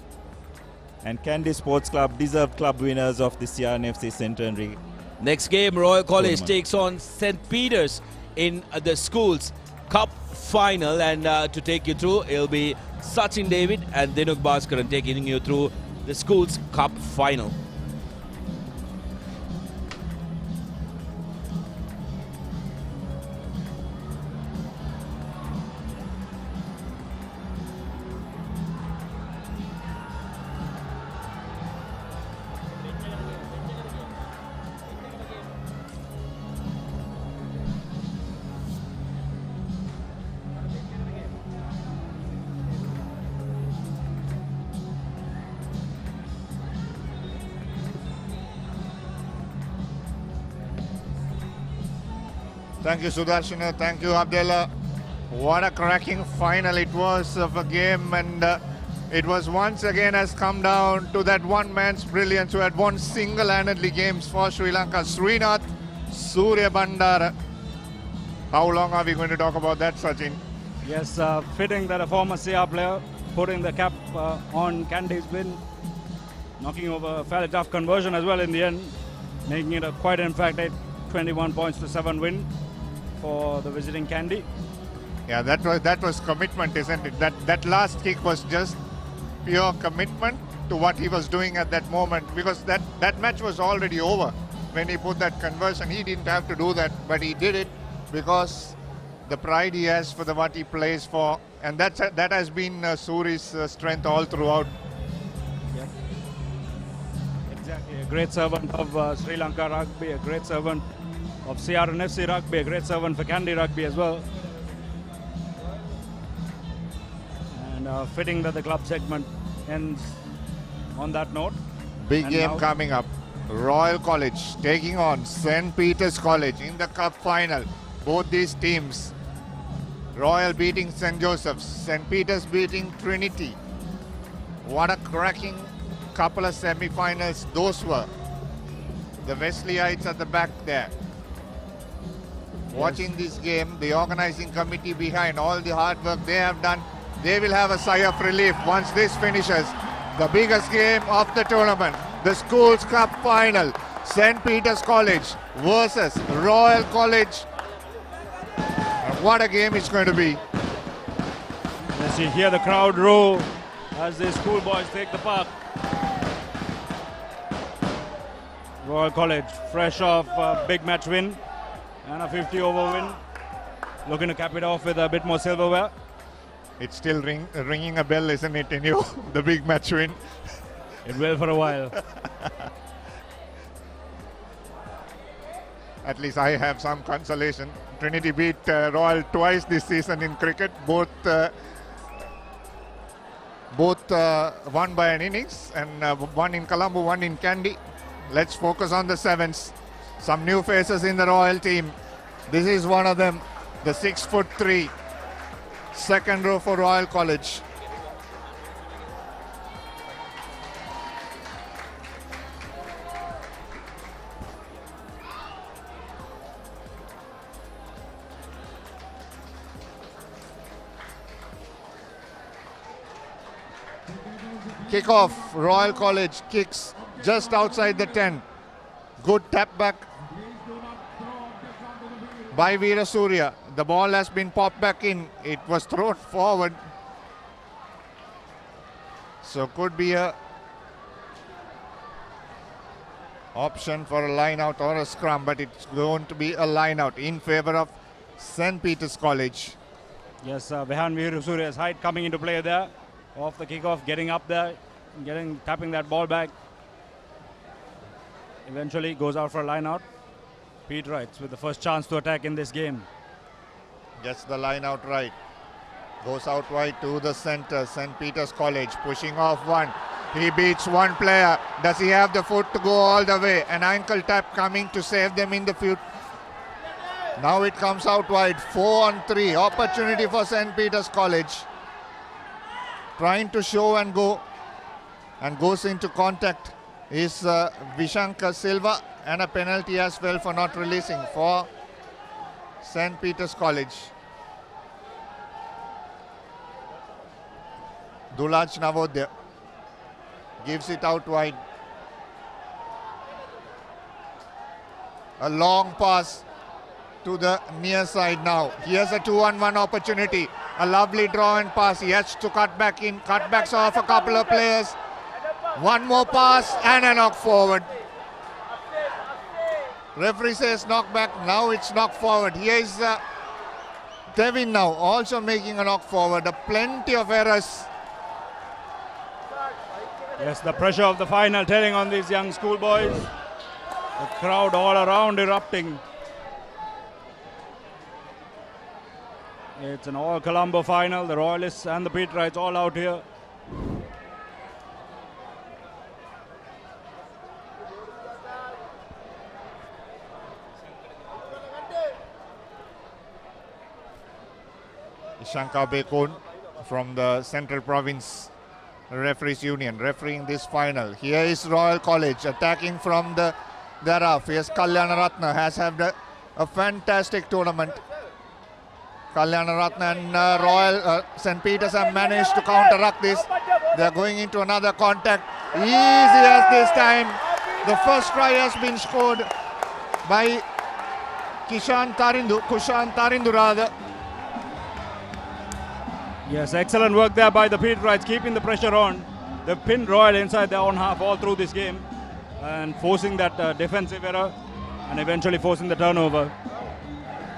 And Kandy Sports Club, deserved club winners of the CR&FC Centenary. Next game, Royal College takes on St. Peter's in the Schools Cup Final. And to take you through, it'll be Sachin David and Dinuk Bhaskaran taking you through the Schools Cup Final. Thank you, Sudarshana. Thank you, Abdullah. What a cracking final it was of a game, and it was once again has come down to that one man's brilliance who had won single-handedly games for Sri Lanka, Srinath Surya Bandara. How long are we going to talk about that, Sachin? Yes, fitting that a former CR player putting the cap on Candy's win, knocking over a fairly tough conversion as well in the end, making it quite emphatic 21 points to 7 win for the visiting Candy. Yeah, that was commitment, isn't it? That last kick was just pure commitment to what he was doing at that moment, because that match was already over when he put that conversion. He didn't have to do that, but he did it because the pride he has for what he plays for, and that has been Suri's strength all throughout. Yep. Exactly, a great servant of Sri Lanka Rugby, a great servant of CR&FC Rugby, a great servant for Candy Rugby as well. And fitting that the club segment ends on that note. Big and game coming up. Royal College taking on St. Peter's College in the cup final. Both these teams, Royal beating St. Joseph's, St. Peter's beating Trinity. What a cracking couple of semi-finals those were. The Wesleyites at the back there. Watching this game, the organizing committee behind all the hard work they have done, they will have a sigh of relief once this finishes. The biggest game of the tournament, the Schools Cup final, St. Peter's College versus Royal College. And what a game it's going to be. As you hear the crowd roar as the schoolboys take the park. Royal College fresh off a big match win and a 50-over win, looking to cap it off with a bit more silverware. It's still ringing a bell, isn't it, in you? The big match win. It will for a while. At least I have some consolation. Trinity beat Royal twice this season in cricket. Both won by an innings, and one in Colombo, one in Kandy. Let's focus on the sevens. Some new faces in the Royal team. This is one of them, the 6'3", second row for Royal College. Kickoff, Royal College kicks just outside the 10. Good tap back by Veera Surya. The ball has been popped back in. It was thrown forward. So could be a option for a line out or a scrum, but it's going to be a line out in favor of St. Peter's College. Yes, Vehan Veera Surya's height coming into play there. Off the kickoff, getting up there, tapping that ball back. Eventually goes out for a line out. Pete Wrights with the first chance to attack in this game. Gets the line out right. Goes out wide to the center. St. Peter's College pushing off one. He beats one player. Does he have the foot to go all the way? An ankle tap coming to save them in the future. Now it comes out wide. 4-on-3. Opportunity for St. Peter's College. Trying to show and go. And goes into contact is Vishankar Silva, and a penalty as well for not releasing for St. Peter's College. Dulaj Navodya gives it out wide. A long pass to the near side now. Here's a 2-on-1 opportunity. A lovely draw and pass. He has to cut back in. Cutbacks off a couple of players. One more pass and a knock forward. Referee says knock back. Now it's knock forward. Here is Devin now also making a knock forward. Plenty of errors. Yes, the pressure of the final telling on these young schoolboys. The crowd all around erupting. It's an all Colombo final. The Royalists and the Pete Wrights all out here. Shankar Bekon from the Central Province Referees Union refereeing this final. Here is Royal College attacking from the rough. Yes, Kalyana Ratna has had a fantastic tournament. Kalyanaratne and Royal St. Peters have managed to counteract this. They are going into another contact. Easy as this time. The first try has been scored by Kushan Tarindu rather. Yes, excellent work there by the Peterites, keeping the pressure on. They've pinned Royal inside their own half all through this game and forcing that defensive error and eventually forcing the turnover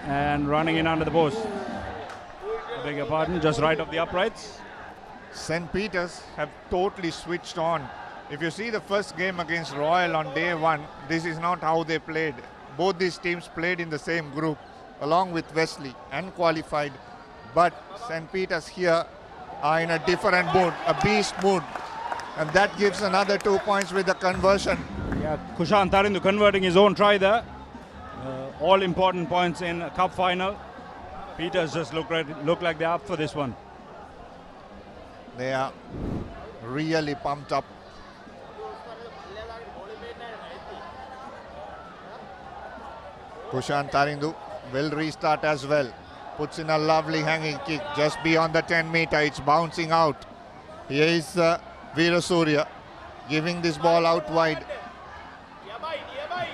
and running in under the post. I beg your pardon, just right of the uprights. St. Peters have totally switched on. If you see the first game against Royal on day one, this is not how they played. Both these teams played in the same group along with Wesley and qualified. But St. Peters here are in a different mood, a beast mood. And that gives another 2 points with the conversion. Yeah, Kushan Tarindu converting his own try there. All important points in a cup final. Peters just look like they're up for this one. They are really pumped up. Kushan Tarindu will restart as well. Puts in a lovely hanging kick just beyond the 10 meter. It's bouncing out. Here is Veerasurya giving this ball out wide.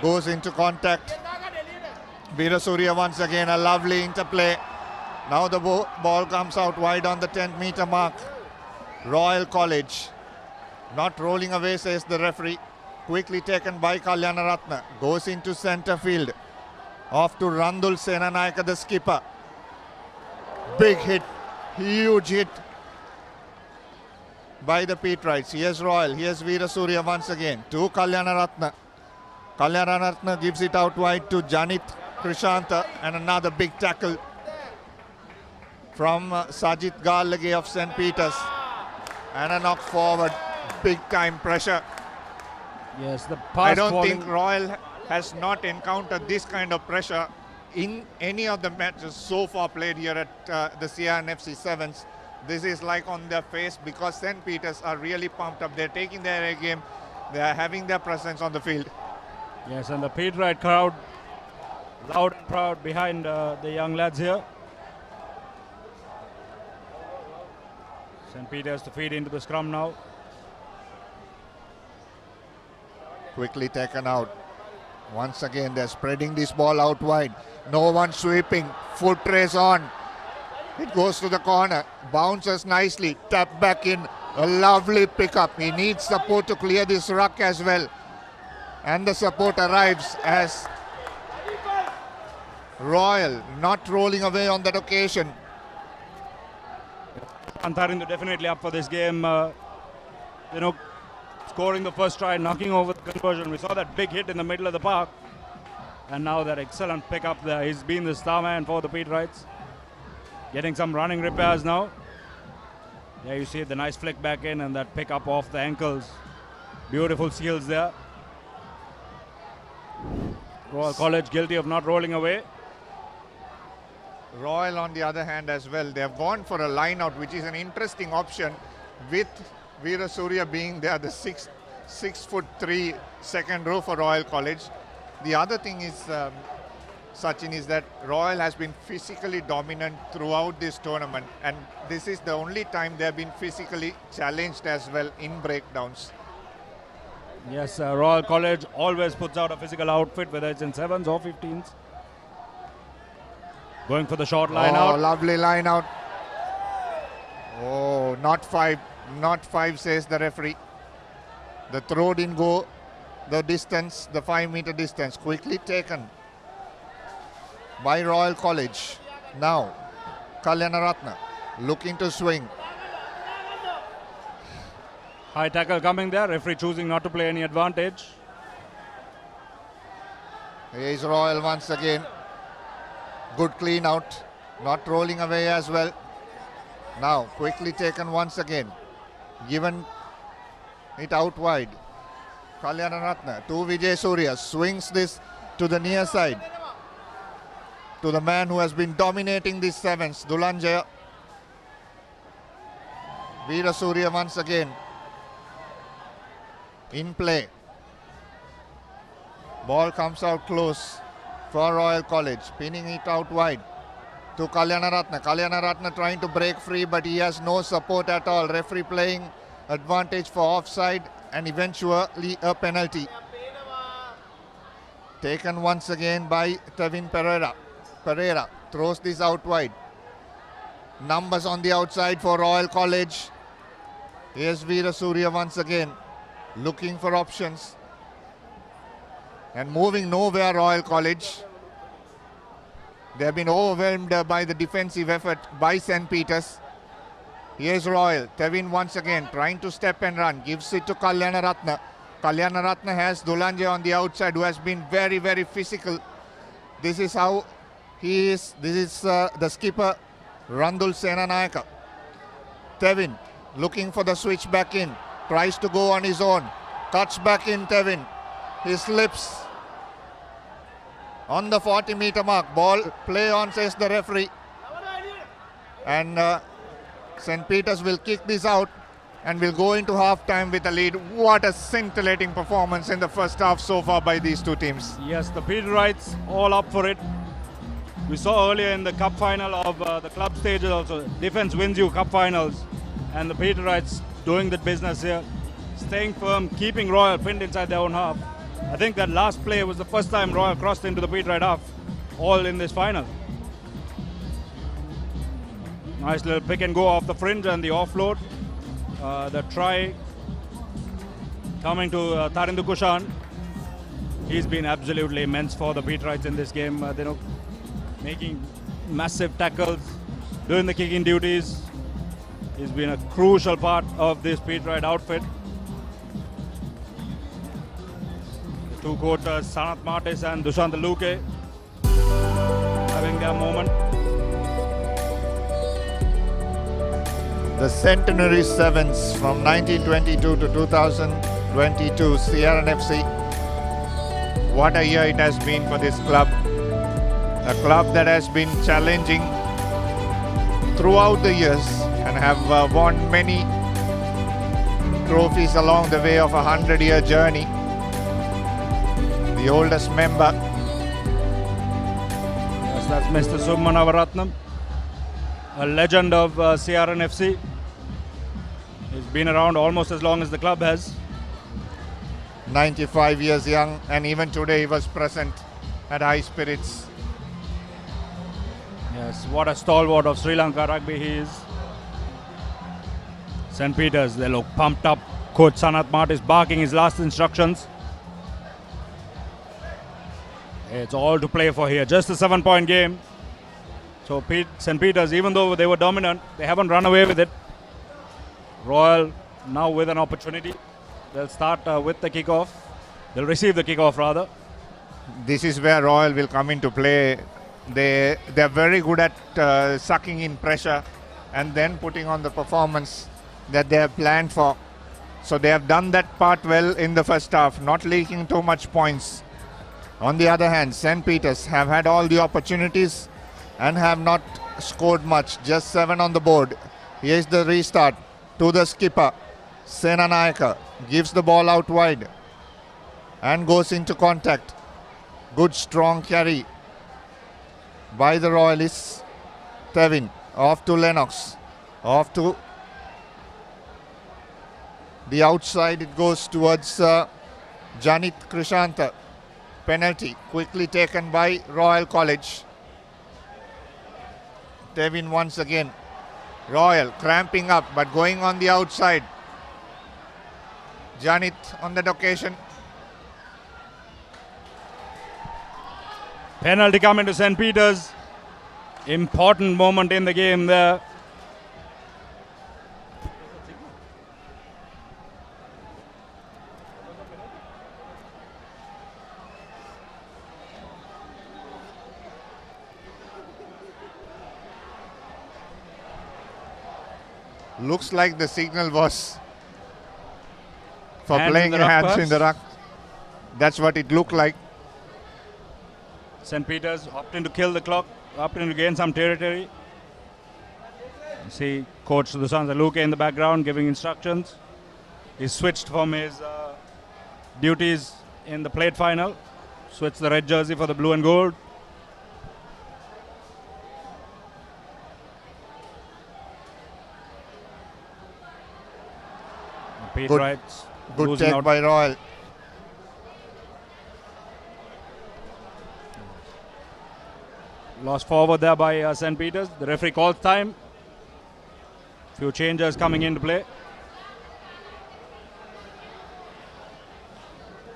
Goes into contact. Veerasurya once again, a lovely interplay. Now the ball comes out wide on the 10 meter mark. Royal College not rolling away, says the referee. Quickly taken by Kalyanaratne. Goes into centre field. Off to Randul Senanayaka, the skipper. Big hit, huge hit by the Peterites. Here's Royal, here's Veerasurya once again to Kalyanaratne. Kalyanaratne gives it out wide to Janit Krishanta and another big tackle from Sajit Galage of St. Peters. And a knock forward, big time pressure. Yes, the pass I don't think Royal has not encountered this kind of pressure in any of the matches so far played here at the CR&FC Sevens. This is like on their face because St. Peters are really pumped up. They're taking their A game. They are having their presence on the field. Yes, and the Peterite crowd loud and proud behind the young lads here. St. Peters to feed into the scrum now. Quickly taken out. Once again, they're spreading this ball out wide. No one sweeping. Foot race on. It goes to the corner. Bounces nicely. Tap back in. A lovely pickup. He needs support to clear this ruck as well. And the support arrives as Royal not rolling away on that occasion. Tarindu definitely up for this game. Scoring the first try, knocking over the conversion. We saw that big hit in the middle of the park. And now that excellent pickup there. He's been the star man for the Peterites. Getting some running repairs now. There you see the nice flick back in and that pick up off the ankles. Beautiful skills there. Royal College guilty of not rolling away. Royal on the other hand as well. They have gone for a line out, which is an interesting option with Veerasurya being there, the 6'3" second row for Royal College. The other thing is, Sachin, is that Royal has been physically dominant throughout this tournament, and this is the only time they have been physically challenged as well in breakdowns. Yes, Royal College always puts out a physical outfit, whether it's in 7s or 15s. Going for the short line out. Oh, lovely line out. Oh, not five, says the referee. The throw didn't go the distance, the 5 meter distance. Quickly taken by Royal College. Now, Kalyanaratne looking to swing. High tackle coming there. Referee choosing not to play any advantage. Here is Royal once again. Good clean out. Not rolling away as well. Now, quickly taken once again. Given it out wide. Kalyanaratne to Vijay Surya. Swings this to the near side. To the man who has been dominating these 7s, Dulanjaya. Veerasurya once again. In play. Ball comes out close for Royal College. Pinning it out wide. to Kalyanaratne. Kalyanaratne trying to break free, but he has no support at all. Referee playing advantage for offside and eventually a penalty. Taken once again by Tevin Pereira. Pereira throws this out wide. Numbers on the outside for Royal College. Here's Veera Surya once again, looking for options. And moving nowhere, Royal College. They have been overwhelmed by the defensive effort by St. Peter's. Here's Royal. Tevin once again trying to step and run. Gives it to Kalyanaratne. Kalyanaratne has Dulanje on the outside, who has been very, very physical. This is how he is. This is the skipper, Randul Senanayaka. Tevin looking for the switch back in. Tries to go on his own. Cuts back in Tevin. He slips on the 40-meter mark. Ball play on, says the referee. And St. Peter's will kick this out and will go into half-time with a lead. What a scintillating performance in the first half so far by these two teams. Yes, the Peterites all up for it. We saw earlier in the cup final of the club stages also, defense wins you cup finals. And the Peterites doing that business here, staying firm, keeping Royal pinned inside their own half. I think that last play was the first time Royal crossed into the Peterite half, all in this final. Nice little pick and go off the fringe and the offload. The try coming to Tarindu Kushan. He's been absolutely immense for the Peterites in this game. Making massive tackles, doing the kicking duties. He's been a crucial part of this Peterite outfit. The two coaches, Sanat Martis and Dushant Luke, having their moment. The Centenary Sevens from 1922 to 2022, CR&FC. What a year it has been for this club. A club that has been challenging throughout the years and have won many trophies along the way of a 100-year journey. The oldest member. Yes, that's Mr. Subman Avaratnam, a legend of CR&FC. He's been around almost as long as the club has. 95 years young, and even today he was present at high spirits. Yes, what a stalwart of Sri Lanka rugby he is. St. Peter's, they look pumped up. Coach Sanat Mart is barking his last instructions. It's all to play for here. Just a 7-point game. So St. Peter's, even though they were dominant, they haven't run away with it. Royal now with an opportunity. They'll start with the kickoff. They'll receive the kickoff rather. This is where Royal will come into play. They're very good at sucking in pressure and then putting on the performance that they have planned for. So they have done that part well in the first half, not leaking too much points. On the other hand, St. Peter's have had all the opportunities and have not scored much, just 7 on the board. Here's the restart to the skipper. Senanayaka gives the ball out wide and goes into contact. Good strong carry by the Royalists. Tevin off to Lennox, off to the outside. It goes towards Janit Krishanta. Penalty quickly taken by Royal College. Tevin once again. Royal cramping up but going on the outside. Janit on that occasion. Penalty coming to St. Peter's. Important moment in the game there. Looks like the signal was for Hands playing in the ruck, hands in perhaps? the ruck. That's what it looked like. St. Peter's opting to kill the clock, opting to gain some territory. You see Coach Dushant Luke in the background giving instructions. He switched from his duties in the plate final. Switched the red jersey for the blue and gold. Pete Good, Wright's good losing take out. by Royal. Lost forward there by St. Peter's. The referee calls time. Few changes coming into play.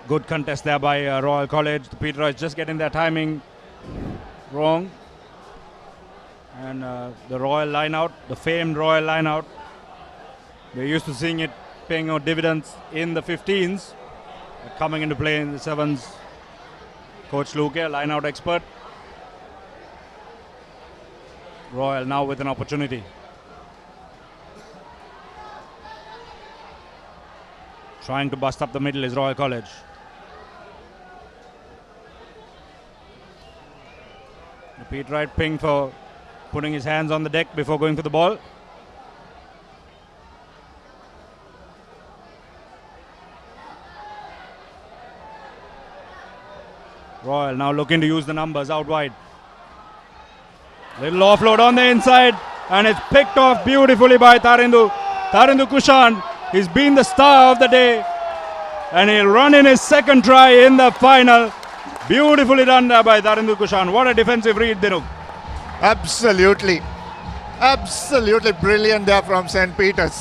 Good contest there by Royal College. The Pete Wrights just getting their timing wrong. And the Royal line out, the famed Royal line out. We're used to seeing it paying out dividends in the 15s. Coming into play in the 7s. Coach Luke, line out expert. Royal now with an opportunity. Trying to bust up the middle is Royal College. Pete Wright pinged for putting his hands on the deck before going for the ball. Royal now looking to use the numbers out wide. Little offload on the inside, and it's picked off beautifully by Tarindu. Tarindu Kushan, he's been the star of the day, and he'll run in his second try in the final. Beautifully done there by Tarindu Kushan. What a defensive read, Dinuk. Absolutely. Absolutely brilliant there from St. Peter's.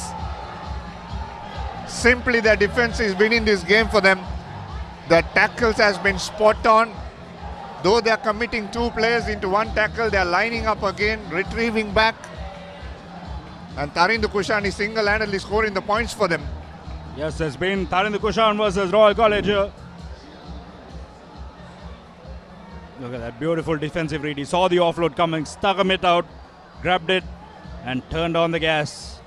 Simply the defense is winning this game for them. The tackles has been spot on. Though they are committing 2 players into 1 tackle, they are lining up again, retrieving back. And Tarindu Kushan is single-handedly scoring the points for them. Yes, it's been Tarindu Kushan versus Royal College here. Look at that beautiful defensive read. He saw the offload coming, stuck a mitt out, grabbed it, and turned on the gas.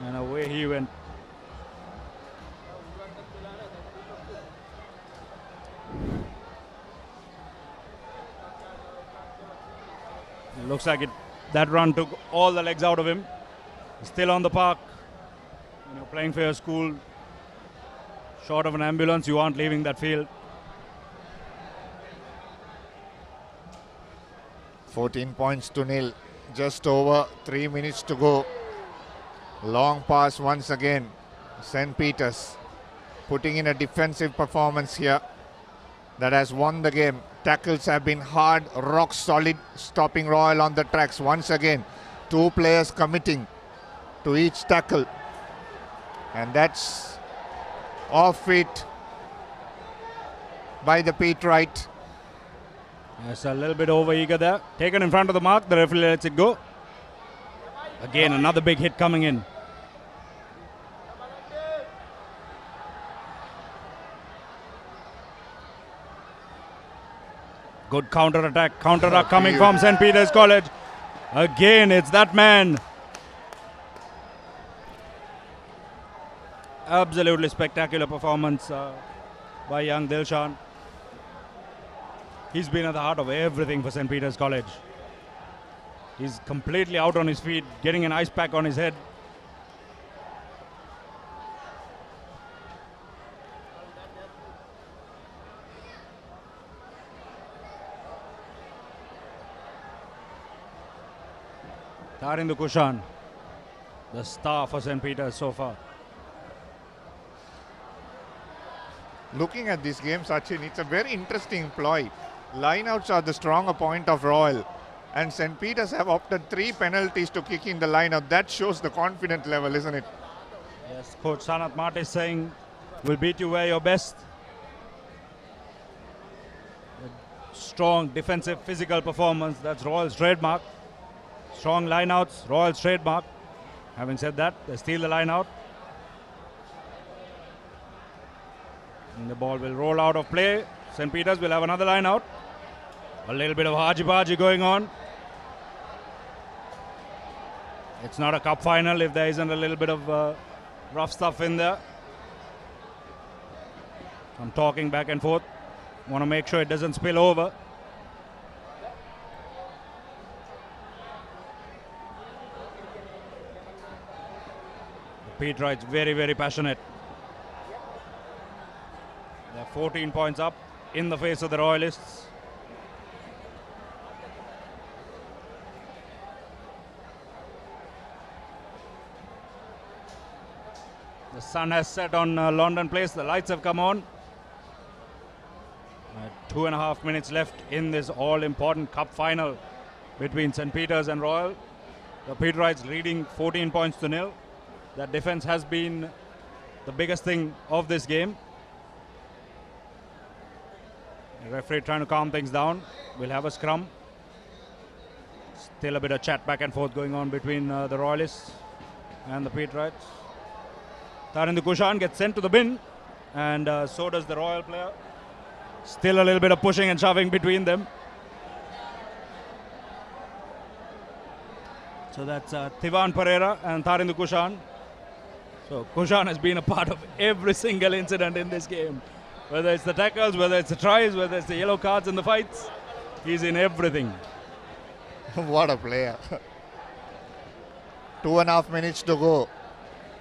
And away he went. Looks like that run took all the legs out of him. He's still on the park. When you're playing for your school, short of an ambulance, you aren't leaving that field. 14 points to nil. Just over 3 minutes to go. Long pass once again. St. Peter's putting in a defensive performance here that has won the game. Tackles have been hard, rock solid, stopping Royal on the tracks once again. 2 players committing to each tackle. And that's off it by the Pete Wright. Yes, a little bit over eager there. Taken in front of the mark, the referee lets it go. Again, another big hit coming in. Good counter-attack, counter-attack coming from St. Peter's College. Again, it's that man. Absolutely spectacular performance by young Dilshan. He's been at the heart of everything for St. Peter's College. He's completely out on his feet, getting an ice pack on his head. Tarindu Kushan, the star for St. Peter's so far. Looking at this game, Sachin, it's a very interesting ploy. Lineouts are the stronger point of Royal, and St. Peter's have opted 3 penalties to kick in the lineout. That shows the confidence level, isn't it? Yes, Coach Sanat Mart is saying, we'll beat you where you're best. A strong defensive physical performance, that's Royal's trademark. Strong lineouts, Royal's trademark. Having said that, they steal the lineout. And the ball will roll out of play. St. Peter's will have another lineout. A little bit of haji-baji going on. It's not a cup final if there isn't a little bit of rough stuff in there. I'm talking back and forth. Want to make sure it doesn't spill over. Pete Wright's very, very passionate. They're 14 points up in the face of the Royalists. The sun has set on Longdon Place. The lights have come on. 2.5 minutes left in this all-important cup final between St. Peter's and Royal. The Peterites leading 14 points to nil. That defense has been the biggest thing of this game. The referee trying to calm things down. We'll have a scrum. Still a bit of chat back and forth going on between the Royalists and the Peterites. Tarinder Kushan gets sent to the bin, and so does the Royal player. Still a little bit of pushing and shoving between them. So that's Thivan Pereira and Tarinder Kushan. So Kushan has been a part of every single incident in this game. Whether it's the tackles, whether it's the tries, whether it's the yellow cards in the fights, he's in everything. What a player. 2.5 minutes to go.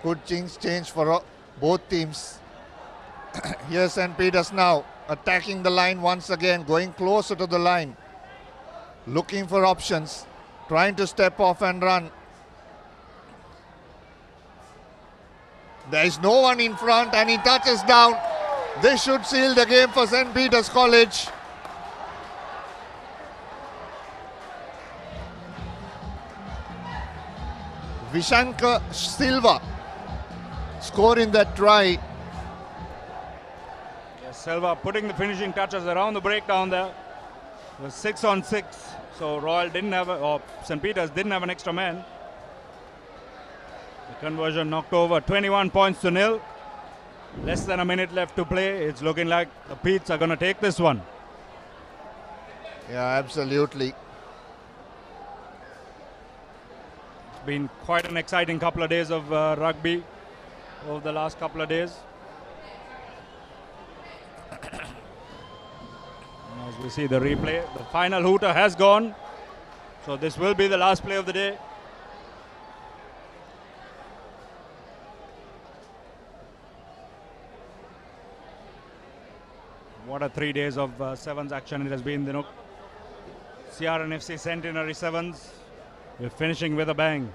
Good change for both teams. Here's St. Peter's now attacking the line once again, going closer to the line, looking for options, trying to step off and run. There is no one in front and he touches down. This should seal the game for St. Peter's College. Vishankar Silva scoring that try. Yes, Silva putting the finishing touches around the breakdown there. It was 6 on 6. So Royal didn't have, or St. Peter's didn't have an extra man. The conversion knocked over. 21 points to nil. Less than a minute left to play. It's looking like the Petes are going to take this one. Yeah, absolutely. It's been quite an exciting couple of days of rugby over the last couple of days. As we see the replay, the final hooter has gone. So this will be the last play of the day. What a 3 days of sevens action it has been, Dinuk. CR&FC Centenary Sevens. We're finishing with a bang.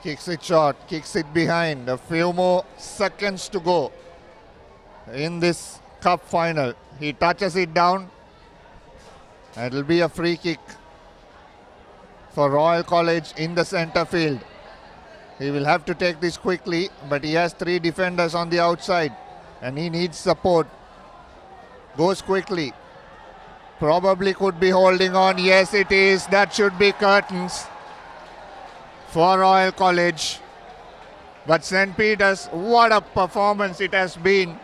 Kicks it short, kicks it behind. A few more seconds to go in this cup final. He touches it down. It will be a free kick for Royal College in the center field. He will have to take this quickly, but he has 3 defenders on the outside and he needs support. Goes quickly. Probably could be holding on. Yes, it is. That should be curtains for Royal College. But St. Peter's, what a performance it has been.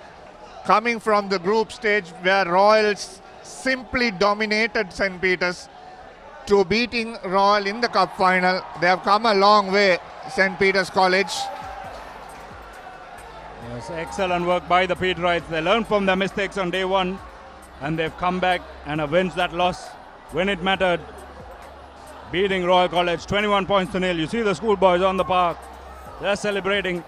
Coming from the group stage where Royals simply dominated St. Peter's to beating Royal in the cup final. They have come a long way, St. Peter's College. Yes, excellent work by the Peterites. They learned from their mistakes on day one and they've come back and avenged that loss when it mattered. Beating Royal College 21 points to nil. You see the schoolboys on the park. They're celebrating.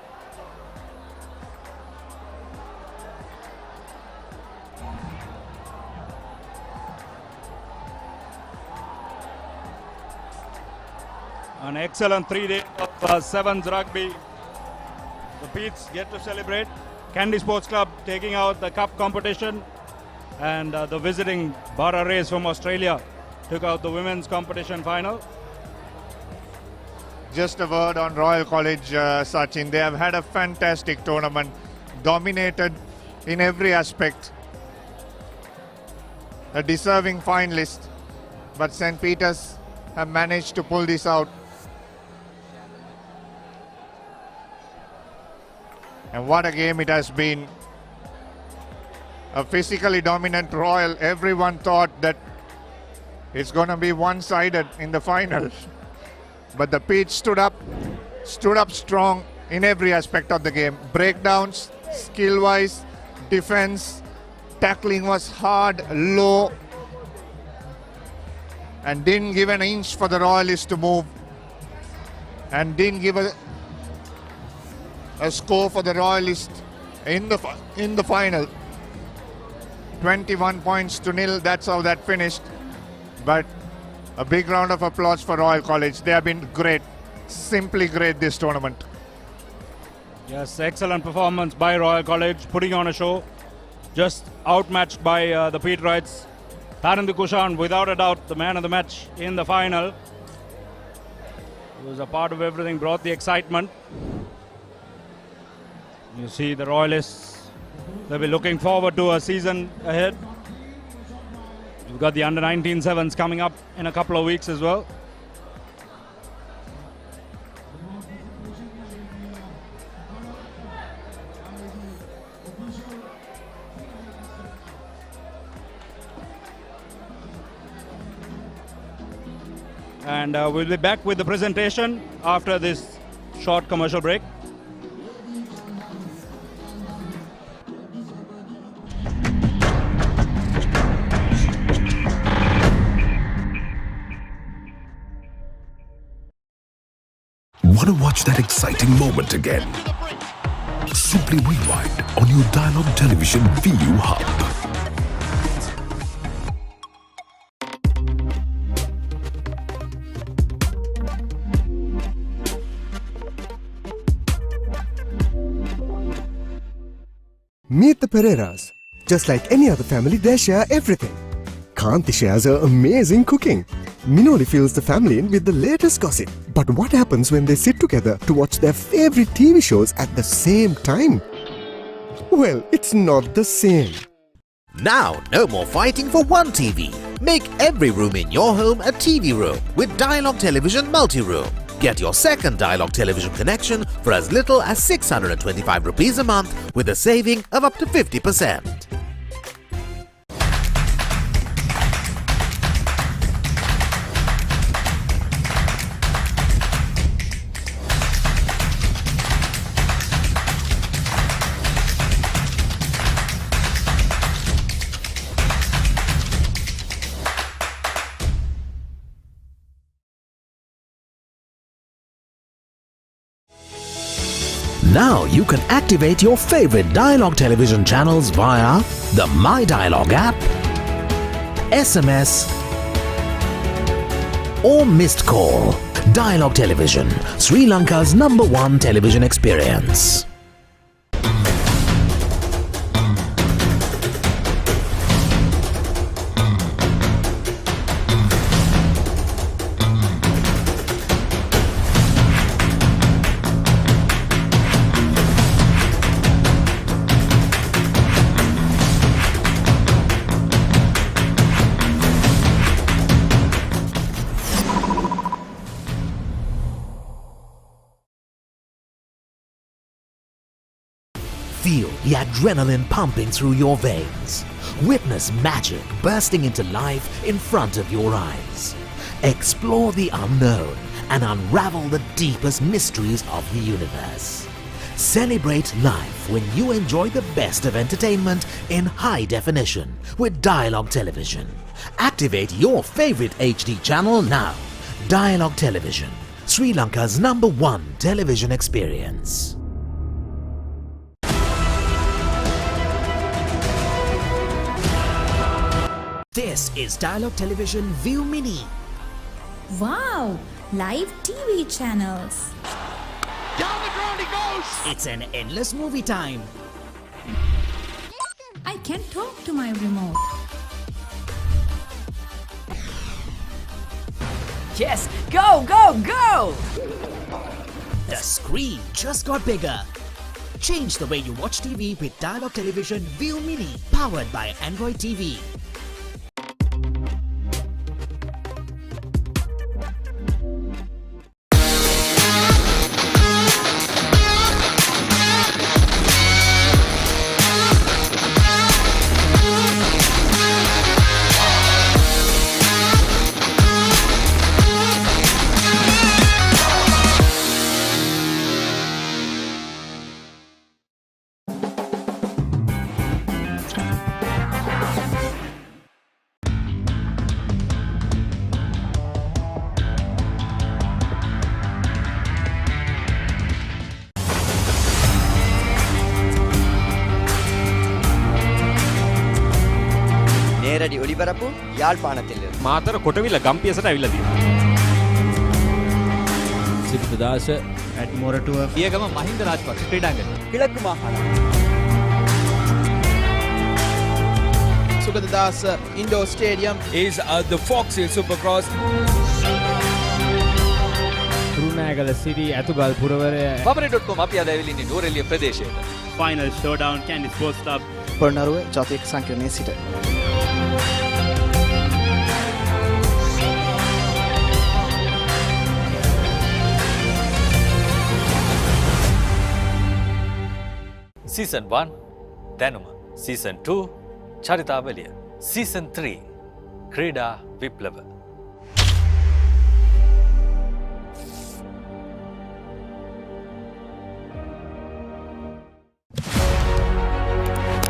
An excellent 3 days of sevens rugby. The Petes get to celebrate. Candy Sports Club taking out the cup competition. And the visiting Papare from Australia took out the women's competition final. Just a word on Royal College, Sachin. They have had a fantastic tournament, dominated in every aspect. A deserving finalist, but St. Peter's have managed to pull this out. And what a game it has been. A physically dominant Royal. Everyone thought that it's going to be one-sided in the final. But the Petes stood up strong in every aspect of the game. Breakdowns, skill-wise, defense, tackling was hard, low, and didn't give an inch for the Royalists to move. And didn't give a score for the Royalists in the final. 21 points to nil, that's how that finished. But A big round of applause for Royal College. They have been great, simply great this tournament. Yes, excellent performance by Royal College, putting on a show. Just outmatched by the Peterites. Tarinder Kushan, without a doubt, the man of the match in the final. He was a part of everything, brought the excitement. You see the Royalists, they'll be looking forward to a season ahead. We've got the under-19 sevens coming up in a couple of weeks as well. And we'll be back with the presentation after this short commercial break. Want to watch that exciting moment again? Simply rewind on your Dialogue Television VU Hub. Meet the Pereiras. Just like any other family, they share everything. Kanti shares her amazing cooking. Minoli fills the family in with the latest gossip. But what happens when they sit together to watch their favorite TV shows at the same time? Well, it's not the same. Now, no more fighting for one TV. Make every room in your home a TV room with Dialogue Television Multi-Room. Get your second Dialogue Television connection for as little as 625 rupees a month with a saving of up to 50%. Now you can activate your favorite Dialogue Television channels via the My Dialogue app, SMS or missed call. Dialogue Television, Sri Lanka's #1 television experience. Feel the adrenaline pumping through your veins. Witness magic bursting into life in front of your eyes. Explore the unknown and unravel the deepest mysteries of the universe. Celebrate life when you enjoy the best of entertainment in high definition with Dialogue Television. Activate your favorite HD channel now. Dialogue Television, Sri Lanka's #1 television experience. This is Dialogue Television View Mini. Wow! Live TV channels. Down the ground he goes! It's an endless movie time. I can talk to my remote. Yes, go, go, go! The screen just got bigger. Change the way you watch TV with Dialogue Television View Mini, powered by Android TV. යාල්පානතිලිருந்து. Matara කොටවිල ගම්පියසට ඇවිල්ලා තියෙනවා. සිරිතදාස at Moratua පියගම Mahinda Rajapaksa ක්‍රීඩාංගණය. කිලක්කු මාහාන. Sugadadasa Indoor Stadium is the Fox Hill Supercross. Kurunegala සිටි ඇතුගල් පුරවරය Papare.com අපි අද ඇවිල්ලා ඉන්නේ නෝරෙලිය ප්‍රදේශයට. Final showdown Kandy sports club Polonnaruwa ජාතික සංකීර්ණයේ සිට Season 1 දැනුම, Season 2 චරිතාවලිය, Season 3 ක්‍රීඩා විප්ලව.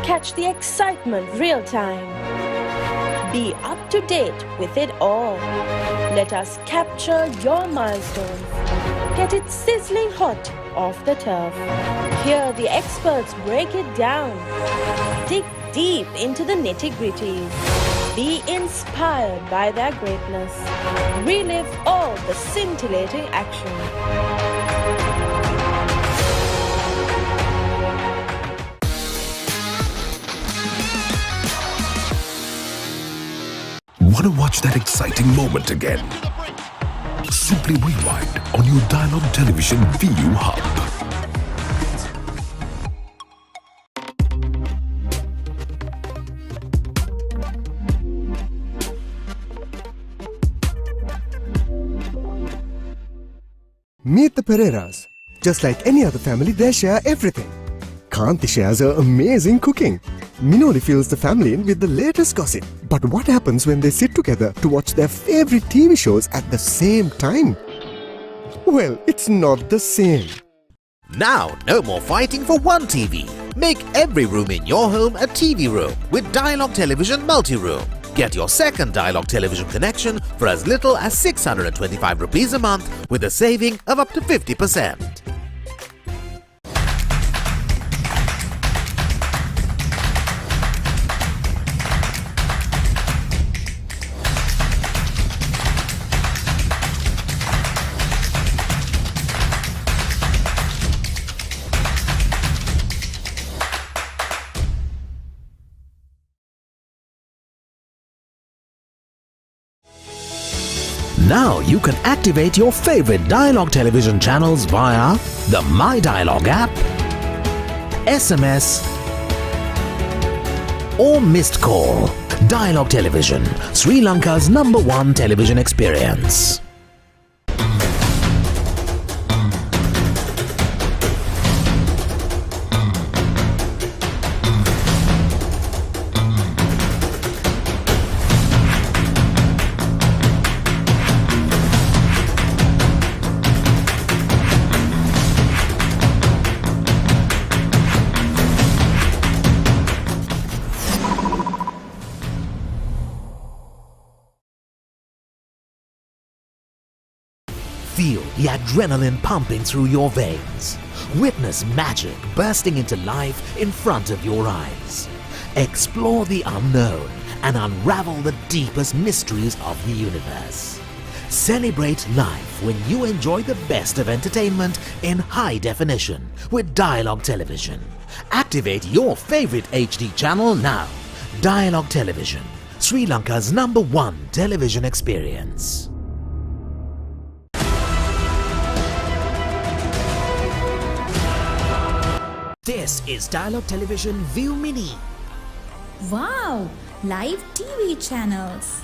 Catch the excitement real time. Be up to date with it all. Let us capture your milestones. Get it sizzling hot off the turf. Hear the experts break it down. Dig deep into the nitty-gritties. Be inspired by their greatness. Relive all the scintillating action. Want to watch that exciting moment again? Simply rewind on your Dialogue Television VU Hub. Meet the Pereiras. Just like any other family, they share everything. Kanti shares her amazing cooking. Minoli fills the family in with the latest gossip. But what happens when they sit together to watch their favorite TV shows at the same time? Well, it's not the same. Now, no more fighting for one TV. Make every room in your home a TV room with Dialogue Television Multi-Room. Get your second Dialogue Television connection for as little as 625 rupees a month with a saving of up to 50%. Now you can activate your favorite Dialogue Television channels via the My Dialogue app, SMS or missed call. Dialogue Television, Sri Lanka's #1 television experience. Feel the adrenaline pumping through your veins. Witness magic bursting into life in front of your eyes. Explore the unknown and unravel the deepest mysteries of the universe. Celebrate life when you enjoy the best of entertainment in high definition with Dialogue Television. Activate your favorite HD channel now. Dialogue Television, Sri Lanka's #1 television experience. This is Dialogue Television View Mini. Wow! Live TV channels.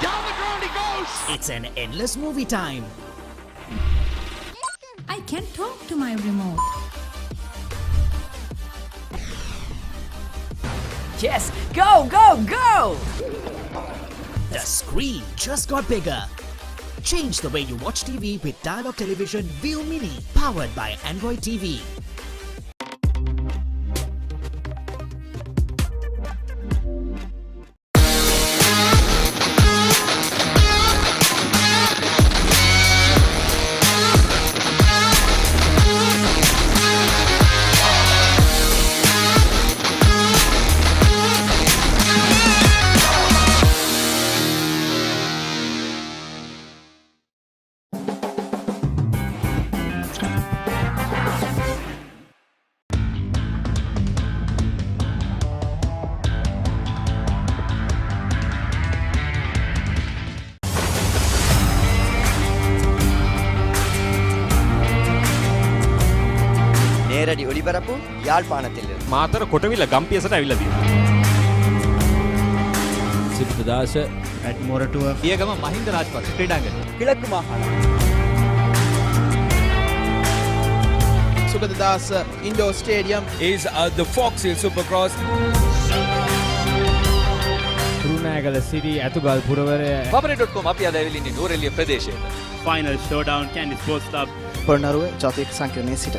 Down the ground he goes! It's an endless movie time. I can talk to my remote. Yes, go, go, go! The screen just got bigger. Change the way you watch TV with Dialogue Television View Mini, powered by Android TV. நேரடி ஒளிபரப்பு யாழ்ப்பாணத்திலிருந்து. මාතර කොටවිල ගම්පියසට ඇවිල්ලා තියෙනවා. සිද්ධාස at Moratuwa පියගම Mahinda Rajapaksa ක්‍රීඩාංගණය. கிழக்கு மாகாணம். Sugathadasa Indoor Stadium is the Fox Hill Supercross. Kurunegala සිටි ඇතුගල් පුරවරය Papare.com අපි අද ඇවිල්ලා ඉන්නේ නෝරෙලිය ප්‍රදේශයේ. final showdown Candy Sports Club Polonnaruwa ජාතික සංකීර්ණයේ සිට.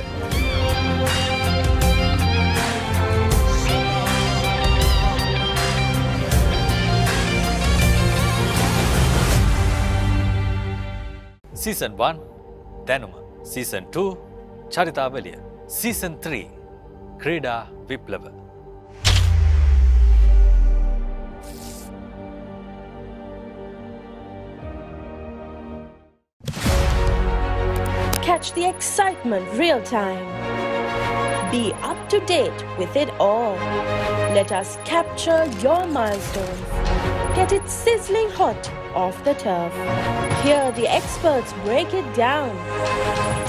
Season 1 දැනුම, Season 2 චරිතාවලිය, Season 3 ක්‍රීඩා විප්ලව. Catch the excitement real time. Be up to date with it all. Let us capture your milestones. Get it sizzling hot off the turf. Hear the experts break it down.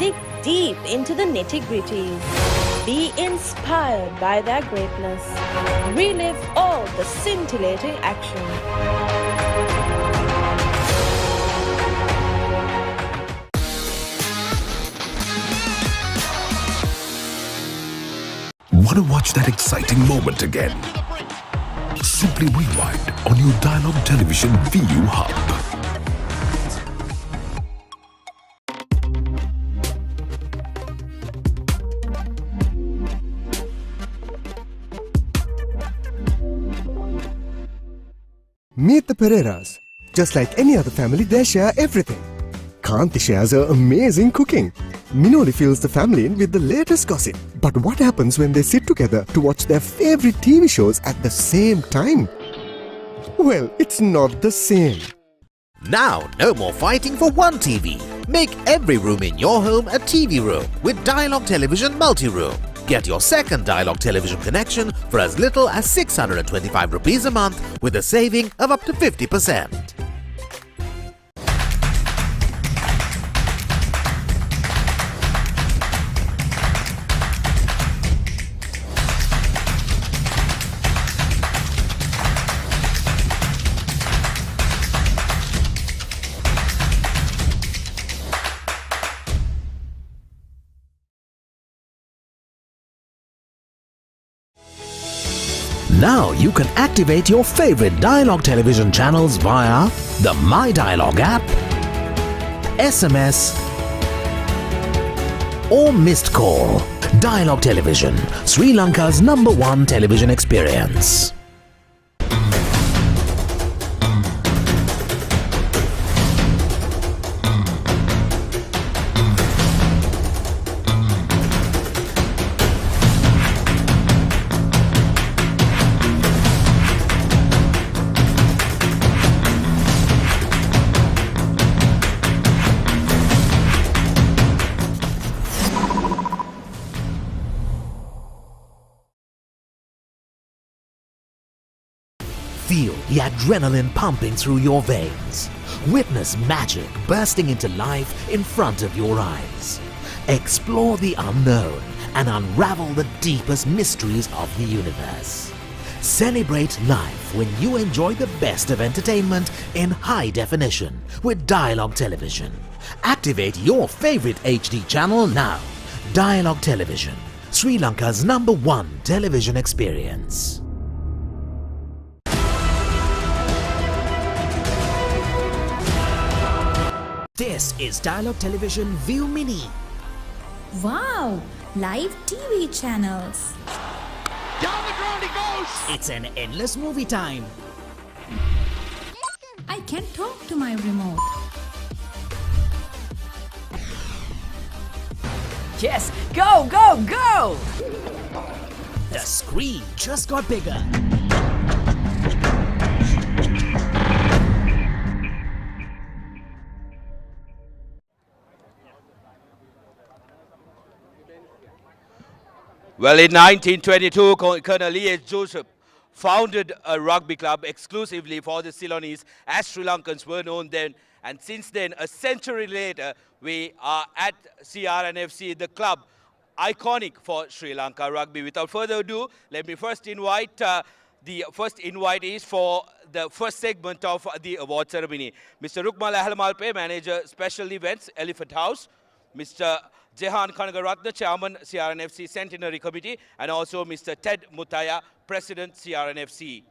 Dig deep into the nitty-gritties. Be inspired by their greatness. Relive all the scintillating action. Want to watch that exciting moment again? Simply rewind on your Dialogue Television VU Hub. Meet the Pereiras. Just like any other family, they share everything. Kanti shares her amazing cooking. Minoli fills the family in with the latest gossip. But what happens when they sit together to watch their favorite TV shows at the same time? Well, it's not the same. Now, no more fighting for one TV. Make every room in your home a TV room with Dialogue Television Multi-Room. Get your second Dialogue Television connection for as little as 625 rupees a month with a saving of up to 50%. Now you can activate your favorite Dialogue Television channels via the My Dialogue app, SMS or missed call. Dialogue Television, Sri Lanka's #1 television experience. Feel the adrenaline pumping through your veins. Witness magic bursting into life in front of your eyes. Explore the unknown and unravel the deepest mysteries of the universe. Celebrate life when you enjoy the best of entertainment in high definition with Dialogue Television. Activate your favorite HD channel now. Dialogue Television, Sri Lanka's #1 television experience. This is Dialogue Television View Mini. Wow! Live TV channels. Down the ground he goes! It's an endless movie time. I can talk to my remote. Yes, go, go, go! The screen just got bigger. Well, in 1922, Colonel E.H. Joseph founded a rugby club exclusively for the Ceylonese, as Sri Lankans were known then. And since then, a century later, we are at CR&FC, the club iconic for Sri Lanka Rugby. Without further ado, let me first invite the first invitees for the first segment of the award ceremony. Mr. Rukmal Ahalamalpe, Manager Special Events, Elephant House. Mr. Jehan Kanagaratna, Chairman, CR&FC Centenary Committee. And also Mr. Ted Mutaya, President, CR&FC.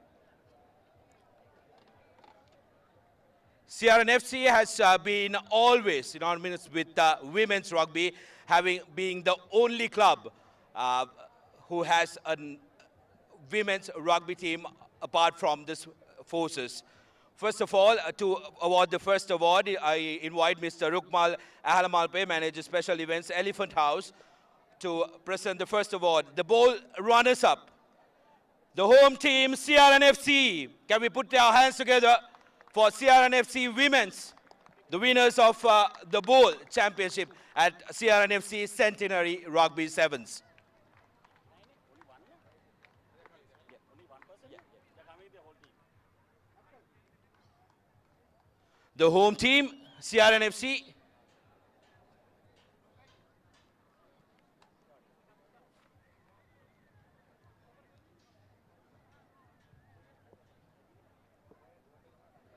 CR&FC has been always synonymous with women's rugby, being the only club who has a women's rugby team apart from this forces. First of all, to award the first award, I invite Mr. Rukmal Ahalamalpe, Manager Special Events, Elephant House, to present the first award. The ball runners-up, the home team, CR&FC. Can we put our hands together for CR&FC Women's, the winners of the Bowl Championship at CR&FC Centenary Rugby Sevens. The home team, CR&FC.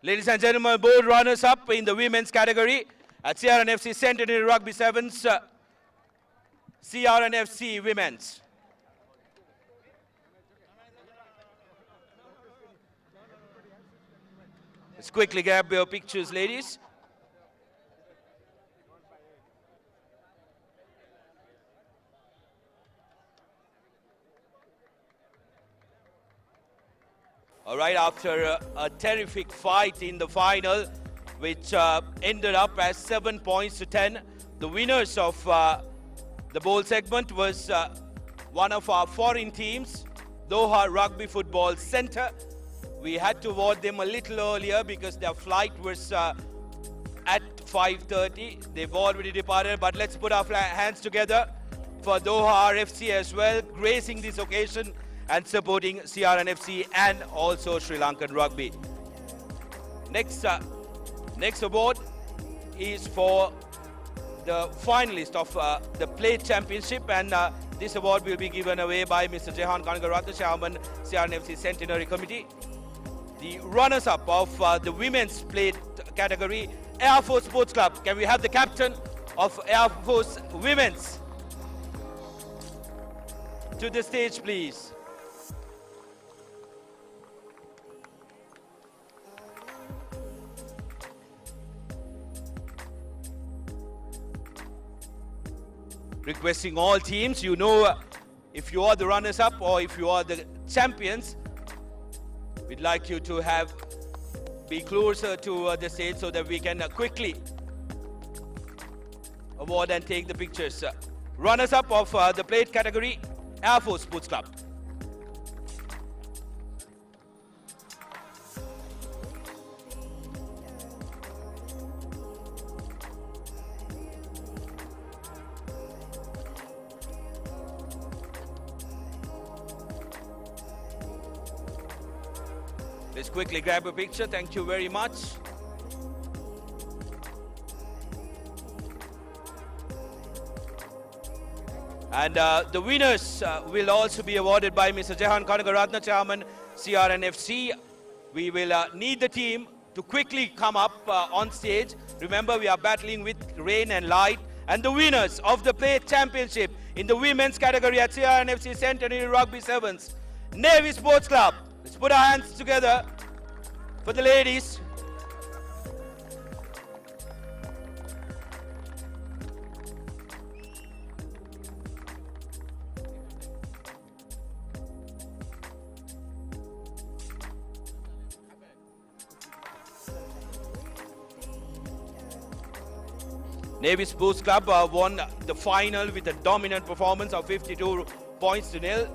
Ladies and gentlemen, bold runners-up in the women's category at CR&FC Centenary Rugby Sevens, CR&FC Women's. Let's quickly grab your pictures, ladies. All right, after a terrific fight in the final, which ended up as 7 points to 10, the winners of the bowl segment was one of our foreign teams, Doha Rugby Football Center. We had to award them a little earlier because their flight was at 5:30. They've already departed, but let's put our hands together for Doha RFC as well, gracing this occasion and supporting CR&FC and also Sri Lankan Rugby. Next award is for the finalist of the Plate Championship, and this award will be given away by Mr. Jehan Kanagaratna, Chairman, CR&FC Centenary Committee. The runners-up of the women's plate category, Air Force Sports Club. Can we have the captain of Air Force Women's to the stage, please? Requesting all teams, you know, if you are the runners-up or if you are the champions, we'd like you to be closer to the stage so that we can quickly award and take the pictures. Runners-up of the plate category, Air Force Sports Club. Let's quickly grab a picture. Thank you very much. And the winners will also be awarded by Mr. Jehan Kanagaratna, Chairman, CR&FC. We will need the team to quickly come up on stage. Remember, we are battling with rain and light. And the winners of the Plate Championship in the women's category at CR&FC Centenary Rugby Sevens, Navy Sports Club. Let's put our hands together for the ladies. Navy Sports Club won the final with a dominant performance of 52 points to nil.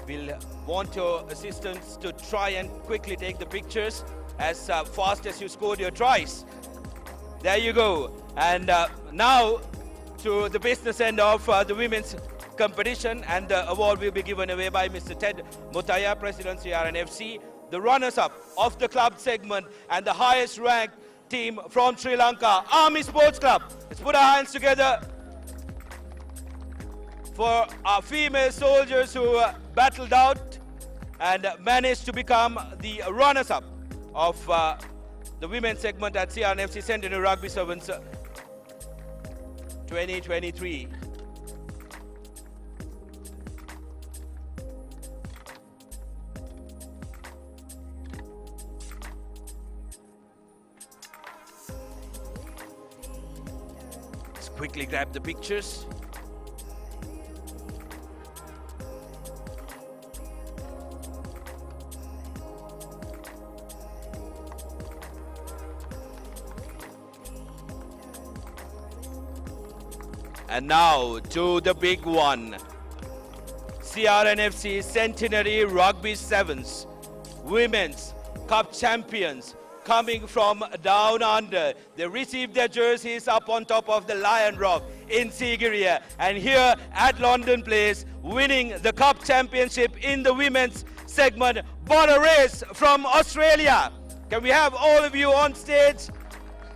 We'll want your assistance to try and quickly take the pictures as fast as you scored your tries. There you go. And now to the business end of the women's competition, and the award will be given away by Mr. Ted Mutaya, President, CR&FC, the runners-up of the club segment and the highest ranked team from Sri Lanka, Army Sports Club. Let's put our hands together for our female soldiers who battled out and managed to become the runners-up of the women's segment at CR&FC Centenary Rugby Sevens 2023. Let's quickly grab the pictures. And now to the big one. CR&FC Centenary Rugby Sevens, Women's Cup champions coming from down under. They received their jerseys up on top of the Lion Rock in Sigiriya. And here at Longdon Place, winning the Cup championship in the women's segment, Papare from Australia. Can we have all of you on stage?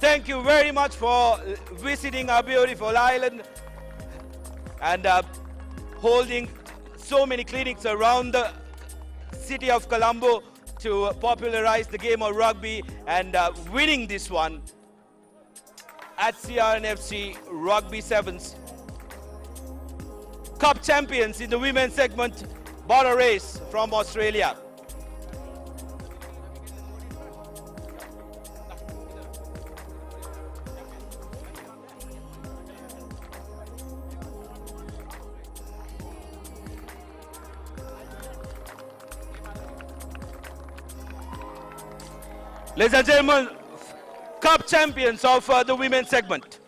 Thank you very much for visiting our beautiful island and holding so many clinics around the city of Colombo to popularize the game of rugby and winning this one at CR&FC Rugby Sevens. Cup champions in the women's segment, Papare from Australia. Ladies and gentlemen, Cup champions of the women's segment.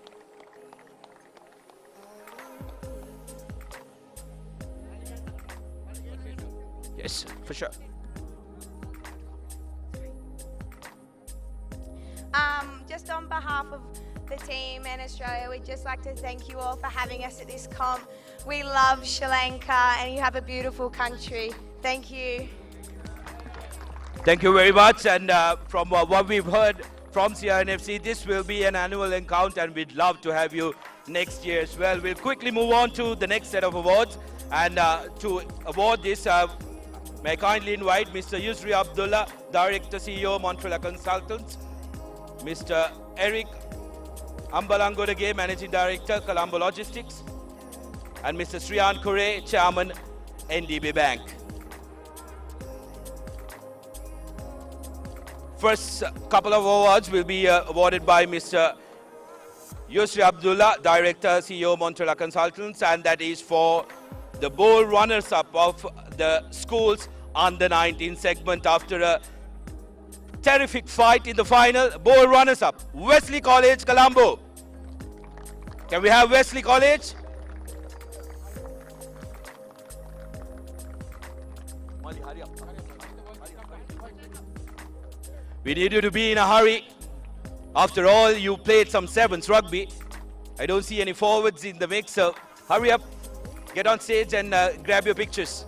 Yes, for sure. Just on behalf of the team and Australia, we'd just like to thank you all for having us at this comp. We love Sri Lanka and you have a beautiful country. Thank you. Thank you very much. And from what we've heard from CR&FC, this will be an annual encounter and we'd love to have you next year as well. We'll quickly move on to the next set of awards. And to award this, may I kindly invite Mr. Yusri Abdullah, Director, CEO, Montreal Consultants, Mr. Eric Ambalangodage, Managing Director, Colombo Logistics, and Mr. Sriyan Kure, Chairman, NDB Bank. First couple of awards will be awarded by Mr. Yusri Abdullah, Director, CEO, Montreal Consultants, and that is for the bowl runners-up of the school's under-19 segment after a terrific fight in the final. Bowl runners-up, Wesley College, Colombo. Can we have Wesley College? Hurry up. We need you to be in a hurry. After all, you played some sevens rugby. I don't see any forwards in the mix, so hurry up. Get on stage and grab your pictures.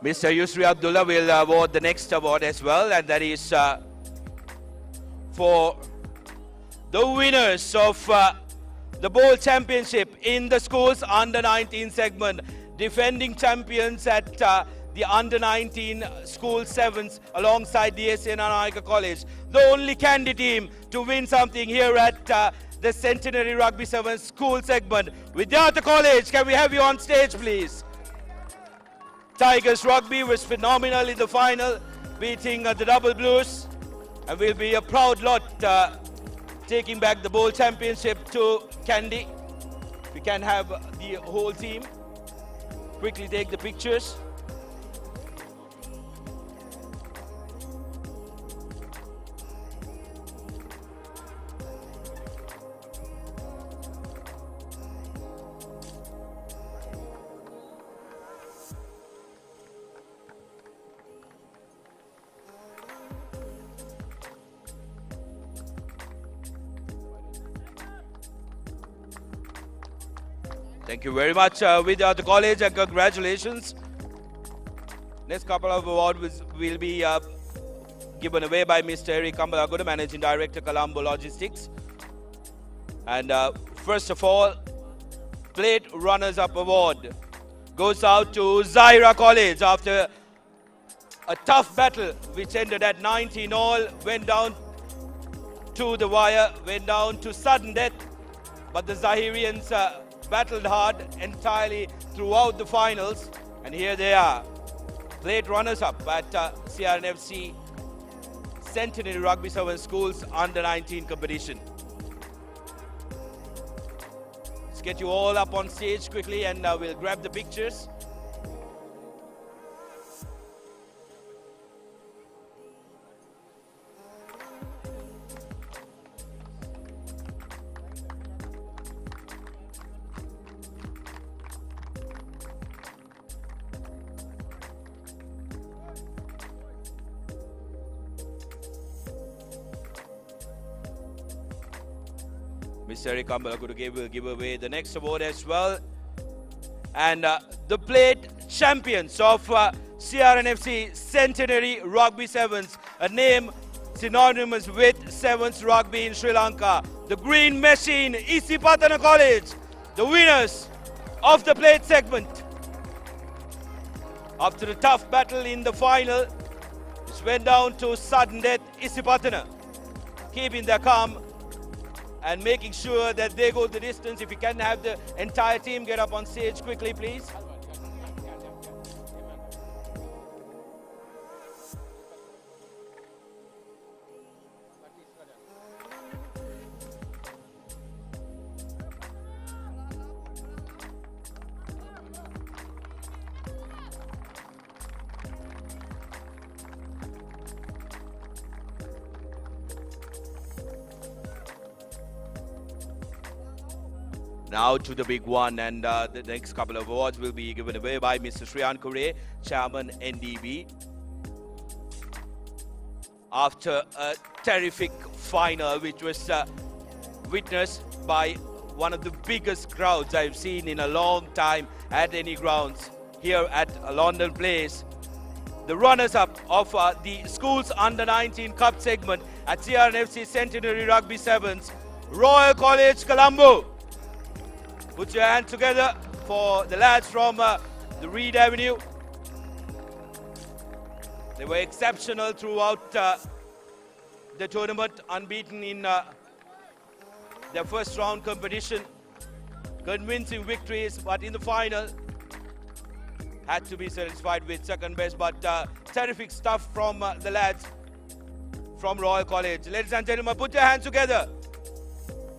Mr. Yusri Abdullah will award the next award as well, and that is for the winners of the bowl championship in the school's under-19 segment, defending champions at the under-19 school sevens alongside DSA Nanaika College, the only Candy team to win something here at the Centenary Rugby Sevens school segment. Vidyartha College, can we have you on stage, please? Tigers Rugby was phenomenal in the final, beating the Double Blues, and will be a proud lot taking back the bowl championship to Candy. We can have the whole team quickly take the pictures. Thank you very much, Vidya College, and congratulations. Next couple of awards will be given away by Mr. Eric Kambalagoda, Managing Director, Colombo Logistics. And first of all, Plate Runners-Up Award goes out to Zaira College after a tough battle which ended at 19-all, went down to the wire, went down to sudden death. But the Zahirians battled hard entirely throughout the finals. And here they are, Plate runners-up at CR&FC Centenary Rugby 7 Schools Under-19 competition. Let's get you all up on stage quickly and we'll grab the pictures. Mr. Eric Kambalagoda will give away the next award as well. And the Plate champions of CR&FC Centenary Rugby Sevens, a name synonymous with Sevens Rugby in Sri Lanka. The Green Machine, Isipatana College, the winners of the Plate segment. After a tough battle in the final, which went down to sudden death, Isipatana keeping their calm and making sure that they go the distance. If you can have the entire team get up on stage quickly, please. Now to the big one, and the next couple of awards will be given away by Mr. Sriyan Kure, Chairman NDB. After a terrific final which was witnessed by one of the biggest crowds I've seen in a long time at any grounds here at Longdon Place. The runners-up of the Schools Under-19 Cup segment at CR&FC Centenary Rugby Sevens, Royal College Colombo. Put your hands together for the lads from the Reed Avenue. They were exceptional throughout the tournament, unbeaten in their first round competition. Convincing victories, but in the final, had to be satisfied with second best, but terrific stuff from the lads from Royal College. Ladies and gentlemen, put your hands together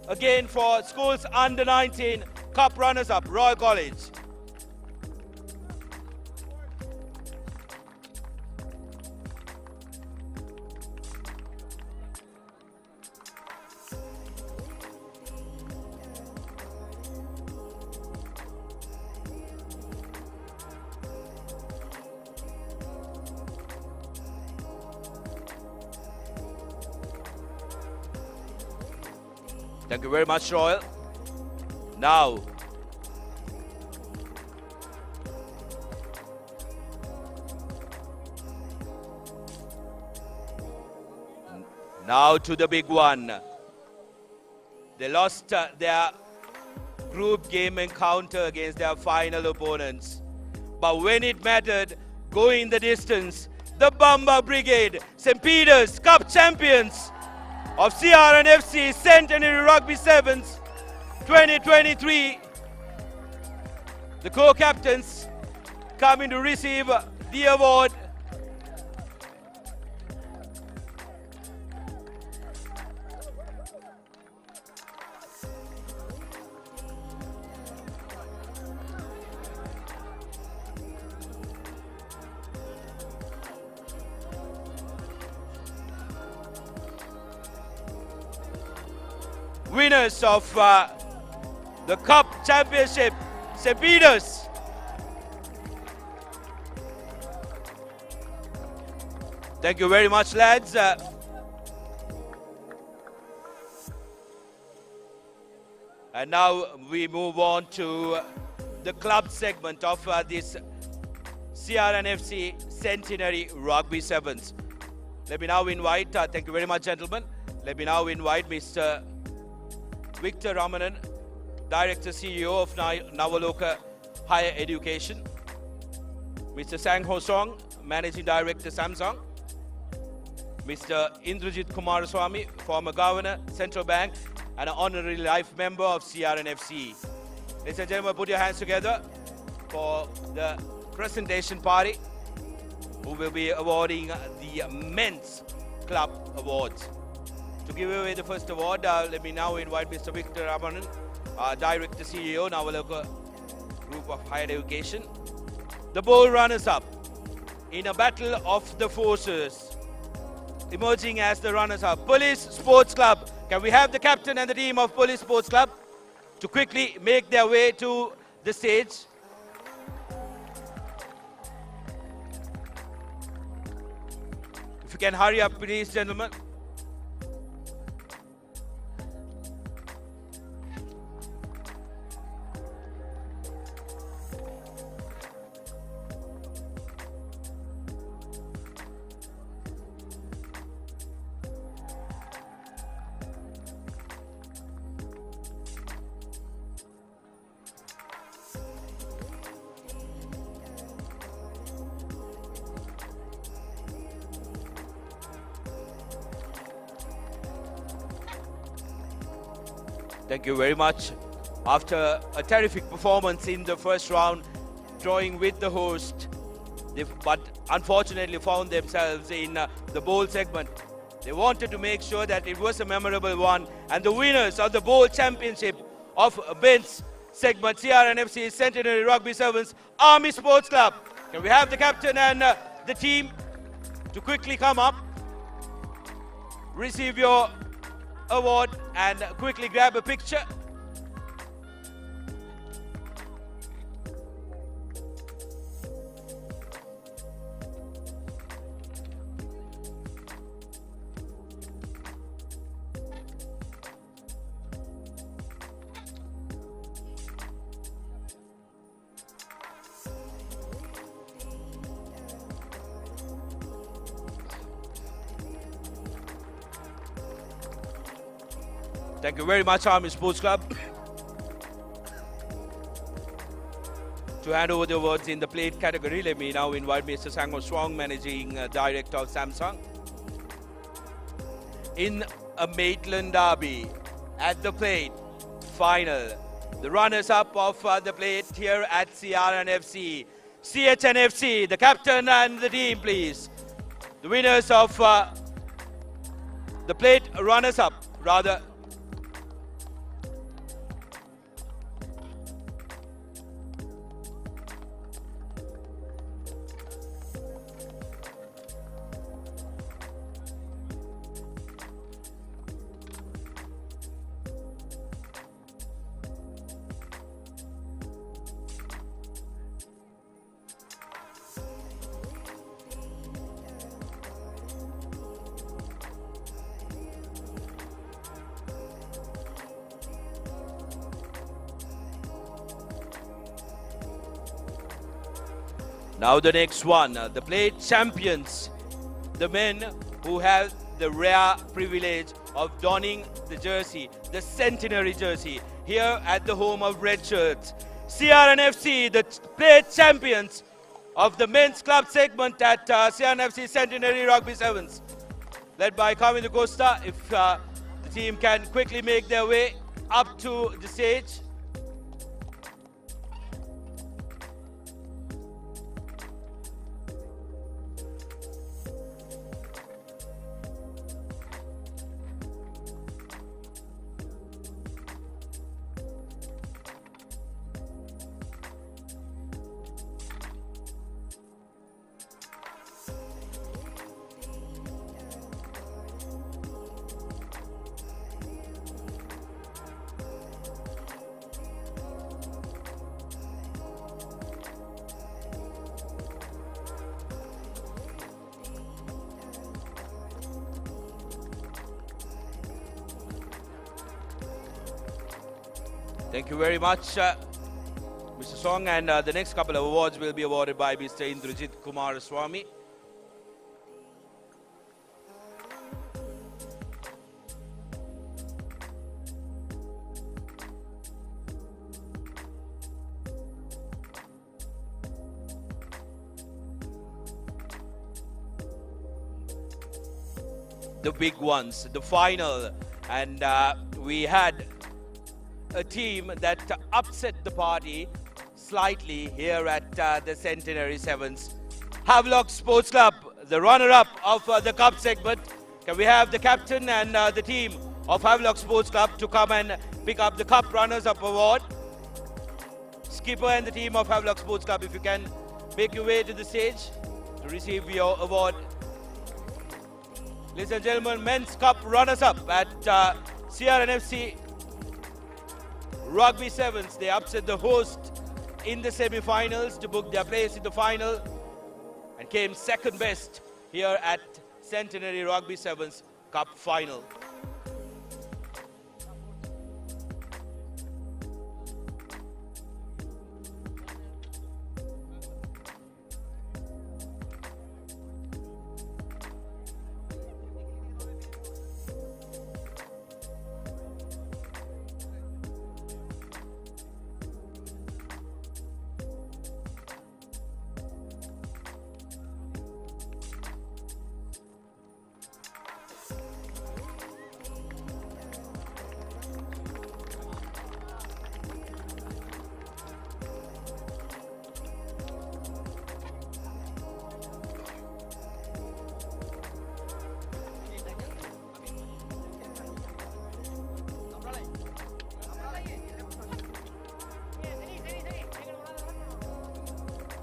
again for Schools Under-19 Cup runners-up, Royal College. Thank you very much, Royal. Now, to the big one. They lost their group game encounter against their final opponents. But when it mattered, going the distance, the Bamba Brigade, St. Peter's Cup champions of CR&FC Centenary Rugby Sevens 2023. The co-captains coming to receive the award. Winners of the Cup Championship, St. Peter's. Thank you very much, lads. And now we move on to the club segment of this CR&FC Centenary Rugby Sevens. Let me now invite, thank you very much, gentlemen. Let me now invite Mr. Victor Ramanan, Director CEO of Navaloka Higher Education. Mr. Sang Ho Song, Managing Director, Samsung. Mr. Indrajit Kumaraswamy, former Governor, Central Bank, and an honorary life member of CR&FC. Ladies and gentlemen, put your hands together for the presentation party, who will be awarding the Men's Club Awards. To give away the first award, let me now invite Mr. Victor Ramanan, Director CEO, Navaloka Group of Higher Education. The bowl runners-up in a battle of the forces, emerging as the runners-up, Police Sports Club. Can we have the captain and the team of Police Sports Club to quickly make their way to the stage? If you can hurry up, please, gentlemen. Thank you very much. After a terrific performance in the first round, drawing with the host, but unfortunately found themselves in the bowl segment. They wanted to make sure that it was a memorable one, and the winners of the bowl championship of men's segment, CR&FC Centenary Rugby Sevens Army Sports Club. Can we have the captain and the team to quickly come up, receive your award and quickly grab a picture? Thank you very much, Army Sports Club. To hand over the awards in the plate category, let me now invite Mr. Sang Ho Song, Managing Director of Samsung. In a Maitland derby, at the plate, final, the runners-up of the plate here at CR&FC, CHNFC, the captain and the team, please. The winners of the plate runners-up, rather. Now the next one, the plate champions, the men who have the rare privilege of donning the jersey, the centenary jersey, here at the home of red shirts. CR&FC, the plate champions of the men's club segment at CR&FC Centenary Rugby Sevens, led by Kavindu Costa. If the team can quickly make their way up to the stage. Thank you very much, Mr. Song. And the next couple of awards will be awarded by Mr. Indrajit Kumaraswamy. The big ones, the final, and we had a team that upset the party slightly here at the Centenary Sevens. Havelock Sports Club, the runner-up of the cup segment. Can we have the captain and the team of Havelock Sports Club to come and pick up the cup runners-up award? Skipper and the team of Havelock Sports Club, if you can make your way to the stage to receive your award. Ladies and gentlemen, men's cup runners-up at CR&FC Rugby Sevens. They upset the host in the semi-finals to book their place in the final and came second best here at Centenary Rugby Sevens Cup final.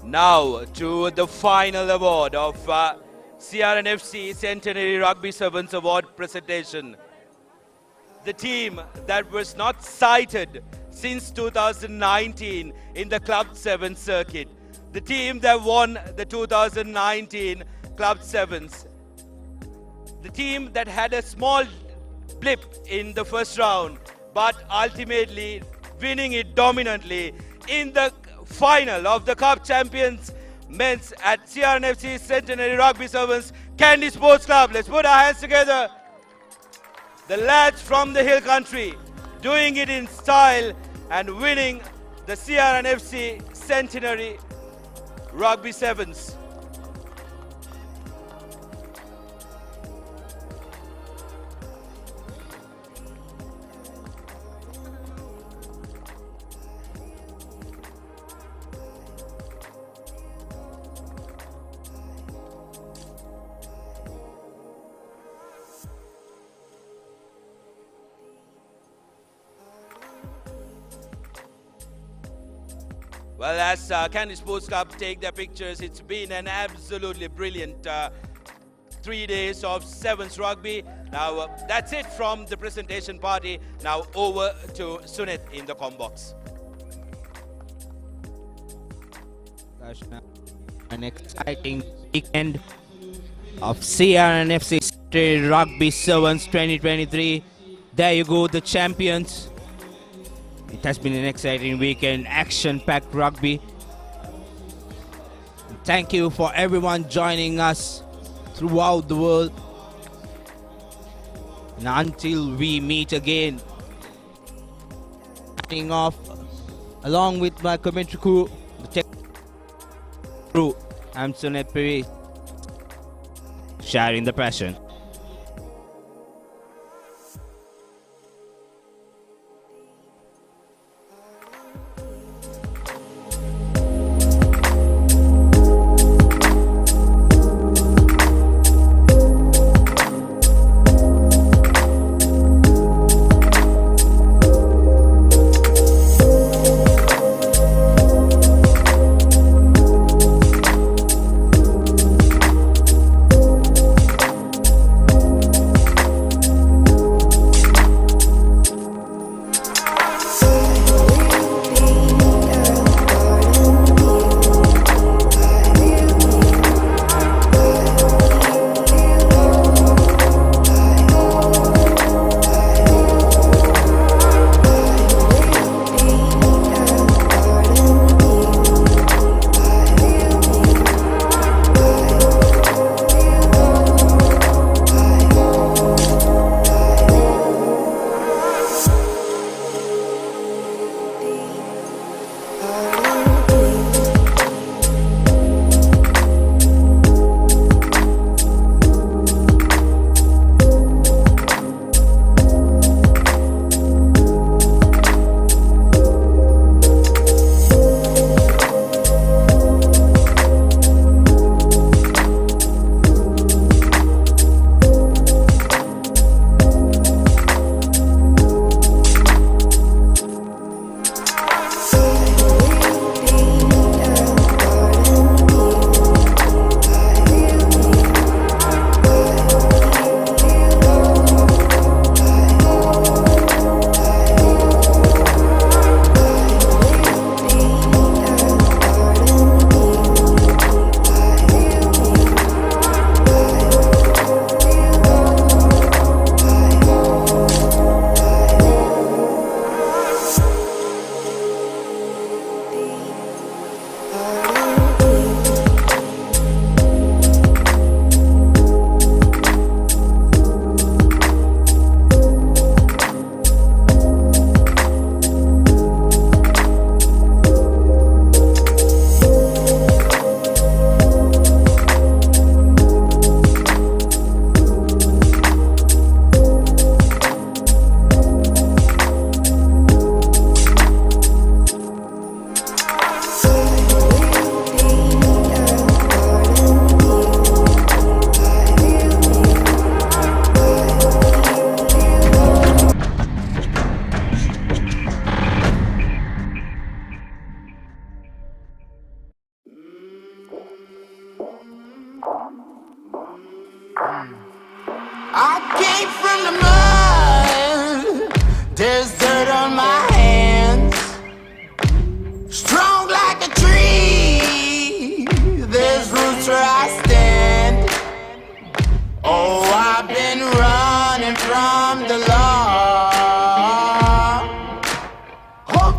Now to the final award of CR&FC Centenary Rugby Sevens Award presentation. The team that was not cited since 2019 in the Club 7 circuit. The team that won the 2019 Club 7s. The team that had a small blip in the first round, but ultimately winning it dominantly in the final of the Cup Champions men's at CR&FC Centenary Rugby Sevens Candy Sports Club. Let's put our hands together. The lads from the hill country doing it in style and winning the CR&FC Centenary Rugby Sevens. Well, as Candy Sports Club take their pictures, it's been an absolutely brilliant 3 days of Sevens rugby. Now, that's it from the presentation party. Now, over to Sunit in the combox. An exciting weekend of CR&FC Centenary Rugby Sevens 2023. There you go, the champions. It has been an exciting weekend, action-packed rugby. Thank you for everyone joining us throughout the world. And until we meet again, signing off along with my commentary crew, the tech crew, I'm Sunit Puri, sharing the passion.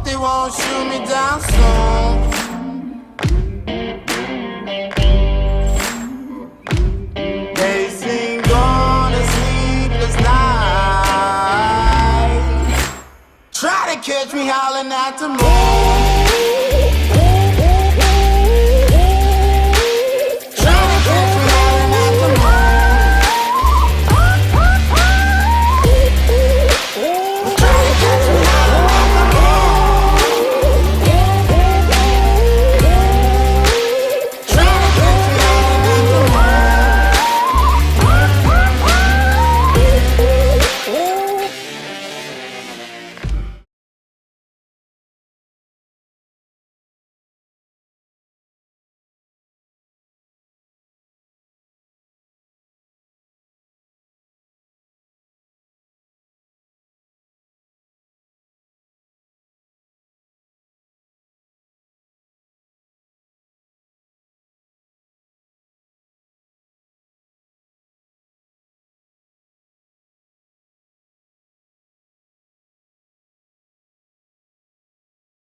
they won't shoot me down soon. They sing on a sleepless night. Try to catch me howling at the moon.